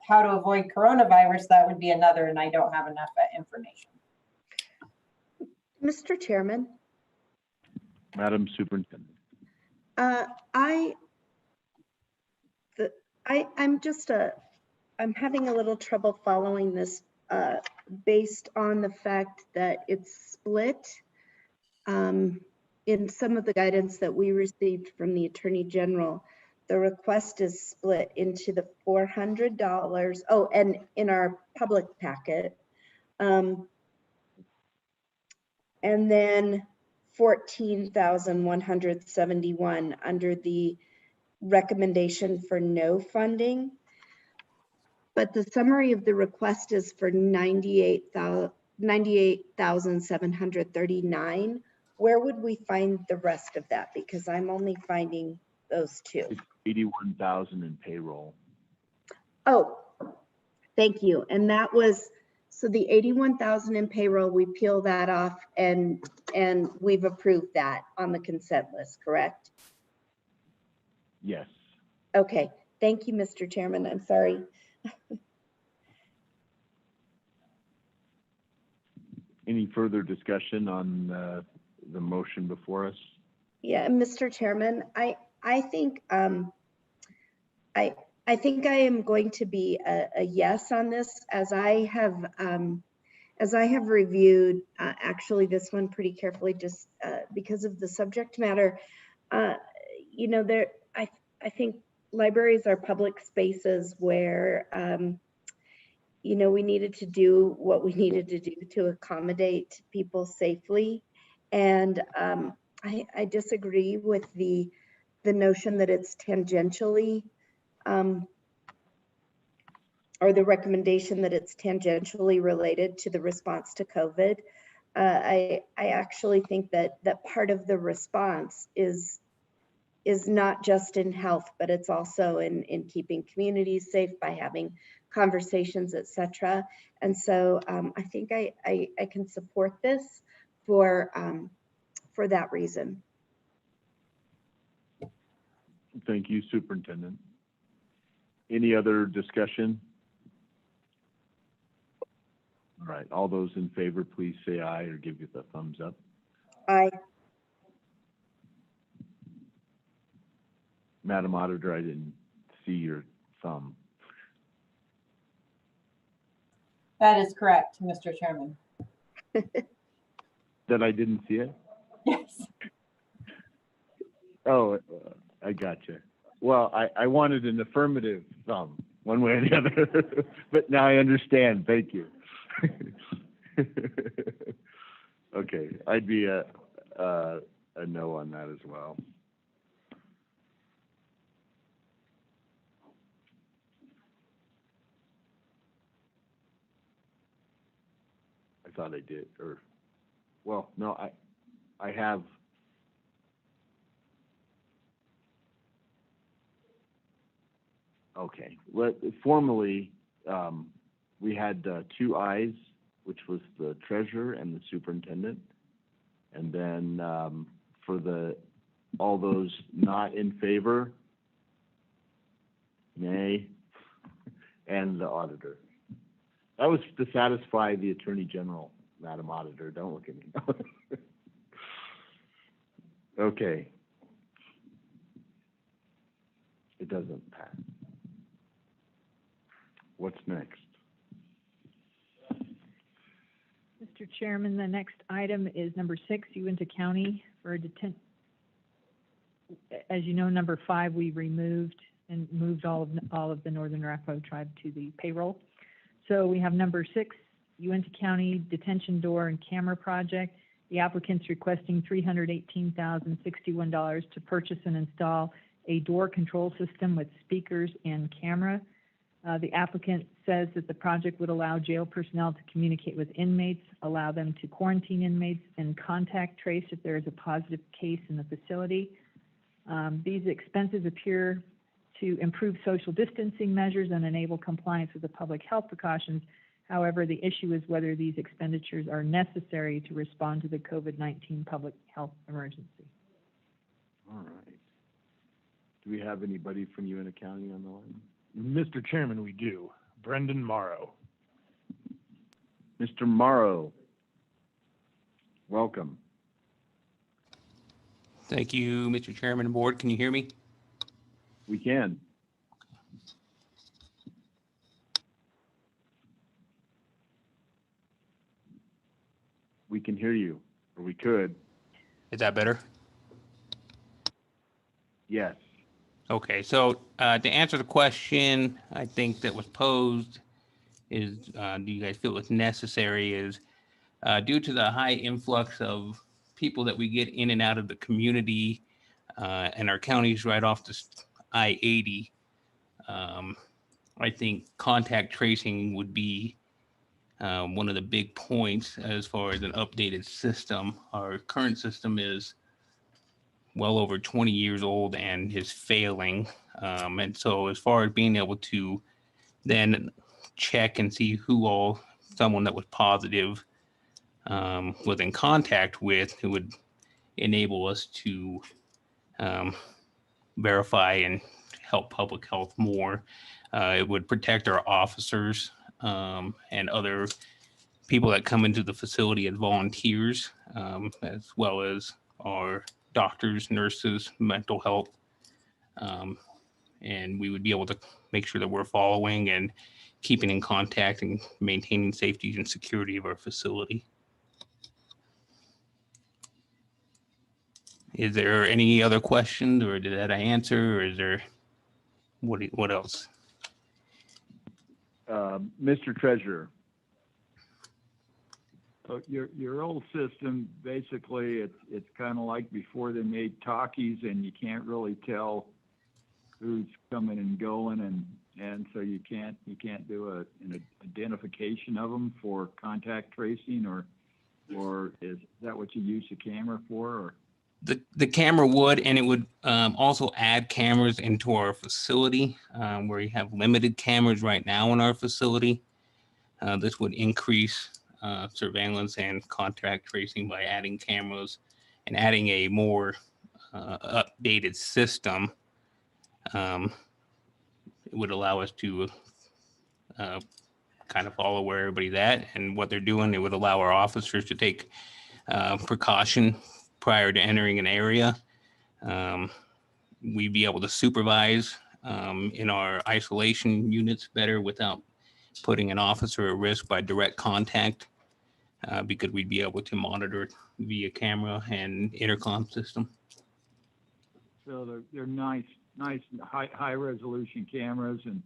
how to avoid coronavirus, that would be another, and I don't have enough information.
Mr. Chairman.
Madam Superintendent.
I'm having a little trouble following this based on the fact that it's split. In some of the guidance that we received from the Attorney General, the request is split into the $400. Oh, and in our public packet. And then $14,171 under the recommendation for no funding. But the summary of the request is for $98,000 98,739. Where would we find the rest of that? Because I'm only finding those two.
It's 81,000 in payroll.
Oh, thank you. And that was, so the 81,000 in payroll, we peel that off and we've approved that on the consent list, correct?
Yes.
Okay, thank you, Mr. Chairman. I'm sorry.
Any further discussion on the motion before us?
Yeah, Mr. Chairman, I think I think I am going to be a yes on this, as I have reviewed actually this one pretty carefully, just because of the subject matter. You know, I think libraries are public spaces where you know, we needed to do what we needed to do to accommodate people safely, and I disagree with the notion that it's tangentially or the recommendation that it's tangentially related to the response to COVID. I actually think that part of the response is not just in health, but it's also in keeping communities safe by having conversations, etc. And so I think I can support this for that reason.
Thank you, Superintendent. Any other discussion? All right, all those in favor, please say aye or give you the thumbs up.
Aye.
Madam Auditor, I didn't see your thumb.
That is correct, Mr. Chairman.
That I didn't see it?
Yes.
Oh, I gotcha. Well, I wanted an affirmative thumb, one way or the other, but now I understand. Thank you. Okay, I'd be a no on that as well. I thought I did, or, well, no, I have. Okay, formally, we had 2 ayes, which was the treasurer and the superintendent. And then for all those not in favor, nay, and the auditor. That was to satisfy the Attorney General, Madam Auditor. Don't look at me. Okay. It doesn't pass. What's next?
Mr. Chairman, the next item is number 6, Uinta County for a As you know, number 5, we removed and moved all of the Northern Arapaho tribe to the payroll. So we have number 6, Uinta County Detention Door and Camera Project. The applicant's requesting $318,061 to purchase and install a door control system with speakers and camera. The applicant says that the project would allow jail personnel to communicate with inmates, allow them to quarantine inmates, and contact trace if there is a positive case in the facility. These expenses appear to improve social distancing measures and enable compliance with the public health precautions. However, the issue is whether these expenditures are necessary to respond to the COVID-19 public health emergency.
All right. Do we have anybody from Uinta County on the line?
Mr. Chairman, we do. Brendan Morrow.
Mr. Morrow, welcome.
Thank you, Mr. Chairman and Board. Can you hear me?
We can. We can hear you, or we could.
Is that better?
Yes.
Okay, so to answer the question, I think that was posed is, do you guys feel it's necessary, is due to the high influx of people that we get in and out of the community and our counties right off the I-80, I think contact tracing would be One of the big points as far as an updated system, our current system is well over 20 years old and is failing. And so as far as being able to then check and see who all someone that was positive was in contact with, it would enable us to verify and help public health more. It would protect our officers and other people that come into the facility as volunteers, as well as our doctors, nurses, mental health. And we would be able to make sure that we're following and keeping in contact and maintaining safety and security of our facility. Is there any other questions, or did that answer, or is there, what else?
Mr. Treasurer. So your old system, basically, it's kind of like before they made talkies, and you can't really tell who's coming and going, and so you can't do an identification of them for contact tracing, or is that what you use the camera for? Or?
The camera would, and it would also add cameras into our facility where we have limited cameras right now in our facility. This would increase surveillance and contact tracing by adding cameras and adding a more updated system. It would allow us to kind of follow where everybody's at and what they're doing. It would allow our officers to take precaution prior to entering an area. We'd be able to supervise in our isolation units better without putting an officer at risk by direct contact, because we'd be able to monitor via camera and intercom system.
So they're nice high resolution cameras, and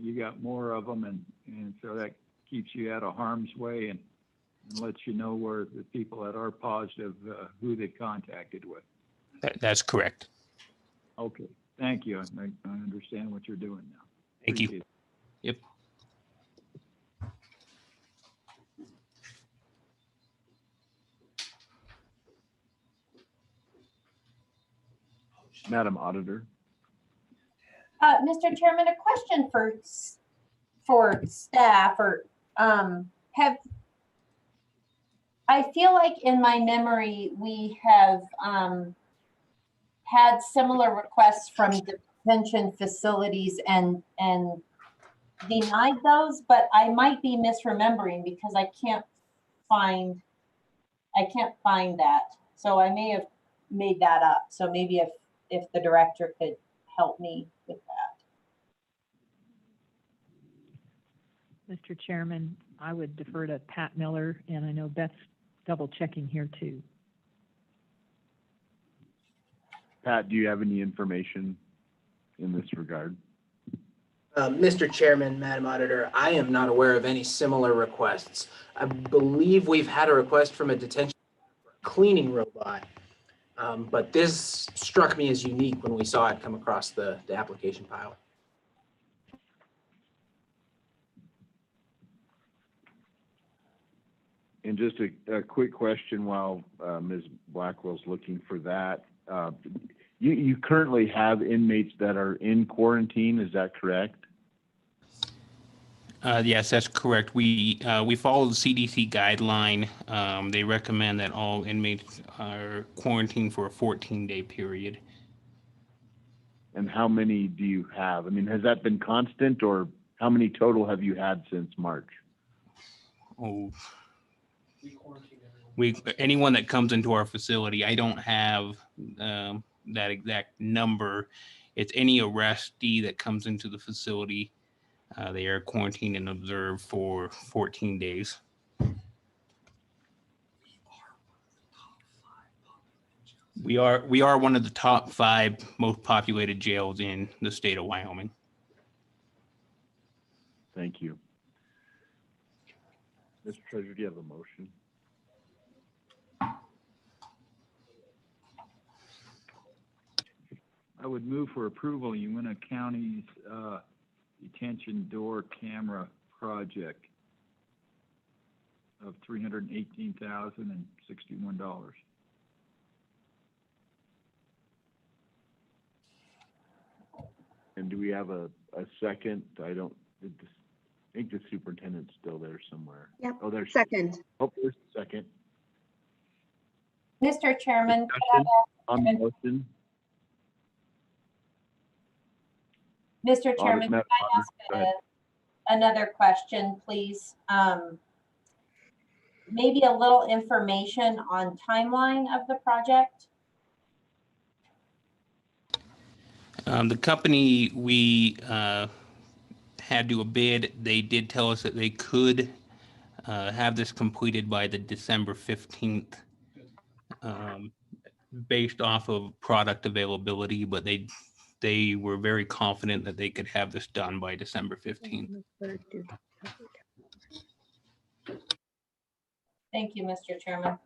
you got more of them, and so that keeps you out of harm's way and lets you know where the people that are positive, who they contacted with.
That's correct.
Okay, thank you. I understand what you're doing now.
Thank you. Yep.
Madam Auditor.
Mr. Chairman, a question for staff, or I feel like in my memory, we have had similar requests from detention facilities and denied those, but I might be misremembering because I can't find that. So I may have made that up. So maybe if the director could help me with that.
Mr. Chairman, I would defer to Pat Miller, and I know Beth's double checking here too.
Pat, do you have any information in this regard?
Mr. Chairman, Madam Auditor, I am not aware of any similar requests. I believe we've had a request from a detention cleaning robot, but this struck me as unique when we saw it come across the application pile.
And just a quick question while Ms. Blackwell's looking for that. You currently have inmates that are in quarantine, is that correct?
Yes, that's correct. We follow the CDC guideline. They recommend that all inmates are quarantined for a 14-day period.
And how many do you have? I mean, has that been constant, or how many total have you had since March?
Oh, anyone that comes into our facility, I don't have that exact number. It's any arrestee that comes into the facility. They are quarantined and observed for 14 days. We are one of the top 5 most populated jails in the state of Wyoming.
Thank you. Mr. Treasurer, do you have a motion?
I would move for approval Uinta County's detention door camera project of $318,061.
And do we have a second? I think the superintendent's still there somewhere.
Yep.
Oh, there's
Second.
Oh, there's a second.
Mr. Chairman, could I
Discussion on the motion.
Mr. Chairman,
Madam
could I
Auditor, go ahead.
ask another question, please? Maybe a little information on timeline of the project?
The company we had to a bid, they did tell us that they could have this completed by the December 15th, based off of product availability, but they were very confident that they could have this done by December 15th.
Thank you, Mr. Chairman.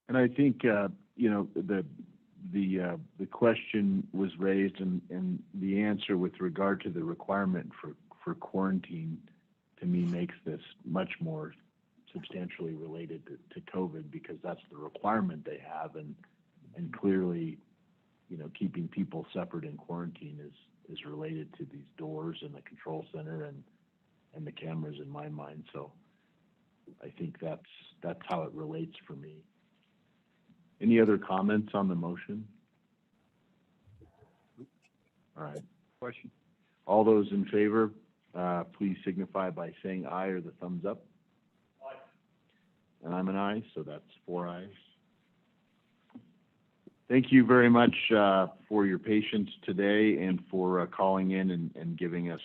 And I think, you know, the question was raised and the answer with regard to the requirement for quarantine, to me, makes this much more substantially related to COVID, because that's the requirement they have. And clearly, you know, keeping people separate in quarantine is related to these doors and the control center and the cameras in my mind. So I think that's how it relates for me. Any other comments on the motion? All right.
Question?
All those in favor, please signify by saying aye or the thumbs up. Aye. And I'm an aye, so that's 4 ayes. Thank you very much for your patience today and for calling in and giving us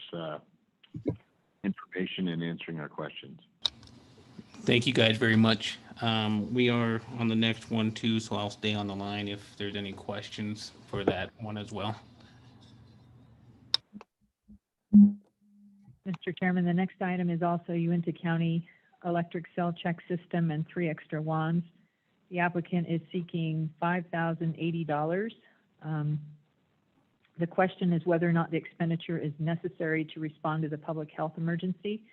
information and answering our questions.
Thank you guys very much. We are on the next one too, so I'll stay on the line if there's any questions for that one as well.
Mr. Chairman, the next item is also Uinta County Electric Cell Check System and 3 extra wands. The applicant is seeking $5,080. The question is whether or not the expenditure is necessary to respond to the public health emergency.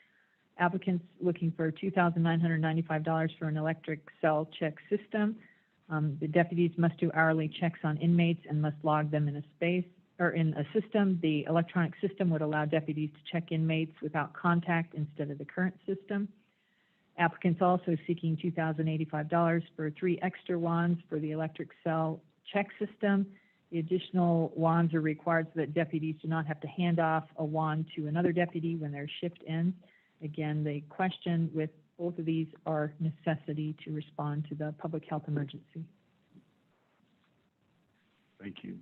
Applicants looking for $2,995 for an electric cell check system. The deputies must do hourly checks on inmates and must log them in a space or in a system. The electronic system would allow deputies to check inmates without contact instead of the current system. Applicants also seeking $2,085 for 3 extra wands for the electric cell check system. The additional wands are required so that deputies do not have to hand off a wand to another deputy when their shift ends. Again, the question with both of these are necessity to respond to the public health emergency.
Thank you.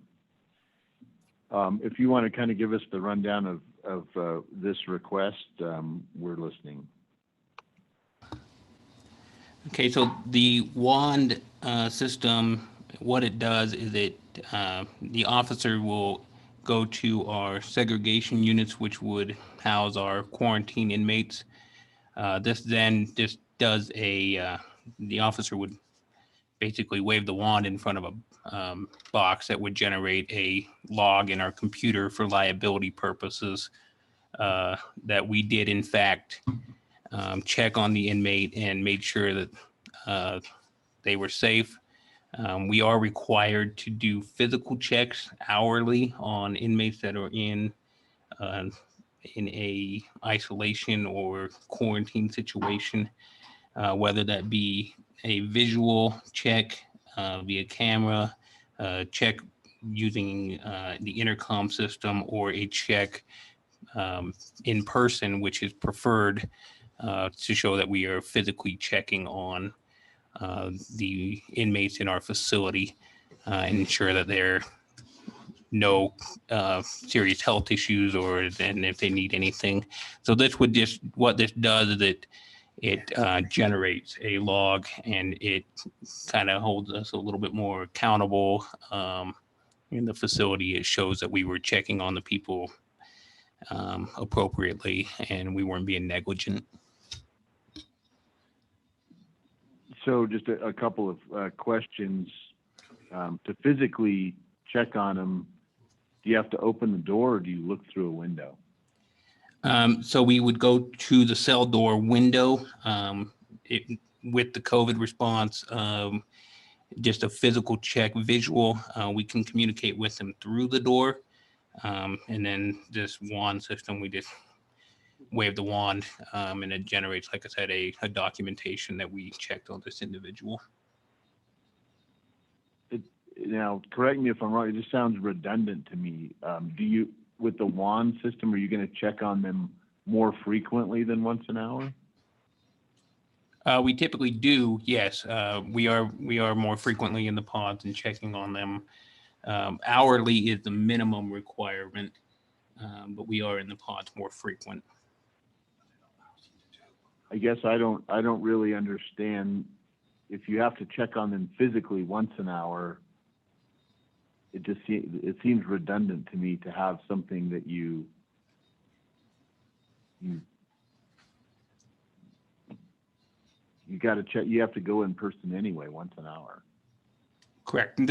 If you want to kind of give us the rundown of this request, we're listening.
Okay, so the wand system, what it does is the officer will go to our segregation units, which would house our quarantine inmates. This then just does the officer would basically wave the wand in front of a box that would generate a log in our computer for liability purposes, that we did in fact check on the inmate and made sure that they were safe. We are required to do physical checks hourly on inmates that are in a isolation or quarantine situation, whether that be a visual check via camera, check using the intercom system, or a check in person, which is preferred to show that we are physically checking on the inmates in our facility and ensure that there are no serious health issues or and if they need anything. So this would just, what this does is it generates a log and it kind of holds us a little bit more accountable in the facility. It shows that we were checking on the people appropriately and we weren't being negligent.
So just a couple of questions. To physically check on them, Do you have to open the door or do you look through a window?
So we would go to the cell door window with the COVID response, just a physical check visual. We can communicate with them through the door. And then this wand system, we just wave the wand and it generates, like I said, a documentation that we checked on this individual.
Now, correct me if I'm wrong, it just sounds redundant to me. Do you, with the wand system, are you going to check on them more frequently than once an hour?
We typically do, yes. We are more frequently in the pods and checking on them. Hourly is the minimum requirement, but we are in the pods more frequent.
I guess I don't really understand. If you have to check on them physically once an hour, it seems redundant to me to have something that you got to check. You have to go in person anyway once an hour.
Correct. And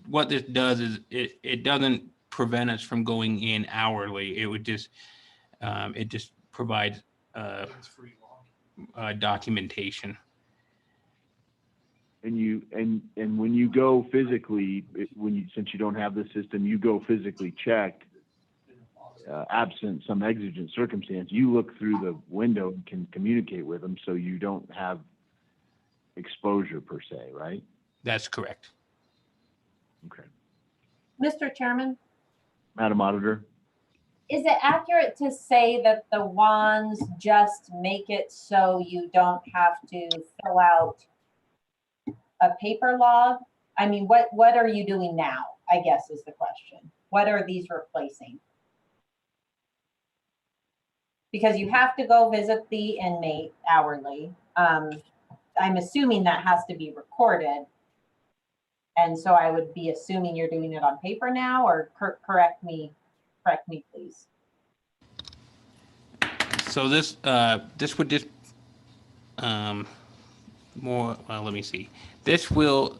what this does is it doesn't prevent us from going in hourly. It would just it just provides documentation.
And when you go physically, since you don't have the system, you go physically check, absent some exigent circumstance, you look through the window and can communicate with them, so you don't have exposure per se, right?
That's correct.
Okay.
Mr. Chairman,
Madam Auditor?
is it accurate to say that the wands just make it so you don't have to fill out a paper log? I mean, what are you doing now, I guess is the question. What are these replacing? Because you have to go visit the inmate hourly. I'm assuming that has to be recorded. And so I would be assuming you're doing it on paper now, or correct me, please.
So this would just more. Let me see. This will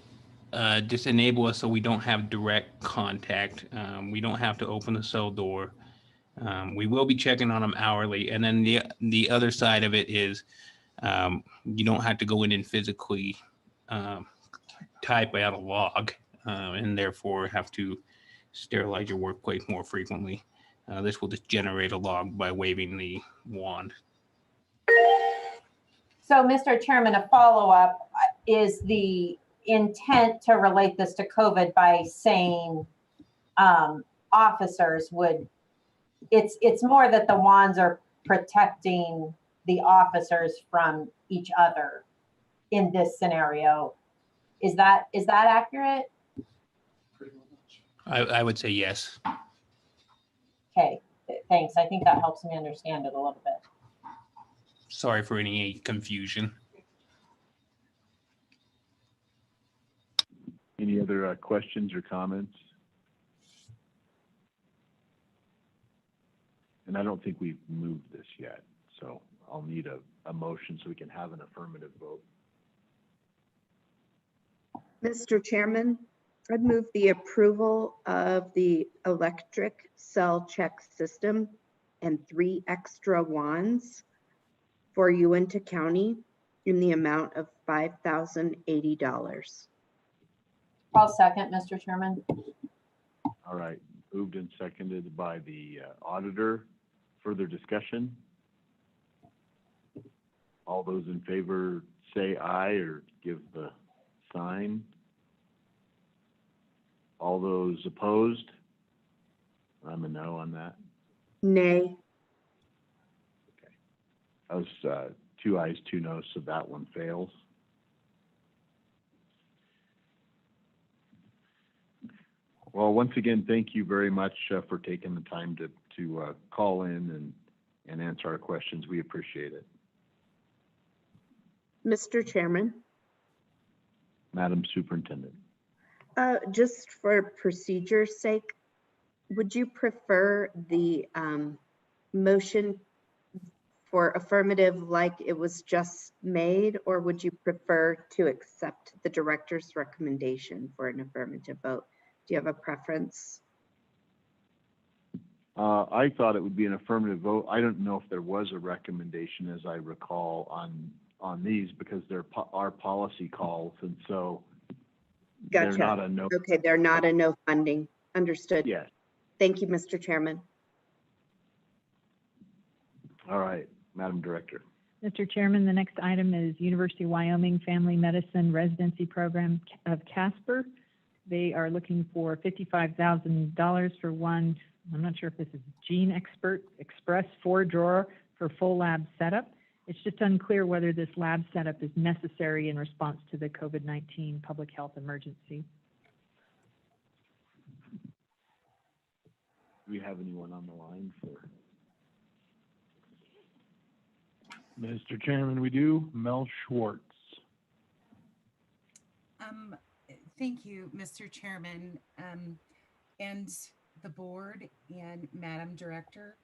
just enable us so we don't have direct contact. We don't have to open the cell door. We will be checking on them hourly, and then the other side of it is you don't have to go in and physically type out a log, and therefore have to sterilize your workplace more frequently. This will just generate a log by waving the wand.
So, Mr. Chairman, a follow-up is the intent to relate this to COVID by saying officers would, it's more that the wands are protecting the officers from each other in this scenario. Is that accurate?
I would say yes.
Okay, thanks. I think that helps me understand it a little bit.
Sorry for any confusion.
Any other questions or comments? And I don't think we've moved this yet, so I'll need a motion so we can have an affirmative vote.
Mr. Chairman, I'd move the approval of the electric cell check system and 3 extra wands for Uinta County in the amount of $5,080.
I'll second, Mr. Chairman.
All right, moved and seconded by the auditor. Further discussion? All those in favor say aye or give the sign. All those opposed? I'm a no on that.
Nay.
Okay. That was 2 ayes, 2 noes, so that one fails. Well, once again, thank you very much for taking the time to call in and answer our questions. We appreciate it.
Mr. Chairman.
Madam Superintendent.
Just for procedure's sake, would you prefer the motion for affirmative like it was just made, or would you prefer to accept the director's recommendation for an affirmative vote? Do you have a preference?
I thought it would be an affirmative vote. I don't know if there was a recommendation, as I recall, on these, because they're our policy calls, and so they're
Gotcha.
not a no.
Okay, they're not a no funding. Understood.
Yes.
Thank you, Mr. Chairman.
All right, Madam Director.
Mr. Chairman, the next item is University of Wyoming Family Medicine Residency Program of Casper. They are looking for $55,000 for one, I'm not sure if this is Gene Expert Express 4-drawer for full lab setup. It's just unclear whether this lab setup is necessary in response to the COVID-19 public health emergency.
Do we have anyone on the line for?
Mr. Chairman, we do. Mel Schwartz.
Thank you, Mr. Chairman, and the board and Madam Director.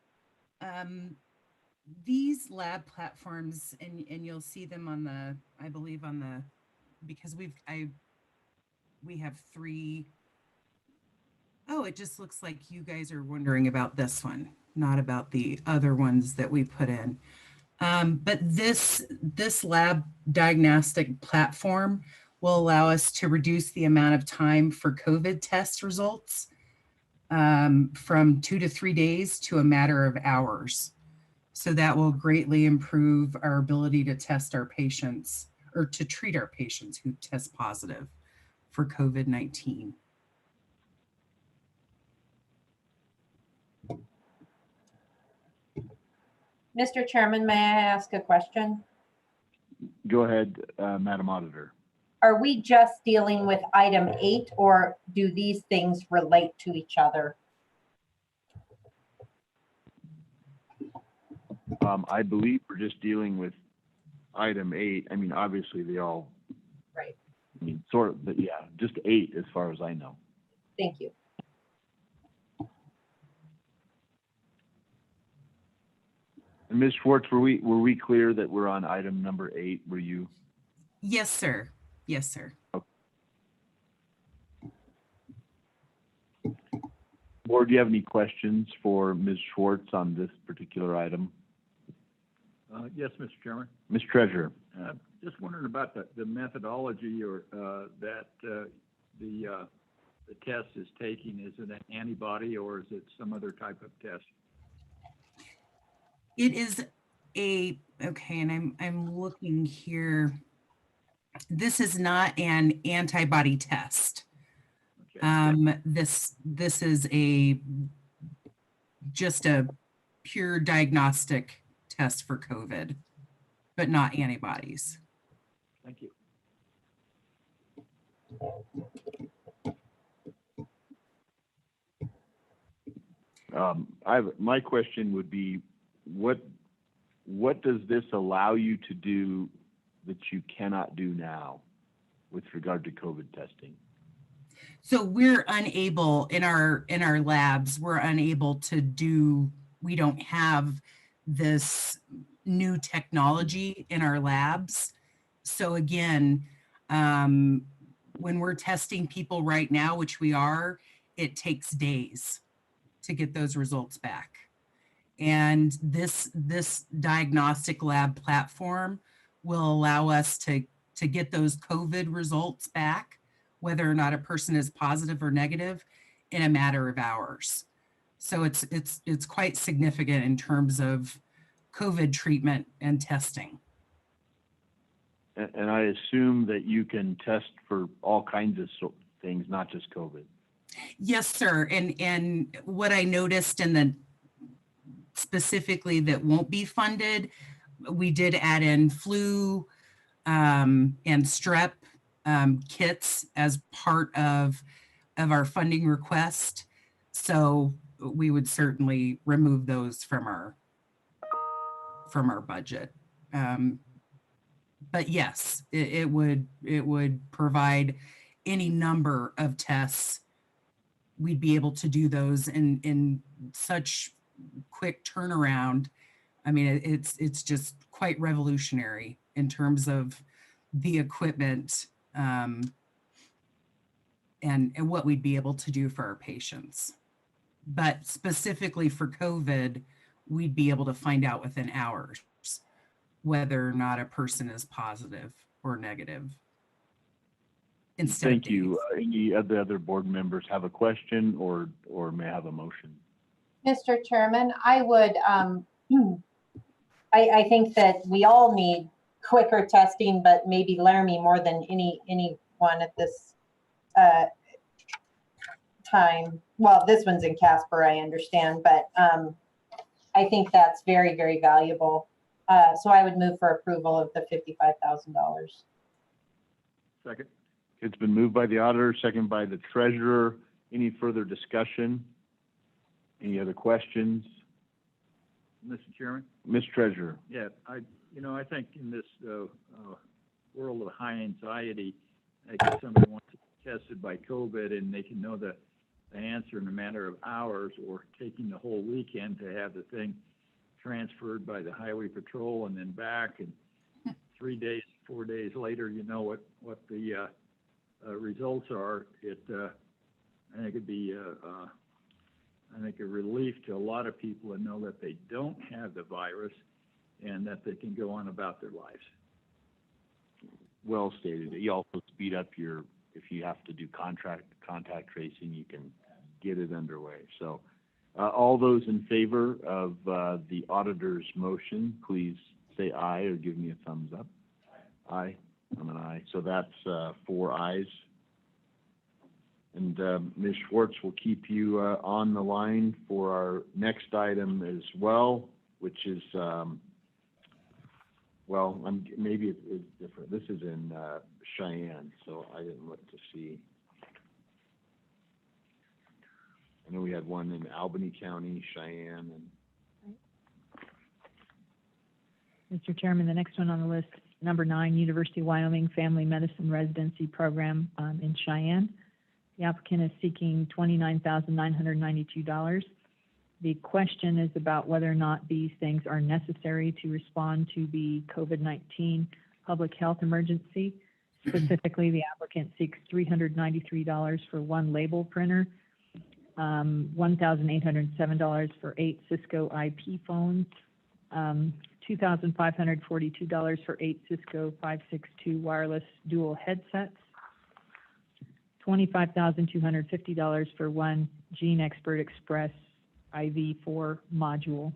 These lab platforms, and you'll see them on the, I believe on the, because we have 3. Oh, it just looks like you guys are wondering about this one, not about the other ones that we put in. But this lab diagnostic platform will allow us to reduce the amount of time for COVID test results from 2 to 3 days to a matter of hours. So that will greatly improve our ability to test our patients, or to treat our patients who test positive for COVID-19.
Mr. Chairman, may I ask a question?
Go ahead, Madam Auditor.
Are we just dealing with item 8, or do these things relate to each other?
I believe we're just dealing with item 8. I mean, obviously they all.
Right.
I mean, sort of, but yeah, just 8 as far as I know.
Thank you.
And Ms. Schwartz, were we clear that we're on item number 8? Were you?
Yes, sir. Yes, sir.
Okay. Board, do you have any questions for Ms. Schwartz on this particular item?
Yes, Mr. Chairman.
Ms. Treasurer.
Just wondering about the methodology or that the test is taking. Is it an antibody or is it some other type of test?
It is okay, and I'm looking here. This is not an antibody test. Okay. This is just a pure diagnostic test for COVID, but not antibodies.
Thank you.
My question would be, what does this allow you to do that you cannot do now with regard to COVID testing?
So we're unable in our labs, we're unable to do, we don't have this new technology in our labs. So again, when we're testing people right now, which we are, it takes days to get those results back. And this diagnostic lab platform will allow us to get those COVID results back, whether or not a person is positive or negative, in a matter of hours. So it's quite significant in terms of COVID treatment and testing.
And I assume that you can test for all kinds of things, not just COVID.
Yes, sir. And what I noticed in the specifically that won't be funded, we did add in flu and strep kits as part of our funding request. So we would certainly remove those from our budget. But yes, it would provide any number of tests. We'd be able to do those in such quick turnaround. I mean, it's just quite revolutionary in terms of the equipment and what we'd be able to do for our patients. but specifically for COVID, we'd be able to find out within hours whether or not a person is positive or negative. Instead
Thank
of
you. Any of the other board members have a question or may have a motion?
Mr. Chairman, I would, I think that we all need quicker testing, but maybe Laramie more than anyone at this time. Well, this one's in Casper, I understand, but I think that's very, very valuable. So I would move for approval of the $55,000.
Second.
It's been moved by the auditor, second by the treasurer. Any further discussion? Any other questions?
Mr. Chairman?
Ms. Treasurer?
Yeah, I think in this world of high anxiety, like if somebody wants to be tested by COVID and they can know the answer in a matter of hours, or taking the whole weekend to have the thing transferred by the highway patrol and then back, and 3 days, 4 days later, you know what the results are. I think it'd be I think a relief to a lot of people to know that they don't have the virus and that they can go on about their lives.
Well stated. You also speed up if you have to do contact tracing, you can get it underway. So all those in favor of the auditor's motion, please say aye or give me a thumbs up. Aye. I'm an aye. So that's 4 ayes. And Ms. Schwartz will keep you on the line for our next item as well, which is, maybe it's different. This is in Cheyenne, so I didn't look to see. I know we had one in Albany County, Cheyenne, and
Mr. Chairman, the next one on the list, number 9, University of Wyoming Family Medicine Residency Program in Cheyenne. The applicant is seeking $29,992. The question is about whether or not these things are necessary to respond to the COVID-19 public health emergency. Specifically, the applicant seeks $393 for 1 label printer, $1,807 for 8 Cisco IP phones, $2,542 for 8 Cisco 562 wireless dual headsets, $25,250 for 1 Gene Expert Express IV4 module.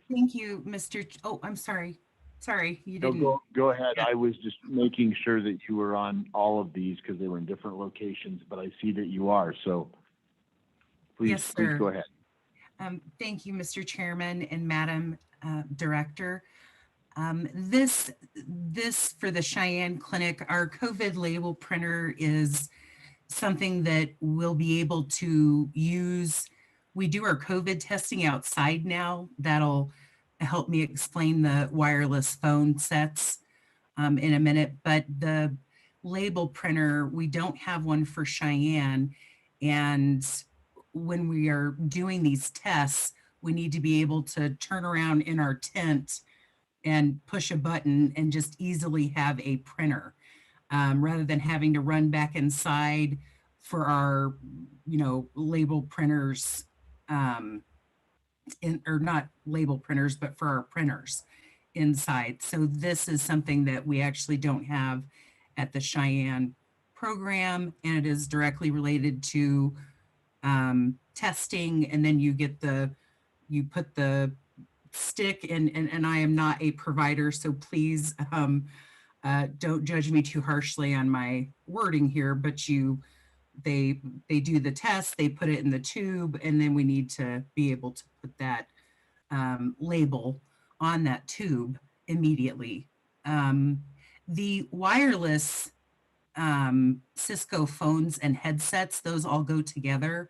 Thank you, Mr. Oh, I'm sorry. Sorry, you didn't.
No, go ahead. I was just making sure that you were on all of these because they were in different locations, but I see that you are. So please go ahead.
Thank you, Mr. Chairman and Madam Director. This for the Cheyenne Clinic, our COVID label printer is something that we'll be able to use. We do our COVID testing outside now. That'll help me explain the wireless phone sets in a minute, but the label printer, we don't have one for Cheyenne. And when we are doing these tests, we need to be able to turn around in our tent and push a button and just easily have a printer rather than having to run back inside for our, label printers, or not label printers, but for our printers inside. So this is something that we actually don't have at the Cheyenne program, and it is directly related to testing. And then you put the stick and I am not a provider, so please don't judge me too harshly on my wording here, but they do the test, they put it in the tube, and then we need to be able to put that label on that tube immediately. The wireless Cisco phones and headsets, those all go together.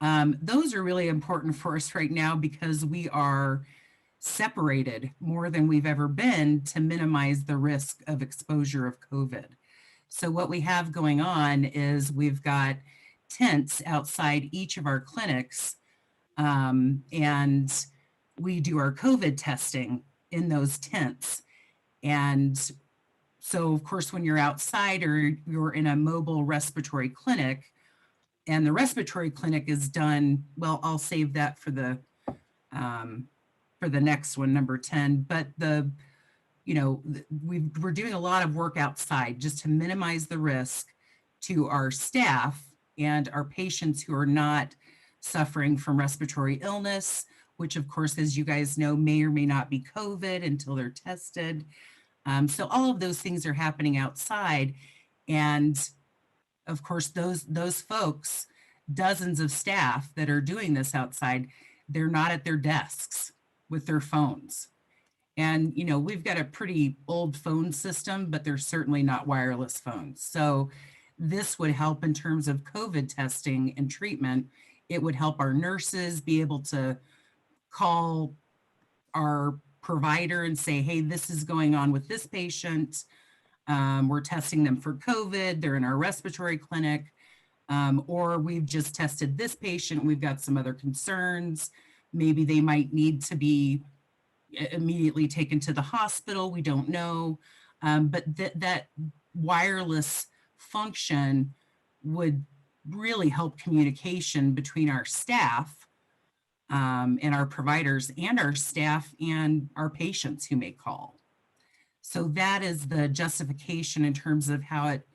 Those are really important for us right now because we are separated more than we've ever been to minimize the risk of exposure of COVID. So what we have going on is we've got tents outside each of our clinics, and we do our COVID testing in those tents. And So of course, when you're outside or you're in a mobile respiratory clinic, and the respiratory clinic is done, well, I'll save that for the next one, number 10. But we're doing a lot of work outside just to minimize the risk to our staff and our patients who are not suffering from respiratory illness, which of course, as you guys know, may or may not be COVID until they're tested. So all of those things are happening outside. And of course, those folks, dozens of staff that are doing this outside, they're not at their desks with their phones. And, we've got a pretty old phone system, but they're certainly not wireless phones. So this would help in terms of COVID testing and treatment. It would help our nurses be able to call our provider and say, hey, this is going on with this patient. We're testing them for COVID. They're in our respiratory clinic. Or we've just tested this patient. We've got some other concerns. Maybe they might need to be immediately taken to the hospital. We don't know. But that wireless function would really help communication between our staff and our providers and our staff and our patients who may call. So that is the justification in terms of how it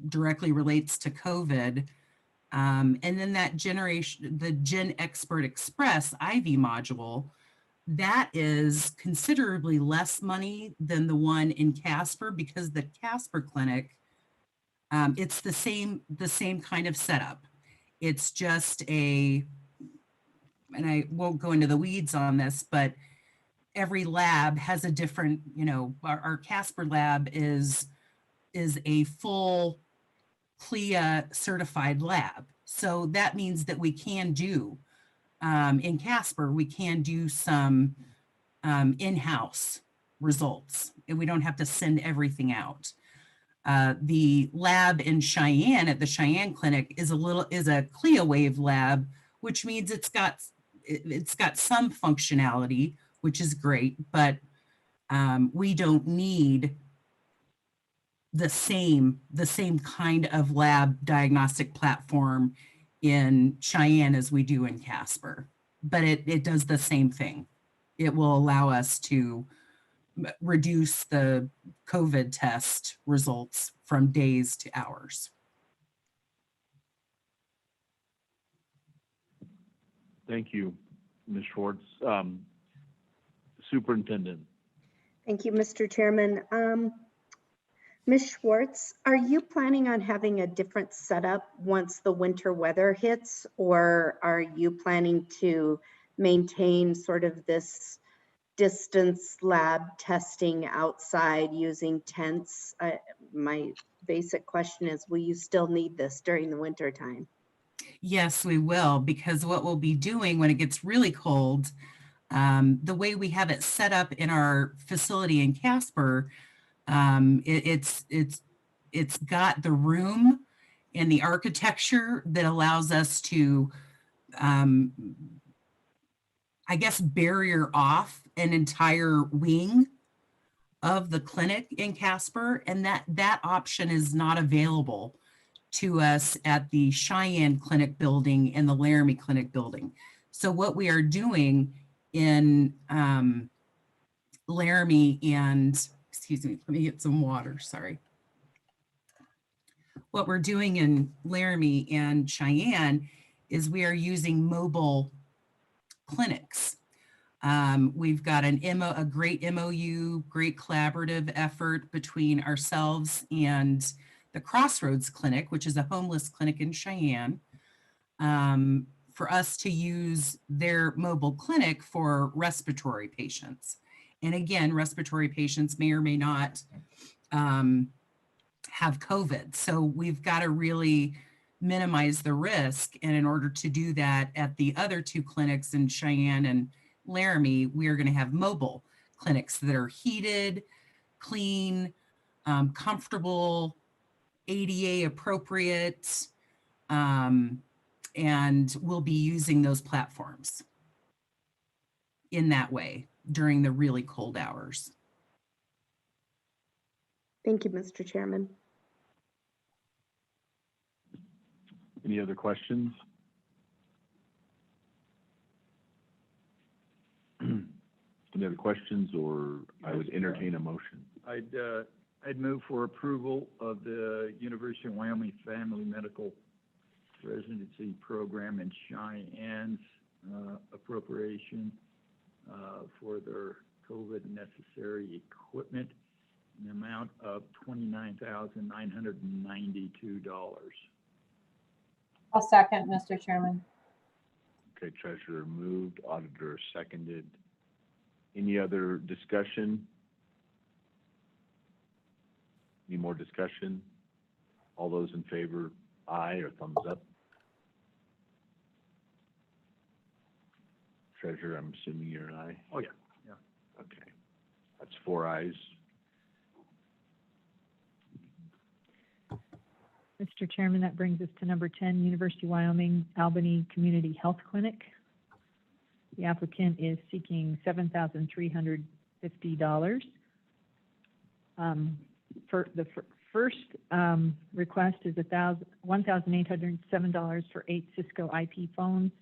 directly relates to COVID. And then that the Gen Expert Express IV module, that is considerably less money than the one in Casper, because the Casper clinic, it's the same kind of setup. It's just and I won't go into the weeds on this, but every lab has a different, our Casper lab is a full CLIA certified lab. So that means that we can do, in Casper, we can do some in-house results, and we don't have to send everything out. The lab in Cheyenne at the Cheyenne clinic is a CLIA wave lab, which means it's got some functionality, which is great, but we don't need the same kind of lab diagnostic platform in Cheyenne as we do in Casper, but it does the same thing. It will allow us to reduce the COVID test results from days to hours.
Thank you, Ms. Schwartz. Superintendent.
Thank you, Mr. Chairman. Ms. Schwartz, are you planning on having a different setup once the winter weather hits, or are you planning to maintain sort of this distance lab testing outside using tents? My basic question is, will you still need this during the winter time?
Yes, we will, because what we'll be doing when it gets really cold, the way we have it set up in our facility in Casper, it's got the room and the architecture that allows us to, I guess, barrier off an entire wing of the clinic in Casper, and that option is not available to us at the Cheyenne Clinic building and the Laramie Clinic building. So what we are doing in Laramie and, excuse me, let me get some water, sorry. What we're doing in Laramie and Cheyenne is we are using mobile clinics. We've got a great MOU, great collaborative effort between ourselves and the Crossroads Clinic, which is a homeless clinic in Cheyenne, for us to use their mobile clinic for respiratory patients. And again, respiratory patients may or may not have COVID. So we've got to really minimize the risk. And in order to do that at the other two clinics in Cheyenne and Laramie, we are going to have mobile clinics that are heated, clean, comfortable, ADA appropriate, and we'll be using those platforms in that way during the really cold hours.
Thank you, Mr. Chairman.
Any other questions? Any other questions, or I would entertain a motion?
I'd move for approval of the University of Wyoming Family Medical Residency Program in Cheyenne's appropriation for their COVID necessary equipment in the amount of $29,992.
I'll second, Mr. Chairman.
Okay, treasurer moved, auditor seconded. Any other discussion? Any more discussion? All those in favor, aye or thumbs up? Treasurer, I'm assuming you're an aye?
Oh, yeah, yeah.
Okay, that's 4 ayes.
Mr. Chairman, that brings us to number 10, University of Wyoming Albany Community Health Clinic. The applicant is seeking $7,350. For the first request is $1,807 for 8 Cisco IP phones,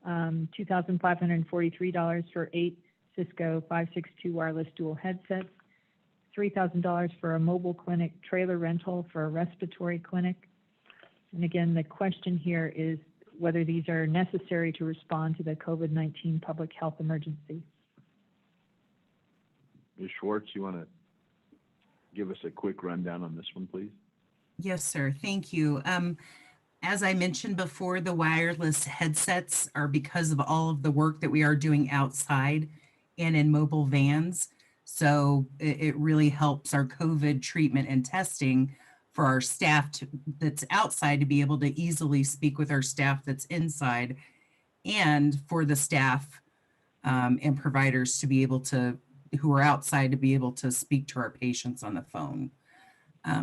$2,543 for 8 Cisco 562 wireless dual headsets, $3,000 for a mobile clinic trailer rental for a respiratory clinic. And again, the question here is whether these are necessary to respond to the COVID-19 public health emergency.
Ms. Schwartz, you want to give us a quick rundown on this one, please?
Yes, sir. Thank you. As I mentioned before, the wireless headsets are because of all of the work that we are doing outside and in mobile vans. So it really helps our COVID treatment and testing for our staff that's outside to be able to easily speak with our staff that's inside, and for the staff and providers to be able to, who are outside, to be able to speak to our patients on the phone.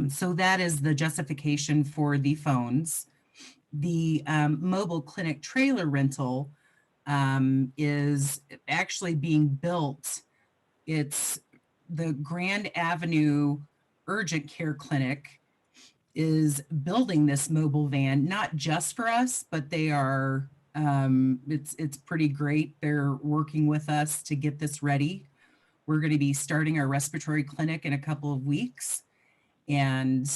So that is the justification for the phones. The mobile clinic trailer rental is actually being built. It's the Grand Avenue Urgent Care Clinic is building this mobile van, not just for us, but they are, it's pretty great. They're working with us to get this ready. We're going to be starting our respiratory clinic in a couple of weeks. And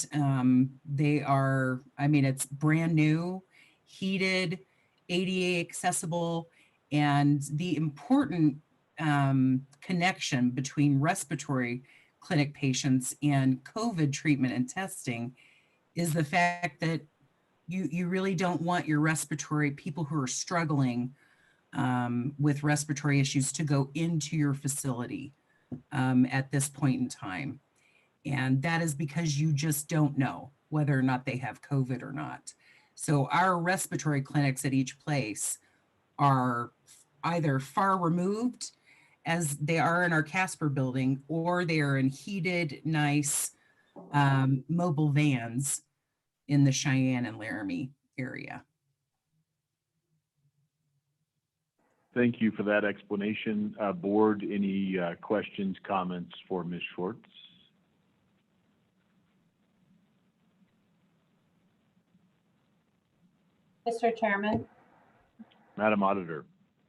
they are, I mean, it's brand new, heated, ADA accessible, and the important connection between respiratory clinic patients and COVID treatment and testing is the fact that you really don't want your respiratory people who are struggling with respiratory issues to go into your facility at this point in time. And that is because you just don't know whether or not they have COVID or not. So our respiratory clinics at each place are either far removed, as they are in our Casper building, or they are in heated, nice mobile vans in the Cheyenne and Laramie area.
Thank you for that explanation. Board, any questions, comments for Ms. Schwartz?
Mr. Chairman,
Madam Auditor.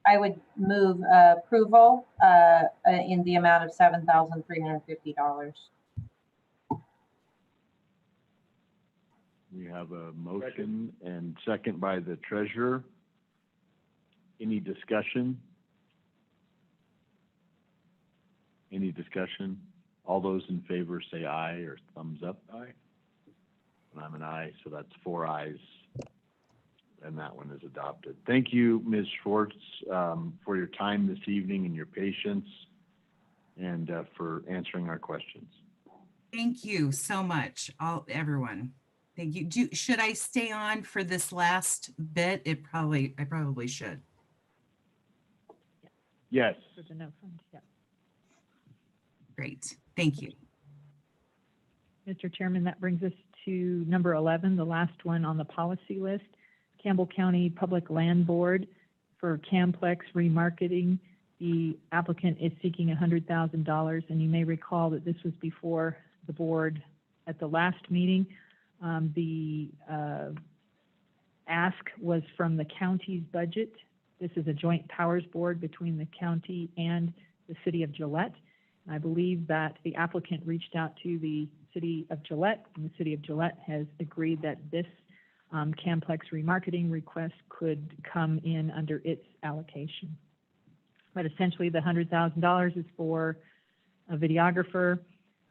I would move approval in the amount of $7,350.
We have a motion and second by the treasurer. Any discussion? Any discussion? All those in favor say aye or thumbs up. Aye. And I'm an aye, so that's 4 ayes. And that one is adopted. Thank you, Ms. Schwartz, for your time this evening and your patience, and for answering our questions.
Thank you so much, everyone. Thank you. Should I stay on for this last bit? I probably should.
Yes.
For the no fund, yeah.
Great. Thank you.
Mr. Chairman, that brings us to number 11, the last one on the policy list. Campbell County Public Land Board for Camplex remarketing The applicant is seeking $100,000, and you may recall that this was before the board at the last meeting. The ask was from the county's budget. This is a joint powers board between the county and the city of Gillette. I believe that the applicant reached out to the city of Gillette, and the city of Gillette has agreed that this Camplex remarketing request could come in under its allocation. But essentially, the $100,000 is for a videographer,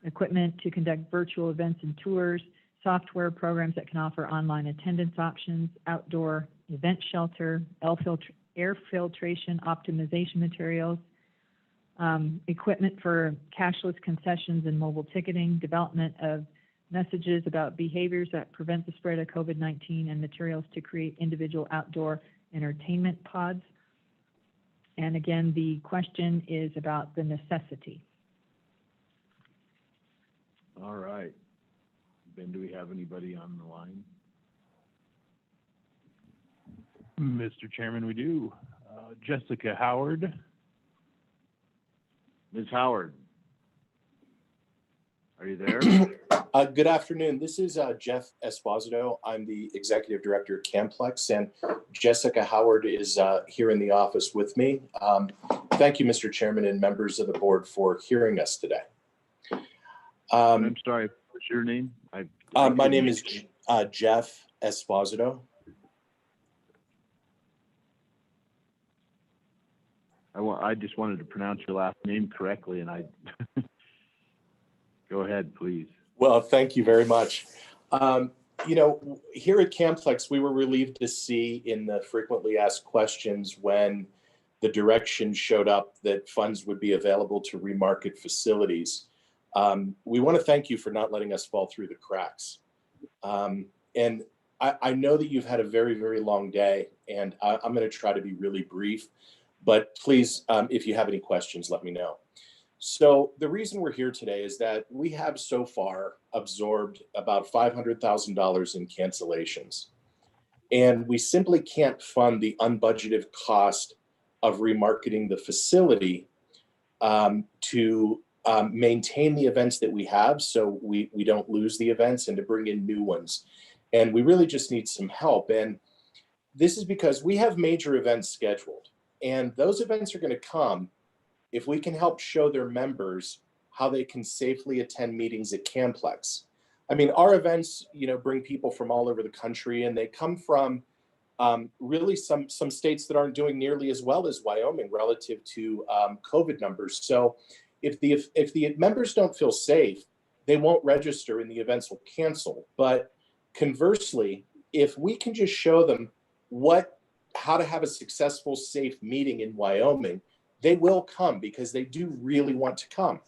equipment to conduct virtual events and tours, software programs that can offer online attendance options, outdoor event shelter, air filtration optimization materials, equipment for cashless concessions and mobile ticketing, development of messages about behaviors that prevent the spread of COVID-19, and materials to create individual outdoor entertainment pods. And again, the question is about the necessity.
All right. Ben, do we have anybody on the line?
Mr. Chairman, we do. Jessica Howard.
Ms. Howard, are you there?
Good afternoon. This is Jeff Esposito. I'm the Executive Director at Camplex, and Jessica Howard is here in the office with me. Thank you, Mr. Chairman and members of the board, for hearing us today.
I'm sorry, what's your name?
My name is Jeff Esposito.
I just wanted to pronounce your last name correctly, and I go ahead, please.
Well, thank you very much. You know, here at Camplex, we were relieved to see in the frequently asked questions when the direction showed up that funds would be available to remarket facilities. We want to thank you for not letting us fall through the cracks. And I know that you've had a very, very long day, and I'm going to try to be really brief. But please, if you have any questions, let me know. So the reason we're here today is that we have so far absorbed about $500,000 in cancellations. And we simply can't fund the unbudgeted cost of remarketing the facility to maintain the events that we have, so we don't lose the events, and to bring in new ones. And we really just need some help. And this is because we have major events scheduled. And those events are going to come if we can help show their members how they can safely attend meetings at Camplex. I mean, our events, you know, bring people from all over the country, and they come from really some states that aren't doing nearly as well as Wyoming relative to COVID numbers. So if the members don't feel safe, they won't register and the events will cancel. But conversely, if we can just show them how to have a successful, safe meeting in Wyoming, they will come because they do really want to come.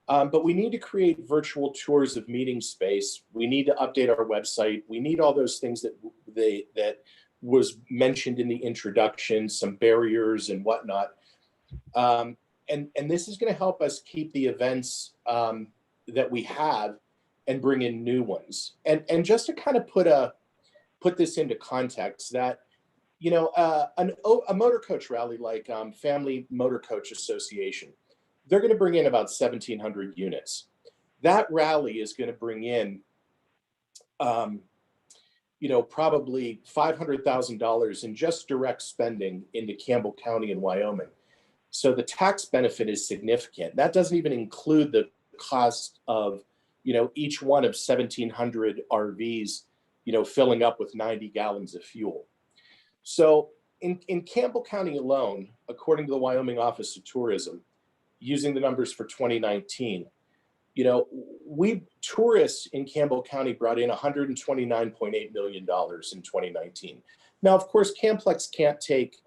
But we need to create virtual tours of meeting space. We need to update our website. We need all those things that was mentioned in the introduction, some barriers and whatnot. And this is going to help us keep the events that we have and bring in new ones. And just to kind of put this into context, that you know, a motor coach rally like Family Motor Coach Association, they're going to bring in about 1,700 units. That rally is going to bring in, you know, probably $500,000 in just direct spending into Campbell County and Wyoming. So the tax benefit is significant. That doesn't even include the cost of, you know, each one of 1,700 RVs, you know, filling up with 90 gallons of fuel. So in Campbell County alone, according to the Wyoming Office of Tourism, using the numbers for 2019, you know, tourists in Campbell County brought in $129.8 million in 2019. Now, of course, Camplex can't take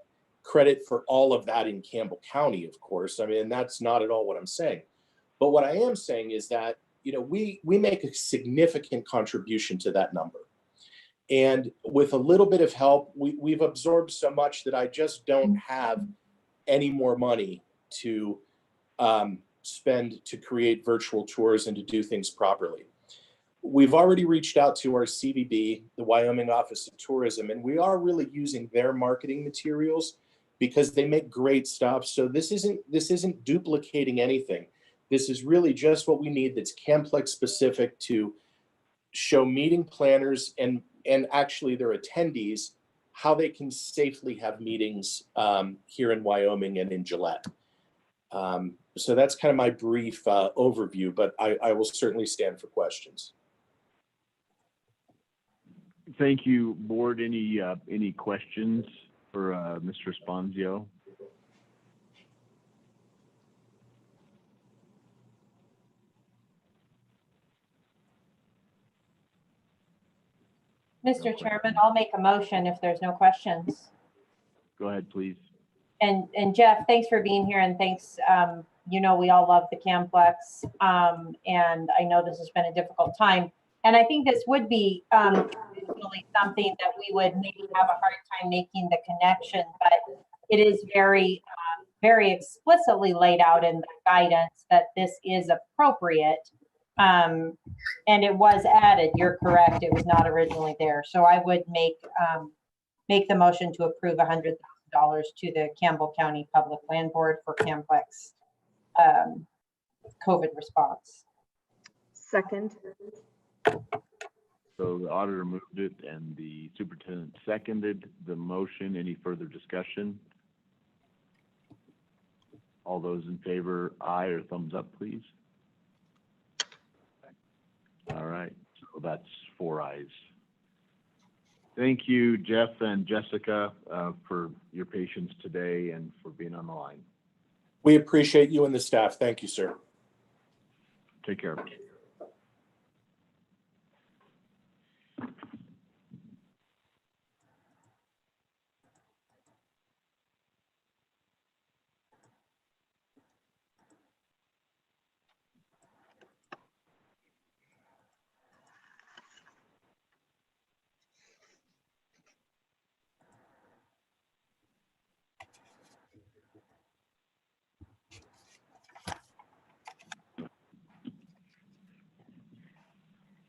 credit for all of that in Campbell County, of course. I mean, that's not at all what I'm saying. But what I am saying is that, you know, we make a significant contribution to that number. And with a little bit of help, we've absorbed so much that I just don't have any more money to spend to create virtual tours and to do things properly. We've already reached out to our CVB, the Wyoming Office of Tourism, and we are really using their marketing materials because they make great stuff. So this isn't duplicating anything. This is really just what we need that's Camplex specific to show meeting planners and actually their attendees how they can safely have meetings here in Wyoming and in Gillette. So that's kind of my brief overview, but I will certainly stand for questions.
Thank you, board. Any questions for Mr. Sponzio?
Mr. Chairman, I'll make a motion if there's no questions.
Go ahead, please.
And Jeff, thanks for being here, and thanks. You know, we all love the Camplex, and I know this has been a difficult time. And I think this would be really something that we would maybe have a hard time making the connection, but it is very, very explicitly laid out in the guidance that this is appropriate. And it was added. You're correct. It was not originally there. So I would make the motion to approve $100,000 to the Campbell County Public Land Board for Camplex COVID response.
Second.
So the auditor moved it and the superintendent seconded the motion. Any further discussion? All those in favor, aye or thumbs up, please. All right, so that's 4 ayes. Thank you, Jeff and Jessica, for your patience today and for being on the line.
We appreciate you and the staff. Thank you, sir.
Take care.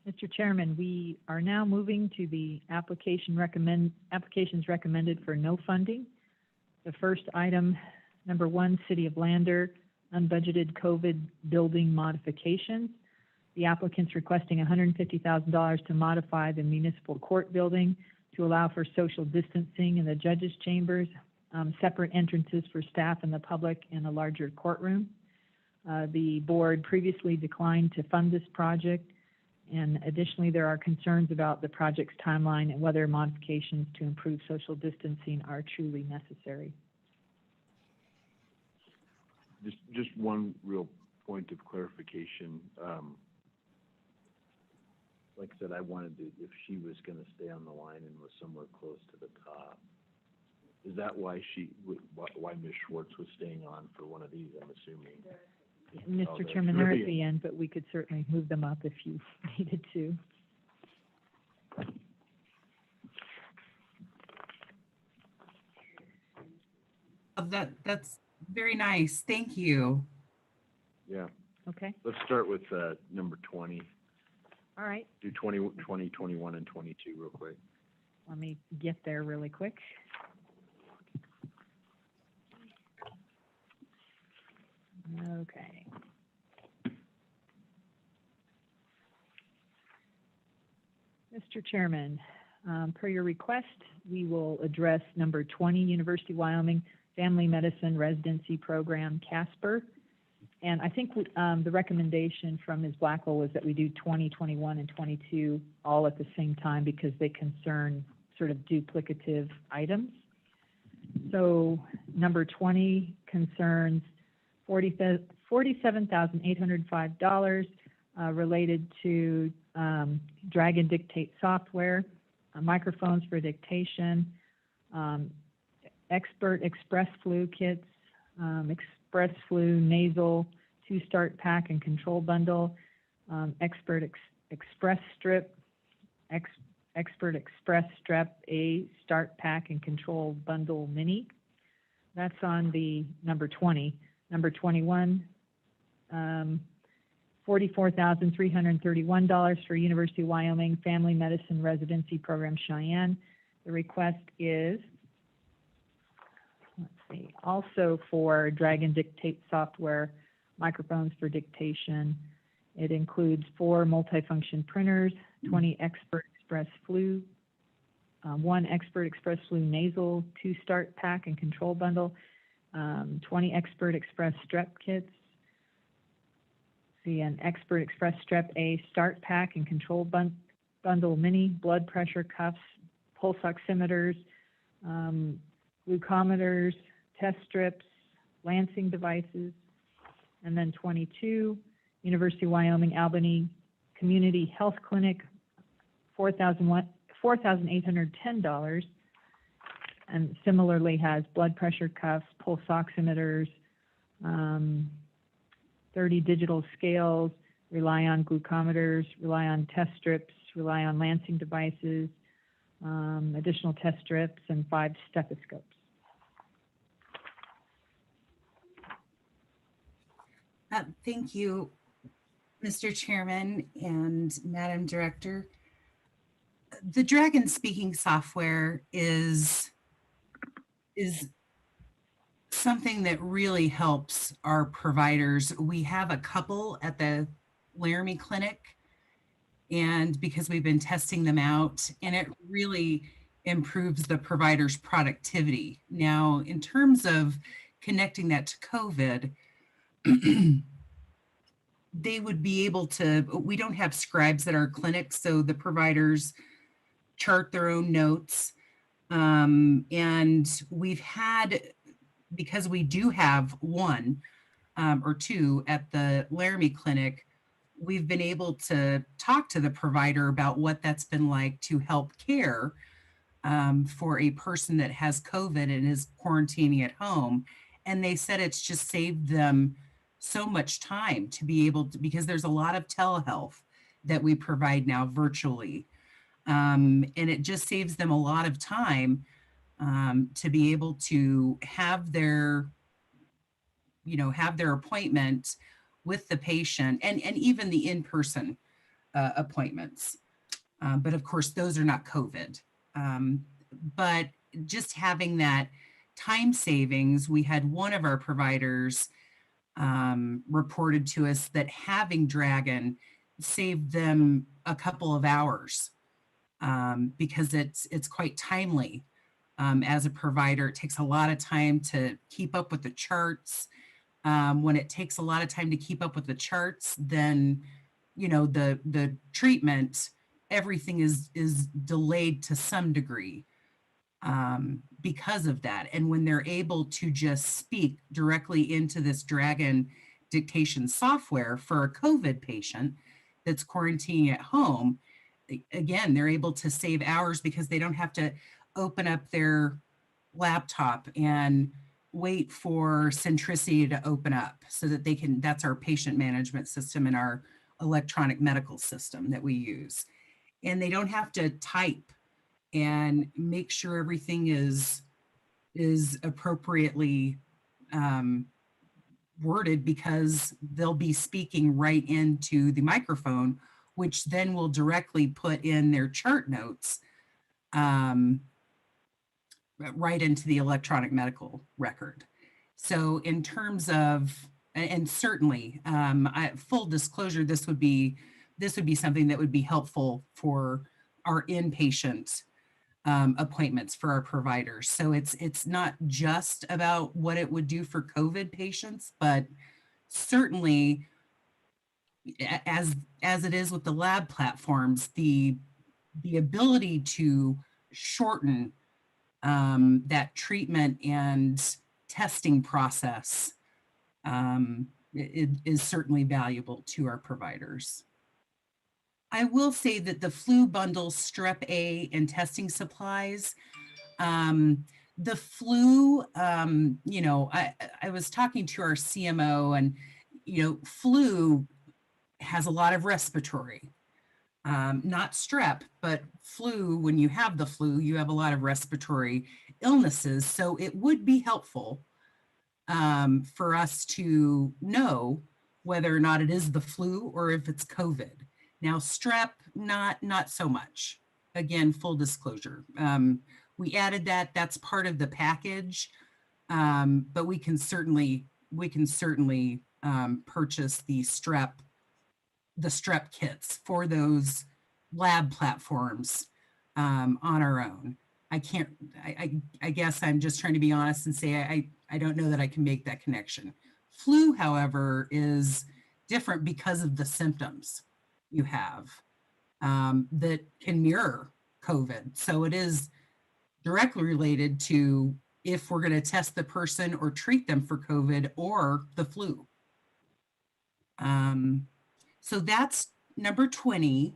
Mr. Chairman, we are now moving to the applications recommended for no funding. The first item, number 1, City of Lander, unbudgeted COVID building modifications. The applicant's requesting $150,000 to modify the municipal court building to allow for social distancing in the judges' chambers, separate entrances for staff and the public, and a larger courtroom. The board previously declined to fund this project. And additionally, there are concerns about the project's timeline and whether modifications to improve social distancing are truly necessary.
Just one real point of clarification. Like I said, I wanted to, if she was going to stay on the line and was somewhere close to the top, is that why why Ms. Schwartz was staying on for one of these, I'm assuming?
Mr. Chairman, they're at the end, but we could certainly move them up if you needed to.
That's very nice. Thank you.
Yeah.
Okay.
Let's start with number 20.
All right.
Do 20, 21, and 22 real quick.
Let me get there really quick. Okay. Mr. Chairman, per your request, we will address number 20, University of Wyoming Family Medicine Residency Program, CASPER. And I think the recommendation from Ms. Blackwell was that we do 20, 21, and 22 all at the same time because they concern sort of duplicative items. So number 20 concerns $47,805 related to Dragon Dictate software, microphones for dictation, Expert Express Flu kits, Express Flu nasal 2-start pack and control bundle, Expert Express Strip, Expert Express Strep A start pack and control bundle mini. That's on the number 20. Number 21, $44,331 for University of Wyoming Family Medicine Residency Program, Cheyenne. The request is, let's Also for Dragon Dictate software, microphones for dictation. It includes 4 multifunction printers, 20 Expert Express Flu, 1 Expert Express Flu nasal, 2 start pack and control bundle, 20 Expert Express strep kits, an Expert Express Strep A start pack and control bundle mini, blood pressure cuffs, pulse oximeters, glucometers, test strips, lancing devices, and then 22 University of Wyoming Albany Community Health Clinic, $4,810, and similarly has blood pressure cuffs, pulse oximeters, 30 digital scales, rely on glucometers, rely on test strips, rely on lancing devices, additional test strips, and 5 stethoscopes.
Thank you, Mr. Chairman and Madam Director. The Dragon speaking software is something that really helps our providers. We have a couple at the Laramie Clinic, and because we've been testing them out, and it really improves the provider's productivity. Now, in terms of connecting that to COVID, they would be able to, we don't have scribes at our clinic, so the providers chart their own notes. And we've had, because we do have 1 or 2 at the Laramie Clinic, we've been able to talk to the provider about what that's been like to help care for a person that has COVID and is quarantining at home. And they said it's just saved them so much time to be able to, because there's a lot of telehealth that we provide now virtually. And it just saves them a lot of time to be able to have their, have their appointment with the patient and even the in-person appointments. But of course, those are not COVID. But just having that time savings, we had one of our providers reported to us that having Dragon saved them a couple of hours because it's quite timely. As a provider, it takes a lot of time to keep up with the charts. When it takes a lot of time to keep up with the charts, then the treatment, everything is delayed to some degree because of that. And when they're able to just speak directly into this Dragon dictation software for a COVID patient that's quarantining at home, again, they're able to save hours because they don't have to open up their laptop and wait for Centricity to open up so that they can, that's our patient management system and our electronic medical system that we use. And they don't have to type and make sure everything is appropriately worded, because they'll be speaking right into the microphone, which then will directly put in their chart notes right into the electronic medical record. So in terms of, and certainly, full disclosure, this would be something that would be helpful for our inpatient appointments for our providers. So it's not just about what it would do for COVID patients, but certainly, as it is with the lab platforms, the ability to shorten that treatment and testing process is certainly valuable to our providers. I will say that the flu bundles, Strep A, and testing supplies, the flu, I was talking to our CMO, and, flu has a lot of respiratory, not strep, but flu. When you have the flu, you have a lot of respiratory illnesses. So it would be helpful for us to know whether or not it is the flu or if it's COVID. Now, strep, not so much. Again, full disclosure. We added that. That's part of the package But we can certainly purchase the strep kits for those lab platforms on our own. I guess I'm just trying to be honest and say I don't know that I can make that connection. Flu, however, is different because of the symptoms you have that can mirror COVID. So it is directly related to if we're going to test the person or treat them for COVID or the flu. So that's number 20.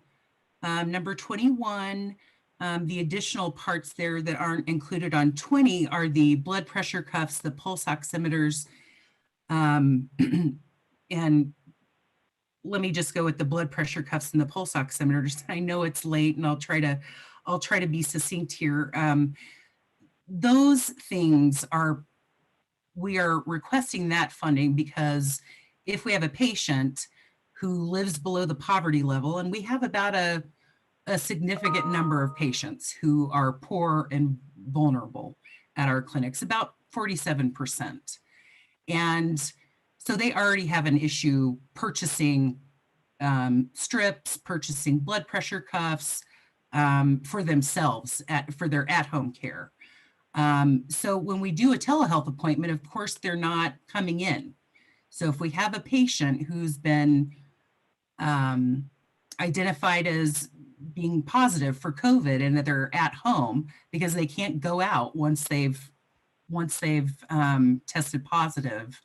Number 21, the additional parts there that aren't included on 20 are the blood pressure cuffs, the pulse oximeters, and let me just go with the blood pressure cuffs and the pulse oximeters. I know it's late, and I'll try to be succinct here. Those things we are requesting that funding because if we have a patient who lives below the poverty level, and we have about a significant number of patients who are poor and vulnerable at our clinics, about 47%. And so they already have an issue purchasing strips, purchasing blood pressure cuffs for themselves for their at-home care. So when we do a telehealth appointment, of course, they're not coming in. So if we have a patient who's been identified as being positive for COVID and that they're at home because they can't go out once they've tested positive,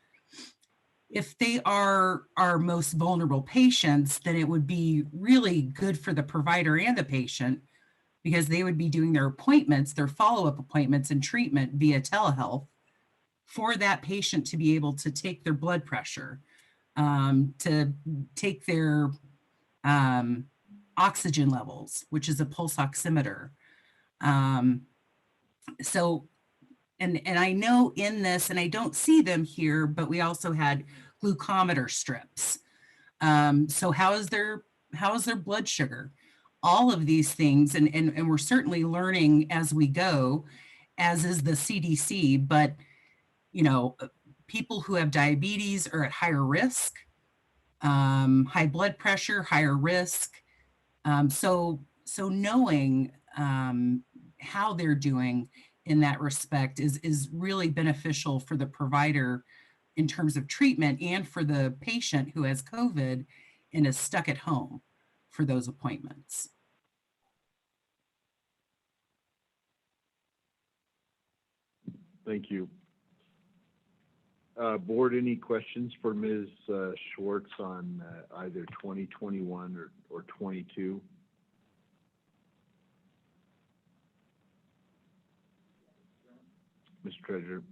if they are our most vulnerable patients, then it would be really good for the provider and the patient because they would be doing their appointments, their follow-up appointments and treatment via telehealth for that patient to be able to take their blood pressure, to take their oxygen levels, which is a pulse oximeter. So, and I know in this, and I don't see them here, but we also had glucometer strips. So how is their blood sugar? All of these things, and we're certainly learning as we go, as is the CDC, but you know, people who have diabetes are at higher risk, high blood pressure, higher risk. So knowing how they're doing in that respect is really beneficial for the provider in terms of treatment and for the patient who has COVID and is stuck at home for those appointments.
Thank you. Board, any questions for Ms. Schwartz on either 2021 or 22? Mr. Treasurer.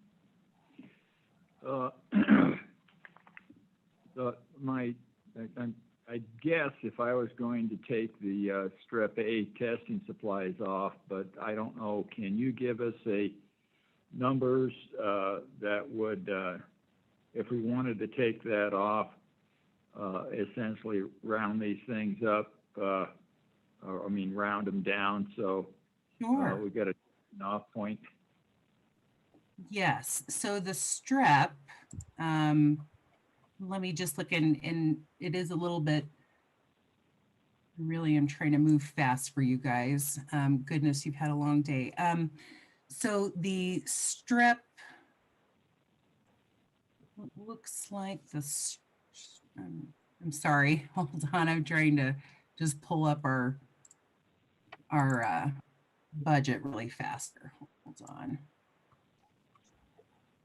I guess if I was going to take the Strep A testing supplies off, but I don't know, can you give us numbers that would, if we wanted to take that off, essentially round these things up, or I mean round them down, so we got an off point?
Yes, so the strep, let me just look and it is a little bit, really I'm trying to move fast for you guys. Goodness, you've had a long day. So the strep, looks like I'm sorry, hold on, I'm trying to just pull up our budget really faster. Hold on.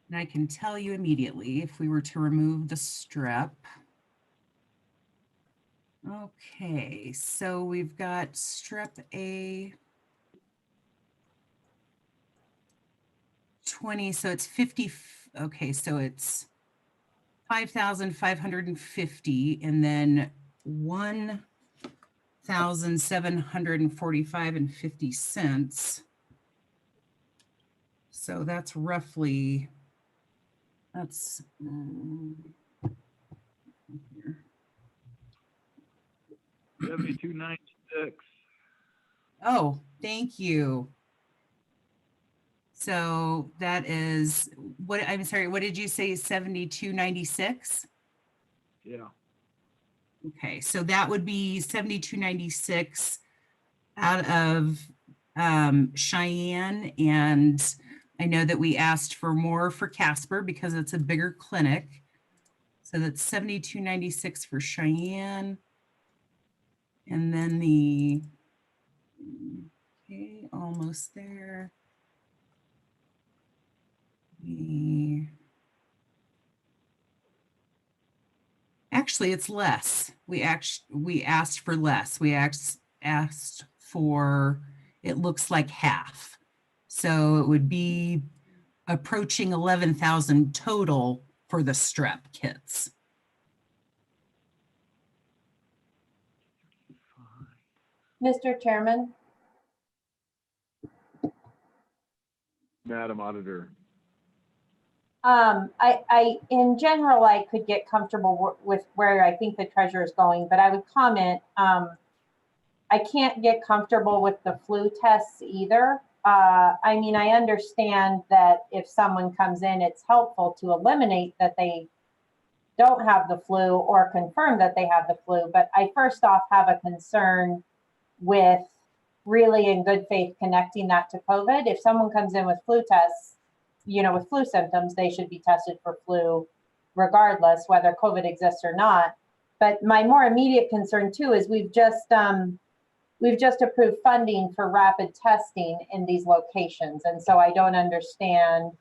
And I can tell you immediately if we were to remove the strep. Okay, so we've got Strep A 20, so it's 50. Okay, so it's 5,550 and then 1,745.50. So that's roughly, that's here.
72.96.
Oh, thank you. So that is, what, I'm sorry, what did you say, 7296?
Yeah.
Okay, so that would be 7296 out of Cheyenne. And I know that we asked for more for Casper because it's a bigger clinic. So that's 7296 for Cheyenne. And then okay, almost there. Actually, it's less. We asked for less. We asked for, it looks like half. So it would be approaching 11,000 total for the strep kits.
Mr. Chairman,
Madam Auditor.
in general, I could get comfortable with where I think the treasurer is going, but I would comment, I can't get comfortable with the flu tests either. I mean, I understand that if someone comes in, it's helpful to eliminate that they don't have the flu or confirm that they have the flu. But I first off have a concern with really in good faith connecting that to COVID. If someone comes in with flu tests, with flu symptoms, they should be tested for flu regardless whether COVID exists or not. But my more immediate concern too is we've just approved funding for rapid testing in these locations. And so I don't understand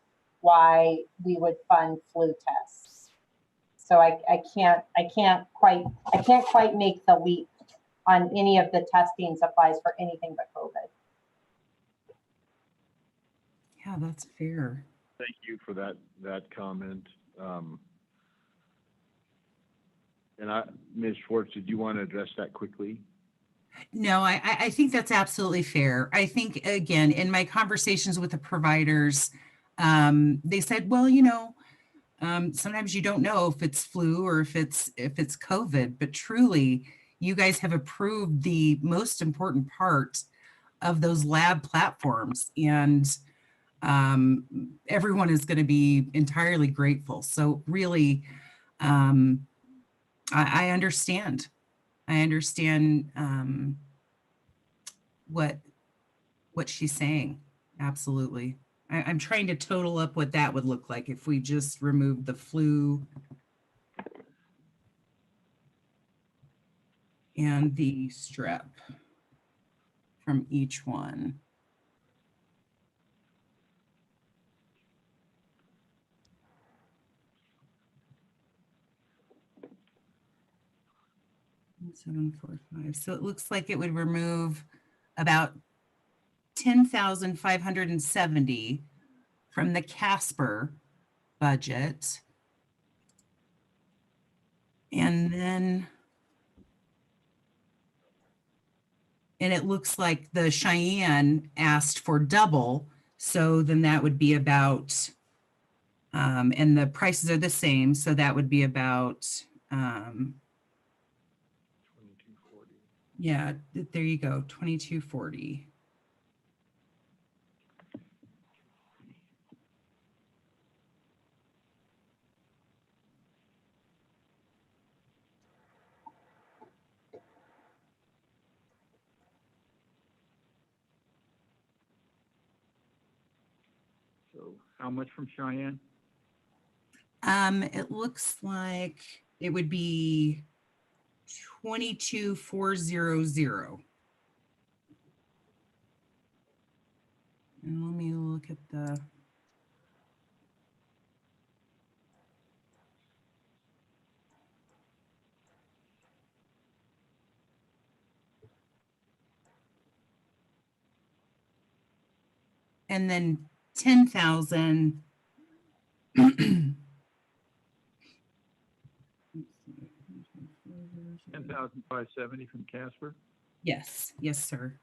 why we would fund flu tests. So I can't quite make the leap on any of the testing supplies for anything but COVID.
Yeah, that's fair.
Thank you for that comment. Ms. Schwartz, did you want to address that quickly?
No, I think that's absolutely fair. I think, again, in my conversations with the providers, they said, well, sometimes you don't know if it's flu or if it's COVID, but truly, you guys have approved the most important part of those lab platforms, and everyone is going to be entirely grateful. So really, I understand. I understand what she's saying. Absolutely. I'm trying to total up what that would look like if we just removed the flu and the strep from each one. $745. So it looks like it would remove about 10,570 from the Casper budget. And it looks like the Cheyenne asked for double. So then that would be about, and the prices are the same. So that would be about,
2240.
yeah, there you go, 2240.
So how much from Cheyenne?
It looks like it would be 22,400. And let me look at the. And then 10,000.
10,570 from Casper?
Yes, yes, sir.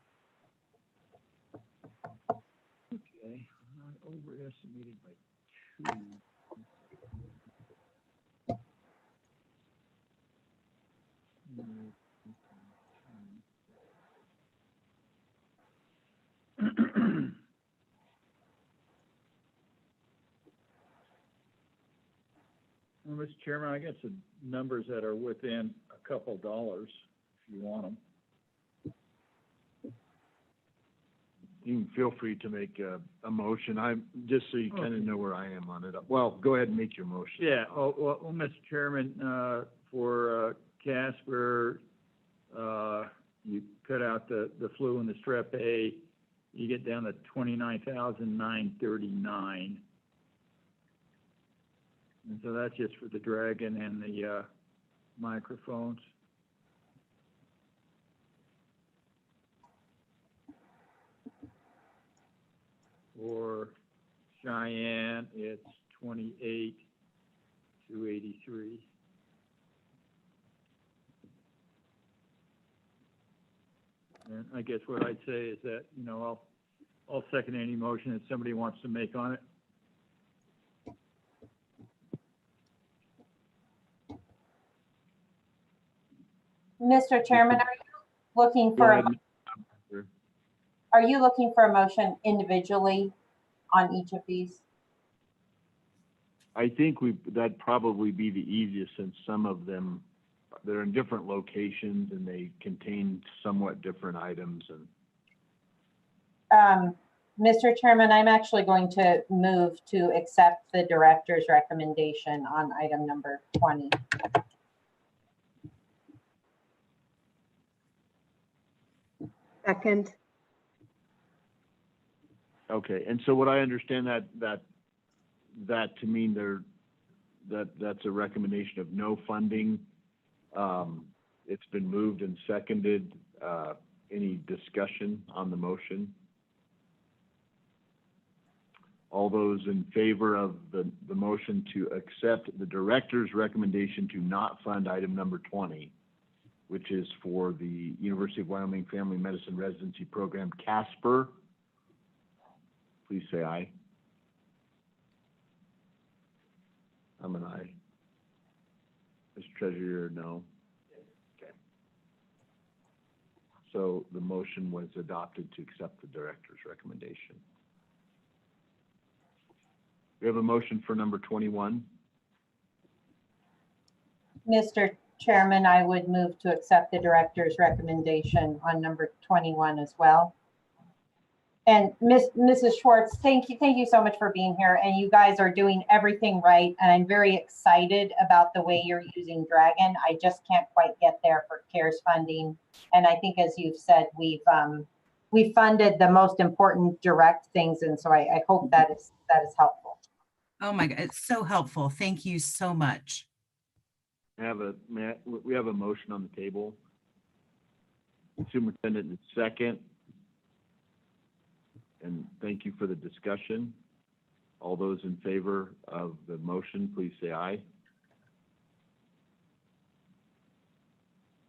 Okay, not overestimated by 2. Mr. Chairman, I got some numbers that are within a couple dollars, if you want them.
You can feel free to make a motion. Just so you kind of know where I am on it. Well, go ahead and make your motion.
Yeah, well, Mr. Chairman, for Casper, you cut out the flu and the strep A, you get down to $29,939. And so that's just for the Dragon and the microphones. For Cheyenne, it's 28,283. And I guess what I'd say is that, you know, I'll second any motion that somebody wants to make on it.
Mr. Chairman, are you looking for are you looking for a motion individually on each of these?
I think that'd probably be the easiest, since some of them, they're in different locations and they contain somewhat different items. And
Mr. Chairman, I'm actually going to move to accept the director's recommendation on item number 20.
Second.
okay, and so what I understand that to mean that's a recommendation of no funding. It's been moved and seconded. Any discussion on the motion? All those in favor of the motion to accept the director's recommendation to not fund item number 20, which is for the University of Wyoming Family Medicine Residency Program, Casper, please say aye. I'm an aye. Mr. Treasurer, no. Okay. So the motion was adopted to accept the director's recommendation. We have a motion for number 21.
Mr. Chairman, I would move to accept the director's recommendation on number 21 as well. And Mrs. Schwartz, thank you so much for being here. And you guys are doing everything right. And I'm very excited about the way you're using Dragon. I just can't quite get there for CARES funding. And I think, as you've said, we funded the most important direct things. And so I hope that is helpful.
Oh my God, it's so helpful. Thank you so much.
We have a motion on the table. Superintendent is second. And thank you for the discussion. All those in favor of the motion, please say aye.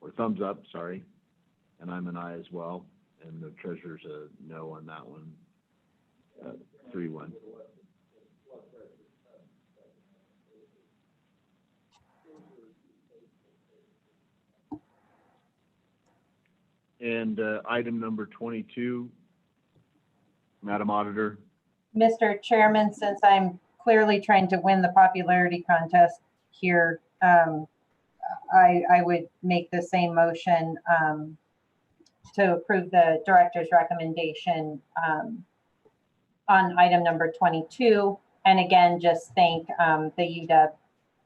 Or thumbs up, sorry. And I'm an aye as well. And the treasurer's a no on that one. 3-1. And item number 22, Madam Auditor.
Mr. Chairman, since I'm clearly trying to win the popularity contest here, I would make the same motion to approve the director's recommendation on item number 22. And again, just thank the UW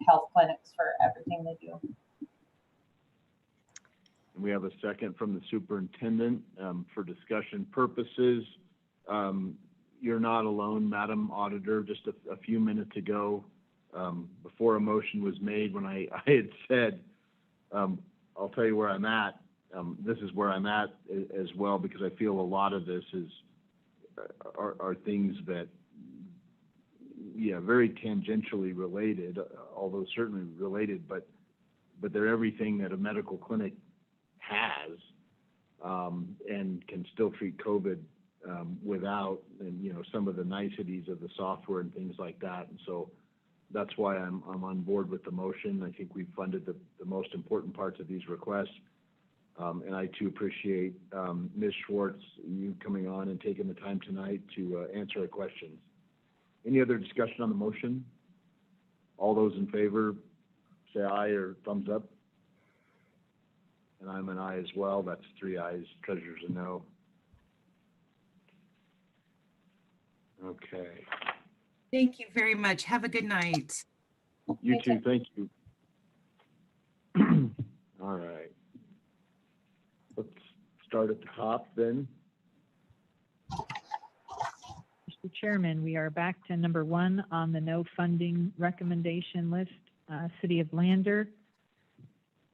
Health Clinics for everything they do.
We have a second from the superintendent. For discussion purposes. You're not alone, Madam Auditor. Just a few minutes ago, before a motion was made, when I had said, I'll tell you where I'm at. This is where I'm at as well, because I feel a lot of this are things that, yeah, very tangentially related, although certainly related, but they're everything that a medical clinic has and can still treat COVID without, and some of the niceties of the software and things like that. And so that's why I'm on board with the motion. I think we've funded the most important parts of these requests. And I too appreciate Ms. Schwartz, you coming on and taking the time tonight to answer our questions. Any other discussion on the motion? All those in favor, say aye or thumbs up. And I'm an aye as well. That's 3 ayes. Treasurer's a no. Okay.
Thank you very much. Have a good night.
You too. Thank you. All right. Let's start at the top then.
Mr. Chairman, we are back to number 1 on the no funding recommendation list. City of Lander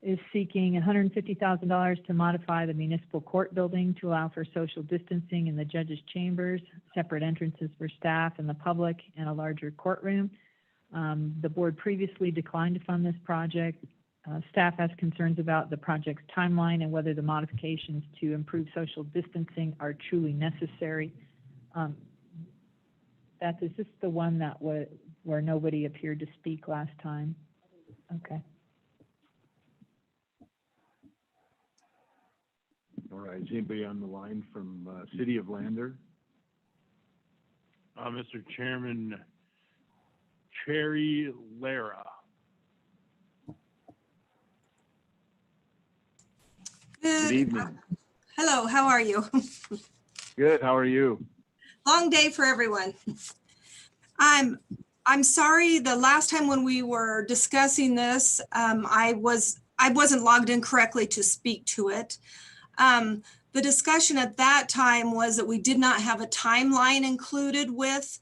is seeking $150,000 to modify the municipal court building to allow for social distancing in the judges' chambers, separate entrances for staff and the public, and a larger courtroom. The board previously declined to fund this project. Staff has concerns about the project's timeline and whether the modifications to improve social distancing are truly necessary. Beth, is this the one that where nobody appeared to speak last time? Okay.
All right. Is anybody on the line from City of Lander?
Mr. Chairman, Cherry Lara.
Good evening.
Hello, how are you?
Good. How are you?
Long day for everyone. I'm sorry, the last time when we were discussing this, I wasn't logged in correctly to speak to it. The discussion at that time was that we did not have a timeline included with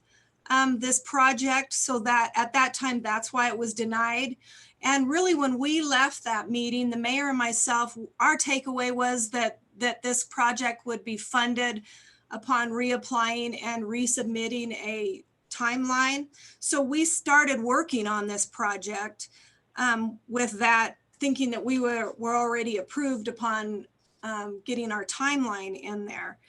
this project, so that at that time, that's why it was denied. And really, when we left that meeting, the mayor and myself, our takeaway was that this project would be funded upon reapplying and resubmitting a timeline. So we started working on this project with that, thinking that we were already approved upon getting our timeline in there.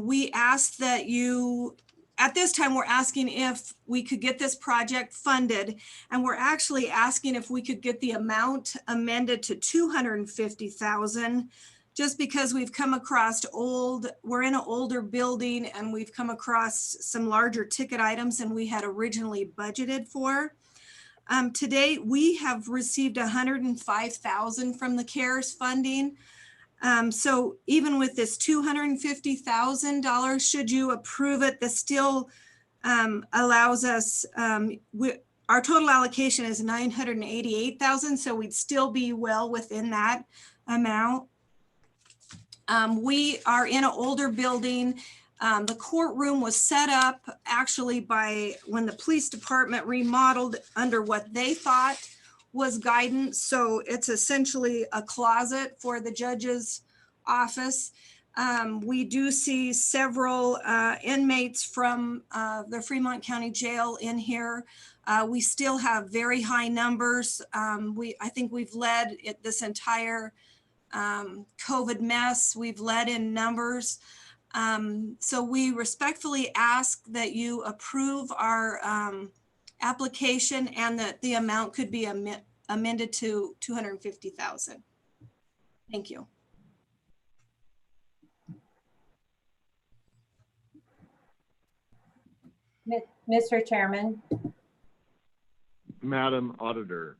We asked that you, at this time, we're asking if we could get this project funded, and we're actually asking if we could get the amount amended to $250,000, just because we've come across we're in an older building and we've come across some larger ticket items than we had originally budgeted for. Today, we have received $105,000 from the CARES funding. So even with this $250,000, should you approve it, this still allows us, our total allocation is $988,000, so we'd still be well within that amount. We are in an older building. The courtroom was set up actually by when the police department remodeled under what they thought was guidance. So it's essentially a closet for the judge's office. We do see several inmates from the Fremont County Jail in here. We still have very high numbers. I think we've led this entire COVID mess. We've led in numbers. So we respectfully ask that you approve our application and that the amount could be amended to $250,000. Thank you.
Mr. Chairman,
Madam Auditor.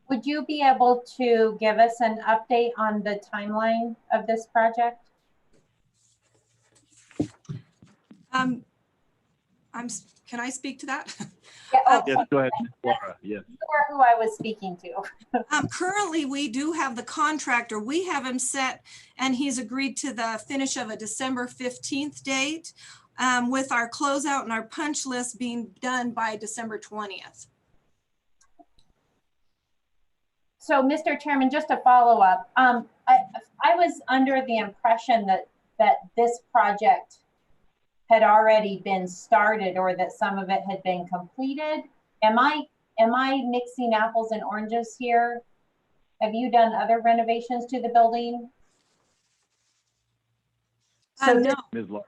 would you be able to give us an update on the timeline of this project?
Can I speak to that?
Yeah,
Yes, go ahead, Laura. Yes.
You are who I was speaking to.
Currently, we do have the contractor. We have him set, and he's agreed to the finish of a December 15th date, with our closeout and our punch list being done by December 20th.
So, Mr. Chairman, just to follow up, I was under the impression that this project had already been started, or that some of it had been completed. Am I mixing apples and oranges here? Have you done other renovations to the building?
No.
Ms. Laura.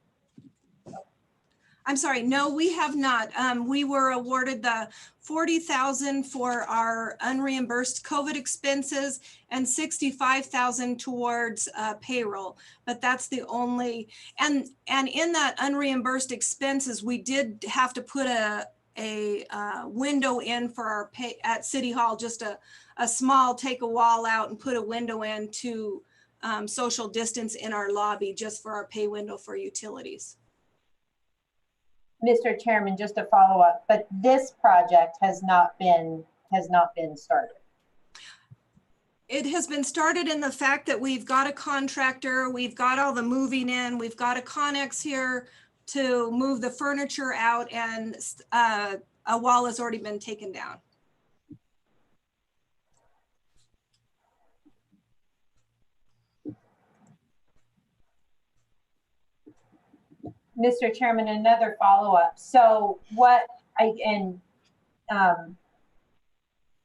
I'm sorry, no, we have not. We were awarded the $40,000 for our unreimbursed COVID expenses and $65,000 towards payroll. But that's the only, and in that unreimbursed expenses, we did have to put a a window in for our pay at City Hall, just a small, take a wall out and put a window in to social distance in our lobby just for our pay window for utilities.
Mr. Chairman, just to follow up, but this project has not been started.
It has been started in the fact that we've got a contractor, we've got all the moving in, we've got a Connex here to move the furniture out, and a wall has already been taken down.
Mr. Chairman, another follow-up. So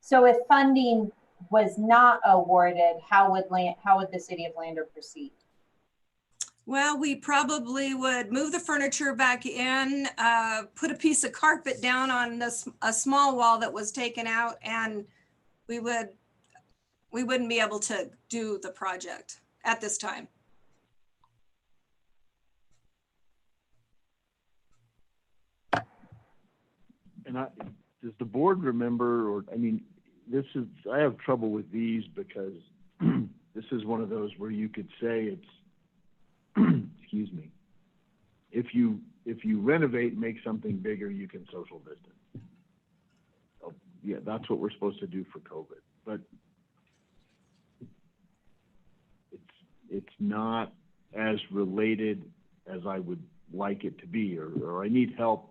so if funding was not awarded, how would the city of Lander proceed?
Well, we probably would move the furniture back in, put a piece of carpet down on a small wall that was taken out, and we wouldn't be able to do the project at this time.
And does the board remember, or, I mean, I have trouble with these because this is one of those where you could say it's, excuse me, if you renovate, make something bigger, you can social distance. Oh, yeah, that's what we're supposed to do for COVID, but it's not as related as I would like it to be, or I need help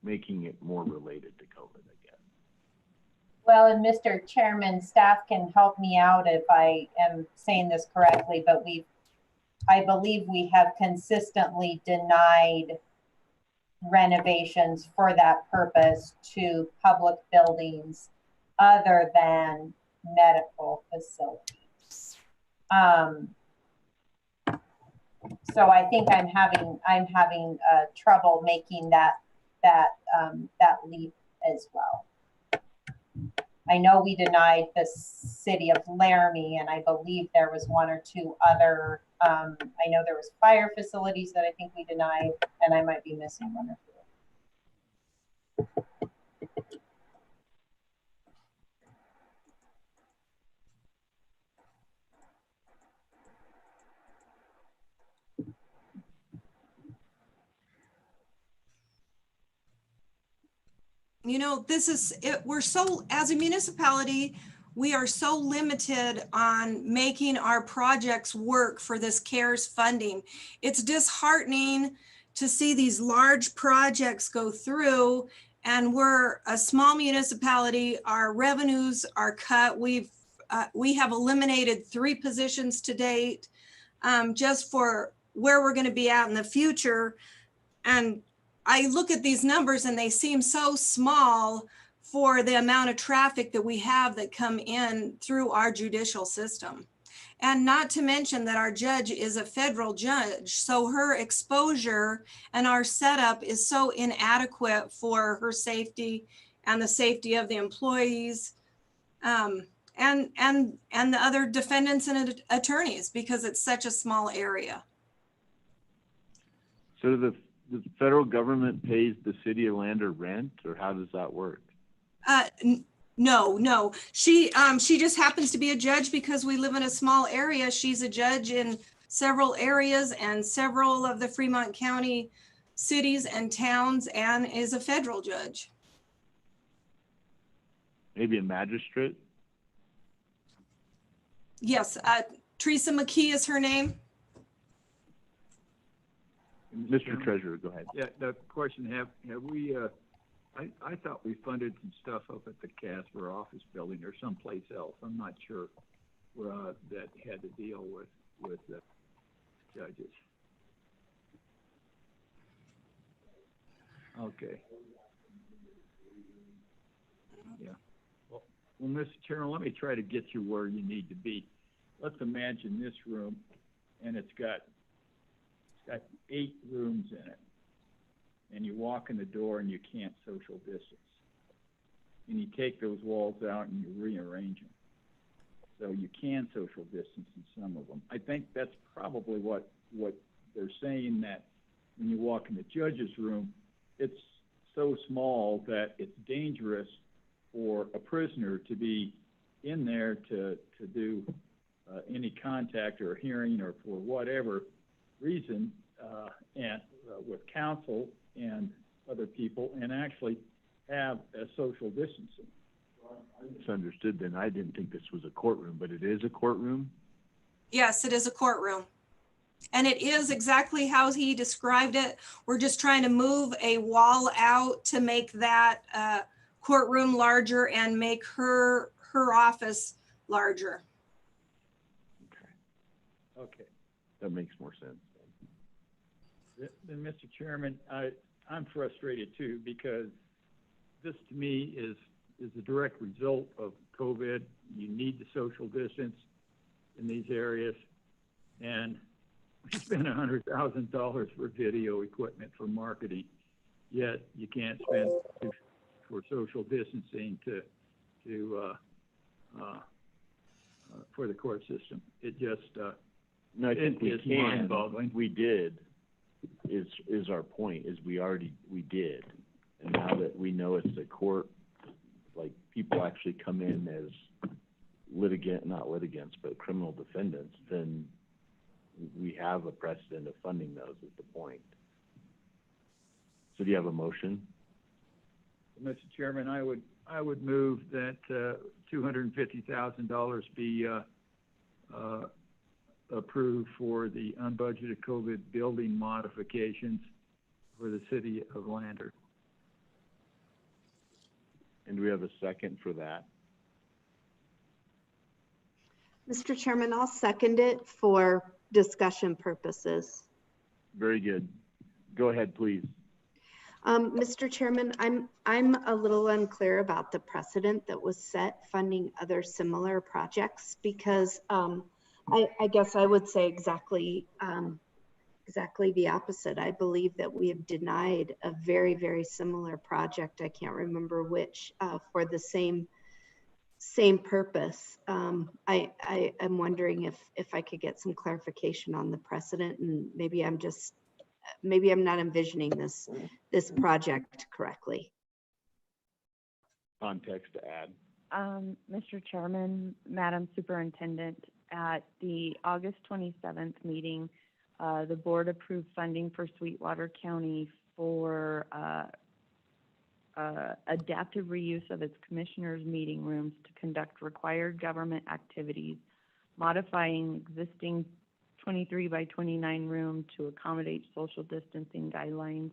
making it more related to COVID, I guess.
Well, and Mr. Chairman, staff can help me out if I am saying this correctly, but I believe we have consistently denied renovations for that purpose to public buildings other than medical facilities. So I think I'm having trouble making that leap as well. I know we denied the city of Laramie, and I believe there was one or two other, I know there was fire facilities that I think we denied, and I might be missing one or two.
You know, this is it. We're so, as a municipality, we are so limited on making our projects work for this CARES funding. It's disheartening to see these large projects go through, and we're a small municipality. Our revenues are cut. We have eliminated 3 positions to date, just for where we're going to be at in the future. And I look at these numbers and they seem so small for the amount of traffic that we have that come in through our judicial system. And not to mention that our judge is a federal judge. So her exposure and our setup is so inadequate for her safety and the safety of the employees, and the other defendants and attorneys, because it's such a small area.
So the federal government pays the city of Lander rent, or how does that work?
No. She just happens to be a judge because we live in a small area. She's a judge in several areas and several of the Fremont County cities and towns, and is a federal judge.
Maybe a magistrate?
Yes, Teresa McKee is her name.
Mr. Treasurer, go ahead.
Yeah, the question, have we, I thought we funded some stuff up at the Casper office building or someplace else. I'm not sure that had to deal with the judges. Okay. Yeah. Well, Mr. Chairman, let me try to get you where you need to be. Let's imagine this room, and it's got 8 rooms in it, and you walk in the door and you can't social distance, and you take those walls out and you rearrange them so you can social distance in some of them. I think that's probably what they're saying, that when you walk in the judge's room, it's so small that it's dangerous for a prisoner to be in there to do any contact or hearing or for whatever reason, and with counsel and other people, and actually have a social distancing.
I misunderstood then. I didn't think this was a courtroom, but it is a courtroom?
Yes, it is a courtroom. And it is exactly how he described it. We're just trying to move a wall out to make that courtroom larger and make her office larger.
Okay.
That makes more sense.
Then, Mr. Chairman, I'm frustrated too, because this to me is a direct result of COVID. You need the social distance in these areas. And we spent $100,000 for video equipment for marketing, yet you can't spend for social distancing for the court system. It just,
No, I think we
it's
can.
mind-boggling.
We did, is our point, is we did. And now that we know it's a court, like people actually come in as not litigants, but criminal defendants, then we have a precedent of funding those is the point. So do you have a motion?
Mr. Chairman, I would move that $250,000 be approved for the unbudgeted COVID building modifications for the city of Lander.
And do we have a second for that?
Mr. Chairman, I'll second it for discussion purposes.
Very good. Go ahead, please.
Mr. Chairman, I'm a little unclear about the precedent that was set funding other similar projects, because I guess I would say exactly the opposite. I believe that we have denied a very, very similar project. I can't remember which, for the same purpose. I'm wondering if I could get some clarification on the precedent, and maybe I'm not envisioning this project correctly.
Context to add.
Mr. Chairman, Madam Superintendent, at the August 27th meeting, the board approved funding for Sweetwater County for adaptive reuse of its commissioners' meeting rooms to conduct required government activities, modifying existing 23 by 29 room to accommodate social distancing guidelines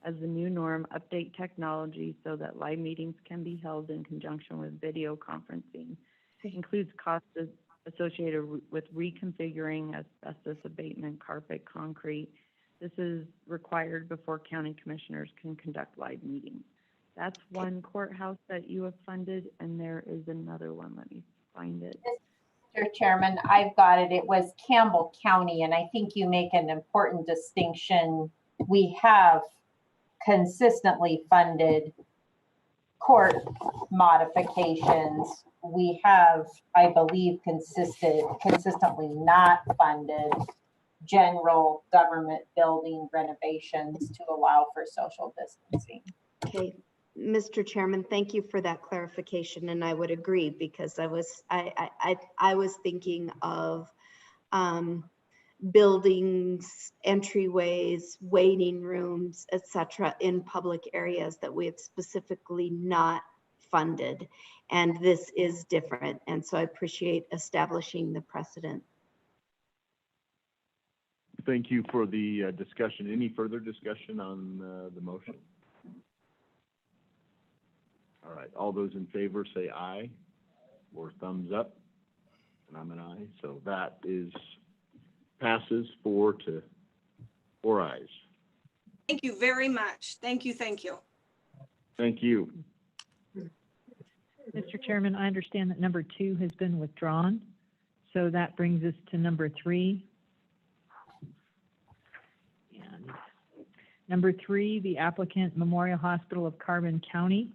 as the new norm, update technology so that live meetings can be held in conjunction with video conferencing. It includes costs associated with reconfiguring asbestos abatement, carpet, concrete. This is required before county commissioners can conduct live meetings. That's one courthouse that you have funded, and there is another one. Let me find it.
Mr. Chairman, I've got it. It was Campbell County, and I think you make an important distinction. We have consistently funded court modifications. We have, I believe, consistently not funded general government building renovations to allow for social distancing.
Okay, Mr. Chairman, thank you for that clarification, and I would agree, because I was thinking of buildings, entryways, waiting rooms, etc., in public areas that we have specifically not funded, and this is different, and so I appreciate establishing the precedent.
Thank you for the discussion. Any further discussion on the motion? All right, all those in favor say aye or thumbs up, and I'm an aye, so that passes 4 ayes.
Thank you very much. Thank you. Thank you.
Thank you.
Mr. Chairman, I understand that number 2 has been withdrawn, so that brings us to number 3. And number 3, the applicant Memorial Hospital of Carbon County.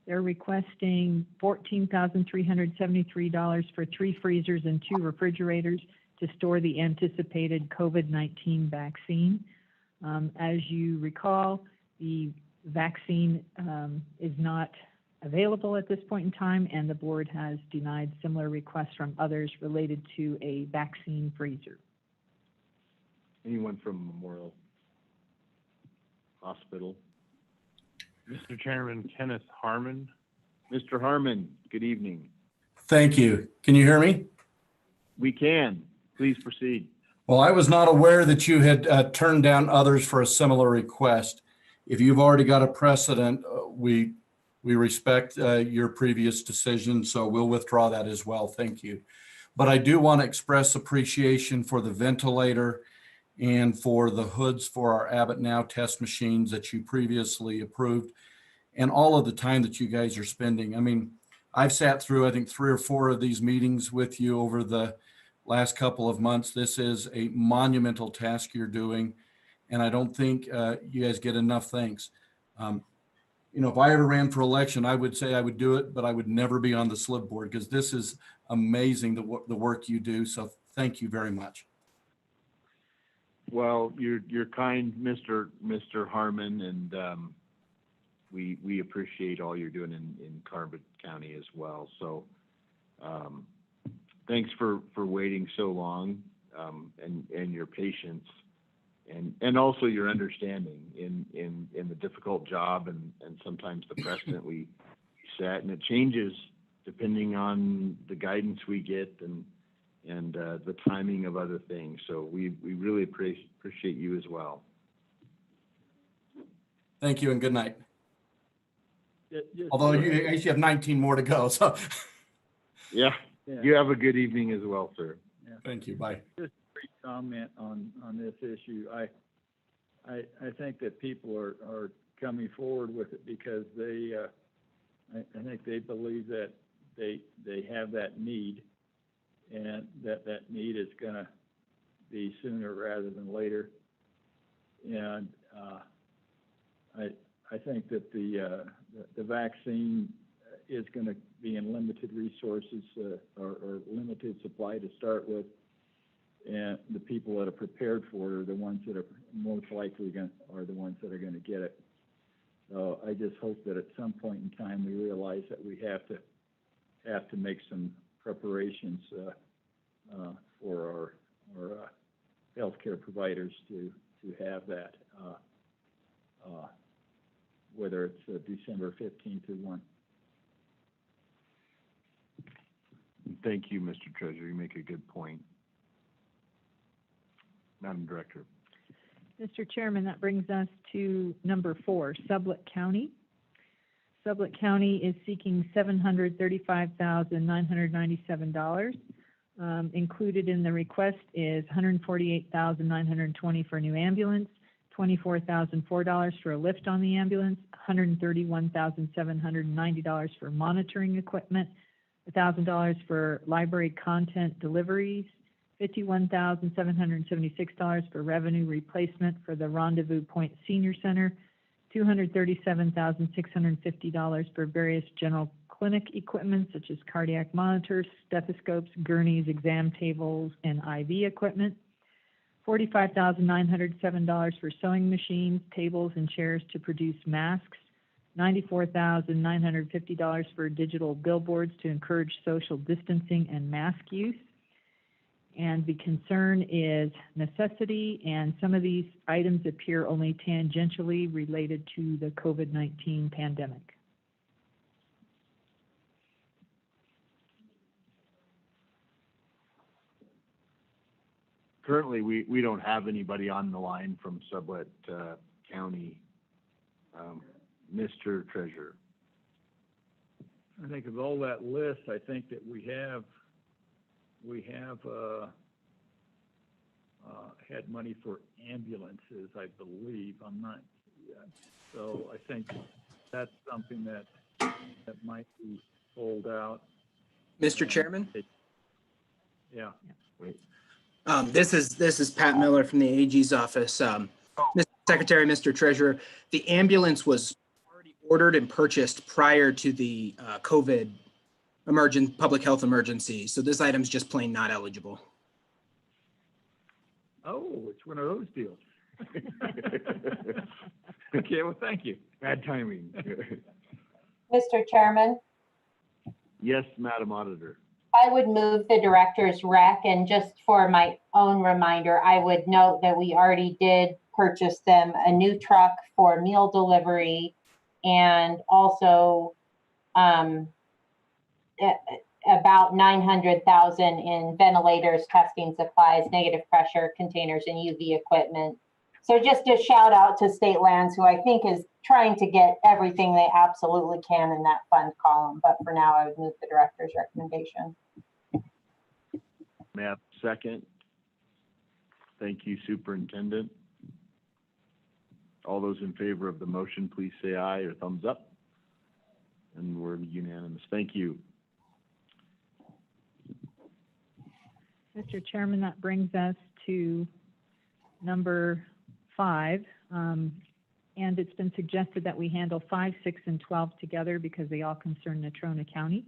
They're requesting $14,373 for 3 freezers and 2 refrigerators to store the anticipated COVID-19 vaccine. As you recall, the vaccine is not available at this point in time, and the board has denied similar requests from others related to a vaccine freezer.
Anyone from Memorial Hospital?
Mr. Chairman, Kenneth Harmon.
Mr. Harmon, good evening.
Thank you. Can you hear me?
We can. Please proceed.
Well, I was not aware that you had turned down others for a similar request. If you've already got a precedent, we respect your previous decision, so we'll withdraw that as well. Thank you. But I do want to express appreciation for the ventilator and for the hoods for our Abbott Now test machines that you previously approved, and all of the time that you guys are spending. I mean, I've sat through, I think, 3 or 4 of these meetings with you over the last couple of months. This is a monumental task you're doing, and I don't think you guys get enough thanks. You know, if I ever ran for election, I would say I would do it, but I would never be on the Slib board because this is amazing, the work you do. So thank you very much.
Well, you're kind, Mr. Harmon, and we appreciate all you're doing in Carbon County as well. So thanks for waiting so long, and your patience, and also your understanding in the difficult job and sometimes the precedent we set, and it changes depending on the guidance we get and the timing of other things. So we really appreciate you as well.
Thank you and good night.
Just-
Although you actually have 19 more to go, so.
Yeah, you have a good evening as well, sir.
Yeah.
Thank you. Bye.
Just a brief comment on this issue. I think that people are coming forward with it because they, I think they believe that they have that need, and that need is going to be sooner rather than later. And I think that the vaccine is going to be in limited resources or limited supply to start with, and the people that are prepared for it are the ones that are most likely are the ones that are going to get it. So I just hope that at some point in time we realize that we have to make some preparations for our healthcare providers to have that, whether it's December 15th or 1.
Thank you, Mr. Treasurer. You make a good point. Madam Director.
Mr. Chairman, that brings us to number 4, Sblc County. Sblc County is seeking $735,997. Included in the request is $148,920 for a new ambulance, $24,004 for a lift on the ambulance, $131,790 for monitoring equipment, $1,000 for library content deliveries, $51,776 for revenue replacement for the Rendezvous Point Senior Center, $237,650 for various general clinic equipment such as cardiac monitors, stethoscopes, gurneys, exam tables, and IV equipment, $45,907 for sewing machines, tables, and chairs to produce masks, $94,950 for digital billboards to encourage social distancing and mask use. And the concern is necessity, and some of these items appear only tangentially related to the COVID-19 pandemic.
Currently, we don't have anybody on the line from Sblc County. Mr. Treasurer.
I think of all that list, I think that we have had money for ambulances, I believe. I'm not, so I think that's something that might be pulled out.
Mr. Chairman?
Yeah.
This is Pat Miller from the AG's office. Mr. Secretary, Mr. Treasurer, the ambulance was already ordered and purchased prior to the COVID public health emergency. So this item's just plain not eligible.
Oh, it's one of those deals.
Okay, well, thank you.
Bad timing.
Mr. Chairman,
Yes, Madam Auditor.
I would move the director's rec, and just for my own reminder, I would note that we already did purchase them a new truck for meal delivery and also about 900,000 in ventilators, testing supplies, negative pressure containers, and UV equipment. So just a shout out to State Lands, who I think is trying to get everything they absolutely can in that fund column. But for now, I would move the director's recommendation.
May I have a second? Thank you, Superintendent. All those in favor of the motion, please say aye or thumbs up. And we're unanimous. Thank you.
Mr. Chairman, that brings us to number 5. And it's been suggested that we handle 5, 6, and 12 together because they all concern Natrona County.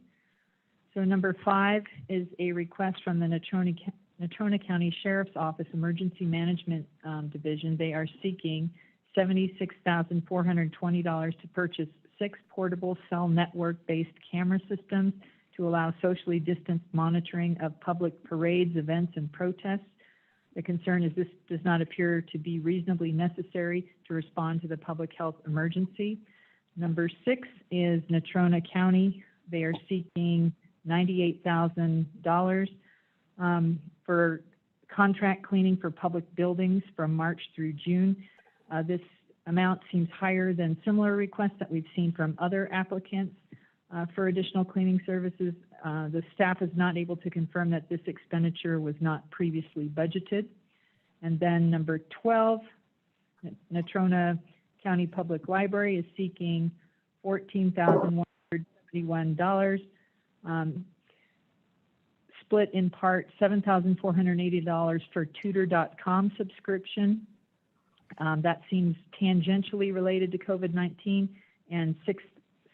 So number 5 is a request from the Natrona County Sheriff's Office Emergency Management Division. They are seeking $76,420 to purchase 6 portable cell network-based camera systems to allow socially distanced monitoring of public parades, events, and protests. The concern is this does not appear to be reasonably necessary to respond to the public health emergency. Number 6 is Natrona County. They are seeking $98,000 for contract cleaning for public buildings from March through June. This amount seems higher than similar requests that we've seen from other applicants for additional cleaning services. The staff is not able to confirm that this expenditure was not previously budgeted. And then number 12, Natrona County Public Library is seeking $14,171, split in part $7,480 for tutor.com subscription. That seems tangentially related to COVID-19, and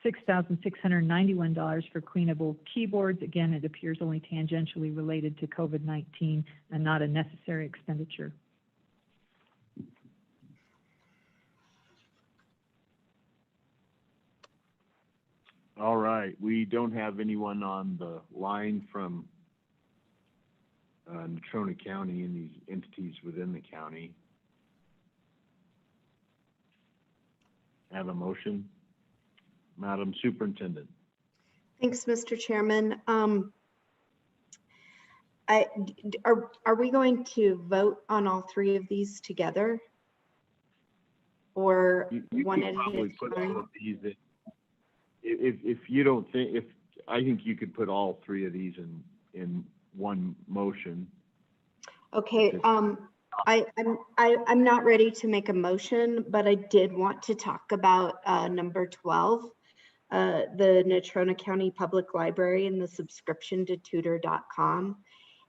$6,691 for cleanable keyboards. Again, it appears only tangentially related to COVID-19 and not a necessary expenditure.
All right, we don't have anyone on the line from Natrona County and these entities within the county. Have a motion? Madam Superintendent.
Thanks, Mr. Chairman. Are we going to vote on all 3 of these together? Or one at a
probably put all
time?
of these in. If you don't think, I think you could put all 3 of these in one motion.
Okay, I'm not ready to make a motion, but I did want to talk about number 12, the Natrona County Public Library and the subscription to tutor.com.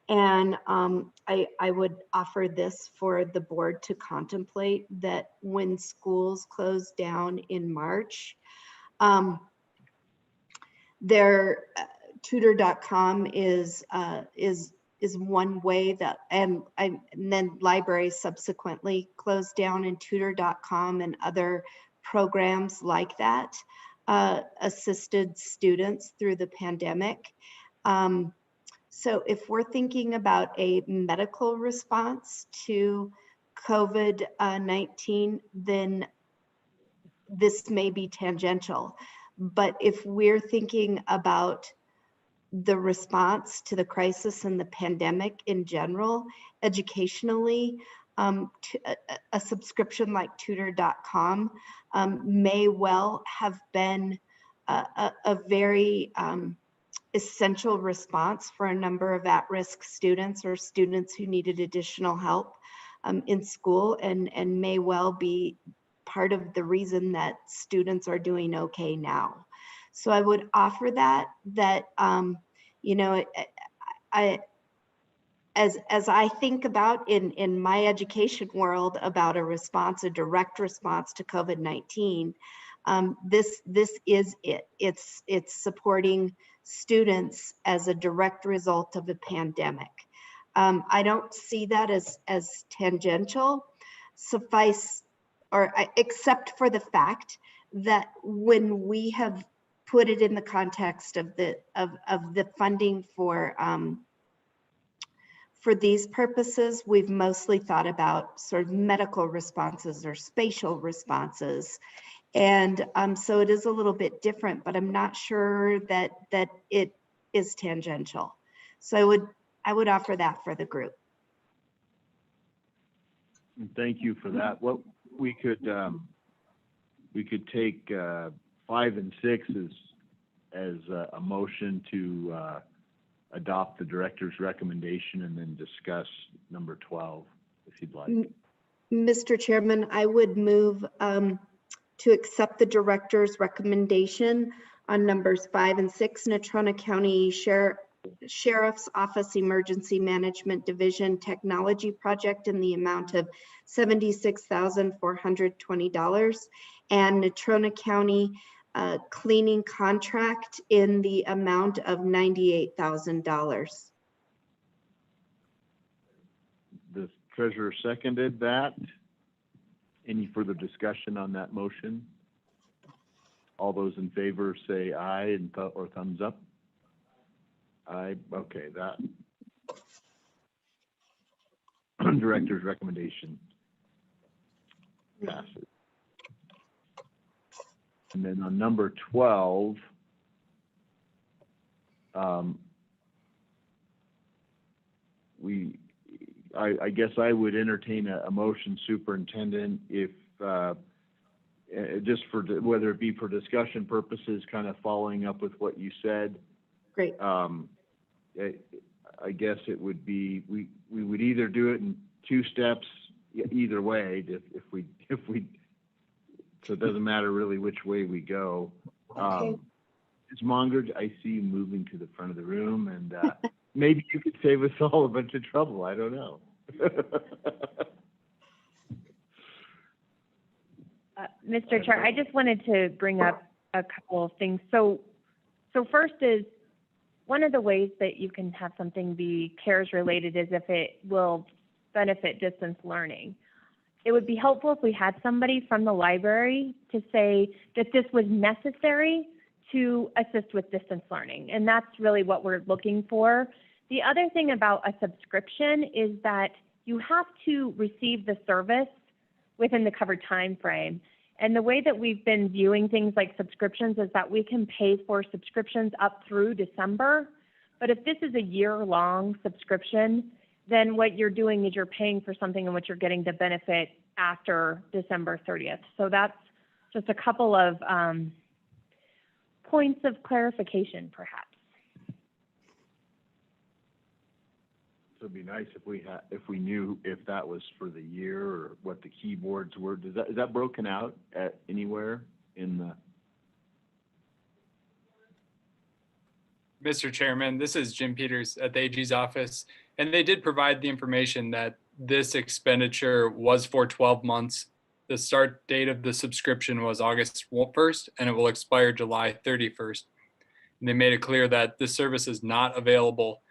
And I would offer this for the board to contemplate, that when schools close down in March, their tutor.com is one way that, and then libraries subsequently closed down, and tutor.com and other programs like that assisted students through the pandemic. So if we're thinking about a medical response to COVID-19, then this may be tangential. But if we're thinking about the response to the crisis and the pandemic in general, educationally, a subscription like tutor.com may well have been a very essential response for a number of at-risk students or students who needed additional help in school, and may well be part of the reason that students are doing okay now. So I would offer that you know, as I think about in my education world about a response, a direct response to COVID-19, this is it. It's supporting students as a direct result of the pandemic. I don't see that as tangential. suffice or except for the fact that when we have put it in the context of the funding for these purposes, we've mostly thought about sort of medical responses or spatial responses. And so it is a little bit different, but I'm not sure that it is tangential. So I would offer that for the group.
Thank you for that. What we could take 5 and 6 as a motion to adopt the director's recommendation and then discuss number 12, if you'd like.
Mr. Chairman, I would move to accept the director's recommendation on numbers 5 and 6, Natrona County Sheriff's Office Emergency Management Division Technology Project in the amount of $76,420 and Natrona County cleaning contract in the amount of $98,000.
The treasurer seconded that. Any further discussion on that motion? All those in favor say aye and or thumbs up. Aye. Okay, that director's recommendation passes. And then on number 12, I guess I would entertain a motion, Superintendent, if just for whether it be for discussion purposes, kind of following up with what you said.
Great.
I guess it would be we would either do it in 2 steps, either way. If we so it doesn't matter really which way we go.
Okay.
Ms. Monger, I see you moving to the front of the room, and maybe you could save us all a bunch of trouble. I don't know.
Mr. Chair, I just wanted to bring up a couple of things. So first is, one of the ways that you can have something be CARES related is if it will benefit distance learning. It would be helpful if we had somebody from the library to say that this was necessary to assist with distance learning. And that's really what we're looking for. The other thing about a subscription is that you have to receive the service within the covered time frame. And the way that we've been viewing things like subscriptions is that we can pay for subscriptions up through December. But if this is a year-long subscription, then what you're doing is you're paying for something in which you're getting the benefit after December 30th. So that's just a couple of points of clarification, perhaps.
So it'd be nice if we knew if that was for the year or what the keyboards were. Is that broken out at anywhere in the?
Mr. Chairman, this is Jim Peters at the AG's office, and they did provide the information that this expenditure was for 12 months. The start date of the subscription was August 1st, and it will expire July 31st. And they made it clear that this service is not available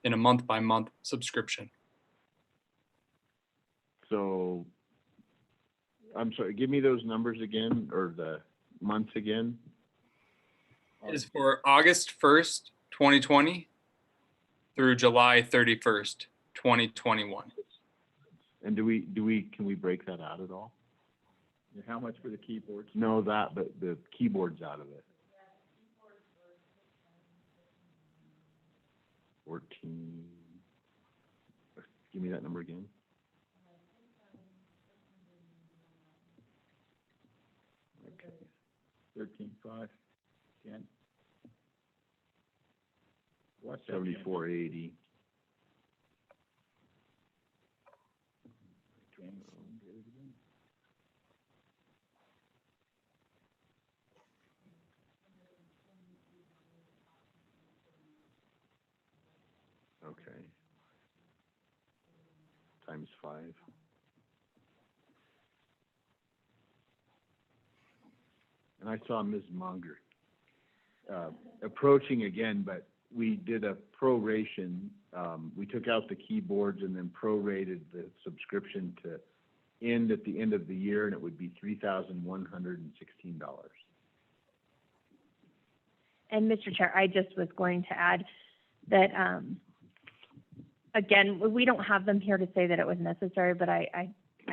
in a month-by-month subscription.
So, I'm sorry, give me those numbers again, or the months again.
It is for August 1st, 2020 through July 31st, 2021.
And can we break that out at all?
How much for the keyboards?
No, but the keyboard's out of it. 14. Give me that number again.
Okay. 13.5. 10. What's
7480. Okay. Times 5. And I saw Ms. Monger approaching again, but we did a proration. We took out the keyboards and then prorated the subscription to end at the end of the year, and it would be $3,116.
And Mr. Chair, I just was going to add that, again, we don't have them here to say that it was necessary, but I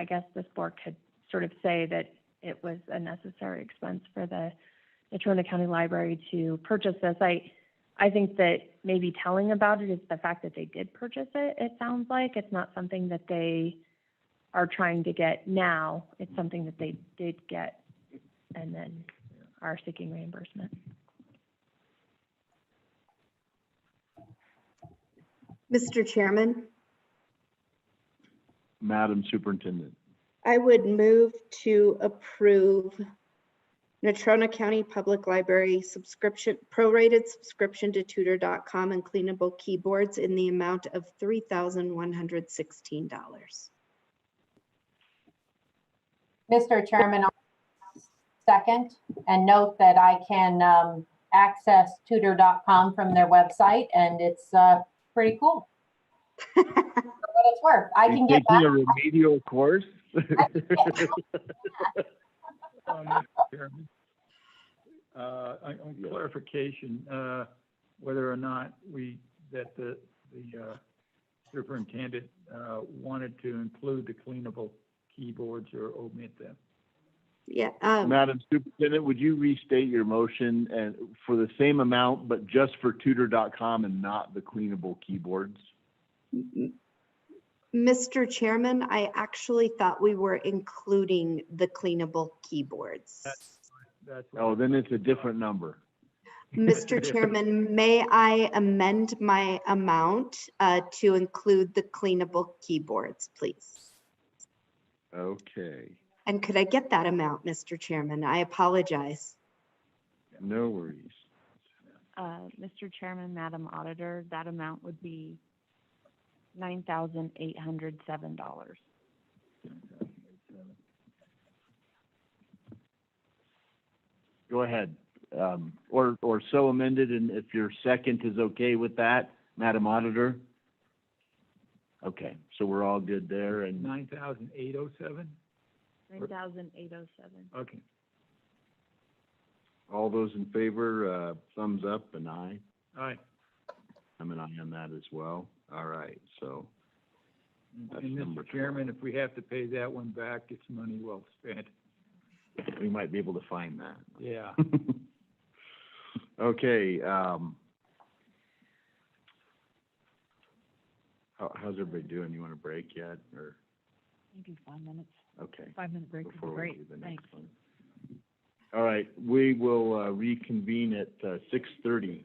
guess this board could sort of say that it was a necessary expense for the Natrona County Library to purchase this. I think that maybe telling about it is the fact that they did purchase it. It sounds like it's not something that they are trying to get now. It's something that they did get and then are seeking reimbursement.
Mr. Chairman,
Madam Superintendent.
I would move to approve Natrona County Public Library subscription, prorated subscription to tutor.com and cleanable keyboards in the amount of $3,116.
Mr. Chairman, I'll second, and note that I can access tutor.com from their website, and it's pretty cool. For what it's worth. I can get
taking
back.
a remedial course?
Mr. Chairman, on clarification, whether or not that the superintendent wanted to include the cleanable keyboards or omit them.
Yeah.
Madam Superintendent, would you restate your motion and for the same amount, but just for tutor.com and not the cleanable keyboards?
Mr. Chairman, I actually thought we were including the cleanable keyboards.
Oh, then it's a different number.
Mr. Chairman, may I amend my amount to include the cleanable keyboards, please?
Okay,
And could I get that amount, Mr. Chairman? I apologize.
no worries.
Mr. Chairman, Madam Auditor, that amount would be $9,807.
Go ahead. Or so amended, and if your second is okay with that, Madam Auditor? Okay, so we're all good there, and
9,807?
9,807.
Okay.
all those in favor, thumbs up and aye.
Aye.
I'm an aye on that as well. All right, so that's
And
number
Mr. Chairman, if we have to pay that one back, it's money well spent.
we might be able to find that.
Yeah.
Okay, how's everybody doing? You want a break yet, or?
Maybe 5 minutes.
Okay.
5-minute break would be
Before we
great.
do the
Thanks.
next one. All right, we will reconvene at 6:30.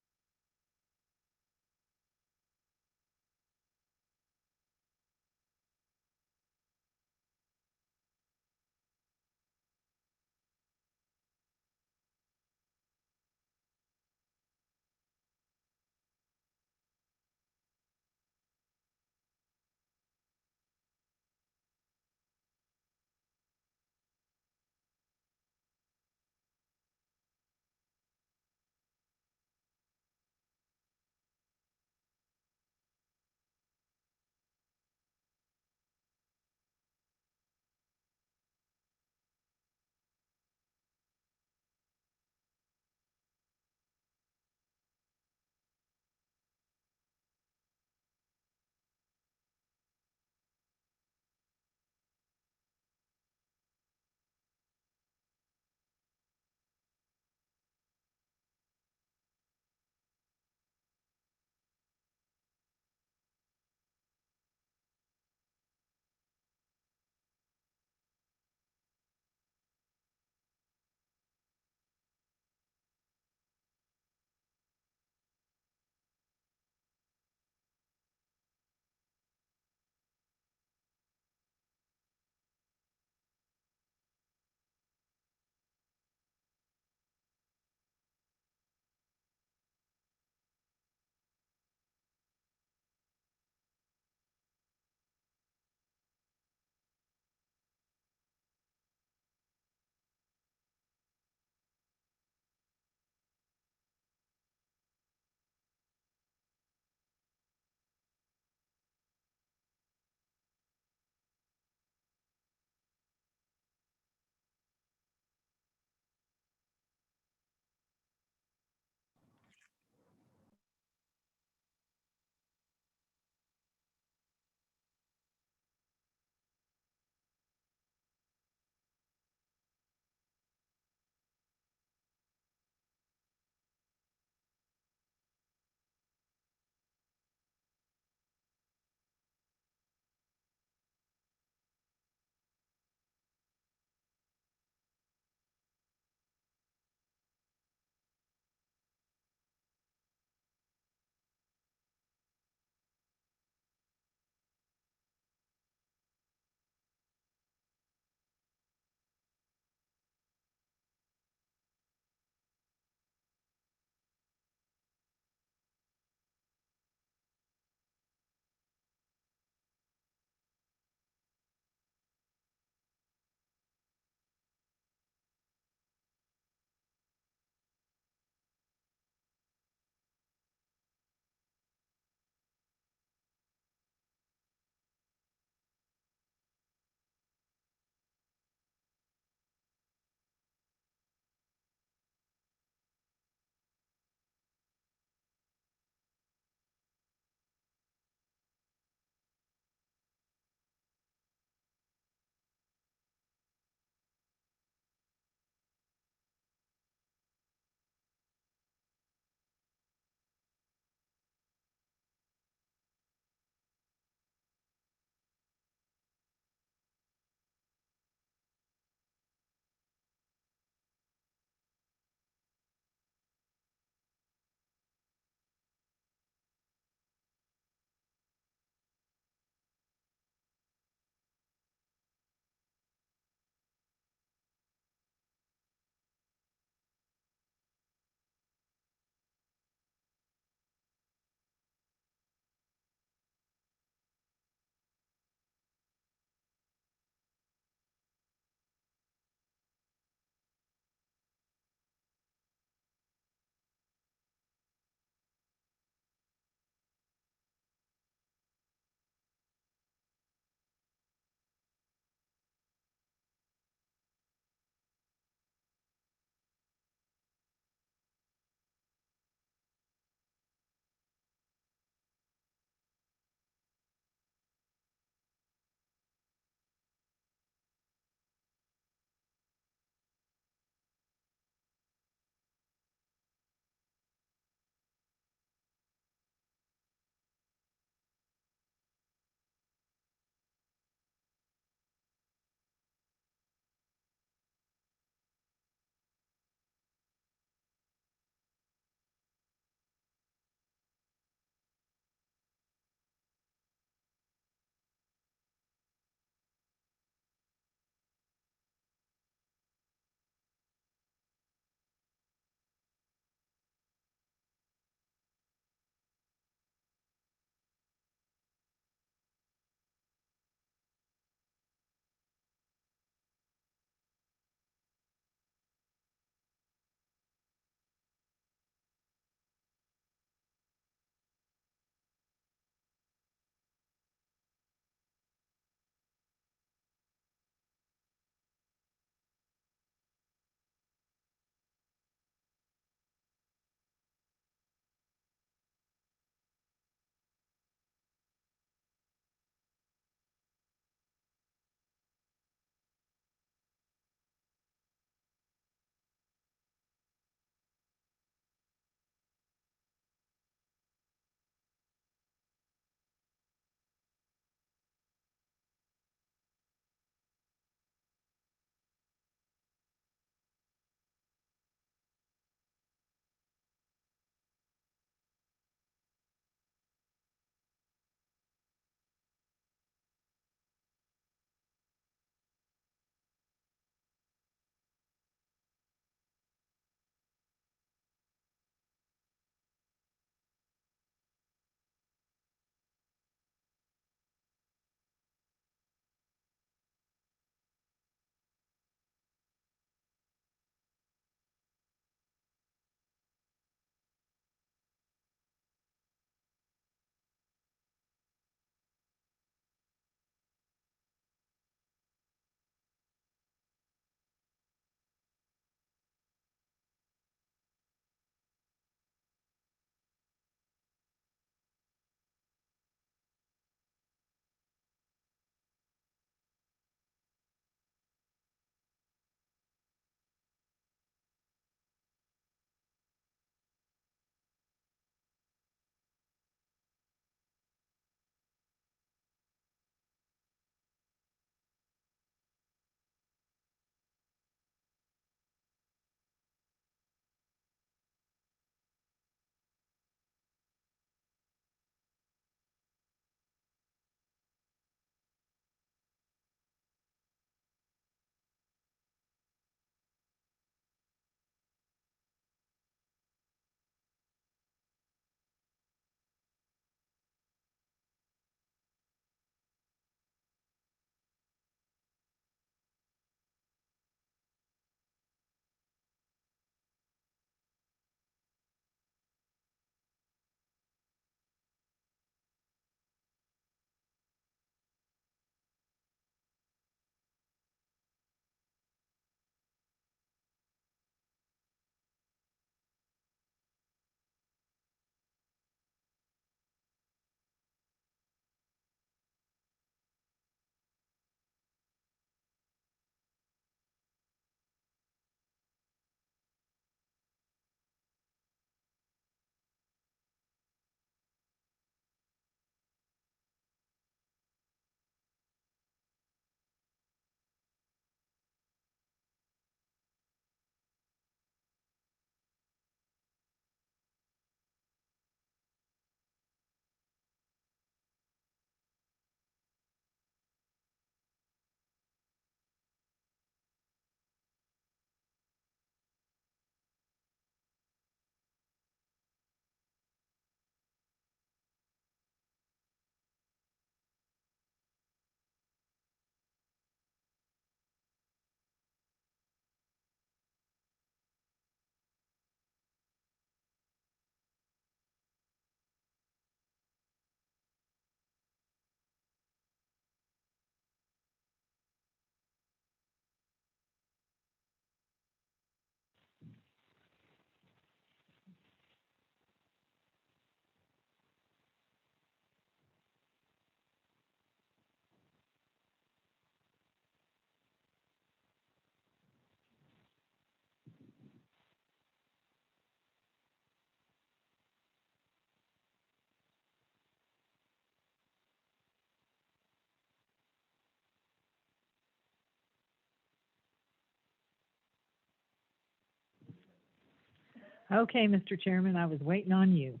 Okay, Mr. Chairman, I was waiting on you.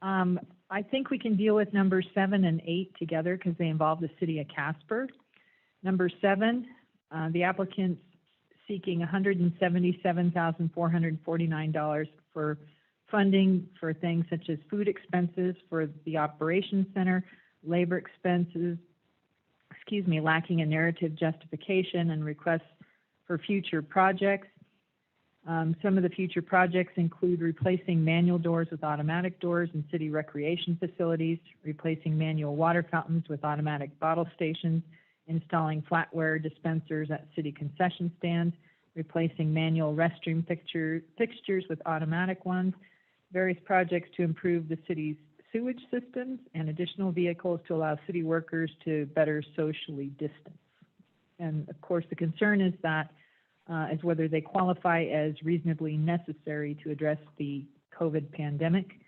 I think we can deal with numbers 7 and 8 together because they involve the city of Casper. Number 7, the applicant's seeking $177,449 for funding for things such as food expenses for the operations center, labor expenses, lacking a narrative justification, and requests for future projects. Some of the future projects include replacing manual doors with automatic doors in city recreation facilities, replacing manual water fountains with automatic bottle stations, installing flatware dispensers at city concession stands, replacing manual restroom fixtures with automatic ones, various projects to improve the city's sewage systems, and additional vehicles to allow city workers to better socially distance. And of course, the concern is that is whether they qualify as reasonably necessary to address the COVID pandemic.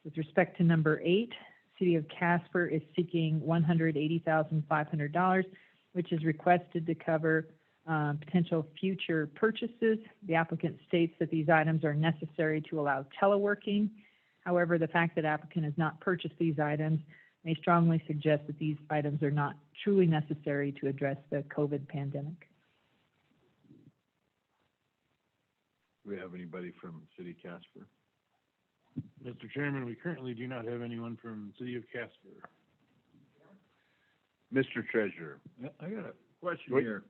With respect to number 8, City of Casper is seeking $180,500, which is requested to cover potential future purchases. The applicant states that these items are necessary to allow teleworking. However, the fact that applicant has not purchased these items may strongly suggest that these items are not truly necessary to address the COVID pandemic.
Do we have anybody from City of Casper?
Mr. Chairman, we currently do not have anyone from City of Casper.
Mr. Treasurer.
I got a question
Wait.
here.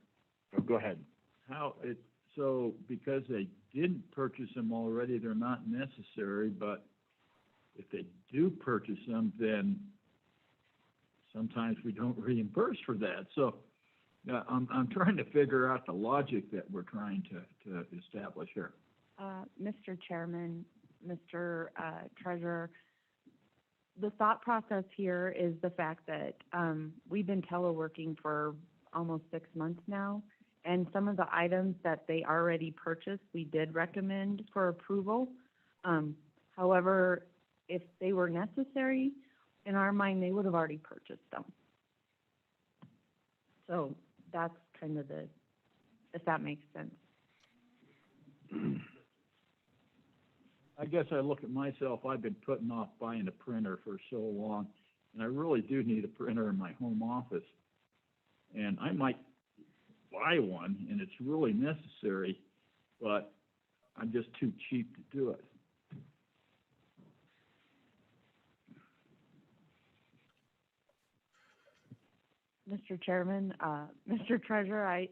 Oh, go ahead.
So because they didn't purchase them already, they're not necessary, but if they do purchase them, then sometimes we don't reimburse for that. So I'm trying to figure out the logic that we're trying to establish here.
Mr. Chairman, Mr. Treasurer, the thought process here is the fact that we've been teleworking for almost 6 months now, and some of the items that they already purchased, we did recommend for approval. However, if they were necessary, in our mind, they would have already purchased them. So that's kind of if that makes sense.
I guess I look at myself, I've been putting off buying a printer for so long, and I really do need a printer in my home office. And I might buy one, and it's really necessary, but I'm just too cheap to do it.
Mr. Chairman, Mr. Treasurer, I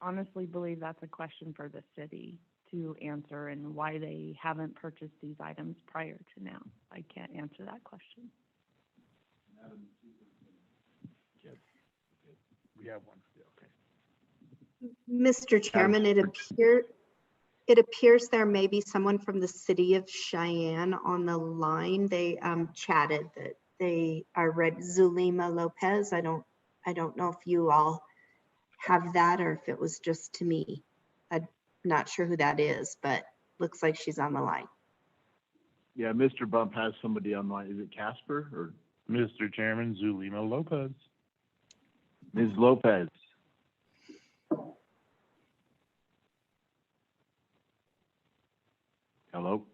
honestly believe that's a question for the city to answer, and why they haven't purchased these items prior to now. I can't answer that question.
We have one. Okay.
Mr. Chairman, it appears there may be someone from the city of Cheyenne on the line. They chatted that they are Zulima Lopez. I don't know if you all have that or if it was just to me. I'm not sure who that is, but looks like she's on the line.
Yeah, Mr. Bump has somebody online. Is it Casper or?
Mr. Chairman, Zulima Lopez.
Ms. Lopez. Hello?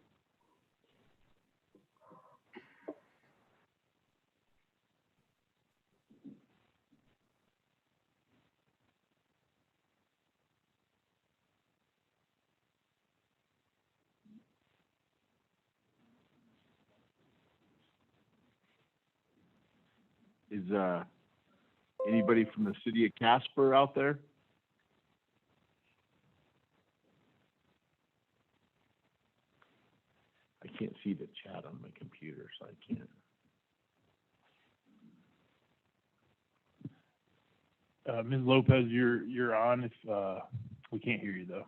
Is anybody from the city of Casper out there? I can't see the chat on my computer, so I can't.
Ms. Lopez, you're on. If we can't hear you though.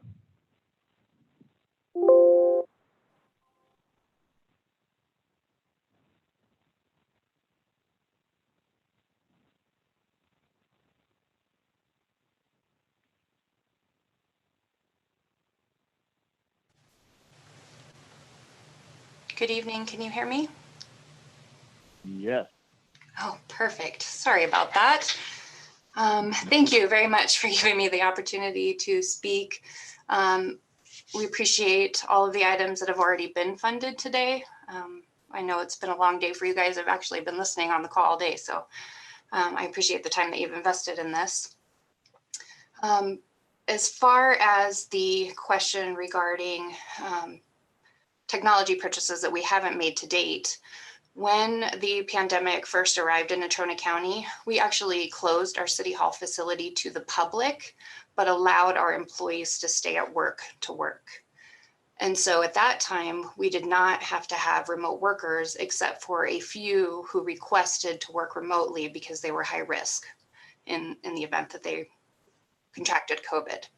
Good evening. Can you hear me?
Yes.
Oh, perfect. Sorry about that. Thank you very much for giving me the opportunity to speak. We appreciate all of the items that have already been funded today. I know it's been a long day for you guys. I've actually been listening on the call all day, so I appreciate the time that you've invested in this. As far as the question regarding technology purchases that we haven't made to date, when the pandemic first arrived in Natrona County, we actually closed our City Hall facility to the public, but allowed our employees to stay at work to work. And so at that time, we did not have to have remote workers except for a few who requested to work remotely because they were high risk in the event that they contracted COVID.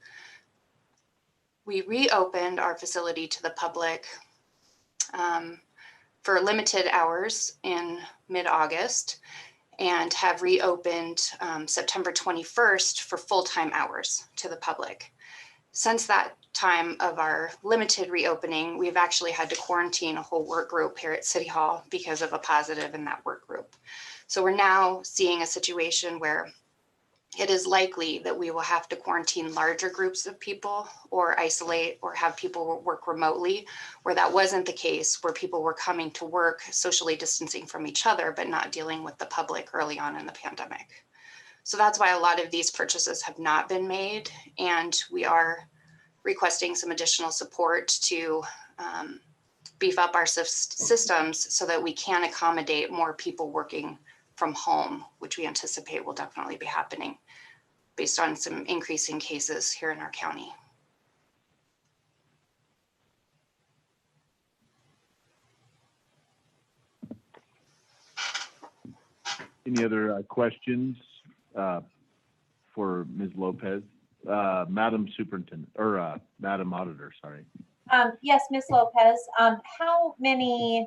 We reopened our facility to the public for limited hours in mid-August and have reopened September 21st for full-time hours to the public. Since that time of our limited reopening, we've actually had to quarantine a whole work group here at City Hall because of a positive in that work group. So we're now seeing a situation where it is likely that we will have to quarantine larger groups of people or isolate or have people work remotely, where that wasn't the case, where people were coming to work socially distancing from each other, but not dealing with the public early on in the pandemic. So that's why a lot of these purchases have not been made, and we are requesting some additional support to beef up our systems so that we can accommodate more people working from home, which we anticipate will definitely be happening based on some increasing cases here in our county.
Any other questions for Ms. Lopez? Madam Superintendent, or Madam Auditor, sorry.
Yes, Ms. Lopez, how many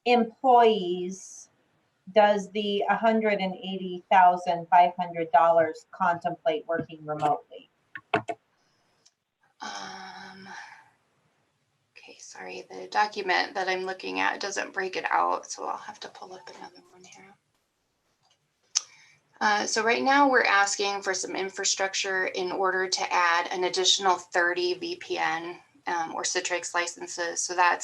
employees does the $180,500 contemplate working remotely?
Okay, sorry, the document that I'm looking at doesn't break it out, so I'll have to pull up another one here. So right now we're asking for some infrastructure in order to add an additional 30 VPN or Citrix licenses. So that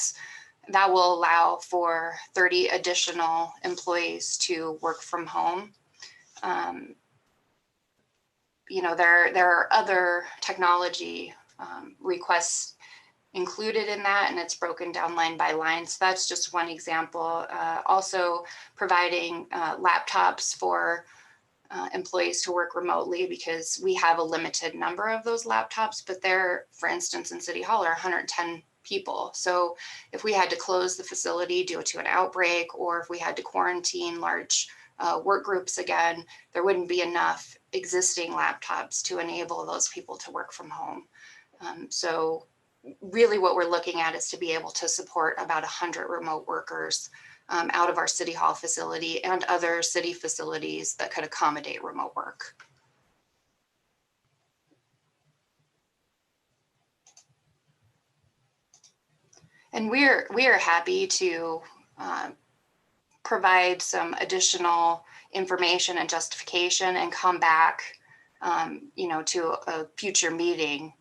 will allow for 30 additional employees to work from home. You know, there are other technology requests included in that, and it's broken down line by line. So that's just one example. Also providing laptops for employees to work remotely, because we have a limited number of those laptops, but there, for instance, in City Hall are 110 people. So if we had to close the facility due to an outbreak, or if we had to quarantine large work groups again, there wouldn't be enough existing laptops to enable those people to work from home. So really what we're looking at is to be able to support about 100 remote workers out of our City Hall facility and other city facilities that could accommodate remote work. And we are happy to provide some additional information and justification and come back, you know, to a future meeting.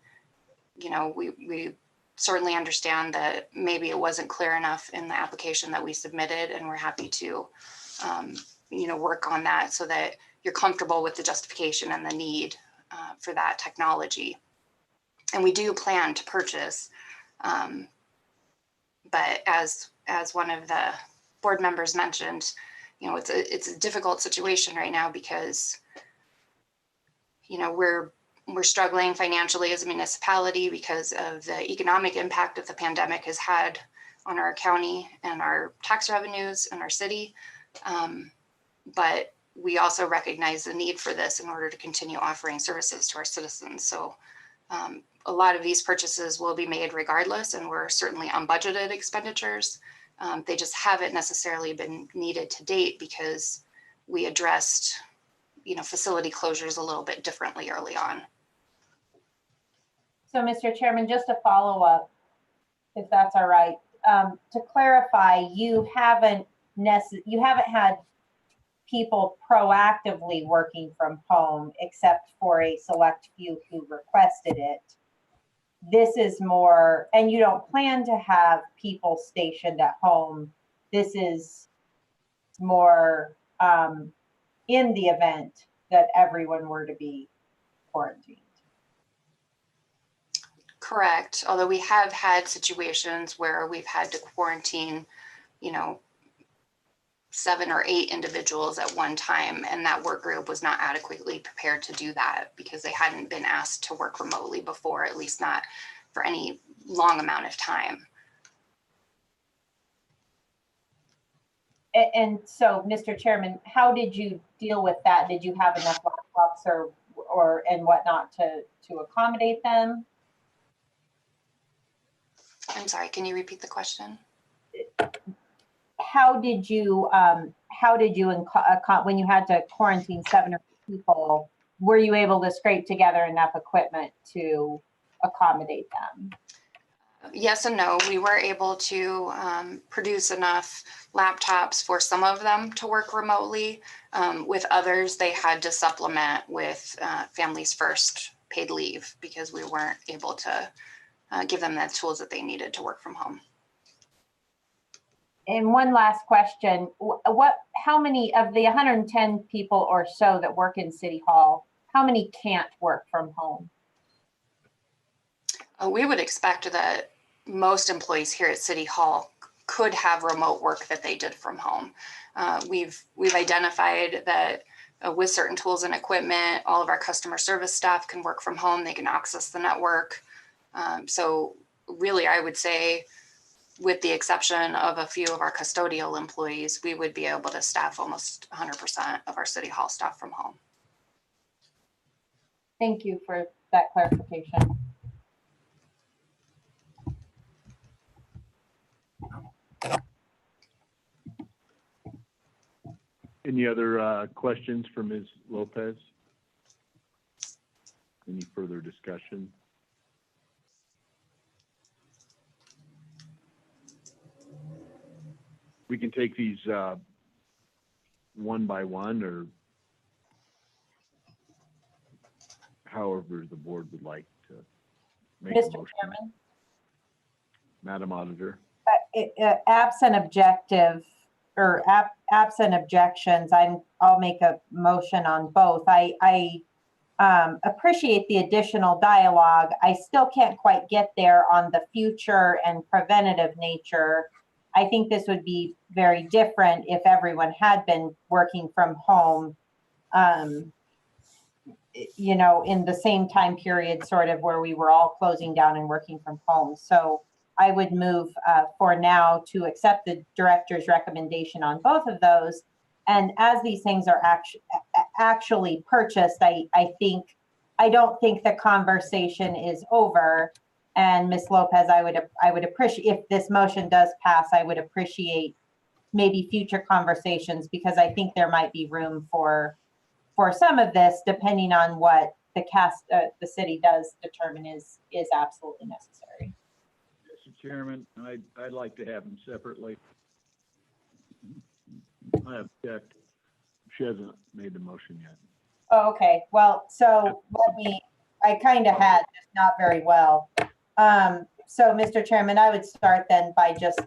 You know, we certainly understand that maybe it wasn't clear enough in the application that we submitted, and we're happy to, you know, work on that so that you're comfortable with the justification and the need for that technology. And we do plan to purchase, but as one of the board members mentioned, you know, it's a difficult situation right now because, you know, we're struggling financially as a municipality because of the economic impact that the pandemic has had on our county and our tax revenues and our city. But we also recognize the need for this in order to continue offering services to our citizens. So a lot of these purchases will be made regardless, and we're certainly unbudgeted expenditures. They just haven't necessarily been needed to date because we addressed, you know, facility closures a little bit differently early on.
So, Mr. Chairman, just a follow up, if that's all right. To clarify, you haven't had people proactively working from home except for a select few who requested it. this is more, and you don't plan to have people stationed at home. This is more in the event that everyone were to be quarantined.
Correct. Although we have had situations where we've had to quarantine, 7 or 8 individuals at one time, and that work group was not adequately prepared to do that because they hadn't been asked to work remotely before, at least not for any long amount of time.
And so, Mr. Chairman, how did you deal with that? Did you have enough laptops or and whatnot to accommodate them?
I'm sorry, can you repeat the question?
How did you when you had to quarantine 7 or 8 people, were you able to scrape together enough equipment to accommodate them?
Yes and no. We were able to produce enough laptops for some of them to work remotely. With others, they had to supplement with Families First paid leave because we weren't able to give them the tools that they needed to work from home.
And one last question, how many of the 110 people or so that work in City Hall, how many can't work from home?
We would expect that most employees here at City Hall could have remote work that they did from home. We've identified that with certain tools and equipment, all of our customer service staff can work from home. They can access the network. So really, I would say, with the exception of a few of our custodial employees, we would be able to staff almost 100% of our City Hall staff from home.
Thank you for that clarification.
Any other questions for Ms. Lopez? Any further discussion? We can take these one by one, or however the board would like to make a
Mr.
motion.
Chairman?
Madam Auditor.
Absent objections, I'll make a motion on both. I appreciate the additional dialogue. I still can't quite get there on the future and preventative nature. I think this would be very different if everyone had been working from home, in the same time period, sort of where we were all closing down and working from home. So I would move for now to accept the director's recommendation on both of those. And as these things are actually purchased, I don't think the conversation is over. And Ms. Lopez, I would appreciate, if this motion does pass, I would appreciate maybe future conversations, because I think there might be room for some of this, depending on what the city does determine is absolutely necessary.
Mr. Chairman, I'd like to have them separately. I object.
She hasn't made the motion yet.
Oh, okay. Well, so I kind of had, just not very well. So, Mr. Chairman, I would start then by just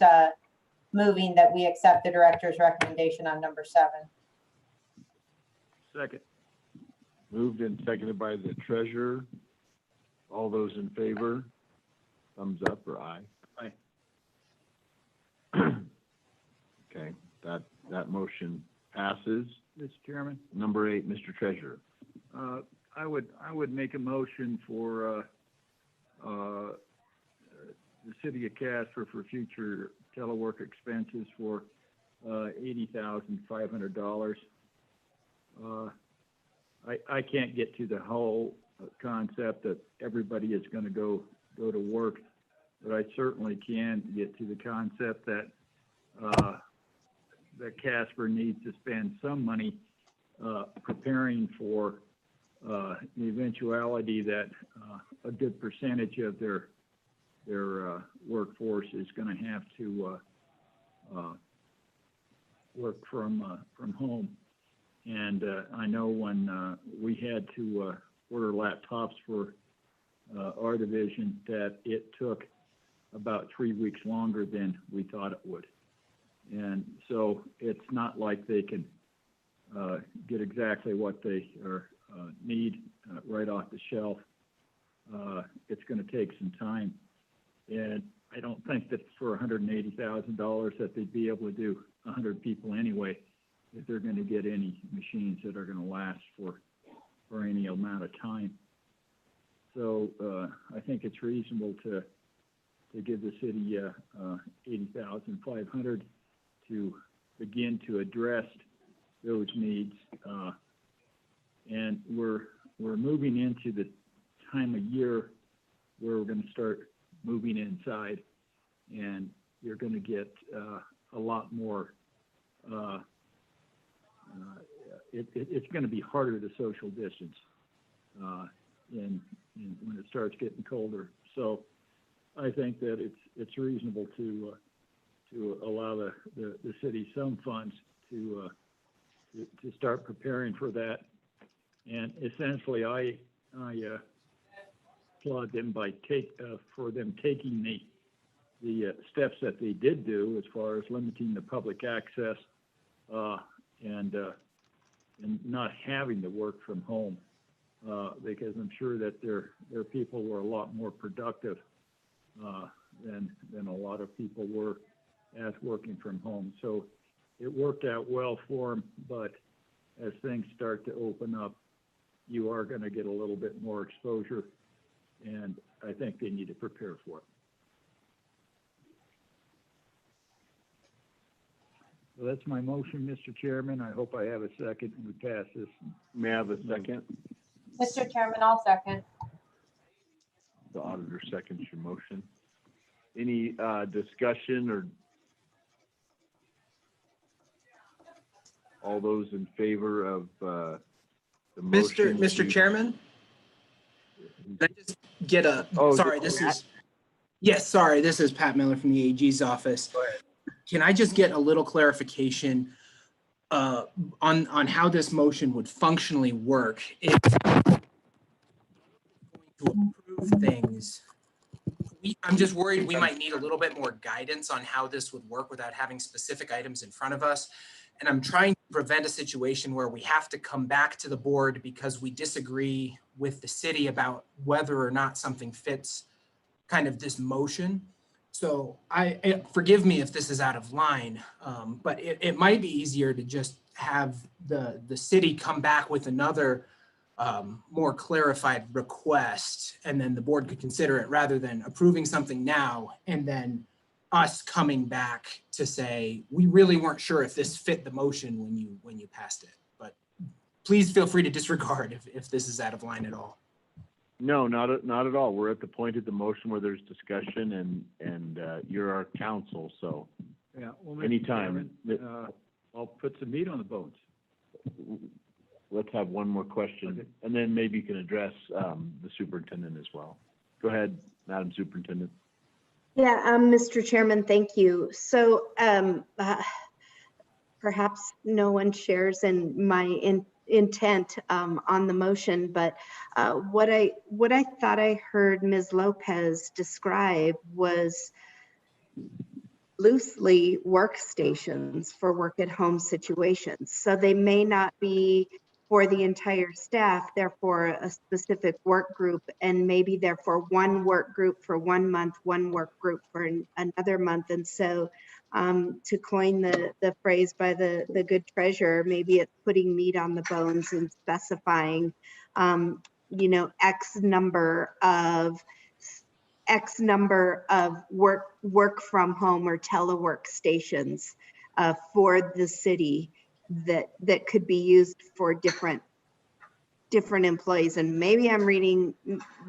moving that we accept the director's recommendation on number 7.
Second.
Moved and seconded by the treasurer. All those in favor, thumbs up or aye?
Aye.
Okay, that motion passes.
Mr. Chairman?
Number 8, Mr. Treasurer.
I would make a motion for the city of Casper for future telework expenses for $80,500. I can't get to the whole concept that everybody is going to go to work, but I certainly can get to the concept that that Casper needs to spend some money preparing for the eventuality that a good percentage of their workforce is going to have to work from home. And I know when we had to order laptops for
our division that it took about 3 weeks longer than we thought it would. And so it's not like they can get exactly what they need right off the shelf. It's going to take some time. And I don't think that for $180,000 that they'd be able to do 100 people anyway, if they're going to get any machines that are going to last for any amount of time. So I think it's reasonable to give the city $80,500 to begin to address those needs. And we're moving into the time of year where we're going to start moving inside, and you're going to get a lot more. It's going to be harder to social distance when it starts getting colder. So I think that it's reasonable to allow the city some funds to start preparing for that. And essentially, I applaud them for them taking the steps that they did do as far as limiting the public access and not having to work from home, because I'm sure that their people were a lot more productive than a lot of people were as working from home. So it worked out well for them, but as things start to open up, you are going to get a little bit more exposure, and I think they need to prepare for it. So that's my motion, Mr. Chairman. I hope I have a second and we pass this.
May I have a second?
Mr. Chairman, I'll second.
The auditor seconds your motion. Any discussion or all those in favor of the motion?
Mr. Chairman? Can I just get a, sorry, this is Pat Miller from the AG's office.
Go ahead.
Can I just get a little clarification on how this motion would functionally work? If to approve things, I'm just worried we might need a little bit more guidance on how this would work without having specific items in front of us. And I'm trying to prevent a situation where we have to come back to the board because we disagree with the city about whether or not something fits kind of this motion. So forgive me if this is out of line, but it might be easier to just have the city come back with another more clarified request, and then the board could consider it rather than approving something now and then us coming back to say, we really weren't sure if this fit the motion when you passed it. But please feel free to disregard if this is out of line at all.
No, not at all. We're at the point of the motion where there's discussion, and you're our counsel, so
Yeah, well, Mr.
anytime.
Chairman, I'll put some meat on the bones.
Let's have one more question,
Okay.
and then maybe you can address the superintendent as well. Go ahead, Madam Superintendent.
Yeah, Mr. Chairman, thank you. So perhaps no one shares in my intent on the motion, but what I thought I heard Ms. Lopez describe was loosely workstations for work at home situations. So they may not be for the entire staff, therefore a specific work group, and maybe therefore one work group for 1 month, one work group for another month. And so to coin the phrase by the good treasurer, maybe it's putting meat on the bones and specifying, X number of work from home or telework stations for the city that could be used for different employees. And maybe I'm reading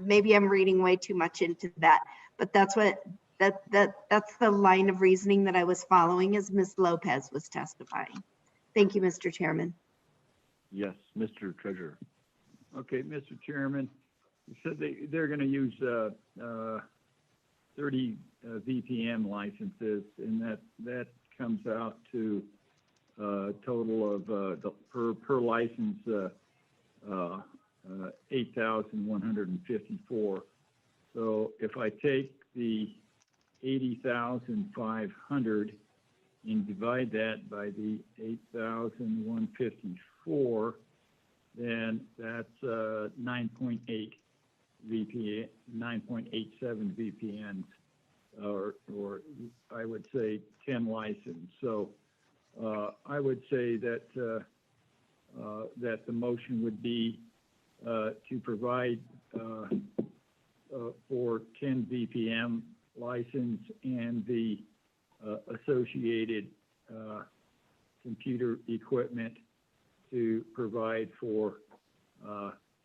way too much into that, but that's the line of reasoning that I was following as Ms. Lopez was testifying. Thank you, Mr. Chairman.
Yes, Mr. Treasurer.
Okay, Mr. Chairman, you said they're going to use 30 VPN licenses, and that comes out to a total of per license 8,154. So if I take the 80,500 and divide that by the 8,154, then that's 9.8 VPN, 9.87 VPNs, or I would say 10 license. So I would say that that the motion would be to provide for 10 VPN license and the associated computer equipment to provide for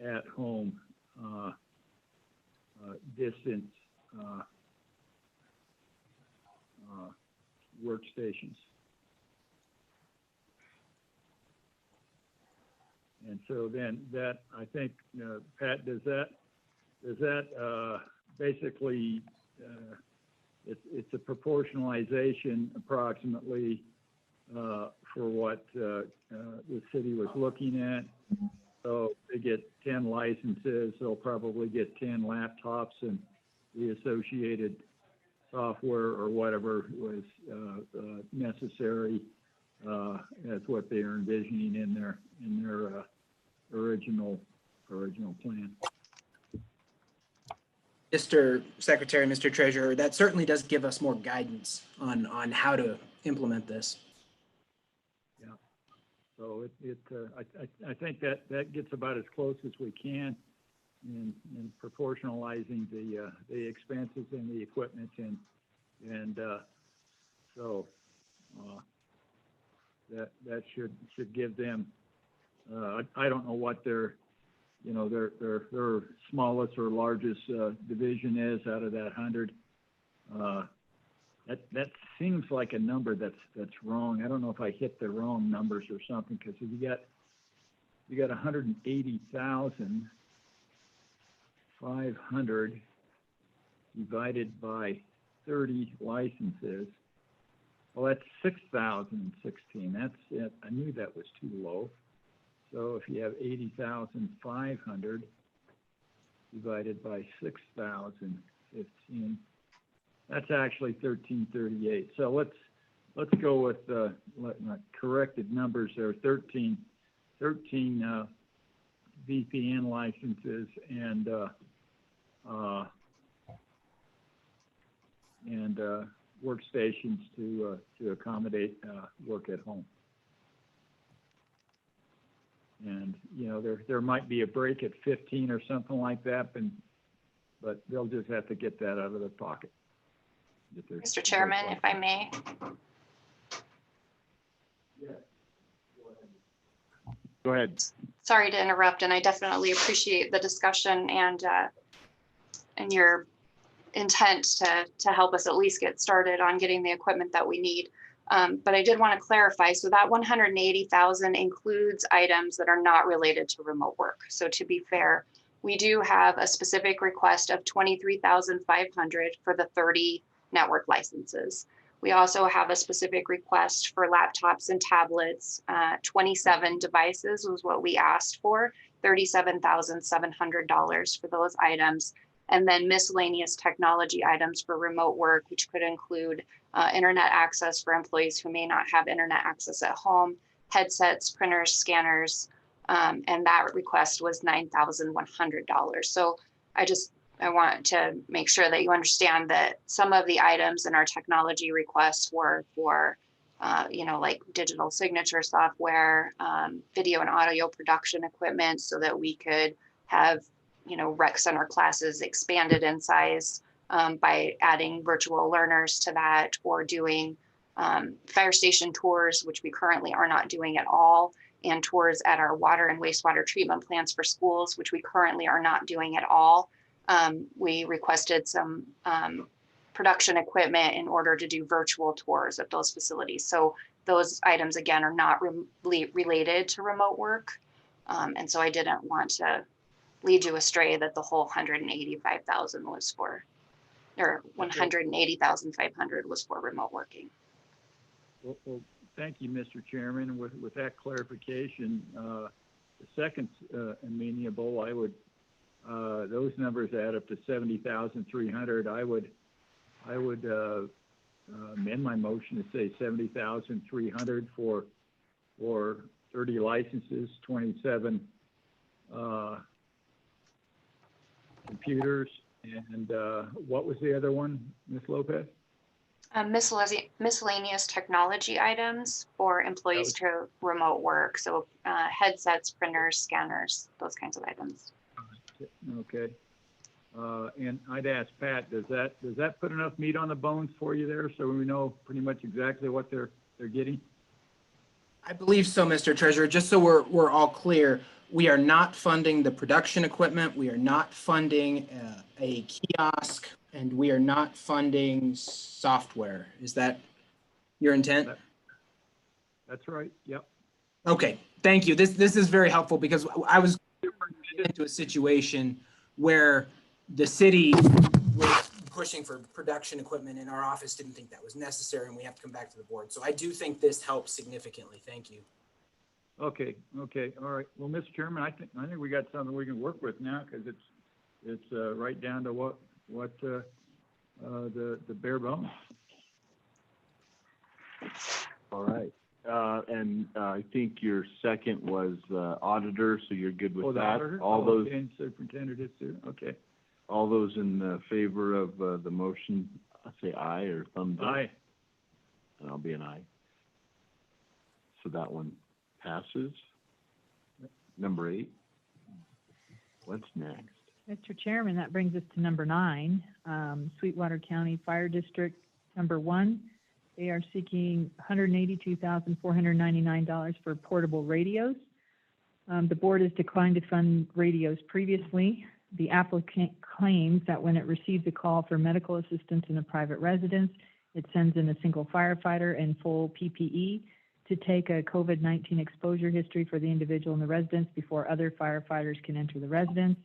at-home distance workstations. And so then that, I think, Pat, does that basically, it's a proportionalization approximately for what the city was looking at. So they get 10 licenses, they'll probably get 10 laptops and the associated software or whatever was necessary. That's what they are envisioning in their original plan.
Mr. Secretary, Mr. Treasurer, that certainly does give us more guidance on how to implement this.
Yeah. So I think that gets about as close as we can in proportionalizing the expenses and the equipment, and so that should give them. I don't know what their smallest or largest division is out of that 100. That seems like a number that's wrong. I don't know if I hit the wrong numbers or something, because if you got 180,500 divided by 30 licenses. Well, that's 6,016. That's it. I knew that was too low. So if you have 80,500 divided by 6,015, that's actually 1338. So let's go with corrected numbers there. 13 VPN licenses and workstations to accommodate work at home. And there might be a break at 15 or something like that, but they'll just have to get that out of their pocket.
Mr. Chairman, if I may.
Go ahead.
Sorry to interrupt, and I definitely appreciate the discussion and your intent to help us at least get started on getting the equipment that we need. But I did want to clarify, so that 180,000 includes items that are not related to remote work. So to be fair, we do have a specific request of 23,500 for the 30 network licenses. We also have a specific request for laptops and tablets. 27 devices was what we asked for, $37,700 for those items. And then miscellaneous technology items for remote work, which could include internet access for employees who may not have internet access at home, headsets, printers, scanners, and that request was $9,100. So I want to make sure that you understand that some of the items in our technology requests were for, like digital signature software, video and audio production equipment, so that we could have rec center classes expanded in size by adding virtual learners to that, or doing fire station tours, which we currently are not doing at all, and tours at our water and wastewater treatment plants for schools, which we currently are not doing at all. We requested some production equipment in order to do virtual tours of those facilities. So those items, again, are not related to remote work. And so I didn't want to lead you astray that the whole 185,000 was for, or 180,500 was for remote working.
Well, thank you, Mr. Chairman. With that clarification, the second amenable, I would those numbers add up to 70,300. I would amend my motion to say 70,300 for 30 licenses, 27 computers, and what was the other one, Ms. Lopez?
Miscellaneous technology items for employees to remote work. So headsets, printers, scanners, those kinds of items.
Okay. And I'd ask Pat, does that put enough meat on the bones for you there, so we know pretty much exactly what they're getting?
I believe so, Mr. Treasurer. Just so we're all clear, we are not funding the production equipment. We are not funding a kiosk, and we are not funding software. Is that your intent?
That's right. Yep.
Okay. Thank you. This is very helpful because I was into a situation where the city was pushing for production equipment and our office didn't think that was necessary, and we have to come back to the board. So I do think this helps significantly. Thank you.
Okay. All right. Well, Mr. Chairman, I think we got something we can work with now, because it's right down to what the bare bones.
All right. And I think your second was auditor, so you're good with that.
Auditor?
All those.
And superintendent is too. Okay.
All those in favor of the motion, say aye or thumbs up.
Aye.
And I'll be an aye. So that one passes. Number 8. What's next?
Mr. Chairman, that brings us to number 9, Sweetwater County Fire District number 1. They are seeking $182,499 for portable radios. The board has declined to fund radios previously. The applicant claims that when it receives a call for medical assistance in a private residence, it sends in a single firefighter and full PPE to take a COVID-19 exposure history for the individual in the residence before other firefighters can enter the residence.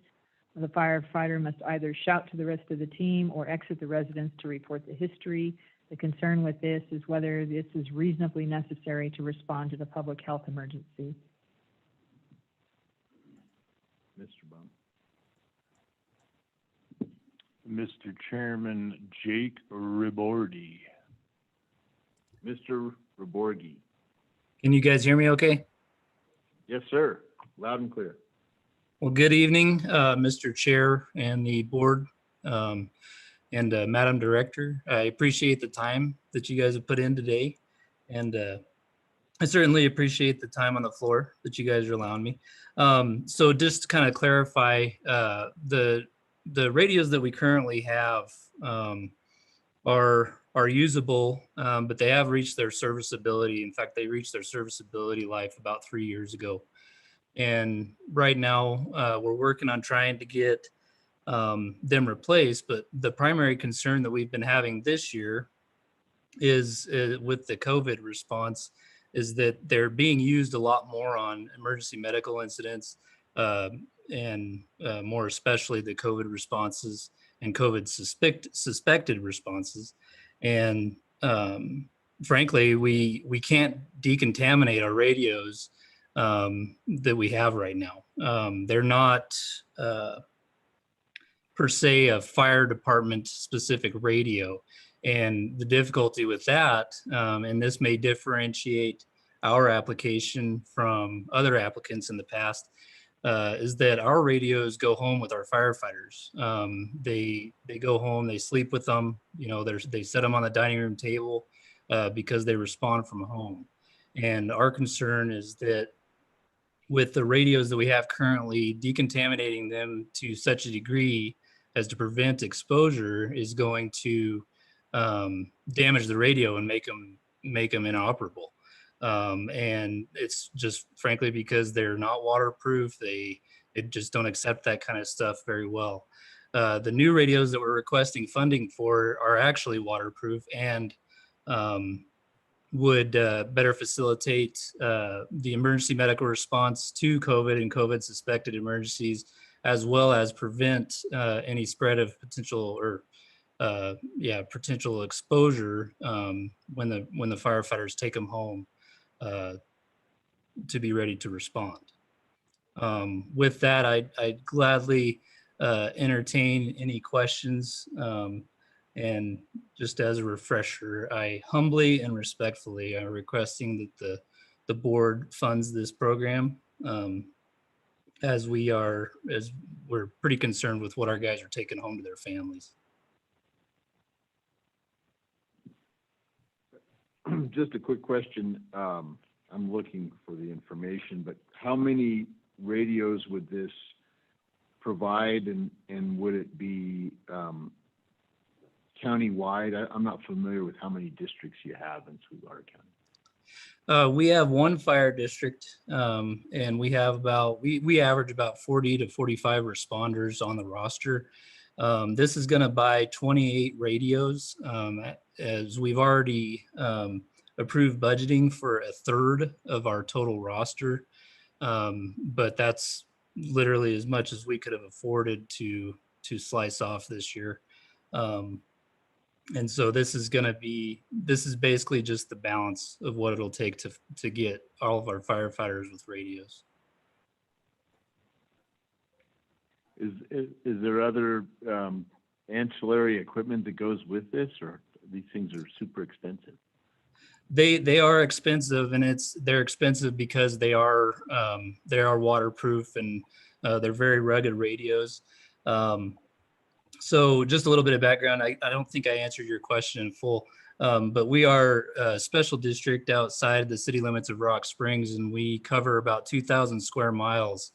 The firefighter must either shout to the rest of the team or exit the residence to report the history. The concern with this is whether this is reasonably necessary to respond to the public health emergency.
Mr. Bump.
Mr. Chairman, Jake Ribordi.
Mr. Riborgi.
Can you guys hear me okay?
Yes, sir. Loud and clear.
Well, good evening, Mr. Chair and the board, and Madam Director. I appreciate the time that you guys have put in today, and I certainly appreciate the time on the floor that you guys are allowing me. So just to kind of clarify, the radios that we currently have are usable, but they have reached their serviceability. In fact, they reached their serviceability life about 3 years ago. And right now, we're working on trying to get them replaced. But the primary concern that we've been having this year is with the COVID response is that they're being used a lot more on emergency medical incidents, and more especially the COVID responses and COVID suspected responses. And frankly, we can't decontaminate our radios that we have right now. They're not per se a fire department specific radio. And the difficulty with that, and this may differentiate our application from other applicants in the past, is that our radios go home with our firefighters. They go home, they sleep with them, they set them on the dining room table because they respond from home. And our concern is that with the radios that we have currently, decontaminating them to such a degree as to prevent exposure is going to damage the radio and make them inoperable. And it's just frankly because they're not waterproof. They just don't accept that kind of stuff very well. The new radios that we're requesting funding for are actually waterproof and would better facilitate the emergency medical response to COVID and COVID suspected emergencies, as well as prevent any spread of potential potential exposure when the firefighters take them home to be ready to respond. With that, I'd gladly entertain any questions. And just as a refresher, I humbly and respectfully are requesting that the board funds this program, as we're pretty concerned with what our guys are taking home to their families.
Just a quick question. I'm looking for the information, but how many radios would this provide, and would it be countywide? I'm not familiar with how many districts you have in Sweetwater County.
We have one fire district, and we have we average about 40 to 45 responders on the roster. This is going to buy 28 radios, as we've already approved budgeting for a third of our total roster. But that's literally as much as we could have afforded to slice off this year. And so this is basically just the balance of what it'll take to get all of our firefighters with radios.
Is there other ancillary equipment that goes with this, or these things are super expensive?
They are expensive, and they're expensive because they are waterproof, and they're very rugged radios. So just a little bit of background. I don't think I answered your question in full, but we are a special district outside the city limits of Rock Springs, and we cover about 2,000 square miles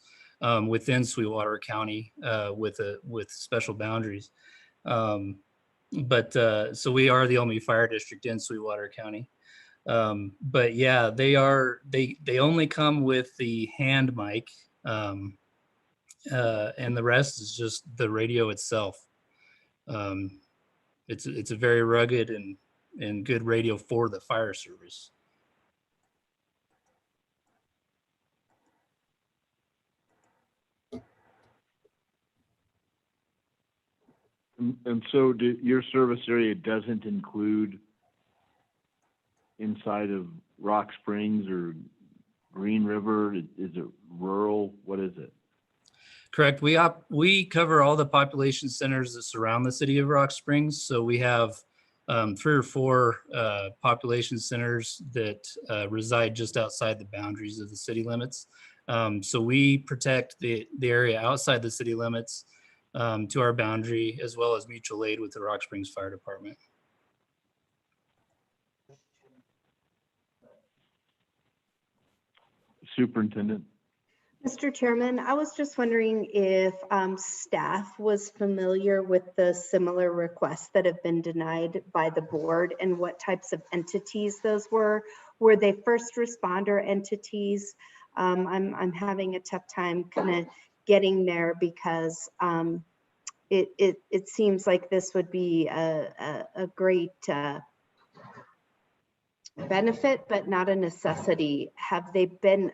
within Sweetwater County with special boundaries. So we are the only fire district in Sweetwater County. But yeah, they only come with the hand mic, and the rest is just the radio itself. It's a very rugged and good radio for the fire service.
And so your service area doesn't include inside of Rock Springs or Green River? Is it rural? What is it?
Correct. We cover all the population centers that surround the city of Rock Springs. So we have 3 or 4 population centers that reside just outside the boundaries of the city limits. So we protect the area outside the city limits to our boundary, as well as mutual aid with the Rock Springs Fire Department.
Superintendent.
Mr. Chairman, I was just wondering if staff was familiar with the similar requests that have been denied by the board, and what types of entities those were. Were they first responder entities? I'm having a tough time kind of getting there, because it seems like this would be a great benefit, but not a necessity. Have they been?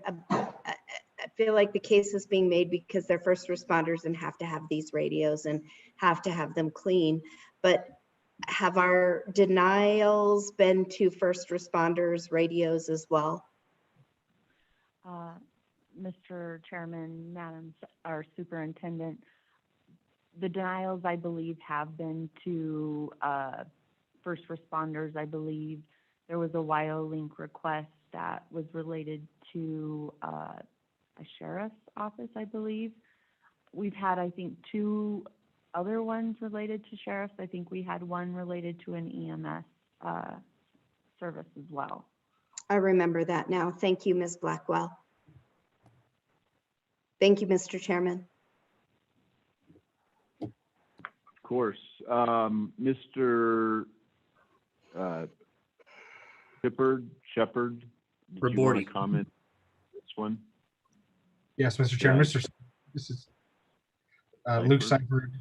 I feel like the case is being made because they're first responders and have to have these radios and have to have them clean. But have our denials been to first responders radios as well?
Mr. Chairman, our Superintendent, the denials, I believe, have been to first responders. I believe there was a WyoLink request that was related to a sheriff's office, I believe. We've had, I think, 2 other ones related to sheriffs. I think we had one related to an EMS service as well.
I remember that now. Thank you, Ms. Blackwell. Thank you, Mr. Chairman.
Of course. Mr. Shepard, did you want to comment on this one?
Yes, Mr. Chairman. This is Luke Seifert.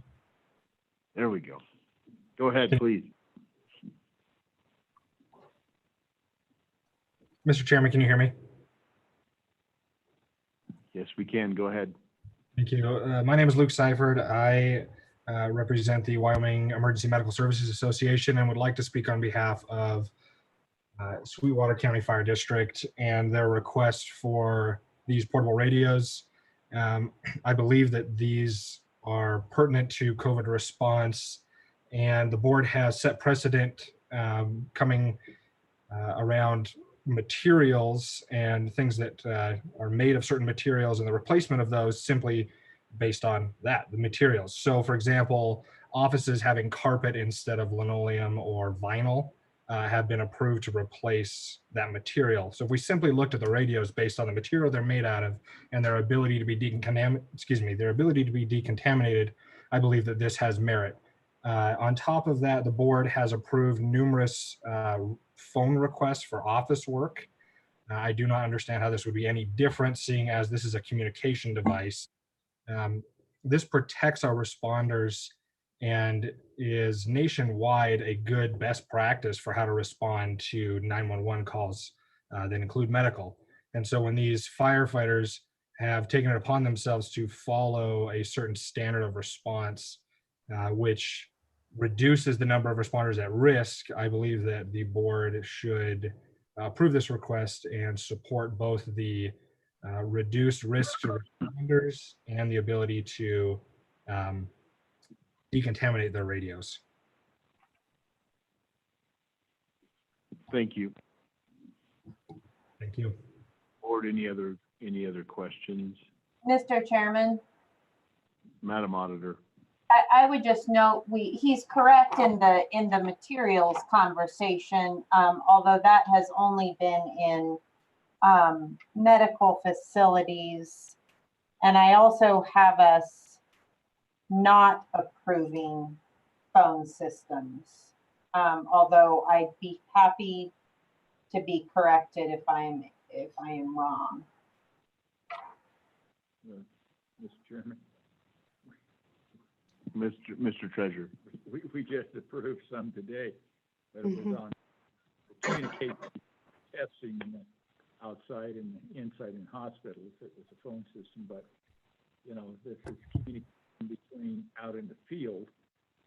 There we go. Go ahead, please.
Mr. Chairman, can you hear me?
Yes, we can. Go ahead.
Thank you. My name is Luke Seifert. I represent the Wyoming Emergency Medical Services Association and would like to speak on behalf of Sweetwater County Fire District and their request for these portable radios. I believe that these are pertinent to COVID response. And the board has set precedent coming around materials and things that are made of certain materials and the replacement of those simply based on that, the materials. So for example, offices having carpet instead of linoleum or vinyl have been approved to replace that material. So if we simply looked at the radios based on the material they're made out of and their ability to be decontaminated, I believe that this has merit. On top of that, the board has approved numerous phone requests for office work. I do not understand how this would be any different, seeing as this is a communication device. This protects our responders and is nationwide a good best practice for how to respond to 911 calls that include medical. And so when these firefighters have taken it upon themselves to follow a certain standard of response, which reduces the number of responders at risk, I believe that the board should approve this request and support both the reduced risk to responders and the ability to decontaminate their radios.
Thank you.
Thank you.
Board, any other questions?
Mr. Chairman,
Madam Auditor.
I would just note he's correct in the materials conversation, although that has only been in medical facilities. And I also have us not approving phone systems, although I'd be happy to be corrected if I am wrong.
Mr. Chairman,
Mr. Treasurer.
we just approved some today, but it was on communication testing outside and inside in hospitals. It was a phone system, but you know, this is communication between out in the field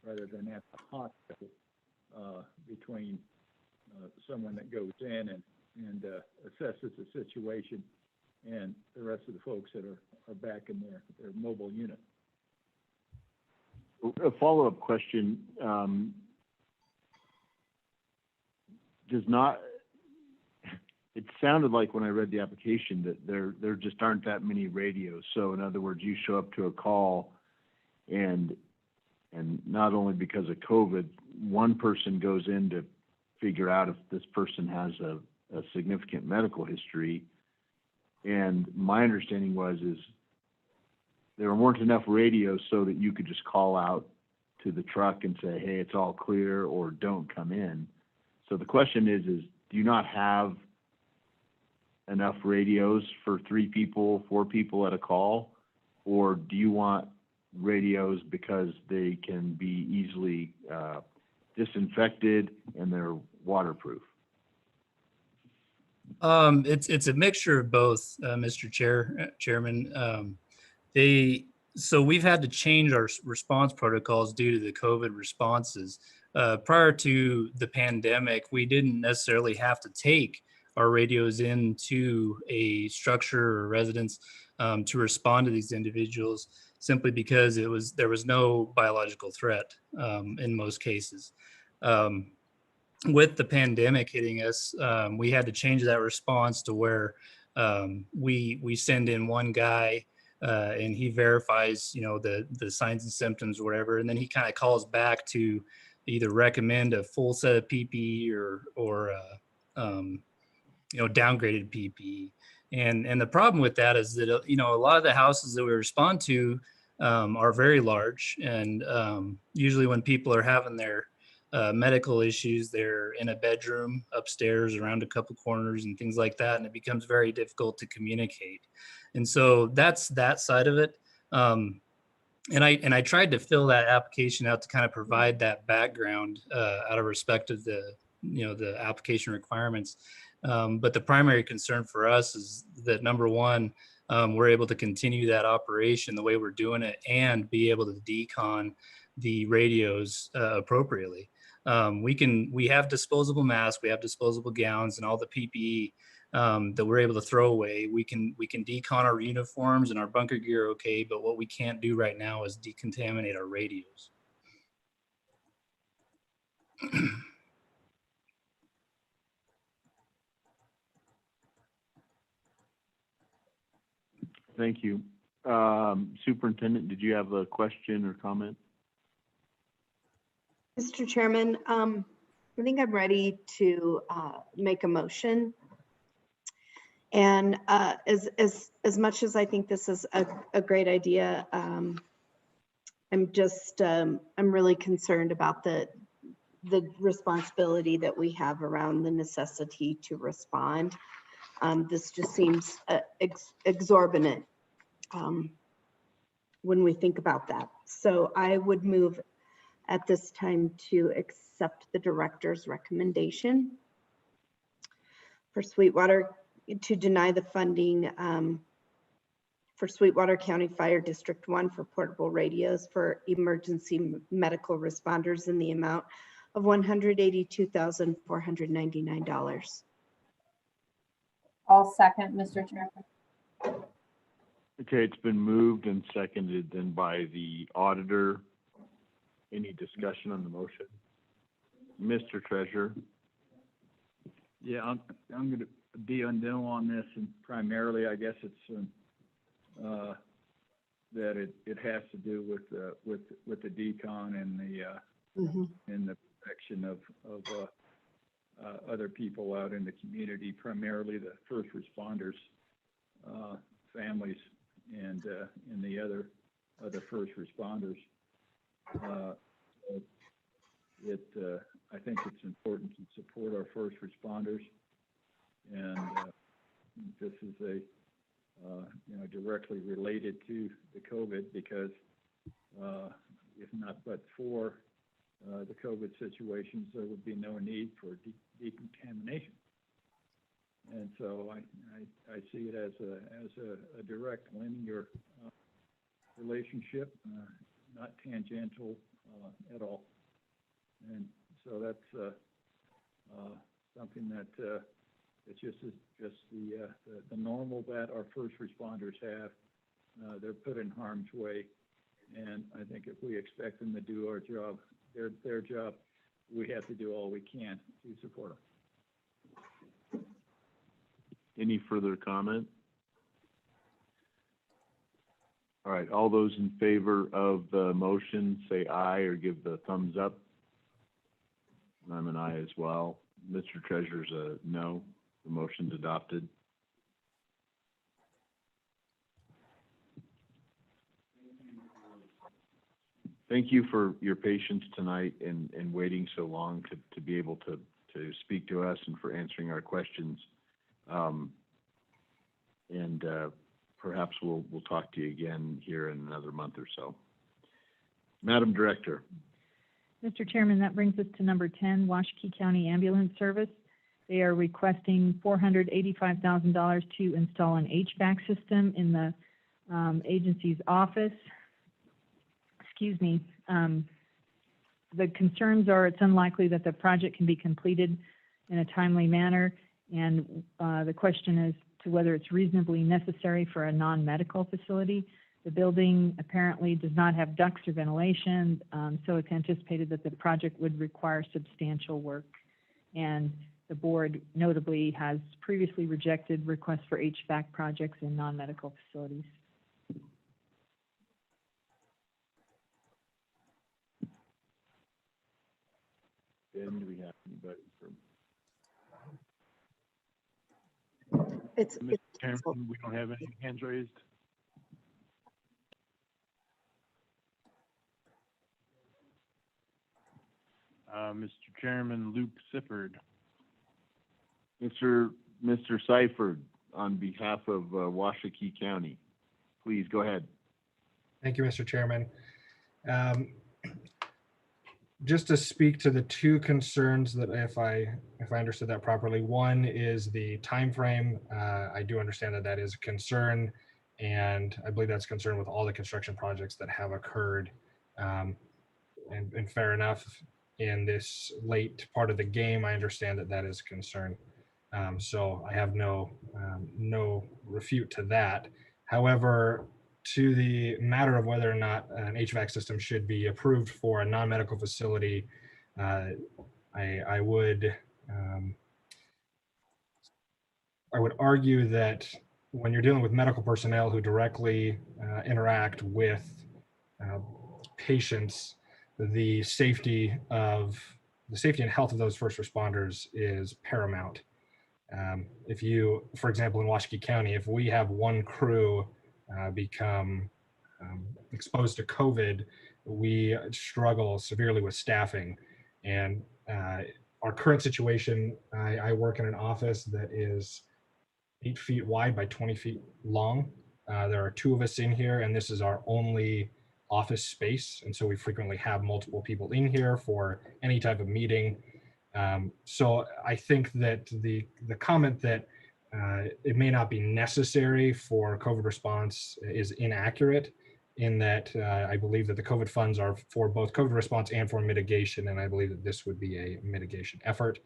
rather than at the hospital, between someone that goes in and assesses the situation and the rest of the folks that are back in their mobile unit.
A follow-up question, it sounded like when I read the application that there just aren't that many radios. So in other words, you show up to a call and not only because of COVID, one person goes in to figure out if this person has a significant medical history. And my understanding is there weren't enough radios so that you could just call out to the truck and say, hey, it's all clear, or don't come in. So the question is do you not have enough radios for 3 people, 4 people at a call? Or do you want radios because they can be easily disinfected and they're waterproof?
It's a mixture of both, Mr. Chairman. So we've had to change our response protocols due to the COVID responses. Prior to the pandemic, we didn't necessarily have to take our radios into a structure or residence to respond to these individuals, simply because there was no biological threat in most cases. With the pandemic hitting us, we had to change that response to where we send in one guy and he verifies, the signs and symptoms or whatever, and then he kind of calls back to either recommend a full set of PPE or downgraded PPE. And the problem with that is that a lot of the houses that we respond to are very large, and usually when people are having their medical issues, they're in a bedroom upstairs around a couple corners and things like that, and it becomes very difficult to communicate. And so that's that side of it. And I tried to fill that application out to kind of provide that background out of respect of the application requirements. But the primary concern for us is that, number one, we're able to continue that operation the way we're doing it and be able to decon the radios appropriately. We have disposable masks, we have disposable gowns and all the PPE, that we're able to throw away. We can decon our uniforms and our bunker gear, okay, but what we can't do right now is decontaminate our radios.
Thank you. Superintendent, did you have a question or comment?
Mr. Chairman, I think I'm ready to make a motion. And as much as I think this is a great idea, I'm really concerned about the responsibility that we have around the necessity to respond. This just seems exorbitant when we think about that. So I would move at this time to accept the director's recommendation for Sweetwater, to deny the funding for Sweetwater County Fire District 1 for portable radios for emergency medical responders in the amount of $182,499.
I'll second, Mr. Chairman.
Okay, it's been moved and seconded then by the auditor. Any discussion on the motion? Mr. Treasurer?
Yeah, I'm going to be no on this, and primarily, I guess it's that it has to do with the decon and the protection of other people out in the community, primarily the first responders, families, and the other first responders. I think it's important to support our first responders, and this is directly related to the COVID, because if not but for the COVID situations, there would be no need for decontamination. And so I see it as a direct linear relationship, not tangential at all. And so that's something that it's just the normal that our first responders have. They're put in harm's way, and I think if we expect them to do our job, their job, we have to do all we can to support them.
Any further comment? All right, all those in favor of the motion say aye or give the thumbs up. I'm an aye as well. Mr. Treasurer's a no. The motion's adopted. Thank you for your patience tonight and waiting so long to be able to speak to us and for answering our questions. Perhaps we'll talk to you again here in another month or so. Madam Director.
Mr. Chairman, that brings us to number 10, Washakie County Ambulance Service. They are requesting $485,000 to install an HVAC system in the agency's office. Excuse me. The concerns are it's unlikely that the project can be completed in a timely manner, and the question is to whether it's reasonably necessary for a non-medical facility. The building apparently does not have ducts or ventilation, so it's anticipated that the project would require substantial work. And the board notably has previously rejected requests for HVAC projects in non-medical facilities.
Ben, do we have anybody from?
Mr. Chairman, we don't have any hands raised. Mr. Chairman, Luke Sifford.
Mr. Seifert, on behalf of Washakie County, please go ahead.
Thank you, Mr. Chairman. Just to speak to the two concerns that, if I understood that properly, one is the time frame. I do understand that is a concern, and I believe that's a concern with all the construction projects that have occurred. And fair enough, in this late part of the game, I understand that is a concern. So I have no refute to that. However, to the matter of whether or not an HVAC system should be approved for a non-medical facility, I would argue that when you're dealing with medical personnel who directly interact with patients, the safety and health of those first responders is paramount. If you, for example, in Washakie County, if we have one crew become exposed to COVID, we struggle severely with staffing. And our current situation, I work in an office that is 8 feet wide by 20 feet long. There are 2 of us in here, and this is our only office space. And so we frequently have multiple people in here for any type of meeting. So I think that the comment that it may not be necessary for COVID response is inaccurate, in that I believe that the COVID funds are for both COVID response and for mitigation, and I believe that this would be a mitigation effort.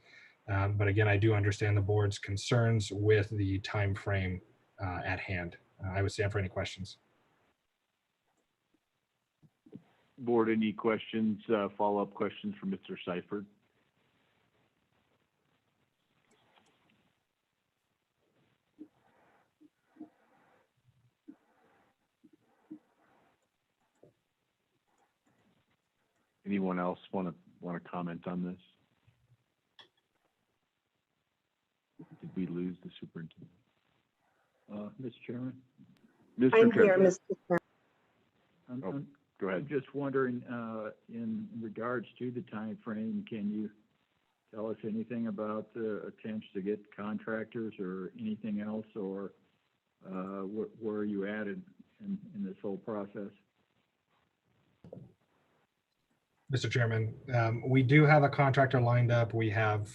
But again, I do understand the board's concerns with the time frame at hand. I would stand for any questions.
Board, any questions, follow-up questions from Mr. Seifert? Anyone else want to comment on this? Did we lose the superintendent?
Mr. Chairman?
Mr.
I'm here,
Chairman.
Mr.
I'm
Go ahead.
just wondering, in regards to the time frame, can you tell us anything about attempts to get contractors or anything else, or where are you at in this whole process?
Mr. Chairman, we do have a contractor lined up. We have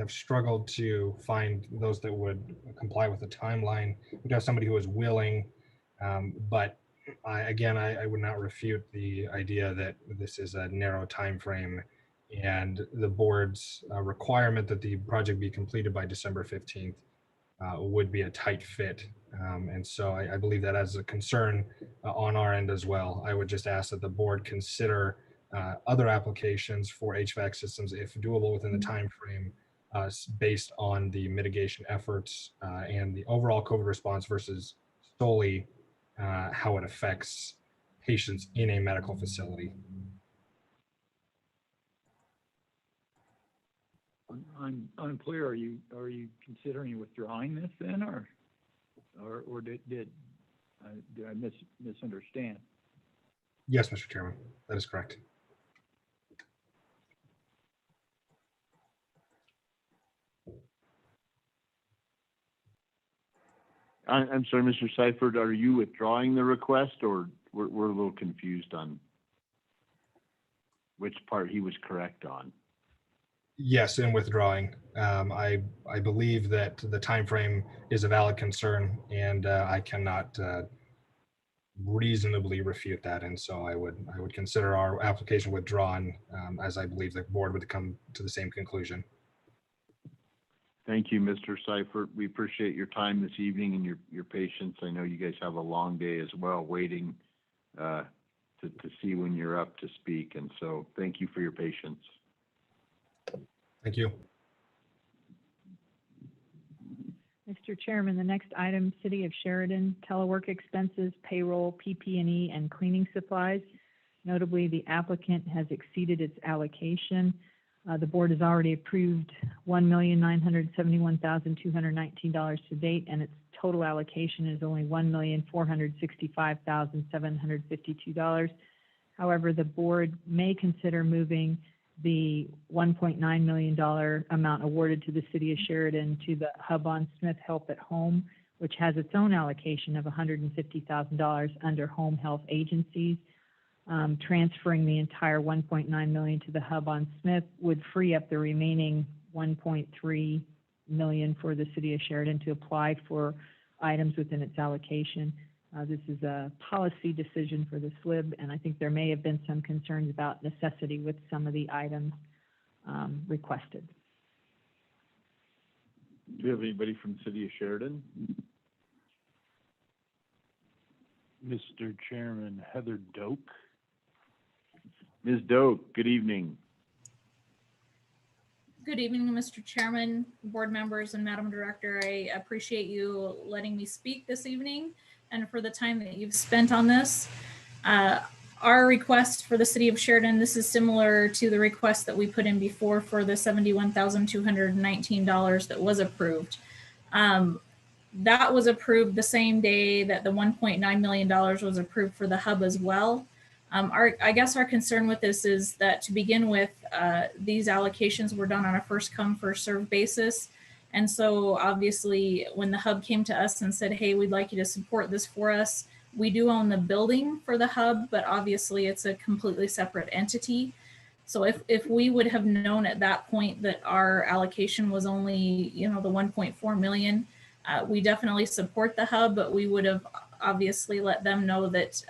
struggled to find those that would comply with the timeline. We do have somebody who is willing, but I would not refute the idea that this is a narrow time frame, and the board's requirement that the project be completed by December 15th would be a tight fit. And so I believe that as a concern on our end as well. I would just ask that the board consider other applications for HVAC systems, if doable within the time frame, based on the mitigation efforts and the overall COVID response versus solely how it affects patients in a medical facility.
I'm unclear. Are you considering withdrawing this then, or did I misunderstand?
Yes, Mr. Chairman, that is correct.
I'm sorry, Mr. Seifert, are you withdrawing the request, or we're a little confused on which part he was correct on?
Yes, in withdrawing. I believe that the time frame is a valid concern, and I cannot reasonably refute that, and so I would consider our application withdrawn, as I believe the board would come to the same conclusion.
Thank you, Mr. Seifert. We appreciate your time this evening and your patience. I know you guys have a long day as well, waiting to see when you're up to speak, and so thank you for your patience.
Thank you.
Mr. Chairman, the next item, City of Sheridan, telework expenses, payroll, PP&E, and cleaning supplies. Notably, the applicant has exceeded its allocation. The board has already approved $1,971,219 to date, and its total allocation is only $1,465,752. However, the board may consider moving the $1.9 million amount awarded to the City of Sheridan to the Hub on Smith Help at Home, which has its own allocation of $150,000 under home health agencies. Transferring the entire $1.9 million to the Hub on Smith would free up the remaining $1.3 million for the City of Sheridan to apply for items within its allocation. This is a policy decision for the Slib, and I think there may have been some concerns about necessity with some of the items requested.
Do we have anybody from the city of Sheridan? Mr. Chairman, Heather Doak. Ms. Doak, good evening.
Good evening, Mr. Chairman, board members, and Madam Director. I appreciate you letting me speak this evening and for the time that you've spent on this. Our request for the city of Sheridan, this is similar to the request that we put in before for the $71,219 that was approved. That was approved the same day that the $1.9 million was approved for the hub as well. I guess our concern with this is that to begin with, these allocations were done on a first come, first served basis. And so obviously when the hub came to us and said, hey, we'd like you to support this for us, we do own the building for the hub, but obviously it's a completely separate entity. So if we would have known at that point that our allocation was only, the 1.4 million, we definitely support the hub, but we would have obviously let them know that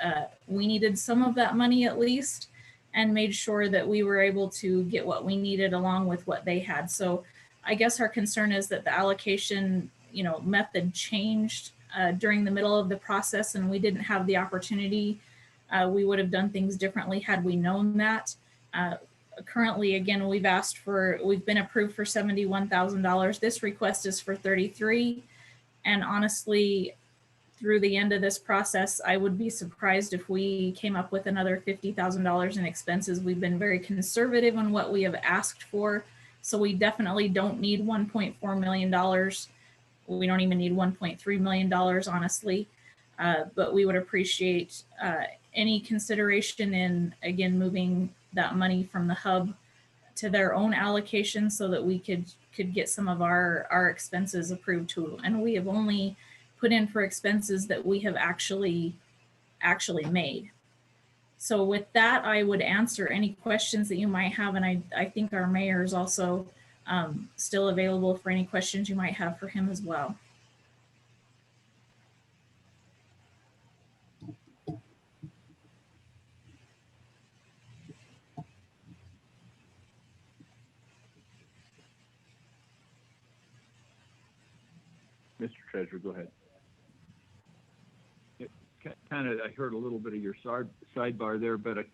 we needed some of that money at least, and made sure that we were able to get what we needed along with what they had. So I guess our concern is that the allocation, method changed during the middle of the process, and we didn't have the opportunity. We would have done things differently had we known that. Currently, again, we've been approved for $71,000. This request is for 33. And honestly, through the end of this process, I would be surprised if we came up with another $50,000 in expenses. We've been very conservative on what we have asked for. So we definitely don't need $1.4 million. We don't even need $1.3 million, honestly. But we would appreciate any consideration in, again, moving that money from the hub to their own allocation so that we could get some of our expenses approved too. And we have only put in for expenses that we have actually made. So with that, I would answer any questions that you might have. And I think our mayor is also still available for any questions you might have for him as well.
Mr. Treasurer, go ahead.
Kind of, I heard a little bit of your sidebar there, but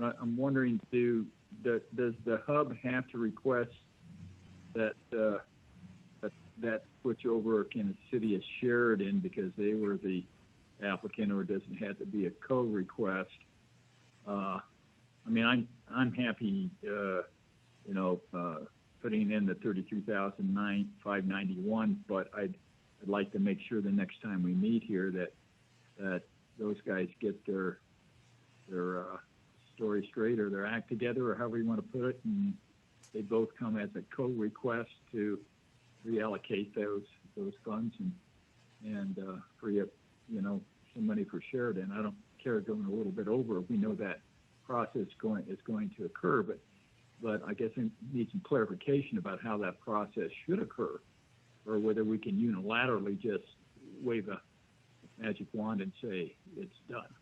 I'm wondering too, does the hub have to request that switch over in the city of Sheridan because they were the applicant, or does it have to be a co-request? I mean, I'm happy, putting in the $33,591, but I'd like to make sure the next time we meet here that those guys get their story straight or their act together, or however you want to put it, and they both come as a co-request to reallocate those funds and free up, some money for Sheridan. I don't care going a little bit over. We know that process is going to occur, but I guess I need some clarification about how that process should occur, or whether we can unilaterally just wave a magic wand and say it's done.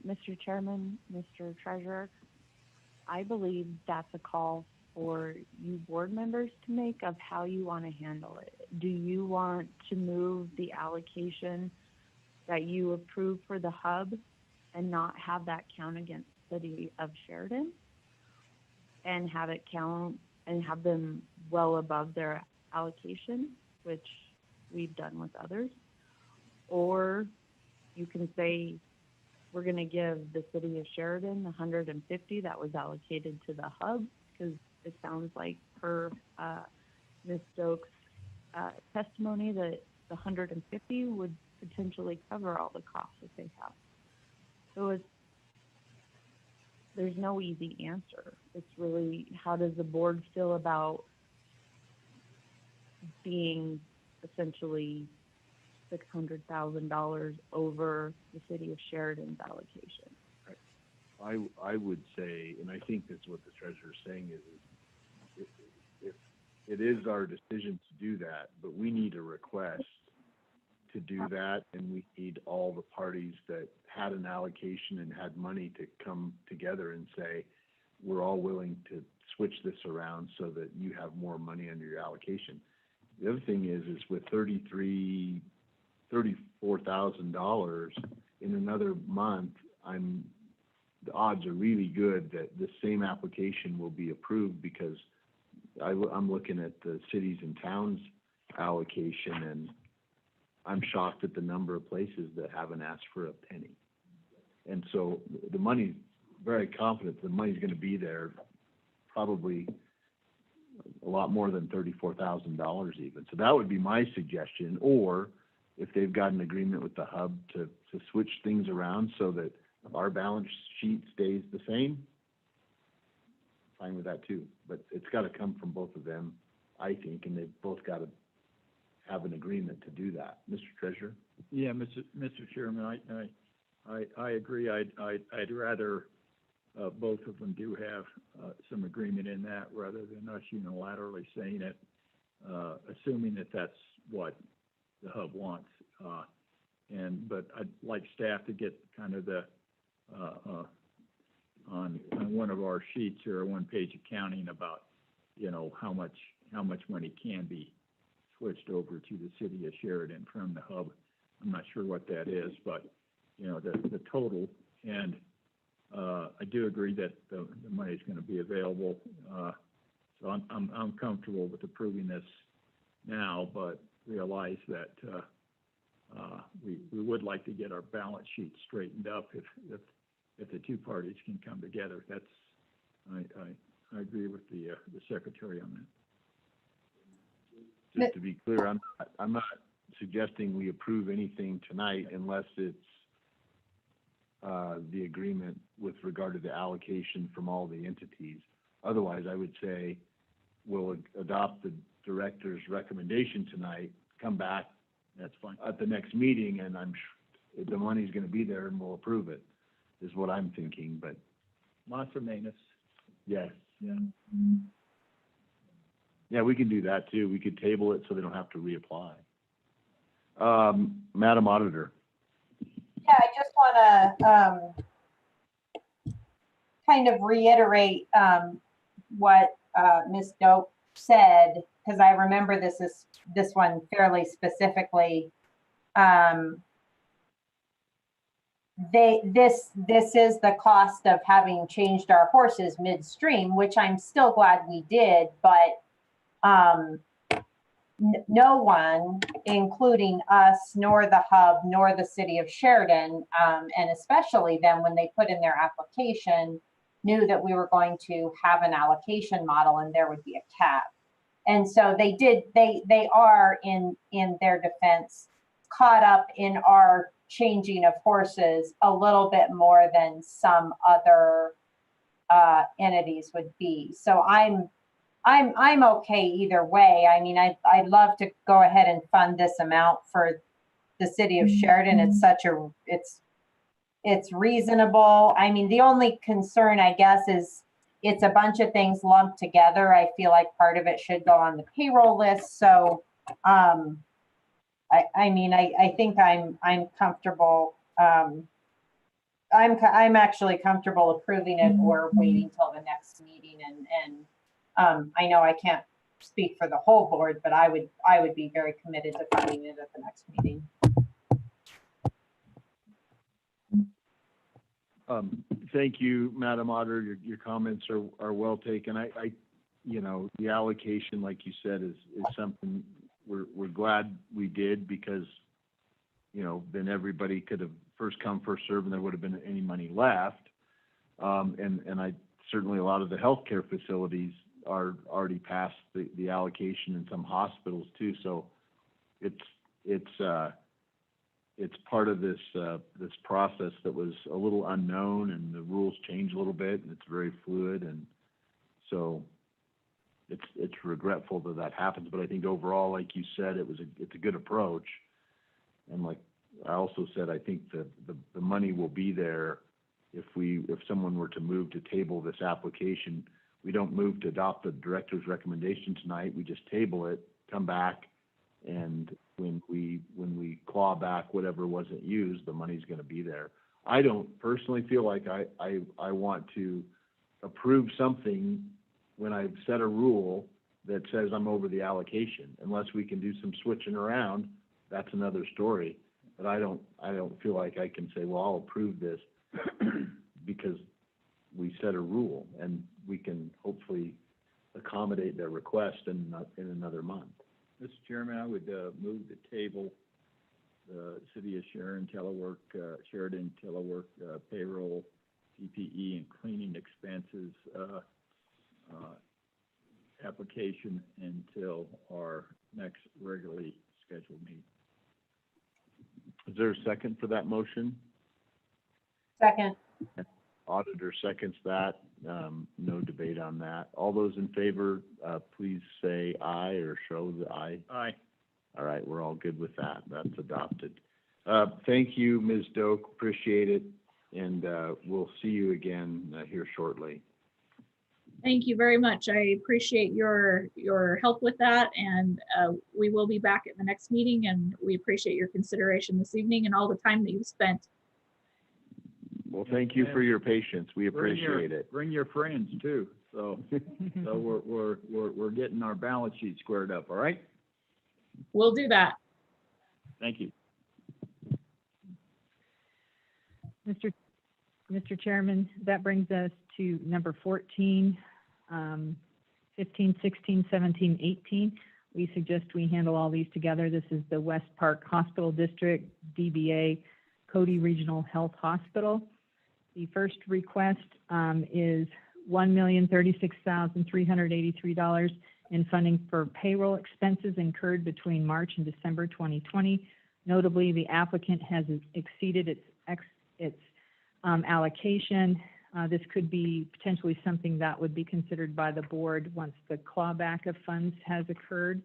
Mr. Chairman, Mr. Treasurer, I believe that's a call for you board members to make of how you want to handle it. Do you want to move the allocation that you approve for the hub and not have that count against the city of Sheridan, and have it count and have them well above their allocation, which we've done with others? Or you can say, we're going to give the city of Sheridan the 150 that was allocated to the hub, because it sounds like per Ms. Stokes' testimony that the 150 would potentially cover all the costs that they have. So there's no easy answer. It's really, how does the board feel about being essentially $600,000 over the city of Sheridan's allocation?
I would say, and I think that's what the treasurer is saying, is if it is our decision to do that, but we need a request to do that, and we need all the parties that had an allocation and had money to come together and say, we're all willing to switch this around so that you have more money under your allocation. The other thing is with $34,000 in another month, the odds are really good that the same application will be approved, because I'm looking at the cities and towns allocation, and I'm shocked at the number of places that haven't asked for a penny. And so the money's very confident the money's going to be there, probably a lot more than $34,000 even. So that would be my suggestion. Or if they've got an agreement with the hub to switch things around so that our balance sheet stays the same, fine with that too. But it's got to come from both of them, I think, and they've both got to have an agreement to do that. Mr. Treasurer?
Yeah, Mr. Chairman, I agree. I'd rather both of them do have some agreement in that, rather than us unilaterally saying it, assuming that that's what the hub wants. But I'd like staff to get kind of the on one of our sheets or a one-page accounting about, how much money can be switched over to the city of Sheridan from the hub. I'm not sure what that is, but the total. And I do agree that the money is going to be available. So I'm comfortable with approving this now, but realize that we would like to get our balance sheet straightened up if the two parties can come together. I agree with the secretary on that.
Just to be clear, I'm not suggesting we approve anything tonight unless it's the agreement with regard to the allocation from all the entities. Otherwise, I would say we'll adopt the director's recommendation tonight, come back, that's fine, at the next meeting, and the money's going to be there and we'll approve it, is what I'm thinking. But
Mas or Manus?
yes.
Yeah.
Yeah, we can do that too. We could table it so they don't have to reapply. Madam Auditor.
Yeah, I just want to kind of reiterate what Ms. Dope said, because I remember this one fairly specifically. This is the cost of having changed our horses midstream, which I'm still glad we did, but no one, including us, nor the hub, nor the city of Sheridan, and especially them when they put in their application, knew that we were going to have an allocation model and there would be a cap. And so they are in their defense caught up in our changing of horses a little bit more than some other entities would be. So I'm okay either way. I mean, I'd love to go ahead and fund this amount for the city of Sheridan. It's reasonable. I mean, the only concern, I guess, is it's a bunch of things lumped together. I feel like part of it should go on the payroll list. So, I mean, I think I'm comfortable. I'm actually comfortable approving it or waiting till the next meeting. And I know I can't speak for the whole board, but I would be very committed to funding it at the next meeting.
Thank you, Madam Auditor. Your comments are well taken. The allocation, like you said, is something we're glad we did, because, then everybody could have first come, first served, and there would have been any money left. And certainly a lot of the healthcare facilities are already past the allocation, in some hospitals too. So it's part of this process that was a little unknown, and the rules change a little bit, and it's very fluid, and so it's regretful that happens. But I think overall, like you said, it's a good approach. And like I also said, I think the money will be there if someone were to move to table this application. We don't move to adopt the director's recommendation tonight. We just table it, come back, and when we claw back whatever wasn't used, the money's going to be there. I don't personally feel like I want to approve something when I've set a rule that says I'm over the allocation. Unless we can do some switching around, that's another story. But I don't feel like I can say, well, I'll approve this because we set a rule, and we can hopefully accommodate their request in another month.
Mr. Chairman, I would move the table, the City of Sheridan telework payroll, PPE, and cleaning expenses application until our next regularly scheduled meeting.
Is there a second for that motion?
Second.
Auditor seconds that. No debate on that. All those in favor, please say aye or show the aye.
Aye.
All right, we're all good with that. That's adopted. Thank you, Ms. Doak. Appreciate it. And we'll see you again here shortly.
Thank you very much. I appreciate your help with that, and we will be back at the next meeting, and we appreciate your consideration this evening and all the time that you've spent.
Well, thank you for your patience. We appreciate it.
Bring your friends too. So, we're getting our balance sheet squared up. All right.
We'll do that.
Thank you.
Mr. Chairman, that brings us to number 14, 15, 16, 17, 18. We suggest we handle all these together. This is the West Park Hospital District, DBA, Cody Regional Health Hospital. The first request is $1,036,383 in funding for payroll expenses incurred between March and December 2020. Notably, the applicant has exceeded its allocation. This could be potentially something that would be considered by the board once the clawback of funds has occurred.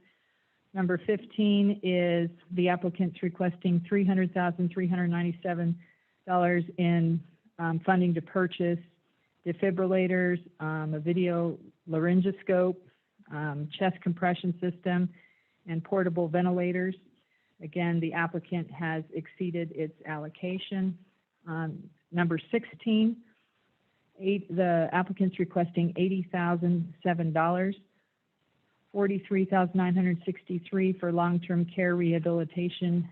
Number 15 is the applicant's requesting $300,397 in funding to purchase defibrillators, a video laryngoscope, chest compression system, and portable ventilators. Again, the applicant has exceeded its allocation. Number 16, the applicant's requesting $80,007, $43,963 for long-term care rehabilitation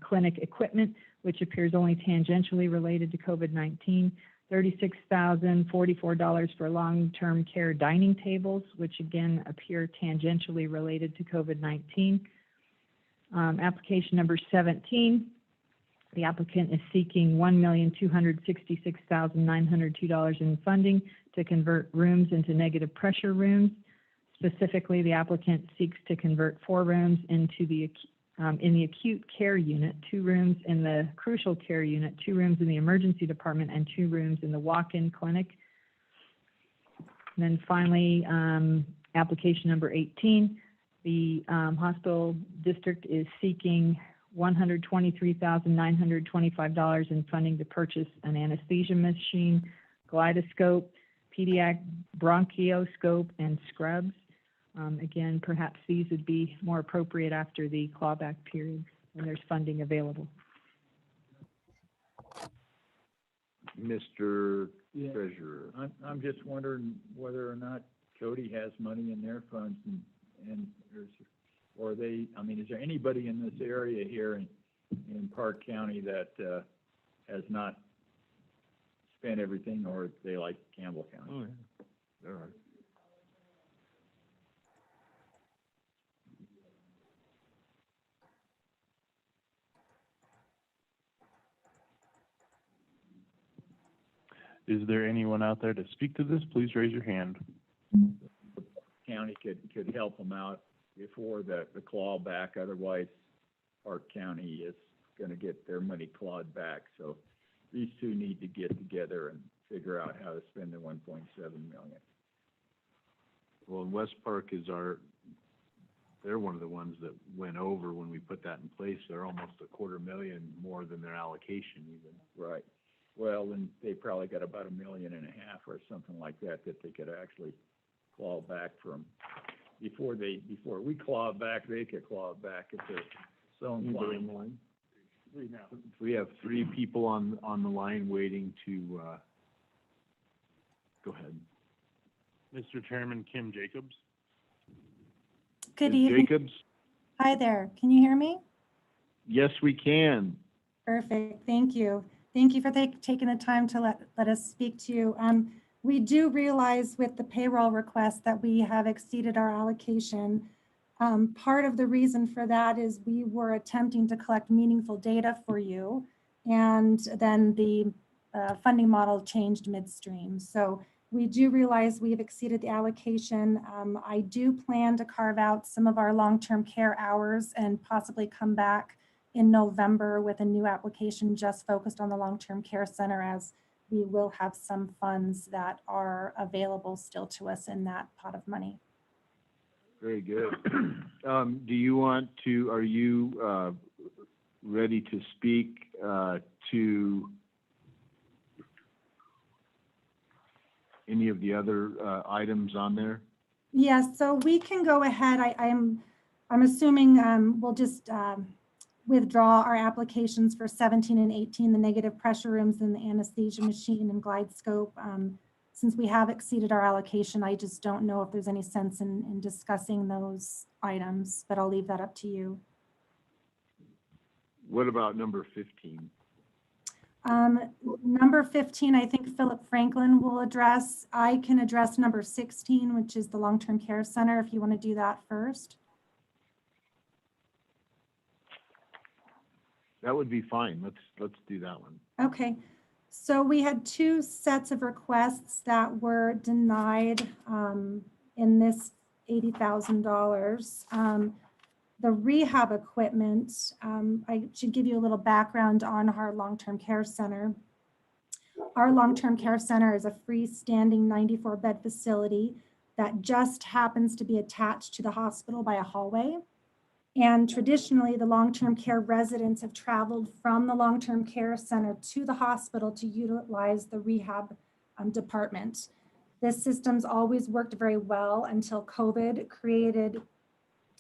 clinic equipment, which appears only tangentially related to COVID-19, $36,044 for long-term care dining tables, which again appear tangentially related to COVID-19. Application number 17, the applicant is seeking $1,266,902 in funding to convert rooms into negative pressure rooms. Specifically, the applicant seeks to convert 4 rooms into in the acute care unit, 2 rooms in the crucial care unit, 2 rooms in the emergency department, and 2 rooms in the walk-in clinic. And then finally, application number 18, the hospital district is seeking $123,925 in funding to purchase an anesthesia machine, gyroscope, pediatric bronchoscope, and scrubs. Again, perhaps these would be more appropriate after the clawback period when there's funding available.
Mr. Treasurer.
I'm just wondering whether or not Cody has money in their funds and or they, I mean, is there anybody in this area here in Park County that has not spent everything, or they like Campbell County?
Oh, yeah. There are.
Is there anyone out there to speak to this? Please raise your hand.
County could help them out before the clawback. Otherwise, Park County is going to get their money clawed back. So these two need to get together and figure out how to spend the $1.7 million.
Well, West Park is they're one of the ones that went over when we put that in place. They're almost $250,000 more than their allocation even.
Right. Well, and they probably got about $1.5 million or something like that they could actually claw back from. Before we claw back, they could claw back if they're so inclined.
We have 3 people on the line waiting to Go ahead.
Mr. Chairman, Kim Jacobs.
Good
Ms.
evening.
Jacobs?
Hi there. Can you hear me?
Yes, we can.
Perfect. Thank you. Thank you for taking the time to let us speak to you. We do realize with the payroll request that we have exceeded our allocation. Part of the reason for that is we were attempting to collect meaningful data for you, and then the funding model changed midstream. So we do realize we've exceeded the allocation. I do plan to carve out some of our long-term care hours and possibly come back in November with a new application just focused on the long-term care center, as we will have some funds that are available still to us in that pot of money.
Very good. Do you want to, are you ready to speak to any of the other items on there?
Yes, so we can go ahead. I'm assuming we'll just withdraw our applications for 17 and 18, the negative pressure rooms and the anesthesia machine and glide scope. Since we have exceeded our allocation, I just don't know if there's any sense in discussing those items, but I'll leave that up to you.
What about number 15?
Number 15, I think Philip Franklin will address. I can address number 16, which is the long-term care center, if you want to do that first.
That would be fine. Let's do that one.
Okay, so we had two sets of requests that were denied in this $80,000. The rehab equipment, I should give you a little background on our long-term care center. Our long-term care center is a freestanding 94-bed facility that just happens to be attached to the hospital by a hallway. And traditionally, the long-term care residents have traveled from the long-term care center to the hospital to utilize the rehab department. This system's always worked very well until COVID created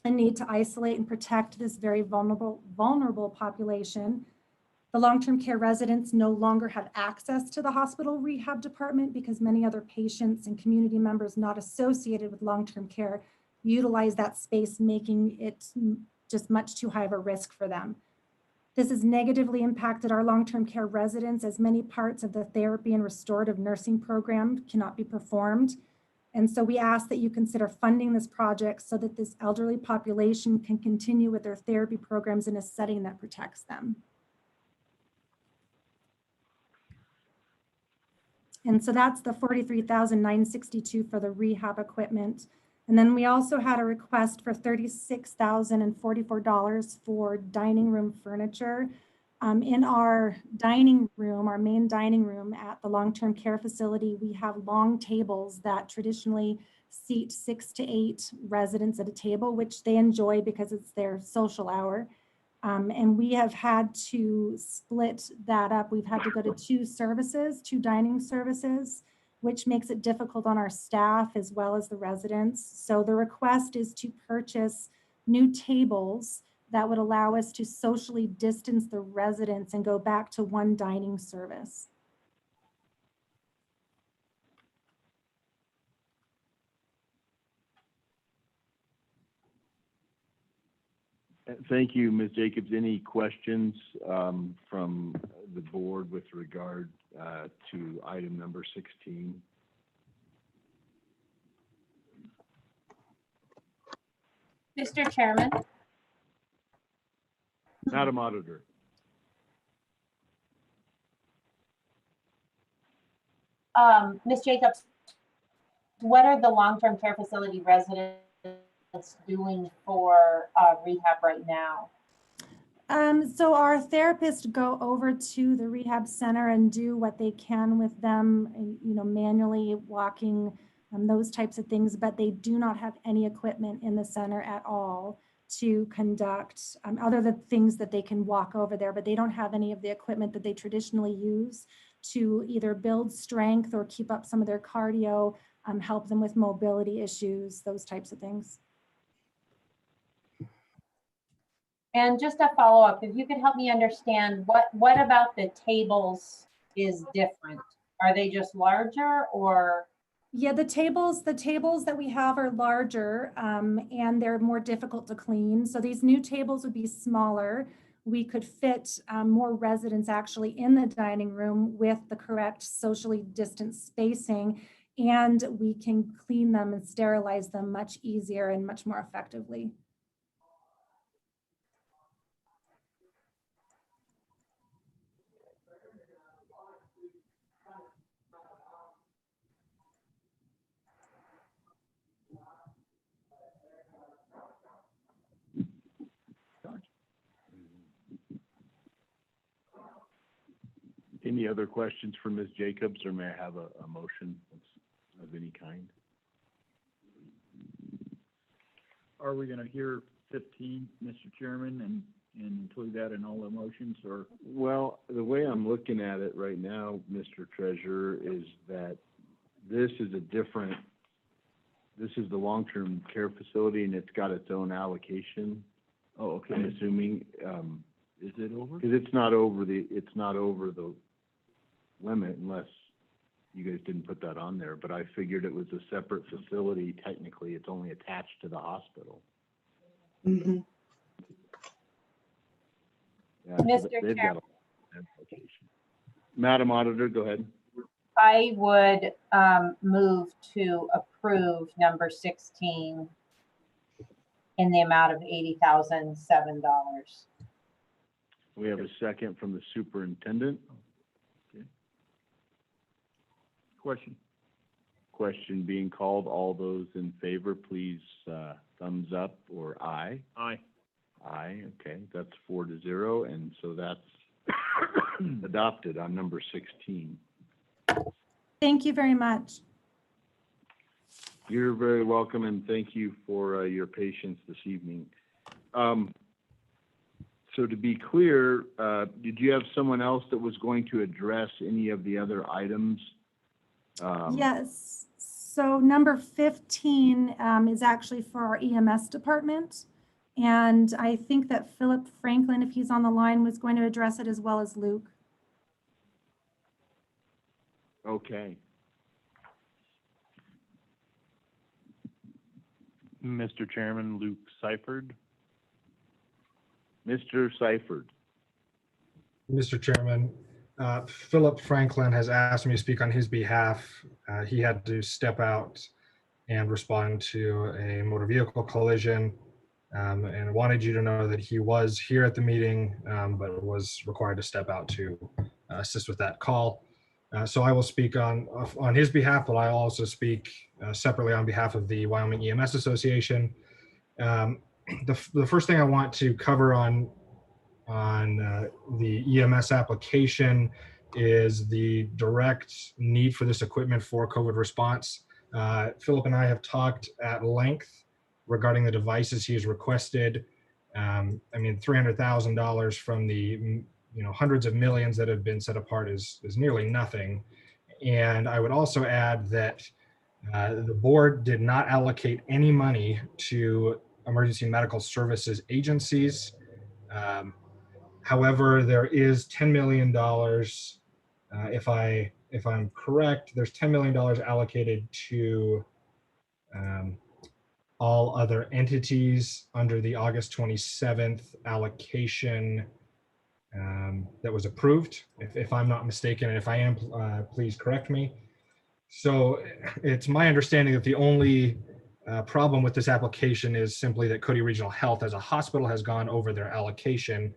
a need to isolate and protect this very vulnerable population. The long-term care residents no longer have access to the hospital rehab department because many other patients and community members not associated with long-term care utilize that space, making it just much too high of a risk for them. This has negatively impacted our long-term care residents, as many parts of the therapy and restorative nursing program cannot be performed. And so we ask that you consider funding this project so that this elderly population can continue with their therapy programs in a setting that protects them. And so that's the $43,962 for the rehab equipment. And then we also had a request for $36,044 for dining room furniture. In our dining room, our main dining room at the long-term care facility, we have long tables that traditionally seat 6 to 8 residents at a table, which they enjoy because it's their social hour. And we have had to split that up. We've had to go to two dining services, which makes it difficult on our staff as well as the residents. So the request is to purchase new tables that would allow us to socially distance the residents and go back to one dining service.
Thank you, Ms. Jacobs. Any questions from the board with regard to item number 16?
Mr. Chairman.
Madam Auditor.
Ms. Jacobs, what are the long-term care facility residents doing for rehab right now?
So our therapists go over to the rehab center and do what they can with them, manually walking, those types of things, but they do not have any equipment in the center at all to conduct other than things that they can walk over there, but they don't have any of the equipment that they traditionally use to either build strength or keep up some of their cardio, help them with mobility issues, those types of things.
And just a follow-up, if you could help me understand, what about the tables is different? Are they just larger, or
Yeah, the tables that we have are larger and they're more difficult to clean. So these new tables would be smaller. We could fit more residents actually in the dining room with the correct socially distanced spacing, and we can clean them and sterilize them much easier and much more effectively.
Any other questions for Ms. Jacobs, or may I have a motion of any kind?
Are we gonna hear 15, Mr. Chairman, and include that in all the motions, or?
Well, the way I'm looking at it right now, Mr. Treasurer, is that this is the long-term care facility, and it's got its own allocation.
Oh, okay.
I'm assuming,
Is it over?
because it's not over the limit unless you guys didn't put that on there, but I figured it was a separate facility. Technically, it's only attached to the hospital.
Mhm.
Yeah,
Mr.
they've
Chair.
got a application. Madam Auditor, go ahead.
I would move to approve number 16 in the amount of $80,007.
We have a second from the superintendent. Question being called. All those in favor, please thumbs up or aye.
Aye.
Aye, okay, that's 4-0, and so that's adopted on number 16.
Thank you very much.
You're very welcome, and thank you for your patience this evening. So to be clear, did you have someone else that was going to address any of the other items?
Yes. So number 15 is actually for our EMS department. And I think that Philip Franklin, if he's on the line, was going to address it, as well as Luke.
Okay.
Mr. Chairman, Luke Seifert.
Mr. Seifert.
Mr. Chairman, Philip Franklin has asked me to speak on his behalf. He had to step out and respond to a motor vehicle collision, and wanted you to know that he was here at the meeting, but was required to step out to assist with that call. So I will speak on his behalf, but I'll also speak separately on behalf of the Wyoming EMS Association. The first thing I want to cover on the EMS application is the direct need for this equipment for COVID response. Philip and I have talked at length regarding the devices he has requested. I mean, $300,000 from the hundreds of millions that have been set apart is nearly nothing. And I would also add that the board did not allocate any money to emergency medical services agencies. However, there is $10 million, if I'm correct, there's $10 million allocated to all other entities under the August 27th allocation that was approved, if I'm not mistaken, and if I am, please correct me. So it's my understanding that the only problem with this application is simply that Cody Regional Health as a hospital has gone over their allocation.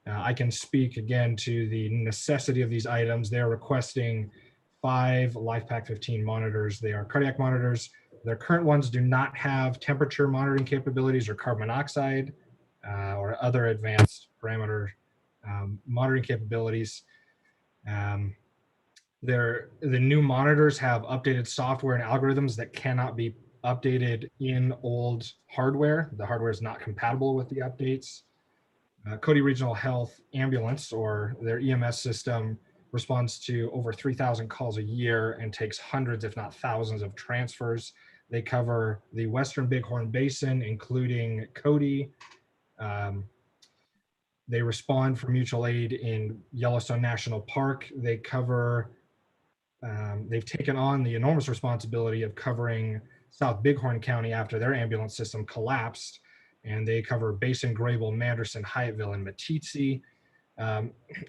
I can speak again to the necessity of these items. They're requesting 5 LifePak 15 monitors. They are cardiac monitors. Their current ones do not have temperature monitoring capabilities or carbon monoxide or other advanced parameter monitoring capabilities. The new monitors have updated software and algorithms that cannot be updated in old hardware. The hardware is not compatible with the updates. Cody Regional Health Ambulance, or their EMS system, responds to over 3,000 calls a year and takes hundreds, if not thousands, of transfers. They cover the Western Bighorn Basin, including Cody. They respond for mutual aid in Yellowstone National Park. They cover they've taken on the enormous responsibility of covering South Bighorn County after their ambulance system collapsed, and they cover Basin, Grable, Manderson, Hyattville, and Meeteetse.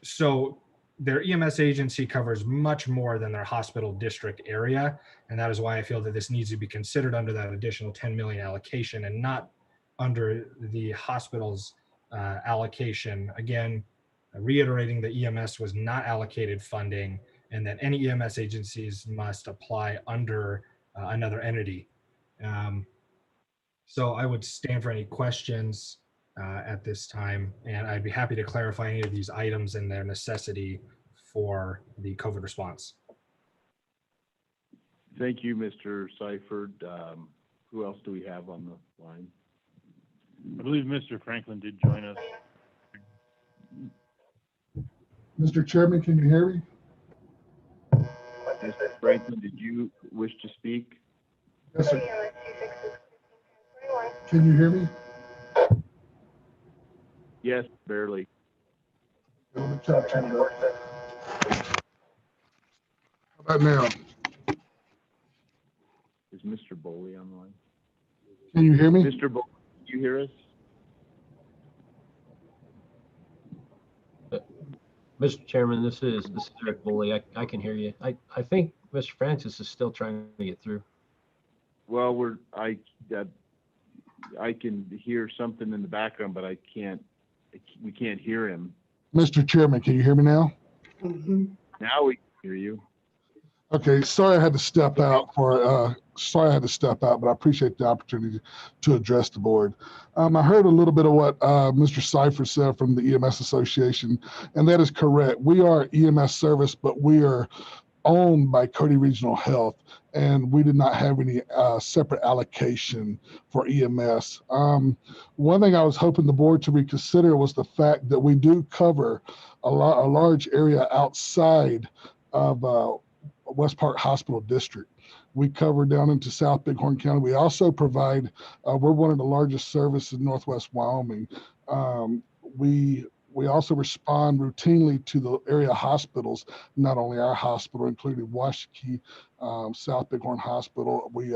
So their EMS agency covers much more than their hospital district area, and that is why I feel that this needs to be considered under that additional 10 million allocation and not under the hospital's allocation. Again, reiterating that EMS was not allocated funding and that any EMS agencies must apply under another entity. So I would stand for any questions at this time, and I'd be happy to clarify any of these items and their necessity for the COVID response.
Thank you, Mr. Seifert. Who else do we have on the line?
I believe Mr. Franklin did join us.
Mr. Chairman, can you hear me?
Mr. Franklin, did you wish to speak?
Yes, sir. Can you hear me?
Yes, barely.
Let me try to turn it up. How about now?
Is Mr. Boley on the line?
Can you hear me?
Mr. Boley, can you hear us?
Mr. Chairman, this is Eric Boley. I can hear you. I think Mr. Francis is still trying to get through.
Well, I can hear something in the background, but we can't hear him.
Mr. Chairman, can you hear me now?
Now we can hear you.
Okay, sorry I had to step out but I appreciate the opportunity to address the board. I heard a little bit of what Mr. Seifert said from the EMS Association, and that is correct. We are EMS service, but we are owned by Cody Regional Health, and we did not have any separate allocation for EMS. One thing I was hoping the board to reconsider was the fact that we do cover a large area outside of West Park Hospital District. We cover down into South Bighorn County. We also provide, we're one of the largest services in Northwest Wyoming. We also respond routinely to the area hospitals, not only our hospital, including Washakie, South Bighorn Hospital. We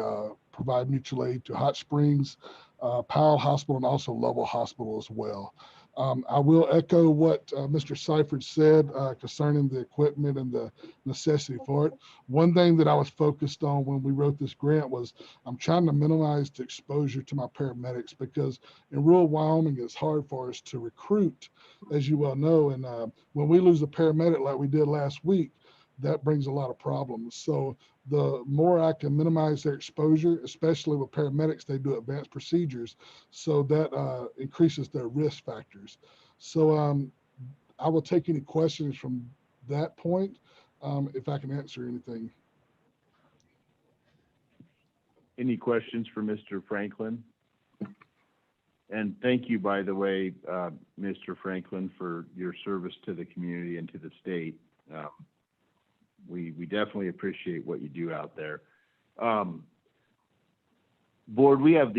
provide mutual aid to Hot Springs, Powell Hospital, and also Lovell Hospital as well. I will echo what Mr. Seifert said concerning the equipment and the necessity for it. One thing that I was focused on when we wrote this grant was I'm trying to minimize the exposure to my paramedics, because in rural Wyoming, it's hard for us to recruit, as you well know. And when we lose a paramedic like we did last week, that brings a lot of problems. So the more I can minimize their exposure, especially with paramedics, they do advanced procedures, so that increases their risk factors. So I will take any questions from that point, if I can answer anything.
Any questions for Mr. Franklin? And thank you, by the way, Mr. Franklin, for your service to the community and to the state. We definitely appreciate what you do out there. Board, we have the